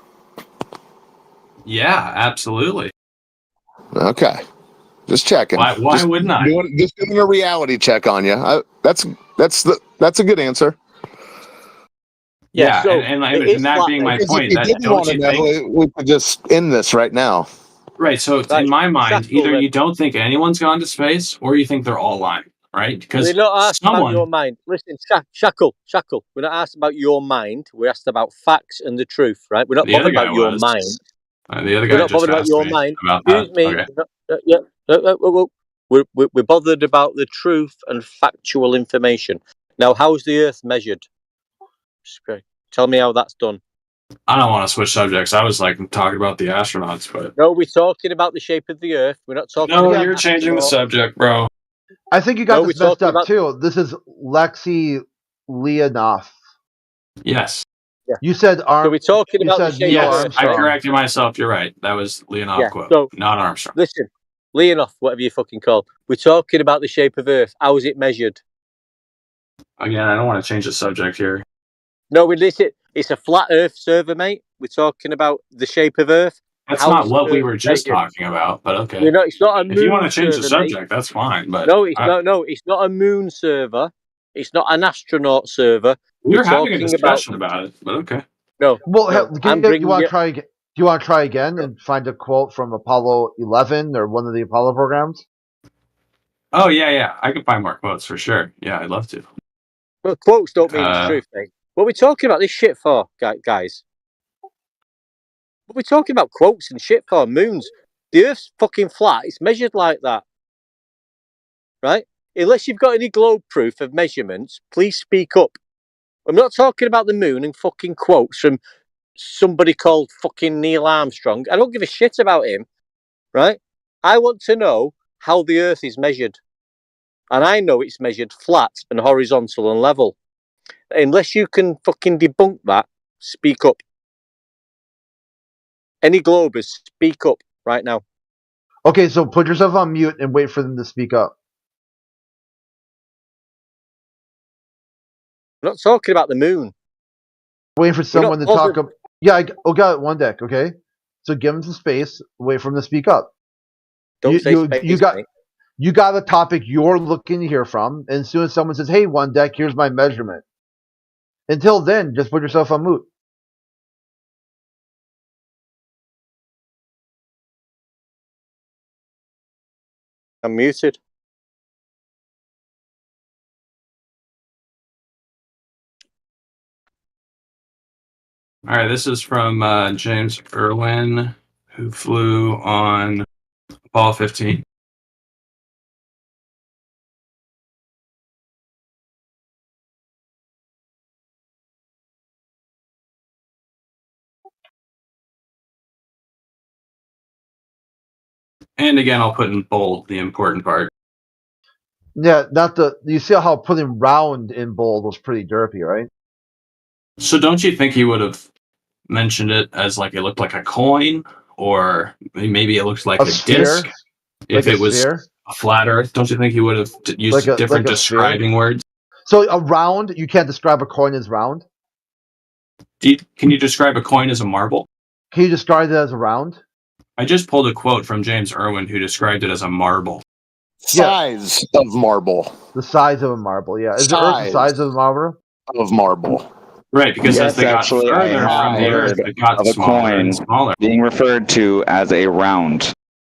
Yeah, absolutely. Okay, just checking. Why wouldn't I? Just doing a reality check on you. That's a good answer. Yeah, so and it is that flat, being my Because point, if you that didn't don't want to you know, think? we could just end this right now. Right. So in my mind, either you don't think anyone's gone to space, or you think they're all lying. Right? Because We're not asked about your someone. mind. Listen, Shackle. We're not asked about your mind. We're asked about facts and the truth, right? We're not The other bothered guy about your was. mind. The other We're guy not just bothered about asked your me mind. about that. Excuse me. Okay. We're bothered about the truth and factual information. Now, how's the Earth measured? Tell me how that's done. I don't want to switch subjects. I was like talking about the astronauts, but No, we're talking about the shape of the Earth. We're not talking no, about you're changing the subject, bro. I think you got No, this we're messed talking up about- too. This is Lexi Leonov. Yes. You said So we're talking you about the said shape Neil of Earth. Yes, I Armstrong. corrected myself. You're right. That was Leonov Yeah. quote, So not Armstrong. listen, Leonov, whatever you fucking call. We're talking about the shape of Earth. How is it measured? Again, I don't want to change the subject here. No, we listen. It's a flat Earth server, mate. We're talking about the shape of Earth. That's How not is what we Earth were just measured? talking about, but okay. We're not. It's not a moon If you want to change the server, mate. subject, that's fine. But No, it's not. No, it's not a moon server. It's not an astronaut server. we We're were having a talking discussion about it, but okay. No. Well, no, hell, I'm you bringing want it. to try? Do you want to try again and find a quote from Apollo 11 or one of the Apollo programs? Oh yeah. I can find more quotes for sure. Yeah, I'd love to. Well, quotes don't mean it's truth, mate. What are we talking about this shit for, guys? What are we talking about quotes and shit for? Moons. The Earth's fucking flat. It's measured like that. Right? Unless you've got any globe proof of measurements, please speak up. I'm not talking about the moon and fucking quotes from somebody called fucking Neil Armstrong. I don't give a shit about him. Right? I want to know how the Earth is measured. And I know it's measured flat and horizontal and level. Unless you can fucking debunk that, speak up. Any globers, speak up right now. Okay, so put yourself on mute and wait for them to speak up. I'm not talking about the moon. Waiting for someone to talk bothered. up. Yeah, I got one deck. Okay, so give them some space. Wait for them to speak up. Don't say space, mate. You got a topic you're looking to hear from, and as soon as someone says, "Hey, one deck, here's my measurement," until then, just put yourself on mute. I'm muted. All right, this is from James Irwin, who flew on Apollo 15. And again, I'll put in bold the important part. Yeah, not the. You see how putting round in bold was pretty derpy, right? So don't you think he would have mentioned it as like it looked like a coin, or maybe it looked like a sphere? disc? If Like a it was sphere? a flat Earth, don't you think he would have used different describing words? So a round, you can't describe a coin as round. Can you describe a coin as a marble? Can you describe it as a round? I just pulled a quote from James Irwin, who described it as a marble. Size of marble. The size of a marble, yeah. Is the Earth the size of a marble? Of marble. Right, because Yes, as they got actually, I further from the Earth, heard it got of a smaller coin and smaller. being referred to as a round.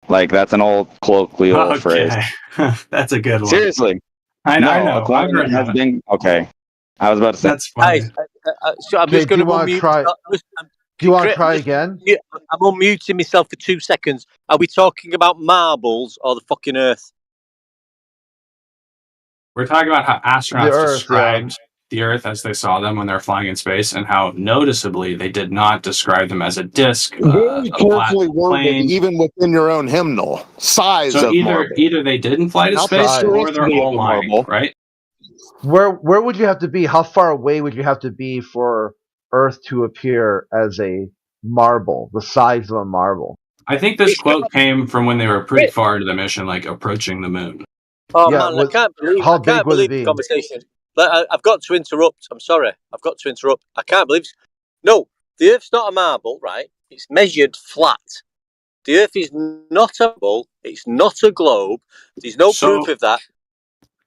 Like that's an old colloquial phrase. That's a good one. Seriously, I no, know. a coin I've heard has that. been okay. I was about to say That's funny. Guys, so I'm Okay, just going do to you wanna unmute. try- Do you want to try again? I'm unmuting myself for 2 seconds. Are we talking about marbles or the fucking Earth? We're talking about how astronauts Earth, described the Earth as they saw them when they're flying in space, and how noticeably they did not describe them as a disc, Very a flat carefully worded, plane. even within your own hymnal. Size So of marble. either they didn't fly to Not space, or they're historicity all of a lying, marble. right? Where would you have to be? How far away would you have to be for Earth to appear as a marble, the size of a marble? I think this quote came from when they were pretty far into the mission, like approaching the moon. Oh Yeah, man, I can't believe how I big can't would it believe the be? conversation. I've got to interrupt. I'm sorry. I've got to interrupt. I can't believe. No, the Earth's not a marble, right? It's measured flat. The Earth is not a ball. It's not a globe. There's no So- proof of that.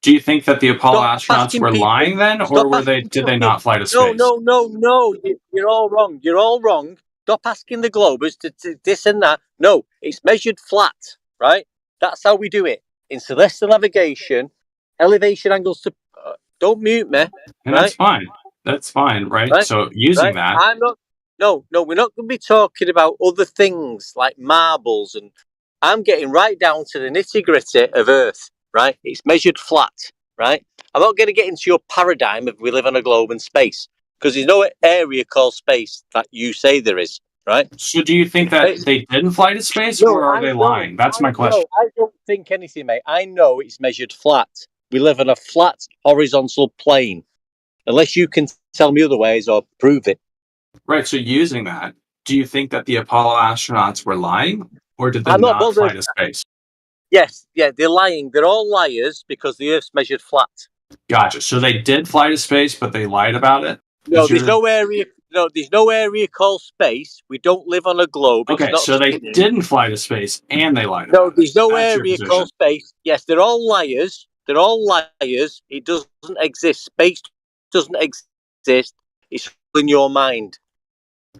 Do you think that the Apollo Stop astronauts asking were people- lying then, or stop were they? asking Did they fucking- not fly to space? No. You're all wrong. You're all wrong. Stop asking the globers to this and that. No, it's measured flat, right? That's how we do it in celestial navigation. Elevation angles to. Don't mute me. And right? that's fine. That's fine, right? Right, So using right? that, I'm not. No, we're not going to be talking about other things like marbles, and I'm getting right down to the nitty gritty of Earth. Right? It's measured flat. Right? I'm not going to get into your paradigm of we live on a globe and space, because there's no area called space that you say there is. Right? so do you think that they didn't fly to space, or are they lying? That's my question. No, I don't think anything, mate. I know it's measured flat. We live on a flat horizontal plane. unless you can tell me otherwise or prove it. Right. So using that, do you think that the Apollo astronauts were lying, or did they I'm not not fly bothered. to space? Yes, yeah, they're lying. They're all liars because the Earth's measured flat. Gotcha. So they did fly to space, but they lied about it. No, Is there's your- no area. No, there's no area called space. We don't live on a globe. It's Okay, not so they spinning. didn't fly to space and they lied No, about there's it. no That's your area position. called space. Yes, they're all liars. They're all liars. It doesn't exist. Space doesn't exist. It's in your mind.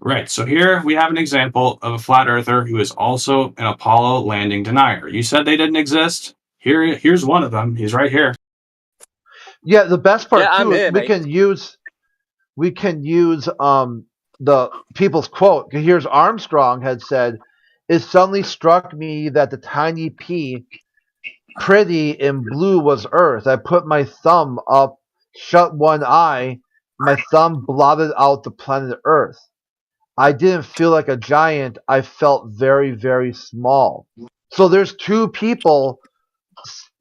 Right. So here we have an example of a flat earther who is also an Apollo landing denier. You said they didn't exist. Here's one of them. He's right here. Yeah, the best part Yeah, I'm too is here, we mate. can use the people's quote. Here's Armstrong had said, "It suddenly struck me that the tiny pea, pretty in blue, was Earth. I put my thumb up, shut one eye. My thumb blotted out the planet Earth. I didn't feel like a giant. I felt very, very small." So there's two people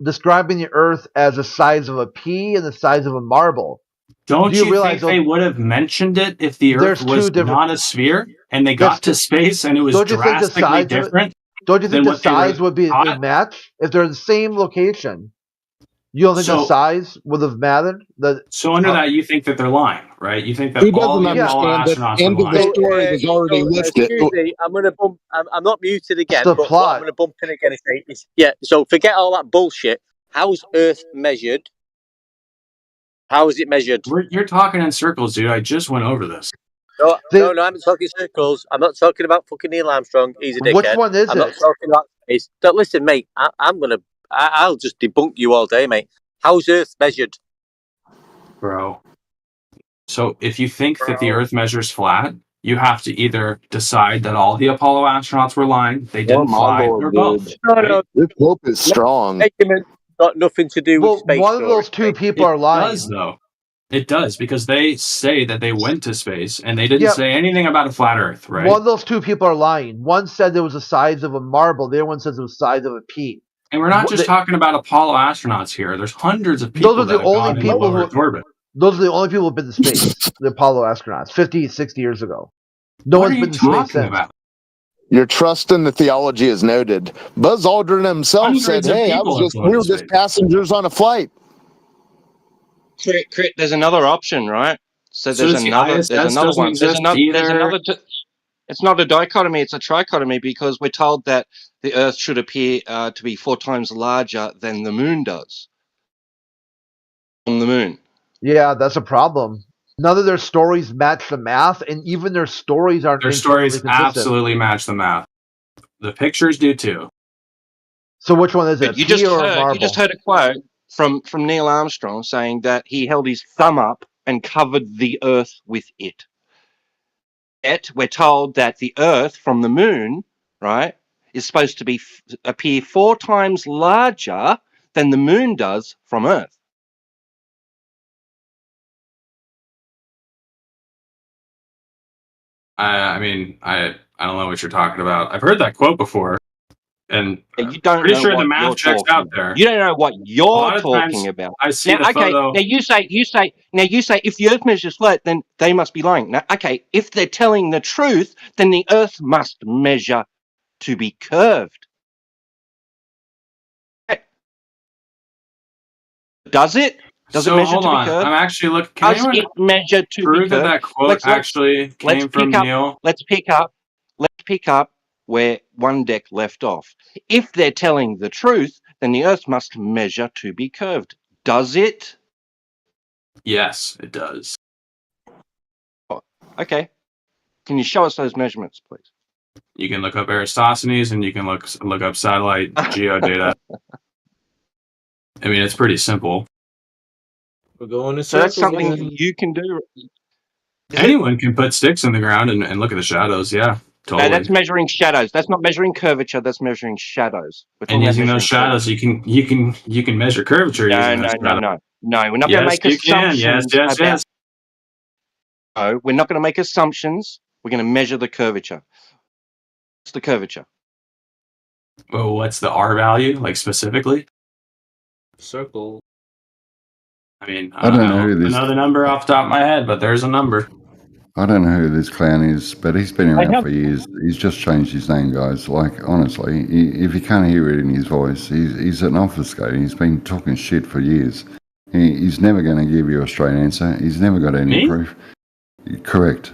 describing the Earth as the size of a pea and the size of a marble. Don't Do you, you realize think they would have mentioned it if the there's Earth two was different- not a sphere and they got to space and it was Don't you think the drastically size of it- different? Don't you think than the what they were size would taught? match if they're in the same location? You don't think the So- size would have mattered? So under that, you think that they're lying, right? You think that He all doesn't the Apollo understand that astronauts the end are of the lying. story was already listed. Excuse me, I'm going to bump. I'm not muted again, the but plot. what I'm going to bump in again is yeah. So forget all that bullshit. How's Earth measured? How is it measured? You're talking in circles, dude. I just went over this. No, I'm not talking circles. I'm not talking about fucking Neil Armstrong. He's a dickhead. Which one is I'm it? not talking about space. So listen, mate. I'll just debunk you all day, mate. How's Earth measured? Bro. So if you think that the Earth measures flat, you have to either decide that all the Apollo astronauts were lying, they didn't fly, or both. No. This hope is strong. Argument got nothing to do with space. one of story, those two mate. people are lying. It does, though. It does, because they say that they went to space, and they didn't Yeah. say anything about a flat Earth, right? One of those two people are lying. One said it was the size of a marble. The other one says it was the size of a pea. And we're not just talking about Apollo astronauts here. There's hundreds of people Those are that the have gone only into people low who. Earth orbit. Those are the only people who've been to space. The Apollo astronauts, 50, 60 years ago. No What one's are you been to space talking since. about? Your trust in the theology is noted. Buzz Aldrin himself Hundreds said, of "Hey, people have we were flown to just passengers on a flight." Crit, there's another option, right? So So there's does the another ISS one. doesn't exist There's either? another. It's not a dichotomy; it's a trichotomy because we're told that the Earth should appear to be 4 times larger than the Moon does. On the Moon. Yeah, that's a problem. None of their stories match the math, and even their stories aren't Their internally stories consistent. absolutely match the math. The pictures do too. So which one is it? You Pea just or a heard marble? you just heard a quote from Neil Armstrong saying that he held his thumb up and covered the Earth with it. Yet we're told that the Earth from the Moon, right, is supposed to be appear 4 times larger than the Moon does from Earth. I mean, I don't know what you're talking about. I've heard that quote before, and You don't pretty know sure what the math you're checks talking out about. there. You don't know what A you're lot of talking times about. I see Now, the okay, photo. now you say if the Earth measures flat, then they must be lying. Now, okay, if they're telling the truth, then the Earth must measure to be curved. Does it? Does it So measure hold to be on, curved? I'm actually looking. Can Does anyone it measure to be prove that curved? that quote Let's actually came from Neil? Let's pick up where one deck left off. If they're telling the truth, then the Earth must measure to be curved. Does it? Yes, it does. Okay. Can you show us those measurements, please? You can look up Eratosthenes, and you can look up satellite geodata. I mean, it's pretty simple. We're going to So that's circles something again. you can do. Anyone can put sticks in the ground and look at the shadows. Yeah, No, totally. that's measuring shadows. That's not measuring curvature. That's measuring shadows. We're talking And about using those measuring shadows, you can measure curvature No, using no, those no, shadows. no. No, we're not going Yes, to make you can. assumptions Yes, about. yes. No, we're not going to make assumptions. We're going to measure the curvature. What's the curvature? Well, what's the R value, like specifically? Circle. I mean, I don't know who this. know the number off the top of my head, but there's a number. I don't know who this clown is, but he's been I around have- for years. He's just changed his name, guys. Like, honestly, if you can't hear it in his voice, he's an obfuscator. He's been talking shit for years. He's never going to give you a straight answer. He's never got any Me? proof. Correct.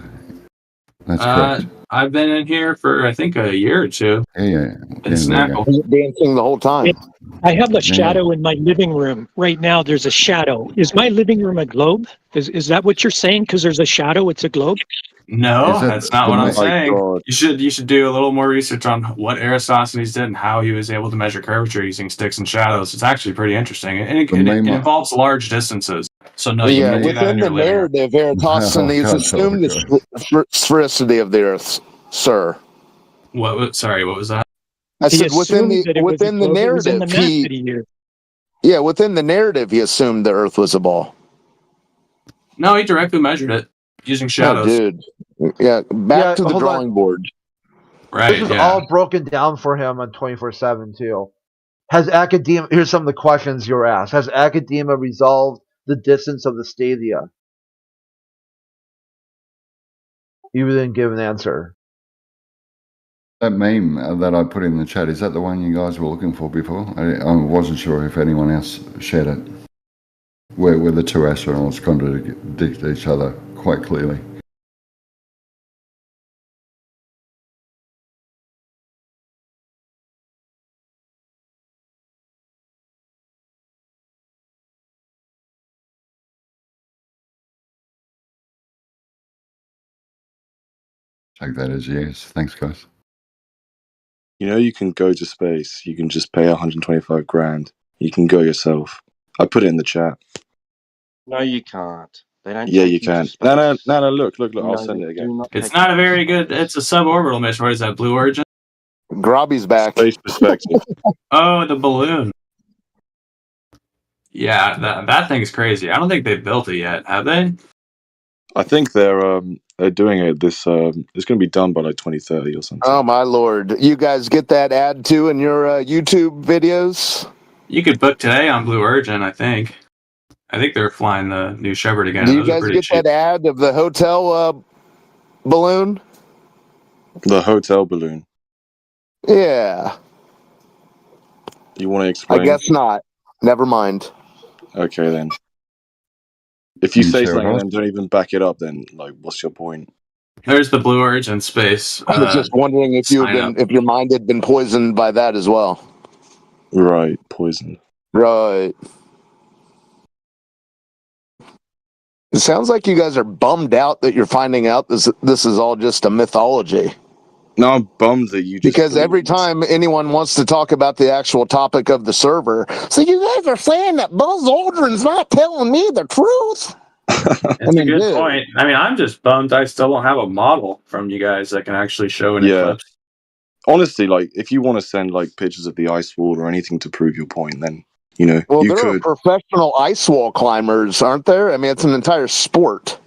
That's correct. I've been in here for I think a year or two. Yeah. It's there we go. Snackle. Dancing the whole time. I have a shadow in my living room. Right now, there's a shadow. Is my living room a globe? Is that what you're saying? Because there's a shadow, it's a globe? No, Is that that's not the what I'm my saying. God. You should do a little more research on what Eratosthenes did and how he was able to measure curvature using sticks and shadows. It's actually pretty interesting, and it involves large distances. So no, you Yeah, can't do that in within your the living room. narrative, Eratosthenes God, assumed God. the sphericity of the Earth, sir. Sorry, what was that? I He said within assumed that it was a within the globe. It was in narrative, the map that he used. yeah, within the narrative, he assumed the Earth was a ball. No, he directly measured it using Oh, shadows. dude. Yeah, back to the hold on. drawing board. Right. This is yeah. all broken down for him on 24/7 too. Has academia? Here's some of the questions you were asked. Has academia resolved the distance of the stadia? You didn't give an answer. That meme that I put in the chat, is that the one you guys were looking for before? I wasn't sure if anyone else shared it. Where the two astronauts contradict each other quite clearly. Take that as yes. Thanks, guys. You know, you can go to space. You can just pay 125 grand. You can go yourself. I put it in the chat. No, you can't. They don't. Yeah, take you to can. space. No. Look. No, I'll send they it do again. not It's take not you a to very space. good. It's a suborbital mission. What is that? Blue Origin? Grobby's back. Space perspective. Oh, the balloon. Yeah, that thing's crazy. I don't think they've built it yet, have they? I think they're doing it. It's going to be done by like 2030 or something. Oh my lord! You guys get that ad too in your YouTube videos? You could book today on Blue Origin, I think. I think they're flying the New Shepard again. Do you Those are guys pretty get cheap. that ad of the hotel balloon? The hotel balloon. Yeah. You want to explain? I guess not. Never mind. Okay then. If you Can you say share it something and off? then don't even back it up, then like, what's your point? There's the Blue Origin space. I was just wondering if if your mind had been poisoned by that as well. Right, poison. Right. It sounds like you guys are bummed out that you're finding out this is all just a mythology. No, I'm bummed that you just Because every time anyone wants to talk about the actual topic of the server, so you guys are saying that Buzz Aldrin's not telling me the truth. It's a good point. I mean, I'm just bummed I still don't have a model from you guys that can actually show an eclipse. Honestly, like, if you want to send like pictures of the ice wall or anything to prove your point, then you Well, you there could. are professional ice wall climbers, aren't there? I mean, it's an entire sport.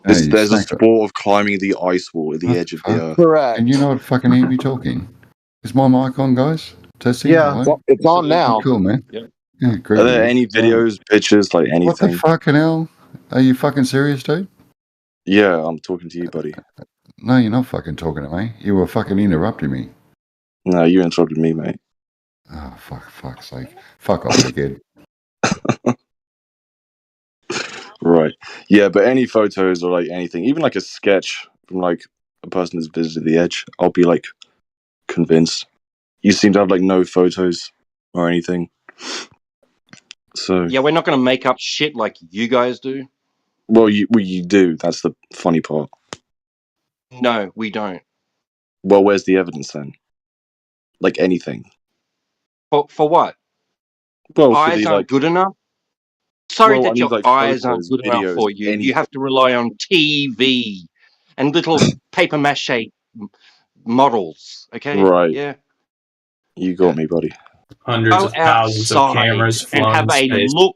There's a sport of climbing the ice wall at the edge of the earth. Correct. And you not fucking hear me talking? Is my mic on, guys? Testing? Yeah, Hello? it's on now. Cool, man. Yep. Yeah, great. Are there man. any videos, pictures, like What the anything? fucking hell? Are you fucking serious, dude? Yeah, I'm talking to you, buddy. No, you're not fucking talking to me. You were fucking interrupting me. No, you interrupted me, mate. Oh, fuck's sake. Fuck off, dickhead. Right. Yeah, but any photos or like anything, even like a sketch from like a person that's visited the edge, I'll be like convinced. You seem to have like no photos or anything. So Yeah, we're not going to make up shit like you guys do. well you do. That's the funny part. No, we don't. Well, where's the evidence then? Like anything. For what? Well, for Eyes the, aren't like- good enough. Sorry Well, I that mean, your like, eyes aren't photos, good enough videos, for you. You anything. have to rely on TV and little paper mache models. Okay. Right. Yeah. You got me, buddy. Hundreds Go of thousands of outside cameras and flown have in a space. look.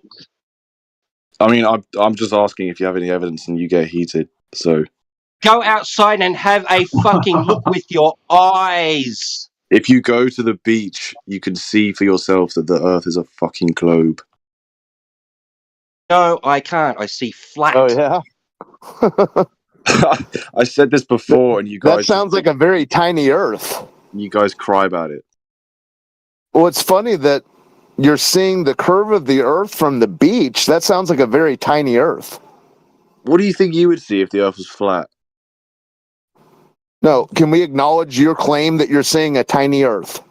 I mean, I'm just asking if you have any evidence and you get heated. So Go outside and have a fucking look with your eyes. if you go to the beach, you can see for yourself that the Earth is a fucking globe. No, I can't. I see flat. Oh yeah. I said this before, and you That guys sounds like a very tiny Earth. you guys cry about it. Well, it's funny that you're seeing the curve of the Earth from the beach. That sounds like a very tiny Earth. What do you think you would see if the Earth was flat? No, can we acknowledge your claim that you're seeing a tiny Earth?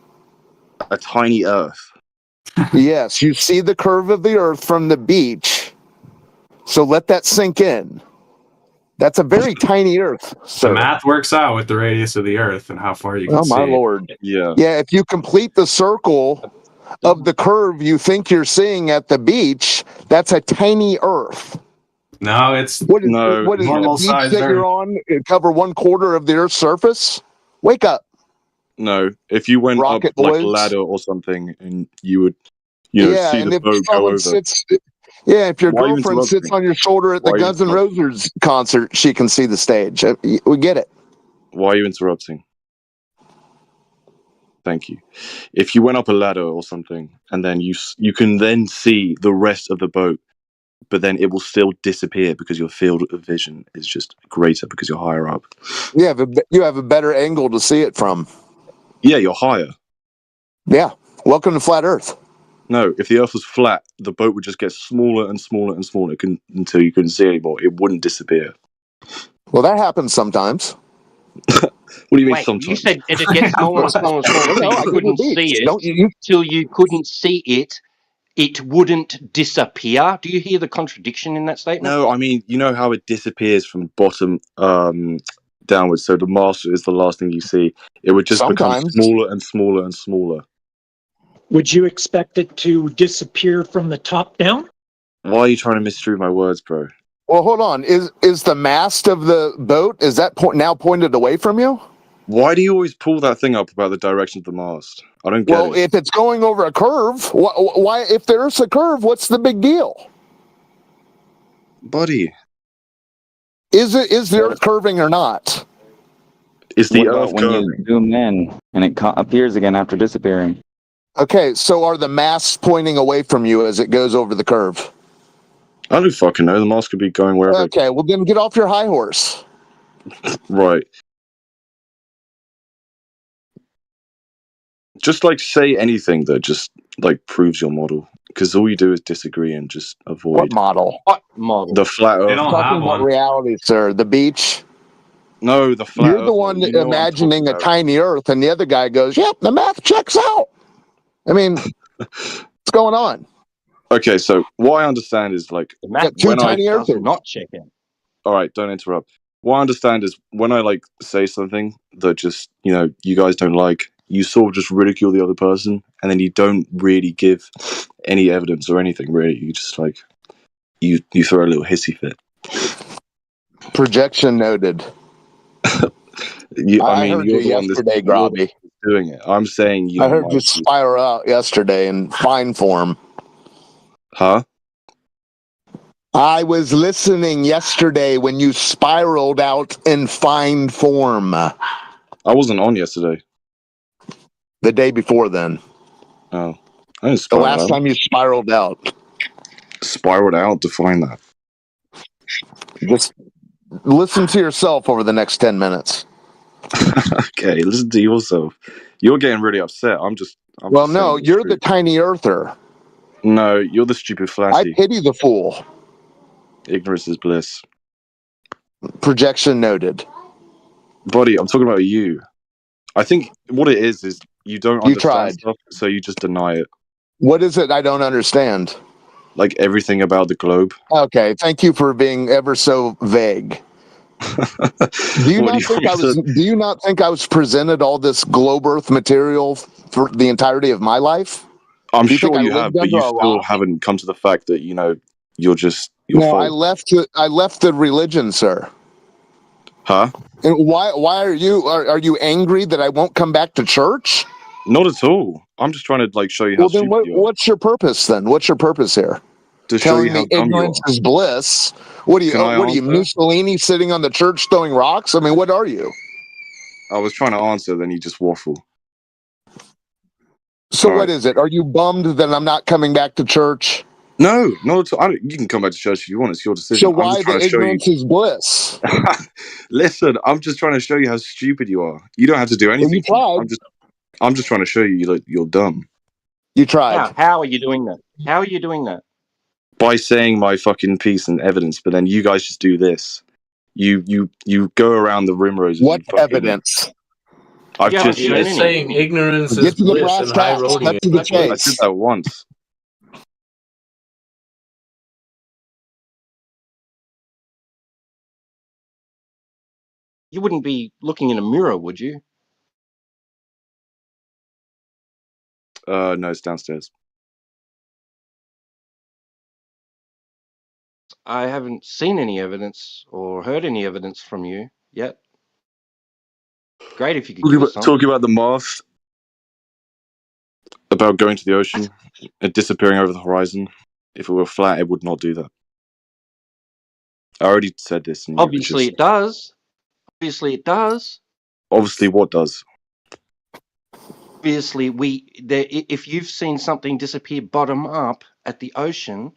A tiny Earth. Yes, you see the curve of the Earth from the beach. So let that sink in. That's a very tiny Earth, sir. The math works out with the radius of the Earth and how far you can Oh see. my lord. Yeah. Yeah, if you complete the circle of the curve you think you're seeing at the beach, that's a tiny Earth. No, it's What is no what is normal the beach size that Earth. you're on cover 1/4 of the Earth's surface? Wake up. No. If you went Rocket up like a boys. ladder or something, and you would, see and the if boat go someone over. sits if your Why are you girlfriend sits interrupting? on your shoulder at the Why are you Guns N' Roses concert, she can see the stage. We get it. Why are you interrupting? Thank you. If you went up a ladder or something, and then you can then see the rest of the boat, but then it will still disappear because your field of vision is just greater because you're higher up. You have a better angle to see it from. Yeah, you're higher. Yeah. Welcome to Flat Earth. No, if the Earth was flat, the boat would just get smaller and smaller and smaller until you couldn't see anymore. It wouldn't disappear. Well, that happens sometimes. What do you mean Wait, sometimes? you said it'd get smaller and smaller and smaller No, until I you give couldn't you beats. see it. Don't you? Till you couldn't see it, it wouldn't disappear. Do you hear the contradiction in that statement? No, I mean, you know how it disappears from bottom downwards, so the mast is the last thing you see. It would just become Sometimes. smaller and smaller and smaller. Would you expect it to disappear from the top down? Why are you trying to misconstrue my words, bro? Well, hold on. Is the mast of the boat, is that now pointed away from you? Why do you always pull that thing up about the direction of the mast? I don't get Well, it. if it's going over a curve, why? If there's a curve, what's the big deal? Buddy. Is the Earth curving or not? Is the What about Earth when curving? you zoom in and it appears again after disappearing? Okay, so are the masts pointing away from you as it goes over the curve? I don't fucking know. The mast could be going wherever. Okay, well then get off your high horse. Right. Just like say anything that just like proves your model, because all you do is disagree and just avoid. What model? What model? The flat Earth. Talking about reality, sir. The beach. No, the flat. You're the Earth, one you know what I'm imagining a talking about. tiny Earth, and the other guy goes, "Yep, the math checks out." I mean, what's going on? Okay, so what I understand is like The math two when tiny does Earthers. not check in. all right, don't interrupt. What I understand is when I like say something that just you guys don't like, you sort of just ridicule the other person, and then you don't really give any evidence or anything. Really, you just like you throw a little hissy fit. Projection noted. I heard you yesterday, Grobby. Doing it. I'm saying I heard you spiral out yesterday in fine form. Huh? I was listening yesterday when you spiraled out in fine form. I wasn't on yesterday. The day before then. Oh. I didn't The spiral last out. time you spiraled out. Spiraled out? Define that. Just listen to yourself over the next 10 minutes. Okay, listen to yourself. You're getting really upset. I'm Well, just no, saying you're the the tiny earther. No, you're the stupid I flatty. pity the fool. Ignorance is bliss. Projection noted. Buddy, I'm talking about you. I think what it is you don't You understand tried. stuff, so you just deny it. What is it I don't understand? Like everything about the globe. Okay, thank you for being ever so vague. Do you not think I was presented all this globe Earth material for the entirety of my life? I'm Do you think sure I you lived have, but under you a still rock? haven't come to the fact that you're just No, false. I left the religion, sir. Huh? And why are you angry that I won't come back to church? Not at all. I'm just trying to show you how Well, then stupid you are. what's your purpose then? What's your purpose here? To show Telling you how me dumb you ignorance are. is bliss. What are you? Can I What are you, answer? Mussolini sitting on the church throwing rocks? I mean, what are you? I was trying to answer, then you just waffle. So All what right. is it? Are you bummed that I'm not coming back to church? No, not at all. You can come back to church if you want. It's your decision. So I'm why just trying the to show you. ignorance is bliss? Listen, I'm just trying to show you how stupid you are. You don't have to do Well, anything. you tried. I'm just trying to show you like you're dumb You tried. How are you doing that? How are you doing that? by saying my fucking piece and evidence, but then you guys just do this. You go around the rimrose. What evidence? I've You just haven't shown It's any. saying ignorance Get is to the bliss brass and high tacks. roading Cut it. to the That's what I it did chase. that once. You wouldn't be looking in a mirror, would you? No, it's downstairs. I haven't seen any evidence or heard any evidence from you yet. Great if you could give us some. Talking about the Mars, about going to the ocean and disappearing over the horizon. If it were flat, it would not do that. I already said this. And Obviously it does. Obviously it does. Obviously, what does? Obviously, if you've seen something disappear bottom up at the ocean,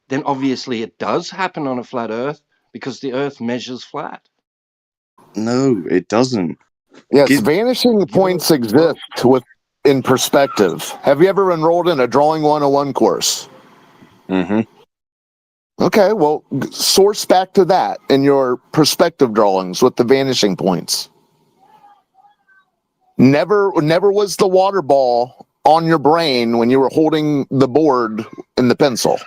then obviously it does happen on a flat Earth because the Earth measures flat. No, it doesn't. Yes, vanishing points exist in perspective. Have you ever enrolled in a Drawing 101 course? Mm-hmm. Okay, well, source back to that in your perspective drawings with the vanishing points. Never was the water ball on your brain when you were holding the board and the pencil.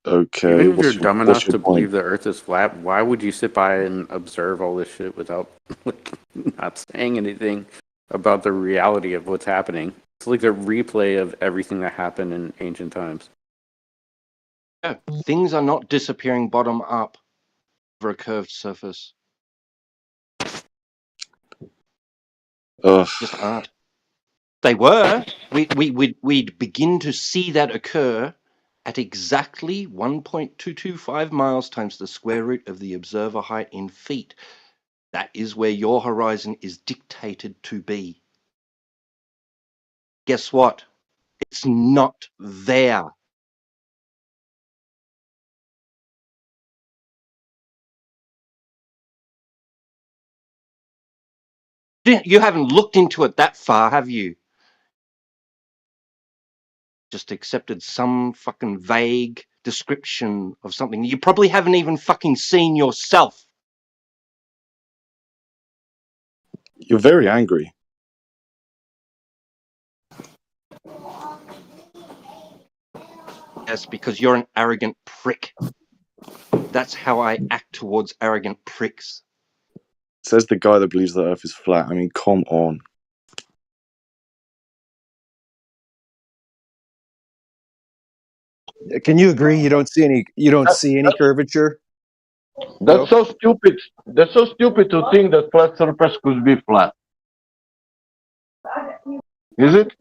Okay. Even if you're dumb enough to believe the Earth is flat, why would you sit by and observe all this shit without not saying anything about the reality of what's happening? It's like a replay of everything that happened in ancient times. Yeah, things are not disappearing bottom up over a curved surface. Just aren't. They were. We'd begin to see that occur at exactly 1.225 miles times the square root of the observer height in feet. That is where your horizon is dictated to be. Guess what? It's not there. You haven't looked into it that far, have you? Just accepted some fucking vague description of something you probably haven't even fucking seen yourself. You're very angry. Yes, because you're an arrogant prick. That's how I act towards arrogant pricks. Says the guy that believes the Earth is flat. I mean, come on. Can you agree you don't see any curvature? That's so stupid. That's so stupid to think that flat surface could be flat. Is it?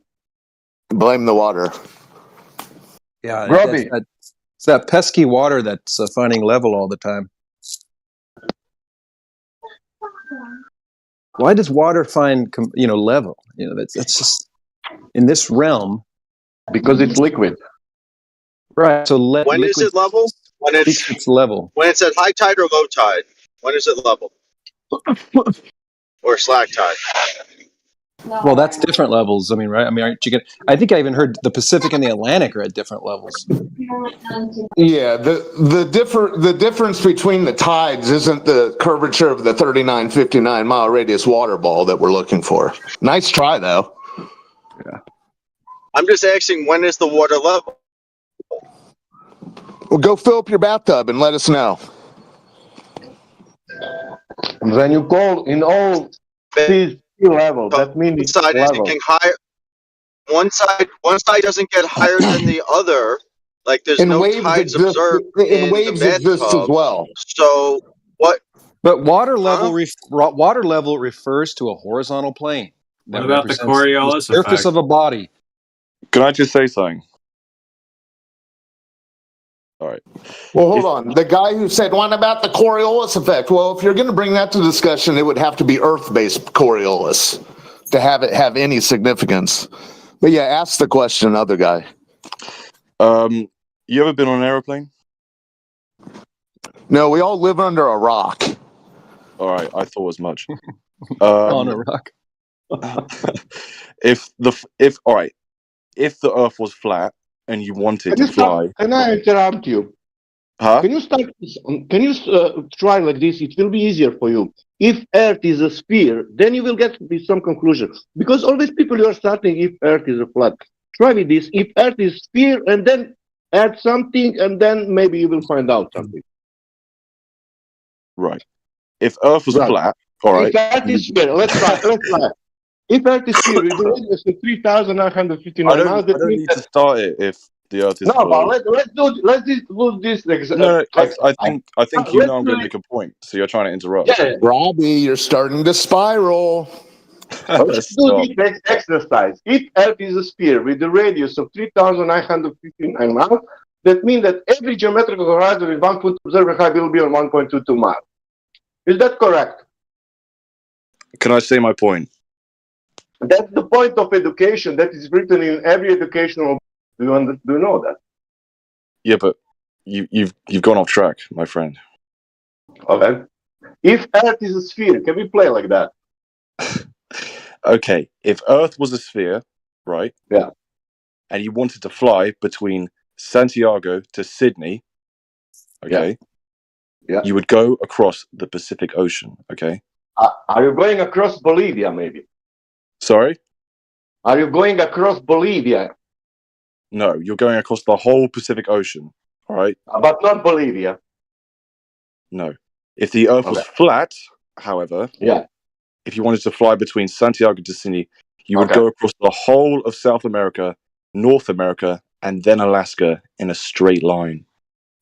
Blame the water. Yeah, Robbie. it's that pesky water that's finding level all the time. Why does water find level? That's just in this realm because it's liquid. Right. So when is it level? When it's level. When it's at high tide or low tide? When is it level? Or slack tide? Well, that's different levels. I mean, right? I mean, aren't you gonna? I think I even heard the Pacific and the Atlantic are at different levels. Yeah, the difference between the tides isn't the curvature of the 3959 mile radius water ball that we're looking for. Nice try though. Yeah. I'm just asking, when is the water level? Well, go fill up your bathtub and let us know. When you call in all sea level, that means it's Side is level. getting higher. One side doesn't get higher than the other. Like there's And no waves tides exist, observed and in waves the exist as bathtub. well. So what? But water level refers to a horizontal plane. What that about the represents Coriolis the surface effect? of a body. Can I just say something? All right. Well, hold on. The guy who said, what about the Coriolis effect? Well, if you're going to bring that to discussion, it would have to be Earth-based Coriolis to have it have any significance. But yeah, ask the question, other guy. You ever been on an aeroplane? No, we all live under a rock. All right, I thought as much. On a rock. If the Earth was flat and you wanted to fly, Can I interrupt you? huh? Can you start? Can you try like this? It will be easier for you. If Earth is a sphere, then you will get with some conclusion. Because all these people you are starting, if Earth is a flat, try with this. If Earth is sphere, and then add something, and then maybe you will find out something. Right. If Earth was flat, all right. If Earth is sphere, let's try. Let's try. If Earth is sphere, with the radius of 3,959 I miles, don't need to start it if the Earth is no, flat. but let's do this. No, I think you know I'm going to let's make a point, so you're trying to interrupt. Yeah. Robbie, you're starting to spiral. Let's do this exercise. If Earth is a sphere with the radius of 3,959 miles, that means that every geometrical horizon with 1 foot observer height will be on 1.22 miles. Is that correct? Can I say my point? That's the point of education that is written in every educational. Do you know that? Yeah, but you've gone off track, my friend. Okay. If Earth is a sphere, can we play like that? Okay, if Earth was a sphere, right? Yeah. And you wanted to fly between Santiago to Sydney, okay? Yeah. You would go across the Pacific Ocean, okay? Are you going across Bolivia, maybe? Sorry? Are you going across Bolivia? No, you're going across the whole Pacific Ocean, all right? But not Bolivia. No. If the Earth was flat, however, yeah, if you wanted to fly between Santiago to Sydney, you would go across the whole of South America, North America, and then Alaska in a straight line.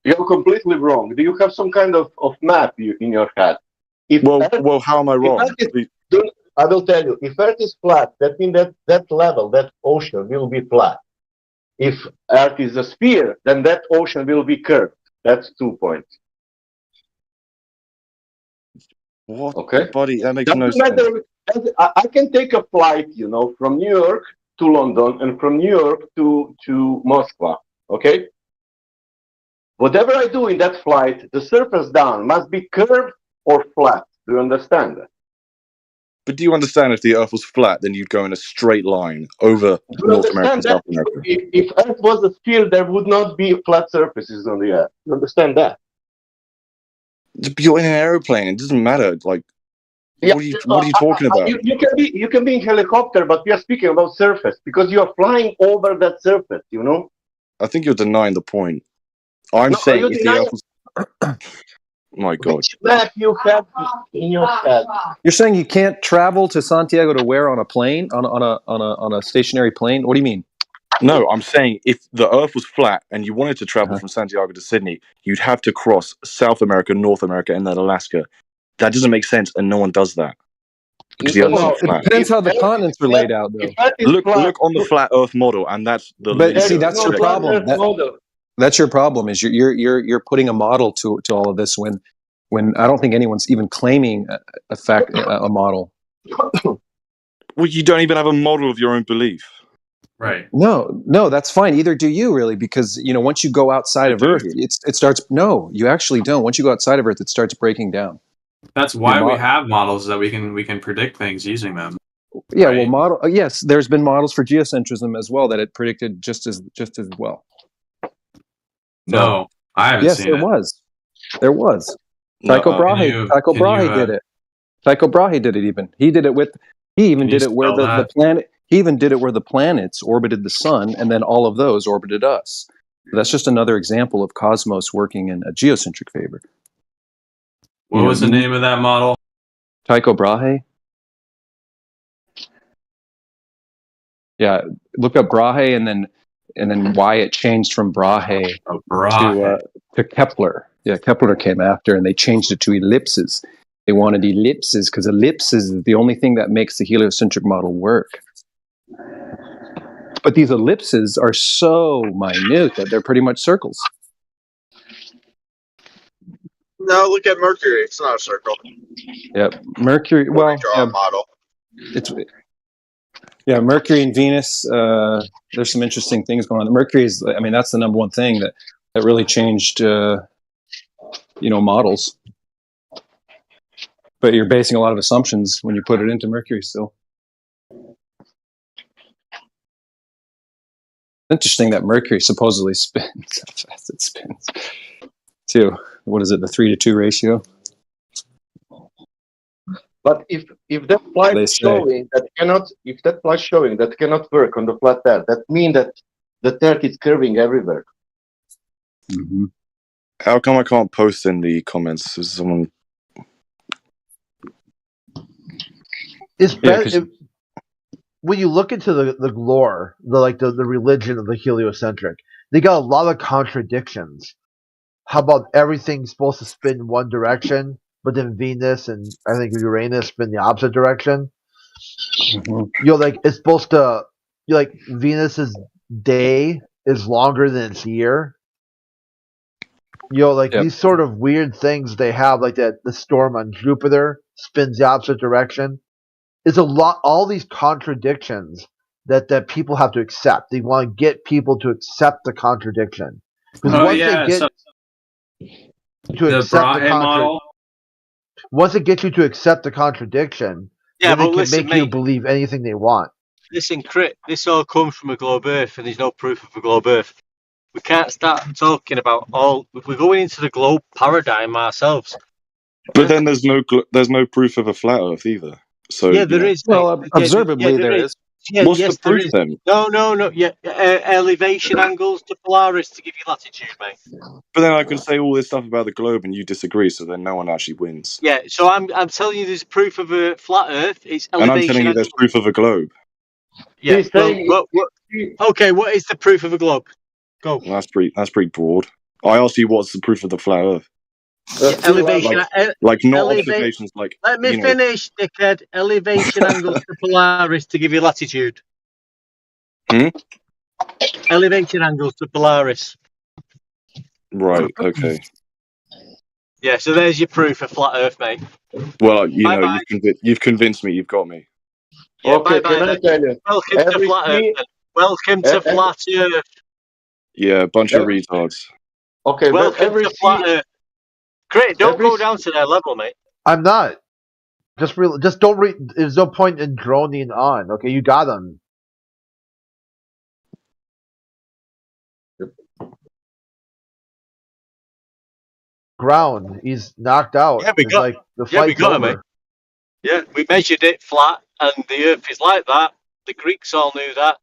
You're completely wrong. Do you have some kind of map in your head? Well, how am I wrong? I will tell you. If Earth is flat, that means that level, that ocean will be flat. If Earth is a sphere, then that ocean will be curved. That's 2 points. What? Okay, buddy, that makes doesn't no sense. matter. I can take a flight, from New York to London and from New York to Moscow. Okay. Whatever I do in that flight, the surface down must be curved or flat. Do you understand that? But do you understand if the Earth was flat, then you'd go in a straight line over North America and South America? If Earth was a sphere, there would not be flat surfaces on the Earth. You understand that? You're in an aeroplane. It doesn't matter. Like, what are you talking about? You can be in helicopter, but we are speaking about surface because you are flying over that surface. I think you're denying the point. I'm saying if the Earth was... My God. Which map you have in your head? You're saying you can't travel to Santiago to where on a plane, on a stationary plane? What do you mean? No, I'm saying if the Earth was flat and you wanted to travel from Santiago to Sydney, you'd have to cross South America, North America, and then Alaska. That doesn't make sense, and no one does that. Because the Earth is flat. It depends how the continents are laid out, though. Look on the flat Earth model, and that's the. But see, that's your problem. That's your problem. Is you're putting a model to all of this when I don't think anyone's even claiming a model. Well, you don't even have a model of your own belief. Right. No, that's fine. Either do you really, because once you go outside of Earth, it starts. No, you actually don't. Once you go outside of Earth, it starts breaking down. That's why we have models that we can predict things using them. Yeah, well, yes, there's been models for geocentrism as well that it predicted just as well. No, I haven't seen it. Yes, there was. Tycho Brahe did it. Tycho Brahe did it even. He did it with. He even did it where the planet. He even did it where the planets orbited the sun, and then all of those orbited us. That's just another example of cosmos working in a geocentric favor. What was the name of that model? Tycho Brahe. Yeah, look up Brahe and then why it changed from Brahe to Kepler. Yeah, Kepler came after, and they changed it to ellipses. They wanted ellipses because ellipses is the only thing that makes the heliocentric model work. But these ellipses are so minute that they're pretty much circles. No, look at Mercury. It's not a circle. Yep, Mercury. Well, draw a model. It's Yeah, Mercury and Venus. There's some interesting things going on. The Mercury is, I mean, that's the number one thing that really changed, models. But you're basing a lot of assumptions when you put it into Mercury still. Interesting that Mercury supposedly spins. How fast it spins. Too. What is it? The 3-to-2 ratio. But if that flight is showing that cannot work on the flat Earth, that means that the Earth is curving everywhere. Mm-hmm. How come I can't post in the comments? Is someone? It's better when you look into the lore, the religion of the heliocentric. They got a lot of contradictions. How about everything's supposed to spin in one direction, but then Venus and I think Uranus spin the opposite direction? Mm-hmm. It's supposed to. Venus's day is longer than its year. These sort of weird things they have, like that the storm on Jupiter spins the opposite direction. It's a lot. All these contradictions that people have to accept. They want to get people to accept the contradiction. Because once it gets you to accept the contradiction, then they can make you believe anything they want. Listen, Crit, this all comes from a globe Earth, and there's no proof of a globe Earth. We can't start talking about if we're going into the globe paradigm ourselves. But then there's no proof of a flat Earth either. So there is. Well, observably there is. Yeah, what's the proof then? No. Yeah, elevation angles to Polaris to give you latitude, mate. But then I can say all this stuff about the globe and you disagree, so then no one actually wins. Yeah, so I'm telling you there's proof of a flat Earth. It's elevation. And I'm telling you there's proof of a globe. Yeah. Okay, what is the proof of a globe? Go. That's pretty broad. I asked you what's the proof of the flat Earth. Elevation, like not observations. Like let me finish, dickhead. Elevation angles to Polaris to give you latitude. Elevation angles to Polaris. Right. Okay. Yeah. So there's your proof of flat Earth, mate. Well, you've convinced me. You've got me. Yeah, okay. Can I tell you? Welcome to flat Earth. Welcome to flat Earth. Yeah, a bunch of retards. Okay. Welcome to flat Earth. Great, don't go down to their level, mate. I'm not. Just don't read. There's no point in droning on. Okay, you got them. Ground. He's knocked out. Yeah, we got him, mate. Yeah, we measured it flat, and the Earth is like that. The Greeks all knew that.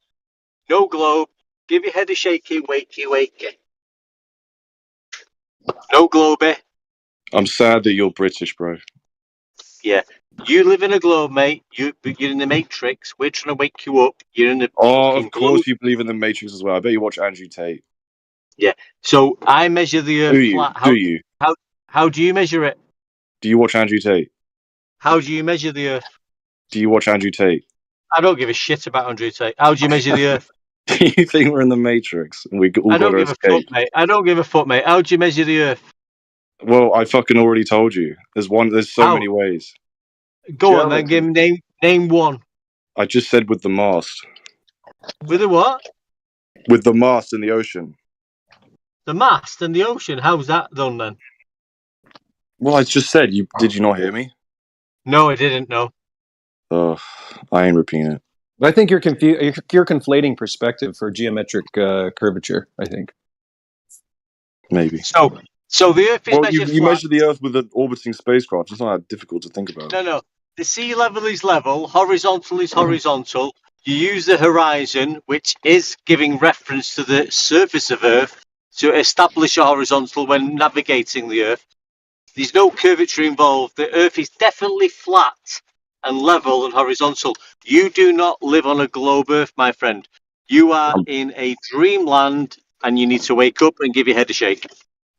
No globe. Give your head a shaky, wakey, wakey. No globe, eh? I'm sad that you're British, bro. Yeah. You live in a globe, mate. You're in the Matrix. We're trying to wake you up. You're in the. Oh, of course you believe in the Matrix as well. I bet you watch Andrew Tate. Yeah. So I measure the Earth flat. How do you measure it? Do you watch Andrew Tate? How do you measure the Earth? Do you watch Andrew Tate? I don't give a shit about Andrew Tate. How do you measure the Earth? Do you think we're in the Matrix and we all got to escape? Fuck, mate. I don't give a fuck, mate. How do you measure the Earth? Well, I fucking already told you. There's so many ways. Go on then, name one. I just said with the mast. With the what? With the mast in the ocean. The mast in the ocean? How's that done then? Well, I just said, did you not hear me? No, I didn't, no. I ain't repeating it. I think you're confused. You're conflating perspective for geometric curvature, I think. Maybe. So the Earth is measured you measure the Earth with an orbiting spacecraft. It's not that difficult to think about. No. The sea level is level. Horizontal is horizontal. You use the horizon, which is giving reference to the surface of Earth, to establish a horizontal when navigating the Earth. There's no curvature involved. The Earth is definitely flat and level and horizontal. You do not live on a globe Earth, my friend. You are in a dreamland, and you need to wake up and give your head a shake.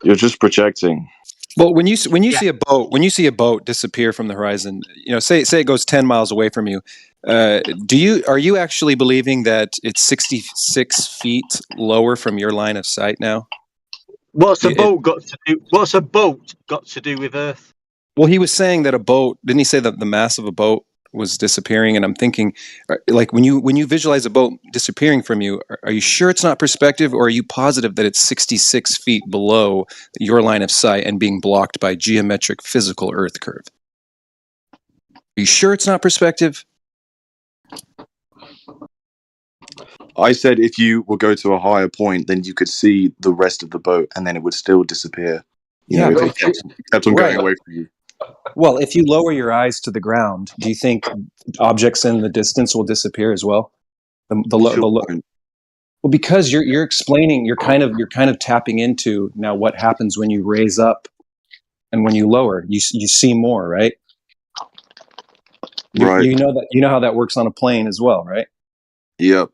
You're just projecting. Well, when you see a boat disappear from the horizon, say it goes 10 miles away from you, are you actually believing that it's 66 feet lower from your line of sight now? What's a boat got to do with Earth? Well, he was saying that didn't he say that the mass of a boat was disappearing, and I'm thinking, like when you visualize a boat disappearing from you, are you sure it's not perspective, or are you positive that it's 66 feet below your line of sight and being blocked by geometric physical Earth curve? Are you sure it's not perspective? I said if you would go to a higher point, then you could see the rest of the boat, and then it would still disappear. You know, if it kept on going away from you. Well, if you lower your eyes to the ground, do you think objects in the distance will disappear as well? Well, because you're explaining, you're kind of tapping into now what happens when you raise up and when you lower. You see more, right? Right. You know how that works on a plane as well, right? Yep.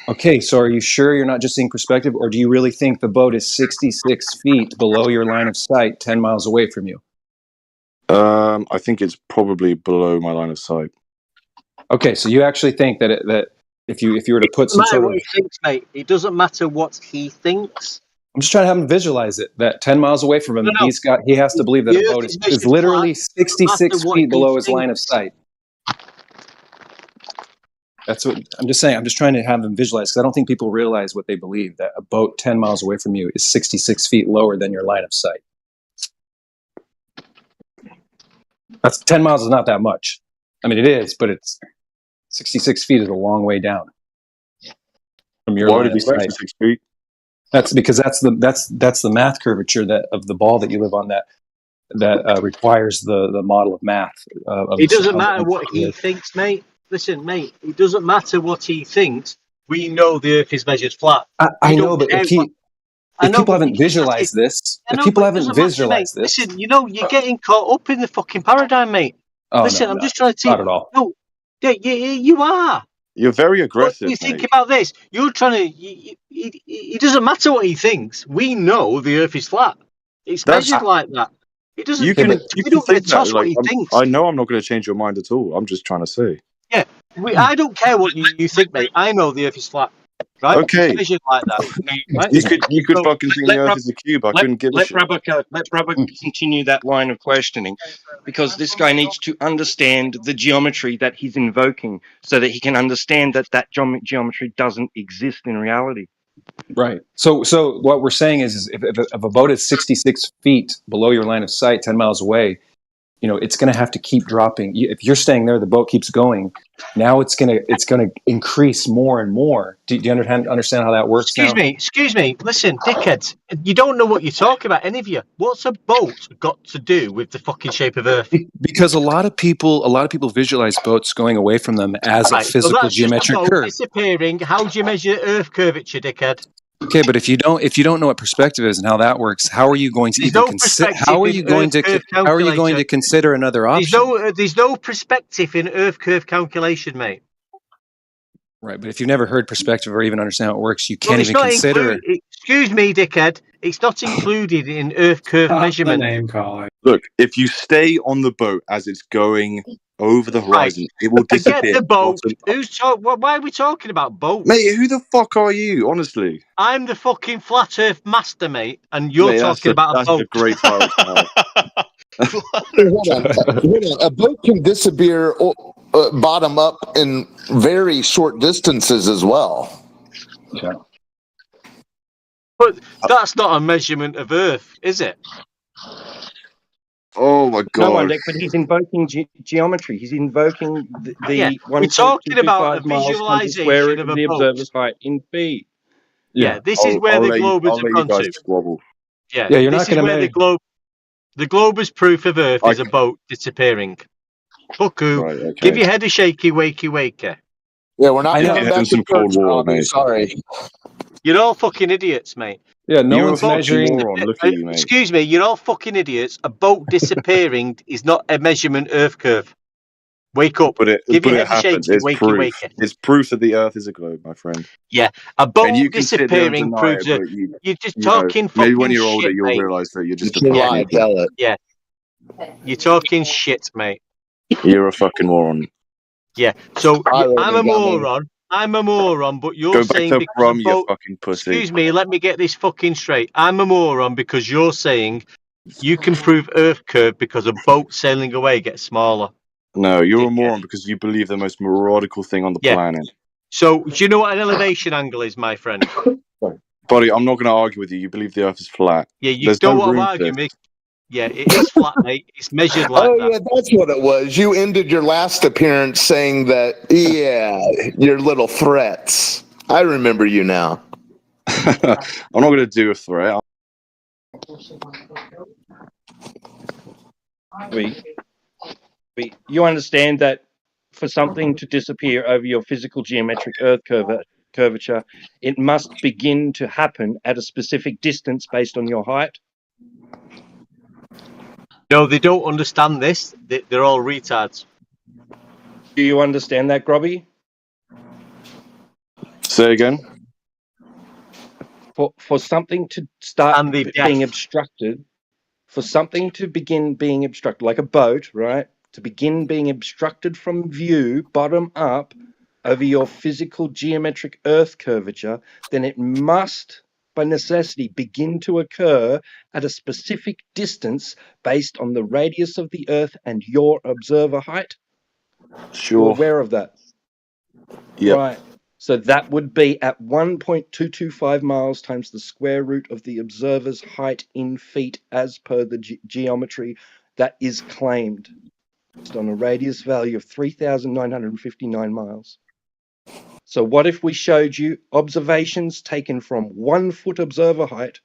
Okay, so are you sure you're not just seeing perspective, or do you really think the boat is 66 feet below your line of sight, 10 miles away from you? I think it's probably below my line of sight. Okay, so you actually think that if you were to put some sort of, what he thinks, mate. It doesn't matter what he thinks. I'm just trying to have him visualize it. That 10 miles away from him, he has to believe that a boat is literally 66 feet below his line of sight. That's what I'm just saying. I'm just trying to have them visualize, because I don't think people realize what they believe, that a boat 10 miles away from you is 66 feet lower than your line of sight. That's 10 miles is not that much. I mean, it is, but it's 66 feet is a long way down from your line of sight. 66 feet? That's because that's the math curvature of the ball that you live on that requires the model of math. It doesn't matter what he thinks, mate. Listen, mate, it doesn't matter what he thinks. We know the Earth is measured flat. I know, but if people haven't visualized this, listen, you know, you're getting caught up in the fucking paradigm, mate. Oh, listen, no, I'm just trying to teach. not at all. No, yeah, you are. You're very aggressive. What do you think about this? You're trying to. It doesn't matter what he thinks. We know the Earth is flat. It's measured like that. It doesn't. You can don't think toss that. what Like, he thinks. I know I'm not going to change your mind at all. I'm just trying to say. Yeah, I don't care what you think, mate. I know the Earth is flat. Right? Okay. It's measured like that. Right? You could fucking think the Earth is a cube. I couldn't give a shit. Let Brabber continue that line of questioning, because this guy needs to understand the geometry that he's invoking, so that he can understand that geometry doesn't exist in reality. Right. So what we're saying is if a boat is 66 feet below your line of sight, 10 miles away, you know, it's going to have to keep dropping. If you're staying there, the boat keeps going. Now it's going to increase more and more. Do you understand how that works? Excuse me. Listen, dickheads, you don't know what you're talking about, any of you. What's a boat got to do with the fucking shape of Earth? Because a lot of people visualize boats going away from them as a physical geometric curve. Disappearing. How do you measure Earth curvature, dickhead? Okay, but if you don't know what perspective is and how that works, how are you going to even consider? How are you going to consider another option? There's no perspective in Earth curve calculation, mate. Right, but if you've never heard perspective or even understand how it works, you can't even consider. Excuse me, dickhead. It's not included in Earth curve measurement. Look, if you stay on the boat as it's going over the horizon, it will disappear. Forget the boat. Why are we talking about boats? Mate, who the fuck are you, honestly? I'm the fucking flat Earth master, mate, and you're talking about a boat. That's a great title. A boat can disappear bottom up in very short distances as well. Yeah. But that's not a measurement of Earth, is it? Oh my god! No, Alec, but he's invoking geometry. He's invoking the we're talking about a visualization of a the boat. observer's height in feet. Yeah, this is where the globers have gone to. Squabble. Yeah, you're this not is where the glober's proof of Earth is a boat disappearing. Cuckoo, Right, okay. give your head a shaky, wakey. Yeah, we're not getting back to Cold War, mate. Sorry. You're all fucking idiots, mate. Yeah, no one's measuring. Look at you, mate. Excuse me, you're all fucking idiots. A boat disappearing is not a measurement Earth curve. Wake up. Give your head a shake. Wakey. It's proof that the Earth is a globe, my friend. Yeah, a boat And you can sit there and disappearing deny proves it, that but you're just talking fucking maybe when you're older, shit, you'll mate. realise that you're just You a lie, tell it. Yeah, you're talking shit, mate. You're a fucking moron. Yeah, so I I'm a moron. I'm a moron, but you're Go back saying to because Brum, a you boat... fucking pussy. Excuse me, let me get this fucking straight. I'm a moron because you're saying you can prove Earth curve because a boat sailing away gets smaller. No, you're a moron because you believe the most methodical thing on the Yeah. planet. So, do you know what an elevation angle is, my friend? Buddy, I'm not going to argue with you. You believe the Earth is flat. Yeah, you There's don't no want to room argue for me. Yeah, it is flat, mate. It's measured like Oh, that. yeah, that's what it was. You ended your last appearance saying that, yeah, your little threats. I remember you now. I'm not going to do a threat. You understand that for something to disappear over your physical geometric Earth curvature, it must begin to happen at a specific distance based on your height? No, they don't understand this. They're all retards. Do you understand that, Grobby? Say again? For something to start And the being obstructed, for something to begin being obstructed, like a boat, right? To begin being obstructed from view, bottom up, over your physical geometric Earth curvature, then it must, by necessity, begin to occur at a specific distance based on the radius of the Earth and your observer height? Sure. You're aware of that? Yep. Right. So that would be at 1.225 miles times the square root of the observer's height in feet as per the geometry that is claimed, based on a radius value of 3,959 miles. So what if we showed you observations taken from 1 foot observer height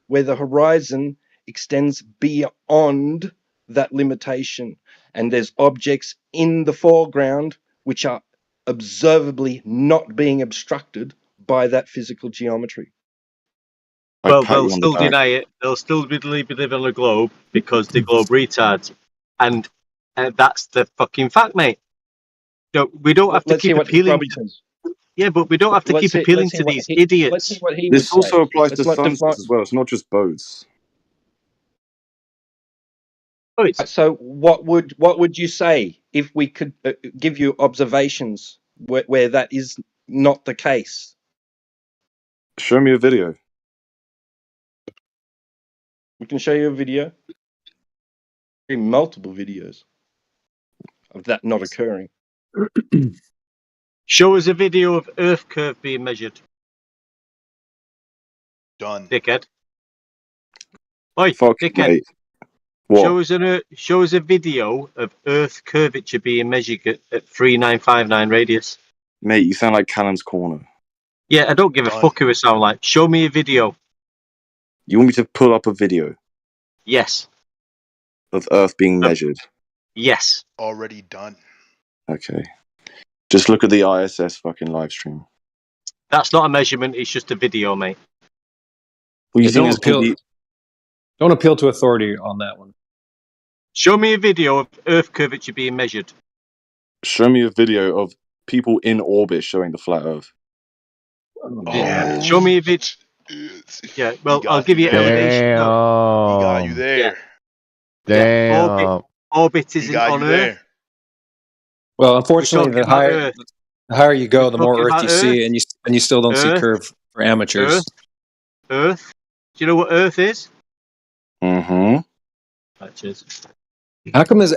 where the horizon extends beyond that limitation, and there's objects in the foreground which are observably not being obstructed by that physical geometry? Well, they'll still deny it. They'll still believe we live on a globe because the globe retards, and that's the fucking fact, mate. No, we don't have to Let's keep hear what appealing. Grobby says. Yeah, but we don't have to keep appealing to these idiots. Let's see what he This would say. also applies Let's to not define. sunsets as well. It's not just boats. So what would you say if we could give you observations where that is not the case? Show me a video. We can show you a video. Multiple videos of that not occurring. Show us a video of Earth curve being measured. Done. Dickhead. Oi, Fuck, dickhead. mate. What? Show us a video of Earth curvature being measured at 3959 radius. Mate, you sound like Callum's Corner. Yeah, I don't give a fuck who it sound like. Show me a video. You want me to pull up a video Yes. of Earth being measured? Yes. Already done. Okay. Just look at the ISS fucking live stream. That's not a measurement, it's just a video, mate. Well, you Yeah, think don't it's gonna appeal- be... Don't appeal to authority on that one. Show me a video of Earth curvature being measured. Show me a video of people in orbit showing the flat Earth. Yeah. Show me a video. Yeah, well, I'll give you elevation. No. He got you there. Yeah. Orbit He isn't got on you Earth. there. Well, unfortunately, We're the talking about higher Earth. the higher you go, We're the more talking Earth about you see, Earth. and you still don't see Earth. curve for amateurs. Earth. Do you know what Earth is? Mm-hmm.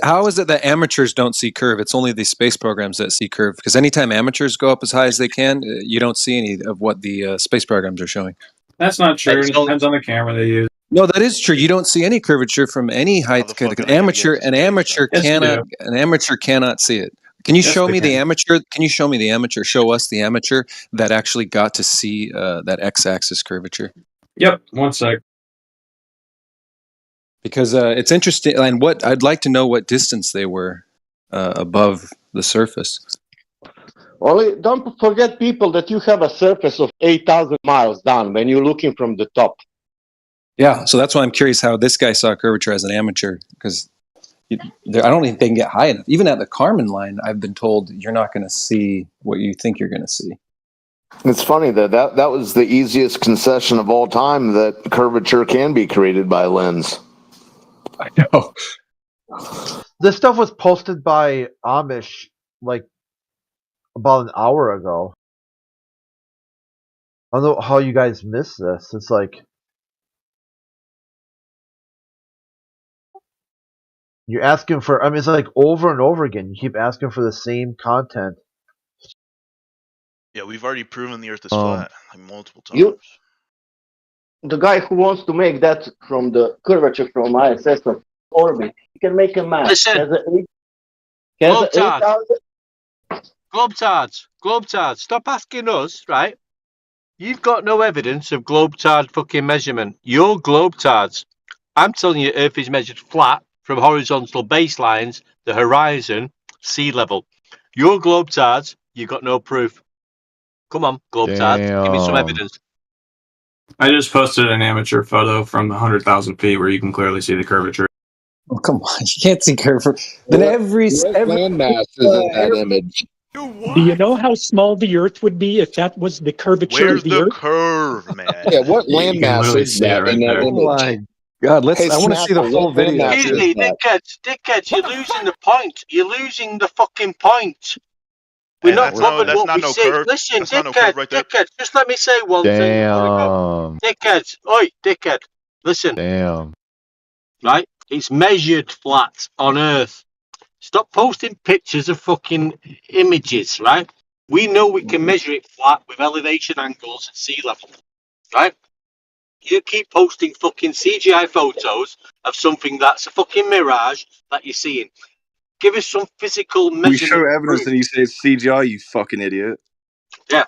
How is it that amateurs don't see curve? It's only these space programs that see curve. Because anytime amateurs go up as high as they can, you don't see any of what the space programs are showing. That's not true. It depends on the camera they use. No, that is true. You don't see any curvature from any height. An amateur cannot see it. Can you Yes, show they me the can. amateur? Can you show me the amateur? Show us the amateur that actually got to see that x-axis curvature. Yep. 1 sec. Because it's interesting, and what I'd like to know what distance they were above the surface. Only don't forget, people, that you have a surface of 8,000 miles down when you're looking from the top. Yeah, so that's why I'm curious how this guy saw curvature as an amateur, because I don't think they can get high enough. Even at the Kármán line, I've been told you're not going to see what you think you're going to see. It's funny that was the easiest concession of all time, that curvature can be created by lens. I know. This stuff was posted by Amish like about an hour ago. I don't know how you guys missed this. It's like You're asking for. I mean, it's like over and over again. You keep asking for the same content. Yeah, we've already proven the Earth is flat like multiple times. The guy who wants to make that from the curvature from ISS of orbit, he can make a map. Listen, Globetards, stop asking us, right? You've got no evidence of globetard fucking measurement. You're globetards. I'm telling you, Earth is measured flat from horizontal baselines, the horizon, sea level. You're globetards. You've got no proof. Come on, globetards, give me some evidence. I just posted an amateur photo from 100,000 feet where you can clearly see the curvature. Oh, come on, you can't see curvature. Then every landmass is in that image. Do you know how small the Earth would be if that was the curvature Where's of the the Earth? curve, man? Yeah, what You can landmass literally is see it that right in that there. image? Oh my God, let's. Hey, I want to see the Snapple, full what video. landmass Excuse is me, that? dickheads, you're losing the point. You're losing the fucking point. We're Hey, not that's not, covered that's what not we no see. curve. Listen, That's not no curve right there. dickheads, just let me say one thing before we go. Dickheads, oi, dickhead, listen. Right? It's measured flat on Earth. Stop posting pictures of fucking images, right? We know we can measure it flat with elevation angles at sea level, right? You keep posting fucking CGI photos of something that's a fucking mirage that you're seeing. Give us some physical measurement. We show evidence proof. and you say it's CGI, you fucking idiot. Yeah.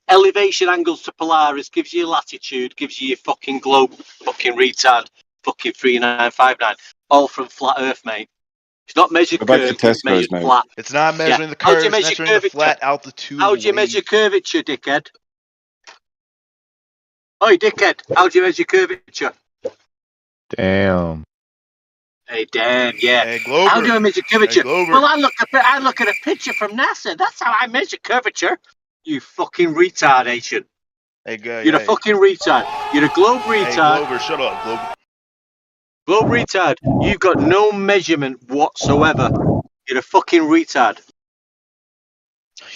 Elevation angles to Polaris gives you latitude, gives you your fucking globe, fucking retard, fucking 3959. All from flat Earth, mate. It's not measured Go back to curved, it's Tesco's, measured mate. flat. It's not measuring the How do curve, you it's measure measuring the curvature? flat altitude. How do you measure curvature, dickhead? Oi, dickhead, how do you measure curvature? Damn. Hey, damn, yeah. Hey, Glober. How do I measure curvature? Hey, Glober. Well, I look at a picture from NASA. That's how I measure curvature. You fucking retardation. Hey, guy. You're a fucking retard. You're a globe Hey, retard. Glober, shut up, Glober. Globe retard. You've got no measurement whatsoever. You're a fucking retard.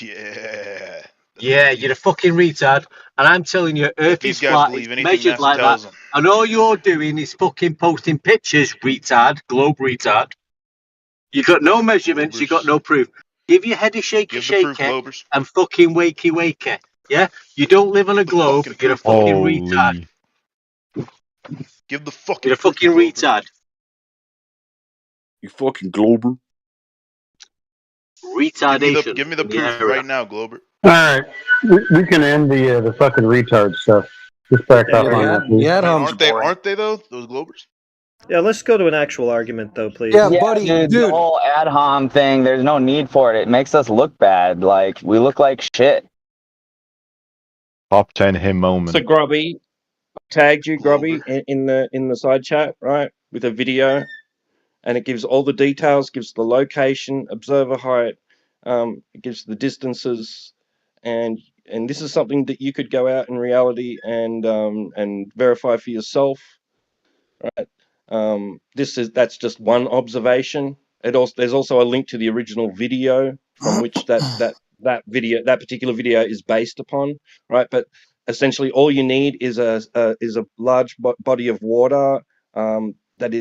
Yeah. Yeah, you're a fucking retard. And I'm telling you, Earth These is guys flat. believe It's anything measured NASA like tells that. them. And all you're doing is fucking posting pictures, retard, globe retard. You got no measurements, you got no proof. Give your head a shaky Give the proof, shaky Globers. and fucking wakey wakey. Yeah? You don't live on a globe, you're a fucking retard. Give the fucking You're a fucking Glober. retard. You fucking Glober. Retardation. Give me the in proof area. right now, Glober. All right, we can end the fucking retard stuff. Just back off on that, please. Aren't they though? Those Globers? Yeah, let's go to an actual argument though, please. Yeah, dude, the whole ad hom thing, there's no need for it. It makes us look bad. Like, we look like shit. Top 10 him moment. So Grubby, tagged you, Grubby, in the side chat, right, with a video, and it gives all the details, gives the location, observer height, it gives the distances, and this is something that you could go out in reality and verify for yourself, right? That's just one observation. There's also a link to the original video from which that particular video is based upon, right? But essentially, all you need is a large body of water that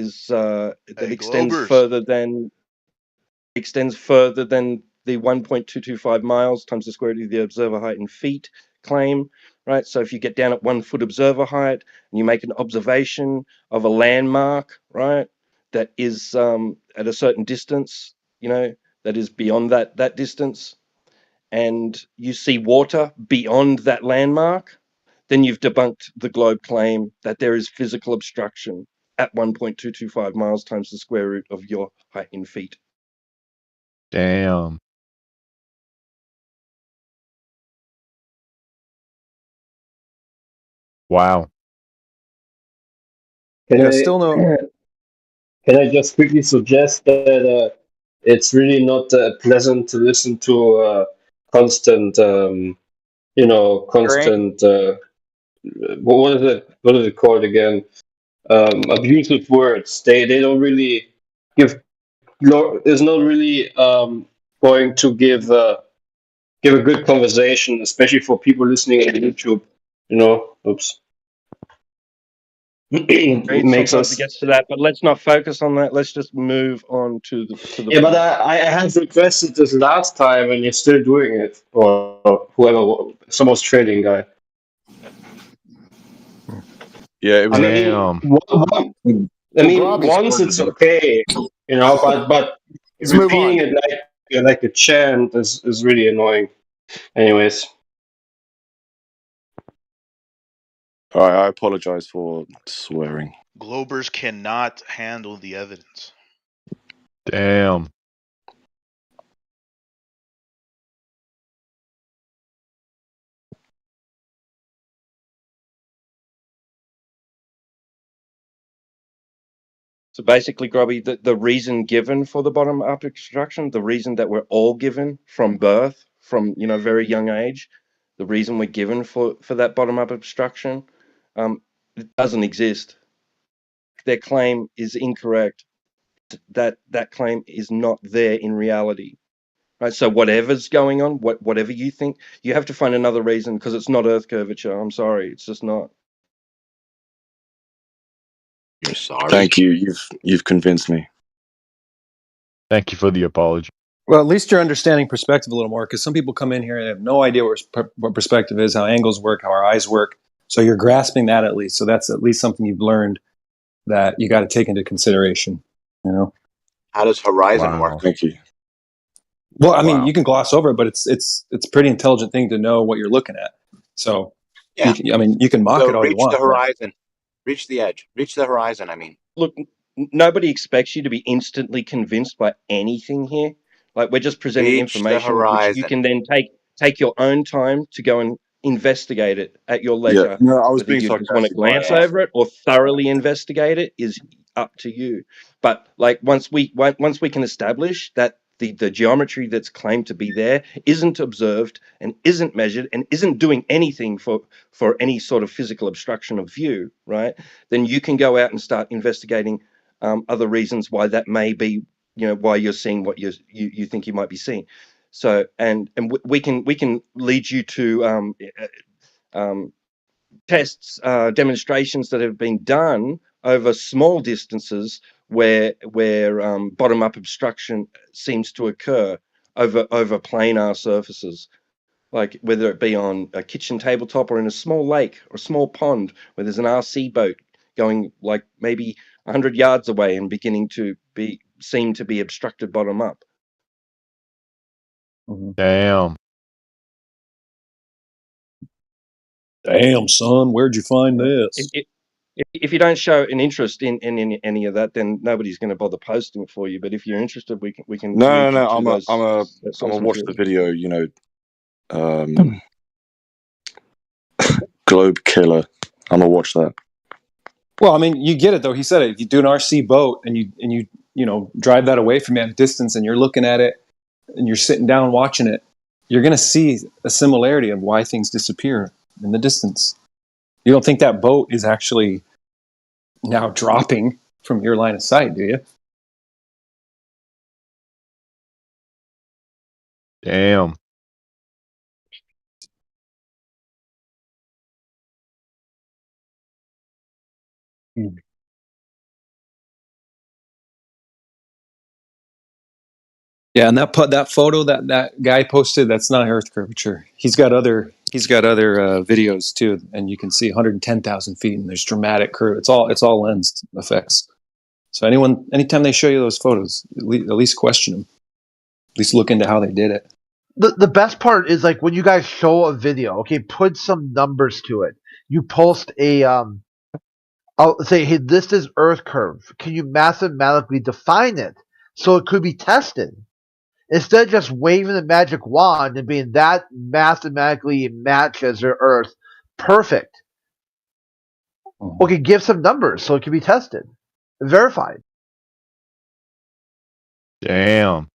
extends further than the 1.225 miles times the square root of the observer height in feet claim, right? So if you get down at 1 foot observer height and you make an observation of a landmark, right, that is at a certain distance, that is beyond that distance, and you see water beyond that landmark, then you've debunked the globe claim that there is physical obstruction at 1.225 miles times the square root of your height in feet. Damn. Wow. Can Yeah, I, still no. Can I just quickly suggest that it's really not pleasant to listen to constant, constant. What is it called again? Abusive words. They don't really give. Is not really going to give a good conversation, especially for people listening on YouTube. Oops. It makes Sometimes us. it gets to that, but let's not focus on that. Let's just move on to the. Yeah, but I had requested this last time, and you're still doing it, or whoever, some Australian guy. Yeah, it was. I mean, once it's okay, but Let's move repeating on. it like a chant is really annoying. Anyways. All right, I apologize for swearing. Globers cannot handle the evidence. Damn. So basically, Grubby, the reason given for the bottom up extraction, the reason that we're all given from birth, from very young age, the reason we're given for that bottom up obstruction, it doesn't exist. Their claim is incorrect. That claim is not there in reality. Right, so whatever's going on, whatever you think, you have to find another reason because it's not Earth curvature. I'm sorry, it's just not. You're sorry. Thank you. You've convinced me. Thank you for the apology. Well, at least you're understanding perspective a little more, because some people come in here and have no idea what perspective is, how angles work, how our eyes work. So you're grasping that at least. So that's at least something you've learned that you got to take into consideration. How does horizon work? Thank you. Well, I mean, you can gloss over it, but it's a pretty intelligent thing to know what you're looking at. So, Yeah. you can mock it all you reach want. the horizon, reach the edge, reach the horizon. I mean, Look, nobody expects you to be instantly convinced by anything here. Like, we're just presenting Reach the information which you horizon. can then take your own time to go and investigate it at your leisure. Yeah, no, I was Whether being you just want to sarcastic. glance over it or thoroughly investigate it is up to you. But like once we can establish that the geometry that's claimed to be there isn't observed and isn't measured and isn't doing anything for any sort of physical obstruction of view, right? Then you can go out and start investigating other reasons why that may be, why you're seeing what you think you might be seeing. So we can lead you to tests, demonstrations that have been done over small distances where bottom up obstruction seems to occur over planar surfaces, like whether it be on a kitchen tabletop or in a small lake or a small pond where there's an RC boat going like maybe 100 yards away and beginning to seem to be obstructed bottom up. Damn. Damn, son, where'd you find this? If you don't show an interest in any of that, then nobody's going to bother posting it for you. But if you're interested, we can. No, lead you to I'm those- gonna that sort of watch the material. video. Globe Killer. I'm gonna watch that. Well, I mean, you get it though. He said it. If you do an RC boat and you drive that away from you at a distance and you're looking at it and you're sitting down watching it, you're going to see a similarity of why things disappear in the distance. You don't think that boat is actually now dropping from your line of sight, do you? Damn. Yeah, and that photo that guy posted, that's not Earth curvature. He's got other videos too, and you can see 110,000 feet, and there's dramatic curve. It's all lens effects. So anytime they show you those photos, at least question them. At least look into how they did it. The best part is like when you guys show a video, okay, put some numbers to it. You post I'll say, hey, this is Earth curve. Can you mathematically define it so it could be tested? Instead of just waving the magic wand and being that mathematically matches their Earth perfect. Okay, give some numbers so it can be tested, verified. Damn.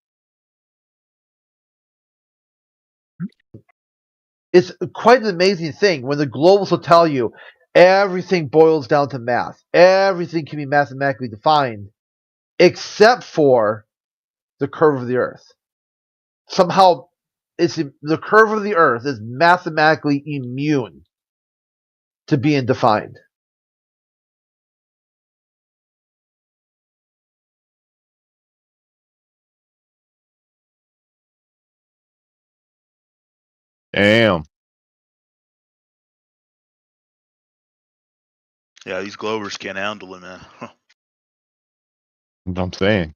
It's quite an amazing thing when the globals will tell you everything boils down to math. Everything can be mathematically defined except for the curve of the Earth. Somehow, the curve of the Earth is mathematically immune to being defined. Damn. Yeah, these Globers can't handle it, man. I'm saying.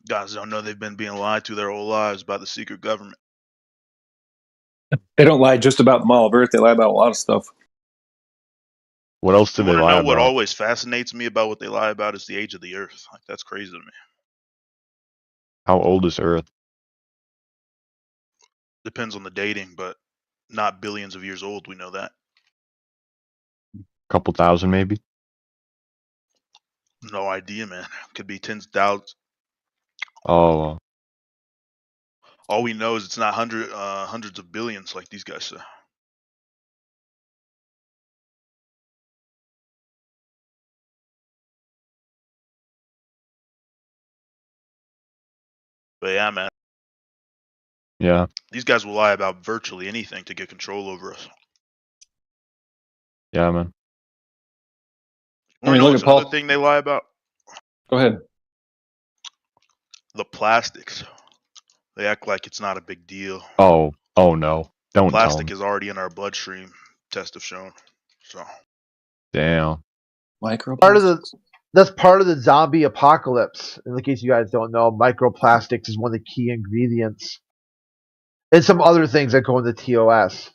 Guys don't know they've been being lied to their whole lives by the secret government. They don't lie just about the Mall of Earth. They lie about a lot of stuff. What else do You they want to lie know what about? always fascinates me about what they lie about is the age of the Earth. Like, that's crazy to me. How old is Earth? Depends on the dating, but not billions of years old. We know that. Couple thousand, maybe. No idea, man. Could be tens of thousands. Oh, All we know is it's not hundreds of billions like these guys say. But yeah, man, yeah, these guys will lie about virtually anything to get control over us. yeah, man. I mean, look at Paul. Another thing they lie about? Go ahead. The plastics. They act like it's not a big deal. Oh no! Don't tell Plastic them. is already in our bloodstream. Tests have shown. So. Damn. That's part of the zombie apocalypse. In case you guys don't know, microplastics is one of the key ingredients, and some other things that go into TOS.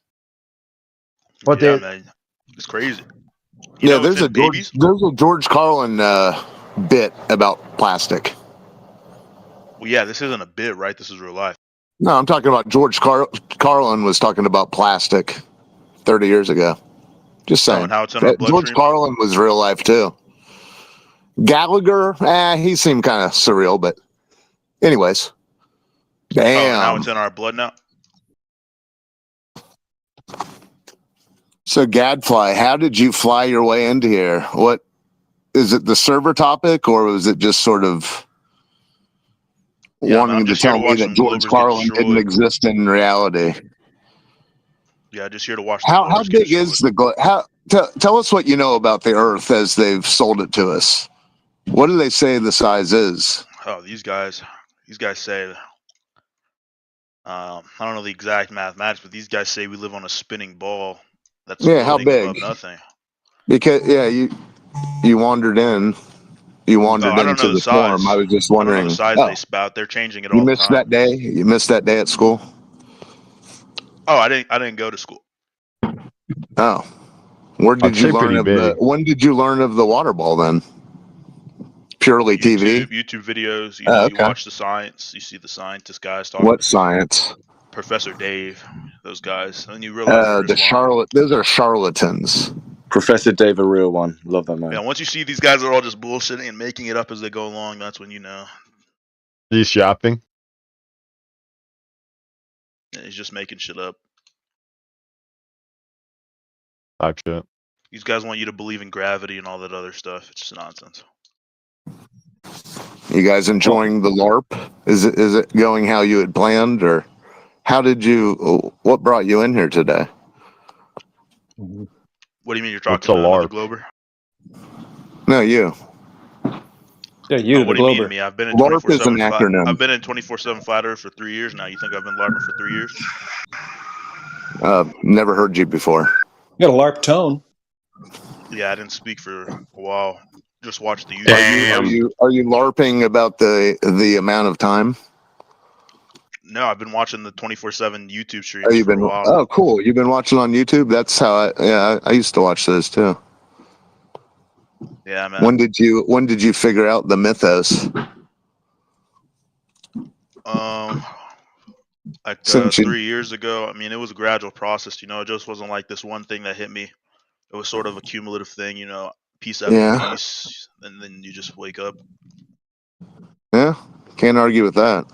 But yeah, man, it's crazy. There's a George Carlin bit about plastic. Well, yeah, this isn't a bit, right? This is real life. No, I'm talking about George Carlin was talking about plastic 30 years ago. Just saying. And how it's in our George Carlin was real life too. Gallagher, he seemed kind of surreal, but anyways. Damn. Oh, now it's in our blood now? So Gadfly, how did you fly your way into here? What is it, the server topic, or was it just sort of wanting to tell me that George Carlin didn't exist in reality? Yeah, just here to watch. How big is the tell us what you know about the Earth as they've sold it to us. What do they say the size is? Oh, these guys say, I don't know the exact mathematics, but these guys say we live on a spinning ball that's how big? above nothing. Because you wandered in. You wandered into the storm. I was just wondering. I don't know the size they spout. They're changing it all You the missed time. that day. You missed that day at school. Oh, I didn't go to school. Oh, where did you learn of when did you learn of the water ball then? Purely TV? YouTube videos. You watch the science. You see the scientist guys talking. What science? Professor Dave, those guys, and you realize those are charlatans. Professor Dave, a real one. Love that man. Yeah, once you see these guys are all just bullshitting and making it up as they go along, that's when you know. He's shopping. Yeah, he's just making shit up. Type shit. These guys want you to believe in gravity and all that other stuff. It's just nonsense. You guys enjoying the LARP? Is it going how you had planned, or what brought you in here today? What do you mean you're talking about another Glober? No, you. Yeah, you. What do you mean to me? I've been in LARP is an acronym. I've been in 24/7 Flat Earth for 3 years now. You think I've been LARPing for 3 years? Never heard you before. You got a LARP tone. Yeah, I didn't speak for a while. Just watch the YouTube. Are you LARPing about the amount of time? No, I've been watching the 24/7 YouTube streams for a while. Oh, cool. You've been watching on YouTube? That's how I used to watch those too. Yeah, man. When did you figure out the mythos? Like 3 years ago. I mean, it was a gradual process, It just wasn't like this one thing that hit me. It was sort of a cumulative thing, piece after piece, and then you just wake up. Yeah, can't argue with that.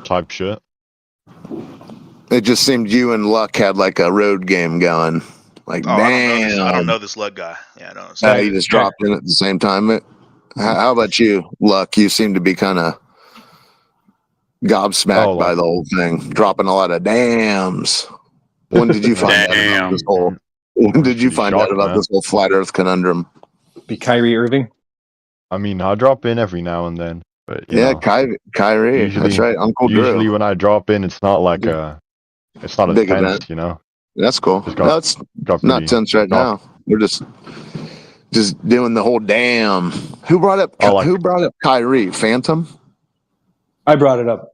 Type shit. It just seemed you and Luck had like a road game going. Like, damn. I don't know this Luck guy. Yeah, I don't know. You just dropped in at the same time. How about you, Luck? You seem to be kind of gobsmacked by the whole thing, dropping a lot of dams. When did you find out about this whole? When did you find out about this whole flat Earth conundrum? Be Kyrie Irving. I mean, I drop in every now and then, But, yeah, Kyrie. That's right, Uncle Drew. Usually when I drop in, it's not like it's not Big tense, event. you know. That's cool. Just No, it's not tense right now. We're just doing the whole damn. Who brought up Kyrie? Phantom? I brought it up.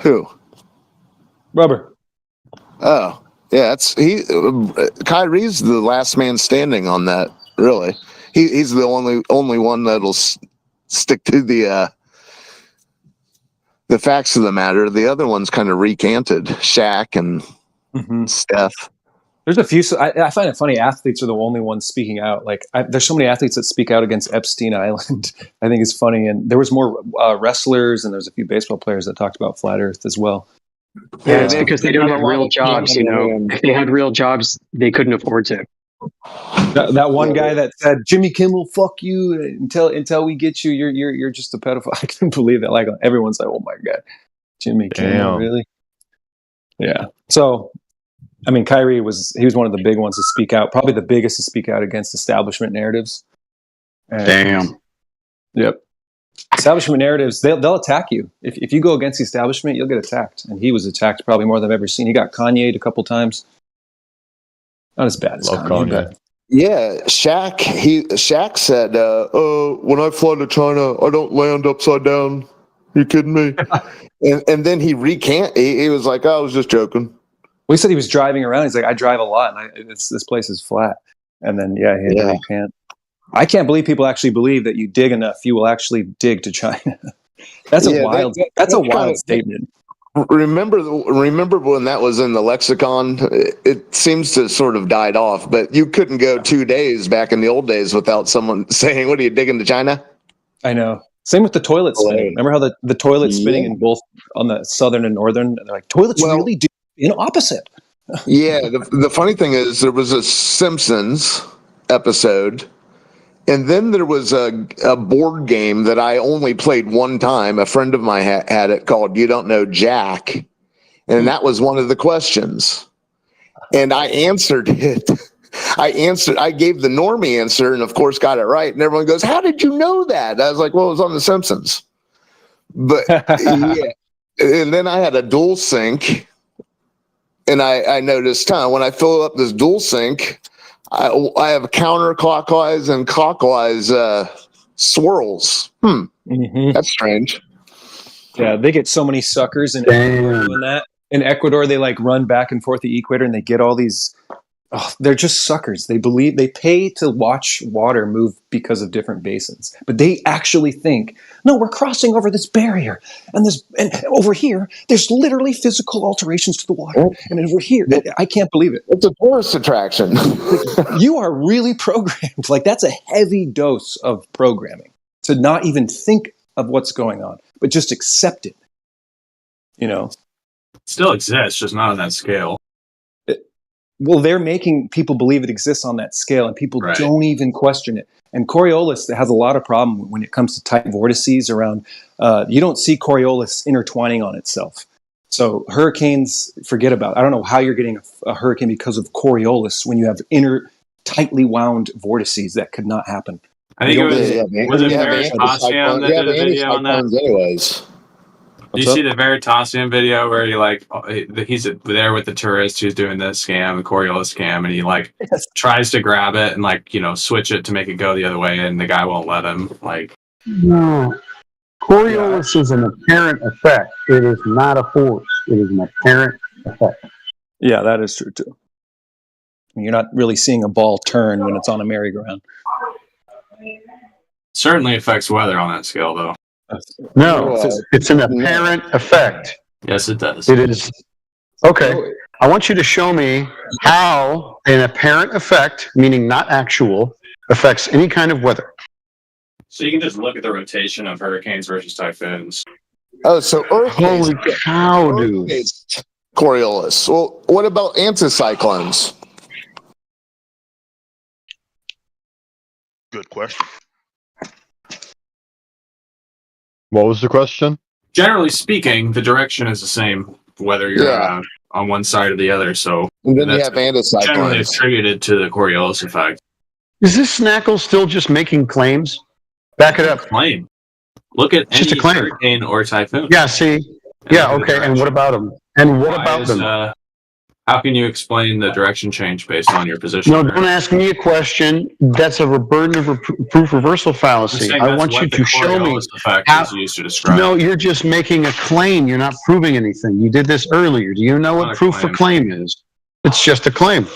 Who? Rubber. Oh, yeah. Kyrie's the last man standing on that. Really, he's the only one that'll stick to the facts of the matter. The other one's kind of recanted. Shaq and Steph. There's a few. I find it funny. Athletes are the only ones speaking out. Like, there's so many athletes that speak out against Epstein Island. I think it's funny. And there was more wrestlers, and there's a few baseball players that talked about flat Earth as well. Yeah, it's because they don't have real jobs. You know, if they had real jobs, they couldn't afford to. That one guy that said, "Jimmy Kimmel, fuck you until we get you. You're just a pedophile." I couldn't believe that. Like, everyone's like, "Oh my god, Jimmy Kimmel, really?" Yeah. So, I mean, Kyrie was one of the big ones to speak out. Probably the biggest to speak out against establishment narratives. And, Yep. Establishment narratives, they'll attack you. If you go against the establishment, you'll get attacked. And he was attacked probably more than I've ever seen. He got Kanye'd a couple times. Not as bad as Kanye. But Yeah, Shaq said, when I fly to China, I don't land upside down. You kidding me? and then he he was like, I was just joking. Well, he said he was driving around. He's like, I drive a lot, and this place is flat. And then, he had to recant. I can't believe people actually believe that you dig enough, you will actually dig to China. That's a wild statement. Remember when that was in the lexicon? It seems to sort of died off, but you couldn't go 2 days back in the old days without someone saying, what are you digging to China? I know. Same with the toilet spinning. Remember how the toilet spinning in both on the southern and northern? They're like, toilets really do in opposite. Yeah, the funny thing is there was a Simpsons episode, and then there was a board game that I only played one time. A friend of mine had it called You Don't Know Jack, and that was one of the questions. And I answered it. I gave the normie answer, and of course got it right. And everyone goes, how did you know that? I was like, well, it was on The Simpsons. But yeah. And then I had a dual sink, and I noticed when I fill up this dual sink, I have counterclockwise and clockwise swirls. That's strange. Yeah, they get so many suckers in Ecuador doing that. In Ecuador, they like run back and forth the equator, and they get all these. Oh, they're just suckers. They pay to watch water move because of different basins, but they actually think, no, we're crossing over this barrier, and over here, there's literally physical alterations to the water, and over here, I can't believe it. It's a tourist attraction. You are really programmed. Like, that's a heavy dose of programming to not even think of what's going on, but just accept it. You know, it still exists, just not on that scale. Well, they're making people believe it exists on that scale, and people don't even question it. And Coriolis has a lot of problem when it comes to tight vortices around. You don't see Coriolis intertwining on itself. So hurricanes, forget about it. I don't know how you're getting a hurricane because of Coriolis when you have tightly wound vortices. That could not happen. I think was it Veritasium that did a video on that? Anyways. Do you see the Veritasium video where he's there with the tourist who's doing the scam, the Coriolis scam, and he tries to grab it and switch it to make it go the other way, and the guy won't let him. No, Coriolis is an apparent effect. It is not a force. It is an apparent effect. Yeah, that is true too. You're not really seeing a ball turn when it's on a merry-go-round. Certainly affects weather on that scale, though. No, it's an apparent effect. Yes, it does. It is. Okay. I want you to show me how an apparent effect, meaning not actual, affects any kind of weather. So you can just look at the rotation of hurricanes versus typhoons. Oh, so holy cow, dude. Coriolis. Well, what about anticyclones? Good question. What was the question? Generally speaking, the direction is the same whether you're on one side or the other. So and then you that's have anticyclones. Generally attributed to the Coriolis effect. Is this Snackle still just making claims? Back it up. Claim. Look at It's just a any claim. hurricane or typhoon. Yeah, see? Yeah, okay, and what about them? And what Why about is, them? how can you explain the direction change based on your position? No, don't ask me a question. That's a burden of proof reversal I'm fallacy. saying I that's want what you the to show me. Coriolis effect how- is used to describe. No, you're just making a claim. You're not proving anything. You did this earlier. Do you know Not what a proof for claim is? It's just a claim.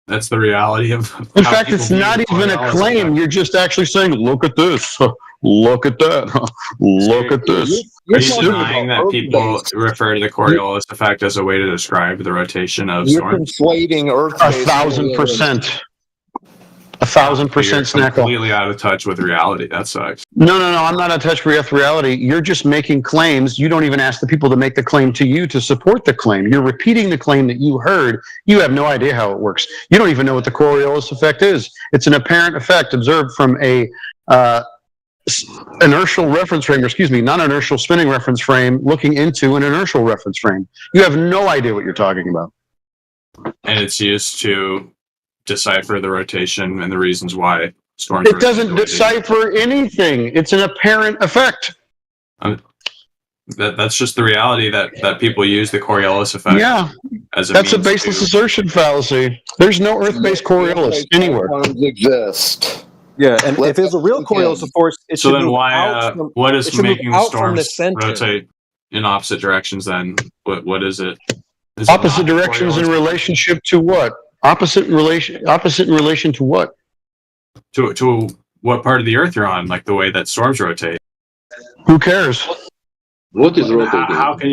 That's the reality of. In how fact, people it's view not the even a Coriolis claim. effect. You're just actually saying, look at this. Look at that. Look at this. Are you denying that people refer to the Coriolis effect as a way to describe the rotation of You're storms? conflating Earth-based 1,000%. 1,000% You're snackle. completely out of touch with reality. That sucks. No, I'm not in touch with reality. You're just making claims. You don't even ask the people to make the claim to you to support the claim. You're repeating the claim that you heard. You have no idea how it works. You don't even know what the Coriolis effect is. It's an apparent effect observed from a inertial reference frame, or excuse me, non-inertial spinning reference frame looking into an inertial reference frame. You have no idea what you're talking about. And it's used to decipher the rotation and the reasons why storms. It doesn't decipher anything. It's an apparent effect. That's just the reality that people use the Coriolis effect. Yeah, as that's a means baseless to- assertion fallacy. There's no Earth-based Coriolis anywhere. Exist. Yeah, and if it's a real Coriolis force, it So should then move why? out from, What it is should move making out from the storms center. rotate in opposite directions? Then what is it? Is it Opposite not directions in Coriolis? relationship to what? Opposite in relation to what? To what part of the Earth you're on, like the way that storms rotate. Who cares? What is rotating? How can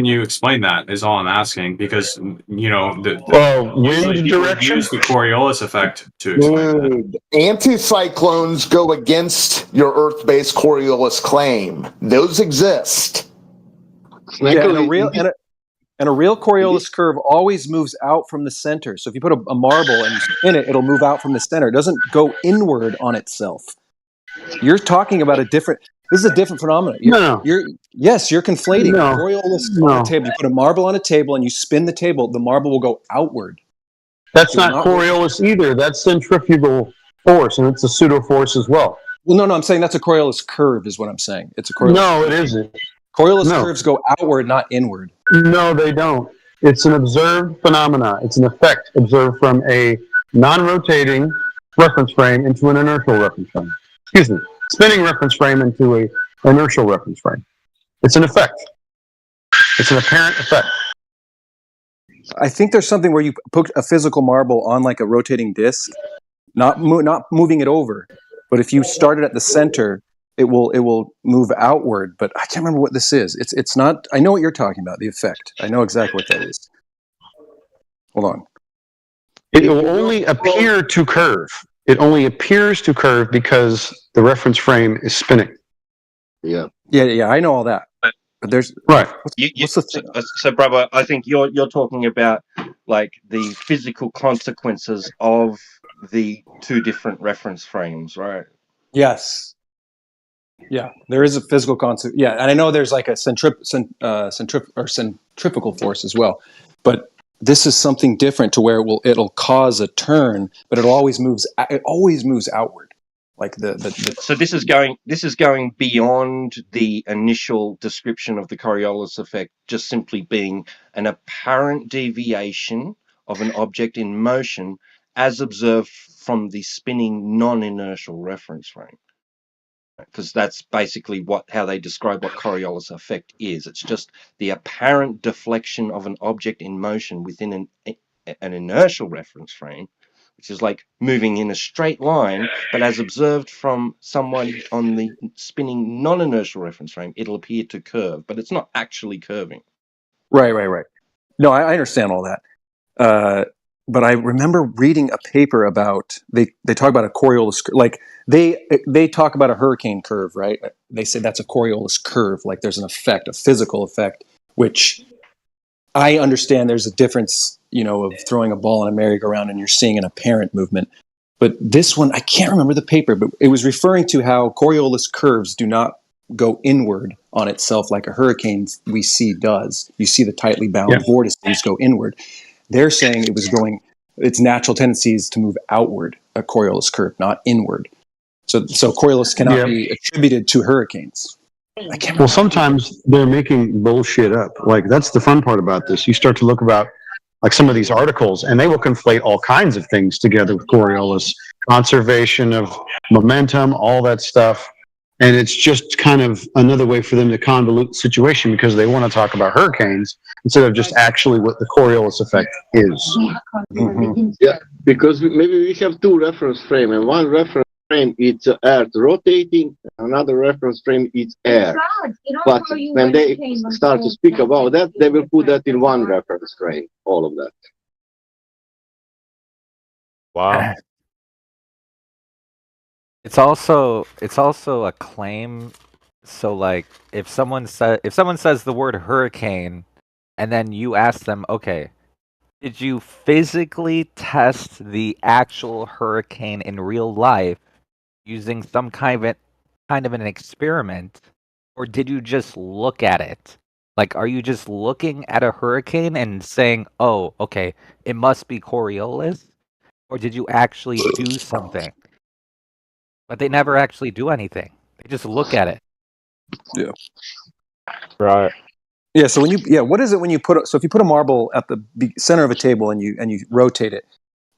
you explain that? Is all I'm asking, because the wind people direction? use the Coriolis effect to explain that. Dude, anticyclones go against your Earth-based Coriolis claim. Those exist. Yeah, and a real Coriolis curve always moves out from the center. So if you put a marble and you spin it, it'll move out from the center. It doesn't go inward on itself. You're talking about this is a different phenomenon. Yes, you're conflating. No. Coriolis on a table. You put a marble on a table and you spin the table, the marble will go outward. That's not Coriolis either. That's centrifugal force, and it's a pseudo force as well. Well, no, I'm saying that's a Coriolis curve is what I'm saying. It's a Coriolis No, curve. it isn't. Coriolis curves go outward, not inward. No, they don't. It's an observed phenomena. It's an effect observed from a non-rotating reference frame into an inertial reference frame. Excuse me, spinning reference frame into a inertial reference frame. It's an effect. It's an apparent effect. I think there's something where you put a physical marble on like a rotating disc, not moving it over, but if you start it at the center, it will move outward. But I can't remember what this is. It's not. I know what you're talking about. The effect. I know exactly what that is. Hold on. It will only appear to curve. It only appears to curve because the reference frame is spinning. Yeah. I know all that. But there's right. What's the thing? So, brother, I think you're talking about like the physical consequences of the two different reference frames, right? Yes. Yeah, there is a physical concept. Yeah, and I know there's like a centrifugal force as well, but this is something different to where it'll cause a turn, but it always moves outward, like the. So this is going beyond the initial description of the Coriolis effect, just simply being an apparent deviation of an object in motion as observed from the spinning non-inertial reference frame. Because that's basically how they describe what Coriolis effect is. It's just the apparent deflection of an object in motion within an inertial reference frame, which is like moving in a straight line, but as observed from someone on the spinning non-inertial reference frame, it'll appear to curve, but it's not actually curving. Right. No, I understand all that. But I remember reading a paper about they talk about a Coriolis, like they talk about a hurricane curve, right? They say that's a Coriolis curve, like there's an effect, a physical effect, which I understand there's a difference, of throwing a ball in a merry-go-round and you're seeing an apparent movement. But this one, I can't remember the paper, but it was referring to how Coriolis curves do not go inward on itself like a hurricane we see does. You see the tightly bound vortices go inward. They're saying its natural tendency is to move outward, a Coriolis curve, not inward. So Coriolis cannot Yeah. be attributed to hurricanes. I can't Well, sometimes they're making bullshit up. Like, that's the fun part about this. You start to look about like some of these articles, and they will conflate all kinds of things together with Coriolis, conservation of momentum, all that stuff. And it's just kind of another way for them to convolute the situation because they want to talk about hurricanes instead of just actually what the Coriolis effect is. Yeah, because maybe we have two reference frame, and one reference frame it's Earth rotating, another reference frame it's air. But when they start to speak about that, they will put that in one reference frame, all of that. Wow. It's also a claim. So like if someone says the word hurricane and then you ask them, okay, did you physically test the actual hurricane in real life using some kind of an experiment, or did you just look at it? Like, are you just looking at a hurricane and saying, oh, okay, it must be Coriolis? Or did you actually do something? But they never actually do anything. They just look at it. Yeah. Right. Yeah. So what is it when you if you put a marble at the center of a table and you rotate it,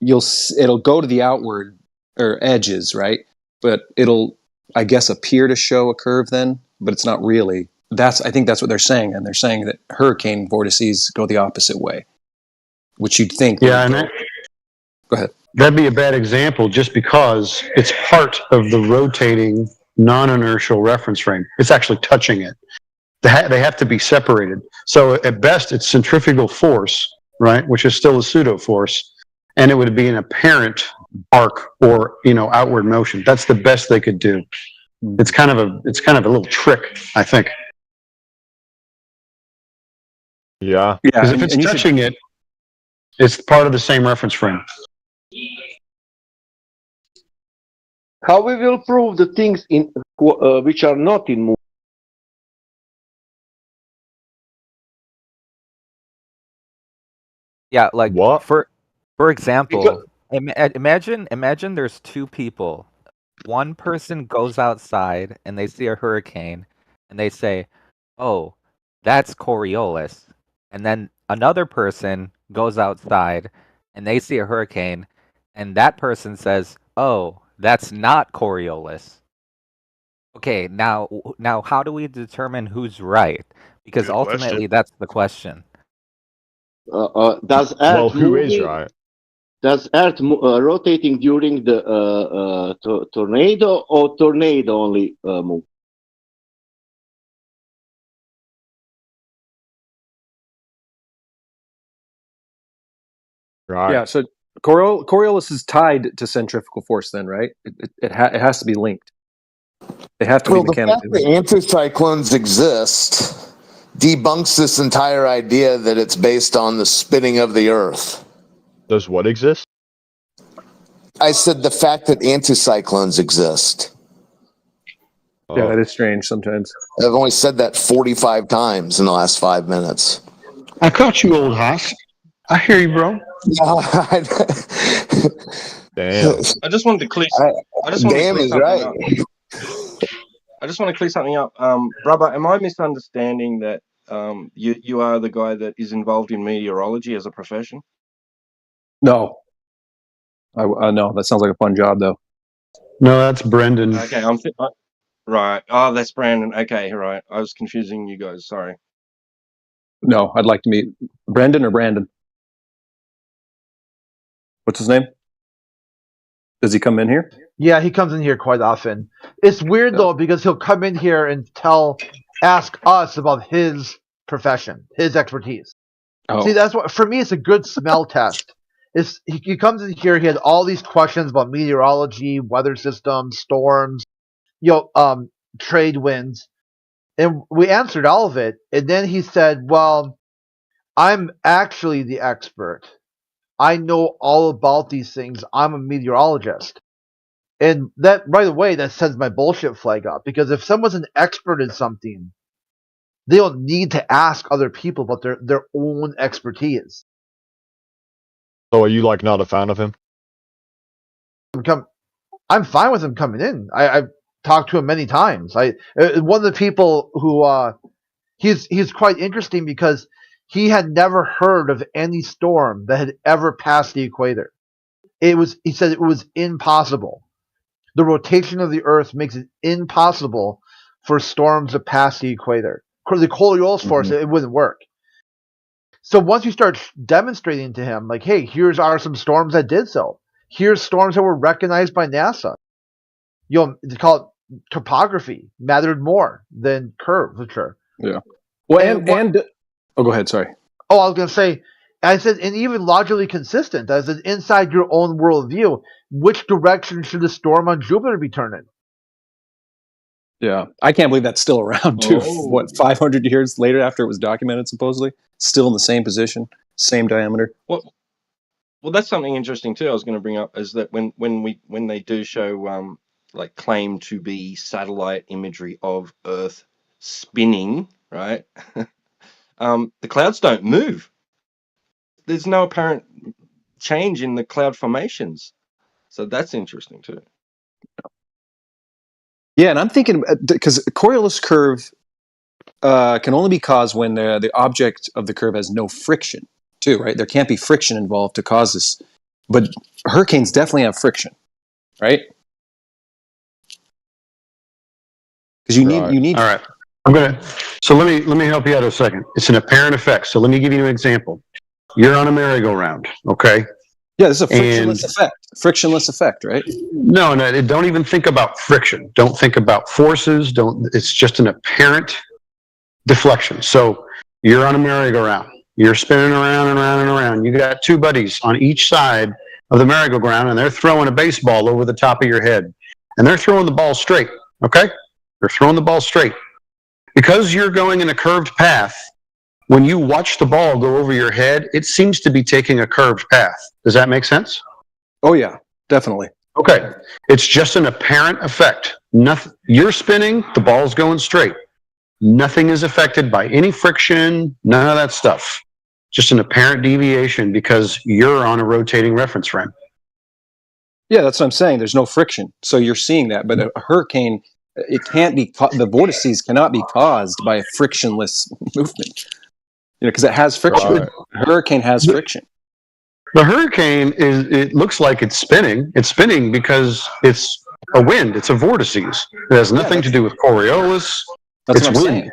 it'll go to the outward or edges, right? But it'll, I guess, appear to show a curve then, but it's not really. I think that's what they're saying, and they're saying that hurricane vortices go the opposite way, which you'd think. Yeah, and go ahead. That'd be a bad example just because it's part of the rotating non-inertial reference frame. It's actually touching it. They have to be separated. So at best, it's centrifugal force, right, which is still a pseudo force, and it would be an apparent arc or outward motion. That's the best they could do. It's kind of a little trick, I think. Yeah. Because if it's touching it, it's part of the same reference frame. How we will prove the things in which are not in movement? Yeah, like what? For example, imagine there's two people. One person goes outside and they see a hurricane and they say, "Oh, that's Coriolis." And then another person goes outside and they see a hurricane and that person says, "Oh, that's not Coriolis." Okay, now how do we determine who's right? Because Good ultimately question. that's the question. Does Earth Well, who is moving- right? Does Earth rotating during the tornado or tornado only move? Right. Yeah. So Coriolis is tied to centrifugal force, then, right? It has to be linked. They have to Well, be the fact mechanically that linked. anticyclones exist debunks this entire idea that it's based on the spinning of the Earth. Does what exist? I said the fact that anticyclones exist. Yeah, that is strange sometimes. I've only said that 45 times in the last 5 minutes. I caught you, old Haas. I hear you, bro. Damn. I just wanted to clear. Damn is right. I just want to clear something up. Rubber, am I misunderstanding that you are the guy that is involved in meteorology as a profession? No. No, that sounds like a fun job, though. No, that's Brendan. Okay, right. Oh, that's Brandon. Okay, right. I was confusing you guys. Sorry. No, I'd like to meet Brendan or Brandon. What's his name? Does he come in here? Yeah, he comes in here quite often. It's weird though because he'll come in here and ask us about his profession, his expertise. Oh. See, that's what for me. It's a good smell test. He comes in here. He has all these questions about meteorology, weather systems, storms, trade winds, and we answered all of it. And then he said, "Well, I'm actually the expert. I know all about these things. I'm a meteorologist." And that right away, that sends my bullshit flag up. Because if someone's an expert in something, they don't need to ask other people about their own expertise. So are you like not a fan of him? I'm fine with him coming in. I've talked to him many times. One of the people who he's quite interesting because he had never heard of any storm that had ever passed the equator. He said it was impossible. The rotation of the Earth makes it impossible for storms to pass the equator. The Coriolis force, it wouldn't work. So once you start demonstrating to him, like, hey, here's some storms that did so. Here's storms that were recognized by NASA. They call it topography mattered more than curvature. Yeah. Well, oh, go ahead. Sorry. Oh, I was going to say, I said, and even logically consistent, as an inside your own worldview, which direction should the storm on Jupiter be turning? Yeah, I can't believe that's still around too. What, 500 years later after it was documented, supposedly, still in the same position, same diameter. Well, that's something interesting too. I was going to bring up is that when they do show like claim to be satellite imagery of Earth spinning, right? The clouds don't move. There's no apparent change in the cloud formations, so that's interesting too. Yeah, and I'm thinking because Coriolis curve can only be caused when the object of the curve has no friction, too, right? There can't be friction involved to cause this, but hurricanes definitely have friction, right? Because you need. All right. So let me help you out a second. It's an apparent effect. So let me give you an example. You're on a merry-go-round, okay? Yeah, this is a frictionless effect. Frictionless effect, right? No, don't even think about friction. Don't think about forces. It's just an apparent deflection. So you're on a merry-go-round. You're spinning around and around and around. You got two buddies on each side of the merry-go-round, and they're throwing a baseball over the top of your head. And they're throwing the ball straight, okay? They're throwing the ball straight. Because you're going in a curved path, when you watch the ball go over your head, it seems to be taking a curved path. Does that make sense? Oh, yeah, definitely. Okay. It's just an apparent effect. Nothing. You're spinning, the ball's going straight. Nothing is affected by any friction, none of that stuff. Just an apparent deviation because you're on a rotating reference frame. Yeah, that's what I'm saying. There's no friction. So you're seeing that. But a hurricane, it can't be, the vortices cannot be caused by a frictionless movement. Because it has friction. Right. A hurricane has friction. The hurricane it looks like it's spinning. It's spinning because it's a wind. It's a vortices. It has nothing to do with Coriolis. That's it's what I'm wind. saying.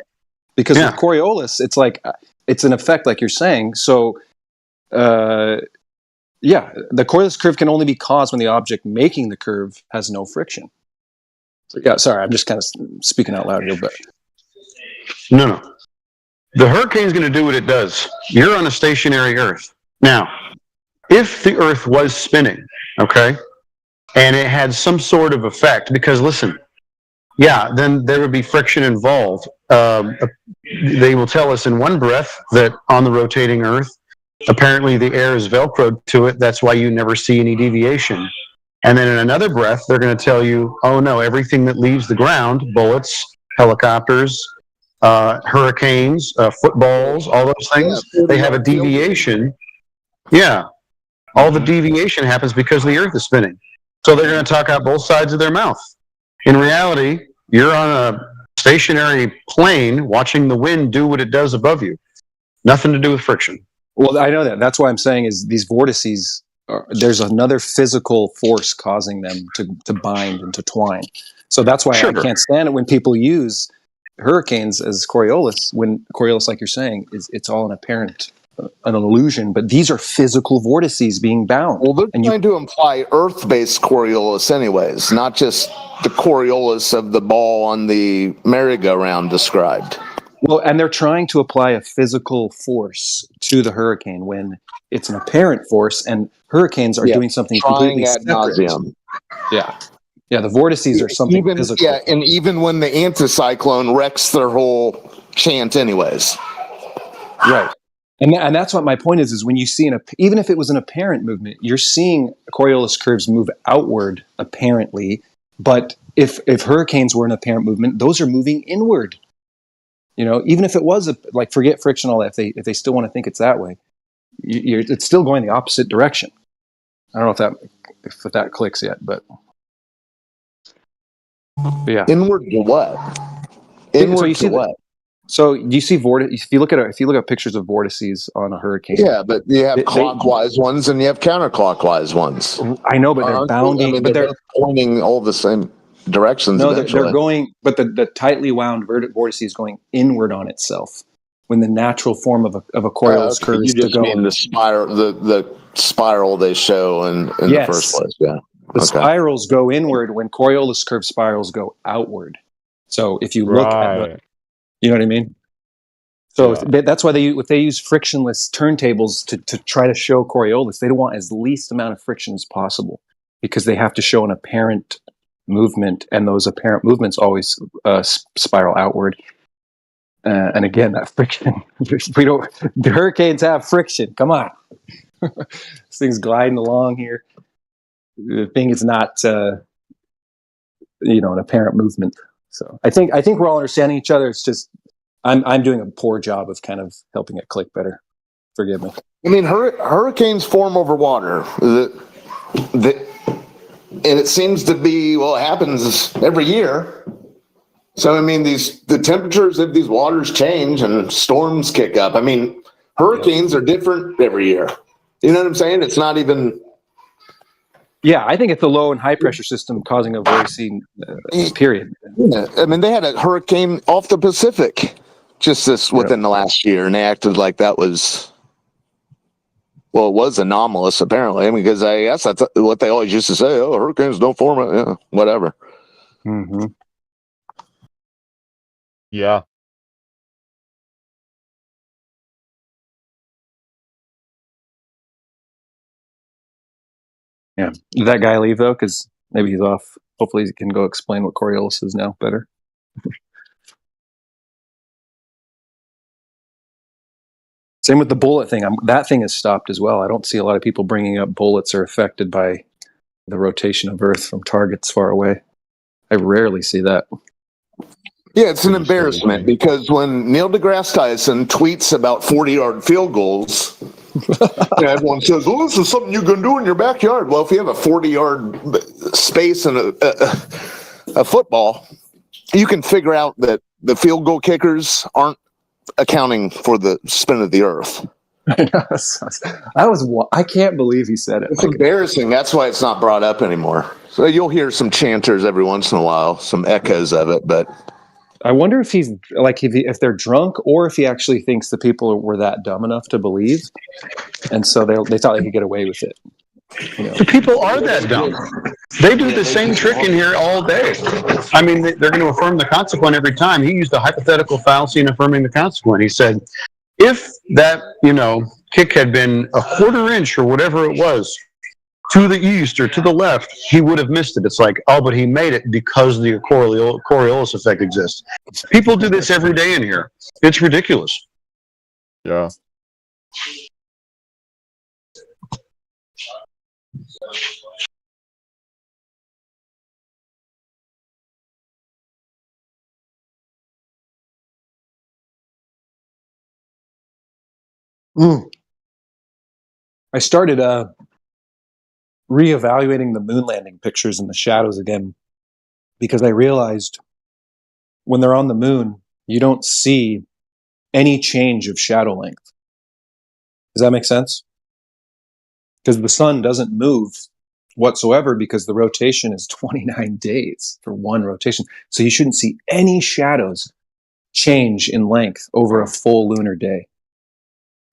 Because with Coriolis, it's like, it's an effect like you're saying. So, the Coriolis curve can only be caused when the object making the curve has no friction. So, yeah, sorry, I'm just kind of speaking out loud here, but. No. The hurricane's going to do what it does. You're on a stationary Earth. Now, if the Earth was spinning, okay, and it had some sort of effect, because listen, then there would be friction involved. They will tell us in one breath that on the rotating Earth, apparently the air is Velcroed to it. That's why you never see any deviation. And then in another breath, they're going to tell you, oh no, everything that leaves the ground, bullets, helicopters, hurricanes, footballs, all those things, they have a deviation. Yeah. All the deviation happens because the Earth is spinning. So they're going to talk out both sides of their mouth. In reality, you're on a stationary plane watching the wind do what it does above you. Nothing to do with friction. Well, I know that. That's why I'm saying is these vortices, there's another physical force causing them to bind and to twine. So that's why I can't stand it when people use hurricanes as Coriolis, when Coriolis, like you're saying, it's all an apparent an illusion, but these are physical vortices being bound. Well, they're trying to imply Earth-based Coriolis anyways, not just the Coriolis of the ball on the merry-go-round described. Well, and they're trying to apply a physical force to the hurricane when it's an apparent force, and hurricanes are doing something completely separate. Yeah, the vortices are something physical. Yeah, and even when the anticyclone wrecks their whole chant anyways. Right. And that's what my point is when you see even if it was an apparent movement, you're seeing Coriolis curves move outward apparently, but if hurricanes were an apparent movement, those are moving inward. Even if it was forget friction, all that, if they still want to think it's that way, it's still going the opposite direction. I don't know if that clicks yet, but Yeah. Inward to what? Inward so you to see what? So you see vortex. If you look at pictures of vortices on a hurricane, Yeah, but you have they- clockwise ones and you have counterclockwise ones. I know, but they're Aren't they? bounding. I mean, but they're both pointing all the same directions. no, Eventually, they're going. But the tightly wound vortice is going inward on itself. When the natural form of a Coriolis okay. curve You is to just go. mean the spiral they show in the first place. Yeah. The spirals go inward when Coriolis curve spirals go outward. So if you look at the, you know what I mean? So that's why if they use frictionless turntables to try to show Coriolis, they don't want as least amount of friction as possible because they have to show an apparent movement, and those apparent movements always spiral outward. And again, that friction, the hurricanes have friction. Come on. This thing's gliding along here. The thing is not, an apparent movement. So I think we're all understanding each other. It's just I'm doing a poor job of kind of helping it click better. Forgive me. I mean, hurricanes form over water. And it seems to be, it happens every year. So, I mean, the temperatures of these waters change and storms kick up. I mean, hurricanes are different every year. You know what I'm saying? It's not even. Yeah, I think it's the low and high pressure system causing a vortex, period. Yeah. I mean, they had a hurricane off the Pacific just within the last year, and they acted like that was, it was anomalous, apparently. I mean, because I guess that's what they always used to say, hurricanes don't form, whatever. Mm-hmm. Yeah. Yeah. Did that guy leave, though? Because maybe he's off. Hopefully he can go explain what Coriolis is now better. Same with the bullet thing. That thing has stopped as well. I don't see a lot of people bringing up bullets are affected by the rotation of Earth from targets far away. I rarely see that. Yeah, it's an embarrassment because when Neil deGrasse Tyson tweets about 40-yard field goals, everyone says, this is something you can do in your backyard. Well, if you have a 40-yard space and a football, you can figure out that the field goal kickers aren't accounting for the spin of the Earth. I can't believe he said it. It's embarrassing. That's why it's not brought up anymore. So you'll hear some chanters every once in a while, some echoes of it, but I wonder if he's if they're drunk or if he actually thinks the people were that dumb enough to believe, and so they thought they could get away with it. The people are that dumb. They do the same trick in here all day. I mean, they're going to affirm the consequent every time. He used a hypothetical fallacy in affirming the consequent. He said, if that, kick had been a quarter inch or whatever it was to the east or to the left, he would have missed it. It's like, but he made it because the Coriolis effect exists. People do this every day in here. It's ridiculous. Yeah. I started reevaluating the moon landing pictures and the shadows again because I realized when they're on the moon, you don't see any change of shadow length. Does that make sense? Because the sun doesn't move whatsoever because the rotation is 29 days for one rotation. So you shouldn't see any shadows change in length over a full lunar day.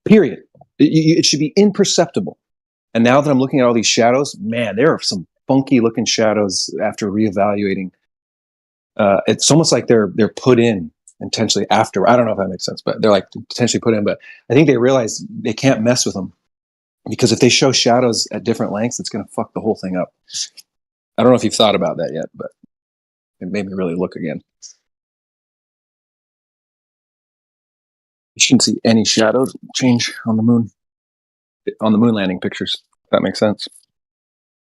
Period. It should be imperceptible. And now that I'm looking at all these shadows, man, there are some funky looking shadows after reevaluating. It's almost like they're put in intentionally after. I don't know if that makes sense, but they're like potentially put in. But I think they realize they can't mess with them because if they show shadows at different lengths, it's going to fuck the whole thing up. I don't know if you've thought about that yet, but it made me really look again. You shouldn't see any shadows change on the moon landing pictures. If that makes sense.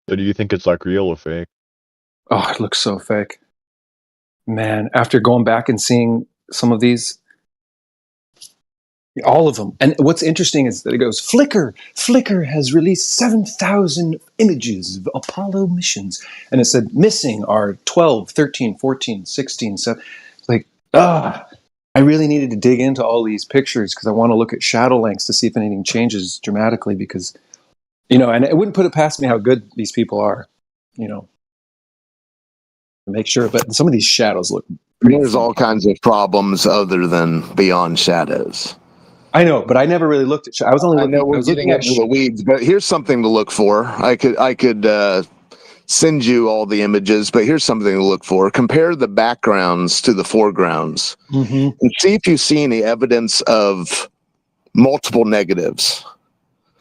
So do you think it's like real or fake? Oh, it looks so fake. Man, after going back and seeing some of these, All of them. And what's interesting is that it goes, Flickr has released 7,000 images of Apollo missions. And it said missing are 12, 13, 14, 16, 7. It's like, I really needed to dig into all these pictures because I want to look at shadow lengths to see if anything changes dramatically because, and it wouldn't put it past me how good these people are, to make sure. But some of these shadows look There's all kinds of problems other than beyond shadows. I know, but I never really looked at. I was only. Looking, I know we're getting into the weeds, but here's something to look for. I could send you all the images, but here's something to look for. Compare the backgrounds to the foregrounds, and see if you see any evidence of multiple negatives.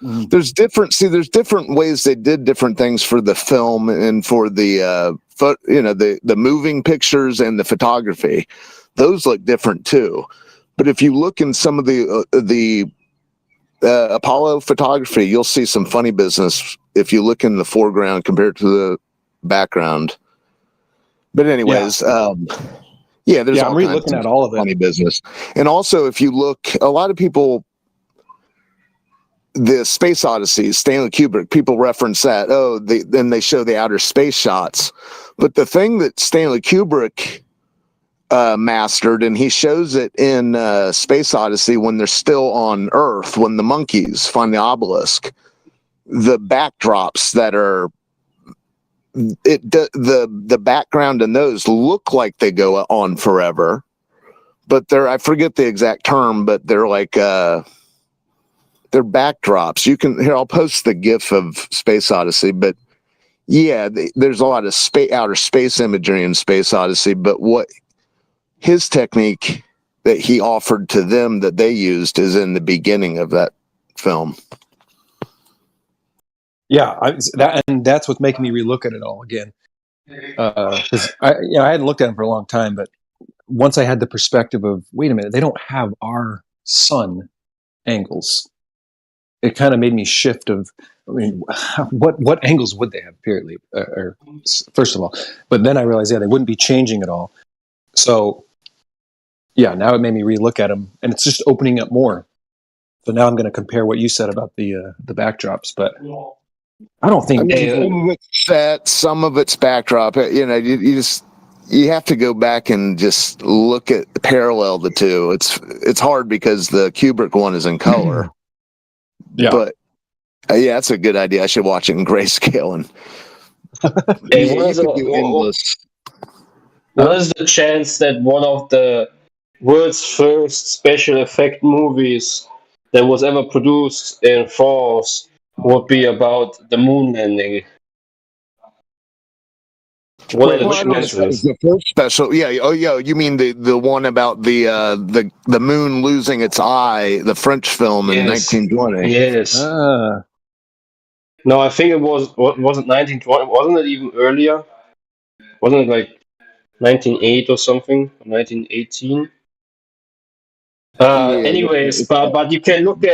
There's different ways they did different things for the film and for the the moving pictures and the photography. Those look different too. But if you look in some of the Apollo photography, you'll see some funny business if you look in the foreground compared to the background. But anyways, there's I'm re-looking at all of it. Funny business. And also, if you look, a lot of people, the Space Odyssey, Stanley Kubrick, people reference that. Then they show the outer space shots. But the thing that Stanley Kubrick mastered, and he shows it in Space Odyssey when they're still on Earth, when the monkeys find the obelisk, the backdrops that are the background in those look like they go on forever, but I forget the exact term, but they're like they're backdrops. I'll post the GIF of Space Odyssey, but yeah, there's a lot of outer space imagery in Space Odyssey, but what his technique that he offered to them that they used is in the beginning of that film. Yeah, and that's what's making me relook at it all again. Because I hadn't looked at them for a long time, but once I had the perspective of, wait a minute, they don't have our sun angles. It kind of made me shift of, what angles would they have? Period. First of all, but then I realized, they wouldn't be changing at all. So, now it made me relook at them, and it's just opening up more. So now I'm going to compare what you said about the backdrops, but I don't think some of it's set, some of it's backdrop. You have to go back and just look at parallel the two. It's hard because the Kubrick one is in color. But that's a good idea. I should watch it in grayscale. And what is the chance that one of the world's first special effect movies that was ever produced in France would be about the moon landing? What are the chances? The first special, you mean the one about the moon losing its eye, the French film in 1920? Yes. No, I think it wasn't 1920. Wasn't it even earlier? Wasn't it like 1908 or something? 1918? Anyways, but you can look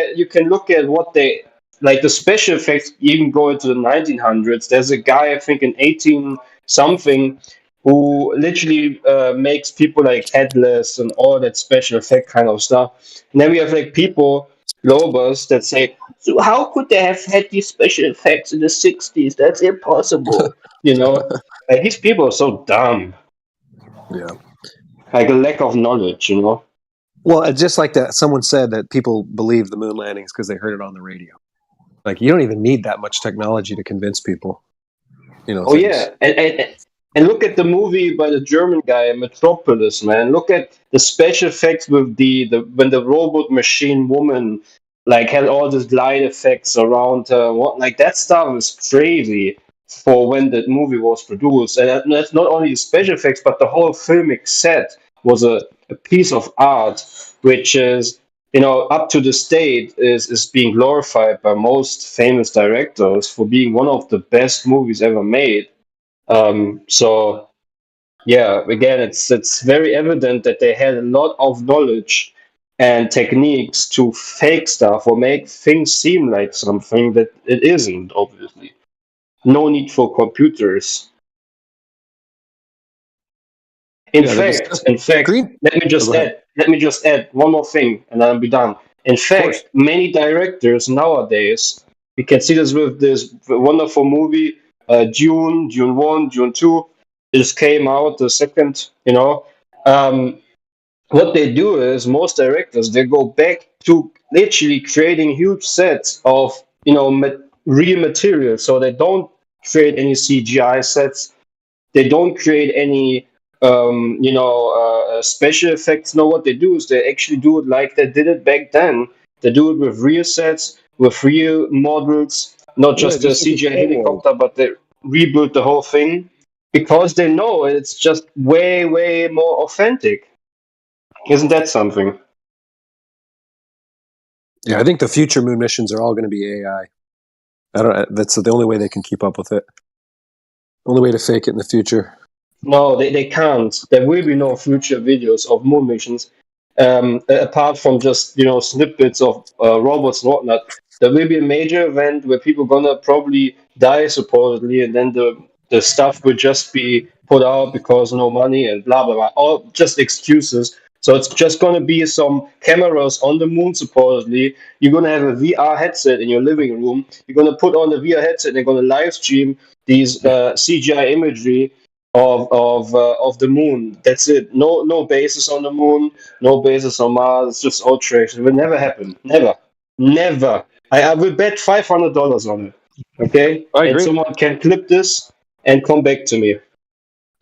at what they like, the special effects even go into the 1900s. There's a guy, I think in 18 something, who literally makes people like headless and all that special effect kind of stuff. And then we have like people, Lobers, that say, so how could they have had these special effects in the 60s? That's impossible. Like, these people are so dumb. Yeah. Like a lack of knowledge, Well, it's just like that. Someone said that people believe the moon landings because they heard it on the radio. Like, you don't even need that much technology to convince people. Oh, yeah. And look at the movie by the German guy, Metropolis, man. Look at the special effects with when the robot machine woman like had all these light effects around her. Like, that stuff is crazy for when that movie was produced. And that's not only the special effects, but the whole filmic set was a piece of art, which is, up to this date is being glorified by most famous directors for being one of the best movies ever made. So again, it's very evident that they had a lot of knowledge and techniques to fake stuff or make things seem like something that it isn't, obviously. No need for computers. In fact, let me just add one more thing, and then I'll be done. In fact, many directors nowadays, we can see this with this wonderful movie, Dune 1, Dune 2. This came out the second, what they do is most directors, they go back to literally creating huge sets of, real material. So they don't create any CGI sets. They don't create any special effects. No, what they do is they actually do it like they did it back then. They do it with real sets, with real models, not just a CGI helicopter, but they rebuild the whole thing because they know it's just way, way more authentic. Isn't that something? Yeah, I think the future moon missions are all going to be AI. That's the only way they can keep up with it. Only way to fake it in the future. No, they can't. There will be no future videos of moon missions, apart from just snippets of robots and whatnot. There will be a major event where people gonna probably die supposedly, and then the stuff will just be put out because no money and blah blah blah. All just excuses. So it's just gonna be some cameras on the moon supposedly. You're gonna have a VR headset in your living room. You're gonna put on the VR headset and they're gonna live stream these CGI imagery of the moon. That's it. No bases on the moon. No bases on Mars. It's just all tricks. It will never happen. Never. I will bet $500 on it. Okay. I agree. And someone can clip this and come back to me.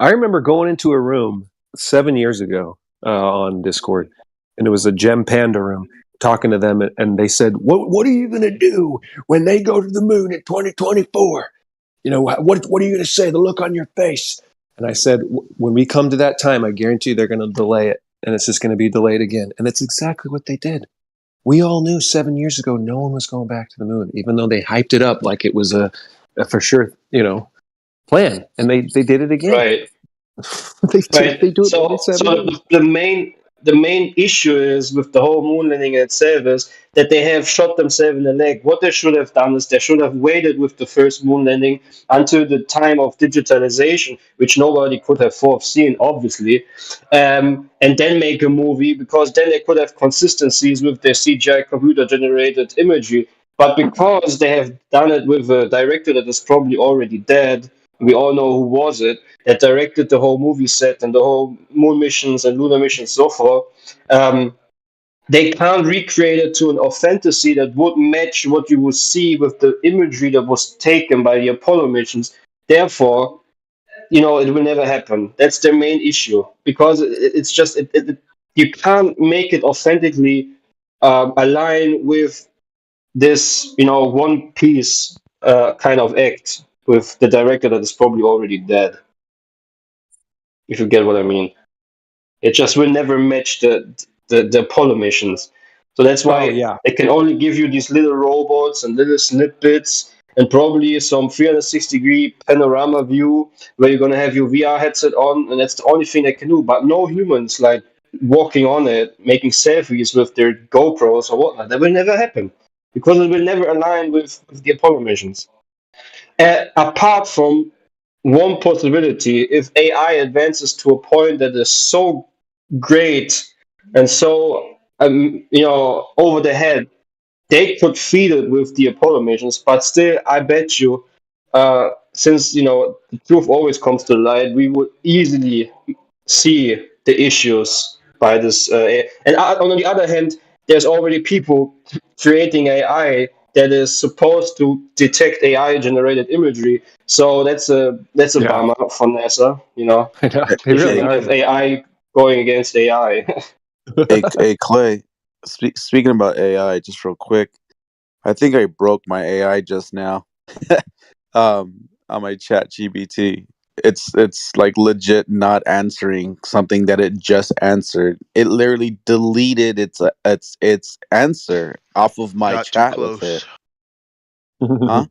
I remember going into a room 7 years ago on Discord, and it was a Gem Panda room. Talking to them, and they said, "What are you going to do when they go to the moon in 2024? What are you going to say? The look on your face." And I said, when we come to that time, I guarantee you they're going to delay it, and it's just going to be delayed again. And that's exactly what they did. We all knew 7 years ago no one was going back to the moon, even though they hyped it up like it was a for sure, plan. And they did it again. Right. They do it So every 7 years. the main issue is with the whole moon landing itself is that they have shot themselves in the leg. What they should have done is they should have waited with the first moon landing until the time of digitalization, which nobody could have foreseen, obviously, and then make a movie, because then they could have consistencies with their CGI computer-generated imagery. But because they have done it with a director that is probably already dead, we all know who was it, that directed the whole movie set and the whole moon missions and lunar missions so forth. They can't recreate it to an authenticity that would match what you would see with the imagery that was taken by the Apollo missions. Therefore, it will never happen. That's their main issue, because it's just you can't make it authentically align with this one piece kind of act with the director that is probably already dead, if you get what I mean. It just will never match the Apollo missions. So that's why they can only give you these little robots and little snippets and probably some 360-degree panorama view where you're going to have your VR headset on, and that's the only thing they can do. But no humans like walking on it, making selfies with their GoPros or whatnot. That will never happen, because it will never align with the Apollo missions. Apart from one possibility, if AI advances to a point that is so great and so over the head, they could feed it with the Apollo missions. But still, I bet you, since the truth always comes to light, we would easily see the issues by this. And on the other hand, there's already people creating AI that is supposed to detect AI-generated imagery. So that's a bummer for NASA. They really are. Have AI going against AI. Hey Clay, speaking about AI, just real quick, I think I broke my AI just now on my chat GPT. It's like legit not answering something that it just answered. It literally deleted its answer off of my chat with it. Huh?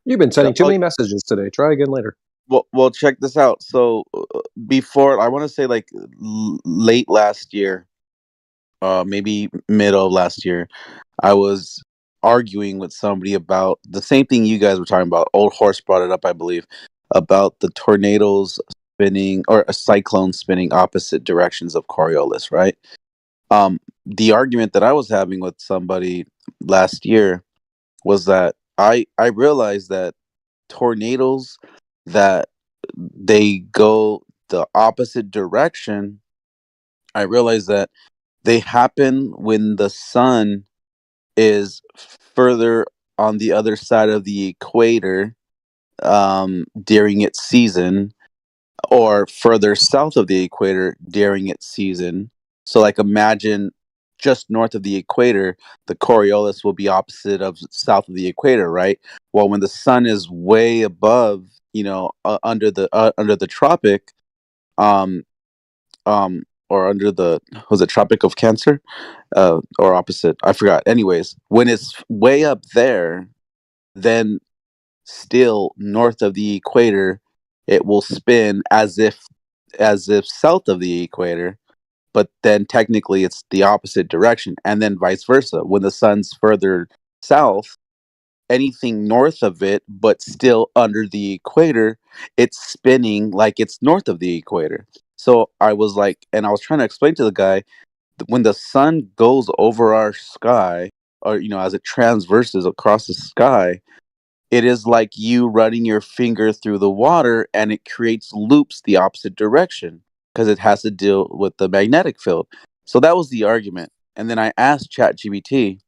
You've been sending too many messages today. Try again later. Well, check this out. So before, I want to say like late last year, maybe middle of last year, I was arguing with somebody about the same thing you guys were talking about. Old Horse brought it up, I believe, about the tornadoes spinning or a cyclone spinning opposite directions of Coriolis, right? the argument that I was having with somebody last year was that I realized that tornadoes that they go the opposite direction, I realized that they happen when the sun is further on the other side of the equator during its season, or further south of the equator during its season. So, like, imagine just north of the equator, the Coriolis will be opposite of south of the equator, right? Well, when the sun is way above, under the tropic, um, or under the was it Tropic of Cancer, or opposite? I forgot. Anyways, when it's way up there, then still north of the equator, it will spin as if south of the equator, but then technically it's the opposite direction, and then vice versa. When the sun's further south, anything north of it but still under the equator, it's spinning like it's north of the equator. So I was like, and I was trying to explain to the guy, when the sun goes over our sky, or as it transverses across the sky, it is like you running your finger through the water, and it creates loops the opposite direction because it has to deal with the magnetic field. So that was the argument. And then I asked ChatGPT,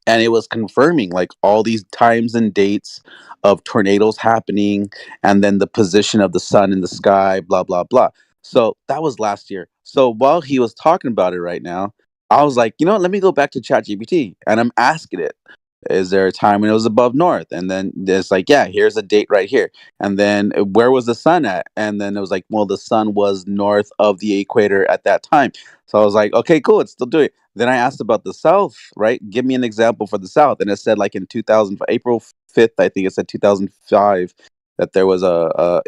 and it was confirming like all these times and dates of tornadoes happening, and then the position of the sun in the sky, blah blah blah. So that was last year. So while he was talking about it right now, I was like, let me go back to ChatGPT, and I'm asking it, is there a time when it was above north? And then it's like, yeah, here's a date right here. And then where was the sun at? And then it was like, well, the sun was north of the equator at that time. So I was like, okay, cool, it's still doing it. Then I asked about the South, right? Give me an example for the South. And it said, like, in 2000, April 5th, I think it said 2005, that there was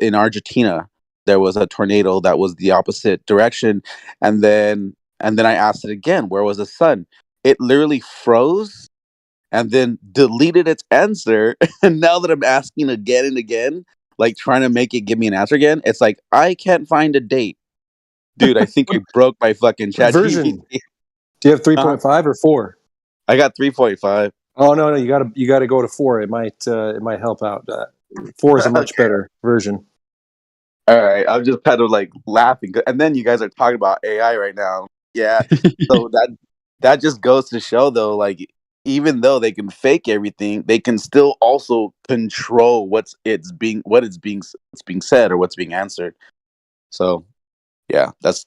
in Argentina, there was a tornado that was the opposite direction. And then I asked it again, where was the sun? It literally froze and then deleted its answer. And now that I'm asking again and again, like trying to make it give me an answer again, it's like, I can't find a date. Dude, I think I broke my fucking chat. Version. Do you have 3.5 or 4? I got 3.5. Oh no, you gotta go to 4. It might help out. 4 is a much better version. All right, I'm just kind of like laughing, and then you guys are talking about AI right now. Yeah, so that just goes to show, though, like, even though they can fake everything, they can still also control what's being said or what's being answered. So yeah, that's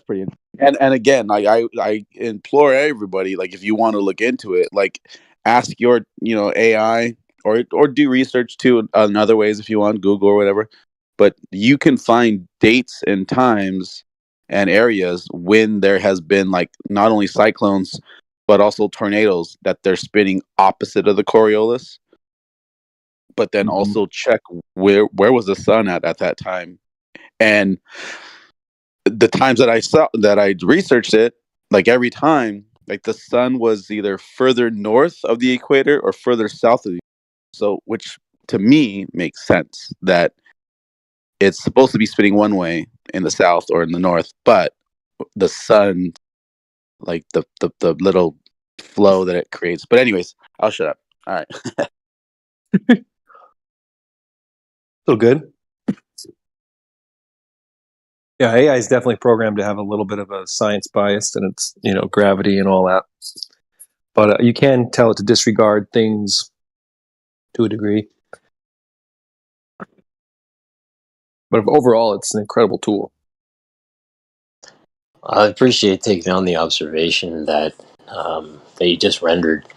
pretty. And again, I implore everybody, like, if you want to look into it, like, ask your AI, or do research too in other ways if you want, Google or whatever. But you can find dates and times and areas when there has been, like, not only cyclones but also tornadoes that they're spinning opposite of the Coriolis. But then also check where was the sun at that time. And the times that I researched it, like, every time, like, the sun was either further north of the equator or further south of the equator. So, which to me makes sense that it's supposed to be spinning one way in the south or in the north, but the sun, like, the little flow that it creates. But anyways, I'll shut up. All right. Still good. Yeah, AI is definitely programmed to have a little bit of a science bias, and it's gravity and all that. But you can tell it to disregard things to a degree. But overall, it's an incredible tool. I appreciate taking on the observation that that you just rendered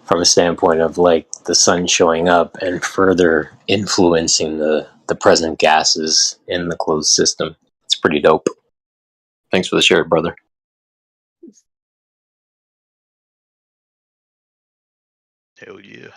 from a standpoint of, like, the sun showing up and further influencing the present gases in the closed system. It's pretty dope. Thanks for the share, brother. Hell yeah.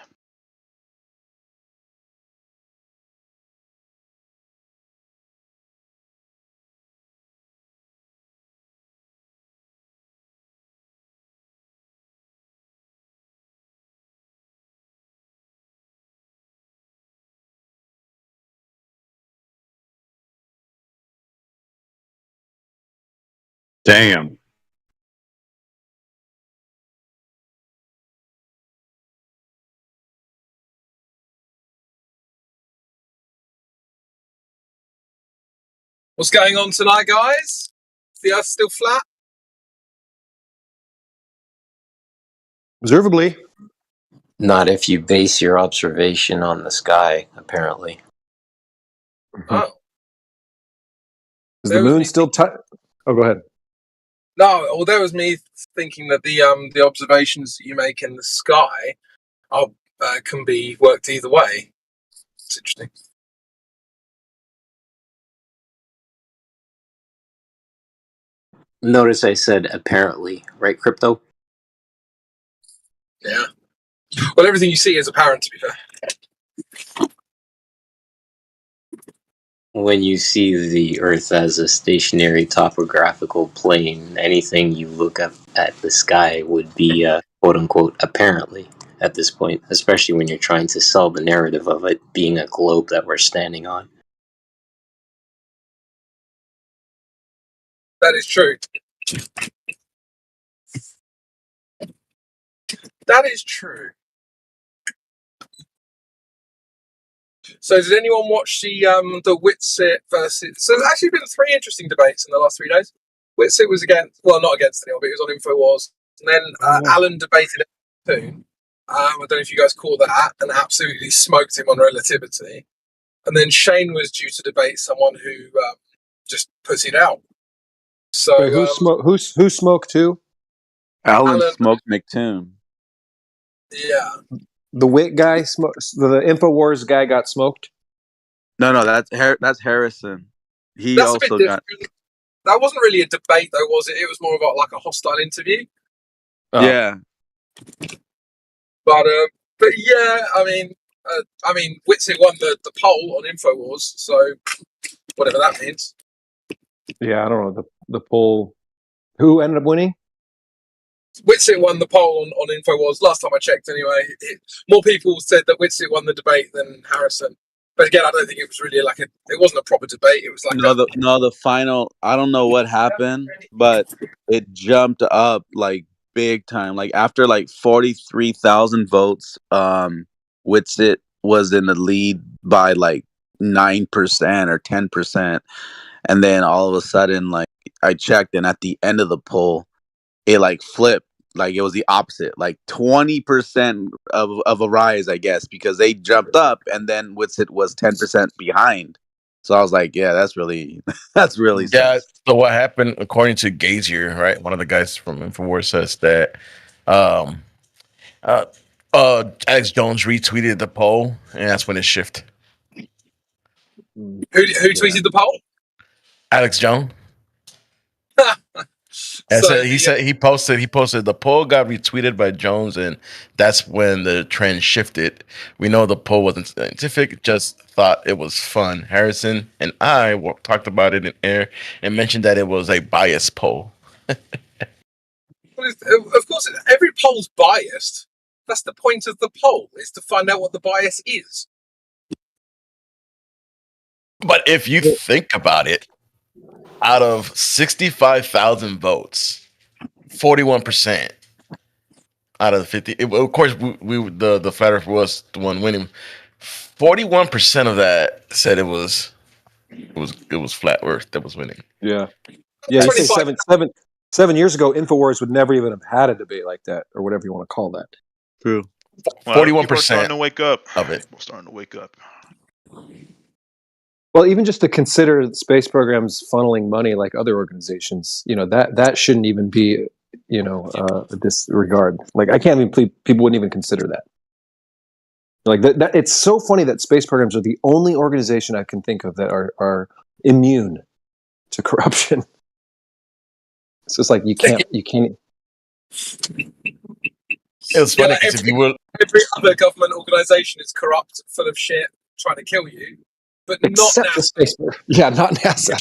Damn. What's going on tonight, guys? Is the Earth still flat? Observably. Not if you base your observation on the sky, apparently. Oh. Is the moon still Oh, go ahead. No, well, there was me thinking that the observations that you make in the sky are can be worked either way. It's interesting. Notice I said apparently, right, Crypto? Yeah. Well, everything you see is apparent, to be fair. When you see the Earth as a stationary topographical plane, anything you look up at the sky would be quote-unquote apparently at this point, especially when you're trying to sell the narrative of it being a globe that we're standing on. That is true. That is true. So, did anyone watch the Whitsitt versus? So, there's actually been 3 interesting debates in the last 3 days. Whitsitt was against, well, not against anyone, but he was on InfoWars. And then Alan debated too. I don't know if you guys caught that, and absolutely smoked him on relativity. And then Shane was due to debate someone who just puts it out. So Wait, who smoked who? Alan smoked McToon. Yeah. The Wit guy smoked. The InfoWars guy got smoked. No, that's Harrison. He That's also a bit got. different. That wasn't really a debate, though, was it? It was more about like a hostile interview. Yeah. But yeah, I mean, Whitsitt won the poll on InfoWars, so whatever that means. Yeah, I don't know the poll. Who ended up winning? Whitsitt won the poll on InfoWars last time I checked. Anyway, more people said that Whitsitt won the debate than Harrison. But again, I don't think it was really like it wasn't a proper debate. It was like the final. I don't know what happened, but it jumped up like big time. Like after like 43,000 votes, Whitsitt was in the lead by like 9% or 10%, and then all of a sudden, like I checked, and at the end of the poll, it like flipped. Like it was the opposite, like 20% of a rise, I guess, because they jumped up, and then Whitsitt was 10% behind. So I was like, yeah, that's really yeah. So what happened, according to Gazier, right? One of the guys from InfoWars says that Alex Jones retweeted the poll, and that's when it shifted. Who tweeted the poll? Alex Jones. He said he posted the poll got retweeted by Jones, and that's when the trend shifted. We know the poll wasn't scientific, just thought it was fun. Harrison and I talked about it in air and mentioned that it was a biased poll. Well, of course, every poll's biased. That's the point of the poll, is to find out what the bias is. But if you think about it, out of 65,000 votes, 41% out of the 50. Of course, the flat Earth was the one winning. 41% of that said it was flat Earth that was winning. Yeah. You say 7 years ago, InfoWars would never even have had a debate like that, or whatever you want to call that. True. 41% starting to wake up of it. People starting to wake up. Well, even just to consider space programs funneling money like other organizations, that shouldn't even be, a disregard. Like I can't even believe people wouldn't even consider that. Like that, it's so funny that space programs are the only organization I can think of that are immune to corruption. It's just like you can't. It was funny because every other government organization is corrupt, full of shit, trying to kill you. But except not the space program. Yeah, not NASA.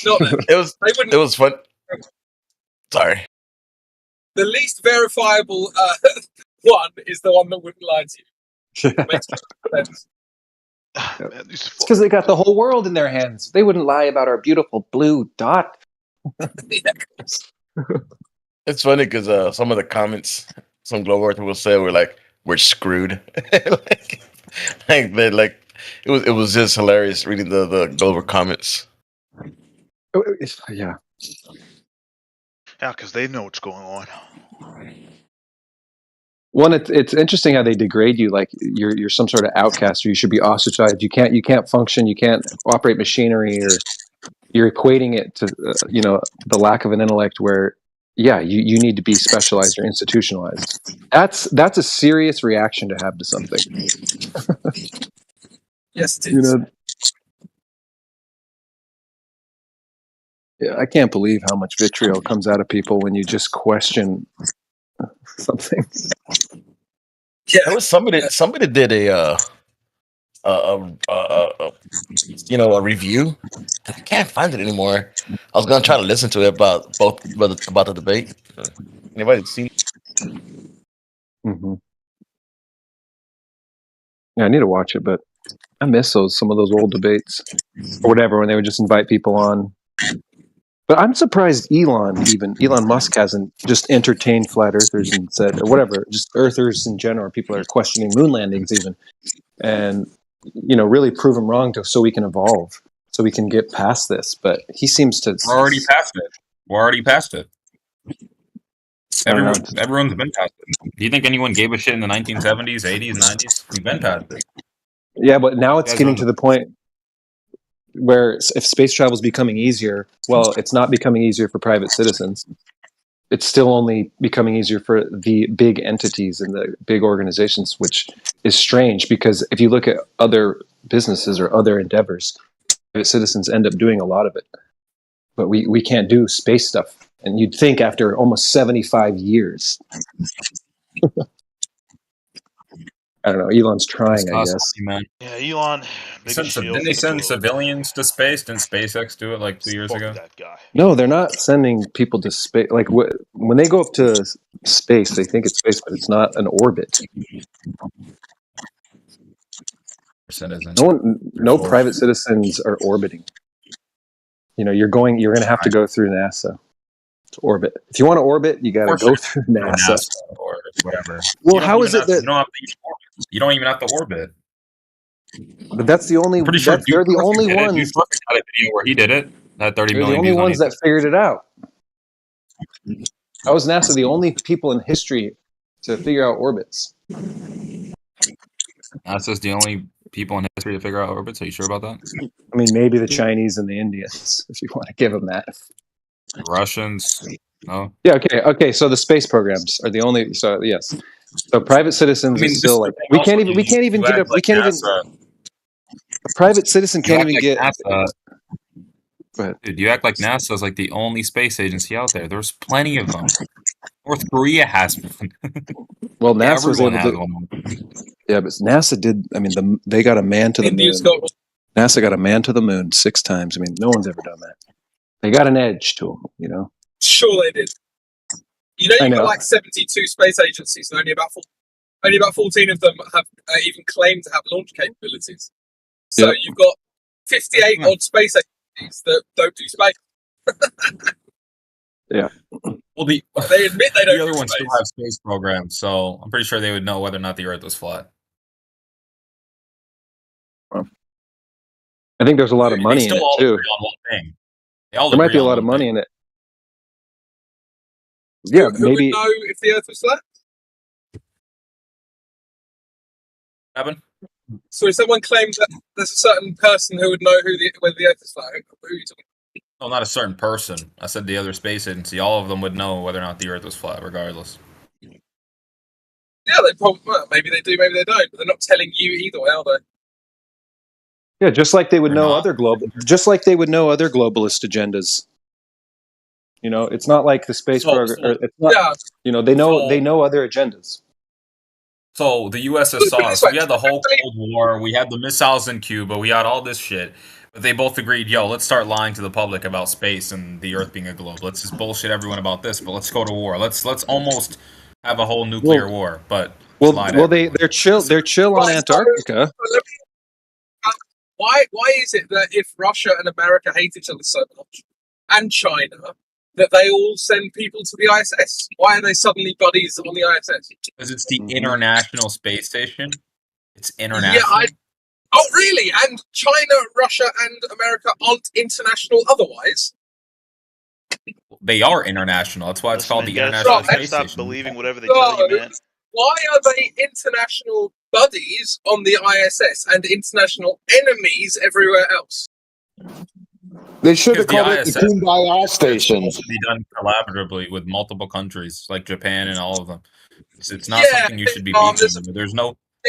Not it was fun. Sorry. The least verifiable one is the one that wouldn't lie to you. Makes sense. It's because they got the whole world in their hands. They wouldn't lie about our beautiful blue dot. It's funny because some of the comments, some Globe Earth will say, we're screwed. It was just hilarious reading the Glover comments. Yeah. Yeah, because they know what's going on. One, it's interesting how they degrade you like you're some sort of outcast, or you should be ostracized. You can't function. You can't operate machinery, or you're equating it to the lack of an intellect. Where you need to be specialized or institutionalized. That's a serious reaction to have to something. Yes, it is. Yeah, I can't believe how much vitriol comes out of people when you just question something. Yeah, there was somebody did a review. I can't find it anymore. I was gonna try to listen to it about the debate. Anybody seen? Mm-hmm. Yeah, I need to watch it, but I miss some of those old debates or whatever when they would just invite people on. But I'm surprised Elon Musk hasn't just entertained flat earthers and said, or whatever, just earthers in general. People are questioning moon landings even, and really prove them wrong so we can evolve, so we can get past this. But he seems to. We're already past it. Everyone's been past it. Do you think anyone gave a shit in the 1970s, 80s, 90s? We've been past it. Yeah, but now it's getting to the point where if space travel is becoming easier, well, it's not becoming easier for private citizens. It's still only becoming easier for the big entities and the big organizations, which is strange because if you look at other businesses or other endeavors, private citizens end up doing a lot of it. But we can't do space stuff. And you'd think after almost 75 years. I don't know. Elon's trying, I guess. Man. Yeah, Elon. Didn't they send civilians to space? Didn't SpaceX do it like 2 years ago? That guy. No, they're not sending people to space. Like when they go up to space, they think it's space, but it's not an orbit. No private citizens are orbiting. You're going to have to go through NASA to orbit. If you want to orbit, you got to go through NASA or whatever. Well, how is it that you don't even have to orbit? But that's the only. Pretty sure they're the only ones. Got a video where he did it. Had 30 They're million. the only ones that figured it out. How is NASA the only people in history to figure out orbits? NASA's the only people in history to figure out orbits. Are you sure about that? I mean, maybe the Chinese and the Indians, if you want to give them that. Russians. No. Yeah. Okay. So the space programs are the only. So yes. So private citizens are still like we can't even get up. We can't even. A private citizen can't even get. Dude, you act like NASA is like the only space agency out there. There's plenty of them. North Korea has one. Well, NASA was able to. Yeah, but NASA did. I mean, they got a man to the moon. NASA got a man to the moon 6 times. I mean, no one's ever done that. They got an edge to them, Sure, they did. You got like 72 space agencies, and only about 14 of them have even claimed to have launch capabilities. So you've got 58 odd space agencies that don't do space. Yeah. Well, they admit they don't. The other ones still have space programs, so I'm pretty sure they would know whether or not the Earth was flat. I think there's a lot of money in it too. There might be a lot of money in it. Yeah, who maybe. Would know if the Earth was flat? Evan? So if someone claims that there's a certain person who would know whether the Earth is flat, who are you talking about? No, not a certain person. I said the other space agency. All of them would know whether or not the Earth was flat, regardless. Yeah, they probably. Well, maybe they do, maybe they don't. But they're not telling you either way, are they? Yeah, just like they would know other just like they would know other globalist agendas. It's not like the space program. It's not. They know other agendas. So the USSR. So we had the whole Cold War. We had the missiles in Cuba. We had all this shit. But they both agreed, let's start lying to the public about space and the Earth being a globe. Let's just bullshit everyone about this. But let's go to war. Let's almost have a whole nuclear war. But they're chill. They're chill on Antarctica. Why is it that if Russia and America hate each other so much, and China, that they all send people to the ISS? Why are they suddenly buddies on the ISS? Because it's the International Space Station. It's international. Yeah, oh, really? And China, Russia, and America aren't international otherwise? they are international. That's why it's called Man, the you gotta International stop, Space stop Station. believing whatever they tell you, man. Why are they international buddies on the ISS and international enemies everywhere else? They should have Because called it the Kumbaya Station. It should be done collaboratively with multiple countries like Japan and all of them. It's not something you should be beefing over.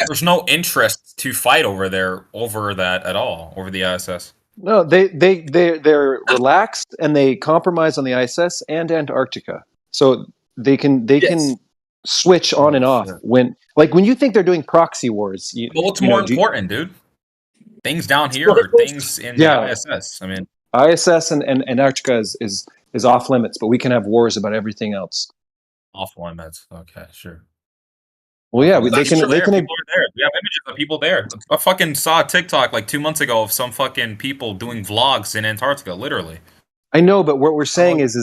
There's no interest to fight over that at all, over the ISS. No, they're relaxed and they compromise on the ISS and Antarctica, so they can switch on and off when you think they're doing proxy wars. But what's more important, dude? Things down here or things in the ISS? I mean, ISS and Antarctica is off limits, but we can have wars about everything else. Off limits. Okay, sure. Well, yeah, they can. People are there. We have images of people there. I fucking saw a TikTok like 2 months ago of some fucking people doing vlogs in Antarctica, literally. I know, but what we're saying is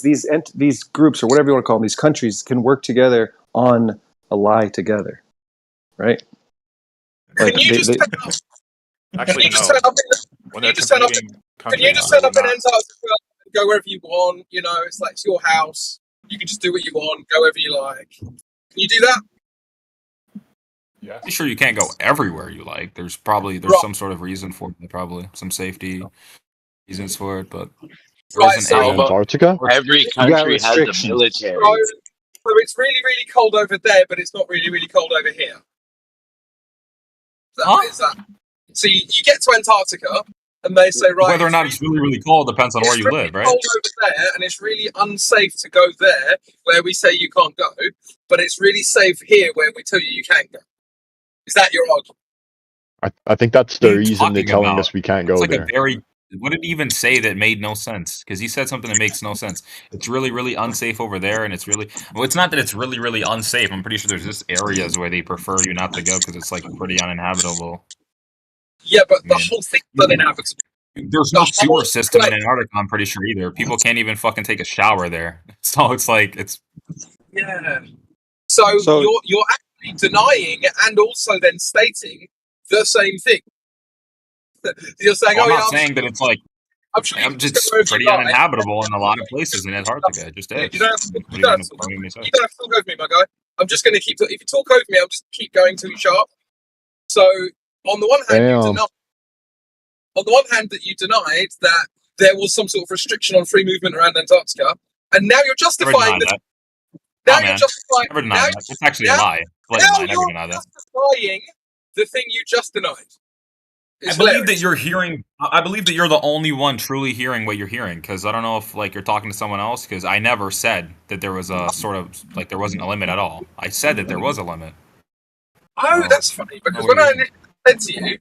these groups or whatever you want to call them, these countries can work together on a lie together, right? Like Can you just set up? Actually, Can you just set up in Antarctica and go wherever you want? You know, it's like it's your house. You can just do what you want, go wherever you like. Can you do that? Yeah. Sure, you can't go everywhere you like. There's some sort of reason for it. Probably some safety reasons for it, but Antarctica. Every country has a military. So it's really, really cold over there, but it's not really, really cold over here. Is that? So you get to Antarctica, and they say, right, whether or not it's really, really cold depends on where you live, right? It's cold over there, and it's really unsafe to go there, where we say you can't go. But it's really safe here, where we tell you can go. Is that your argument? I think that's the reason they're telling us we can't go like there. What did he even say that made no sense? Because he said something that makes no sense. It's really, really unsafe over there, and it's not that it's really, really unsafe. I'm pretty sure there's just areas where they prefer you not to go because it's like pretty uninhabitable. Yeah, but the whole thing's uninhabitable. There's no sewer system in Antarctica, I'm pretty sure either. People can't even fucking take a shower there. So it's like yeah. So you're actually denying and also then stating the same thing. You're saying, I'm not saying that it's like I'm just pretty uninhabitable in a lot of places in Antarctica. It just is. You don't have to talk over me, my guy. I'm just going to keep. If you talk over me, I'll just keep going till you shut up. So on the one hand, you denied that there was some sort of restriction on free movement around Antarctica, and now you're justifying that. Now you're justifying. Never denied that. It's actually a lie. Now you're justifying the thing you just denied. I believe that you're hearing. I believe that you're the only one truly hearing what you're hearing. Because I don't know if you're talking to someone else. Because I never said that there was a sort of there wasn't a limit at all. I said that there was a limit. Oh, that's funny. Because when I said to you,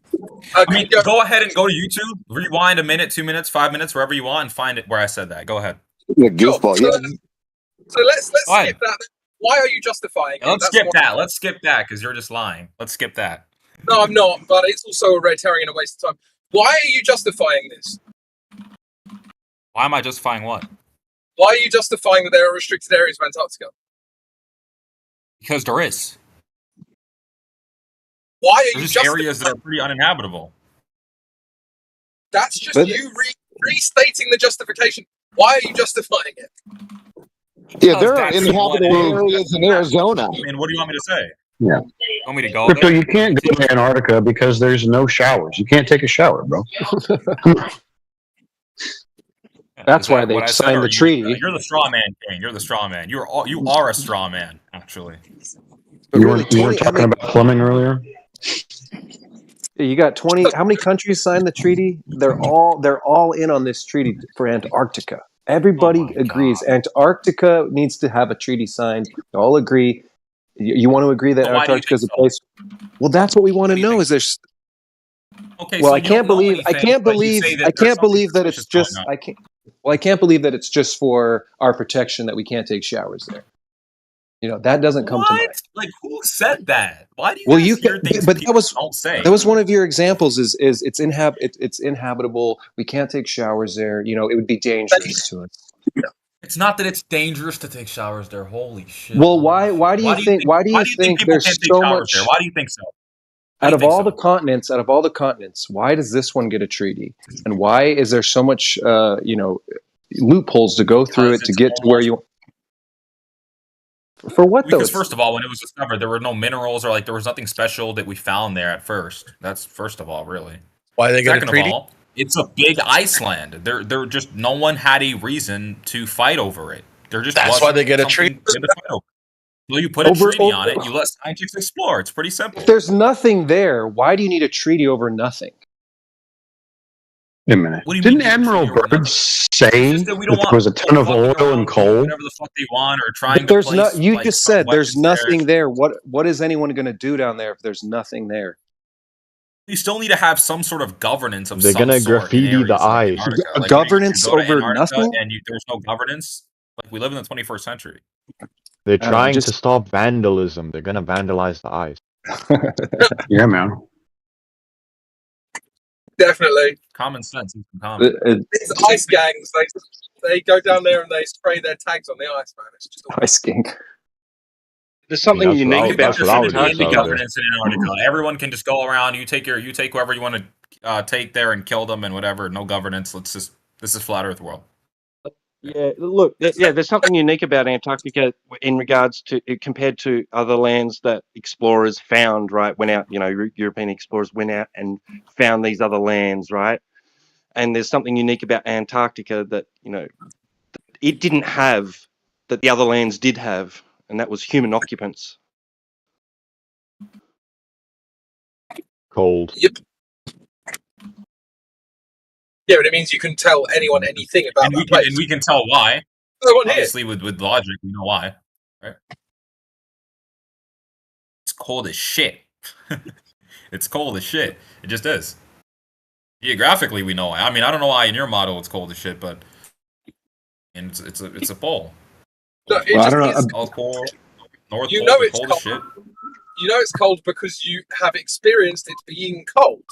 go ahead and go to YouTube, rewind a minute, 2 minutes, 5 minutes, wherever you want, and find it where I said that. Go ahead. Yeah, goofball. So let's skip that. Why are you justifying it? Let's skip that. Let's skip that because you're just lying. Let's skip that. No, I'm not, but it's also a red herring and a waste of time. Why are you justifying this? Why am I justifying what? Why are you justifying that there are restricted areas of Antarctica? Because there is. Why are There's you just areas that are pretty uninhabitable? That's just you restating the justification. Why are you justifying it? Yeah, there are inhabitable areas in Arizona. I mean, what do you want me to say? Yeah. You want me to go Crypto, there? you can't go to Antarctica because there's no showers. You can't take a shower, bro. That's why they signed the treaty. You're the straw man king. You're the straw man. You are a straw man, actually. You weren't talking about plumbing earlier? You got 20. How many countries signed the treaty? They're all in on this treaty for Antarctica. Everybody agrees. Antarctica needs to have a treaty signed. They all agree. You want to agree that Antarctica is a place? Well, that's what we want to know. Is there's? Okay. Well, so I can't believe that it's just. I can't believe that it's just for our protection that we can't take showers there. You know, that doesn't come to mind. Like, who said that? Why do you? Well, hear things but don't say? That was one of your examples. Is it's inhabitable. We can't take showers there. You know, it would be dangerous to us. It's not that it's dangerous to take showers there. Holy shit! Well, why do you think there's so much? There? Why do you think so? Out of all the continents, why does this one get a treaty? And why is there so much, loopholes to go through it to get to where you. For what though? Because first of all, when it was discovered, there were no minerals or there was nothing special that we found there at first. That's first of all, really. Why they get Second a treaty? of all, it's a big ice land. They're just no one had a reason to fight over it. That's why they get a treaty. Well, you put a treaty on it. You let scientists explore. It's pretty simple. If there's nothing there, why do you need a treaty over nothing? Wait a minute. Didn't Admiral Byrd say that there was a ton of oil and coal? Whatever the fuck they want, or trying But there's to place, not. You just said there's weapons nothing there. What is anyone going to do down there if there's nothing there? You still need to have some sort of governance of They're some gonna sort in graffiti areas the like ice. Antarctica. Like, Governance you go to over Antarctica nothing? and there's no governance. Like we live in the 21st century. They're trying to stop vandalism. They're gonna vandalize the ice. Yeah, man. Definitely. Common sense is common. These ice gangs, they go down there and they spray their tags on the ice, man. It's just Ice gang. There's something unique about Antarctica. Governance in Antarctica. Everyone can just go around. You take whoever you want to take there and kill them and whatever. No governance. This is flat Earth world. Yeah, look, there's something unique about Antarctica in regards to compared to other lands that explorers found, right? Went out, European explorers went out and found these other lands, right? And there's something unique about Antarctica that, it didn't have, that the other lands did have, and that was human occupants. Cold. Yep. Yeah, but it means you can tell anyone anything about that place. And we can tell why. No one here. Obviously, with logic, we know why. Right? It's cold as shit. It's cold as shit. It just is. Geographically, we know why. I mean, I don't know why in your model it's cold as shit, but it's a pole. No, I don't know. South Pole, North You Pole, know the it's cold cold. as shit. You know it's cold because you have experienced it being cold,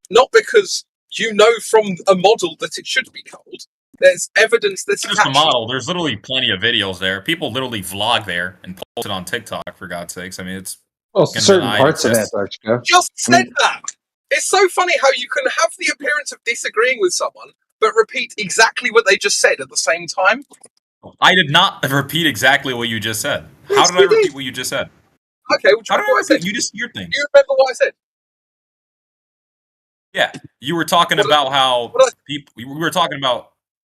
not because you know from a model that it should be cold. There's evidence that It's just a model. There's literally plenty of videos there. People literally vlog there and post it on TikTok, for God's sakes. I mean, it's... Well, certain parts of Antarctica. Just said that. It's so funny how you can have the appearance of disagreeing with someone, but repeat exactly what they just said at the same time. I did not repeat exactly what you just said. How did I repeat what you just said? Okay, which How did I what I repeat? said? You just your thing. You remember what I said? Yeah, you were talking about how people. We were talking about.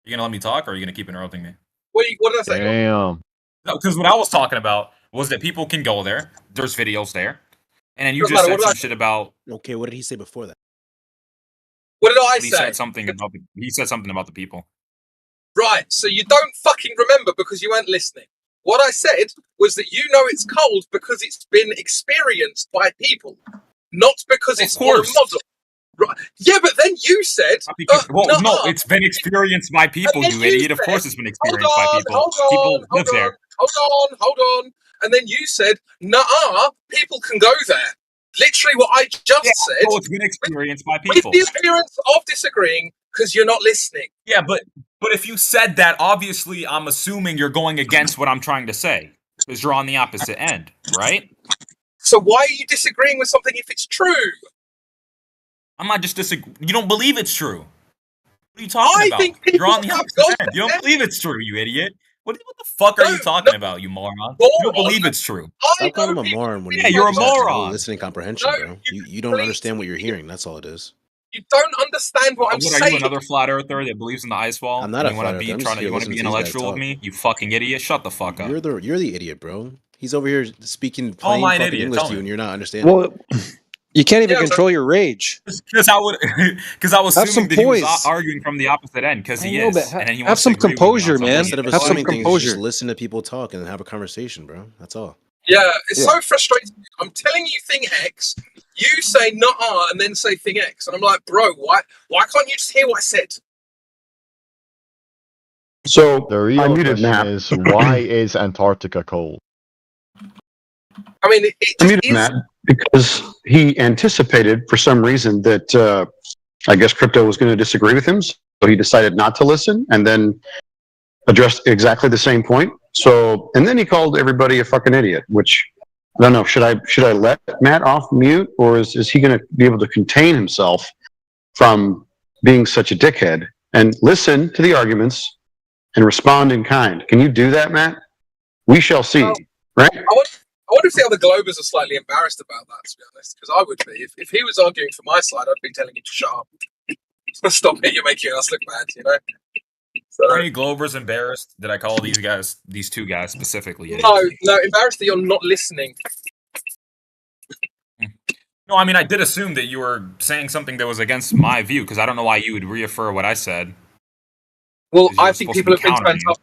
You gonna let me talk, or are you gonna keep interrupting me? What did I say? Damn. No, because what I was talking about was that people can go there. There's videos there, and then you Doesn't just matter, said what some did I- shit about. Okay, what did he say before that? What did I He say? said something about. He said something about the people. Right, so you don't fucking remember because you weren't listening. What I said was that you know it's cold because it's been experienced by people, not because it's on a model. Right. Yeah, but then you said... No, it's been experienced by people, you idiot. Of course it's been experienced by people. People live there. Hold on. And then you said, nah, people can go there. Literally what I just said. Oh, it's been experienced by people. With the appearance of disagreeing because you're not listening. Yeah, but if you said that, obviously I'm assuming you're going against what I'm trying to say. Because you're on the opposite end, right? So why are you disagreeing with something if it's true? I'm not just disagreeing. You don't believe it's true. What are you talking about? You're on the opposite end. You don't believe it's true, you idiot. What the fuck are you talking about, you moron? You don't believe it's true. Stop calling him a moron when you're a moron. Listening comprehension, bro. You don't understand what you're hearing. That's all it is. You don't understand what I'm saying. Are you another flat earther that believes in the ice wall? I'm not a flat earther. You want to be intellectual with me? You fucking idiot. Shut the fuck up. You're the idiot, bro. He's over here speaking Oh, plain my fucking idiot. English Tell to you, me. and you're not understanding. Well, you can't even control your rage. Because I was Have assuming some that he was poise. arguing from the opposite end, because he I know, is. but And then he have wants some to agree with me on composure, something. man. Instead of Have some assuming things, composure. just listen to people talk and have a conversation, bro. That's all. Yeah, it's so frustrating. I'm telling you thing X, you say nah and then say thing X. And I'm like, bro, why can't you just hear what I said? So The real I muted question Matt. is, why is Antarctica cold? I mean, it I just muted is. Matt because he anticipated for some reason that I guess crypto was going to disagree with him, so he decided not to listen and then addressed exactly the same point. So, and then he called everybody a fucking idiot, which I don't know. Should I let Matt off mute, or is he going to be able to contain himself from being such a dickhead and listen to the arguments and respond in kind. Can you do that, Matt? We shall see, right? I wonder if the other Globers are slightly embarrassed about that, to be honest, because I would be. If he was arguing for my side, I'd be telling him to shut up. Stop it, you're making us look bad, you know? So, Are any Globers embarrassed that I call these two guys specifically? no, embarrassed that you're not listening. No, I mean, I did assume that you were saying something that was against my view, because I don't know why you would reaffirm what I said. Well, I think people have been to Antarctica.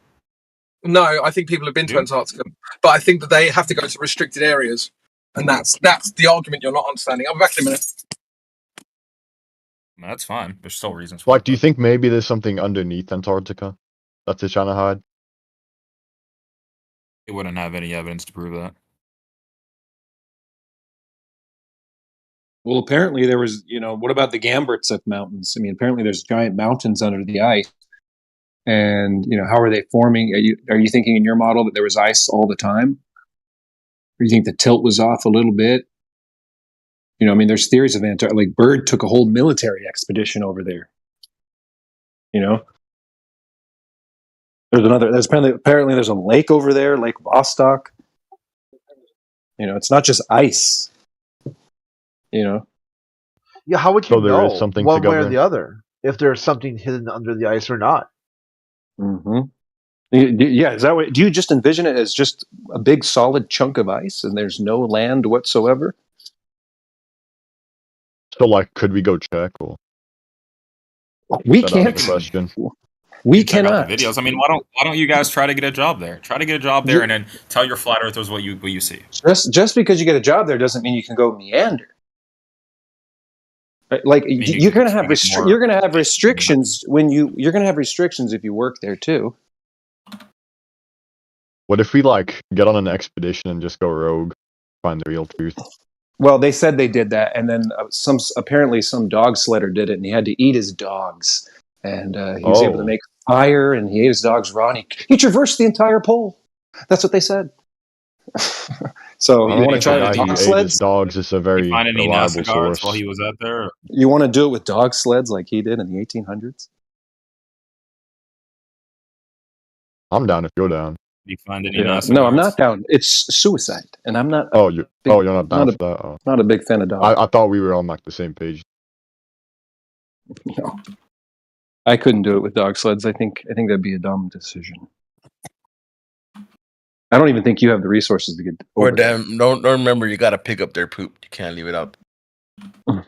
No, I think people have been to Antarctica, but I think that they have to go to restricted areas, and that's the argument you're not understanding. I'll be back in a minute. That's fine. There's still reasons for Like, do you think maybe there's something underneath Antarctica that they're trying to hide? They wouldn't have any evidence to prove that. Well, apparently there was, what about the Gamburtsev Mountains? I mean, apparently there's giant mountains under the ice. And, how are they forming? Are you thinking in your model that there was ice all the time? Or you think the tilt was off a little bit? I mean, there's theories of Antarctica. Like, Byrd took a whole military expedition over there. There's apparently there's a lake over there, Lake Vostok. It's not just ice. Yeah, how would you So there know is something one to go way or there. the other if there's something hidden under the ice or not? Mm-hmm. Yeah, is that what? Do you just envision it as just a big solid chunk of ice and there's no land whatsoever? So, like, could we go check? Or We Is that out of can't. the question? We Check out cannot. the videos. I mean, why don't you guys try to get a job there? Try to get a job there, and then tell your flat earthers what you see. Just because you get a job there doesn't mean you can go meander. Right? Like, you're going to have restrictions when you're going to have restrictions if you work there too. What if we get on an expedition and just go rogue, find the real truth? Well, they said they did that, and then apparently some dog sledder did it, and he had to eat his dogs, and he was able to make fire, and he ate his dogs raw. And he traversed the entire pole. That's what they said. So you want to try to dog sleds? Dogs is a very Find any reliable NASA guards source. while he was out there? You want to do it with dog sleds like he did in the 1800s? I'm down if you're down. You find any Yeah. NASA No, I'm guards? not down. It's suicide, and I'm not. You're not down for that. Oh. Not a big fan of dogs. I thought we were on the same page. No. I couldn't do it with dog sleds. I think that'd be a dumb decision. I don't even think you have the resources to get Or over there. damn, don't remember you got to pick up their poop. You can't leave it out. And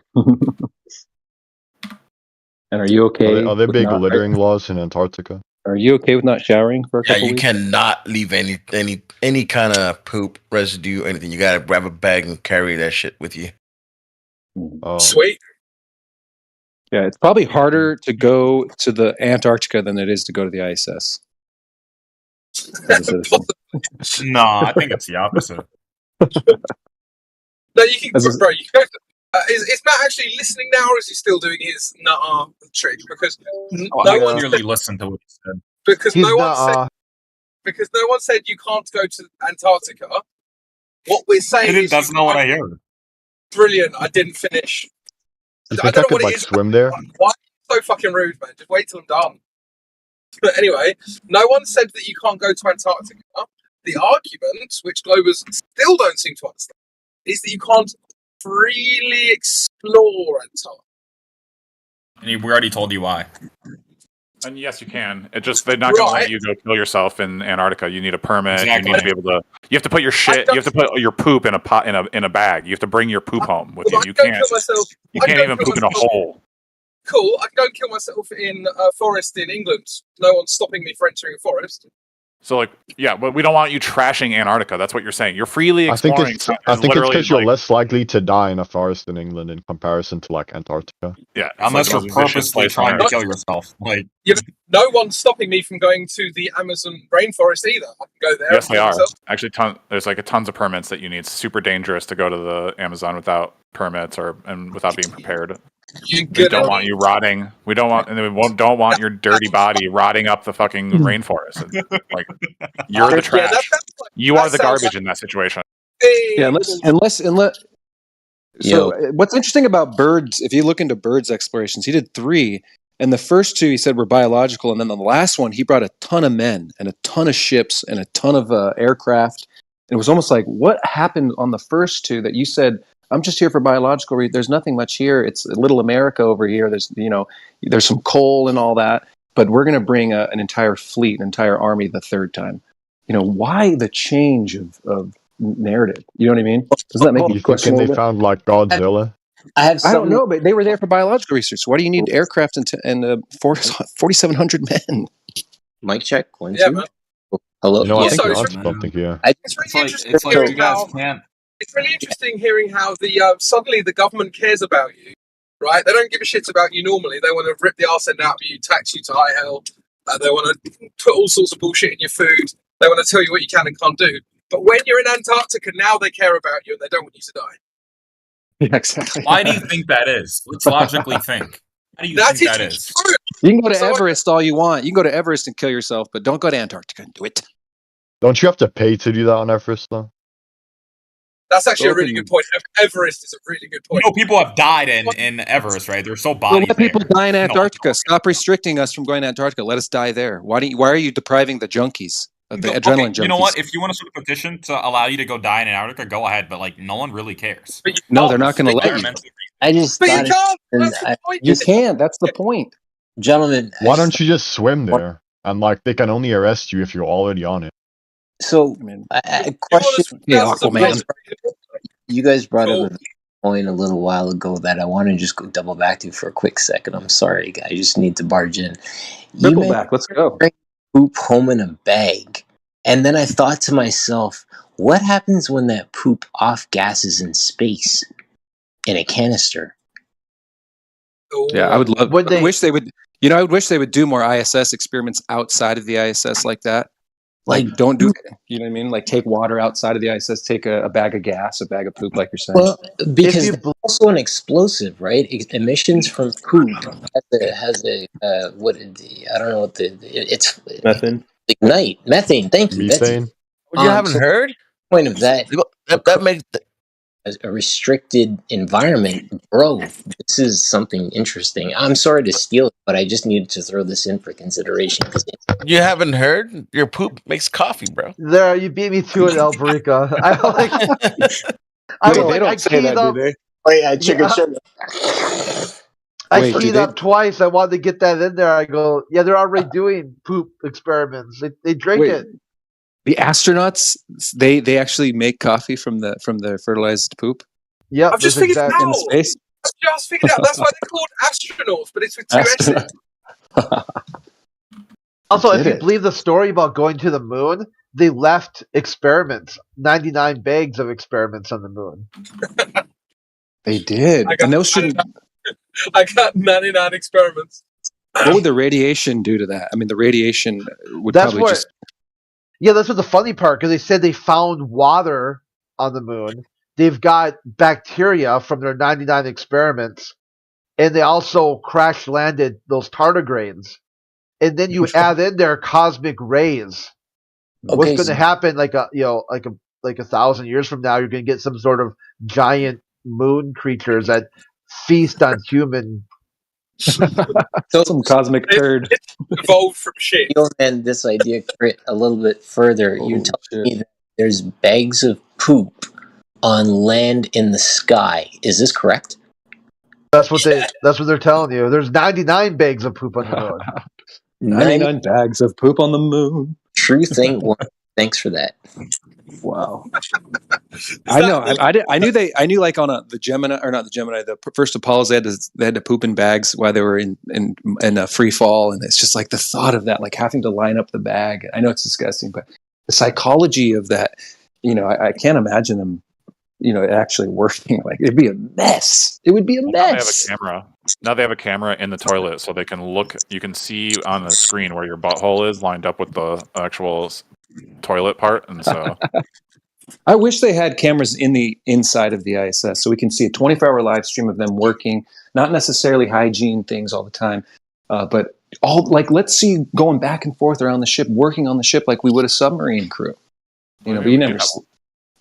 are you okay? Are there with big not- littering laws in Antarctica? Are you okay with not showering for a Yeah, couple you weeks? cannot leave any kind of poop residue or anything. You got to grab a bag and carry that shit with you. Oh. Sweet. Yeah, it's probably harder to go to the Antarctica than it is to go to the ISS. No, I think it's the opposite. No, you can, As a- bro. You can, is Matt actually listening now, or is he still doing his nuh-uh trick? Because I clearly listened to what he said. because He's no one nuh-uh. said because no one said you can't go to Antarctica. What we're saying is That's you not what I can't- heard. Brilliant. I didn't finish. You I think don't I know what could it is. swim there? Why are you so fucking rude, man? Just wait till I'm done. But anyway, no one said that you can't go to Antarctica. The argument, which Globers still don't seem to understand, is that you can't freely explore Antarctica. And we already told you why. And yes, you can. It just they're not going to let you go kill yourself in Antarctica. You need a permit. Exactly. You need to be able to. You have to put your shit. You have to put your poop in a pot in a bag. You have to bring your poop home with you. You Go can't. kill myself. You I can't go even kill poop in a myself. hole. Cool. I can go and kill myself in a forest in England. No one's stopping me from entering a forest. So yeah, but we don't want you trashing Antarctica. That's what you're saying. You're freely I think exploring. it's something. because Literally, you're less likely to die in a forest in England in comparison to Antarctica. Yeah, it's Unless like you're the most vicious purposely place on trying to earth. kill yourself. Yeah, but no one's stopping me from going to the Amazon rainforest either. I can go there. Yes, and they kill are. myself. Actually, there's tons of permits that you need. It's super dangerous to go to the Amazon without permits and without being prepared. You We don't want you rotting. We don't want, and we don't want your dirty body rotting up the fucking rainforest. Like you're the trash. You are the garbage in that situation. Yeah, unless. So what's interesting about Bird's, if you look into Bird's explorations, he did 3, And the first two he said were biological, and then the last one he brought a ton of men and a ton of ships and a ton of aircraft. And it was almost like, what happened on the first two that you said, I'm just here for biological reasons. There's nothing much here. It's a little America over here. There's some coal and all that, but we're going to bring an entire fleet, an entire army the third time. Why the change of narrative? You know what I mean? Doesn't that make you question? They found like Godzilla. I don't know, but they were there for biological research. Why do you need aircraft and 4,700 men? Mic check. 1, 2. Man. Hello. I think Also, you're on something here. It's really interesting hearing how it's really interesting hearing how the suddenly the government cares about you, right? They don't give a shit about you normally. They want to rip the arse end out of you, tax you to high hell. They want to put all sorts of bullshit in your food. They want to tell you what you can and can't do. But when you're in Antarctica, now they care about you and they don't want you to die. Yeah, exactly. Why do you think that is? Let's logically think. How do you think that is? You can go to Everest all you want. You can go to Everest and kill yourself, but don't go to Antarctica and do it. Don't you have to pay to do that on Everest, though? That's actually a really good point. Everest is a really good point. People have died in Everest, right? They're so Well, body. let people die in Antarctica. Stop restricting us from going to Antarctica. Let us die there. Why are you depriving the junkies, the adrenaline junkies? You know what? If you want to start a petition to allow you to go die in Antarctica, go ahead. But no one really cares. No, they're not going to let you. I just But thought you can't. You can't. That's the point. Gentlemen. Why don't you just swim there? And they can only arrest you if you're already on it. So, a question. Aquaman. You guys brought up a point a little while ago that I want to just go double back to for a quick second. I'm sorry, I just need to barge in. Triple back. Let's go. Poop home in a bag. And then I thought to myself, what happens when that poop off gases in space in a canister? Yeah, I would love. I wish they would. I would wish they would do more ISS experiments outside of the ISS like that. Don't do. You know what I mean? Take water outside of the ISS. Take a bag of gas, a bag of poop, like you're saying. Well, because it's also an explosive, right? Emissions from poop has a I don't know what it's methane. Ignite methane. Thank you. Methane. You haven't heard? Point of that makes a restricted environment, bro. This is something interesting. I'm sorry to steal it, but I just needed to throw this in for consideration. You haven't heard? Your poop makes coffee, bro. There, you beat me to it, Alberica. They don't say that, do they? Oh yeah, chicken sugar. I keyed up twice. I wanted to get that in there. I go, yeah, they're already doing poop experiments. They drink it. The astronauts, they actually make coffee from the fertilized poop. Yeah, I've just figured it out. In space. I've just figured it out. That's why they're called astronauts, but it's with 2 S's. Also, if you believe the story about going to the moon, they left experiments, 99 bags of experiments on the moon. They did. And those shouldn't. I got 99 experiments. What would the radiation do to that? I mean, the radiation would probably just. Yeah, that's what the funny part, because they said they found water on the moon. They've got bacteria from their 99 experiments, and they also crash landed those tardigrades. And then you add in their cosmic rays. What's going to happen? Like 1,000 years from now, you're going to get some sort of giant moon creatures that feast on human. Some cosmic turd. Evolved from shit. And this idea a little bit further. You're telling me that there's bags of poop on land in the sky. Is this correct? That's what they're telling you. There's 99 bags of poop on the moon. 99 bags of poop on the moon. True thing. Thanks for that. Wow. I know. I knew like on the Gemini, or not the Gemini, the first Apollos, they had to poop in bags while they were in a free fall, and it's just like the thought of that, like having to line up the bag. I know it's disgusting, but the psychology of that, I can't imagine them, actually working. Like it'd be a mess. It would be a mess. Now they have a camera in the toilet, so they can look. You can see on the screen where your butthole is lined up with the actual toilet part, and so I wish they had cameras in the inside of the ISS so we can see a 24-hour live stream of them working, not necessarily hygiene things all the time, but let's see going back and forth around the ship, working on the ship like we would a submarine crew. But you never see.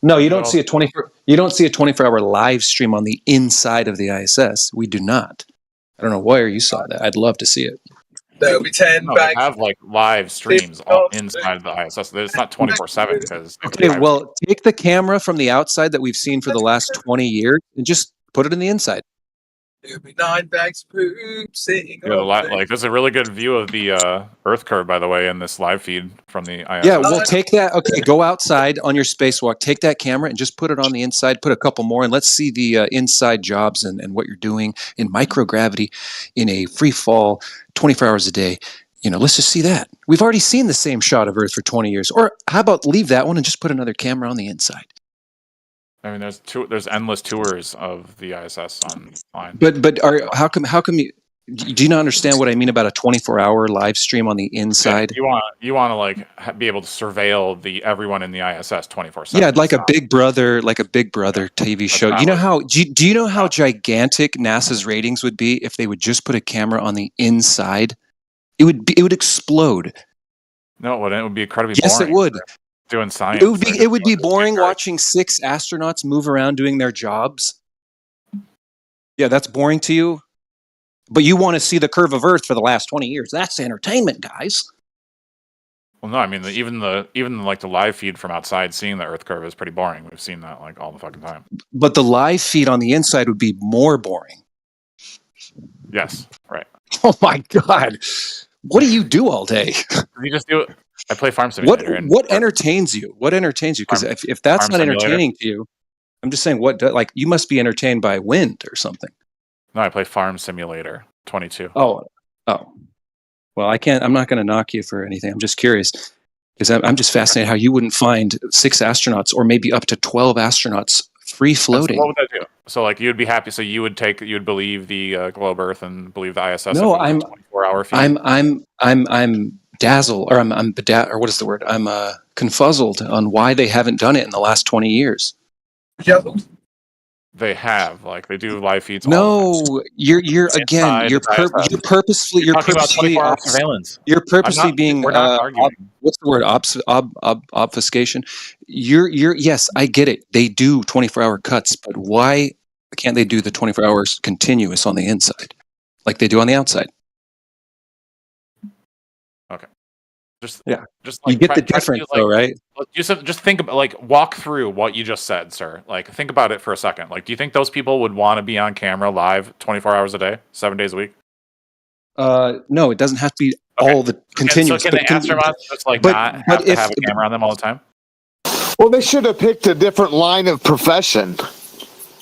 No, you don't see a 24-hour live stream on the inside of the ISS. We do not. I don't know where you saw that. I'd love to see it. There'll be 10 No, they bags. have like live streams all inside the ISS. It's not 24/7 because Okay, well, take the camera from the outside that we've seen for the last 20 years and just put it in the inside. There'll be 9 bags of poop sitting yeah, like there's a really good view of the Earth curve, by the way, in this live feed from the ISS. Yeah, well, take that. Okay, go outside on your spacewalk. Take that camera and just put it on the inside. Put a couple more, and let's see the inside jobs and what you're doing in microgravity in a free fall, 24 hours a day. Let's just see that. We've already seen the same shot of Earth for 20 years. Or how about leave that one and just put another camera on the inside? I mean, there's endless tours of the ISS online. But how come you? Do you not understand what I mean about a 24-hour live stream on the inside? Yeah, you want to like be able to surveil everyone in the ISS 24/7. Yeah, like a Big Brother TV show. You know how? Do you know how gigantic NASA's ratings would be if they would just put a camera on the inside? It would explode. No, it wouldn't. It would be incredibly boring. Yes, it would. Doing science. It would be boring watching 6 astronauts move around doing their jobs. Yeah, that's boring to you. But you want to see the curve of Earth for the last 20 years. That's entertainment, guys. Well, no, I mean even like the live feed from outside, seeing the Earth curve is pretty boring. We've seen that like all the fucking time. But the live feed on the inside would be more boring. Yes, right. Oh my God. What do you do all day? You just do it. I play Farm Simulator. What entertains you? What entertains you? Because if that's not entertaining to you, I'm just saying, you must be entertained by wind or something. No, I play Farm Simulator 22. Oh. Well, I'm not going to knock you for anything. I'm just curious because I'm just fascinated how you wouldn't find 6 astronauts or maybe up to 12 astronauts free floating. So what would that do? So like you'd be happy. So you would believe the globe Earth and believe the ISS. No, if it was a 24-hour feed. I'm dazzled, or I'm or what is the word? I'm confuzzled on why they haven't done it in the last 20 years. They have, like, they do live feeds. No, you're purposefully talking about 24-hour surveillance. You're purposely being we're not arguing. What's the word? Obfuscation. Yes, I get it. They do 24-hour cuts, but why can't they do the 24 hours continuous on the inside, like they do on the outside? Okay. Just you get the difference, though, right? Just think about, like, walk through what you just said, sir. Like, think about it for a second. Like, do you think those people would want to be on camera live 24 hours a day, 7 days a week? No, it doesn't have to be all the continuous. So can the astronauts just like not have to have a camera on them all the time? Well, they should have picked a different line of profession.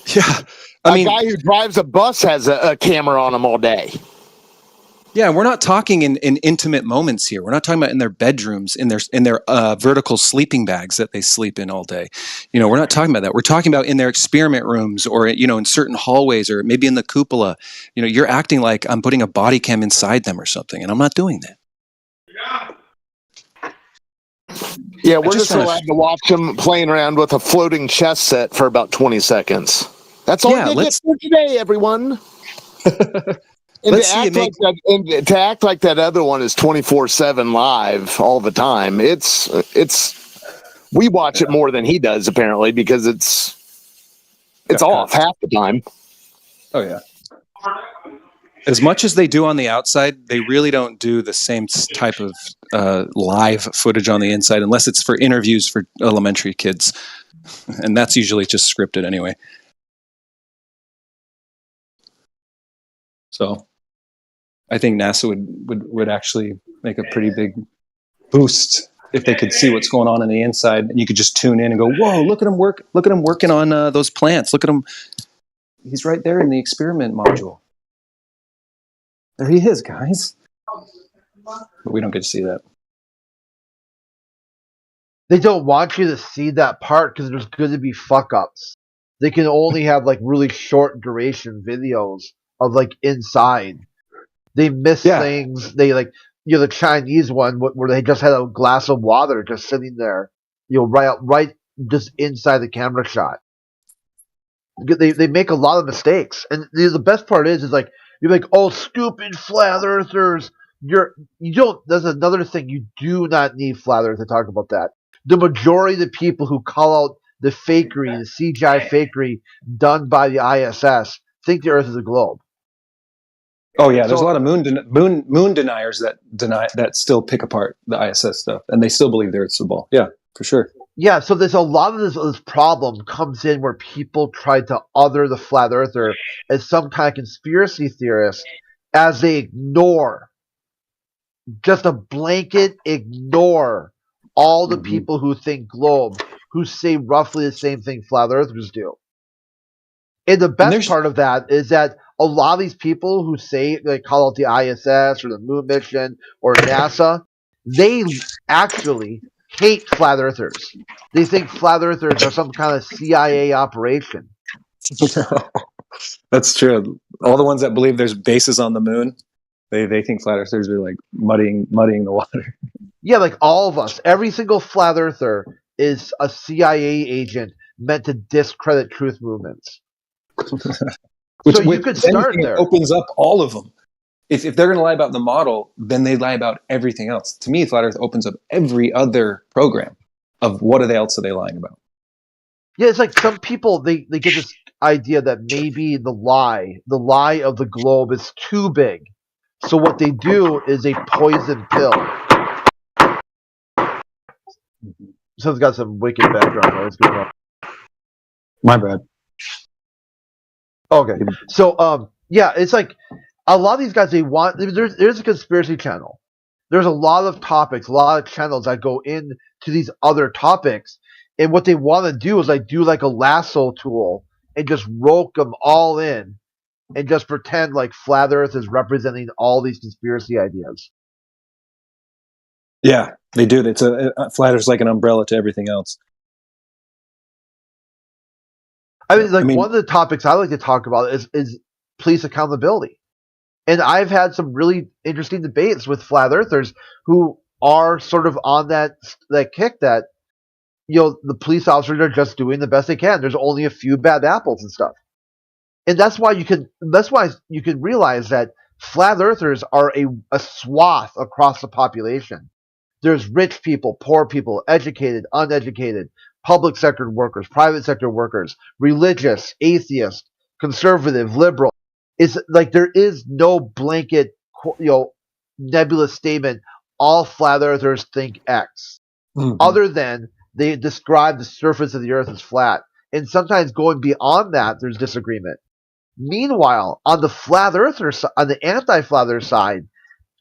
Yeah, a guy who drives a bus has a camera on him all day. Yeah, we're not talking in intimate moments here. We're not talking about in their bedrooms, in their vertical sleeping bags that they sleep in all day. We're not talking about that. We're talking about in their experiment rooms, or in certain hallways, or maybe in the cupola. You're acting like I'm putting a body cam inside them or something, and I'm not doing that. Yeah, we're just allowed to watch them playing around with a floating chess set for about 20 seconds. That's all we get for today, everyone. And to act like that other one is 24/7 live all the time. We watch it more than he does, apparently, because it's off half the time. Oh yeah. As much as they do on the outside, they really don't do the same type of live footage on the inside, unless it's for interviews for elementary kids, and that's usually just scripted anyway. So I think NASA would actually make a pretty big boost if they could see what's going on the inside, and you could just tune in and go, "Whoa, look at him work! Look at him working on those plants. Look at him. He's right there in the experiment module. There he is, guys." But we don't get to see that. They don't want you to see that part because there's going to be fuck ups. They can only have like really short duration videos of like inside. They miss things. They like, the Chinese one where they just had a glass of water just sitting there, right just inside the camera shot. They make a lot of mistakes, and the best part is like you're like, "Oh, stupid flat earthers!" That's another thing. You do not need flat earth to talk about that. The majority of the people who call out the fakery, the CGI fakery done by the ISS, think the Earth is a globe. Oh yeah, there's a lot of moon deniers that still pick apart the ISS stuff, and they still believe the Earth's a ball. Yeah, for sure. Yeah, so there's a lot of this problem comes in where people try to other the flat earther as some kind of conspiracy theorist, as they ignore, just a blanket ignore all the people who think globe, who say roughly the same thing flat earthers do. And the best part of that is that a lot of these people who say they call it the ISS or the moon mission or NASA, they actually hate flat earthers. They think flat earthers are some kind of CIA operation. That's true. All the ones that believe there's bases on the moon, they think flat earthers are like muddying the water. Yeah, like all of us. Every single flat earther is a CIA agent meant to discredit truth movements. So you could start there. It opens up all of them. If they're going to lie about the model, then they lie about everything else. To me, Flat Earth opens up every other program of what else are they lying about. Yeah, it's like some people, they get this idea that maybe the lie of the globe is too big. So what they do is a poison pill. So it's got some wicked background noise going on. My bad. Okay, so yeah, it's like a lot of these guys. There's a conspiracy channel. There's a lot of topics, a lot of channels that go into these other topics, and what they want to do is do like a lasso tool and just rope them all in, and just pretend like flat Earth is representing all these conspiracy ideas. Yeah, they do. It's Flat Earth's like an umbrella to everything else. I mean, one of the topics I like to talk about is police accountability. And I've had some really interesting debates with flat earthers who are sort of on that kick that, the police officers are just doing the best they can. There's only a few bad apples and stuff. And that's why you can realize that flat earthers are a swath across the population. There's rich people, poor people, educated, uneducated, public sector workers, private sector workers, religious, atheist, conservative, liberal. It's like there is no blanket, nebulous statement. All flat earthers think X, other than they describe the surface of the Earth as flat. And sometimes going beyond that, there's disagreement. Meanwhile, on the flat earther, on the anti-flat earth side,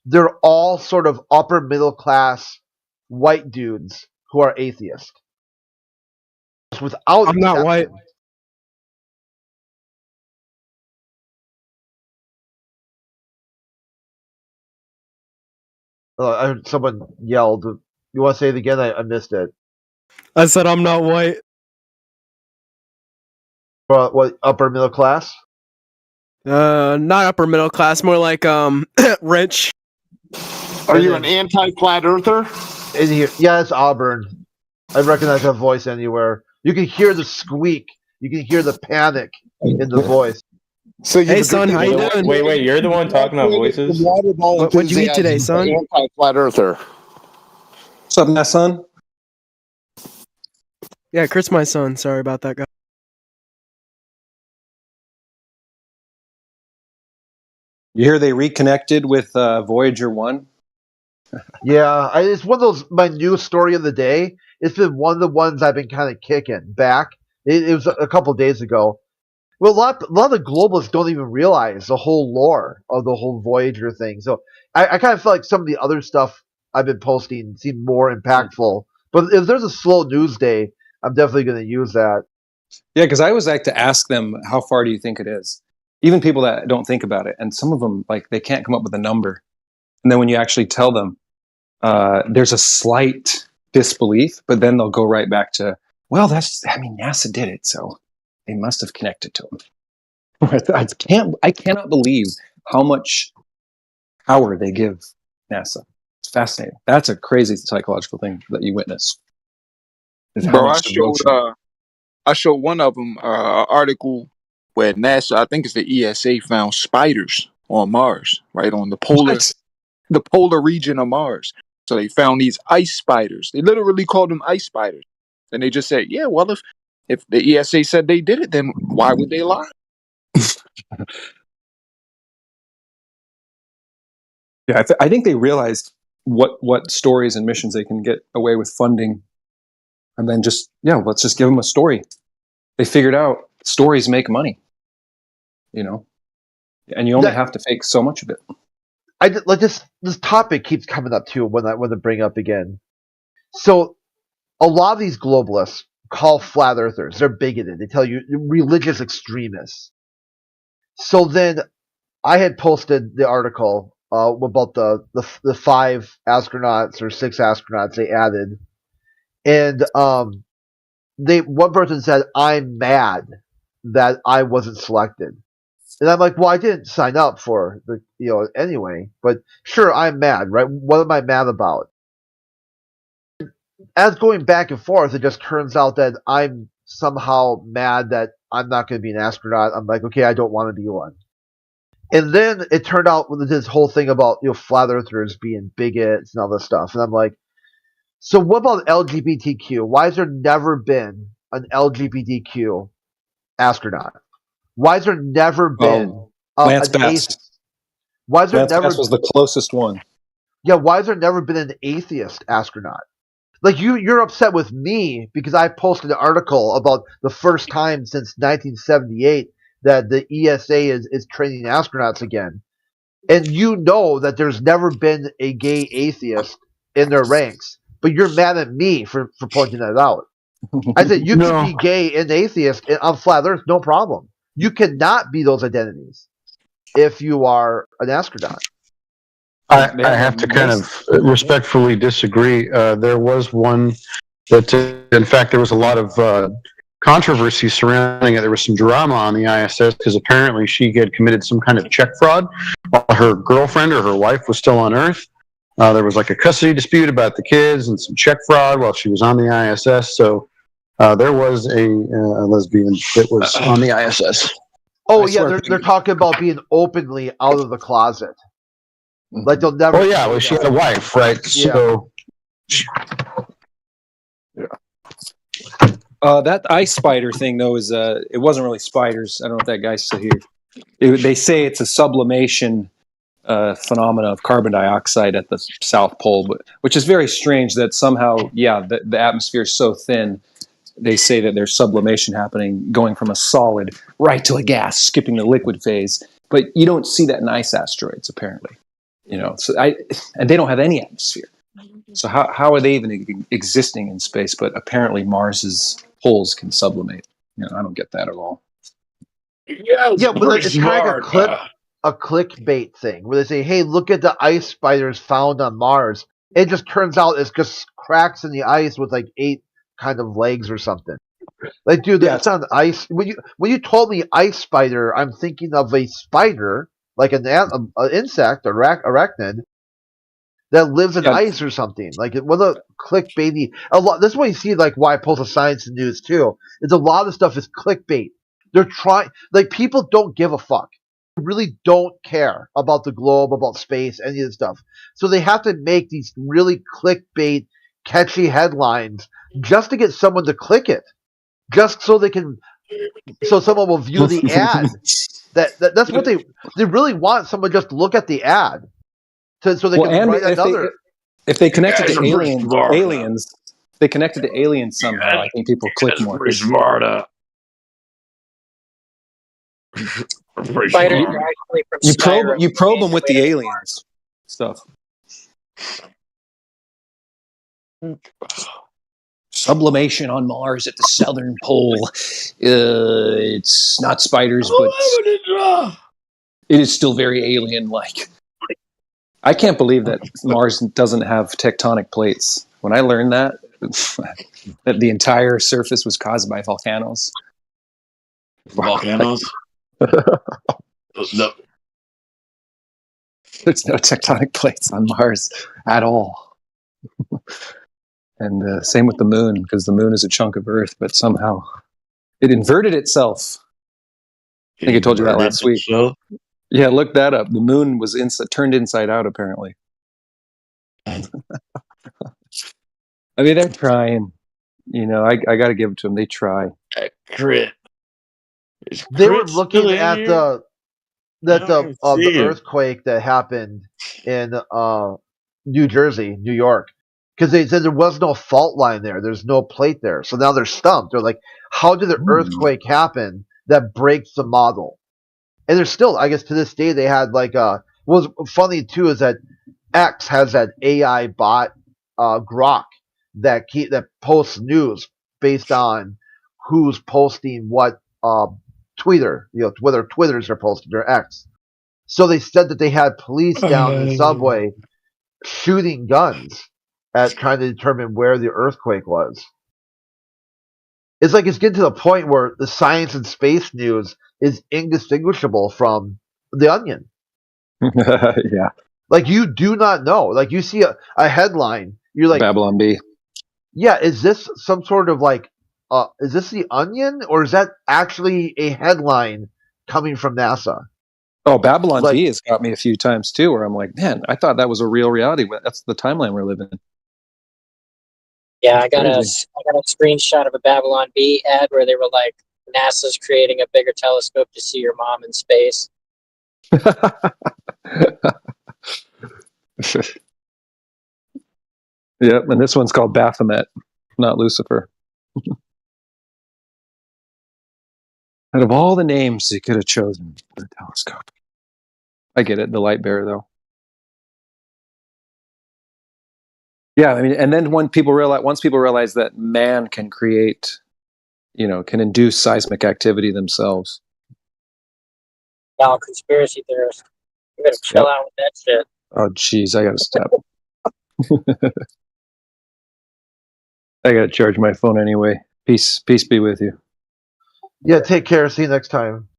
they're all sort of upper middle class white dudes who are atheists. Without I'm not white. I heard someone yelled. You want to say it again? I missed it. I said I'm not white. What, upper middle class? Not upper middle class, more like rich. Are you an anti-flat earther? In here, yeah, it's Auburn. I recognize that voice anywhere. You can hear the squeak. You can hear the panic in the voice. So hey, son, how you doing? Wait, you're the one talking about voices? What'd you eat today, son? Anti-flat earther. What's up, son? Yeah, Chris, my son. Sorry about that, guy. You hear they reconnected with Voyager 1? Yeah, it's one of those, my new story of the day. It's been one of the ones I've been kind of kicking back. It was a couple of days ago. Well, a lot of the globalists don't even realize the whole lore of the whole Voyager thing. So I kind of feel like some of the other stuff I've been posting seemed more impactful. But if there's a slow news day, I'm definitely going to use that. Yeah, because I always like to ask them, how far do you think it is? Even people that don't think about it. And some of them, they can't come up with a number. And then when you actually tell them, there's a slight disbelief, but then they'll go right back to, well, NASA did it, so they must have connected to them. I cannot believe how much power they give NASA. It's fascinating. That's a crazy psychological thing that you witness. Bro, I showed one of them an article where NASA, I think it's the ESA, found spiders on Mars, right on the polar region of Mars. So they found these ice spiders. They literally called them ice spiders. And they just said, yeah, well, if the ESA said they did it, then why would they lie? Yeah, I think they realized what stories and missions they can get away with funding, and then let's just give them a story. They figured out stories make money, and you only have to fake so much of it. This topic keeps coming up too when I bring up again. So a lot of these globalists call flat earthers, they're bigoted. They tell you religious extremists. So then I had posted the article about the 5 astronauts or 6 astronauts they added, and one person said, "I'm mad that I wasn't selected," and I'm like, "Well, I didn't sign up for anyway, but sure, I'm mad, right? What am I mad about?" As going back and forth, it just turns out that I'm somehow mad that I'm not going to be an astronaut. I'm like, okay, I don't want to be one. And then it turned out with this whole thing about flat earthers being bigots and all this stuff, and I'm like, so what about LGBTQ? Why has there never been an LGBTQ astronaut? Why has there never been Lance an Bass? Why has there Lance never Bass was the closest one. Yeah, why has there never been an atheist astronaut? Like you're upset with me because I posted an article about the first time since 1978 that the ESA is training astronauts again, and you know that there's never been a gay atheist in their ranks, but you're mad at me for pointing that out. I said you can be gay and atheist on flat Earth, no problem. You cannot be those identities if you are an astronaut. I have to kind of respectfully disagree. There was one that, in fact, there was a lot of controversy surrounding it. There was some drama on the ISS because apparently she had committed some kind of check fraud while her girlfriend or her wife was still on Earth. There was like a custody dispute about the kids and some check fraud while she was on the ISS. So there was a lesbian that was on the ISS. Oh, yeah, they're talking about being openly out of the closet. Like they'll never. Oh yeah, well she had a wife, right? Yeah. So That ice spider thing though is it wasn't really spiders. I don't know if that guy's still here. They say it's a sublimation phenomena of carbon dioxide at the South Pole, which is very strange that somehow, the atmosphere is so thin. They say that there's sublimation happening, going from a solid right to a gas, skipping the liquid phase. But you don't see that in ice asteroids, apparently. And they don't have any atmosphere. So how are they even existing in space? But apparently Mars's poles can sublimate. I don't get that at all. Yeah, but it's kind of a clickbait thing where they say, "Hey, look at the ice spiders found on Mars." It just turns out it's just cracks in the ice with like 8 kind of legs or something. Like, dude, that's not ice. When you told me ice spider, I'm thinking of a spider, like an insect, arachnid, that lives in ice or something. Like, what a clickbaity. This is what you see, like, why I post a science news too. It's a lot of stuff is clickbait. They're trying, like, people don't give a fuck. They really don't care about the globe, about space, any of this stuff. So they have to make these really clickbait, catchy headlines just to get someone to click it. Just so so someone will view the ad. That's what they really want. Someone just to look at the ad, so they can write another. If they connect it to aliens, they connect it to aliens somehow. I think people click more. You probe them with the aliens stuff. Sublimation on Mars at the southern pole. It's not spiders, but it is still very alien-like. I can't believe that Mars doesn't have tectonic plates. When I learned that the entire surface was caused by volcanoes. Volcanoes? No. There's no tectonic plates on Mars at all. And same with the moon, because the moon is a chunk of Earth, but somehow it inverted itself. I think I told you that last week. Yeah, look that up. The moon was turned inside out, apparently. I mean, they're trying. I got to give it to them. They try. Crit. They were looking at that the earthquake that happened in New Jersey, New York, because they said there was no fault line there. There's no plate there. So now they're stumped. They're like, how did the earthquake happen that breaks the model? And there's still, I guess, to this day, they had like what's funny too is that X has that AI bot Grok that posts news based on who's posting what Twitter, whether Twitters are posted or X. So they said that they had police down in the subway shooting guns at trying to determine where the earthquake was. It's like it's getting to the point where the science and space news is indistinguishable from The Onion. Yeah. Like you do not know. Like you see a headline, you're like Babylon Bee. Yeah, is this some sort of like is this The Onion or is that actually a headline coming from NASA? Oh, Babylon Bee has got me a few times too, where I'm like, man, I thought that was a real reality. That's the timeline we're living in. Yeah, I got a screenshot of a Babylon Bee ad where they were like, NASA's creating a bigger telescope to see your mom in space. Yep, and this one's called Baphomet, not Lucifer. Out of all the names you could have chosen for the telescope. I get it, the light bearer, though. Yeah, I mean, and then once people realize that man can create, can induce seismic activity themselves. Now, conspiracy theorists, you better chill out with that shit. Oh, jeez, I gotta stop. I gotta charge my phone anyway. Peace be with you. Yeah, take care. See you next time.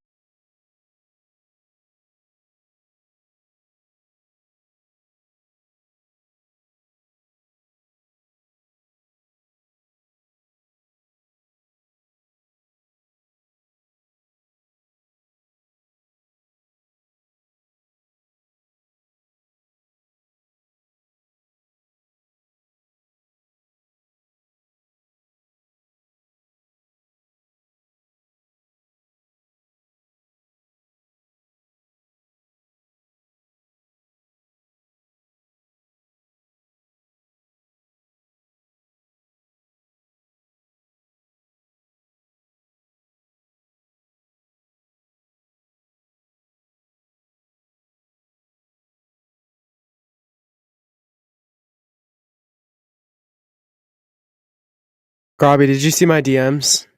Grobby, did you see my DMs?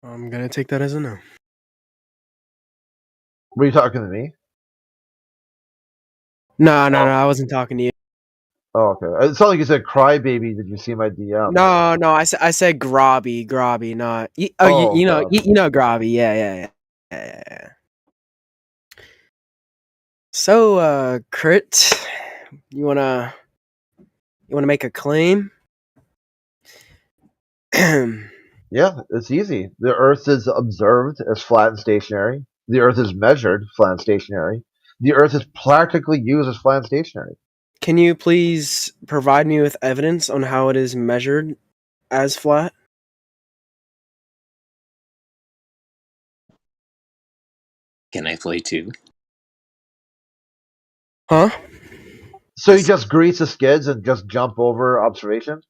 I'm gonna take that as a no. Were you talking to me? No, I wasn't talking to you. Oh, okay. It sounded like you said crybaby. Did you see my DM? No, I said Grobby, not. You know Grobby, yeah. So, Crit, you wanna make a claim? Yeah, it's easy. The Earth is observed as flat and stationary. The Earth is measured flat and stationary. The Earth is practically used as flat and stationary. Can you please provide me with evidence on how it is measured as flat? Can I play too? Huh? So you just grease the skids and just jump over observation?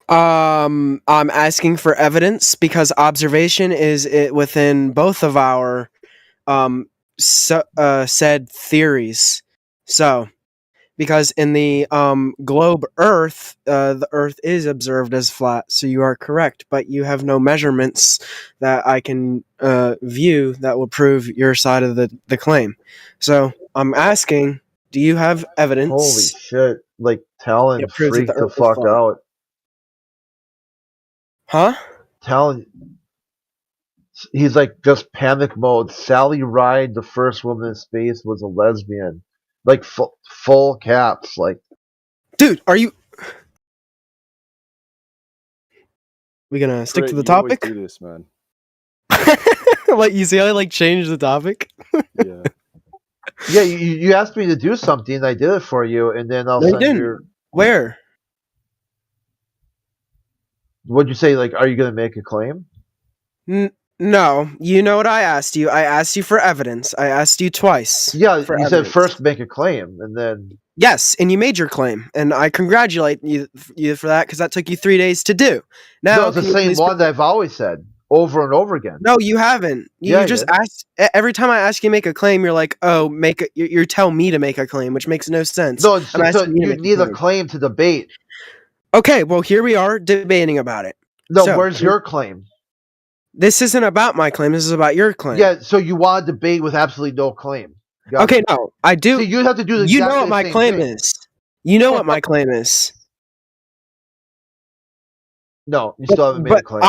I'm asking for evidence because observation is within both of our said theories. So, because in the globe Earth, the Earth is observed as flat, so you are correct, but you have no measurements that I can view that will prove your side of the claim. So, I'm asking, do you have evidence? Holy shit. Like, Talon freaked the fuck out. Huh? Talon, he's like just panic mode. Sally Ride, the first woman in space, was a lesbian. Like full caps. Like, dude, are you? We gonna stick to the topic? Do this, man. Like, you see how I changed the topic? Yeah. Yeah, you asked me to do something, and I did it for you, and then all of a No, you sudden didn't. Where? what'd you say? Like, are you going to make a claim? No, you know what I asked you. I asked you for evidence. I asked you twice. Yeah, for you evidence. said first make a claim, and then Yes, and you made your claim, and I congratulate you for that because that took you 3 days to do. Now, no, it's the same one that I've always said over and over again. No, you haven't. You just asked. Every time I ask you to make a claim, you're like, "Oh, you tell me to make a claim," which makes no sense. No, I'm so asking you to you make need a claim to debate. Okay, well, here we are debating about it. No, So, where's your claim? This isn't about my claim. This is about your claim. Yeah, so you want to debate with absolutely no claim. Okay, no, I do. See, you have to do the You know exactly what the my same claim thing. is. You know what my claim is. No, you still haven't made a But claim.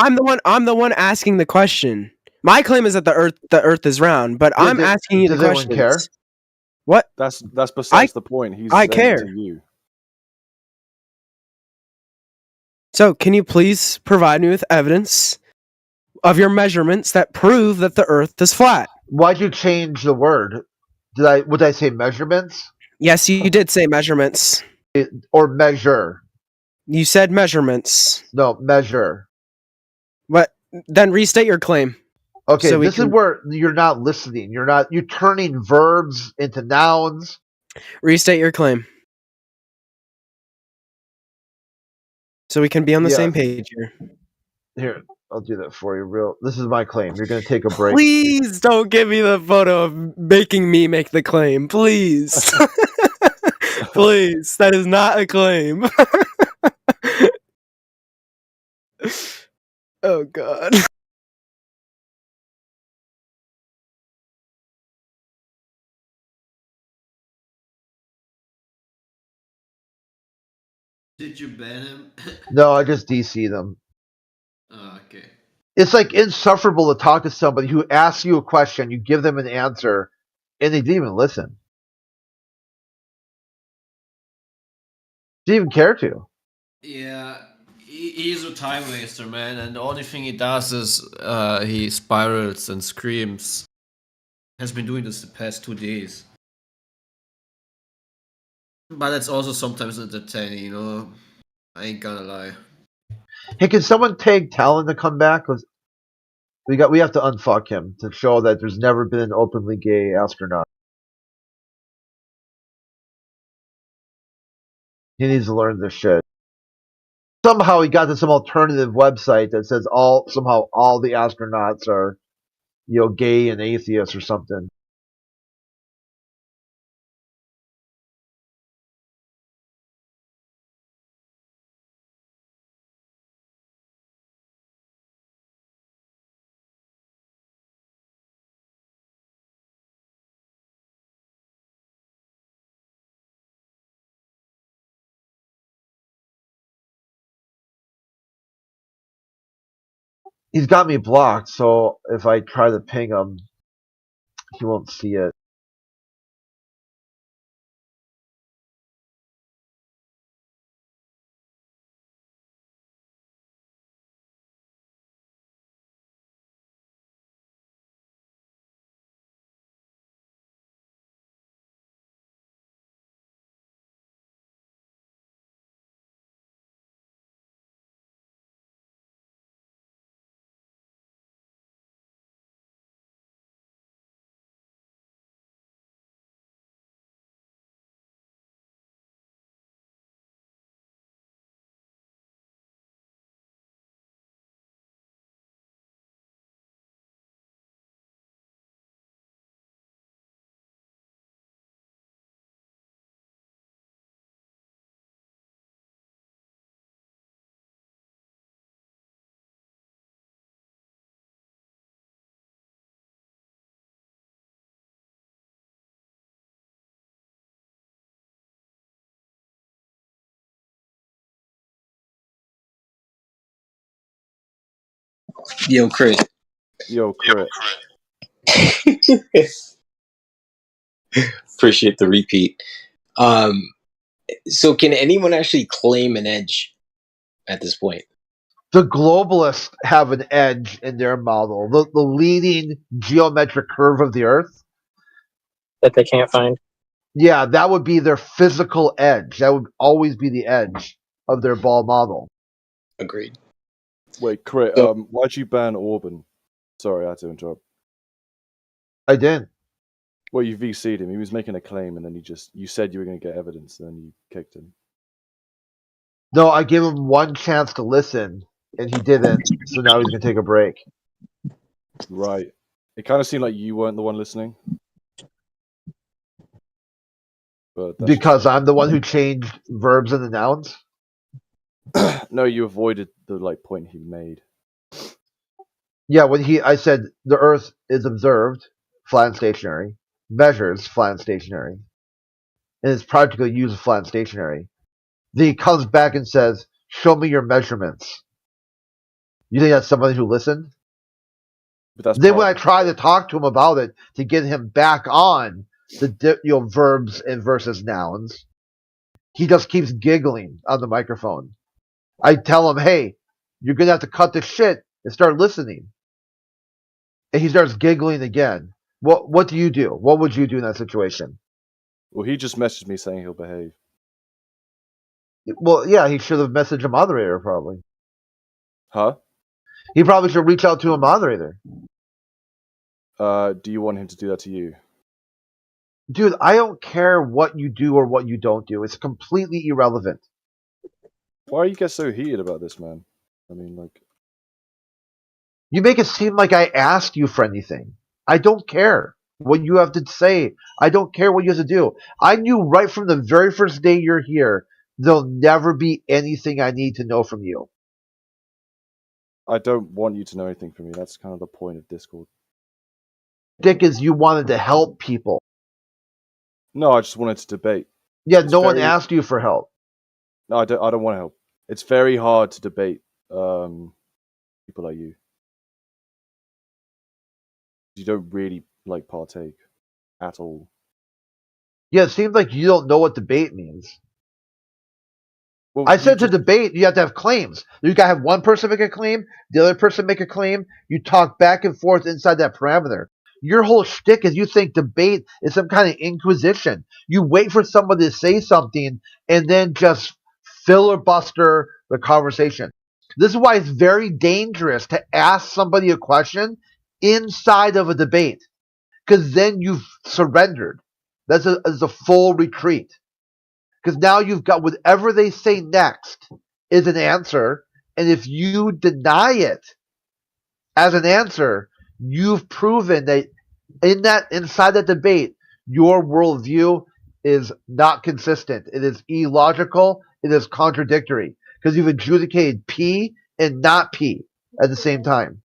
I'm the one asking the question. My claim is that the Earth is round, but Yeah, I'm asking you the does anyone questions. care? What? That's besides the point. He's I saying care. to you. So, can you please provide me with evidence of your measurements that prove that the Earth is flat? Why'd you change the word? Would I say measurements? Yes, you did say measurements. Or measure. You said measurements. No, measure. But then restate your claim. Okay, So we this is can- where you're not listening. You're turning verbs into nouns. Restate your claim. So we can be on the Yeah. same page here. Here, I'll do that for you. This is my claim. You're going to take a break. Please don't give me the photo of making me make the claim. Please. Please. That is not a claim. Oh, God. Did you ban him? No, I just DC them. Oh, okay. It's like insufferable to talk to somebody who asks you a question, you give them an answer, and they didn't even listen. Didn't even care to. Yeah, he's a time waster, man, and the only thing he does is he spirals and screams. Has been doing this the past 2 days. But it's also sometimes entertaining, you know. I ain't gonna lie. Hey, can someone tag Talon to come back? 'Cause we have to unfuck him to show that there's never been an openly gay astronaut. He needs to learn this shit. Somehow he got to some alternative website that says all the astronauts are, gay and atheists or something. He's got me blocked, so if I try to ping him, he won't see it. Yo, Crit. Yo, Crit. Appreciate the repeat. So can anyone actually claim an edge at this point? The globalists have an edge in their model. The leading geometric curve of the Earth that they can't find. Yeah, that would be their physical edge. That would always be the edge of their ball model. Agreed. Wait, Crit, So- why'd you ban Orban? Sorry, I had to interrupt. I did. Well, you VC'd him. He was making a claim, and then you said you were going to get evidence, and then you kicked him. No, I gave him one chance to listen, and he didn't. So now he's going to take a break. Right. It kind of seemed like you weren't the one listening. But that's Because I'm the one who changed verbs into nouns? no, you avoided the point he made. Yeah, I said the Earth is observed, flat and stationary, measures, flat and stationary, and is practically used flat and stationary. Then he comes back and says, "Show me your measurements." You think that's somebody who listened? But that's then when I try to talk to him about it to get him back on the verbs and versus nouns, he just keeps giggling on the microphone. I tell him, "Hey, you're gonna have to cut this shit and start listening." And he starts giggling again. What do you do? What would you do in that situation? Well, he just messaged me saying he'll behave. Well, yeah, he should have messaged a moderator probably. Huh? He probably should reach out to a moderator. Do you want him to do that to you? Dude, I don't care what you do or what you don't do. It's completely irrelevant. Why you get so heated about this, man? I mean, You make it seem like I asked you for anything. I don't care what you have to say. I don't care what you have to do. I knew right from the very first day you're here, there'll never be anything I need to know from you. I don't want you to know anything from me. That's kind of the point of Discord. Dick is you wanted to help people. No, I just wanted to debate. Yeah, no one asked you for help. No, I don't want to help. It's very hard to debate people like you. You don't really partake at all. Yeah, it seems like you don't know what debate means. Well, I said to debate, you have to have claims. You got to have one person make a claim, the other person make a claim. You talk back and forth inside that parameter. Your whole shtick is you think debate is some kind of inquisition. You wait for somebody to say something and then just filibuster the conversation. This is why it's very dangerous to ask somebody a question inside of a debate, because then you've surrendered. That's a full retreat. Because now you've got whatever they say next is an answer, and if you deny it as an answer, you've proven that inside that debate, your worldview is not consistent. It is illogical. It is contradictory because you've adjudicated P and not P at the same time.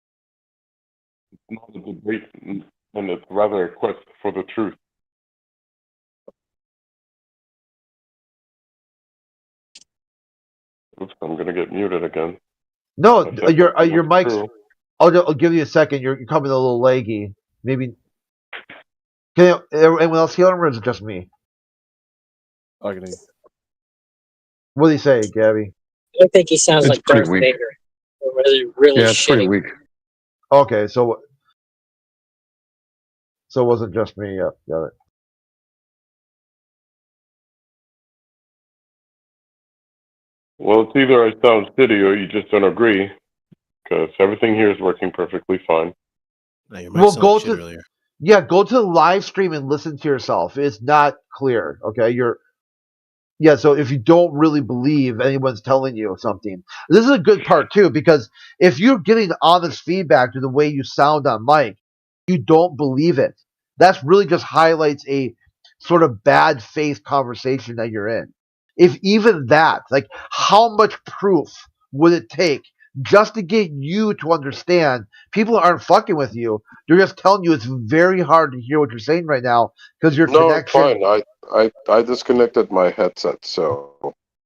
It's not a debate, and it's rather a quest for the truth. Oops, I'm gonna get muted again. No, your mic's. I'll give you a second. You're coming a little laggy. Maybe. Can anyone else hear him, or is it just me? I can hear. What do you say, Gabby? I think he sounds like Darth Vader. Really Yeah, it's pretty shitty. weak. Okay, so it wasn't just me. Yep, got it. Well, it's either I sound shitty or you just don't agree, because everything here is working perfectly fine. Well, go to go to the live stream and listen to yourself. It's not clear. Okay, so if you don't really believe anyone's telling you something, this is a good part too, because if you're getting honest feedback to the way you sound on mic, you don't believe it. That's really just highlights a sort of bad faith conversation that you're in. If even that, like, how much proof would it take just to get you to understand people aren't fucking with you? They're just telling you it's very hard to hear what you're saying right now because your No, connection. it's fine. I disconnected my headset, so.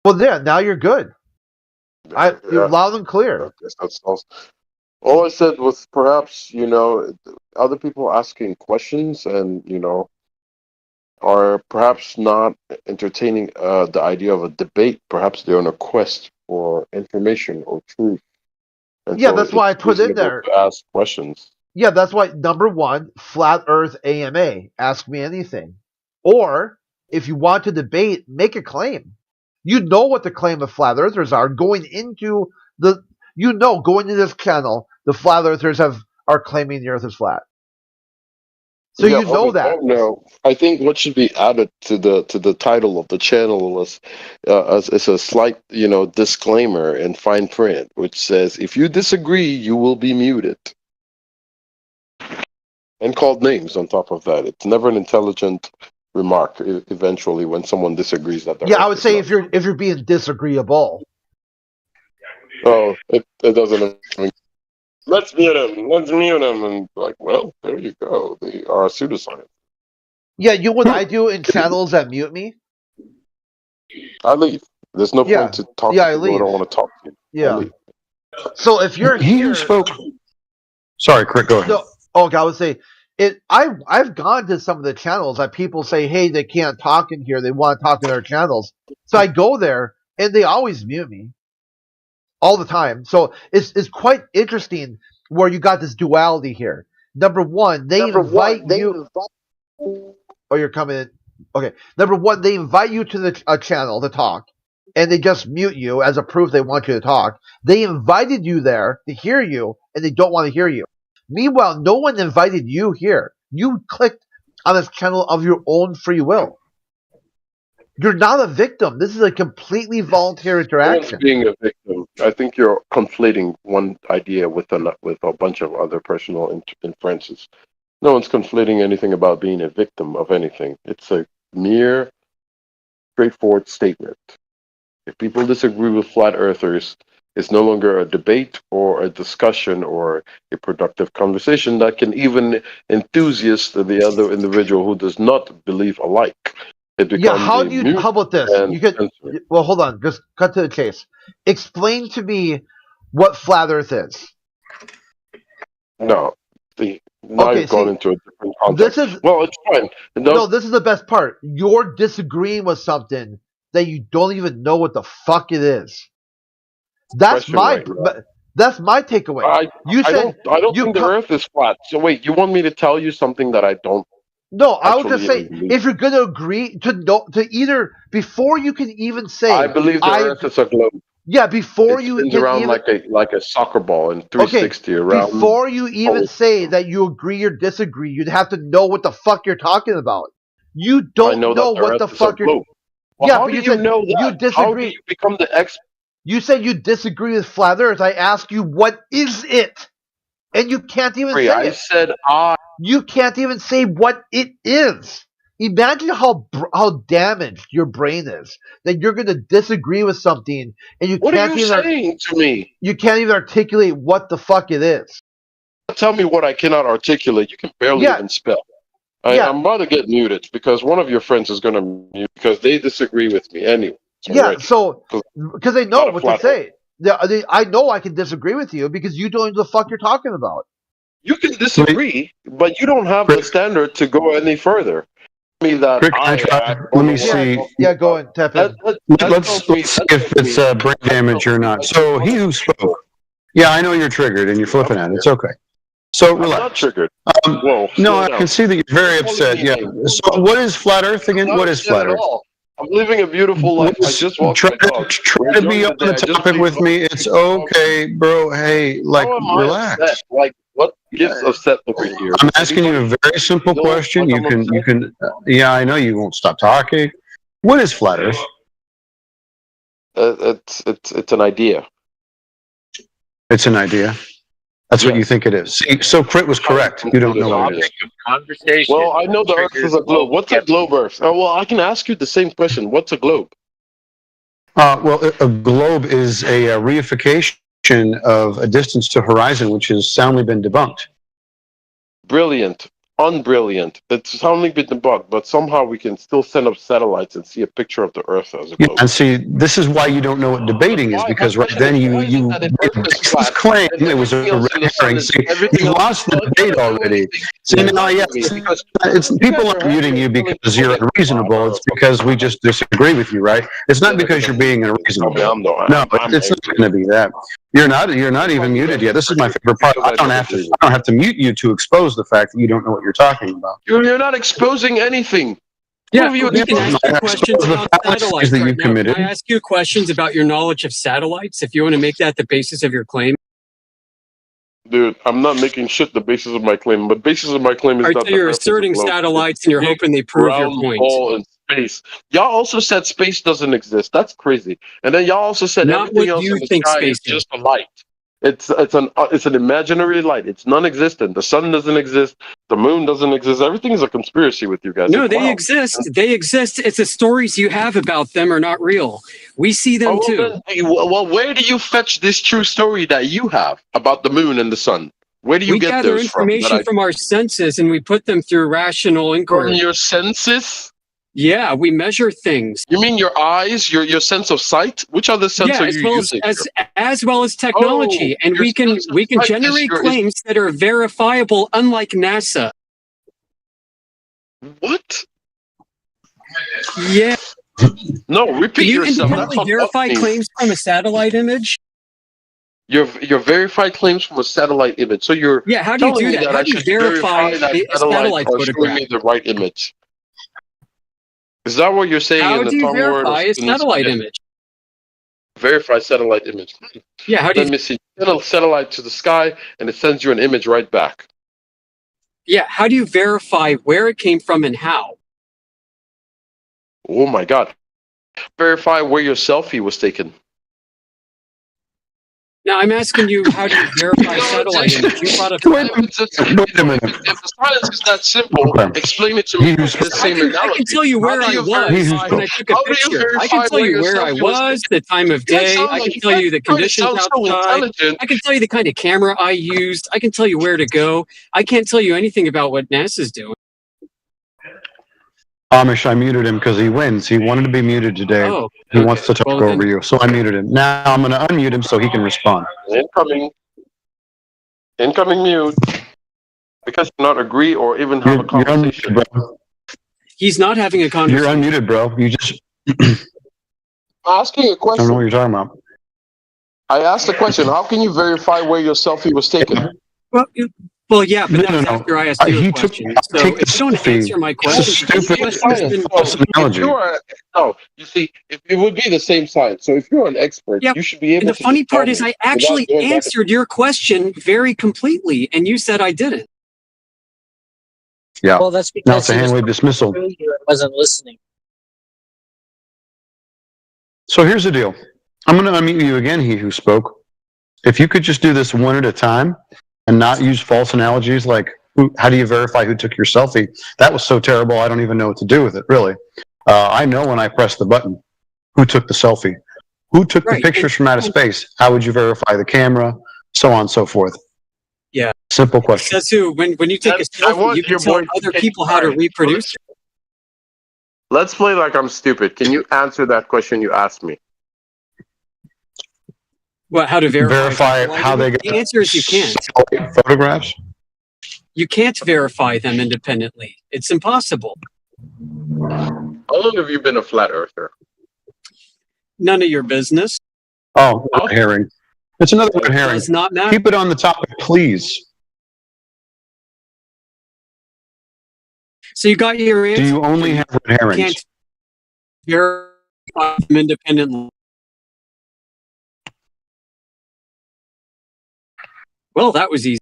Well, yeah, now you're good. You're loud and clear. I guess that's all I said was perhaps, other people asking questions and, are perhaps not entertaining the idea of a debate. Perhaps they're on a quest for information or truth. And Yeah, so that's why I it's put in reasonable there. to ask questions. Yeah, that's why number one, Flat Earth AMA, ask me anything. Or if you want to debate, make a claim. You know what the claim of flat earthers are going into going into this channel, the flat earthers are claiming the earth is flat. So Yeah, you know that. No, I think what should be added to the title of the channel is a slight disclaimer in fine print, which says if you disagree, you will be muted, and called names on top of that. It's never an intelligent remark. Eventually, when someone disagrees, that I would say if you're being disagreeable. Oh, it doesn't. Let's mute him. Let's mute him. And like, well, there you go. They are pseudoscience. Yeah, you know what I do in channels that mute me? I leave. There's no point to talk to people who don't want to talk to you. Yeah. So if you're here, Sorry, Crit, go ahead. No, I would say it. I've gone to some of the channels that people say, hey, they can't talk in here. They want to talk in their channels. So I go there, and they always mute me. All the time. So it's quite interesting where you got this duality here. Number one, they invite you. Oh, you're coming in. Okay. Number one, they invite you to a channel to talk, and they just mute you as a proof they want you to talk. They invited you there to hear you, and they don't want to hear you. Meanwhile, no one invited you here. You clicked on this channel of your own free will. You're not a victim. This is a completely voluntary interaction. Being a victim, I think you're conflating one idea with a bunch of other personal inferences. No one's conflating anything about being a victim of anything. It's a mere, straightforward statement. If people disagree with flat earthers, it's no longer a debate or a discussion or a productive conversation that can even enthusiast the other individual who does not believe alike. How about this? Well, hold on. Just cut to the chase. Explain to me what flat Earth is. No. Now you've gone into a different context. It's fine. No, this is the best part. You're disagreeing with something that you don't even know what the fuck it is. That's my takeaway. I don't think the Earth is flat. So wait, you want me to tell you something that I don't? No, I would just say if you're going to agree to either before you can even say I believe the Earth is a globe. Yeah, before you spins around like a soccer ball in 360 around. Before you even say that you agree or disagree, you'd have to know what the fuck you're talking about. You don't know what the fuck you're. Well, but you know that. You disagree. How do you become the expert? You said you disagree with flat Earth. I ask you, what is it? And you can't even say it. I said You can't even say what it is. Imagine how damaged your brain is that you're going to disagree with something and you can't even saying to me? You can't even articulate what the fuck it is. Tell me what I cannot articulate. You can barely even spell. I'm about to get muted because one of your friends is going to mute because they disagree with me anyway. So because they know what to say. I know I can disagree with you because you don't know the fuck you're talking about. You can disagree, but you don't have the standard to go any further. Let me see. Yeah, go ahead, tap in. Let's see if it's brain damage or not. So he who spoke. Yeah, I know you're triggered and you're flipping at it. It's okay. So relax. I'm not triggered. No, I can see that you're very upset. Yeah. So what is flat Earth again? What is flat Earth? I'm living a beautiful life. I just walked try to be on the topic with me. It's okay, bro. Hey, relax. What gets upset over here? I'm asking you a very simple question. You can. Yeah, I know you won't stop talking. What is flat Earth? It's an idea. It's an idea. That's what you think it is. See, so Crit was correct. You don't know what it is. Conversation. Well, I know the Earth is a globe. What's a globe Earth? Oh, well, I can ask you the same question. What's a globe? Well, a globe is a reification of a distance to horizon, which has soundly been debunked. Brilliant. Unbrilliant. It's soundly been debunked, but somehow we can still send up satellites and see a picture of the Earth as a globe. And see, this is why you don't know what debating is, because right then you made this claim it was a red herring. See, you lost the debate already. See, now, it's people aren't muting you because you're unreasonable. It's because we just disagree with you, right? It's not because you're being unreasonable. No, it's not going to be that. You're not even muted yet. This is my favorite part. I don't have to mute you to expose the fact that you don't know what you're talking about. You're not exposing anything. Yeah, we can ask you questions about satellites that you right now. committed. Can I ask you questions about your knowledge of satellites if you want to make that the basis of your claim? Dude, I'm not making shit the basis of my claim. The basis of my claim is All right, that so the you're Earth is a asserting globe. satellites and you're Big hoping they prove your round point. ball in space. Y'all also said space doesn't exist. That's crazy. And then y'all also said Not everything what else you in the think sky space is just a light. It's an imaginary light. It's non-existent. The sun doesn't exist. The moon doesn't exist. Everything is a conspiracy with you guys. No, It's they wild. exist. They exist. It's the stories you have about them are not real. We see them too. Well, where do you fetch this true story that you have about the moon and the sun? Where do you We get gather those from? information from our senses and we put them through rational From inquiry. your senses? Yeah, we measure things. You mean your eyes, your sense of sight? Which other sense Yeah, are you using? as well as technology, and your we can sense of sight is generate your- claims that are verifiable, unlike NASA. What? Yeah. No, Can repeat you yourself. That's independently what verify fucked me. claims from a satellite image? Your verified claims from a satellite image. So you're Yeah, how do you telling do me that? that How I do you should verify verify that a satellite are showing photograph? me the right image. Is that what you're saying How in the do you tongue word? verify a satellite image? Verify satellite image. Yeah, how do Let you? me see. Send a satellite to the sky, and it sends you an image right back. Yeah, how do you verify where it came from and how? Oh my God! Verify where your selfie was taken. Now I'm asking you, how do you verify satellite image? You brought up. Wait a minute. If the science is that simple, explain it to me with the same analogy. I can tell you where I was when I took a picture. I can tell you where I was, the time of day. I can tell you the conditions outside. I can tell you the kind of camera I used. I can tell you where to go. I can't tell you anything about what NASA's doing. Amish, I muted him because he wins. He wanted to be muted today. Oh, he wants to talk Well, over then- you, so I muted him. Now I'm going to unmute him so he can respond. Incoming mute. Because you not agree or even have a conversation. You're unmuted, bro. He's not having a conversation. You're unmuted, bro. You just Asking a I don't know question. what you're talking about. I asked a question. How can you verify where your selfie was taken? Well, yeah, but No, that's no. after I asked you a He took- question. I'll So take the if you don't selfie. answer my It's a question, the stupid question has been false analogy. No, you see, if it would be the same science. So if you're an expert, Yeah, you should be able and the to. funny just tell part is me I actually without going back answered your question very completely, and you said I didn't. Yeah. Well, that's Now because it's a he was handwave dismissal. through you and wasn't listening. So here's the deal. I'm going to unmute you again, he who spoke. If you could just do this one at a time and not use false analogies like, how do you verify who took your selfie? That was so terrible, I don't even know what to do with it, really. I know when I press the button who took the selfie. Who took the Right, pictures from outer space? How would you verify the camera? So on and so forth. Yeah. Simple question. Says who? When you take a selfie, you can tell other people how to reproduce it. Let's play like I'm stupid. Can you answer that question you asked me? What? How to verify? How they got The answer is you can't. photographs? You can't verify them independently. It's impossible. How long have you been a flat earther? None of your business. Oh, red herring. It's another red herring. Does not matter. Keep it on the topic, please. So you got your answer. Do you only have red You herrings? can't verify them independently. Well, that was easy.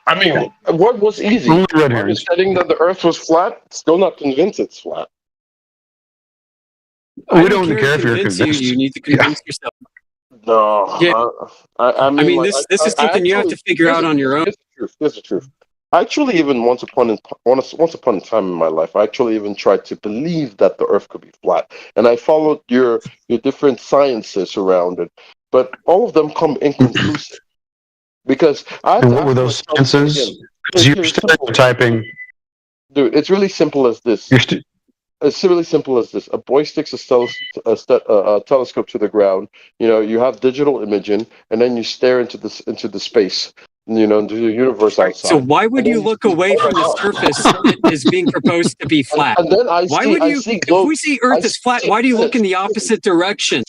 I mean, what was easy? Only red herrings. Understanding that the Earth was flat, still not convinced it's flat. We don't care if you're convince convinced. You need to convince yourself. No, Yeah. I mean, this is something you have to figure out on your own. Here's the truth. I actually even once upon a time in my life, I actually even tried to believe that the Earth could be flat, and I followed your different sciences around it, but all of them come inconclusive because I. And what were those senses? Because you're stereotyping. Dude, it's really simple as this. It's really simple as this. A boy sticks a telescope to the ground. You know, you have digital imaging, and then you stare into the space. You know, into the universe outside. So why would you look away from the surface that is being proposed to be flat? And then Why would you? If we see Earth is flat, why do you look in the opposite direction?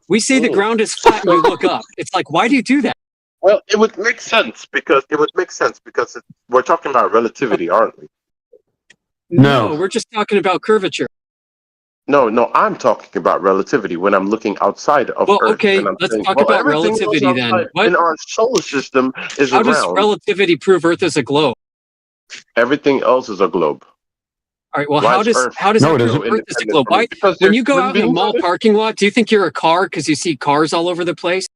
We say the ground is flat and you look up. It's like, why do you do that? Well, it would make sense because we're talking about relativity, aren't we? No, we're just talking about curvature. No, I'm talking about relativity when I'm looking outside of Well, Earth. okay, and I'm let's saying, talk well, about everything else relativity then. outside What? in our solar system is How does around. relativity prove Earth is a globe? Everything else is a globe. All right. Well, Why how is does Earth that so prove Earth is a independent globe? from Why, it? Because when there's you go human out in a beings mall on it. parking lot, do you think you're a car because you see cars all over the place?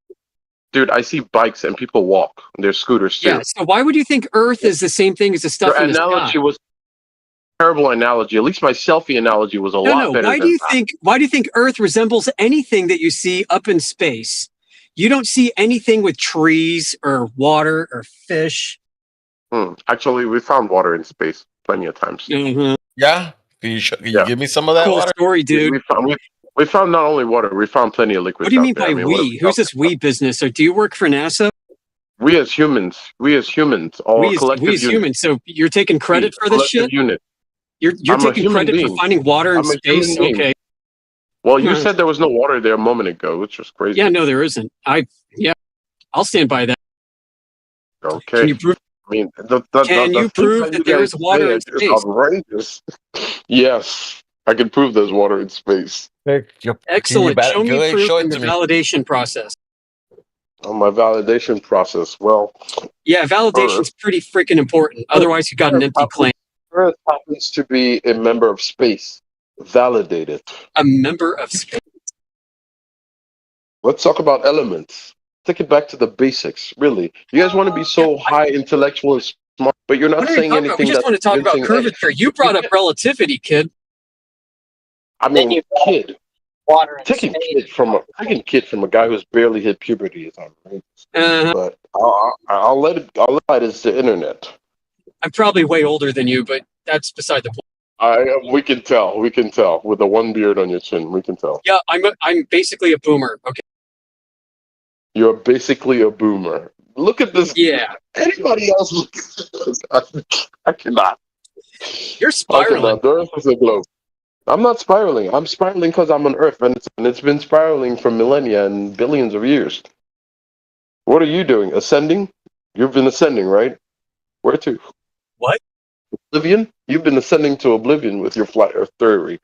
Dude, I see bikes and people walk. There's scooters too. Yeah. So why would you think Earth is the same thing as the stuff Your in the sky? analogy was a terrible analogy. At least my selfie analogy was a lot No. better Why than do you that. think? Why do you think Earth resembles anything that you see up in space? You don't see anything with trees or water or fish. Actually, we found water in space plenty of times. Mm-hmm. Yeah. Can you give me some of that Cool water? story, dude. We found not only water, we found plenty of liquids. What do you out mean there. by I mean, what are we? Who's this we business? Or do you work for NASA? We as humans, all We collective as unit. humans. So you're taking credit for this Collective shit? unit. You're I'm a taking human credit being. for finding water in I'm a space? human being. Okay. Well, you Huh. said there was no water there a moment ago, which was crazy. Yeah, no, there isn't. I'll stand by that. Okay. Can you prove? I mean, Can you prove that there is water in space? Outrageous. Yes, I can prove there's water in space. Excellent. Show me proof in the validation process. On my validation process, well, Yeah, validation's pretty freaking important. Otherwise, you got an empty claim. Earth happens to be a member of space. Validated. A member of space. Let's talk about elements. Take it back to the basics, really. You guys want to be so high intellectual and smart, but you're not What are you saying talking about? We anything just want to talk about curvature. You brought up relativity, kid. I mean, kid. Taking kid from a guy who's barely hit puberty is outrageous. But I'll let it is the internet. I'm probably way older than you, but that's beside the point. We can tell with the one beard on your chin. We can tell. Yeah, I'm basically a boomer. Okay. You're basically a boomer. Look at this. Yeah. Anybody else looks at this? I cannot. You're spiraling. The Earth is a globe. I'm not spiraling. I'm spiraling because I'm on Earth, and it's been spiraling for millennia and billions of years. What are you doing? Ascending? You've been ascending, right? Where to? What? Oblivion? You've been ascending to oblivion with your flat Earth theory.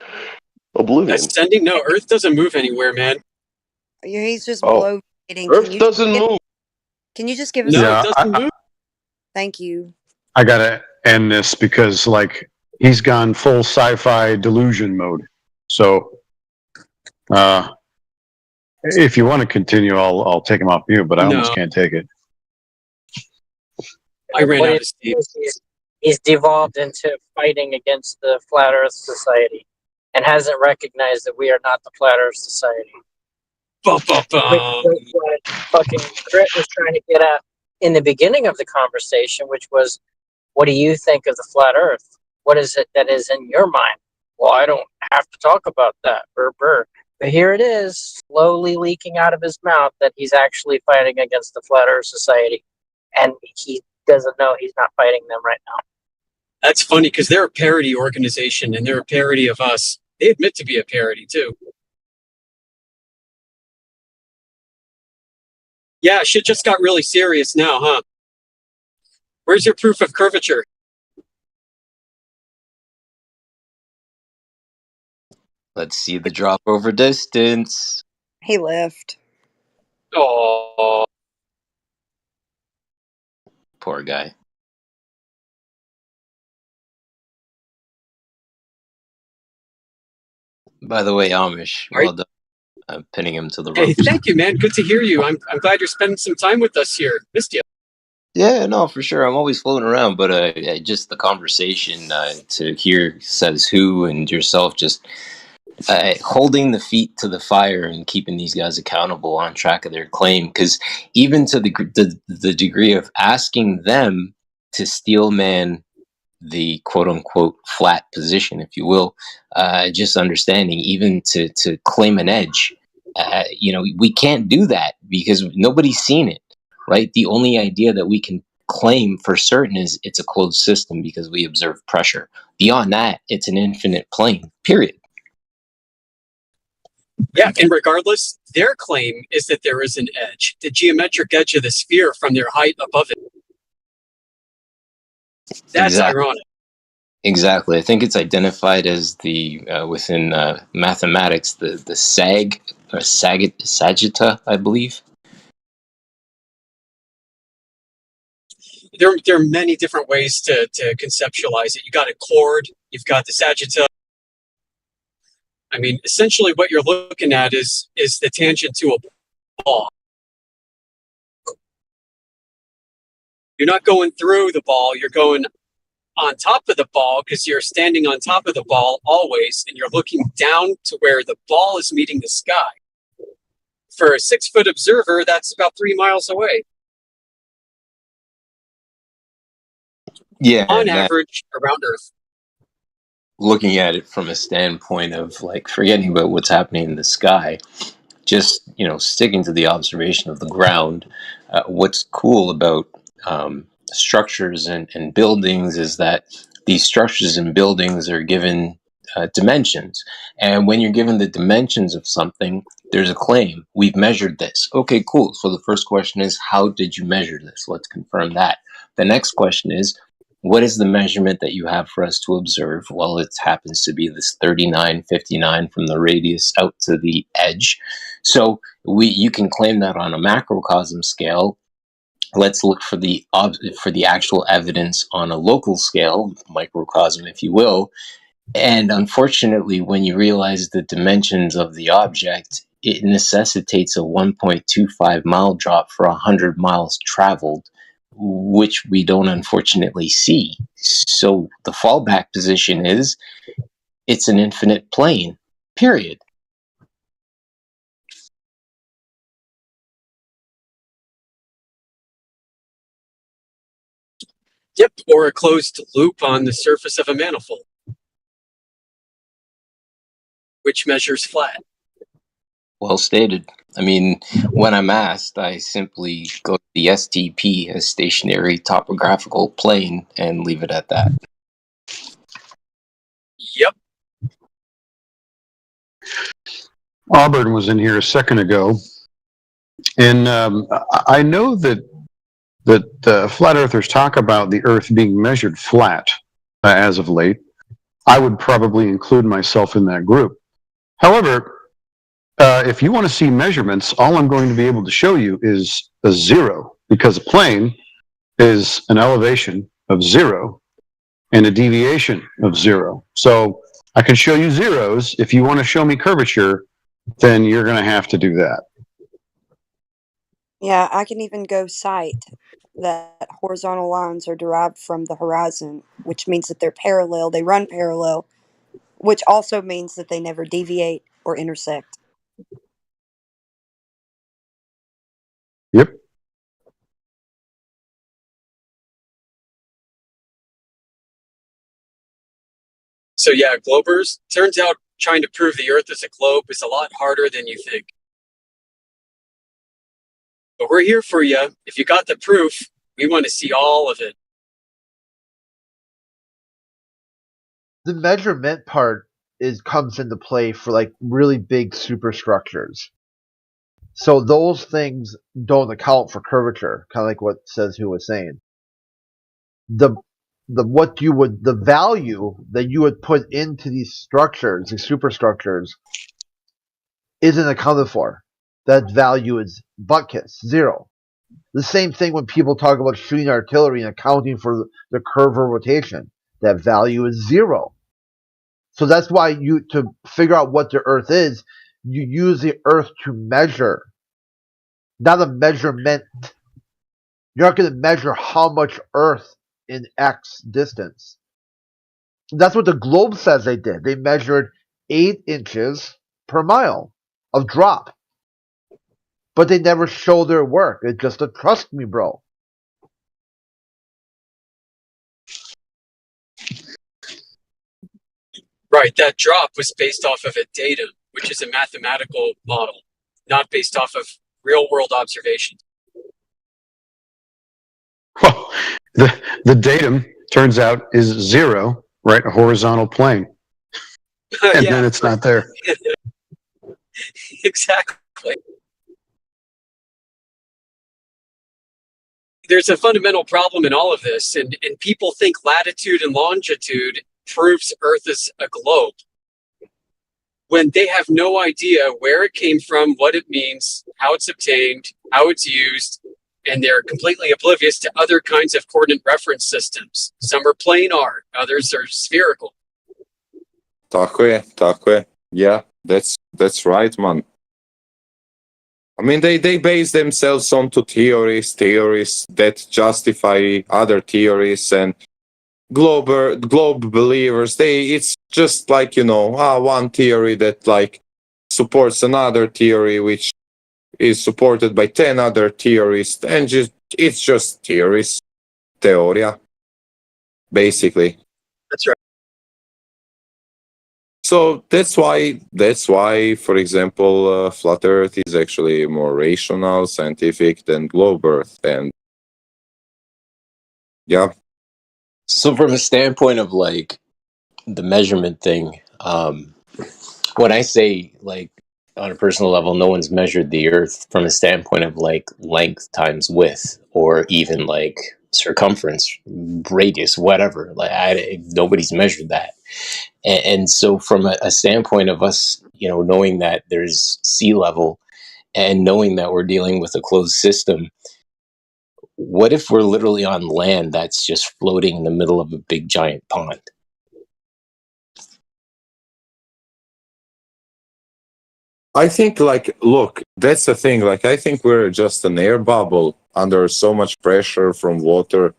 Oblivion. Ascending? No, Earth doesn't move anywhere, man. He's just Oh. bloviating. Earth doesn't move. Can you just give us? No, Yeah, it doesn't move. Thank you. I gotta end this because he's gone full sci-fi delusion mode. So, if you want to continue, I'll take him off mute, but I almost can't take it. I ran What out of he's- steam. He's devolved into fighting against the Flat Earth Society and hasn't recognized that we are not the Flat Earth Society. Which what fucking Crit was trying to get at in the beginning of the conversation, which was, what do you think of the Flat Earth? What is it that is in your mind? Well, I don't have to talk about that. Brr, brr. But here it is, slowly leaking out of his mouth that he's actually fighting against the Flat Earth Society. And he doesn't know he's not fighting them right now. That's funny because they're a parody organization and they're a parody of us. They admit to be a parody too. Yeah, shit just got really serious now, huh? Where's your proof of curvature? Let's see the drop over distance. He left. Oh, Poor guy. By the way, Amish, well done. I'm pinning him to the rope. hey, thank you, man. Good to hear you. I'm glad you're spending some time with us here. Missed you. Yeah, no, for sure. I'm always floating around, but just the conversation to hear says who and yourself just holding the feet to the fire and keeping these guys accountable on track of their claim. Because even to the degree of asking them to steel man the quote unquote flat position, if you will, just understanding even to claim an edge, we can't do that because nobody's seen it, right? The only idea that we can claim for certain is it's a closed system because we observe pressure. Beyond that, it's an infinite plane, period. Yeah, and regardless, their claim is that there is an edge, the geometric edge of the sphere from their height above it. That's ironic. Exactly. I think it's identified as the within mathematics the sag or sagitta, I believe. There are many different ways to conceptualize it. You got a chord, you've got the sagitta. I mean, essentially what you're looking at is the tangent to a ball. You're not going through the ball, you're going on top of the ball because you're standing on top of the ball always, and you're looking down to where the ball is meeting the sky. For a 6-foot observer, that's about 3 miles away. Yeah, on average around Earth. Looking at it from a standpoint of like forgetting about what's happening in the sky, just sticking to the observation of the ground. What's cool about structures and buildings is that these structures and buildings are given dimensions, and when you're given the dimensions of something, there's a claim. We've measured this. Okay, cool. So the first question is, how did you measure this? Let's confirm that. The next question is, what is the measurement that you have for us to observe? Well, it happens to be this 3959 from the radius out to the edge. So you can claim that on a macrocosm scale. Let's look for the actual evidence on a local scale, microcosm, if you will. And unfortunately, when you realize the dimensions of the object, it necessitates a 1.25 mile drop for 100 miles traveled, which we don't unfortunately see. So the fallback position is it's an infinite plane, period. Yep, or a closed loop on the surface of a manifold, which measures flat. Well stated. I mean, when I'm asked, I simply go to the STP, a stationary topographical plane, and leave it at that. Yep. Auburn was in here a second ago, and I know that flat earthers talk about the Earth being measured flat as of late. I would probably include myself in that group. However, if you want to see measurements, all I'm going to be able to show you is a 0, because a plane is an elevation of 0 and a deviation of 0. So I can show you zeros. If you want to show me curvature, then you're going to have to do that. Yeah, I can even go cite that horizontal lines are derived from the horizon, which means that they're parallel. They run parallel, which also means that they never deviate or intersect. Yep. So yeah, globers, turns out trying to prove the Earth is a globe is a lot harder than you think. But we're here for you. If you got the proof, we want to see all of it. The measurement part comes into play for like really big superstructures. So those things don't account for curvature, kind of like what Says Who was saying. The value that you would put into these structures, these superstructures, isn't accounted for. That value is butt kiss, 0. The same thing when people talk about shooting artillery and accounting for the curve or rotation. That value is 0. So that's why to figure out what the Earth is, you use the Earth to measure, not a measurement. You're not going to measure how much Earth in X distance. That's what the globe says they did. They measured 8 inches per mile of drop. But they never show their work. It's just a trust me, bro. Right, that drop was based off of a datum, which is a mathematical model, not based off of real-world observations. Well, the datum turns out is 0, right? A horizontal plane, and then it's not there. Exactly. There's a fundamental problem in all of this, and people think latitude and longitude proves Earth is a globe, when they have no idea where it came from, what it means, how it's obtained, how it's used, and they're completely oblivious to other kinds of coordinate reference systems. Some are planar, others are spherical. Tako je. Yeah, that's right, man. I mean, they base themselves onto theories that justify other theories, and globe believers. It's just like, one theory that like supports another theory, which is supported by 10 other theorists, and it's just theories, teoria, basically. That's right. So that's why, for example, flat Earth is actually more rational, scientific than globe Earth, and yeah. So from a standpoint of like the measurement thing, when I say like on a personal level, no one's measured the Earth from a standpoint of like length times width, or even like circumference, radius, whatever. Like nobody's measured that. And so from a standpoint of us, knowing that there's sea level and knowing that we're dealing with a closed system, what if we're literally on land that's just floating in the middle of a big giant pond? I think, look, that's the thing. I think we're just an air bubble under so much pressure from water.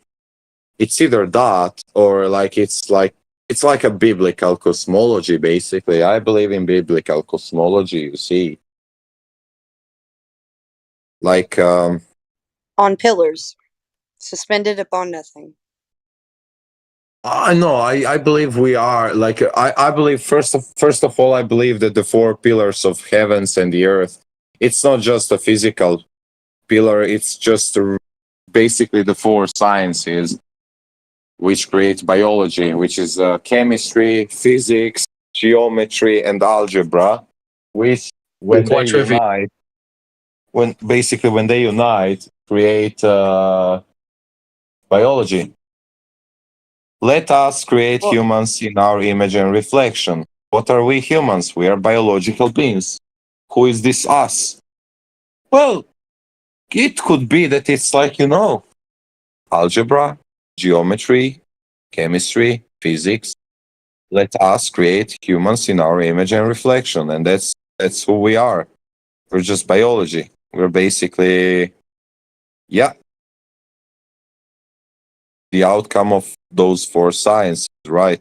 It's either that, or it's like a biblical cosmology, basically. I believe in biblical cosmology, you see. On pillars, suspended upon nothing. No, I believe we are. I believe, first of all, I believe that the four pillars of heavens and the earth, it's not just a physical pillar, it's just basically the four sciences which create biology, which is chemistry, physics, geometry, and algebra, which when they unite, create biology. Let us create humans in our image and reflection. What are we humans? We are biological beings. Who is this us? Well, it could be that it's algebra, geometry, chemistry, physics. Let us create humans in our image and reflection, and that's who we are. We're just biology. We're basically, the outcome of those four sciences, right?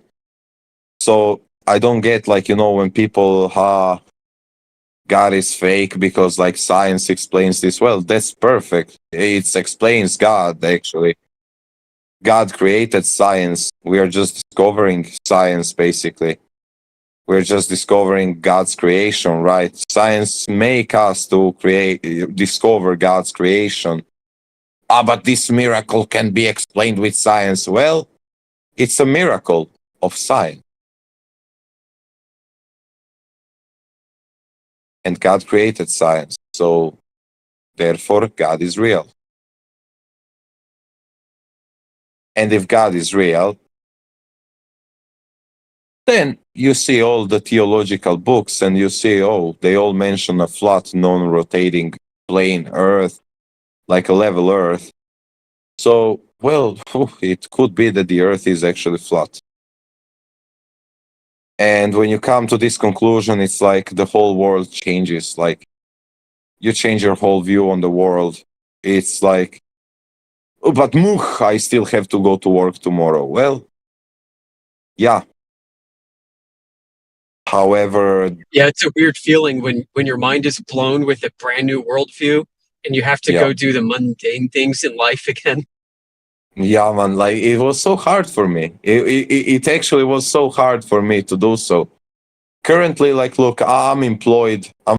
So I don't get when people, God is fake because science explains this. Well, that's perfect. It explains God, actually. God created science. We are just discovering science, basically. We're just discovering God's creation, right? Science make us to discover God's creation. But this miracle can be explained with science. Well, it's a miracle of science. And God created science. So, therefore, God is real. And if God is real, then you see all the theological books and you see, they all mention a flat, non-rotating plane Earth, like a level Earth. So, well, it could be that the Earth is actually flat. And when you come to this conclusion, it's like the whole world changes. You change your whole view on the world. It's like, but I still have to go to work tomorrow. Well, yeah. However, yeah, it's a weird feeling when your mind is blown with a brand new worldview and you have to go do the mundane things in life again. Yeah, man, it was so hard for me. It actually was so hard for me to do so. Currently, look, I'm employed. I'm